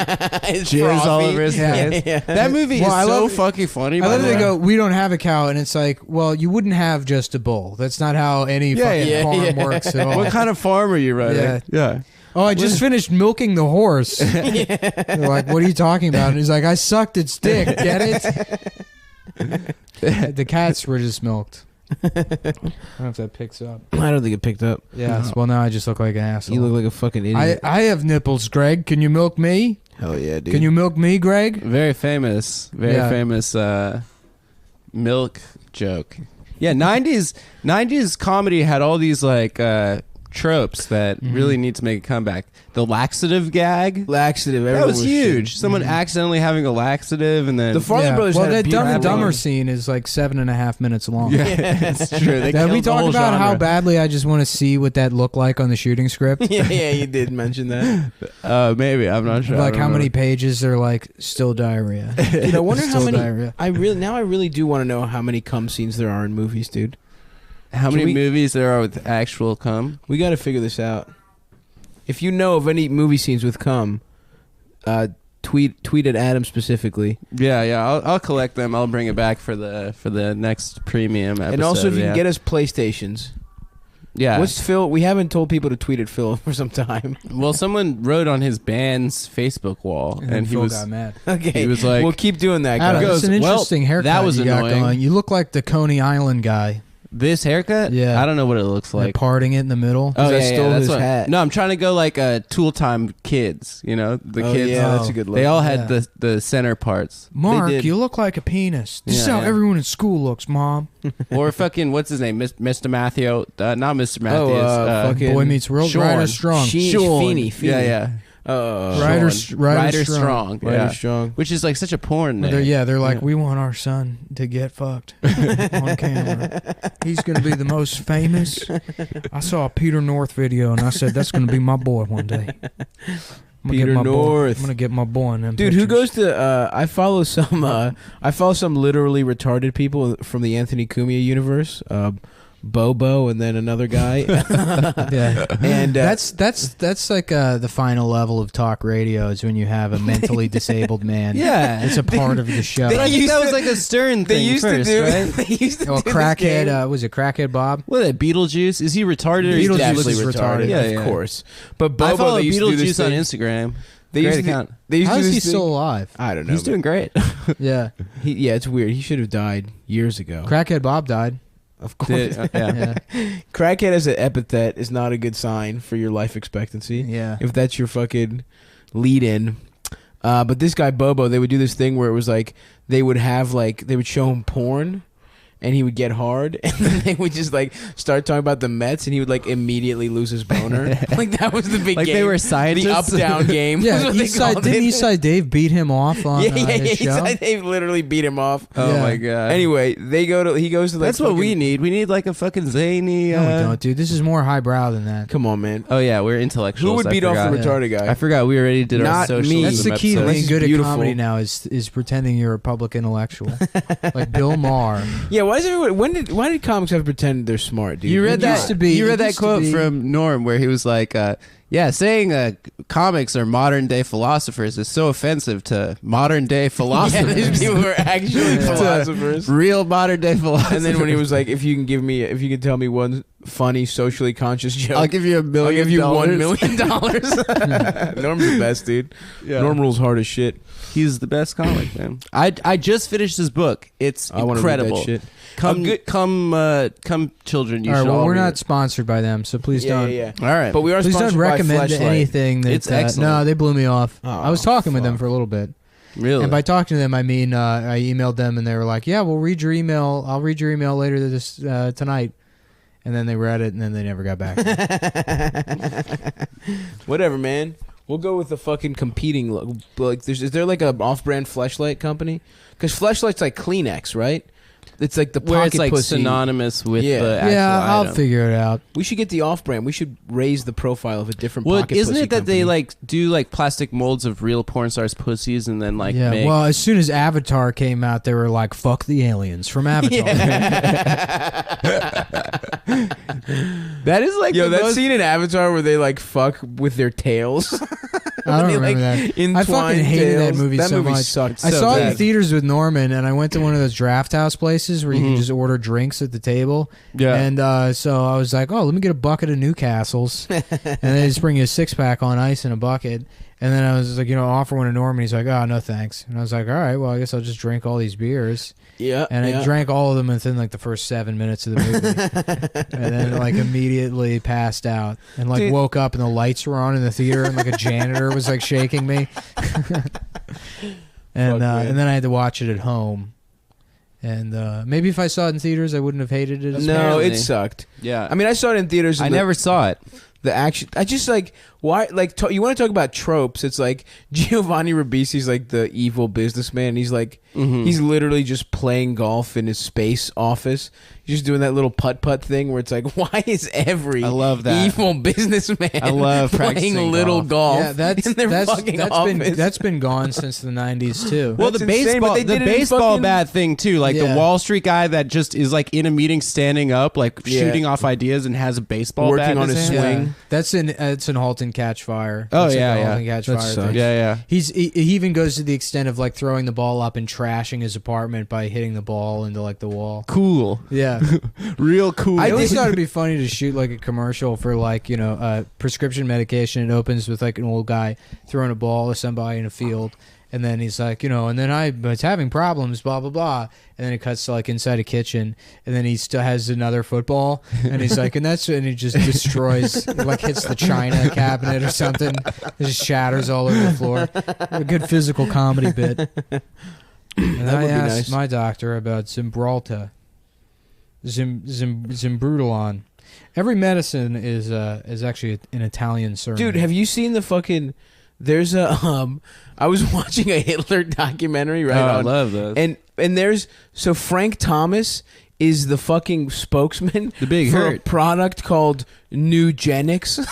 It's jizz all frothy. over his Yeah. face. Yeah. That movie Well, is I so love- fucking funny. I by love the they way. go, we don't have a cow, and it's like, well, you wouldn't have just a bull. That's not how any fucking yeah, farm yeah. works at all. What kind of farm are you running? Yeah. Oh, I just finished milking the horse. They're like, what are you talking about? And he's like, I sucked its dick. Get it? The cats were just milked. I don't know if that picks up. I don't think it picked up. Yeah. Well, now I just look like an asshole. You look like a fucking idiot. I have nipples, Greg. Can you milk me? Hell yeah, dude. Can you milk me, Greg? Very famous milk joke. Yeah, 90s comedy had all these like tropes that really need to make a comeback. The laxative gag. Laxative. That everyone was huge. Someone accidentally having a laxative and then The Farley Brothers Well, had a that Dumb and beautiful Dumber one. scene is like 7.5 minutes long. Yeah, it's true. They Did we killed the talk whole about how genre. badly I just want to see what that looked like on the shooting script? yeah, you did mention that. Maybe I'm not sure. Like how many pages are like still diarrhea? Dude, I wonder how Still many. diarrhea. I really do want to know how many cum scenes there are in movies, dude. How Can many we- movies there are with actual cum? We got to figure this out. If you know of any movie scenes with cum, tweet at Adam specifically. Yeah. I'll collect them. I'll bring it back for the next premium episode. And also, if you yeah. can get us PlayStations. Yeah. What's Phil? We haven't told people to tweet at Phil for some time. Well, someone wrote on his band's Facebook wall, and he Phil was got mad. Okay, he was like, we'll keep doing that, Adam, guys. goes, it's an "Well, interesting haircut. that was you got annoying." going. You look like the Coney Island guy. "This haircut? Yeah. I don't know what it looks Like like." parting it in the middle. Oh I yeah, stole that's his what, hat. No, I'm trying to go like Tool Time kids. You know, the Oh, kids. yeah, that's a good look. They all had Yeah. the center parts. Mark, did. you look like a penis. This is Yeah, how yeah. everyone in school looks, Mom. Or fucking what's his name, Mr. Matthew? Not Mr. Matthews. fucking Boy Meets World. Sean. Ryder Strong. Sean. Feeney. Yeah. Ryder Sean. Ryder Strong. Ryder Yeah. Strong. Which is like such a porn name. They're like, Yeah. we want our son to get fucked on camera. He's going to be the most famous. I saw a Peter North video, and I said, that's going to be my boy one day. I'm gonna Peter get my Boy. North. I'm going to get my boy in them Dude, who pictures. goes to? I follow some literally retarded people from the Anthony Cumia universe. Bobo and then another guy. Yeah, and that's like the final level of talk radio is when you have a mentally disabled man. Yeah. it's a part of the show. But I think that was like a Stern they thing used first, to do. right? They used to Well, do this crackhead. game. Was it crackhead Bob? What, that Beetlejuice? Is he retarded? Or Beetlejuice he's Definitely is retarded, retarded. Yeah, of yeah. course. But Bobo, I follow they used to do this Beetlejuice on thing. Instagram. They Great used to, account. They used How to is do he this thing- still alive? I don't know. He's doing great. Yeah, Yeah, it's weird. He should have died years ago. crackhead Bob died. Of course. Yeah. Crackhead as an epithet is not a good sign for your life expectancy. Yeah. If that's your fucking lead in. But this guy Bobo, they would do this thing where it was like they would show him porn and he would get hard and then they would just like start talking about the Mets and he would like immediately lose his boner. Like that was the big Like game. they were scientists. The up down game. was Yeah, what they Eastside, called didn't it. Eastside Dave beat him off on his show? They literally beat him off. Oh Yeah. my god. Anyway, he goes to like That's what we fucking- need. We need like a fucking zany. No, we don't, dude. This is more highbrow than that. Come on, man. Oh yeah, we're intellectuals. Who would beat off the forgot. retarded guy? I forgot we already did our Not socialism me. That's the key to episode. being good Beautiful. at comedy now is pretending you're a public intellectual, like Bill Maher. Yeah, why does everyone? Why did comics have to pretend they're smart, dude? You read It used that? to be- You it read that used to quote be- from Norm where he was like, Yeah, saying comics are modern day philosophers is so offensive to modern day philosophers. These people who are actually philosophers. Real modern day philosophers. And then when he was like, if you can tell me one funny socially conscious joke, I'll give you $1 million. I'll give you $1 million. Norm's the best, dude. Yeah. Norm rules hard as shit. He's the best comic, man. I just finished his book. It's incredible. Shit. Come children. You All right, should well, all we're read not it. sponsored by them, so please don't. Yeah. All right, but we are Please sponsored don't recommend by Fleshlight. anything. That, It's excellent. No, they blew me off. Oh, I was talking with them for a little bit. Really? And by talking to them, I mean I emailed them, and they were like, "Yeah, we'll read your email. I'll read your email later this tonight." And then they read it, and then they never got back. Whatever, man. We'll go with the fucking competing. Like, is there like an off-brand Fleshlight company? Because Fleshlight's like Kleenex, right? It's like the pocket Where it's like pussy. synonymous with Yeah. the actual I'll item. figure it out. We should get the off-brand. We should raise the profile of a different Well, pocket isn't pussy it that company. they like do like plastic molds of real porn stars' pussies and then like Yeah. make? Well, as soon as Avatar came out, they were like, "Fuck the aliens" from Avatar. That is like Yo, the that most- scene in Avatar where they like fuck with their tails. I don't They, remember that. I entwine fucking hated that tails. movie That so movie much. sucked I so saw it in bad. theaters with Norman, and I went to one of those draft house places where you can just order drinks at the table. Yeah. And so I was like, "Oh, let me get a bucket of Newcastles," and they just bring you a 6-pack on ice in a bucket. And then I was like, offer one to Norman. He's like, "Oh, no thanks." And I was like, "All right, well, I guess I'll just drink all these beers." Yeah. And I drank all of them within like the first 7 minutes of the movie, and then like immediately passed out and like Dude. woke up and the lights were on in the theater and like a janitor was like shaking me, and then I had to watch it at home. And maybe if I saw it in theaters, I wouldn't have hated it. As No, much. it sucked. Yeah. I mean, I saw it in theaters. I and never saw it. The action. I just like why like you want to talk about tropes? It's like Giovanni Ribisi's like the evil businessman. He's like he's literally just playing golf in his space office. He's just doing that little putt thing where it's like, why is every I love that. evil businessman I love playing practicing little golf? Yeah, in their fucking office. that's been gone since the 90s too. Well, That's the insane, but baseball, they the did it in baseball fucking- bat thing too. Like Yeah. the Wall Street guy that just is like in a meeting, standing up, like Yeah. shooting off ideas, and has a baseball Working bat in on his hand. swing. Yeah. That's in it's in Halt and Catch Fire. Oh, That's in yeah, the yeah. Halt and Catch That Fire sucks. thing. Yeah, yeah. He even goes to the extent of like throwing the ball up and trashing his apartment by hitting the ball into like the wall. Cool, Yeah. real cool. I always thought it'd be funny to shoot like a commercial for like prescription medication. It opens with like an old guy throwing a ball to somebody in a field, and then he's like, and then I was having problems, blah blah blah, and then it cuts to like inside a kitchen, and then he still has another football, and he's like, and he just destroys, like hits the china cabinet or something, it just shatters all over the floor. A good physical comedy bit. And That I would be asked nice. my doctor about Zimbralta. Zimbrudolon. Every medicine is actually an Italian surname. Dude, have you seen the fucking? There's a I was watching a Hitler documentary right I on, love those. and there's so Frank Thomas is the fucking spokesman The big for a hurt. product called Nugenics.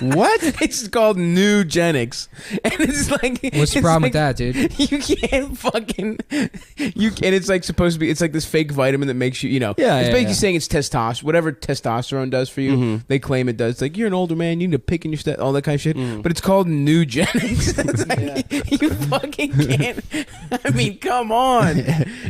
What? It's called Nugenics, and it's like What's the it's problem like, with that, dude? You can't fucking and it's like supposed to be. It's like this fake vitamin that makes you, Yeah, It's yeah, basically yeah. saying it's testosterone, whatever testosterone does for you. They claim it does. It's like you're an older man, you need to pick in your step, all that kind of shit. But it's called Nugenics. It's like, you fucking can't. I mean, come on.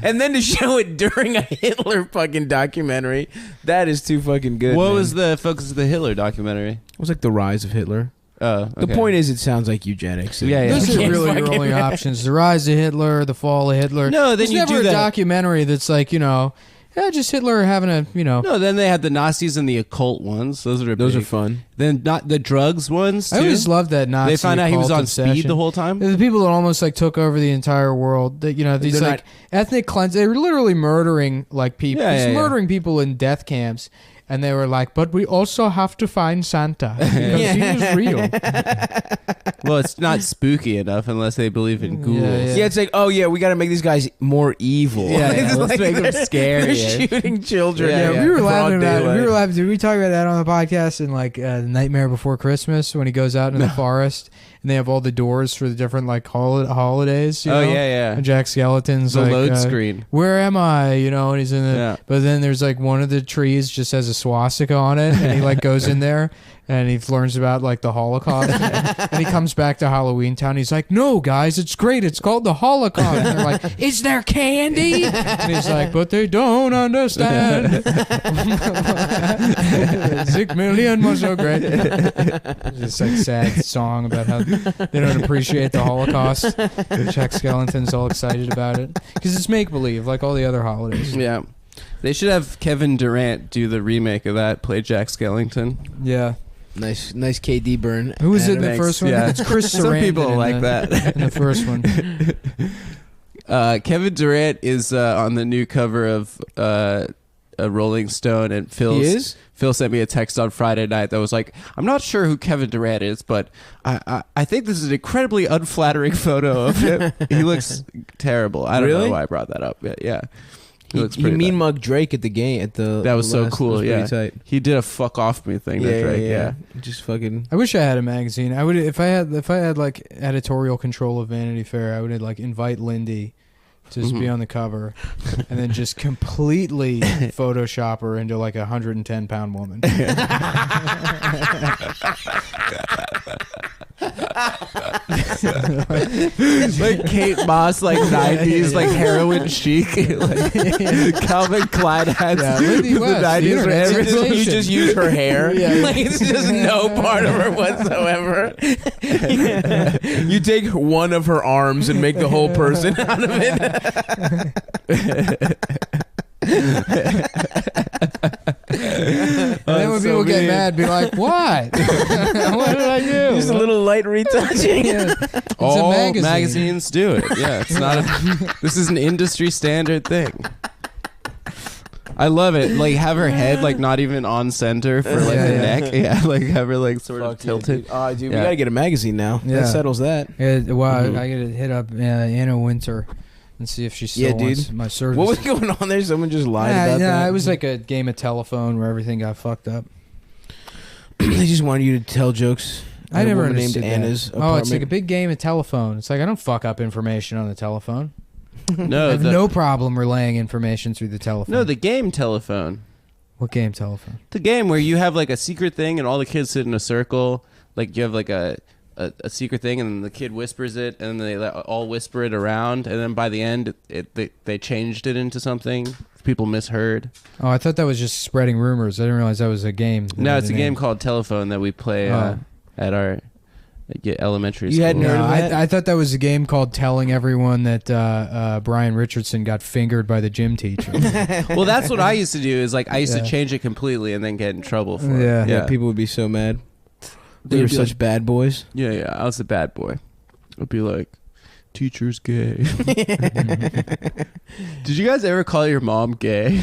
And then to show it during a Hitler fucking documentary, that is too fucking good. What man. was the focus of the Hitler documentary? It was like the rise of Hitler. Oh, The point is, it sounds like eugenics. Yeah, yeah. Those You are can't really your fucking- only options. The rise of Hitler, the fall of Hitler. No, then There's you never do a that. documentary that's like, just Hitler having a, No, then they had the Nazis and the occult ones. Those are big. fun. Then not the drugs ones too. I always loved that Nazi They found out he was occult on speed obsession. the whole time. The people that almost like took over the entire world. That these They're like ethnic cleanse. They were literally murdering like people, Yeah, just yeah, yeah. murdering people in death camps. And they were like, but we also have to find Santa because he is real. Well, it's not spooky enough unless they believe in ghouls. Yeah, it's like, oh yeah, we got to make these guys more evil. Yeah, yeah, It's let's like make them they're scarier. shooting children. Yeah, in we were broad laughing about it. daylight. We were laughing. Did we talk about that on the podcast in like Nightmare Before Christmas when he goes out in the forest and they have all the doors for the different like holidays? Oh, yeah, yeah. And Jack Skeleton's The like, load screen. Where am I? And he's in the. Yeah. But then there's like one of the trees just has a a swastika on it, and he like goes in there and he learns about like the Holocaust, and he comes back to Halloween Town. He's like, "No, guys, it's great. It's called the Holocaust." And they're like, "Is there candy?" And he's like, "But they don't understand." 6 million was so great. It's just like sad song about how they don't appreciate the Holocaust. Jack Skellington's all excited about it because it's make believe, like all the other holidays. Yeah. They should have Kevin Durant do the remake of that, play Jack Skellington. Yeah. Nice KD burn. Who was it in the first one? Yeah. It's Chris Sarandon. Some people like that. In the first one. Kevin Durant is on the new cover of a Rolling Stone, and Phil sent me a text on Friday night that was like, "I'm not sure who Kevin Durant is, but I think this is an incredibly unflattering photo of him. He looks terrible." I don't know why I brought that up. Yeah. He mean mugged Drake at the game at the. That was so cool. Yeah, tight. He did a fuck off me thing to Drake. Yeah, just fucking. I wish I had a magazine. I would if I had like editorial control of Vanity Fair. I would like invite Lindy to just be on the cover, and then just completely Photoshop her into like 110-pound woman. Like Kate Moss, like 90s, like heroin chic, like Calvin Klein hats. Yeah, Lindy West, the 90s. You just use her hair. Like it's just no part of her whatsoever. You take one of her arms and make the whole person out of it. And then when people get mad, be like, "What? What did I do?" Just a little light retouching. It's All a magazine. magazines do it. Yeah, it's not. This is an industry standard thing. I love it. Like have her head like not even on center for like the neck. Yeah, like have her like sort of tilted. Dude, we gotta get a magazine now. Yeah. That settles that. I gotta hit up Anna Winter and see if she still wants my service. What was going on there? Someone just lied about that? It was like a game of telephone where everything got fucked up. They just wanted you to tell jokes. I never named understood Anna's that. apartment. It's like a big game of telephone. It's like I don't fuck up information on the telephone. No, I have no problem relaying information through the telephone. No, the game telephone. What game telephone? The game where you have like a secret thing and all the kids sit in a circle. Like you have like a secret thing and then the kid whispers it and then they all whisper it around and then by the end they changed it into something people misheard. Oh, I thought that was just spreading rumors. I didn't realize that was a game. No, it's a game called Telephone that we play at our elementary school. You hadn't heard of that? I thought that was a game called telling everyone that Brian Richardson got fingered by the gym teacher. Well, that's what I used to do. Is like I used to change it completely and then get in trouble for it. Yeah, people would be so mad. They were such bad boys. Yeah, I was a bad boy. I'd be like, teacher's gay. Did you guys ever call your mom gay?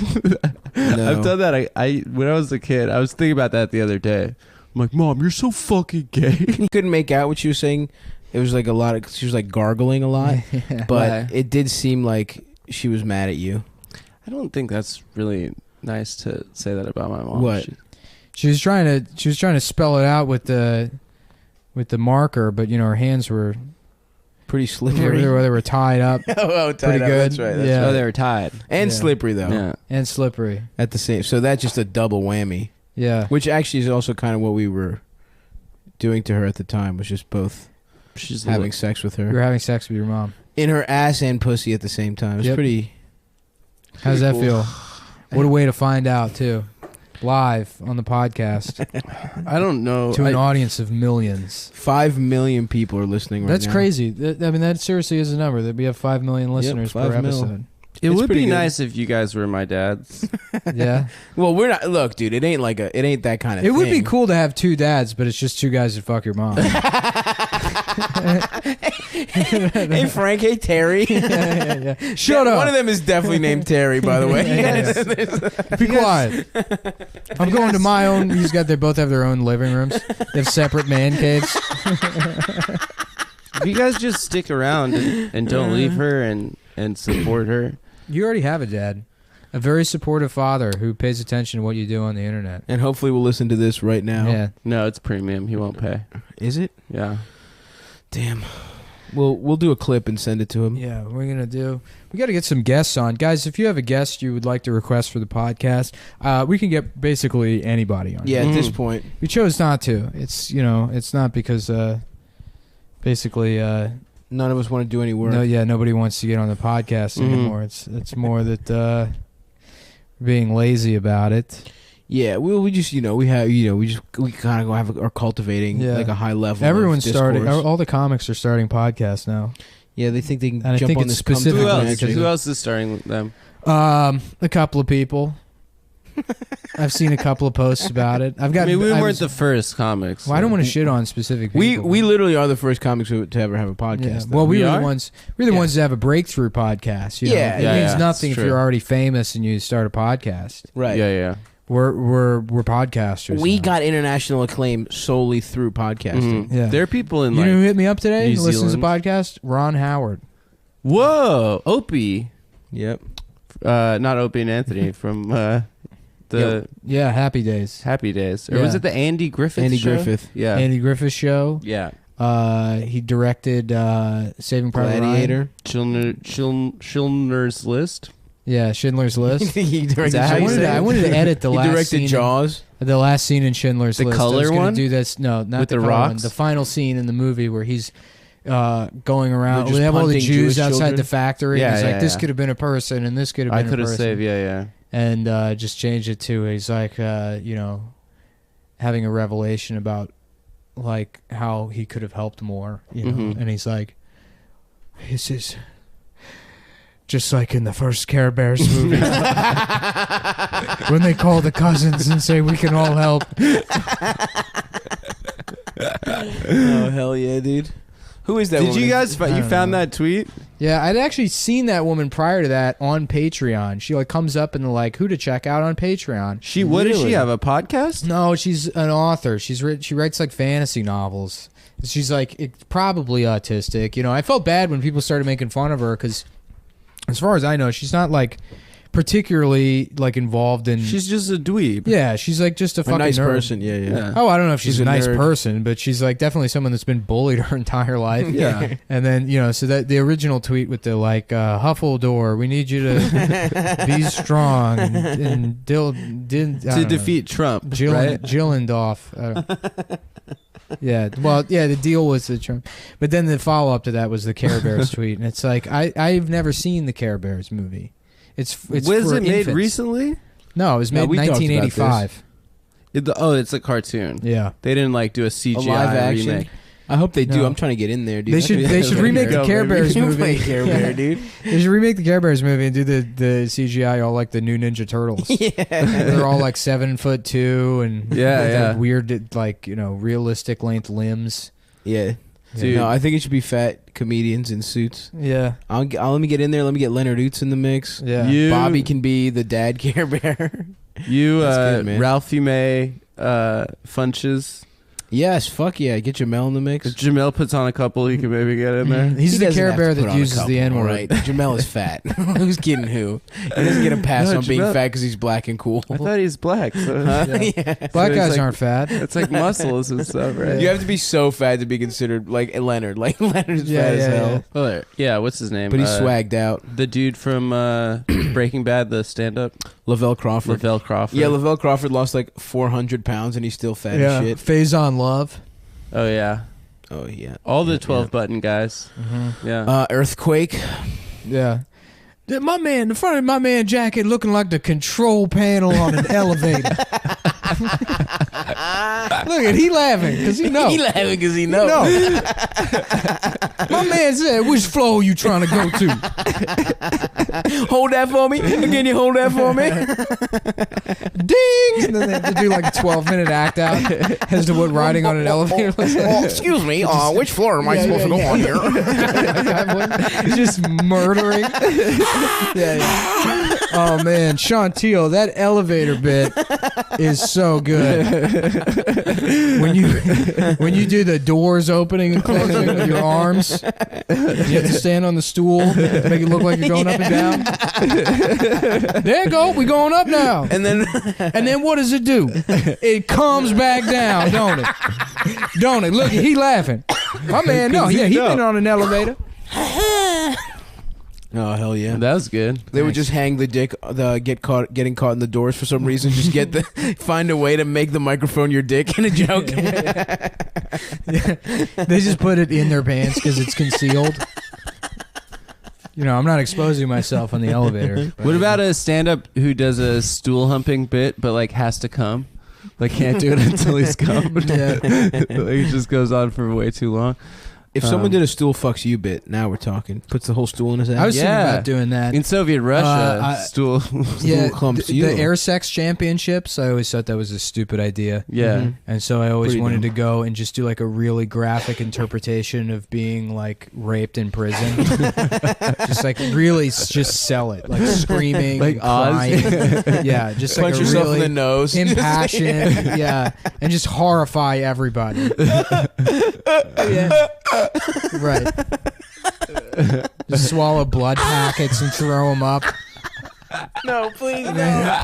No. I've done that. I when I was a kid, I was thinking about that the other day. I'm like, Mom, you're so fucking gay. You couldn't make out what she was saying. It was like a lot of. She was like gargling a lot, but it did seem like she was mad at you. I don't think that's really nice to say that about my mom. What? She was trying to spell it out with the marker, but her hands were pretty slippery. They were tied up. Tied pretty up. good. That's right. That's yeah. Oh, they were tied and slippery though. Yeah, and slippery at the same. So that's just a double whammy. Yeah, which actually is also kind of what we were doing to her at the time. Was just both. She's having sex with her. You were having sex with your mom in her ass and pussy at the same time. It was pretty. How does that feel? What a way to find out too. Live on the podcast. I don't know. To an audience of millions. 5 million people are listening right now. That's crazy. I mean, that seriously is a number. That we have 5 million listeners per episode. It would be nice if you guys were my dads. Yeah. Well, we're not. Look, dude, it ain't that kind of thing. It would be cool to have 2 dads, but it's just 2 guys that fuck your mom. Hey, Frank. Hey, Terry. Shut up. One of them is definitely named Terry, by the way. Be quiet. I'm going to my own. They both have their own living rooms. They have separate man caves. If you guys just stick around and don't leave her and support her. You already have a dad. A very supportive father who pays attention to what you do on the internet. And hopefully will listen to this right now. Yeah. No, it's premium. He won't pay. Is it? Yeah. Damn. We'll do a clip and send it to him. Yeah, we got to get some guests on. Guys, if you have a guest you would like to request for the podcast, we can get basically anybody on. Yeah, at this point. We chose not to. It's, it's not because basically none of us want to do any work. No, yeah, nobody wants to get on the podcast anymore. It's more that we're being lazy about it. Yeah, we just we kind of are cultivating like a high level. Everyone's of starting. discourse. All the comics are starting podcasts now. Yeah, they think they can And I jump think on it's this. specific- Who else is starting them? A couple of people. I've seen a couple of posts about it. We weren't the first comics. Well, I don't want to shit on specific people. We literally are the first comics to ever have a podcast. Yeah. though. Well, we were are? the ones. We're the ones that have a breakthrough podcast. Yeah, it yeah, means yeah, nothing it's if true. you're already famous and you start a podcast. Right. Yeah. We're podcasters. We now. got international acclaim solely through podcasting. Yeah. There are people in You know who like hit me up today? New Who listens to the Zealand. podcast? Ron Howard. Whoa, Opie. Yep. Not Opie and Anthony from the Yeah, Happy Days. Happy Days. Or was Yeah. it the Andy Griffith Andy show? Griffith. Yeah. Andy Griffith Show. Yeah. He directed Saving Private Ryan. Gladiator. Schindler's List. Yeah, Schindler's List. He directed. that how you say it? I wanted to edit the He last directed scene. Jaws. The last scene in Schindler's The List. color I was gonna one? do this. No, not With the the color one. rocks? The final scene in the movie where he's going around. They're just They have all the punting Jews Jewish outside children? the factory. Yeah, and he's yeah, like, this yeah. could have been a person, and this could have I been a could have person. saved. Yeah. And just changed it to he's like, having a revelation about like how he could have helped more, And he's like, this is just like in the first Care Bears movie when they call the cousins and say we can all help. Oh hell yeah, dude! Who is that? Did woman? you guys? You found that tweet? Yeah, I'd actually seen that woman prior to that on Patreon. She like comes up in the like who to check out on Patreon. What does she Really? have? A podcast? No, she's an author. She writes like fantasy novels. She's like probably autistic. I felt bad when people started making fun of her because, as far as I know, she's not like particularly like involved in. She's just a dweeb. Yeah, she's like just a fucking nice nerd. person. Yeah. Oh, I don't know if she's a a nice nerd. person, but she's like definitely someone that's been bullied her entire life. Yeah. And then, so that the original tweet with the like Huffledore, we need you to be strong and To defeat Trump, right? Gillendorf. Yeah. Well, yeah, the deal was the Trump. But then the follow up to that was the Care Bears tweet. And it's like I've never seen the Care Bears movie. It's Was for it made infants. recently? No, it was made in we talked about this. 1985. It's a cartoon. Yeah. They didn't like do a A CGI live action. remake. I hope they do. No. I'm trying to get in there, dude. They should remake the Care Bears You movie. play Care Bear, dude. They should remake the Care Bears movie and do the CGI all like the new Ninja Turtles. Yeah. They're all like 7'2" and Yeah, with yeah. that weird like realistic length limbs. Yeah. Dude. No, I think it should be fat comedians in suits. Yeah, I'll let me get in there. Let me get Leonard Oots in the mix. yeah. Bobby can be the dad Care Bear. You, That's good, man. Ralphie May, Funches. Yes, fuck yeah. Get Jamel in the mix. If Jamel puts on a couple, he can maybe get in there. He's He the doesn't Care have to Bear put that on a uses the couple, N word. Right. Jamel is fat. Who's kidding who? He doesn't get a pass No, on being Jamel- fat because he's black and cool. I thought he's black. So Yeah. Black it's guys like- aren't fat. it's like muscles and stuff, right? You have to be so fat to be considered like Leonard. Like Leonard's Yeah, fat as yeah, hell. Well, yeah, what's his name? But he's swagged out. The dude from Breaking Bad, the stand-up, Lavelle Crawford. Lavelle Crawford. Yeah, Lavelle Crawford lost like 400 pounds and he's still fat as shit. Faison Love. Oh yeah, Oh yeah. all the Yeah, 12-button guys. Yeah. Earthquake. Yeah. The front of my man jacket looking like the control panel on an elevator. Look at he laughing because he know. He laughing because he knows. No. My man said, "Which floor you trying to go to?" Hold that for me. Can you hold that for me? Ding! And then they have to do like a 12-minute act out as to what riding on an elevator looks like. Oh, excuse me. Which floor am I supposed to go on here? Just murdering. Yeah. Oh man, Chantil, that elevator bit is so good. When you do the doors opening and closing with your arms, you have to stand on the stool, make it look like you're going up and down. There you go, we going up now. And then what does it do? It comes back down, don't it? Don't it? Look, he laughing. My man, no, yeah, he's been on an elevator. Oh hell yeah! That was good. They would just hang the dick, getting caught in the doors for some reason. Just find a way to make the microphone your dick in a joke. They just put it in their pants because it's concealed. You know, I'm not exposing myself on the elevator. What about a stand-up who does a stool humping bit, but like has to come, like can't do it until he's come? Yeah. Like, it just goes on for way too long. If someone did a stool fucks you bit, now we're talking. Puts the whole stool in his ass. I was thinking about doing that. In Soviet Russia, stool clumps the you. air sex championships, I always thought that was a stupid idea. Yeah. And so I always Pretty wanted dumb. to go and just do like a really graphic interpretation of being like raped in prison. Just like really just sell it. Like screaming, Like Oz. crying. Yeah, just like Punch a yourself really in the nose. impassioned. Yeah. And just horrify everybody. Right. Just swallow blood packets and throw them up. No, please.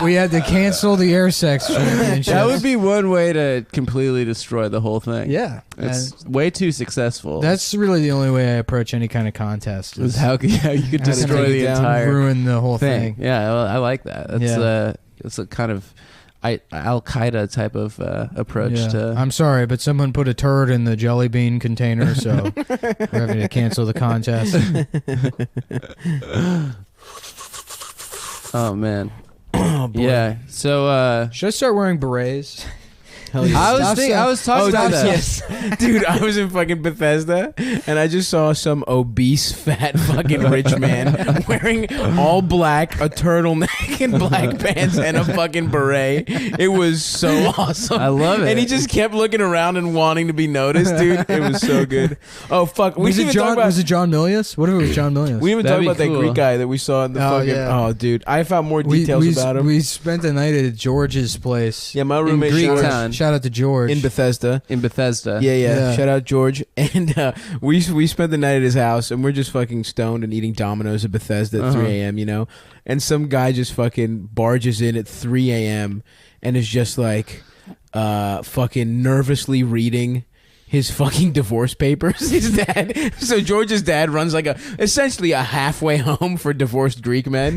We had to cancel the air sex championship. That would be one way to completely destroy the whole thing. Yeah. It's way too successful. That's really the only way I approach any kind of contest. Is how you could destroy take it the down, entire ruin the whole thing. Yeah, well, I like that. That's Yeah. it's a kind of Al Qaeda type of approach Yeah. to. I'm sorry, but someone put a turd in the jelly bean container, so we're having to cancel the contest. Oh man. Oh, boy. Yeah. So should I start wearing berets? Hell yeah. I was talking about that. Yes. Dude, I was in fucking Bethesda and I just saw some obese, fat fucking rich man wearing all black, a turtleneck and black pants and a fucking beret. It was so awesome. I love it. And he just kept looking around and wanting to be noticed, dude. It was so good. Oh, fuck. Was it John Milius? What if it was John Milius? We didn't even That'd talk be about that cool. Greek guy that we saw in the Oh, fucking. yeah. Oh, dude. I found more details about him. We spent the night at George's place. Yeah, my roommate Greek George, town. Shout out to George. in Bethesda. In Bethesda. Yeah. Shout out George. And we spent the night at his house, and we're just fucking stoned and eating Domino's at Bethesda at 3 a.m., you know? And some guy just fucking barges in at 3 a.m. and is just like fucking nervously reading his fucking divorce papers. His dad. So George's dad runs like essentially a halfway home for divorced Greek men.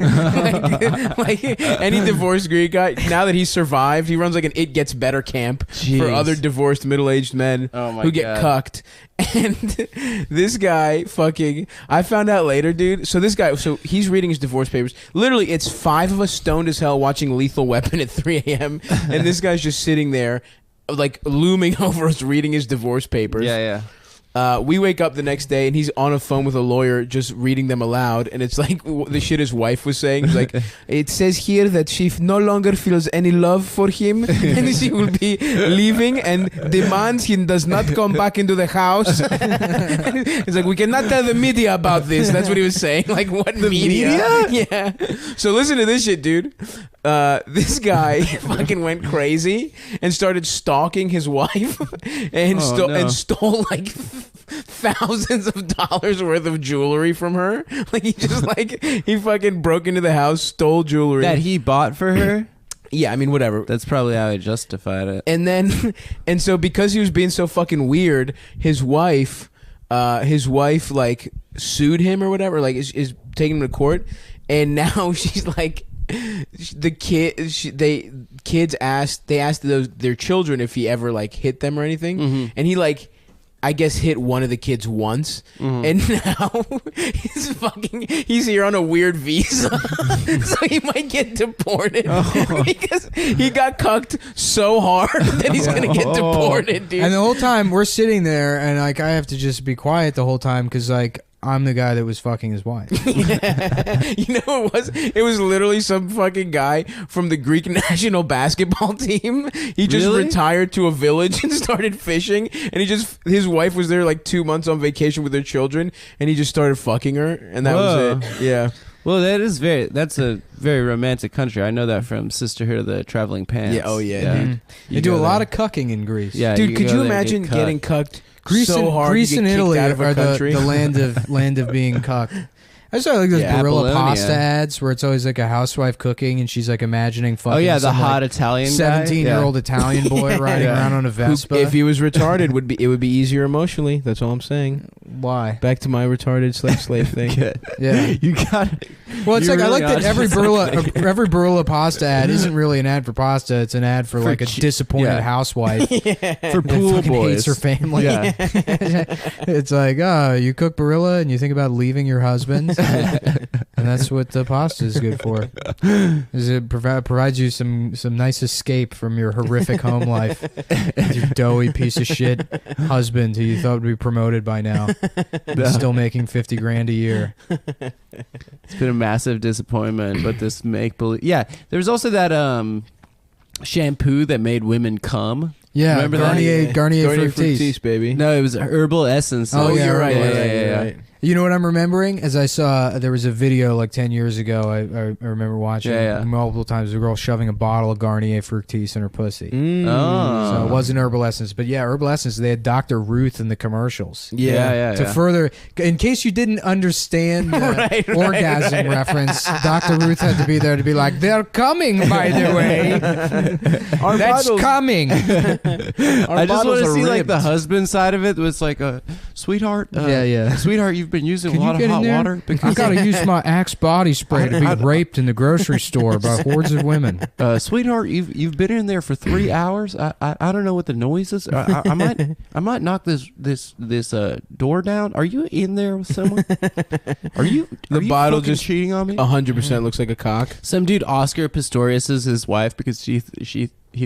like any divorced Greek guy. Now that he's survived, he runs like an It Gets Better camp for Jeez. other divorced middle-aged men who get cucked. And this guy fucking, I found out later, dude. So this guy, so he's reading his divorce papers. Literally, it's 5 of us stoned as hell watching Lethal Weapon at 3 a.m. And this guy's just sitting there, like looming over us, reading his divorce papers. Yeah. We wake up the next day and he's on a phone with a lawyer just reading them aloud, and it's like the shit his wife was saying. He's like, it says here that she no longer feels any love for him and she will be leaving and demands he does not come back into the house. He's like, we cannot tell the media about this. That's what he was saying. Like, what media? Yeah. So listen to this shit, dude. This guy fucking went crazy and started stalking his wife and stole like thousands of dollars worth of jewelry from her. Like he fucking broke into the house, stole jewelry That he bought for her? Yeah, I mean, whatever. That's probably how he justified it. And then, and so because he was being so fucking weird, his wife like sued him or whatever, like is taking him to court, and now she's like, kids asked their children if he ever like hit them or anything, and he like, I guess, hit one of the kids once, and now he's here on a weird visa, so he might get deported because he got cucked so hard that he's gonna get deported, dude. And the whole time we're sitting there, and like I have to just be quiet the whole time because like I'm the guy that was fucking his wife. Yeah. You know what it was? It was literally some fucking guy from the Greek national basketball team. He just retired to a village and started fishing, and his wife was there like 2 months on vacation with their children, and he just started fucking her, and that was it. Yeah. Well, that's a very romantic country. I know that from Sisterhood of the Traveling Pants. Yeah. Oh yeah. Dude. They do a lot of cucking in Greece. Yeah, dude. Could you imagine getting cucked? Greece so hard Greece you and get Italy kicked out of a are country? the land of being cucked. I saw like those Yeah, Barilla Apollonia. pasta ads where it's always like a housewife cooking and she's like imagining fucking. Oh yeah, the some, hot like, Italian guy. 17-year-old Italian boy riding around on a Vespa. If he was retarded, it would be easier emotionally. That's all I'm saying. Why? Back to my retarded slave thing. Yeah, you got. Well, it's You're like I really like that on every to Barilla pasta ad isn't really an ad for pasta. It's an ad for like a disappointed housewife For that pool fucking hates boys. her family. Yeah. It's like, oh, you cook Barilla and you think about leaving your husband, and that's what the pasta is good for. Is it provides you some nice escape from your horrific home life with your doughy piece of shit husband who you thought would be promoted by now, and still making $50,000 a year. It's been a massive disappointment, but this make believe. Yeah, there was also that shampoo that made women cum. Yeah, remember Garnier that? Garnier Fructis. Fructis, baby. No, it was herbal essence. Oh, yeah, you're right. Yeah. You know what I'm remembering? As I saw, there was a video like 10 years ago. I remember watching multiple times. A girl shoving a bottle of Garnier Fructis in her pussy. Oh. So it wasn't Herbal Essence, but yeah, Herbal Essence. They had Dr. Ruth in the commercials. Yeah. Further, in case you didn't understand the orgasm reference, Dr. Ruth had to be there to be like, "They're coming, by the way. That's coming." I just want to see like the husband side of it. Was like a sweetheart. Yeah. Sweetheart, you've been using Can a you lot of get in hot there? water. I gotta use my Axe body spray to be raped in the grocery store by hordes of women. Sweetheart, you've been in there for 3 hours. I don't know what the noise is. I might knock this door down. Are you in there with someone? Are you bottle fucking just cheating on me? 100% looks like a cock. Some dude, Oscar Pistorius, is his wife because he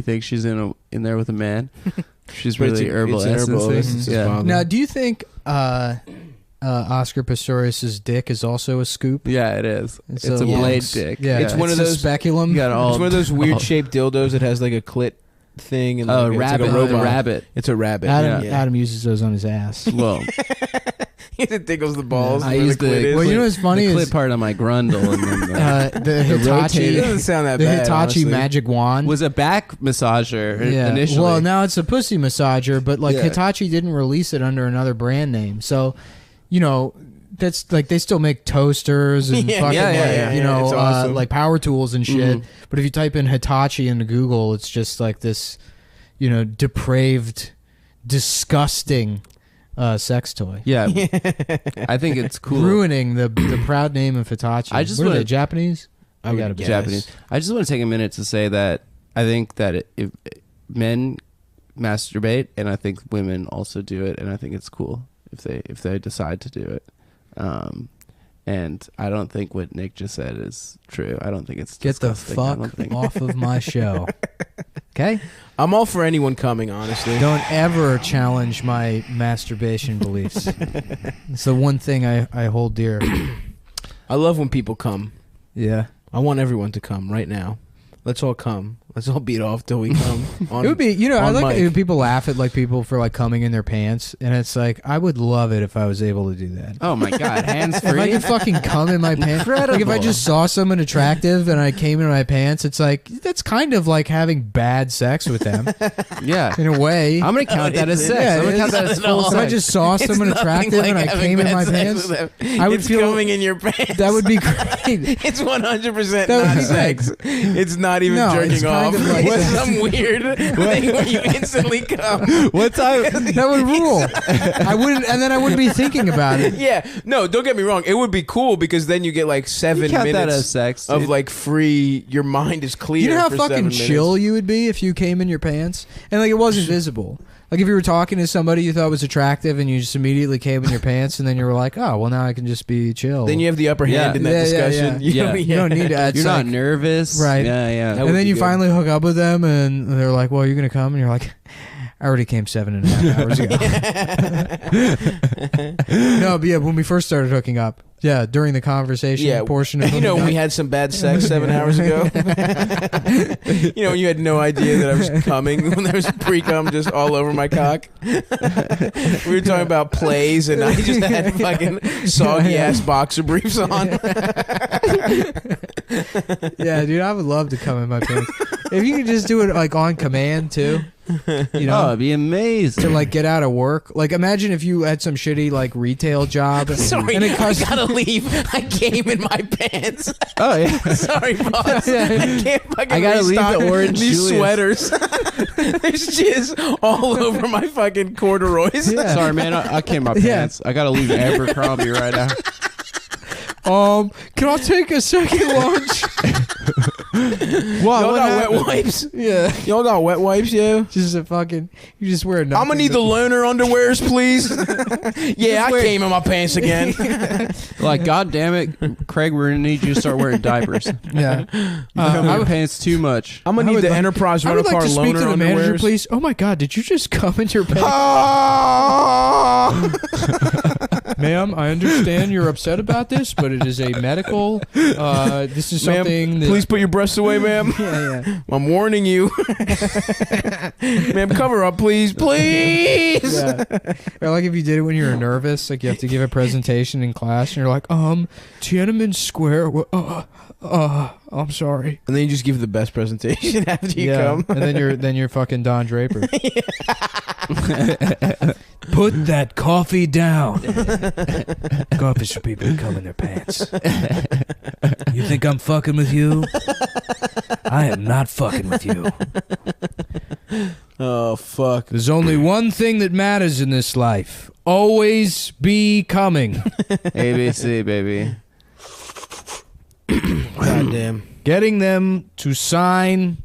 thinks she's in there with a man. She's But really herbal essence. Yeah. Now, do you think Oscar Pistorius' dick is also a scoop? Yeah, it is. It's a long blade dick. Yeah, It's one of those speculum. You got all. It's one of those weird shaped dildos that has like a clit thing and like, rabbit. It's like a robot. Rabbit. It's a rabbit. Adam uses those on his ass. Well, It tickles the balls. I where use the clit is. Well, you know what's funny the is clit part on my grundle and then the Hitachi. It doesn't sound that The bad, Hitachi honestly. magic wand was a back massager initially. Well, now it's a pussy massager, but like Yeah. Hitachi didn't release it under another brand name, so you know. That's like they still make toasters and fucking you know It's awesome. like power tools and shit. But if you type in Hitachi into Google, it's just like this, you know, depraved, disgusting sex toy. Yeah, I think it's cool. Ruining the proud name of Hitachi. I just what are wanna- they, Japanese? I gotta be Japanese. I just want to take a minute to say that I think that if men masturbate, and I think women also do it, and I think it's cool if they decide to do it. And I don't think what Nick just said is true. I don't think it's Get the disgusting. I fuck don't think- off of my show. Okay? I'm all for anyone coming, honestly. Don't ever challenge my masturbation beliefs. It's the one thing I hold dear. I love when people come. Yeah. I want everyone to come right now. Let's all come. Let's all beat off till we come. It would be, you know, I on like mic. when people laugh at like people for like coming in their pants, and it's like I would love it if I was able to do that. Oh my god, hands If I free. could fucking come in my pants, like if I Incredible. just saw someone attractive and I came in my pants, it's like that's kind of like having bad sex with them Yeah, in a way. I'm gonna count that as sex. Yeah, I'm gonna count it's that as not full at all. If I sex. just saw someone attractive and I came in my pants, I would it's feel coming in your pants. that would be great. It's 100% That would not be sex. It's not even No, it's jerking kind off. of like What's that. some weird thing where you instantly come? What time? That would rule. I wouldn't, and then I wouldn't be thinking about it. Yeah, no, don't get me wrong. It would be cool because then you get like 7 count that minutes as sex, of dude. like free. Your mind is clear. You know how for fucking 7 chill minutes. you would be if you came in your pants and like it wasn't visible. Like if you were talking to somebody you thought was attractive and you just immediately came in your pants and then you were like, oh well, now I can just be chill. Then you have the upper hand in that discussion. Yeah. You don't need to. It's You're not like- nervous, right? Yeah, yeah. And then you finally hook up with them and they're like, well, you're gonna come, and you're like, I already came 7.5 hours ago. No, but yeah, when we first started hooking up, yeah, during the conversation portion of you know, hooking when we up. had some bad sex 7 hours ago. You know, when you had no idea that I was coming, when there was pre-cum just all over my cock. We were talking about plays, and I just had fucking soggy ass boxer briefs on. Yeah, dude, I would love to come in my pants. If you could just do it like on command too. You know, it'd be amazing to like get out of work. Like, imagine if you had some shitty like retail job. Sorry, and it cost I gotta leave. I came in my pants. Oh yeah. Sorry, boss. I can't fucking I gotta leave restock the orange these Julius. sweaters. There's jizz all over my fucking corduroys. Yeah. Sorry, man. I came in my Yeah. pants. I gotta leave Abercrombie right now. Can I take a second lunch? Y'all got wet wipes? Yeah. Y'all got wet wipes, yo? Just a fucking. You just wear nothing. I'm gonna need the loaner underwears, please. Yeah, I came in my pants again. Like, God damn it, Craig, we're gonna need you to start wearing diapers. Yeah. You come in your pants too much. I'm gonna I need would the like- Enterprise I rental would like car to speak loaner to the manager, underwears. please. Oh my God! Did you just come in your pants? Ma'am, I understand you're upset about this, but it is a medical. This is Ma'am, something that. please put your breasts away, ma'am. Yeah. I'm warning you. Ma'am, cover up, please. Please. Yeah. Or like if you did it when you were nervous, like you have to give a presentation in class, and you're like, Tiananmen Square. I'm sorry. And then you just give the best presentation after you come. and then you're fucking Don Draper. Put that coffee down. Coffee's for people who come in their pants. You think I'm fucking with you? I am not fucking with you. Oh, fuck. There's only one thing that matters in this life. Always be coming. ABC, baby. Goddamn. Getting them to sign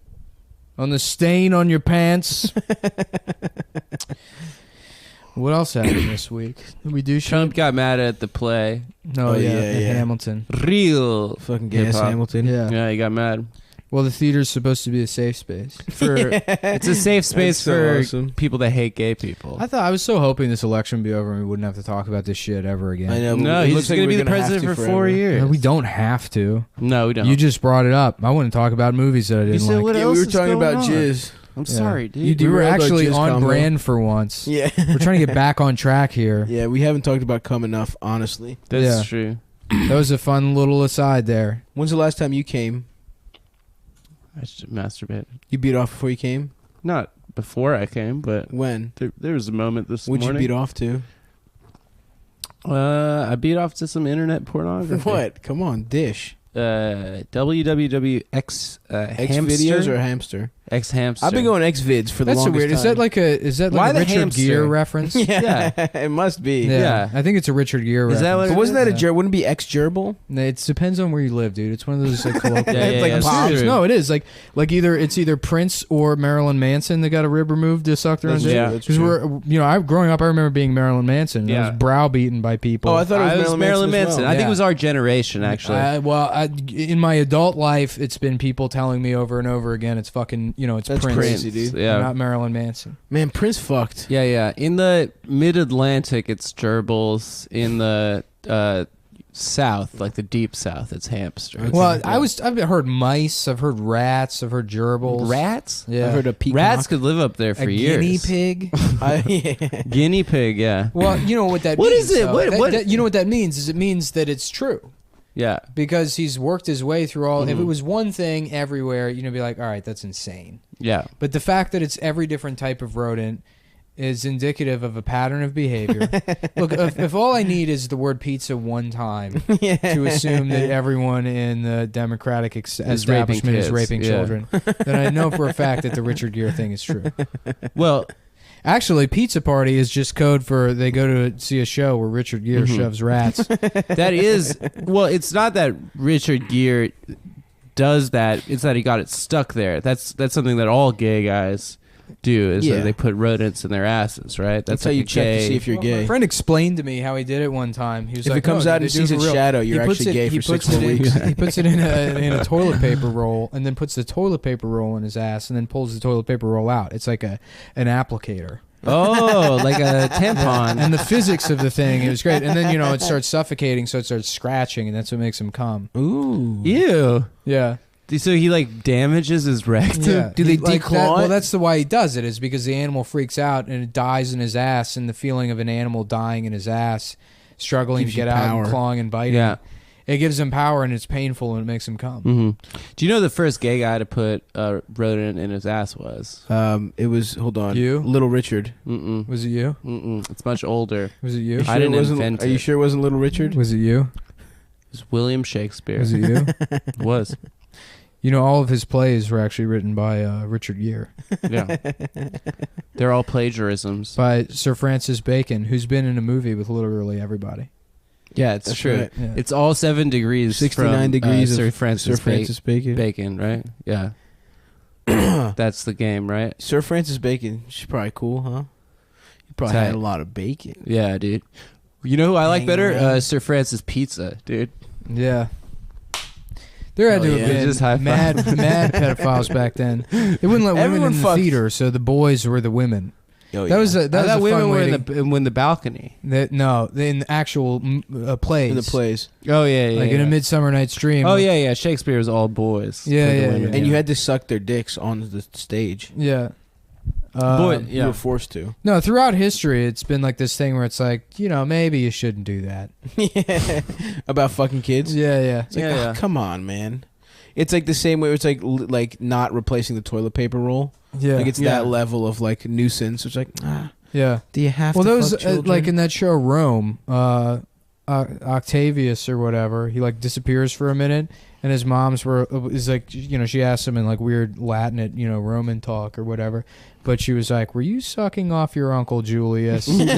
on the stain on your pants. What else happened this week? Did we do Trump shit? got mad at the play. Oh, yeah, yeah. Hamilton. Real Fucking gas hip-hop. Hamilton. Yeah. Yeah, he got mad. Well, the theater's supposed to be a safe space. It's a safe space That's so for awesome. people that hate gay people. I was so hoping this election would be over and we wouldn't have to talk about this shit ever again. I know. but No, it he's looks like going to we're be the gonna have president to for 4 forever. years. No, we don't have to. No, we don't. You just brought it up. I want to talk about movies that I didn't said like. what Yeah, else we were is talking going about on? jizz. I'm Yeah. sorry, dude. You were derailed our actually jizz on combo. brand for once. Yeah. We're trying to get back on track here. Yeah, we haven't talked about cum enough, honestly. That's Yeah. true. That was a fun little aside there. When's the last time you came? I should masturbate. You beat off before you came? Not before I came, but When? there was a moment this What'd morning. you beat off to? I beat off to some internet pornography. What? Come on, dish. www.x X videos or hamster? X hamster. I've been going X vids for the That's so longest weird. time. Is that like Why a the Richard hamster? Gere reference? Yeah, it must be. Yeah. I think it's a Richard Gere Is reference. that what But it wasn't is? that a gerbil? Wouldn't it be X gerbil? No, it depends on where you live, dude. It's one of those like colloquial. Yeah, like it's serious. true. No, it is like it's either Prince or Marilyn Manson that got a rib removed to suck their own That's dick. true, Yeah. that's Because true. growing up, I remember being Marilyn Manson. And I Yeah. was browbeaten by people. Oh, I thought it was I was Marilyn Manson. Manson. as I think well. it was our generation, actually. In my adult life, it's been people telling me over and over again. It's fucking, it's That's Prince, crazy, dude. Yeah. not Marilyn Manson. Man, Prince fucked. Yeah, yeah. In the mid-Atlantic, it's gerbils. In the south, like the deep south, it's hamster. Okay. Well, I've heard mice. I've heard rats. I've heard gerbils. Rats? Yeah. I've heard of peacock. Rats could live up there for a years. guinea pig. Yeah. Guinea pig, yeah. Well, you know what that What means. is it? though. What- You know what that means? Is it means that it's true. Yeah. Because he's worked his way through all. If Mm-hmm. it was one thing everywhere, be like, all right, that's insane. Yeah. But the fact that it's every different type of rodent is indicative of a pattern of behavior. Look, if all I need is the word pizza one time to assume that everyone in the Democratic establishment is kids, raping yeah. children, then I know for a fact that the Richard Gere thing is true. Well, Actually, pizza party is just code for they go to see a show where Richard Gere shoves rats. that is... Well, it's not that Richard Gere does that. It's that he got it stuck there. That's something that all gay guys do, is Yeah. that they put rodents in their asses, right? That's how like you a check to gay- see if you're My gay. friend explained to me how he did it one time. He was If like, it comes "Oh, out they and do it sees for its real." shadow, you're He puts actually it- gay he for 6 puts it more in- weeks. He puts it in a toilet paper roll and then puts the toilet paper roll in his ass and then pulls the toilet paper roll out. It's like an applicator. Oh, like a tampon. And the physics of the thing, it was great. And then, it starts suffocating, so it starts scratching, and that's what makes him come. Ooh. Ew. Yeah. So he like damages his rectum. Yeah. Do they Like declaw that- it? Well, that's the why he does it, is because the animal freaks out and it dies in his ass, and the feeling of an animal dying in his ass, struggling Gives to you get out power. and clawing and biting. Yeah. It gives him power, and it's painful, and it makes him come. Mm-hmm. Do you know the first gay guy to put a rodent in his ass was? It was You? Little Richard. Mm-mm. Was it you? Mm-mm. It's much older. Was it you? You sure I didn't it wasn't, invent Are you it. sure it wasn't Little Richard? Was it you? It was William Shakespeare. Was it you? It was. You know, all of his plays were actually written by Richard Gere. Yeah. They're all plagiarisms. By Sir Francis Bacon, who's been in a movie with literally everybody. Yeah, it's That's true. right. Yeah. It's all 7 degrees 69 from, degrees Sir of Francis, Sir Francis Bacon. Bacon, right? Yeah. That's the game, right? Sir Francis Bacon. She's probably cool, huh? You probably Tight. had a lot of bacon. Yeah, dude. You know who I like Hang better? around. Sir Francis Pizza, dude. Yeah. There had Hell to have yeah. Just high been five. mad pedophiles back then. They wouldn't let women Everyone in the fucked. theater, so the boys were the women. Oh, That was a, that I was thought a women fun were way in the balcony. no, in actual plays. in the plays. Oh, yeah, yeah. Like in A Midsummer Night's Dream. Oh, yeah, yeah. Shakespeare was all boys. Yeah, for the yeah, women. yeah. And you had to suck their dicks on the stage. Yeah. Boy, You were forced to. No, throughout history, it's been like this thing where it's like, maybe you shouldn't do that. Yeah. About fucking kids? Yeah, yeah. It's like, Yeah, oh, yeah. come on, man. It's like the same way. It's like like not replacing the toilet paper roll. Yeah. Like it's Yeah. that level of like nuisance. It's like, Yeah. do you have Well, to that was fuck children? like in that show Rome, Octavius or whatever. He like disappears for a minute, and his mom's is like, she asked him in like weird Latin at Roman talk or whatever, but she was like, "Were you sucking off your uncle Julius?" And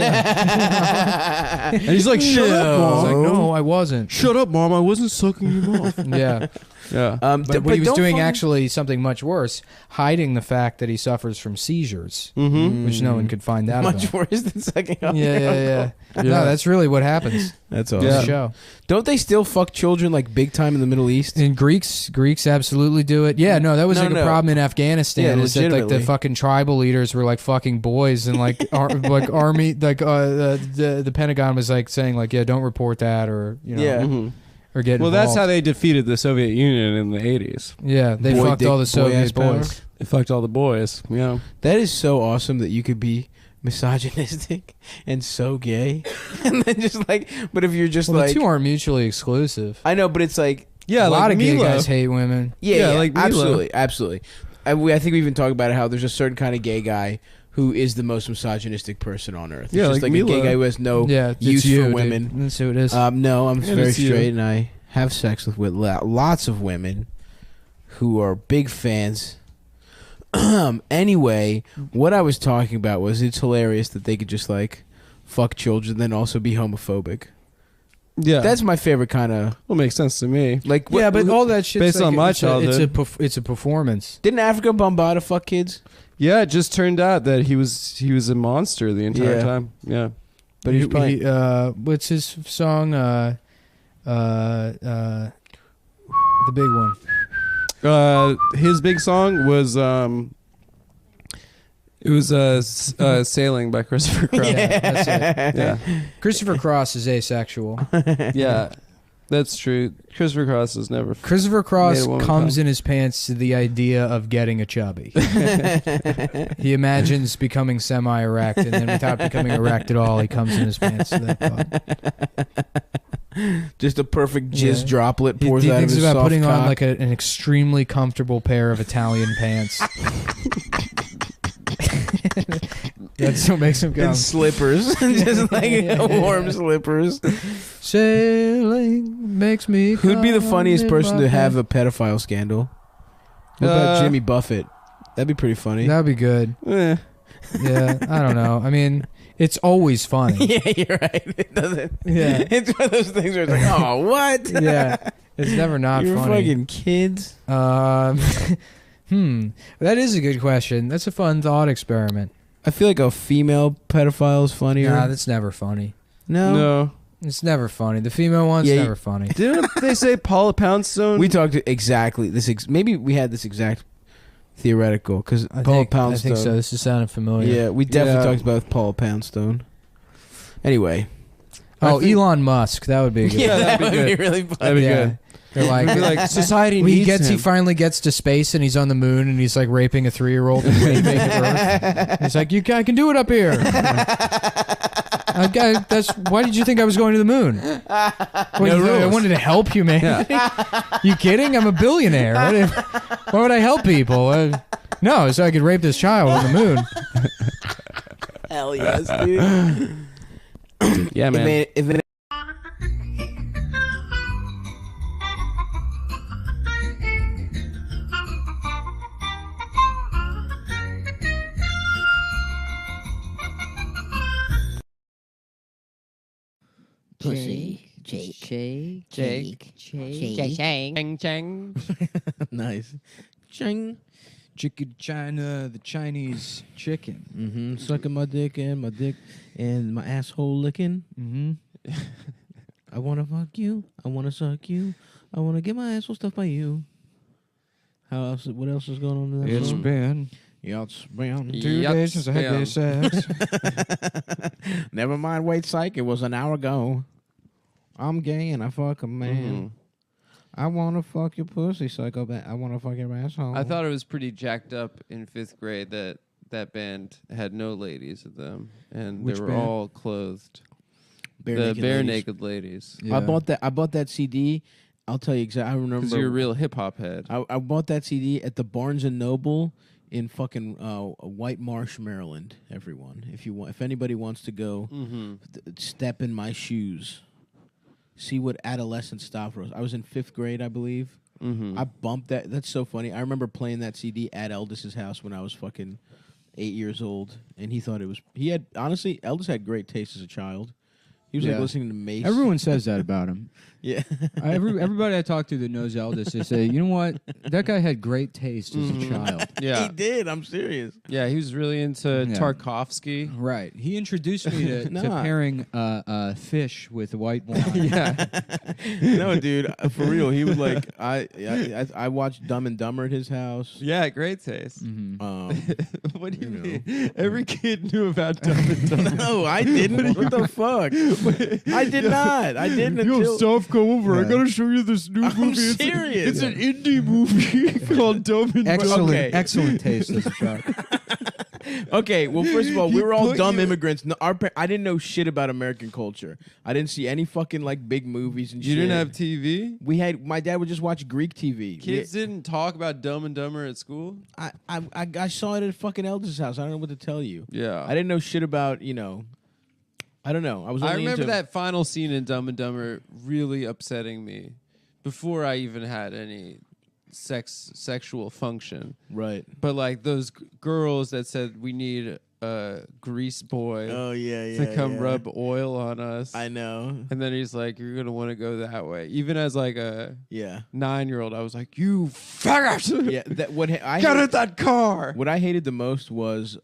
he's like, "Shut up, Mom." He's like, "No, I wasn't." Shut up, Mom. I wasn't sucking you off. Yeah. Yeah. But what he was doing actually something much worse, hiding the fact that he suffers from seizures, Mm-hmm. which no one could find out much about. worse than sucking off. Yeah, your yeah, uncle. yeah. No, that's really what happens. That's in awesome. the show. Don't they still fuck children like big time in the Middle East? And Greeks absolutely do it. Yeah, no, that was No, like a no. problem in Afghanistan. Yeah, is that like the legitimately. fucking tribal leaders were like fucking boys, and like like army, like the Pentagon was like saying like, yeah, don't report that, or Yeah. Mm-hmm. or get Well, involved. that's how they defeated the Soviet Union in the 80s. Yeah, they Boy fucked dick- all the boy-ass Soviet power. boys. They fucked all the boys. Yeah. That is so awesome that you could be misogynistic and so gay, and then just like, but if you're just Well, like, the two aren't mutually exclusive. I know, but it's like, Yeah, a lot like of gay Milo. guys hate women. yeah, like Milo. absolutely, absolutely. I think we even talk about how there's a certain kind of gay guy who is the most misogynistic person on earth. It's Yeah, just like like a gay Milo. guy who has no Yeah, use it's you, for dude. women. That's who it is. No, I'm Yeah, very it's you. straight, and I have sex with lots of women who are big fans. Anyway, what I was talking about was it's hilarious that they could just like fuck children, then also be homophobic. Yeah. That's my favorite kind of Well, makes sense to me. like. Yeah, but all that shit Based on my it's childhood. it's a performance. Didn't Africa Bambaataa fuck kids? Yeah, it just turned out that he was a monster the entire Yeah. time. Yeah. But he's playing. What's his song? The big one. His big song was Sailing by Christopher Cross. Yeah, that's it. Yeah. Christopher Cross is asexual. Yeah. That's true. Christopher Cross has never Christopher Cross made a woman comes come. in his pants to the idea of getting a chubby. He imagines becoming semi-erect, and then without becoming erect at all, he comes in his pants to that thought. Just a perfect jizz Yeah. droplet He pours out of thinks his about soft putting on cock. like an extremely comfortable pair of Italian pants. That's what makes him go. And slippers, just like warm slippers. Sailing makes me. Who'd be the come funniest in person my to have head. a pedophile scandal? What about Jimmy Buffett? That'd be pretty funny. That'd be good. Eh. Yeah, I don't know. I mean, it's always funny. Yeah, you're right. It doesn't. Yeah. It's one of those things where it's like, oh, what? Yeah, it's never not You're funny. fucking kids. That is a good question. That's a fun thought experiment. I feel like a female pedophile is funnier. Nah, that's never funny. No. No. It's never funny. The female one's Yeah, never funny. Didn't they say Paula Poundstone? We talked exactly this. Maybe we had this exact theoretical because Paula Poundstone. I think so. This is sounding familiar. Yeah, we definitely Yeah. talked about Paula Poundstone. Anyway. Oh, I think- Elon Musk. That would be good. Yeah, that'd be that would good. be really funny. That'd be Yeah. good. They're like, It'd be like society he needs he him. finally gets to space and he's on the moon and he's like raping a 3-year-old and waving at Earth. He's like, I can do it up here. I That's why did you think I was going to the moon? I wanted to help humanity. You kidding? I'm a billionaire. Why would I help people? No, so I could rape this child on the moon. Hell yes, dude. Yeah, man. If it Pussy. Jake. Jake. Chang chang. nice. Ching. Chicken China, the Chinese chicken. Mm-hmm. Sucking my dick and my asshole licking. Mm-hmm. I wanna fuck you. I wanna suck you. I wanna get my asshole stuffed by you. How else? What else is going on in that It's song? been Yeah, it's been 2 days since I had this sex. Never mind, wait, psych. It was an hour ago. I'm gay and I fuck a man. I want to fuck your pussy, psycho. I want to fuck your asshole. I thought it was pretty jacked up in 5th grade that band had no ladies in them, and Which they were band? all clothed. Bare Bare ladies. naked ladies. Yeah. I bought that CD. I'll tell you exactly. I remember. Because you're a real hip hop head. I bought that CD at the Barnes and Noble in fucking White Marsh, Maryland. Everyone, if anybody wants to go, step in my shoes. See what adolescent Stavros. I was in 5th grade, I believe. I bumped that. That's so funny. I remember playing that CD at Eldis's house when I was fucking 8 years old, and he thought it was. He had honestly, Eldis had great taste as a child. He was like listening to Mace. Everyone says that about him. Yeah. Everybody I talk to that knows Eldest, they say, you know what? That guy had great taste as a child. Yeah. He did. I'm serious. Yeah, he was really into Yeah. Tarkovsky. Right. He introduced me to Nah. pairing fish with white wine. Yeah. No, dude, for real. He was like, I watched Dumb and Dumber at his house. Yeah, great taste. What do you mean? Every kid knew about Dumb and Dumber. No, I didn't. What the fuck? I did not. I didn't until. Stop, come over. I gotta show you this new I'm movie. serious. It's an indie movie called Dumb and Excellent- Okay. Excellent taste as a child. Okay, well, first of all, we were all put dumb you- immigrants. No, I didn't know shit about American culture. I didn't see any fucking like big movies and You shit. didn't have TV? We had. My dad would just watch Greek TV. Kids didn't talk about Dumb and Dumber at school? I saw it at fucking Elders' house. I don't know what to tell you. Yeah. I didn't know shit about I don't know. I remember that final scene in Dumb and Dumber really upsetting me before I even had any sexual function. Right. But like those girls that said we need a grease boy to come rub oil on us. I know. And then he's like, you're going to want to go that way. Even as like a 9-year-old, I was like, you faggot! Yeah, that what I Get in that car! What I hated the most was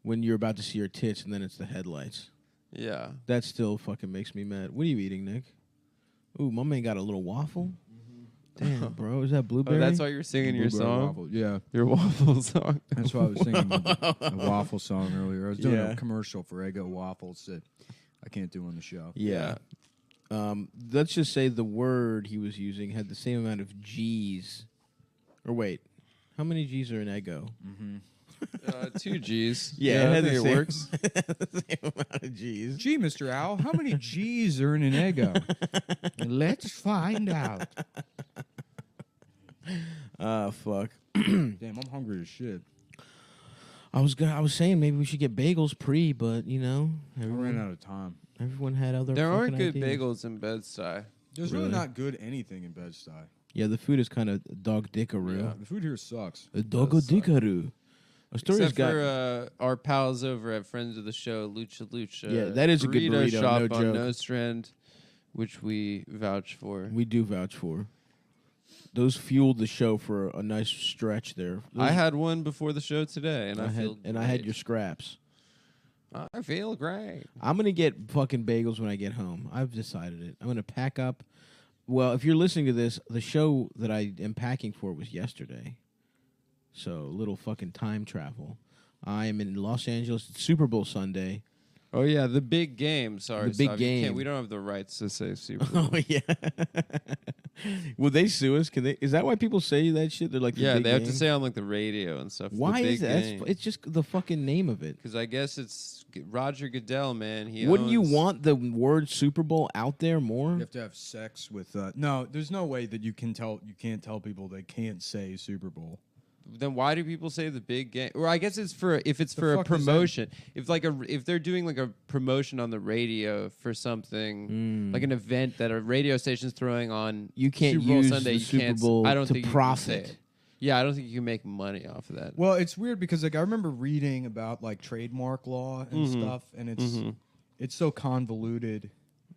when you're about to see your tits and then it's the headlights. Yeah. That still fucking makes me mad. What are you eating, Nick? Ooh, my man got a little waffle. Damn, bro, is that blueberry? Oh, that's why you're singing your Blueberry song? waffle, yeah. Your waffle song. That's why I was singing a waffle song earlier. I was doing Yeah. a commercial for Eggo waffles that I can't do on the show. Yeah. Let's just say the word he was using had the same amount of G's. Or wait, how many G's are in Eggo? 2 G's. Yeah, I think it same- works. the same amount of G's. Gee, Mr. Owl, how many G's are in an Eggo? Let's find out. Fuck. Damn, I'm hungry as shit. I was saying maybe we should get bagels but I everyone ran out of time. Everyone had other. There aren't fucking good ideas. bagels in Bed-Stuy. There's really not good anything in Bed-Stuy. Yeah, the food is kind of dog dickaroo. Yeah, the food here sucks. A dog dickaroo. Astoria's Except got. for our pals over at Friends of the Show, Lucha Lucha. Yeah, that is a good burrito, shop no on joke. Nostrand, which we vouch for. We do vouch for. Those fueled the show for a nice stretch there. I had one before the show today, and I feel I had great. your scraps. I feel great. I'm gonna get fucking bagels when I get home. I've decided it. I'm gonna pack up. Well, if you're listening to this, the show that I am packing for was yesterday. So little fucking time travel. I am in Los Angeles. It's Super Bowl Sunday. Oh yeah, the big game. Sorry, The big Sav, you can't- game. We don't have the rights to say Super Bowl. Oh yeah. Will they sue us? Can they? Is that why people say that shit? They're like, the Yeah, big they have game? to say on like the radio and stuff. Why the big is that? game. It's just the fucking name of it. Because I guess it's Roger Goodell, man. He Wouldn't you owns- want the word Super Bowl out there more? You have to have sex with. No, there's no way that you can't tell people they can't say Super Bowl. Then why do people say the big game? Or I guess it's for if it's The for a fuck does that- promotion. If they're doing like a promotion on the radio for something like an event that a radio station's throwing on, You can't Super Bowl use Sunday. the You Super can't. Bowl I don't to think you can say profit. it. Yeah, I don't think you can make money off of that. Well, it's weird because like I remember reading about like trademark law and Mhm. stuff, and Mhm. it's so convoluted.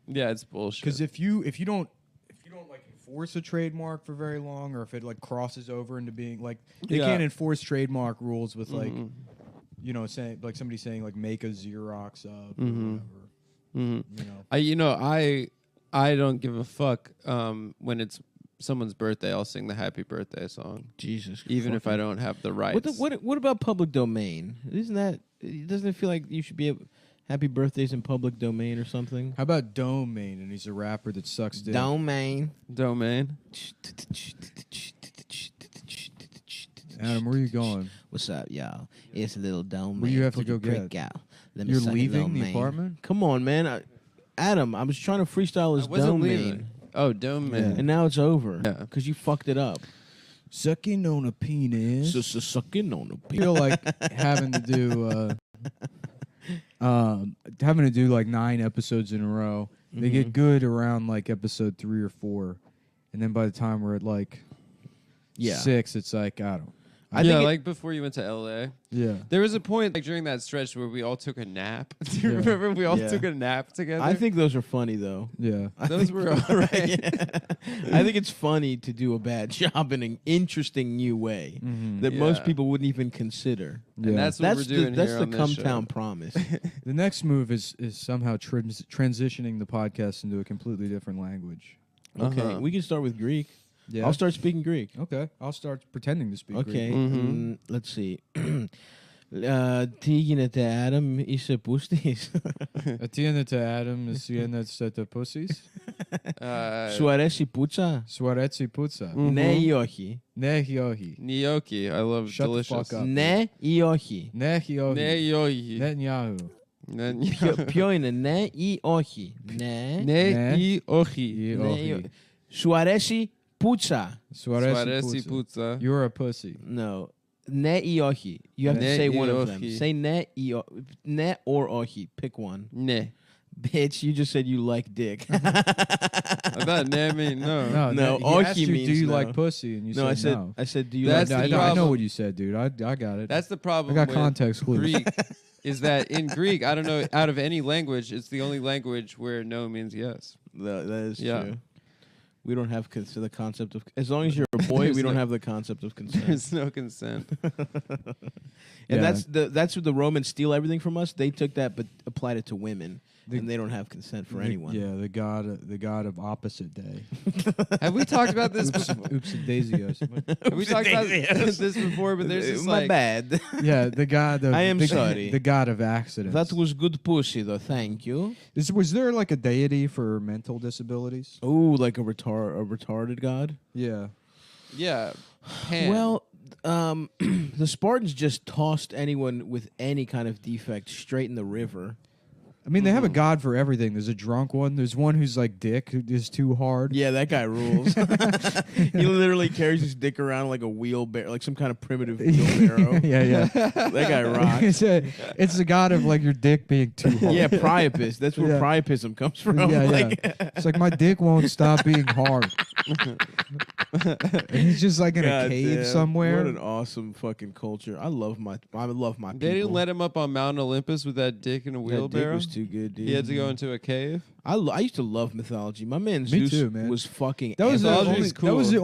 Yeah, it's bullshit. Because if you don't like enforce a trademark for very long, or if it like crosses over into being like they Yeah. can't enforce trademark rules with like Mhm. saying like somebody saying like make a Xerox of or Mhm. whatever. Mhm. I don't give a fuck when it's someone's birthday. I'll sing the happy birthday song. Jesus, even if I fucking- don't have the rights. What about public domain? Doesn't it feel like you should be happy birthdays in public domain or something? How about Domain? And he's a rapper that sucks dick. Domain. Adam, where are you going? What's up, y'all? It's a little domain. Where you have to Put go your prick get? out. Let me You're suck a leaving little the main. apartment? Come on, man. Adam, I was trying to freestyle his wasn't domain. leaving. Oh, domain. And now it's over. Yeah. Because you fucked it up. Sucking on a penis. Sucking on a I feel like having to do like 9 episodes in a row. They get good around like episode 3 or 4, and then by the time we're at like 6, it's like I think like before you went to LA. Yeah. There was a point like during that stretch where we all took a nap. Do you remember we all took a nap together? I think those are funny though. Yeah. Those were all right. I think it's funny to do a bad job in an interesting new way that most Yeah. people wouldn't even consider. And that's what we're doing That's here the on this Cumtown show. promise. The next move is somehow transitioning the podcast into a completely different language. Okay, we can start with Greek. Yeah. I'll start speaking Greek. Okay, I'll start pretending to speak Okay, Greek. let's see. Τι γίνεται, Adam, είσαι πούστης? Atienete Adam, atienete pussies. Σου αρέσει η πουτσα? Σου αρέσει πουτσα. Ναι ή όχι? Ναι ή όχι. Gnocchi. I love Shut the delicious. fuck up. Ναι ή όχι? Ναι ή όχι. Ναι ή όχι. Netanyahu. Ποιο είναι ναι ή όχι? Ναι. Ναι ή όχι. Ή Ναι ή όχι. όχι. Σου αρέσει πουτσα? Σου αρέσει Suaresi πουτσα. puzza. You're a pussy. No. Ναι ή όχι? You have to Ναι say ή one of them. όχι. Say ναι ή όχι. Ναι or όχι. Pick one. Ναι. Bitch, you just said you like dick. I thought ναι mean no. No, he ohi asked you, means do you no. like pussy? And you No, said I no. said, do you That's like the I know problem. what you said, dude. I got it. That's the problem. I got with context clues. Greek is that in Greek, I don't know, out of any language, it's the only language where no means yes. That is Yeah. true. We don't have the concept of... As long as you're a boy, we don't have the concept of consent. There's no consent. And Yeah. that's what the Romans steal everything from us. They took that but applied it to women. And they don't have consent for anyone. Yeah, the god of opposite day. Have we talked about this Oops, before? oops daisios. Have we talked about this before? But there's this My like... bad. Yeah, the god of I am the, sorry. The god of accidents. That was good pussy, though. Thank you. Was there like a deity for mental disabilities? Oh, like a retarded god? Yeah. Yeah. Pan. Well, the Spartans just tossed anyone with any kind of defect straight in the river. I mean, they have a god for everything. There's a drunk one. There's one who's like dick, who is too hard. Yeah, that guy rules. He literally carries his dick around like a wheelbarrow, like some kind of primitive wheelbarrow. yeah. That guy rocks. It's the god of like your dick being too hard. Yeah, priapus. That's where Yeah. priapism comes from. Yeah, Like- It's like my dick won't stop being hard. And he's just like in a God cave damn, somewhere. What an awesome fucking culture. I love my people. They didn't let him up on Mount Olympus with that dick in a That wheelbarrow. dick was too good, dude. He had to go into a cave. I used to love mythology. My man Me Zeus too, man. was fucking. That was the epic. only. cool. That was the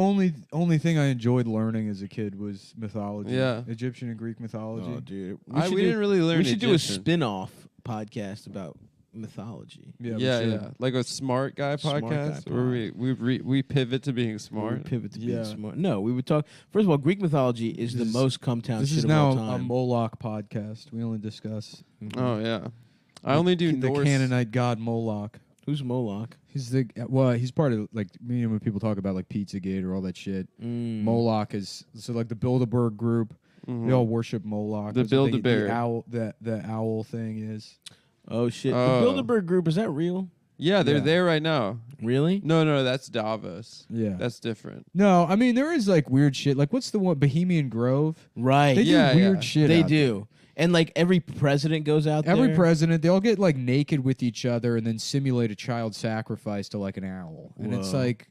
only thing I enjoyed learning as a kid was mythology. Yeah. Egyptian and Greek mythology. Oh, dude. We didn't really learn We should do a Egyptian. spin-off podcast about mythology. Yeah, we Yeah, should. yeah, like a smart guy Smart guy podcast where we pivot to being We smart. would pivot to being Yeah. smart. No, we would talk. First of all, Greek mythology is the This is- most Cumtown This shit is of now all a time. Moloch podcast. We only discuss. Oh yeah, I only do the Norse. Canaanite god Moloch. Who's Moloch? He's he's part of like when people talk about like Pizzagate or all that shit. Moloch is like the Bilderberg group. They all worship Moloch. The That's what the Bilderberg. owl, the owl thing is. Oh shit! Oh. The Bilderberg group, is that real? Yeah, they're there right now. Really? No, that's Davos. Yeah, that's different. No, I mean there is like weird shit. Like what's the one Bohemian Grove? Right. They do weird shit. They out do. there. And like every president goes out there. Every president, they all get like naked with each other and then simulate a child sacrifice to like an owl. And it's Whoa. like,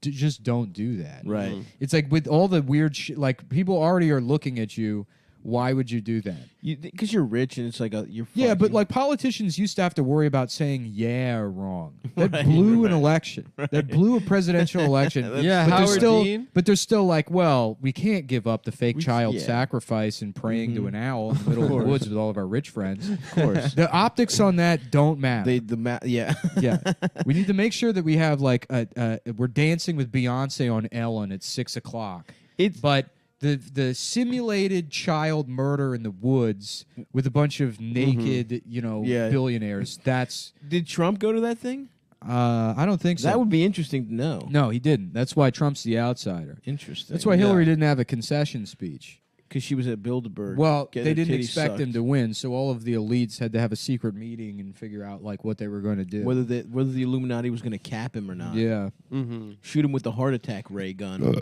just don't do that. Right. It's like with all the weird shit, like people already are looking at you. Why would you do that? Because you're rich and it's like you're. Yeah, but like politicians used to have to worry about saying yeah or wrong. That Right, blew an right. election. That blew a presidential election. Yeah, but they're Howard still, Dean. But they're still like, well, we can't give up the fake child yeah. sacrifice and praying to an owl in the middle of the course. woods with all of our rich friends. Of course. The optics on that don't matter. Yeah. Yeah, we need to make sure that we have like we're dancing with Beyonce on Ellen at 6:00. But the simulated child murder in the woods with a bunch of naked, Yeah. billionaires. That's Did Trump go to that thing? I don't think so. That would be interesting to know. No, he didn't. That's why Trump's the outsider. Interesting. That's why Hillary didn't have a concession speech. Because she was at Bilderberg. Well, getting they her didn't titties expect sucked. him to win, so all of the elites had to have a secret meeting and figure out like what they were going to do. Whether the Illuminati was going to cap him or not. Yeah. Shoot him with the heart attack ray gun.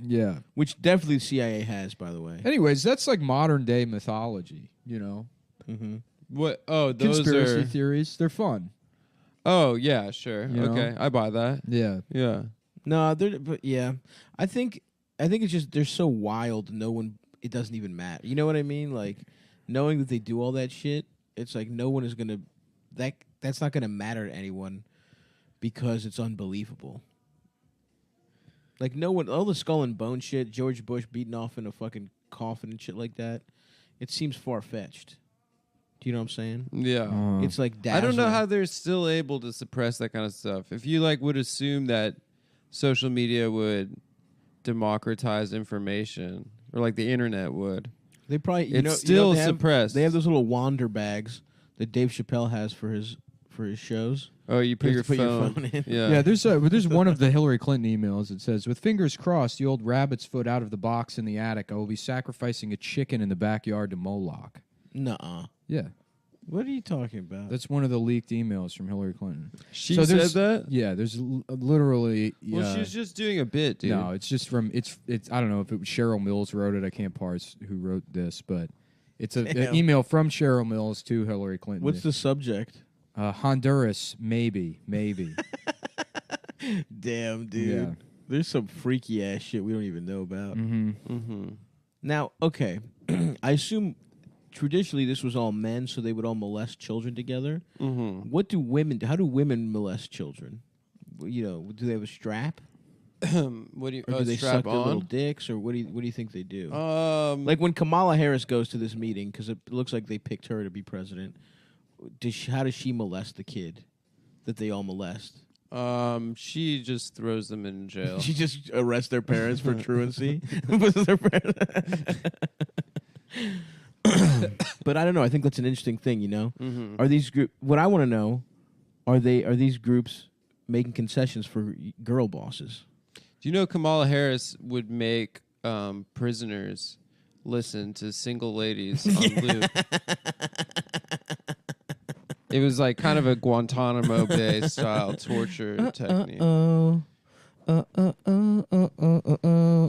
Yeah. Which definitely the CIA has, by the way. Anyways, that's like modern day mythology, What? Oh, those Conspiracy are. theories. They're fun. Oh yeah, sure. You know? Okay, I buy that. Yeah. Yeah. No, but yeah, I think it's just they're so wild. It doesn't even matter. You know what I mean? Like knowing that they do all that shit, it's like no one is gonna that's not gonna matter to anyone because it's unbelievable. Like no one, all the skull and bone shit, George Bush beaten off in a fucking coffin and shit like that. It seems far fetched. Do you know what I'm saying? Yeah. It's like I don't know dazzling. how they're still able to suppress that kind of stuff. If you like would assume that social media would democratize information or like the internet would. They probably it's still they have, suppressed. They have those little wander bags that Dave Chappelle has for his shows. Oh, you put, have your, to phone. in. Yeah, there's one of the Hillary Clinton emails that says, "With fingers crossed, the old rabbit's foot out of the box in the attic, I will be sacrificing a chicken in the backyard to Moloch." Nuh-uh. Yeah. What are you talking about? That's one of the leaked emails from Hillary Clinton. She So said there's- that? Yeah, there's literally. Well, she's just doing a bit, dude. No, it's just from it's. I don't know if it was Cheryl Mills wrote it. I can't parse who wrote this, but it's an Damn. email from Cheryl Mills to Hillary Clinton. What's the subject? Honduras, maybe. Damn, dude. Yeah. There's some freaky ass shit we don't even know about. Mm-hmm. Now, okay, I assume traditionally this was all men, so they would all molest children together. Mm-hmm. How do women molest children? You know, do they have a strap? What do you? Or do they strap suck their little on? dicks, or what do you think they do? Like when Kamala Harris goes to this meeting, because it looks like they picked her to be president. How does she molest the kid that they all molest? She just throws them in jail. She just arrests their parents for truancy. Their But I don't know. I think that's an interesting thing. You know, are these group? What I want to know are these groups making concessions for girl bosses? Do you know Kamala Harris would make prisoners listen to single ladies on loop? It was like kind of a Guantanamo Bay style torture technique.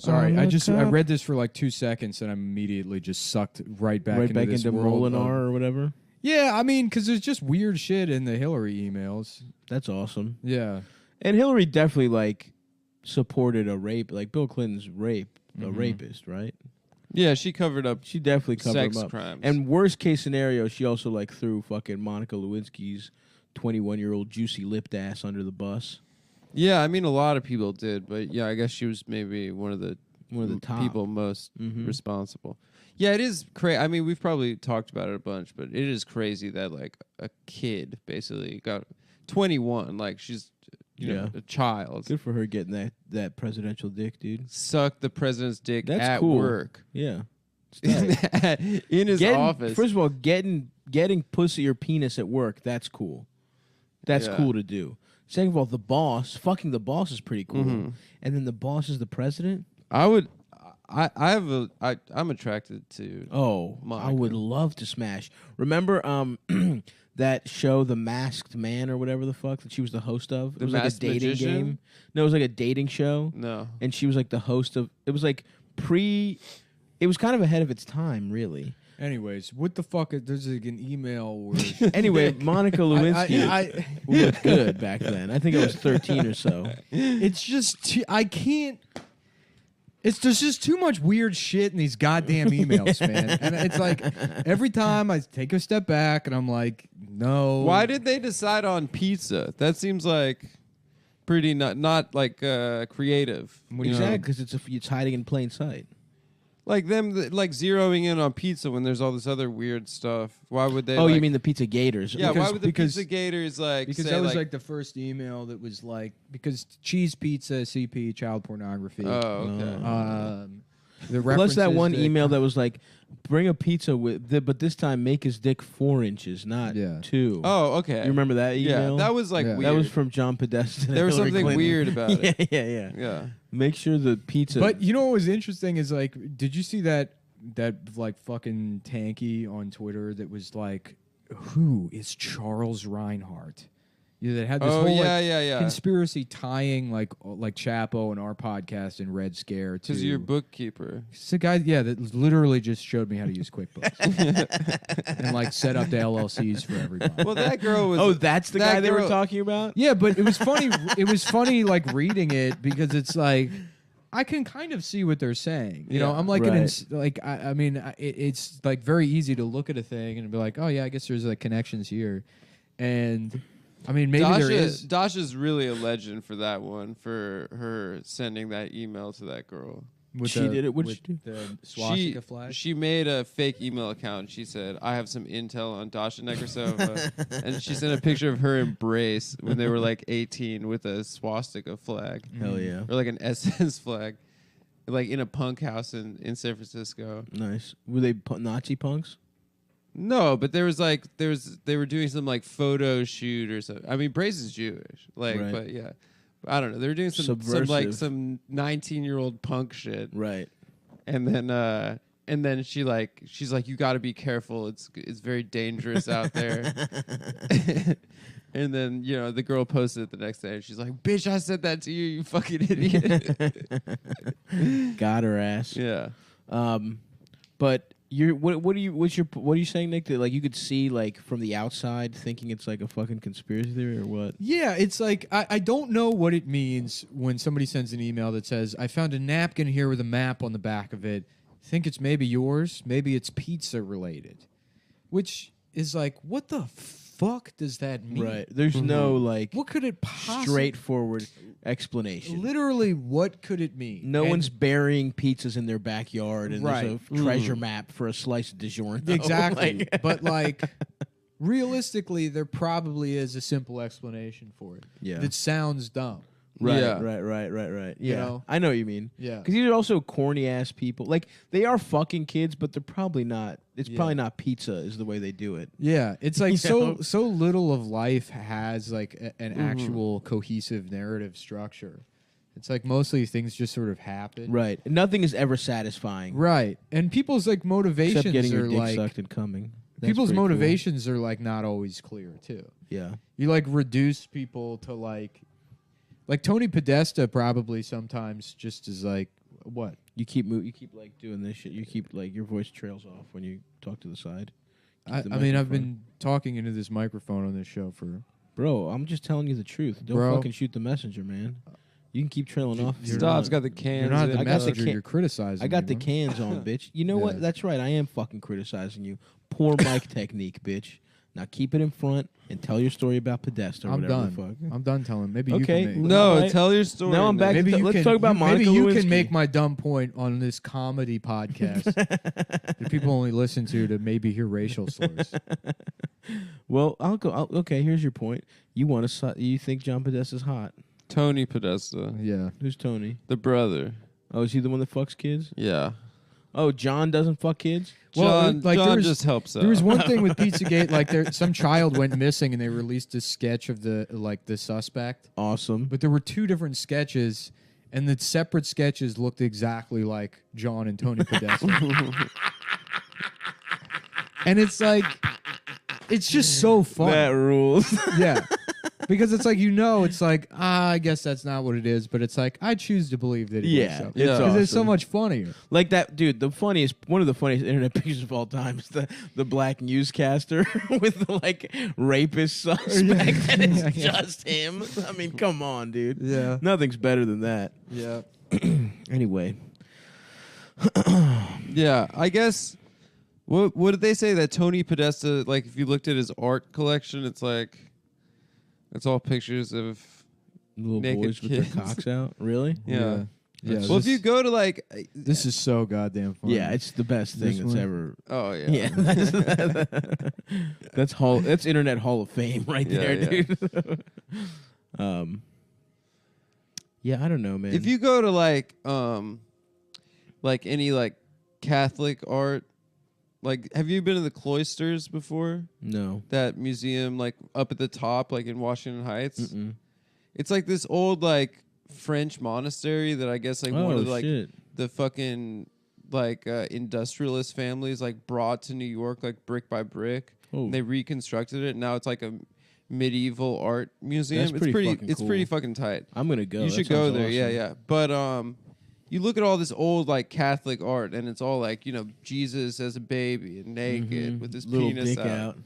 Sorry, I read this for like 2 seconds and I'm immediately just sucked right back into this world Molinar of- or whatever. Yeah, I mean, because there's just weird shit in the Hillary emails. That's awesome. Yeah. And Hillary definitely supported a rape, like Bill Clinton's a rapist, right? Yeah, she covered up. She definitely covered sex him up. crimes. And worst case scenario, she also threw fucking Monica Lewinsky's 21-year-old juicy lipped ass under the bus. Yeah, I mean a lot of people did, but yeah, I guess she was maybe one of the top people most responsible. Yeah, it is crazy. I mean, we've probably talked about it a bunch, but it is crazy that a kid basically got 21, she's you know, a child. Good for her getting that presidential dick, dude. Suck the president's dick That's at cool. work. Yeah. In his office. First of all, getting getting pussy or penis at work, that's cool. That's Yeah. cool to do. Second of all, the boss, fucking the boss is pretty cool. Mhm. And then the boss is the president. I'm attracted to. Oh, Monica. I would love to smash. Remember that show, The Masked Man or whatever the fuck that she was the host of? It The was like a Masked dating Magician? game. No, it was like a dating show. No. And she was like the host of. It was like It was kind of ahead of its time, really. Anyways, what the fuck? There's like an email where. Anyway, Monica Lewinsky I looked good back then. I think I was 13 or so. It's just I can't. There's just too much weird shit in these goddamn emails, man. And it's like every time I take a step back and I'm like, no. Why did they decide on pizza? That seems like pretty not like creative. Exactly, because it's hiding in plain sight. Like them like zeroing in on pizza when there's all this other weird stuff. Why would they? Oh, like, you mean the Pizza Gators? Yeah, Because- why would the because- pizza gators like? Because say, that was like the first email that was like because cheese pizza, CP, child pornography. Oh, okay. The Plus that references one email that was like, bring a pizza but this time make his dick 4 inches, not 2. Oh, okay. You remember that Yeah, email? that was, like, weird. That was from John Podesta. and There was Hillary something Clinton. weird about it. Yeah. Yeah. Make sure the pizza. But you know what was interesting is like, did you see that like fucking tanky on Twitter that was like, who is Charles Reinhardt? Yeah, that had this Oh, whole yeah, like, yeah. conspiracy tying like Chapo and our podcast and Red Scare to Because you're a bookkeeper. It's a guy, yeah, that literally just showed me how to use QuickBooks and like set up the LLCs for everybody. Well, that girl was. Oh, that's the that guy they were girl- talking about? Yeah, but it was funny. It was funny, like reading it because it's like I can kind of see what they're saying. You know, Yeah. I'm like Right. I mean, it's like very easy to look at a thing and be like, oh yeah, I guess there's like connections here, and I mean maybe there is. Dasha's really a legend for that one, for her sending that email to that girl. With She did it. What did she do? The swastika flag. She made a fake email account. She said, I have some intel on Dasha Nekrasova. And she sent a picture of her embrace when they were like 18 with a swastika flag. Hell yeah. Or like an SS flag. Like in a punk house in San Francisco. Nice. Were they Nazi punks? No, but there was like they were doing some like photo shoot or something. I mean, Brace is Jewish, like, Right. but yeah, I don't know. They were doing some Subversive. some 19-year-old punk shit, Right. and then she's like, you got to be careful. It's very dangerous out there. And then the girl posted it the next day, and she's like, "Bitch, I said that to you, you fucking idiot." Got her ass. Yeah. But what are you saying, Nick? That like you could see like from the outside thinking it's like a fucking conspiracy theory or what? Yeah, it's like I don't know what it means when somebody sends an email that says, I found a napkin here with a map on the back of it. Think it's maybe yours, maybe it's pizza related. Which is like, what the fuck does that mean? Right. There's no like what could it possibly straightforward explanation. Literally, what could it mean? No And- one's burying pizzas in their backyard and Right. there's a treasure map for a slice of DiGiorno. Exactly. Like- But like realistically, there probably is a simple explanation for it. Yeah. That sounds dumb. Right, Yeah. right. Yeah, You know? I know what you mean. Yeah. Because these are also corny ass people. Like they are fucking kids, but they're probably not. It's probably not pizza is the way they do it. Yeah, it's like You so know? so little of life has like an actual cohesive narrative structure. It's like mostly things just sort of happen. Right. Nothing is ever satisfying. Right. And people's like motivations Except getting your are dick like sucked and coming. That's people's pretty cool. motivations are like not always clear too. Yeah. You like reduce people to like Tony Podesta probably sometimes just is like what? You keep like doing this shit. You keep like your voice trails off when you talk to the side. Keep I the mean, I've microphone- been talking into this microphone on this show for. Bro, I'm just telling you the truth. Don't Bro. fucking shoot the messenger, man. You can keep trailing off. if you Stop's want. got the cans. You're not in the it. messenger. can- You're criticizing. I got me, the man. cans on, bitch. You know Yeah. what? That's right. I am fucking criticizing you. Poor mic technique, bitch. Now keep it in front and tell your story about Podesta or I'm whatever done. the fuck. I'm done telling. Maybe Okay. you can make. No, Alright. tell your story. Now I'm back. Maybe you Let's can, talk about Monica maybe you Lewinsky. can make my dumb point on this comedy podcast that people only listen to maybe hear racial slurs. Well, I'll go. Okay, here's your point. You think John Podesta's hot? Tony Podesta, Yeah. Who's Tony? the brother. Oh, is he the one that fucks kids? Yeah. Oh, John doesn't fuck kids? John just helps out. There was one thing with Pizzagate, like some child went missing and they released a sketch of the suspect. Awesome. But there were 2 different sketches, and the separate sketches looked exactly like John and Tony Podesta. And it's like, it's just so fun. That rules. Yeah. Because it's like, it's like, I guess that's not what it is, but it's like, I choose to believe that it is. Yeah, So. it's Because awesome. it's so much funnier. Like that, dude. One of the funniest internet pictures of all time is the black newscaster with the like rapist suspect, and it's just him. I mean, come on, dude. Yeah. Nothing's better than that. Yeah. Anyway. Yeah, I guess. What did they say that Tony Podesta? Like, if you looked at his art collection, it's like, it's all pictures of Little naked boys kids. with their cocks out. Really? Yeah. Yeah. Well, if you go to like, This is so goddamn funny. Yeah, it's the best thing This that's one? ever. oh yeah, Yeah, that's Internet Hall of Fame right Yeah, there, yeah. dude. Yeah, I don't know, man. If you go to like any like Catholic art, like, have you been to the Cloisters before? No. That museum, like up at the top, like in Washington Heights. Mm-mm. It's like this old like French monastery that I guess like one of the, like shit. the fucking like industrialist families like brought to New York like brick by brick. Oh. And they reconstructed it. Now it's like a medieval art museum. That's pretty fucking it's cool. pretty fucking tight. I'm gonna go. You That should go sounds there. Yeah, awesome. yeah. But you look at all this old like Catholic art, and it's all like, you know, Jesus as a baby and naked with his Little penis dick out. out.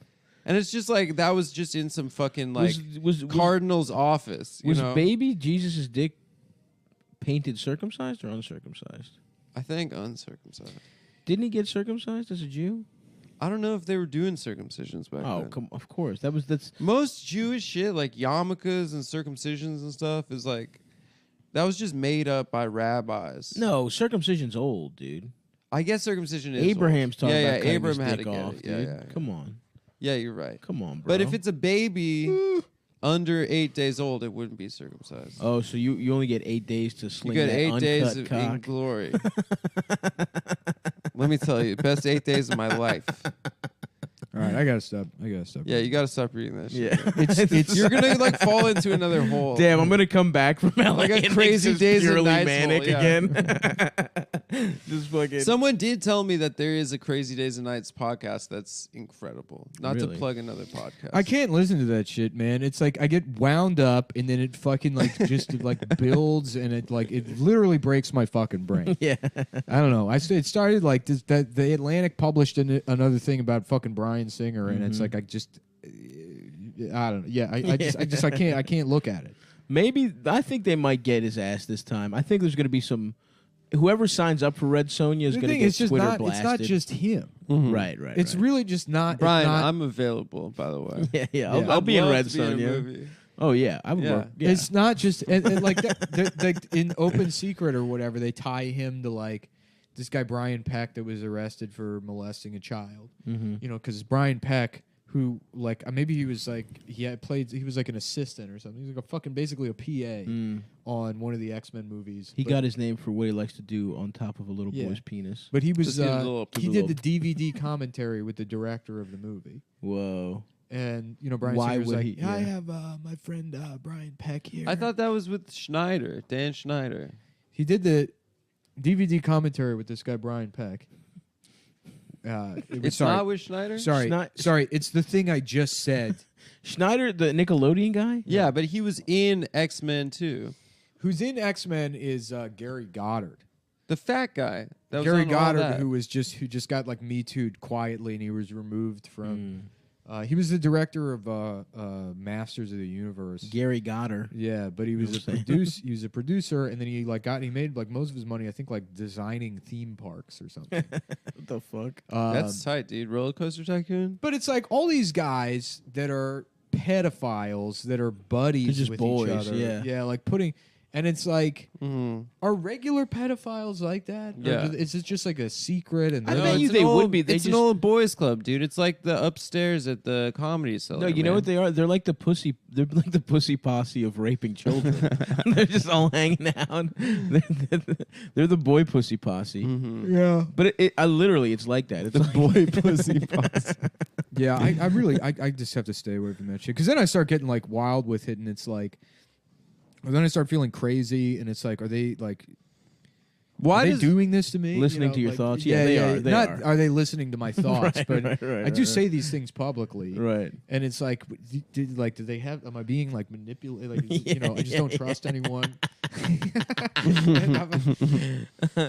And it's just like that was just in some fucking like Was cardinal's office. You was know? baby Jesus' dick painted circumcised or uncircumcised? I think uncircumcised. Didn't he get circumcised as a Jew? I don't know if they were doing circumcisions back Oh, then. of course. That's Most Jewish shit like yarmulkes and circumcisions and stuff is like that was just made up by rabbis. no circumcision's old, dude. I guess circumcision is Abraham's old. talking yeah, about cutting Abraham his had dick to get off, it. Yeah, dude. yeah, yeah. Come on, Yeah, you're right. come on, bro. But if it's a baby under 8 days old, it wouldn't be circumcised. oh, so you only get 8 days to You sling get that 8 days uncut in cock. glory. Let me tell you, best 8 days of my life. All right, I gotta stop. Yeah, you got to stop reading that shit. Yeah. It's You're gonna like fall into another hole. Damn, I'm gonna come back from LA Like a and crazy it's just days and purely nights manic hole, yeah. again. Just fucking. Someone did tell me that there is a Crazy Days and Nights podcast that's incredible. Not Really? to plug another podcast. I can't listen to that shit, man. It's like I get wound up and then it fucking like just like builds and it literally breaks my fucking brain. Yeah. I don't know. It started like this, that the Atlantic published another thing about fucking Bryan Singer, and it's like I don't know. Yeah, I can't look at it. Maybe I think they might get his ass this time. I think there's going to be some. Whoever signs up for Red Sonja is The going to thing get is just Twitter not. blasted. It's not just him. Right. It's really just not. Brian, it's not, I'm available, by the way. Yeah. Yeah. I'll be in love Red to be in a Sonja. movie. Oh yeah, I would Yeah. work. Yeah. It's not just and like like in Open Secret or whatever. They tie him to like this guy Brian Peck that was arrested for molesting a child. Mhm. You know, because Brian Peck, who like maybe he was like he was like an assistant or something. He was like a fucking basically a PA on one of the X-Men movies. He But- got his name for what he likes to do on top of a little Yeah. boy's penis. But he was Just get a little- he did the DVD commentary with the director of the movie. Whoa. And you know, Brian Why Singer was would like, he- I yeah. have my friend Brian Peck here. I thought that was with Schneider, Dan Schneider. He did the DVD commentary with this guy Brian Peck. It's not with Schneider? Sorry. It's the thing I just said. Schneider, the Nickelodeon guy. Yeah, but he was in X-Men too. Who's in X-Men is Gary Goddard. The fat guy. That was Gary on all Goddard, that. who just got like Me Too'd quietly, and he was removed from. He was the director of Masters of the Universe. Gary Goddard. Yeah, but he was he was a producer, and then he made like most of his money, I think, like designing theme parks or something. What the fuck? That's tight, dude. Roller Coaster Tycoon. But it's like all these guys that are pedophiles that are buddies They're just with boys, each other. yeah. Yeah, like putting. And it's like, Mhm. are regular pedophiles like that? Yeah. Or is it just like a secret? And I they're bet like- you they would be. They It's just an old boys club, dude. It's like the upstairs at the Comedy Cellar. no. You know man. what they are? They're like the pussy. They're like the pussy posse of raping children. They're just all hanging out. They're the boy pussy posse. Mhm. Yeah. But I literally, it's like that. It's The like, boy pussy posse. Yeah, I really, I just have to stay away from that shit. Because then I start getting like wild with it, and it's like, or then I start feeling crazy, and it's like, are they like, Why are they does doing this to me? Listening to your like, thoughts? Yeah, they are. They Not are. they listening to my thoughts? Right, but right, I do right. say these things publicly, right. and it's like, do they have? Am I being like manipulated? Like, you know, I just don't trust anyone.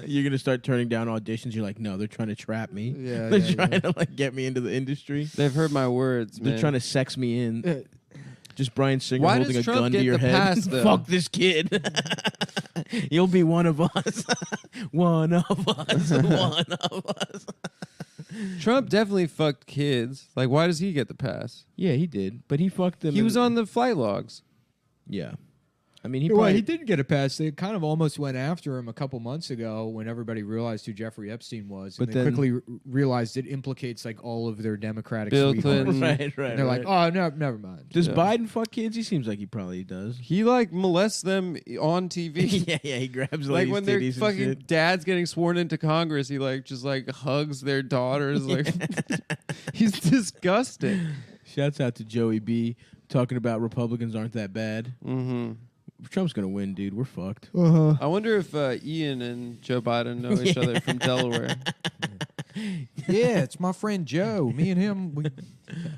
You're gonna start turning down auditions. You're like, no, they're trying to trap me. Yeah, they're yeah, trying yeah. to like get me into the industry. They've heard my words, man. They're trying to sex me in. Just Brian Singer Why holding does a Trump gun get to your the head. pass, though? Fuck this kid. You'll be one of us. One of us. One of us. Trump definitely fucked kids. Like, why does he get the pass? Yeah, he did, but he fucked them. He was on the flight logs. Yeah, I mean, he Well, probably he did get a pass. They kind of almost went after him a couple months ago when everybody realized who Jeffrey Epstein was. And But they then- quickly realized it implicates like all of their Democratic Bill sweethearts. Clinton. right, right. And they're like, right. oh, no, never mind. Does Yeah. Biden fuck kids? He seems like he probably does. He like molests them on TV. yeah, he grabs Like ladies' when their titties and fucking shit. dad's getting sworn into Congress, he like just like hugs their daughters. Like he's disgusting. Shouts out to Joey B talking about Republicans aren't that bad. Mm-hmm. Trump's gonna win, dude. We're fucked. I wonder if Ian and Joe Biden know each other from Delaware. Yeah, it's my friend Joe. Me and him, we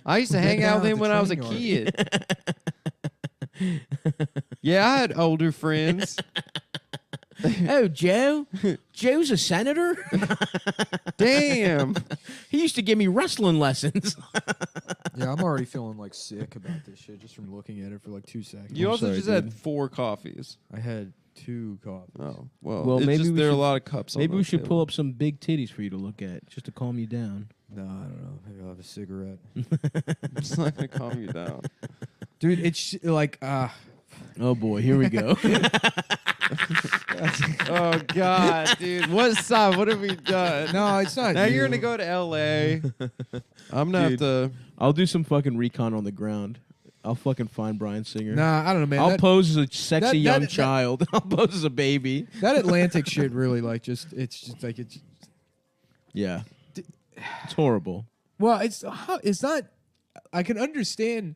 I used to We hang went out down with at him the when I was a train kid. Yeah, I had older friends. Oh, Joe? Joe's a senator? Damn. He used to give me wrestling lessons. Yeah, I'm already feeling like sick about this shit just from looking at it for like 2 seconds. You also sorry, just dude. had 4 coffees. I had 2 coffees. Oh, well, Well, it's maybe just we there are a should- lot of cups on Maybe we that should table. pull up some big titties for you to look at, just to calm you down. No, I don't know. Maybe I'll have a cigarette. It's not going to calm you down. Dude, it's like, Oh boy, here we go. Oh, God, dude. What have we done? no, it's not. Now you. you're going to go to L.A. I'm going to have to... I'll do some fucking recon on the ground. I'll fucking find Brian Singer. Nah, I don't know, man. I'll That- pose as a sexy that- young that- child. I'll pose as a baby. that Atlantic shit really like just it's just like it's Yeah. It's horrible. well it's not I can understand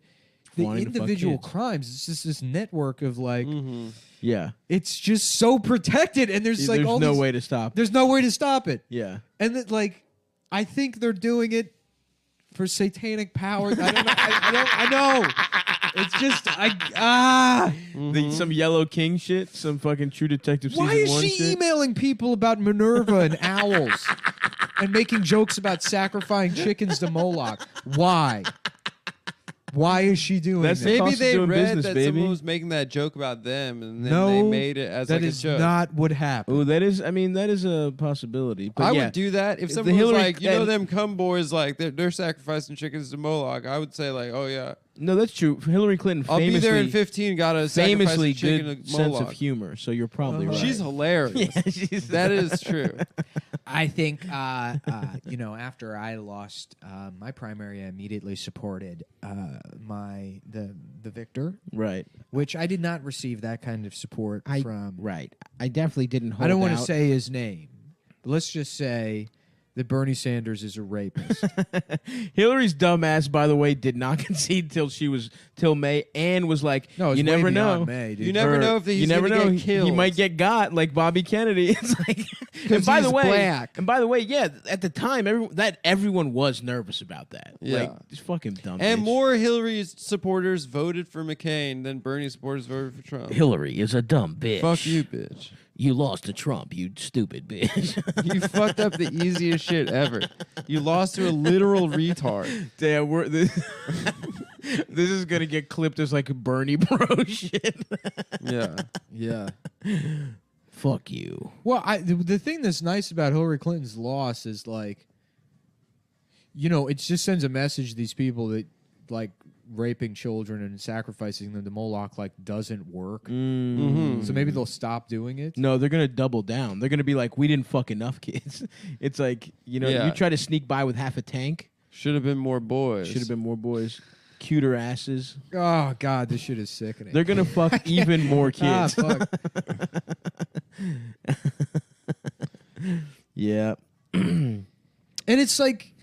the Wanting to fuck individual kids. crimes. It's just this network of like Yeah. it's just so protected and there's like There's all no these- way to stop. there's no way to stop it. Yeah. And that like I think they're doing it for satanic power. I don't know. I know. It's just Some Yellow King shit. Some fucking True Detective Why season is 1 she shit. emailing people about Minerva and owls and making jokes about sacrificing chickens to Moloch? Why? Why is she doing That's that? the Maybe cost of they doing read business, that baby. someone was making that joke about them, and then No, they made it as that like is a joke. not what happened. Oh, that is a possibility. But I yeah, would do that if the someone was Hillary- like, you know, and- them cum boys, like they're sacrificing chickens to Moloch. I would say like, oh yeah, No, that's true. Hillary Clinton I'll famously, be there in 15. Gotta famously sacrifice a chicken good to sense Moloch. of humor. So you're probably right. She's hilarious. That is true. I think, after I lost my primary, I immediately supported the victor, right. which I did not receive that kind of support from. Right. I definitely didn't hold I don't want to out. say his name, but let's just say that Bernie Sanders is a rapist. Hillary's dumbass, by the way, did not concede till May, and was like, No, it's you way never know. beyond May, dude. You never know if he's you never gonna know. get killed. He might get got like Bobby Kennedy. It's like, and by he's the way, black. yeah, at the time, everyone was nervous about that. Yeah. Like, it's fucking dumb. And bitch. more Hillary supporters voted for McCain than Bernie supporters voted for Trump. Hillary is a dumb bitch. Fuck you, bitch. You lost to Trump, you stupid bitch. You fucked up the easiest shit ever. You lost to a literal retard. Damn, this is gonna get clipped as like a Bernie bro shit. Yeah. Yeah. Fuck you. Well, the thing that's nice about Hillary Clinton's loss is like, it just sends a message to these people that like raping children and sacrificing them to Moloch like doesn't work. Mm. So maybe they'll stop doing it. No, they're gonna double down. They're gonna be like, we didn't fuck enough kids. It's like, you know, Yeah. you try to sneak by with half a tank. Should have been more boys. Should have been more boys. Cuter asses. Oh God, this shit is sickening. They're gonna fuck even more kids. Fuck. Yeah. And it's like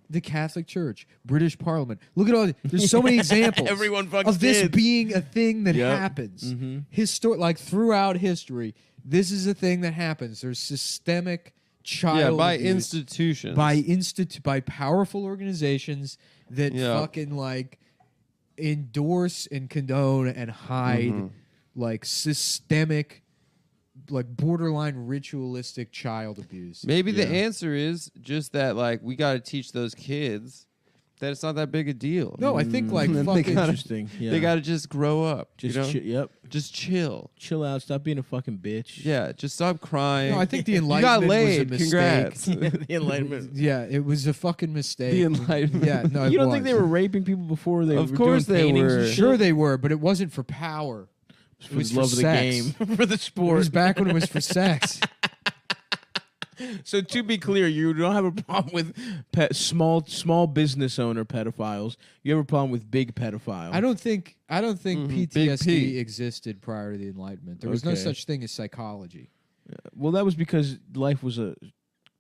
the Catholic Church, British Parliament. Look at all. There's so many examples. Everyone fucks of this kids. being a thing that Yep. happens. Mhm. Like throughout history, this is a thing that happens. There's systemic child by abuse institutions. by powerful organizations that Yeah. fucking like endorse and condone and hide like systemic, like borderline ritualistic child abuse. Maybe the answer is just that, like, we got to teach those kids that it's not that big a deal. No, I think like They fucking gotta- Interesting. Yeah. They got to just grow up. Just you know? yep. Just chill. Chill out. Stop being a fucking bitch. Yeah, just stop crying. No, I think the you got Enlightenment laid. was a mistake. Congrats. The Enlightenment. Yeah, it was a fucking mistake. The Enlightenment. Yeah, no, You it don't think was. they were raping people before they Of were course doing they paintings were. and shit? Sure, they were, but it wasn't for power. For It was the for love of the sex. game. For the It sport. was back when it was for sex. So to be clear, you don't have a problem with small business owner pedophiles. You have a problem with big pedophiles. I don't think Big PTSD P. existed prior to the Enlightenment. There was no Okay. such thing as psychology. Well, that was because life was a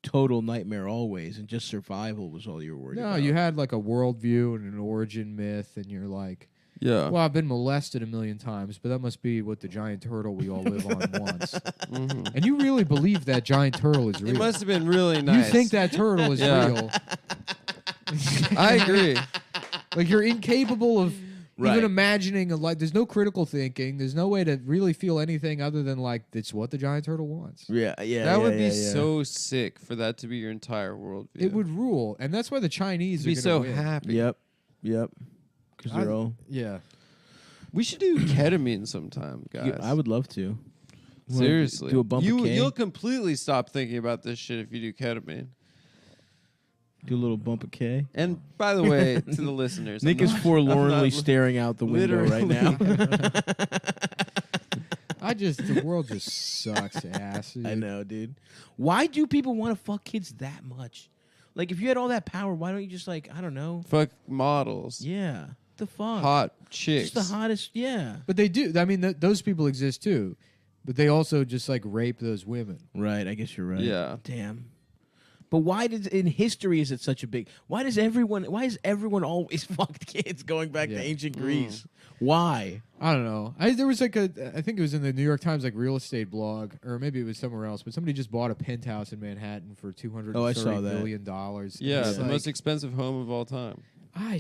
total nightmare always, and just survival was all you were worried No, about. you had like a worldview and an origin myth, and you're like, Yeah. well, I've been molested 1,000,000 times, but that must be what the giant turtle we all live on wants. And you really believe that giant turtle is real. It must have been really nice. You think that turtle is Yeah. real. I agree. Like you're incapable of Right. even imagining a like. There's no critical thinking. There's no way to really feel anything other than like it's what the giant turtle wants. Yeah, yeah. That would be yeah. so sick for that to be your entire worldview. It would rule, and that's why the Chinese be are so gonna win. happy. Yep. Because they're all. Yeah. We should do ketamine sometime, guys. Yeah, I would love to. Seriously. Do a bump of K? You'll completely stop thinking about this shit if you do ketamine. Do a little bump of K. And by the way, to the listeners, Nick I'm is not- forlornly I'm not staring out the window right now. The world just sucks ass. I know, dude. Why do people want to fuck kids that much? Like, if you had all that power, why don't you just, like, I don't know. Fuck models. Yeah. The fuck? Hot chicks. Just the hottest, yeah. But they do. I mean, those people exist too. But they also just like rape those women. Right, I guess you're right. Yeah. Damn. But why did in history is it such a big? Why is everyone always fucked kids going back to ancient Greece? Why? I don't know. There was like I think it was in the New York Times like real estate blog, or maybe it was somewhere else. But somebody just bought a penthouse in Manhattan for $230 million. Yeah, It's the like, most expensive home of all time. I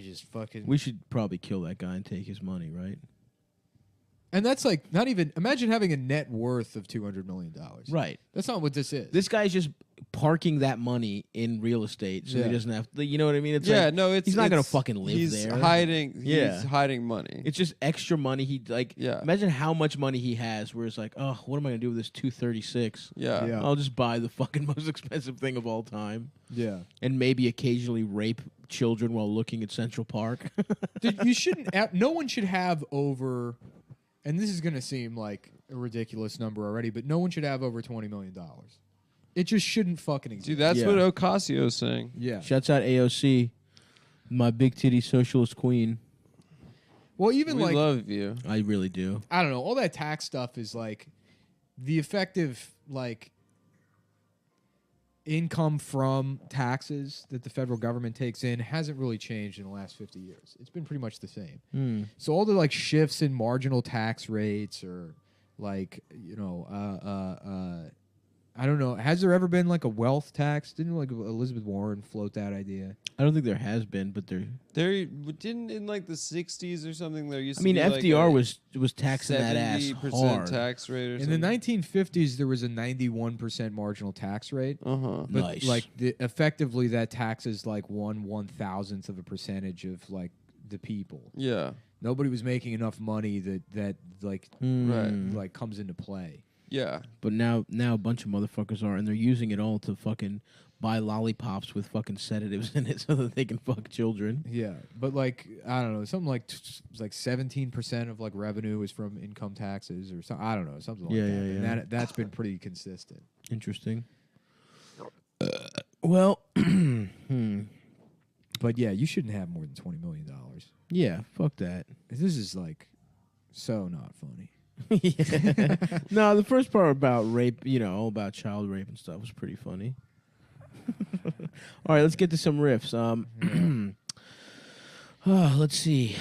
just fucking. We should probably kill that guy and take his money, right? And that's like not even. Imagine having a net worth of $200 million. Right. That's not what this is. This guy's just parking that money in real estate, so Yeah. he doesn't have. You know what I mean? It's Yeah, like, no, it's he's not gonna it's- fucking live he's there. Hiding. Yeah. He's hiding money. It's just extra money. He like. Yeah. Imagine how much money he has. Where it's like, oh, what am I gonna do with this 236? Yeah. Yeah. I'll just buy the fucking most expensive thing of all time. Yeah. And maybe occasionally rape children while looking at Central Park. Dude, you shouldn't. No one should have over. And this is going to seem like a ridiculous number already, but no one should have over $20 million. It just shouldn't fucking exist. Dude, that's Yeah. what Ocasio's saying. Yeah. Shouts out AOC, my big titty socialist queen. Well, even We like love you. I really do. I don't know, all that tax stuff is like the effective like income from taxes that the federal government takes in hasn't really changed in the last 50 years. It's been pretty much the same. So all the like shifts in marginal tax rates or like, you know, I don't know. Has there ever been like a wealth tax? Didn't like Elizabeth Warren float that idea? I don't think there has been, but there. There didn't in like the 60s or something. There used I to mean, be FDR like was taxing that ass 70% hard. tax rate or In something. the 1950s, there was a 91% marginal tax rate. Uh-huh. But Nice. like effectively, that taxes like 1/1000th of a percentage of like the people. Yeah. Nobody was making enough money that like Right. like comes into play. Yeah. But now a bunch of motherfuckers are, and they're using it all to fucking buy lollipops with fucking sedatives in it so that they can fuck children. Yeah, but like I don't know, something like 17% of like revenue is from income taxes or something. I don't know, something like that. And that's been pretty consistent. Interesting. Well, but yeah, you shouldn't have more than $20 million. Yeah, fuck that. This is like so not funny. No, the first part about rape, all about child rape and stuff was pretty funny. All right, let's get to some riffs. Let's see.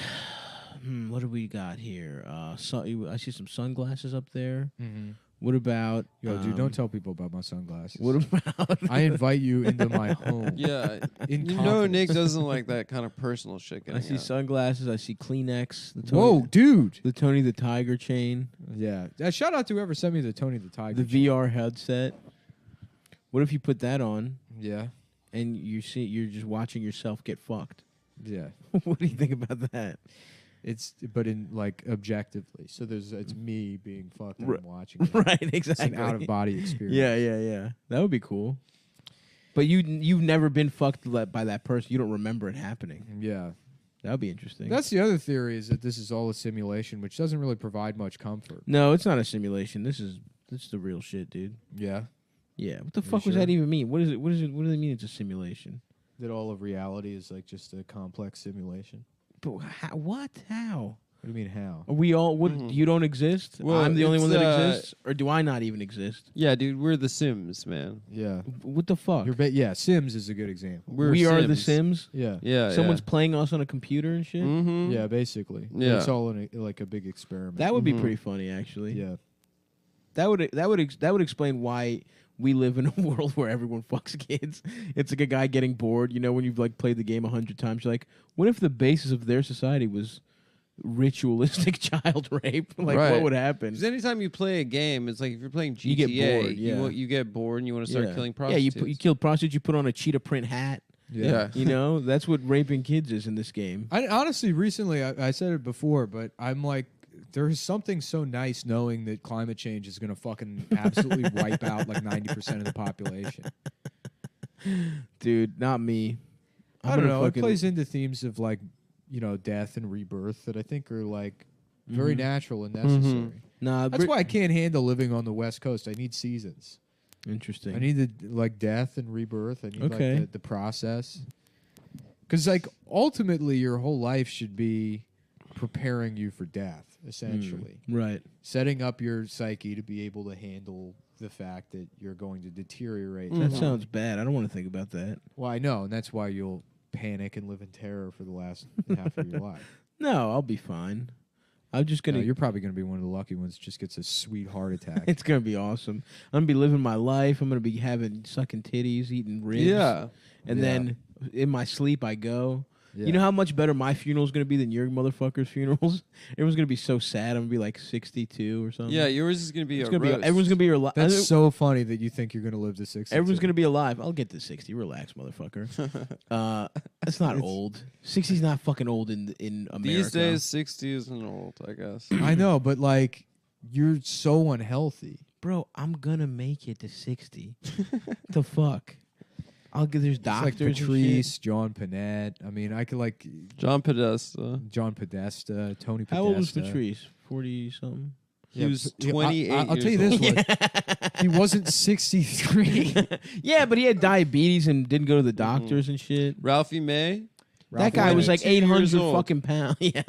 What do we got here? I see some sunglasses up there. Mm-hmm. What about... Yo, dude, don't tell people about my sunglasses. What about... I invite you into my home. Yeah. In Nick doesn't like that kind of personal shit. I see sunglasses. I see Kleenex. Whoa, dude. The Tony the Tiger chain. Yeah. Shout out to whoever sent me the Tony the Tiger The VR headset. What if you put that on? Yeah. And you're just watching yourself get fucked? Yeah. What do you think about that? But in like objectively, so it's me being fucked and I'm watching it. Right, exactly. It's an out of body experience. Yeah. That would be cool. But you've never been fucked by that person. You don't remember it happening. Yeah, that would be interesting. That's the other theory, is that this is all a simulation, which doesn't really provide much comfort. No, it's not a simulation. This is the real shit, dude. Yeah. Yeah. What the fuck does that even mean? What is it? What does it mean? It's a simulation. That all of reality is like just a complex simulation. But what? How? What do you mean how? Are we all? What? You don't exist? Well, I'm the only one that exists, or do I not even exist? Yeah, dude, we're the Sims, man. Yeah. What the fuck? Sims is a good example. We are the Sims. Yeah. Yeah. Someone's playing us on a computer and shit. Mm-hmm. Yeah, basically. Yeah. It's all in like a big experiment. That would be pretty funny, actually. Yeah. That would explain why we live in a world where everyone fucks kids. It's like a guy getting bored. When you've like played the game 100 times, you're like, what if the basis of their society was ritualistic child rape? Like, what would happen? Because anytime you play a game, it's like if you're playing GTA, You get bored, yeah. you get bored and you want to start killing prostitutes. Yeah, you kill prostitutes. You put on a cheetah print hat. Yeah. That's what raping kids is in this game. I honestly, recently, I said it before, but I'm like, there's something so nice knowing that climate change is going to fucking absolutely wipe out like 90% of the population. Dude, not me. I don't know. It plays into themes of like, death and rebirth that I think are like very natural and necessary. Nah, that's why I can't handle living on the West Coast. I need seasons. Interesting. I need the death and rebirth. I need Okay. like the process. Because like ultimately, your whole life should be preparing you for death. Essentially, right. Setting up your psyche to be able to handle the fact that you're going to deteriorate. That sounds bad. I don't want to think about that. Well, I know, and that's why you'll panic and live in terror for the last half of your life. No, I'll be fine. I'm just gonna. You're probably gonna be one of the lucky ones. Just gets a sweet heart attack. It's gonna be awesome. I'm gonna be living my life. I'm gonna be sucking titties, eating ribs. Yeah. And then in my sleep, I go. Yeah. You know how much better my funeral is going to be than your motherfuckers' funerals? Everyone's going to be so sad. I'm going to be like 62 or something. Yeah, yours is going to be everyone's going to be alive. That's so funny that you think you're going to live to 60. Everyone's going to be alive. I'll get to 60. Relax, motherfucker. That's not old. 60's not fucking old in America. These days, 60 isn't old, I guess. I know, but like, you're so unhealthy. Bro, I'm going to make it to 60. The fuck? There's doctors. Like Patrice, John Panette. I mean, I could like John Podesta, Tony Podesta. How old was Patrice? 40-something? He was 28 I'll tell you this one. He wasn't 63. Yeah, but he had diabetes and didn't go to the doctors and shit. Ralphie May? That guy was like 800 fucking pounds. Yeah.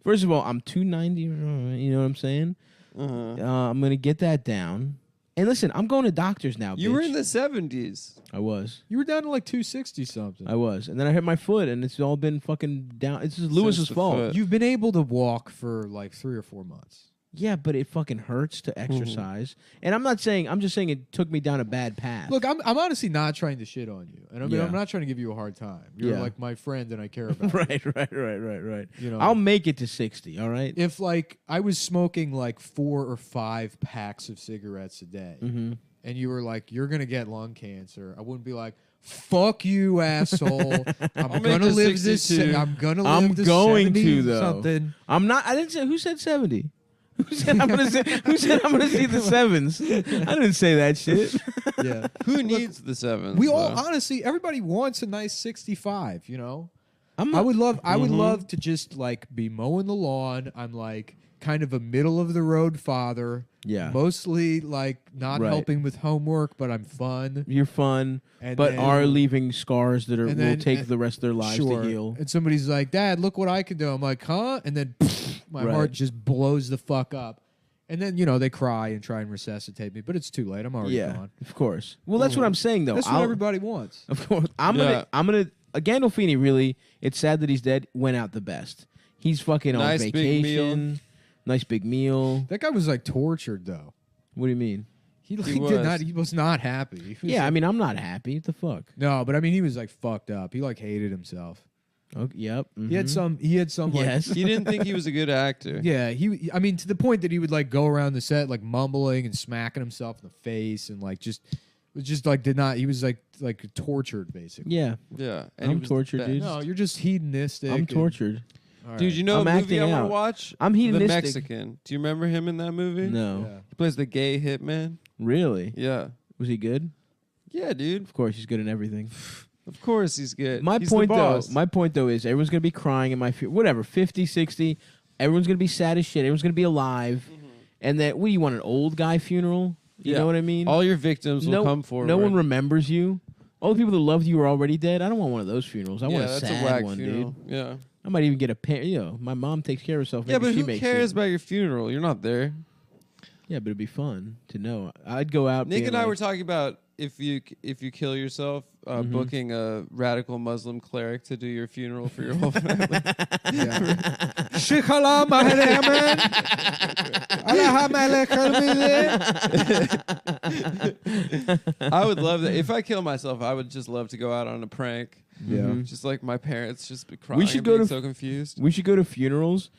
First of all, I'm 290. You know what I'm saying? I'm going to get that down. And listen, I'm going to doctors now, You bitch. were in the 70s. I was. You were down to like 260 something. I was. And then I hit my foot, and it's all been fucking down. It's just Lewis's fault. You've been able to walk for like 3 or 4 months. Yeah, but it fucking hurts to exercise. And I'm just saying it took me down a bad path. Look, I'm honestly not trying to shit on you. And I mean, Yeah. I'm not trying to give you a hard time. You're Yeah. like my friend and I care about Right. you. know, I'll make it to 60, all right? if like I was smoking like 4 or 5 packs of cigarettes a day Mm-hmm. and you were like, you're going to get lung cancer, I wouldn't be like, fuck you, asshole. I'm make going to it live this. 62. I'm going to live I'm to going 70 to, though. something. I'm not. I didn't say. Who said 70? Who said I'm gonna see the sevens? I didn't say that shit. Yeah. Who needs the sevens? We all though? honestly, everybody wants a nice 65. You know, I Mm-hmm. would love to just like be mowing the lawn. I'm like kind of a middle of the road father. Yeah. Mostly like not Right. helping with homework, but I'm fun. You're fun, And but then- are leaving scars that are and will then- take the rest of their lives Sure. to heal. And somebody's like, "Dad, look what I can do." I'm like, "Huh?" And then my Right. heart just blows the fuck up. And then they cry and try and resuscitate me, but it's too late. I'm already Yeah, gone. of course. Well, that's what I'm saying though. That's what I'll- everybody wants. Of course, I'm gonna. Gandolfini really. It's sad that he's dead. Went out the best. He's fucking on Nice big meal. vacation. Nice big meal. That guy was like tortured though. What do you mean? He was. He was not happy. He was Yeah, like- I mean, I'm not happy. What the fuck? No, but I mean, he was like fucked up. He like hated himself. Okay, yep. He had some. He had some. Like, Yes. He didn't think he was a good actor. Yeah, I mean, to the point that he would like go around the set like mumbling and smacking himself in the face and like just was just like did not. He was like tortured basically. Yeah. Yeah. And he I'm was tortured, the dude. best. No, you're just hedonistic. I'm and- tortured. All Dude, right. you know I'm a movie acting I want out. to watch? I'm The hedonistic. Mexican. Do you remember him in that movie? No. Yeah. He plays the gay hitman. Really? Yeah. Was he good? Yeah, dude. Of course, he's good in everything. Of course he's good. My He's point the though, boss. is everyone's gonna be crying in my whatever 50, 60. Everyone's gonna be sad as shit. Everyone's gonna be alive, and that what do you want, an old guy funeral? You Yeah. know what I mean? All your victims will come forward. No one remembers you. All the people that loved you are already dead. I don't want one of those funerals. I want a that's sad a whack one, funeral. dude. Yeah. I might even get a my mom takes care of herself. Yeah, Maybe but she who makes cares it. about your funeral? You're not there. Yeah, but it'd be fun to know. I'd go out. Nick being and I like, were talking about if you kill yourself, booking a radical Muslim cleric to do your funeral for your whole family. Shikhala Maharaman. I would love that. If I kill myself, I would just love to go out on a prank. Yeah. Just like my parents just be crying. We should and go being to so confused. We should go to funerals,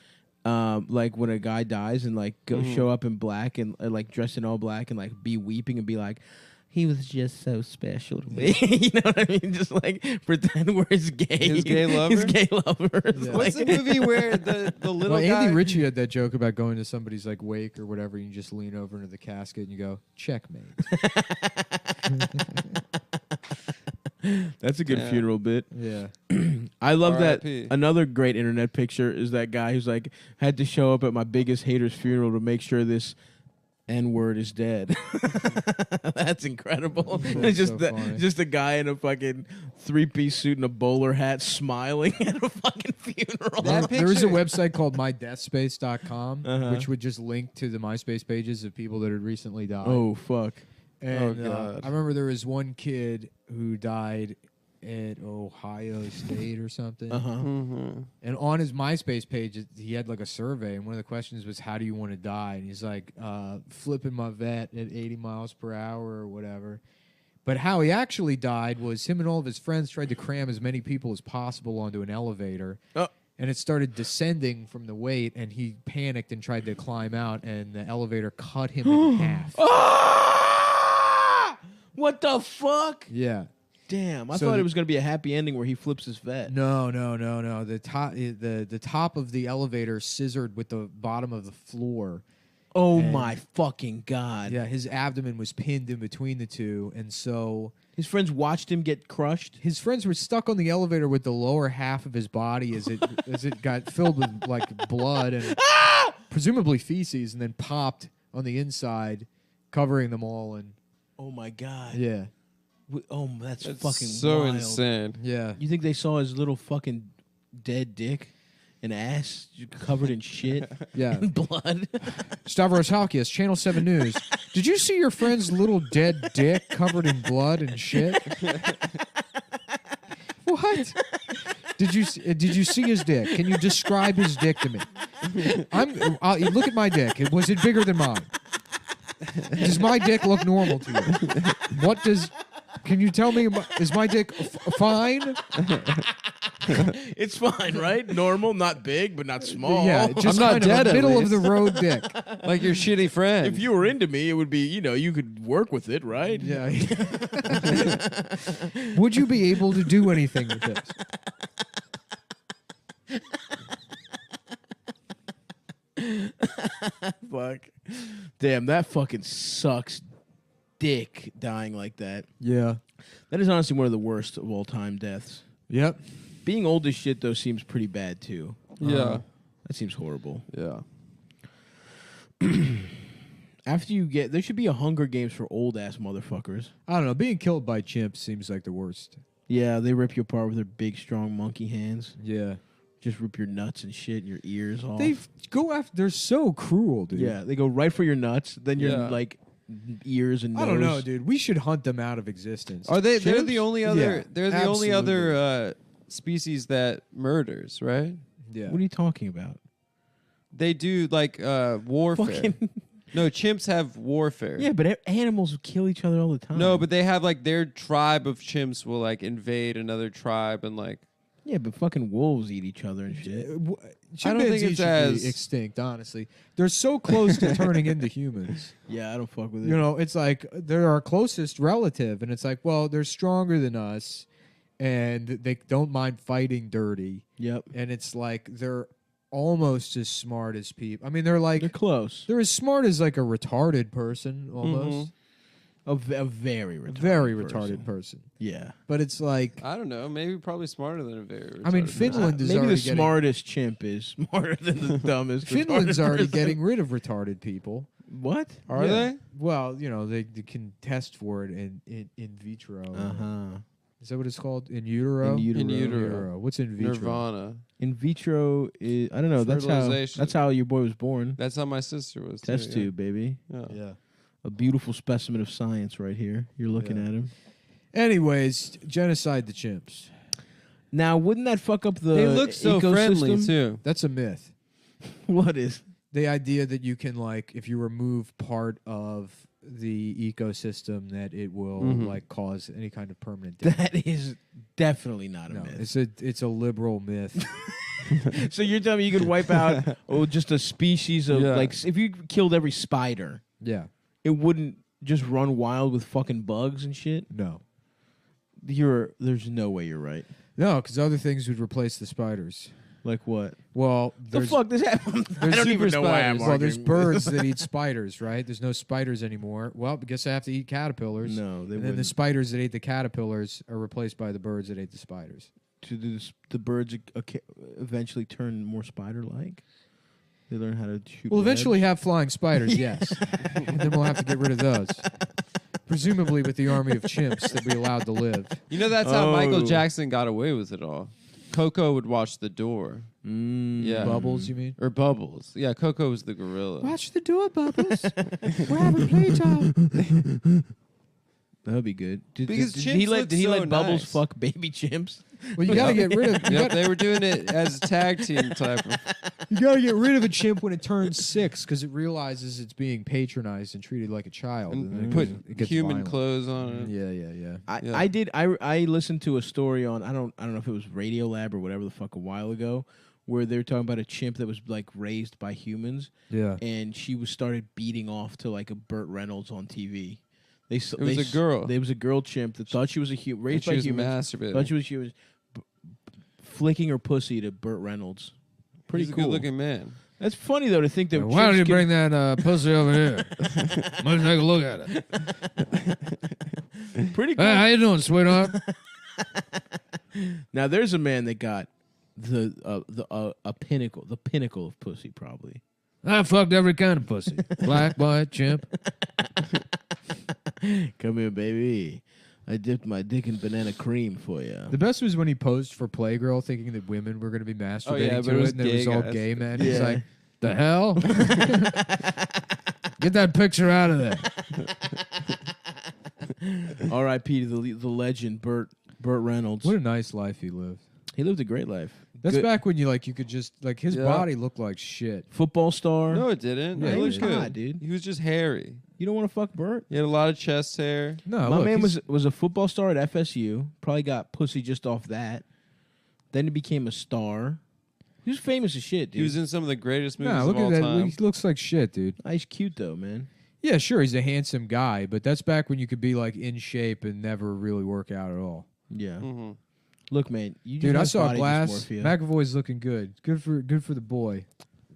like when a guy dies and like go show up in black and like dress in all black and like be weeping and be like, he was just so special to me. You know what I mean? Just like pretend we're his gay, His gay lover? His gay lover. What's the movie where the little Well, guy? Andy Ritchie had that joke about going to somebody's like wake or whatever, and you just lean over into the casket and you go, "Checkmate." That's a good Yeah. funeral bit. Yeah. I love that. R.I.P.. Another great internet picture is that guy who's like had to show up at my biggest hater's funeral to make sure this N-word is dead. That's incredible. It's just so funny. just a guy in a fucking 3-piece suit and a bowler hat smiling at a fucking funeral. That There is a picture- website called mydeathspace.com, Uh-huh. which would just link to the MySpace pages of people that had recently died. Oh fuck. And, God. I remember there was one kid who died at Ohio State or something. Uh-huh. Mhm. And on his MySpace page, he had like a survey, and one of the questions was, "How do you want to die?" And he's like, "Flipping my vet at 80 miles per hour or whatever." But how he actually died was him and all of his friends tried to cram as many people as possible onto an elevator. Oh. And it started descending from the weight, and he panicked and tried to climb out, and the elevator cut him in half. Ah! What the fuck? Yeah. Damn, I So thought the- it was gonna be a happy ending where he flips his vet. No. The top of the elevator scissored with the bottom of the floor. Oh And- my fucking god. Yeah, his abdomen was pinned in between the two, and so His friends watched him get crushed. his friends were stuck on the elevator with the lower half of his body as it got filled with like blood and presumably feces, and then popped on the inside, covering them all. And Oh my god. yeah, Oh, that's That's fucking so wild. insane. yeah. You think they saw his little fucking dead dick and ass covered in shit Yeah. and blood? Stavros Halkias, Channel 7 News. Did you see your friend's little dead dick covered in blood and shit? What? Did you see his dick? Can you describe his dick to me? Look at my dick. Was it bigger than mine? Does my dick look normal to you? Can you tell me? Is my dick fine? It's fine, right? Normal, not big, but not small. Yeah, just not kind of dead, a at middle of least. the road dick. Like your shitty friend. If you were into me, it would be, you could work with it, right? Yeah. Would you be able to do anything with this? Fuck. Damn, that fucking sucks dick dying like that. Yeah. That is honestly one of the worst of all time deaths. Yep. Being old as shit, though, seems pretty bad, too. Yeah. That seems horrible. Yeah. After you get... There should be a Hunger Games for old-ass motherfuckers. I don't know. Being killed by chimps seems like the worst. Yeah, they rip you apart with their big, strong monkey hands. Yeah. Just rip your nuts and shit and your ears off. They go after... They're so cruel, dude. Yeah, they go right for your nuts, then your, like, ears and nose. I don't know, dude. We should hunt them out of existence. Are they? They're Chimps? the only other. Yeah, they're the only absolutely. other species that murders, right? Yeah. What are you talking about? They do like warfare. Fucking- No, chimps have warfare. Yeah, but animals kill each other all the time. No, but they have like their tribe of chimps will like invade another tribe and like. Yeah, but fucking wolves eat each other and shit. I don't think Chimpanzees it's should as be extinct, honestly. They're so close to turning into humans. Yeah, I don't fuck with it. You know, it's like they're our closest relative, and it's like, well, they're stronger than us, and they don't mind fighting dirty. Yep. And it's like they're almost as smart as people. I mean, they're close. They're as smart as like a retarded person, almost. A very retarded Very person. retarded person. Yeah. But it's like, I don't know, maybe probably smarter than a very. I mean, retarded Finland is Maybe already the getting, smartest chimp is smarter than the dumbest. Finland's retarded already person. getting rid of retarded people. What? Are they? Well, you know, they can test for it in vitro. Uh-huh. Is that what it's called? In utero? In utero. In utero. What's in vitro? Nirvana. In vitro is I don't know. Fertilization. That's how your boy was born. That's how my sister was. Test too, tube, baby. Yeah. A beautiful specimen of science right here. You're looking Yeah. at him. Anyways, genocide the chimps. Now, wouldn't that fuck up the They look so ecosystem? friendly too. That's a myth. What is? The idea that you can, like, if you remove part of the ecosystem, that it will like cause any kind of permanent damage. That is definitely not a No, myth. it's a liberal myth. So you're telling me you could wipe out just a species of Yeah. like if you killed every spider, Yeah. it wouldn't just run wild with fucking bugs and shit? No. There's no way you're right. No, because other things would replace the spiders. Like what? Well, The there's fuck does that? I there's don't even know why I'm well, there's arguing with birds this. that eat spiders, right? There's no spiders anymore. Well, I guess I have to eat caterpillars. No, they and then the wouldn't. spiders that ate the caterpillars are replaced by the birds that ate the spiders. Do the birds eventually turn more spider-like? They learn how to shoot. We'll eventually webs? have flying spiders, yes. And then we'll have to get rid of those. Presumably with the army of chimps that we allowed to live. You know that's how Michael Oh. Jackson got away with it all. Coco would watch the door. Yeah. Bubbles, you mean? Or Bubbles. Yeah, Coco was the gorilla. Watch the door, Bubbles. We're having playtime. That would be good. Because did chimps he let look did he so let Bubbles nice. fuck baby chimps? Well, you got to get rid of Yep, they were doing it as a tag team type of. you got to get rid of a chimp when it turns 6 because it realizes it's being patronized and treated like a child, and then And put it gets human violent. clothes on it. Yeah. I listened to a story on I don't know if it was Radiolab or whatever the fuck a while ago where they were talking about a chimp that was like raised by humans. Yeah. And she was started beating off to like a Burt Reynolds on TV. It was a girl. There was a girl chimp that thought she was a human, raised she by was humans. masturbating. Thought she was human, flicking her pussy to Burt Reynolds. Pretty He's a cool. good-looking man. That's funny though to think that. Why don't chimps you can- bring that pussy over here? Let's take a look at it. Pretty cool. Hey, how you doing, sweetheart? Now there's a man that got the pinnacle of pussy probably. I fucked every kind of pussy. Black, white, chimp. Come here, baby. I dipped my dick in banana cream for you. The best was when he posed for Playgirl thinking that women were going to be masturbating but to it was and it was gay all guys. gay men. He's Yeah. like, The hell? Get that picture out of there. R.I.P. to the legend Burt Reynolds. what a nice life he lived. He lived a great life. That's Good back when you could just his Yeah. body looked like shit. football star. No, it didn't. Yeah, he he looked was good, hot, dude. He was just hairy. You don't want to fuck Burt? He had a lot of chest hair. No, My look, man he's- was a football star at FSU. Probably got pussy just off that. Then he became a star. He was famous as shit, dude. He was in some of the greatest movies Nah, look of all at that. time. He looks like shit, dude. He's cute though, man. Yeah, sure, he's a handsome guy, but that's back when you could be like in shape and never really work out at all. Yeah. Mm-hmm. Look, man. You Dude, I just saw have body Glass. dysmorphia. McAvoy's looking good. Good for the boy.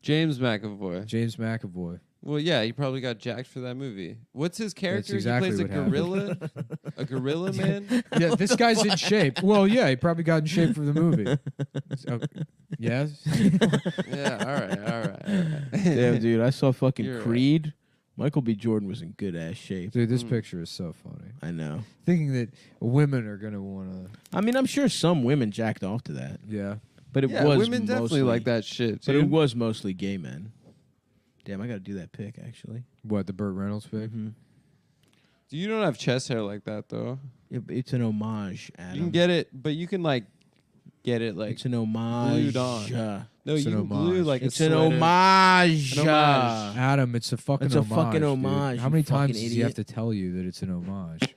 James McAvoy. James McAvoy. Well, yeah, he probably got jacked for that movie. What's his character? exactly he plays a what happened. gorilla. A gorilla man. Yeah, this guy's in shape. Well, yeah, he probably got in shape for the movie. Yes. Yeah. All right. Damn, dude, I saw fucking You're Creed. Michael B. Jordan was in good ass shape. Dude, this picture is so funny. I know. Thinking that women are gonna want to. I mean, I'm sure some women jacked off to that. Yeah. But it Yeah, was women definitely mostly, like that shit. But it dude. was mostly gay men. Damn, I got to do that pic actually. What, the Burt Reynolds pic? Mm-hmm. You don't have chest hair like that though. It's an homage, Adam. You can get it, but you can like get it like It's an homage. glued on. No, It's you an can glue homage. like It's a an sweater. homage. An homage. Adam, it's a fucking It's a homage. fucking dude. homage, How you many fucking times does he have idiot. to tell you that it's an homage?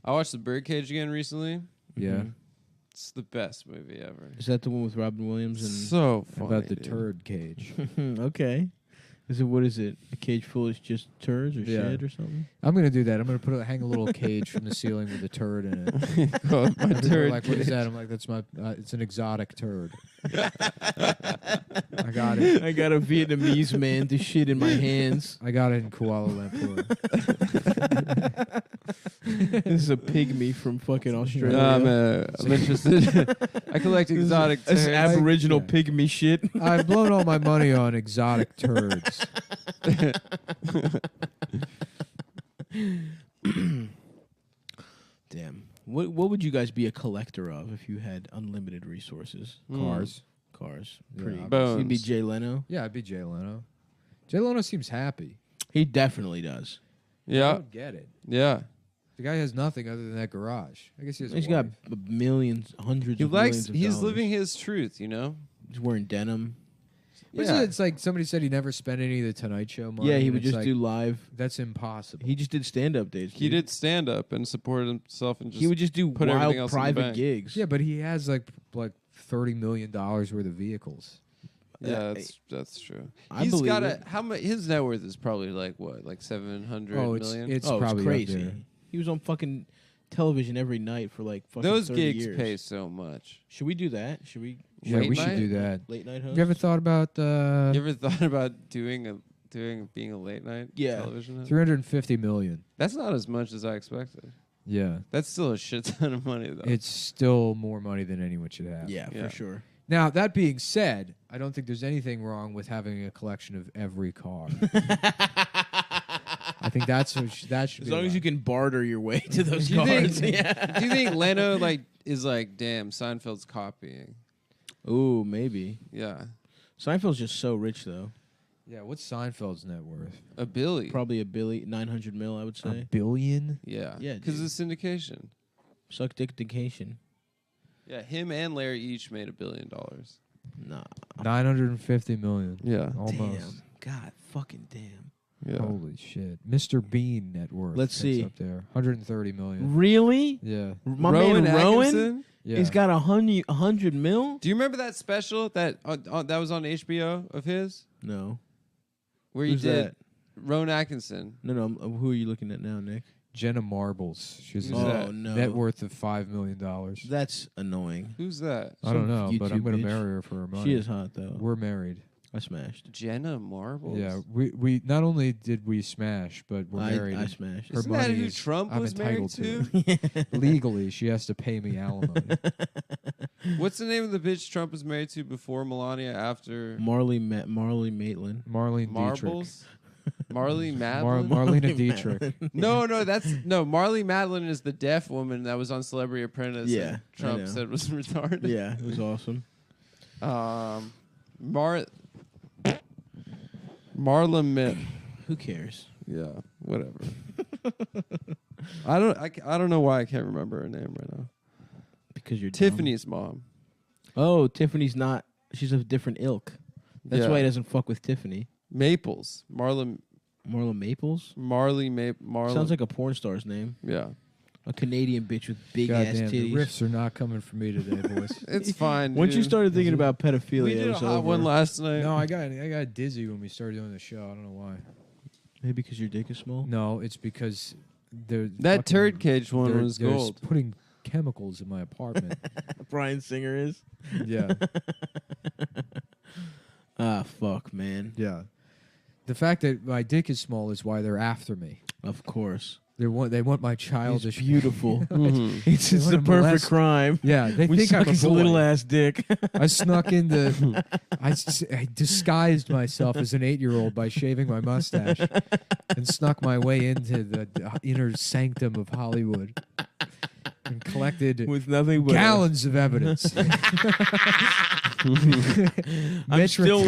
I watched The Birdcage again recently. Yeah. It's the best movie ever. Is that the one with Robin Williams and So How funny. about the dude. turd cage? Okay. What is it? A cage full of just turds or Yeah. shit or something? I'm gonna do that. I'm gonna hang a little cage from the ceiling with a turd in it. Oh, my And people are turd like, what is that? I'm like, that's my. It's an exotic turd. I got it. I got a Vietnamese man to shit in my hands. I got it in Kuala Lumpur. This is a pygmy from fucking Australia. I'm interested. I collect exotic This turds. Aboriginal pygmy shit. I've blown all my money on exotic turds. Damn. What would you guys be a collector of if you had unlimited resources? Cars. Cars. Yeah, Pretty. obviously. You'd be Jay Leno. Yeah, I'd be Jay Leno. Jay Leno seems happy. He definitely does. I Yeah. don't get it. Yeah. The guy has nothing other than that garage. I guess he has. He's a got wife. millions, hundreds He of millions likes. of He's dollars. living his truth. You know. He's wearing denim. But Yeah. it's like somebody said he never spent any of the Tonight Show money. Yeah, he and would it's just like, do live. That's impossible. He just did stand-up days. He dude. did stand up and supported himself and just. He would just do put everything wild else in the private bank. gigs. Yeah, but he has like $30 million worth of vehicles. Yeah, that's true. I He's believe got it. how much? His net worth is probably like what, like 700 Oh, million. it's Oh, probably it's up crazy. there. He was on fucking television every night for like fucking Those 30 gigs years. pay so much. Should we do that? Should we? Yeah, Late we should night? do that. Late night host? You ever thought about You ever thought about being a late night Yeah. television host? 350 million? That's not as much as I expected. Yeah, That's still a shit ton of money though. it's still more money than anyone should have. Yeah, Yeah. for sure. Now that being said, I don't think there's anything wrong with having a collection of every car. I think that should As be long as you can barter your way to those do you cars. think, yeah. do you think Leno is like, damn, Seinfeld's copying? Ooh, maybe. Yeah, Seinfeld's just so rich though. Yeah, what's Seinfeld's net worth? a billy. Probably a billion, 900 mil, I would A say. billion? Yeah, Yeah, because dude. it's syndication. Suck dick dictation. Yeah, him and Larry each made $1 billion. Nah. 950 million. Yeah, Almost. Damn. God fucking damn. yeah. Holy shit. Mr. Bean net worth. Let's That's see. up there. 130 million. Really? Yeah. My Rowan man Rowan? Atkinson? Yeah. He's got 100 mil? Do you remember that special that that was on HBO of his, No. where Who's he did that? Rowan Atkinson? No. Who are you looking at now, Nick? Jenna Marbles. She's Who's a that? Oh, no. net worth of $5 million. That's annoying. Who's that? I don't Some know, but I'm YouTube going to bitch. marry her for her money. She is hot, though. We're married. I smashed. Jenna Marbles. Yeah, we not only did we smash, but we're married. I and smashed. Her Isn't that money who is- Trump I'm was married entitled to. Legally, she has to pay me alimony. What's the name of the bitch Trump was married to before Melania? After Marley Maitland. Marlene Marbles? Marley Madeline? Marlena Dietrich. No, Marley Madeline is the deaf woman that was on Celebrity Apprentice. Yeah, and I Trump know. said was retarded. Yeah, it was awesome. Marla Mitt. Who cares? Yeah, whatever. I don't know why I can't remember her name right now. Because you're Tiffany's mom. Oh, Tiffany's not. She's of different ilk. That's Yeah. why he doesn't fuck with Tiffany. Maples. Marla Maples? Marla. Sounds like a porn star's name. Yeah. A Canadian bitch with big ass Goddamn, the titties. riffs are not coming for me today, boys. It's fine. Once you dude. started thinking about pedophilia, we it did a was hot over. one last night. No, I got dizzy when we started doing the show. I don't know why. Maybe because your dick is small? No, it's because they're That fucking- turd cage one they're- was they're gold. Putting chemicals in my apartment. Brian Singer is. Yeah. Ah, fuck, man. Yeah. The fact that my dick is small is why they're after me. Of course. They want my He's childish. beautiful. Mhm. It's They just wanna the perfect molest- crime. Yeah, they We think suck I'm a his boy. little ass dick. I snuck into. I disguised myself as an 8-year-old by shaving my mustache, and snuck my way into the inner sanctum of Hollywood, and collected With nothing but gallons of evidence. I'm still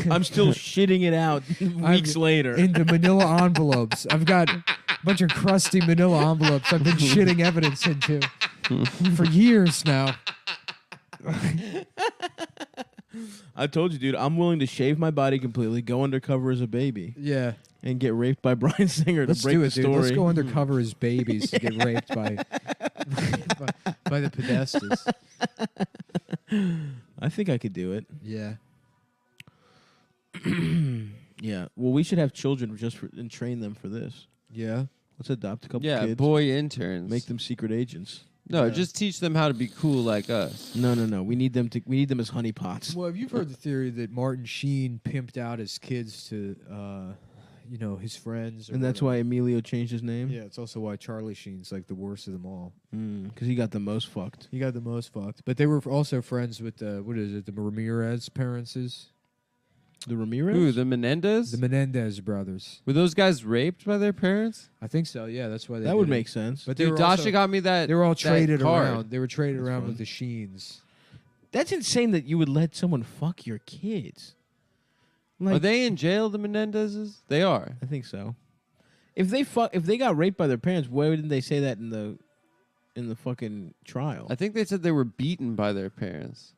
shitting it out weeks later. Into manila envelopes. I've got a bunch of crusty manila envelopes I've been shitting evidence into for years now. I told you, dude, I'm willing to shave my body completely, go undercover as a baby. Yeah. And get raped by Bryan Singer Let's to break do the it, dude. story. Let's go undercover as babies to get raped by the pedestas. I think I could do it. Yeah. Yeah. Well, we should have children and train them for this. Yeah. Let's adopt a couple Yeah, kids. boy interns. Make them secret agents. No, Yeah. just teach them how to be cool like us. No. We need them as honeypots. Well, have you heard the theory that Martin Sheen pimped out his kids to, his friends? Or And that's whatever? why Emilio changed his name? Yeah, it's also why Charlie Sheen's like the worst of them all. Because he got the most fucked. He got the most fucked. But they were also friends with, the Ramirez parents? The Ramirez? Who, the Menendez? The Menendez brothers. Were those guys raped by their parents? I think so, yeah. That's why they That would did it. make sense. But Dude, were Dasha also- got me that. They were all that traded card. around. They were traded That's around fun. with the Sheens. That's insane that you would let someone fuck your kids. Are they in jail, the Menendezes? They are. I think so. If they got raped by their parents, why didn't they say that in the fucking trial? I think they said they were beaten by their parents.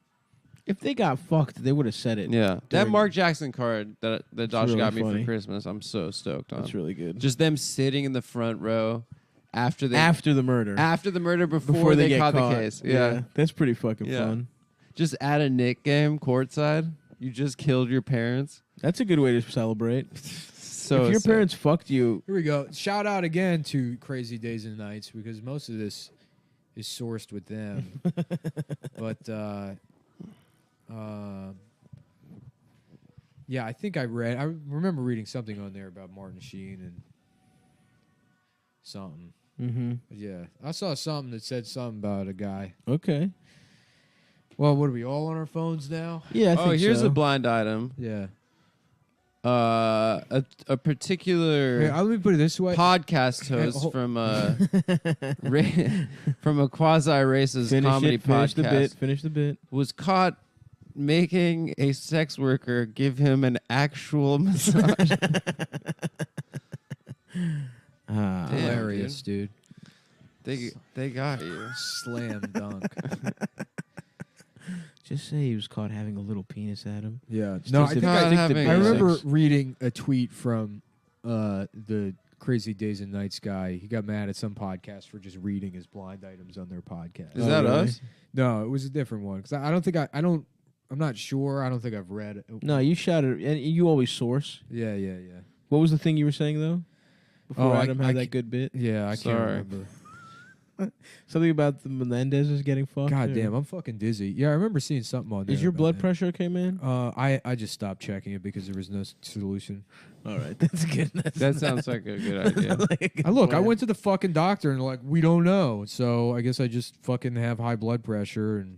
If they got fucked, they would have said it. Yeah. That during- Mark Jackson card that Dasha really got me funny. for Christmas, I'm so stoked on. That's really good. Just them sitting in the front row after the murder. After before they get caught the caught. case. Yeah. That's pretty fucking Yeah. fun. Just at a Knick game courtside. You just killed your parents. That's a good way to celebrate. So if your sick. parents fucked you, Here we go. Shout out again to Crazy Days and Nights because most of this is sourced with them. But yeah, I think I remember reading something on there about Martin Sheen and something. Mm-hmm. Yeah, I saw something that said something about a guy. Okay. Well, what are we all on our phones now? Yeah, I think here's so. a blind item. Yeah. A particular Here, let me put it this way. podcast Hey, host hold- from from a quasi-racist comedy podcast Finish the bit. was caught making a sex worker give him an actual massage. Damn, Hilarious, dude. They got you. Slam dunk. Just say he was caught having a little penis at him. Yeah. Just No, as I if- think having I remember sex. reading a tweet from the Crazy Days and Nights guy. He got mad at some podcast for just reading his blind items on their podcast. Is that really? us? No, it was a different one because I don't think I'm not sure. I don't think I've read it. No, you shouted, and you always source. Yeah. What was the thing you were saying though? Before Oh, Adam I had ca- that good bit. Yeah, I Sorry. can't remember. Something about the Menendezes getting fucked. God or- damn, I'm fucking dizzy. Yeah, I remember seeing something on there. Is your about blood that. pressure okay, man? I just stopped checking it because there was no solution. All right, that's good. That sounds like a good idea. I went to the fucking doctor and like we don't know, so I guess I just fucking have high blood pressure and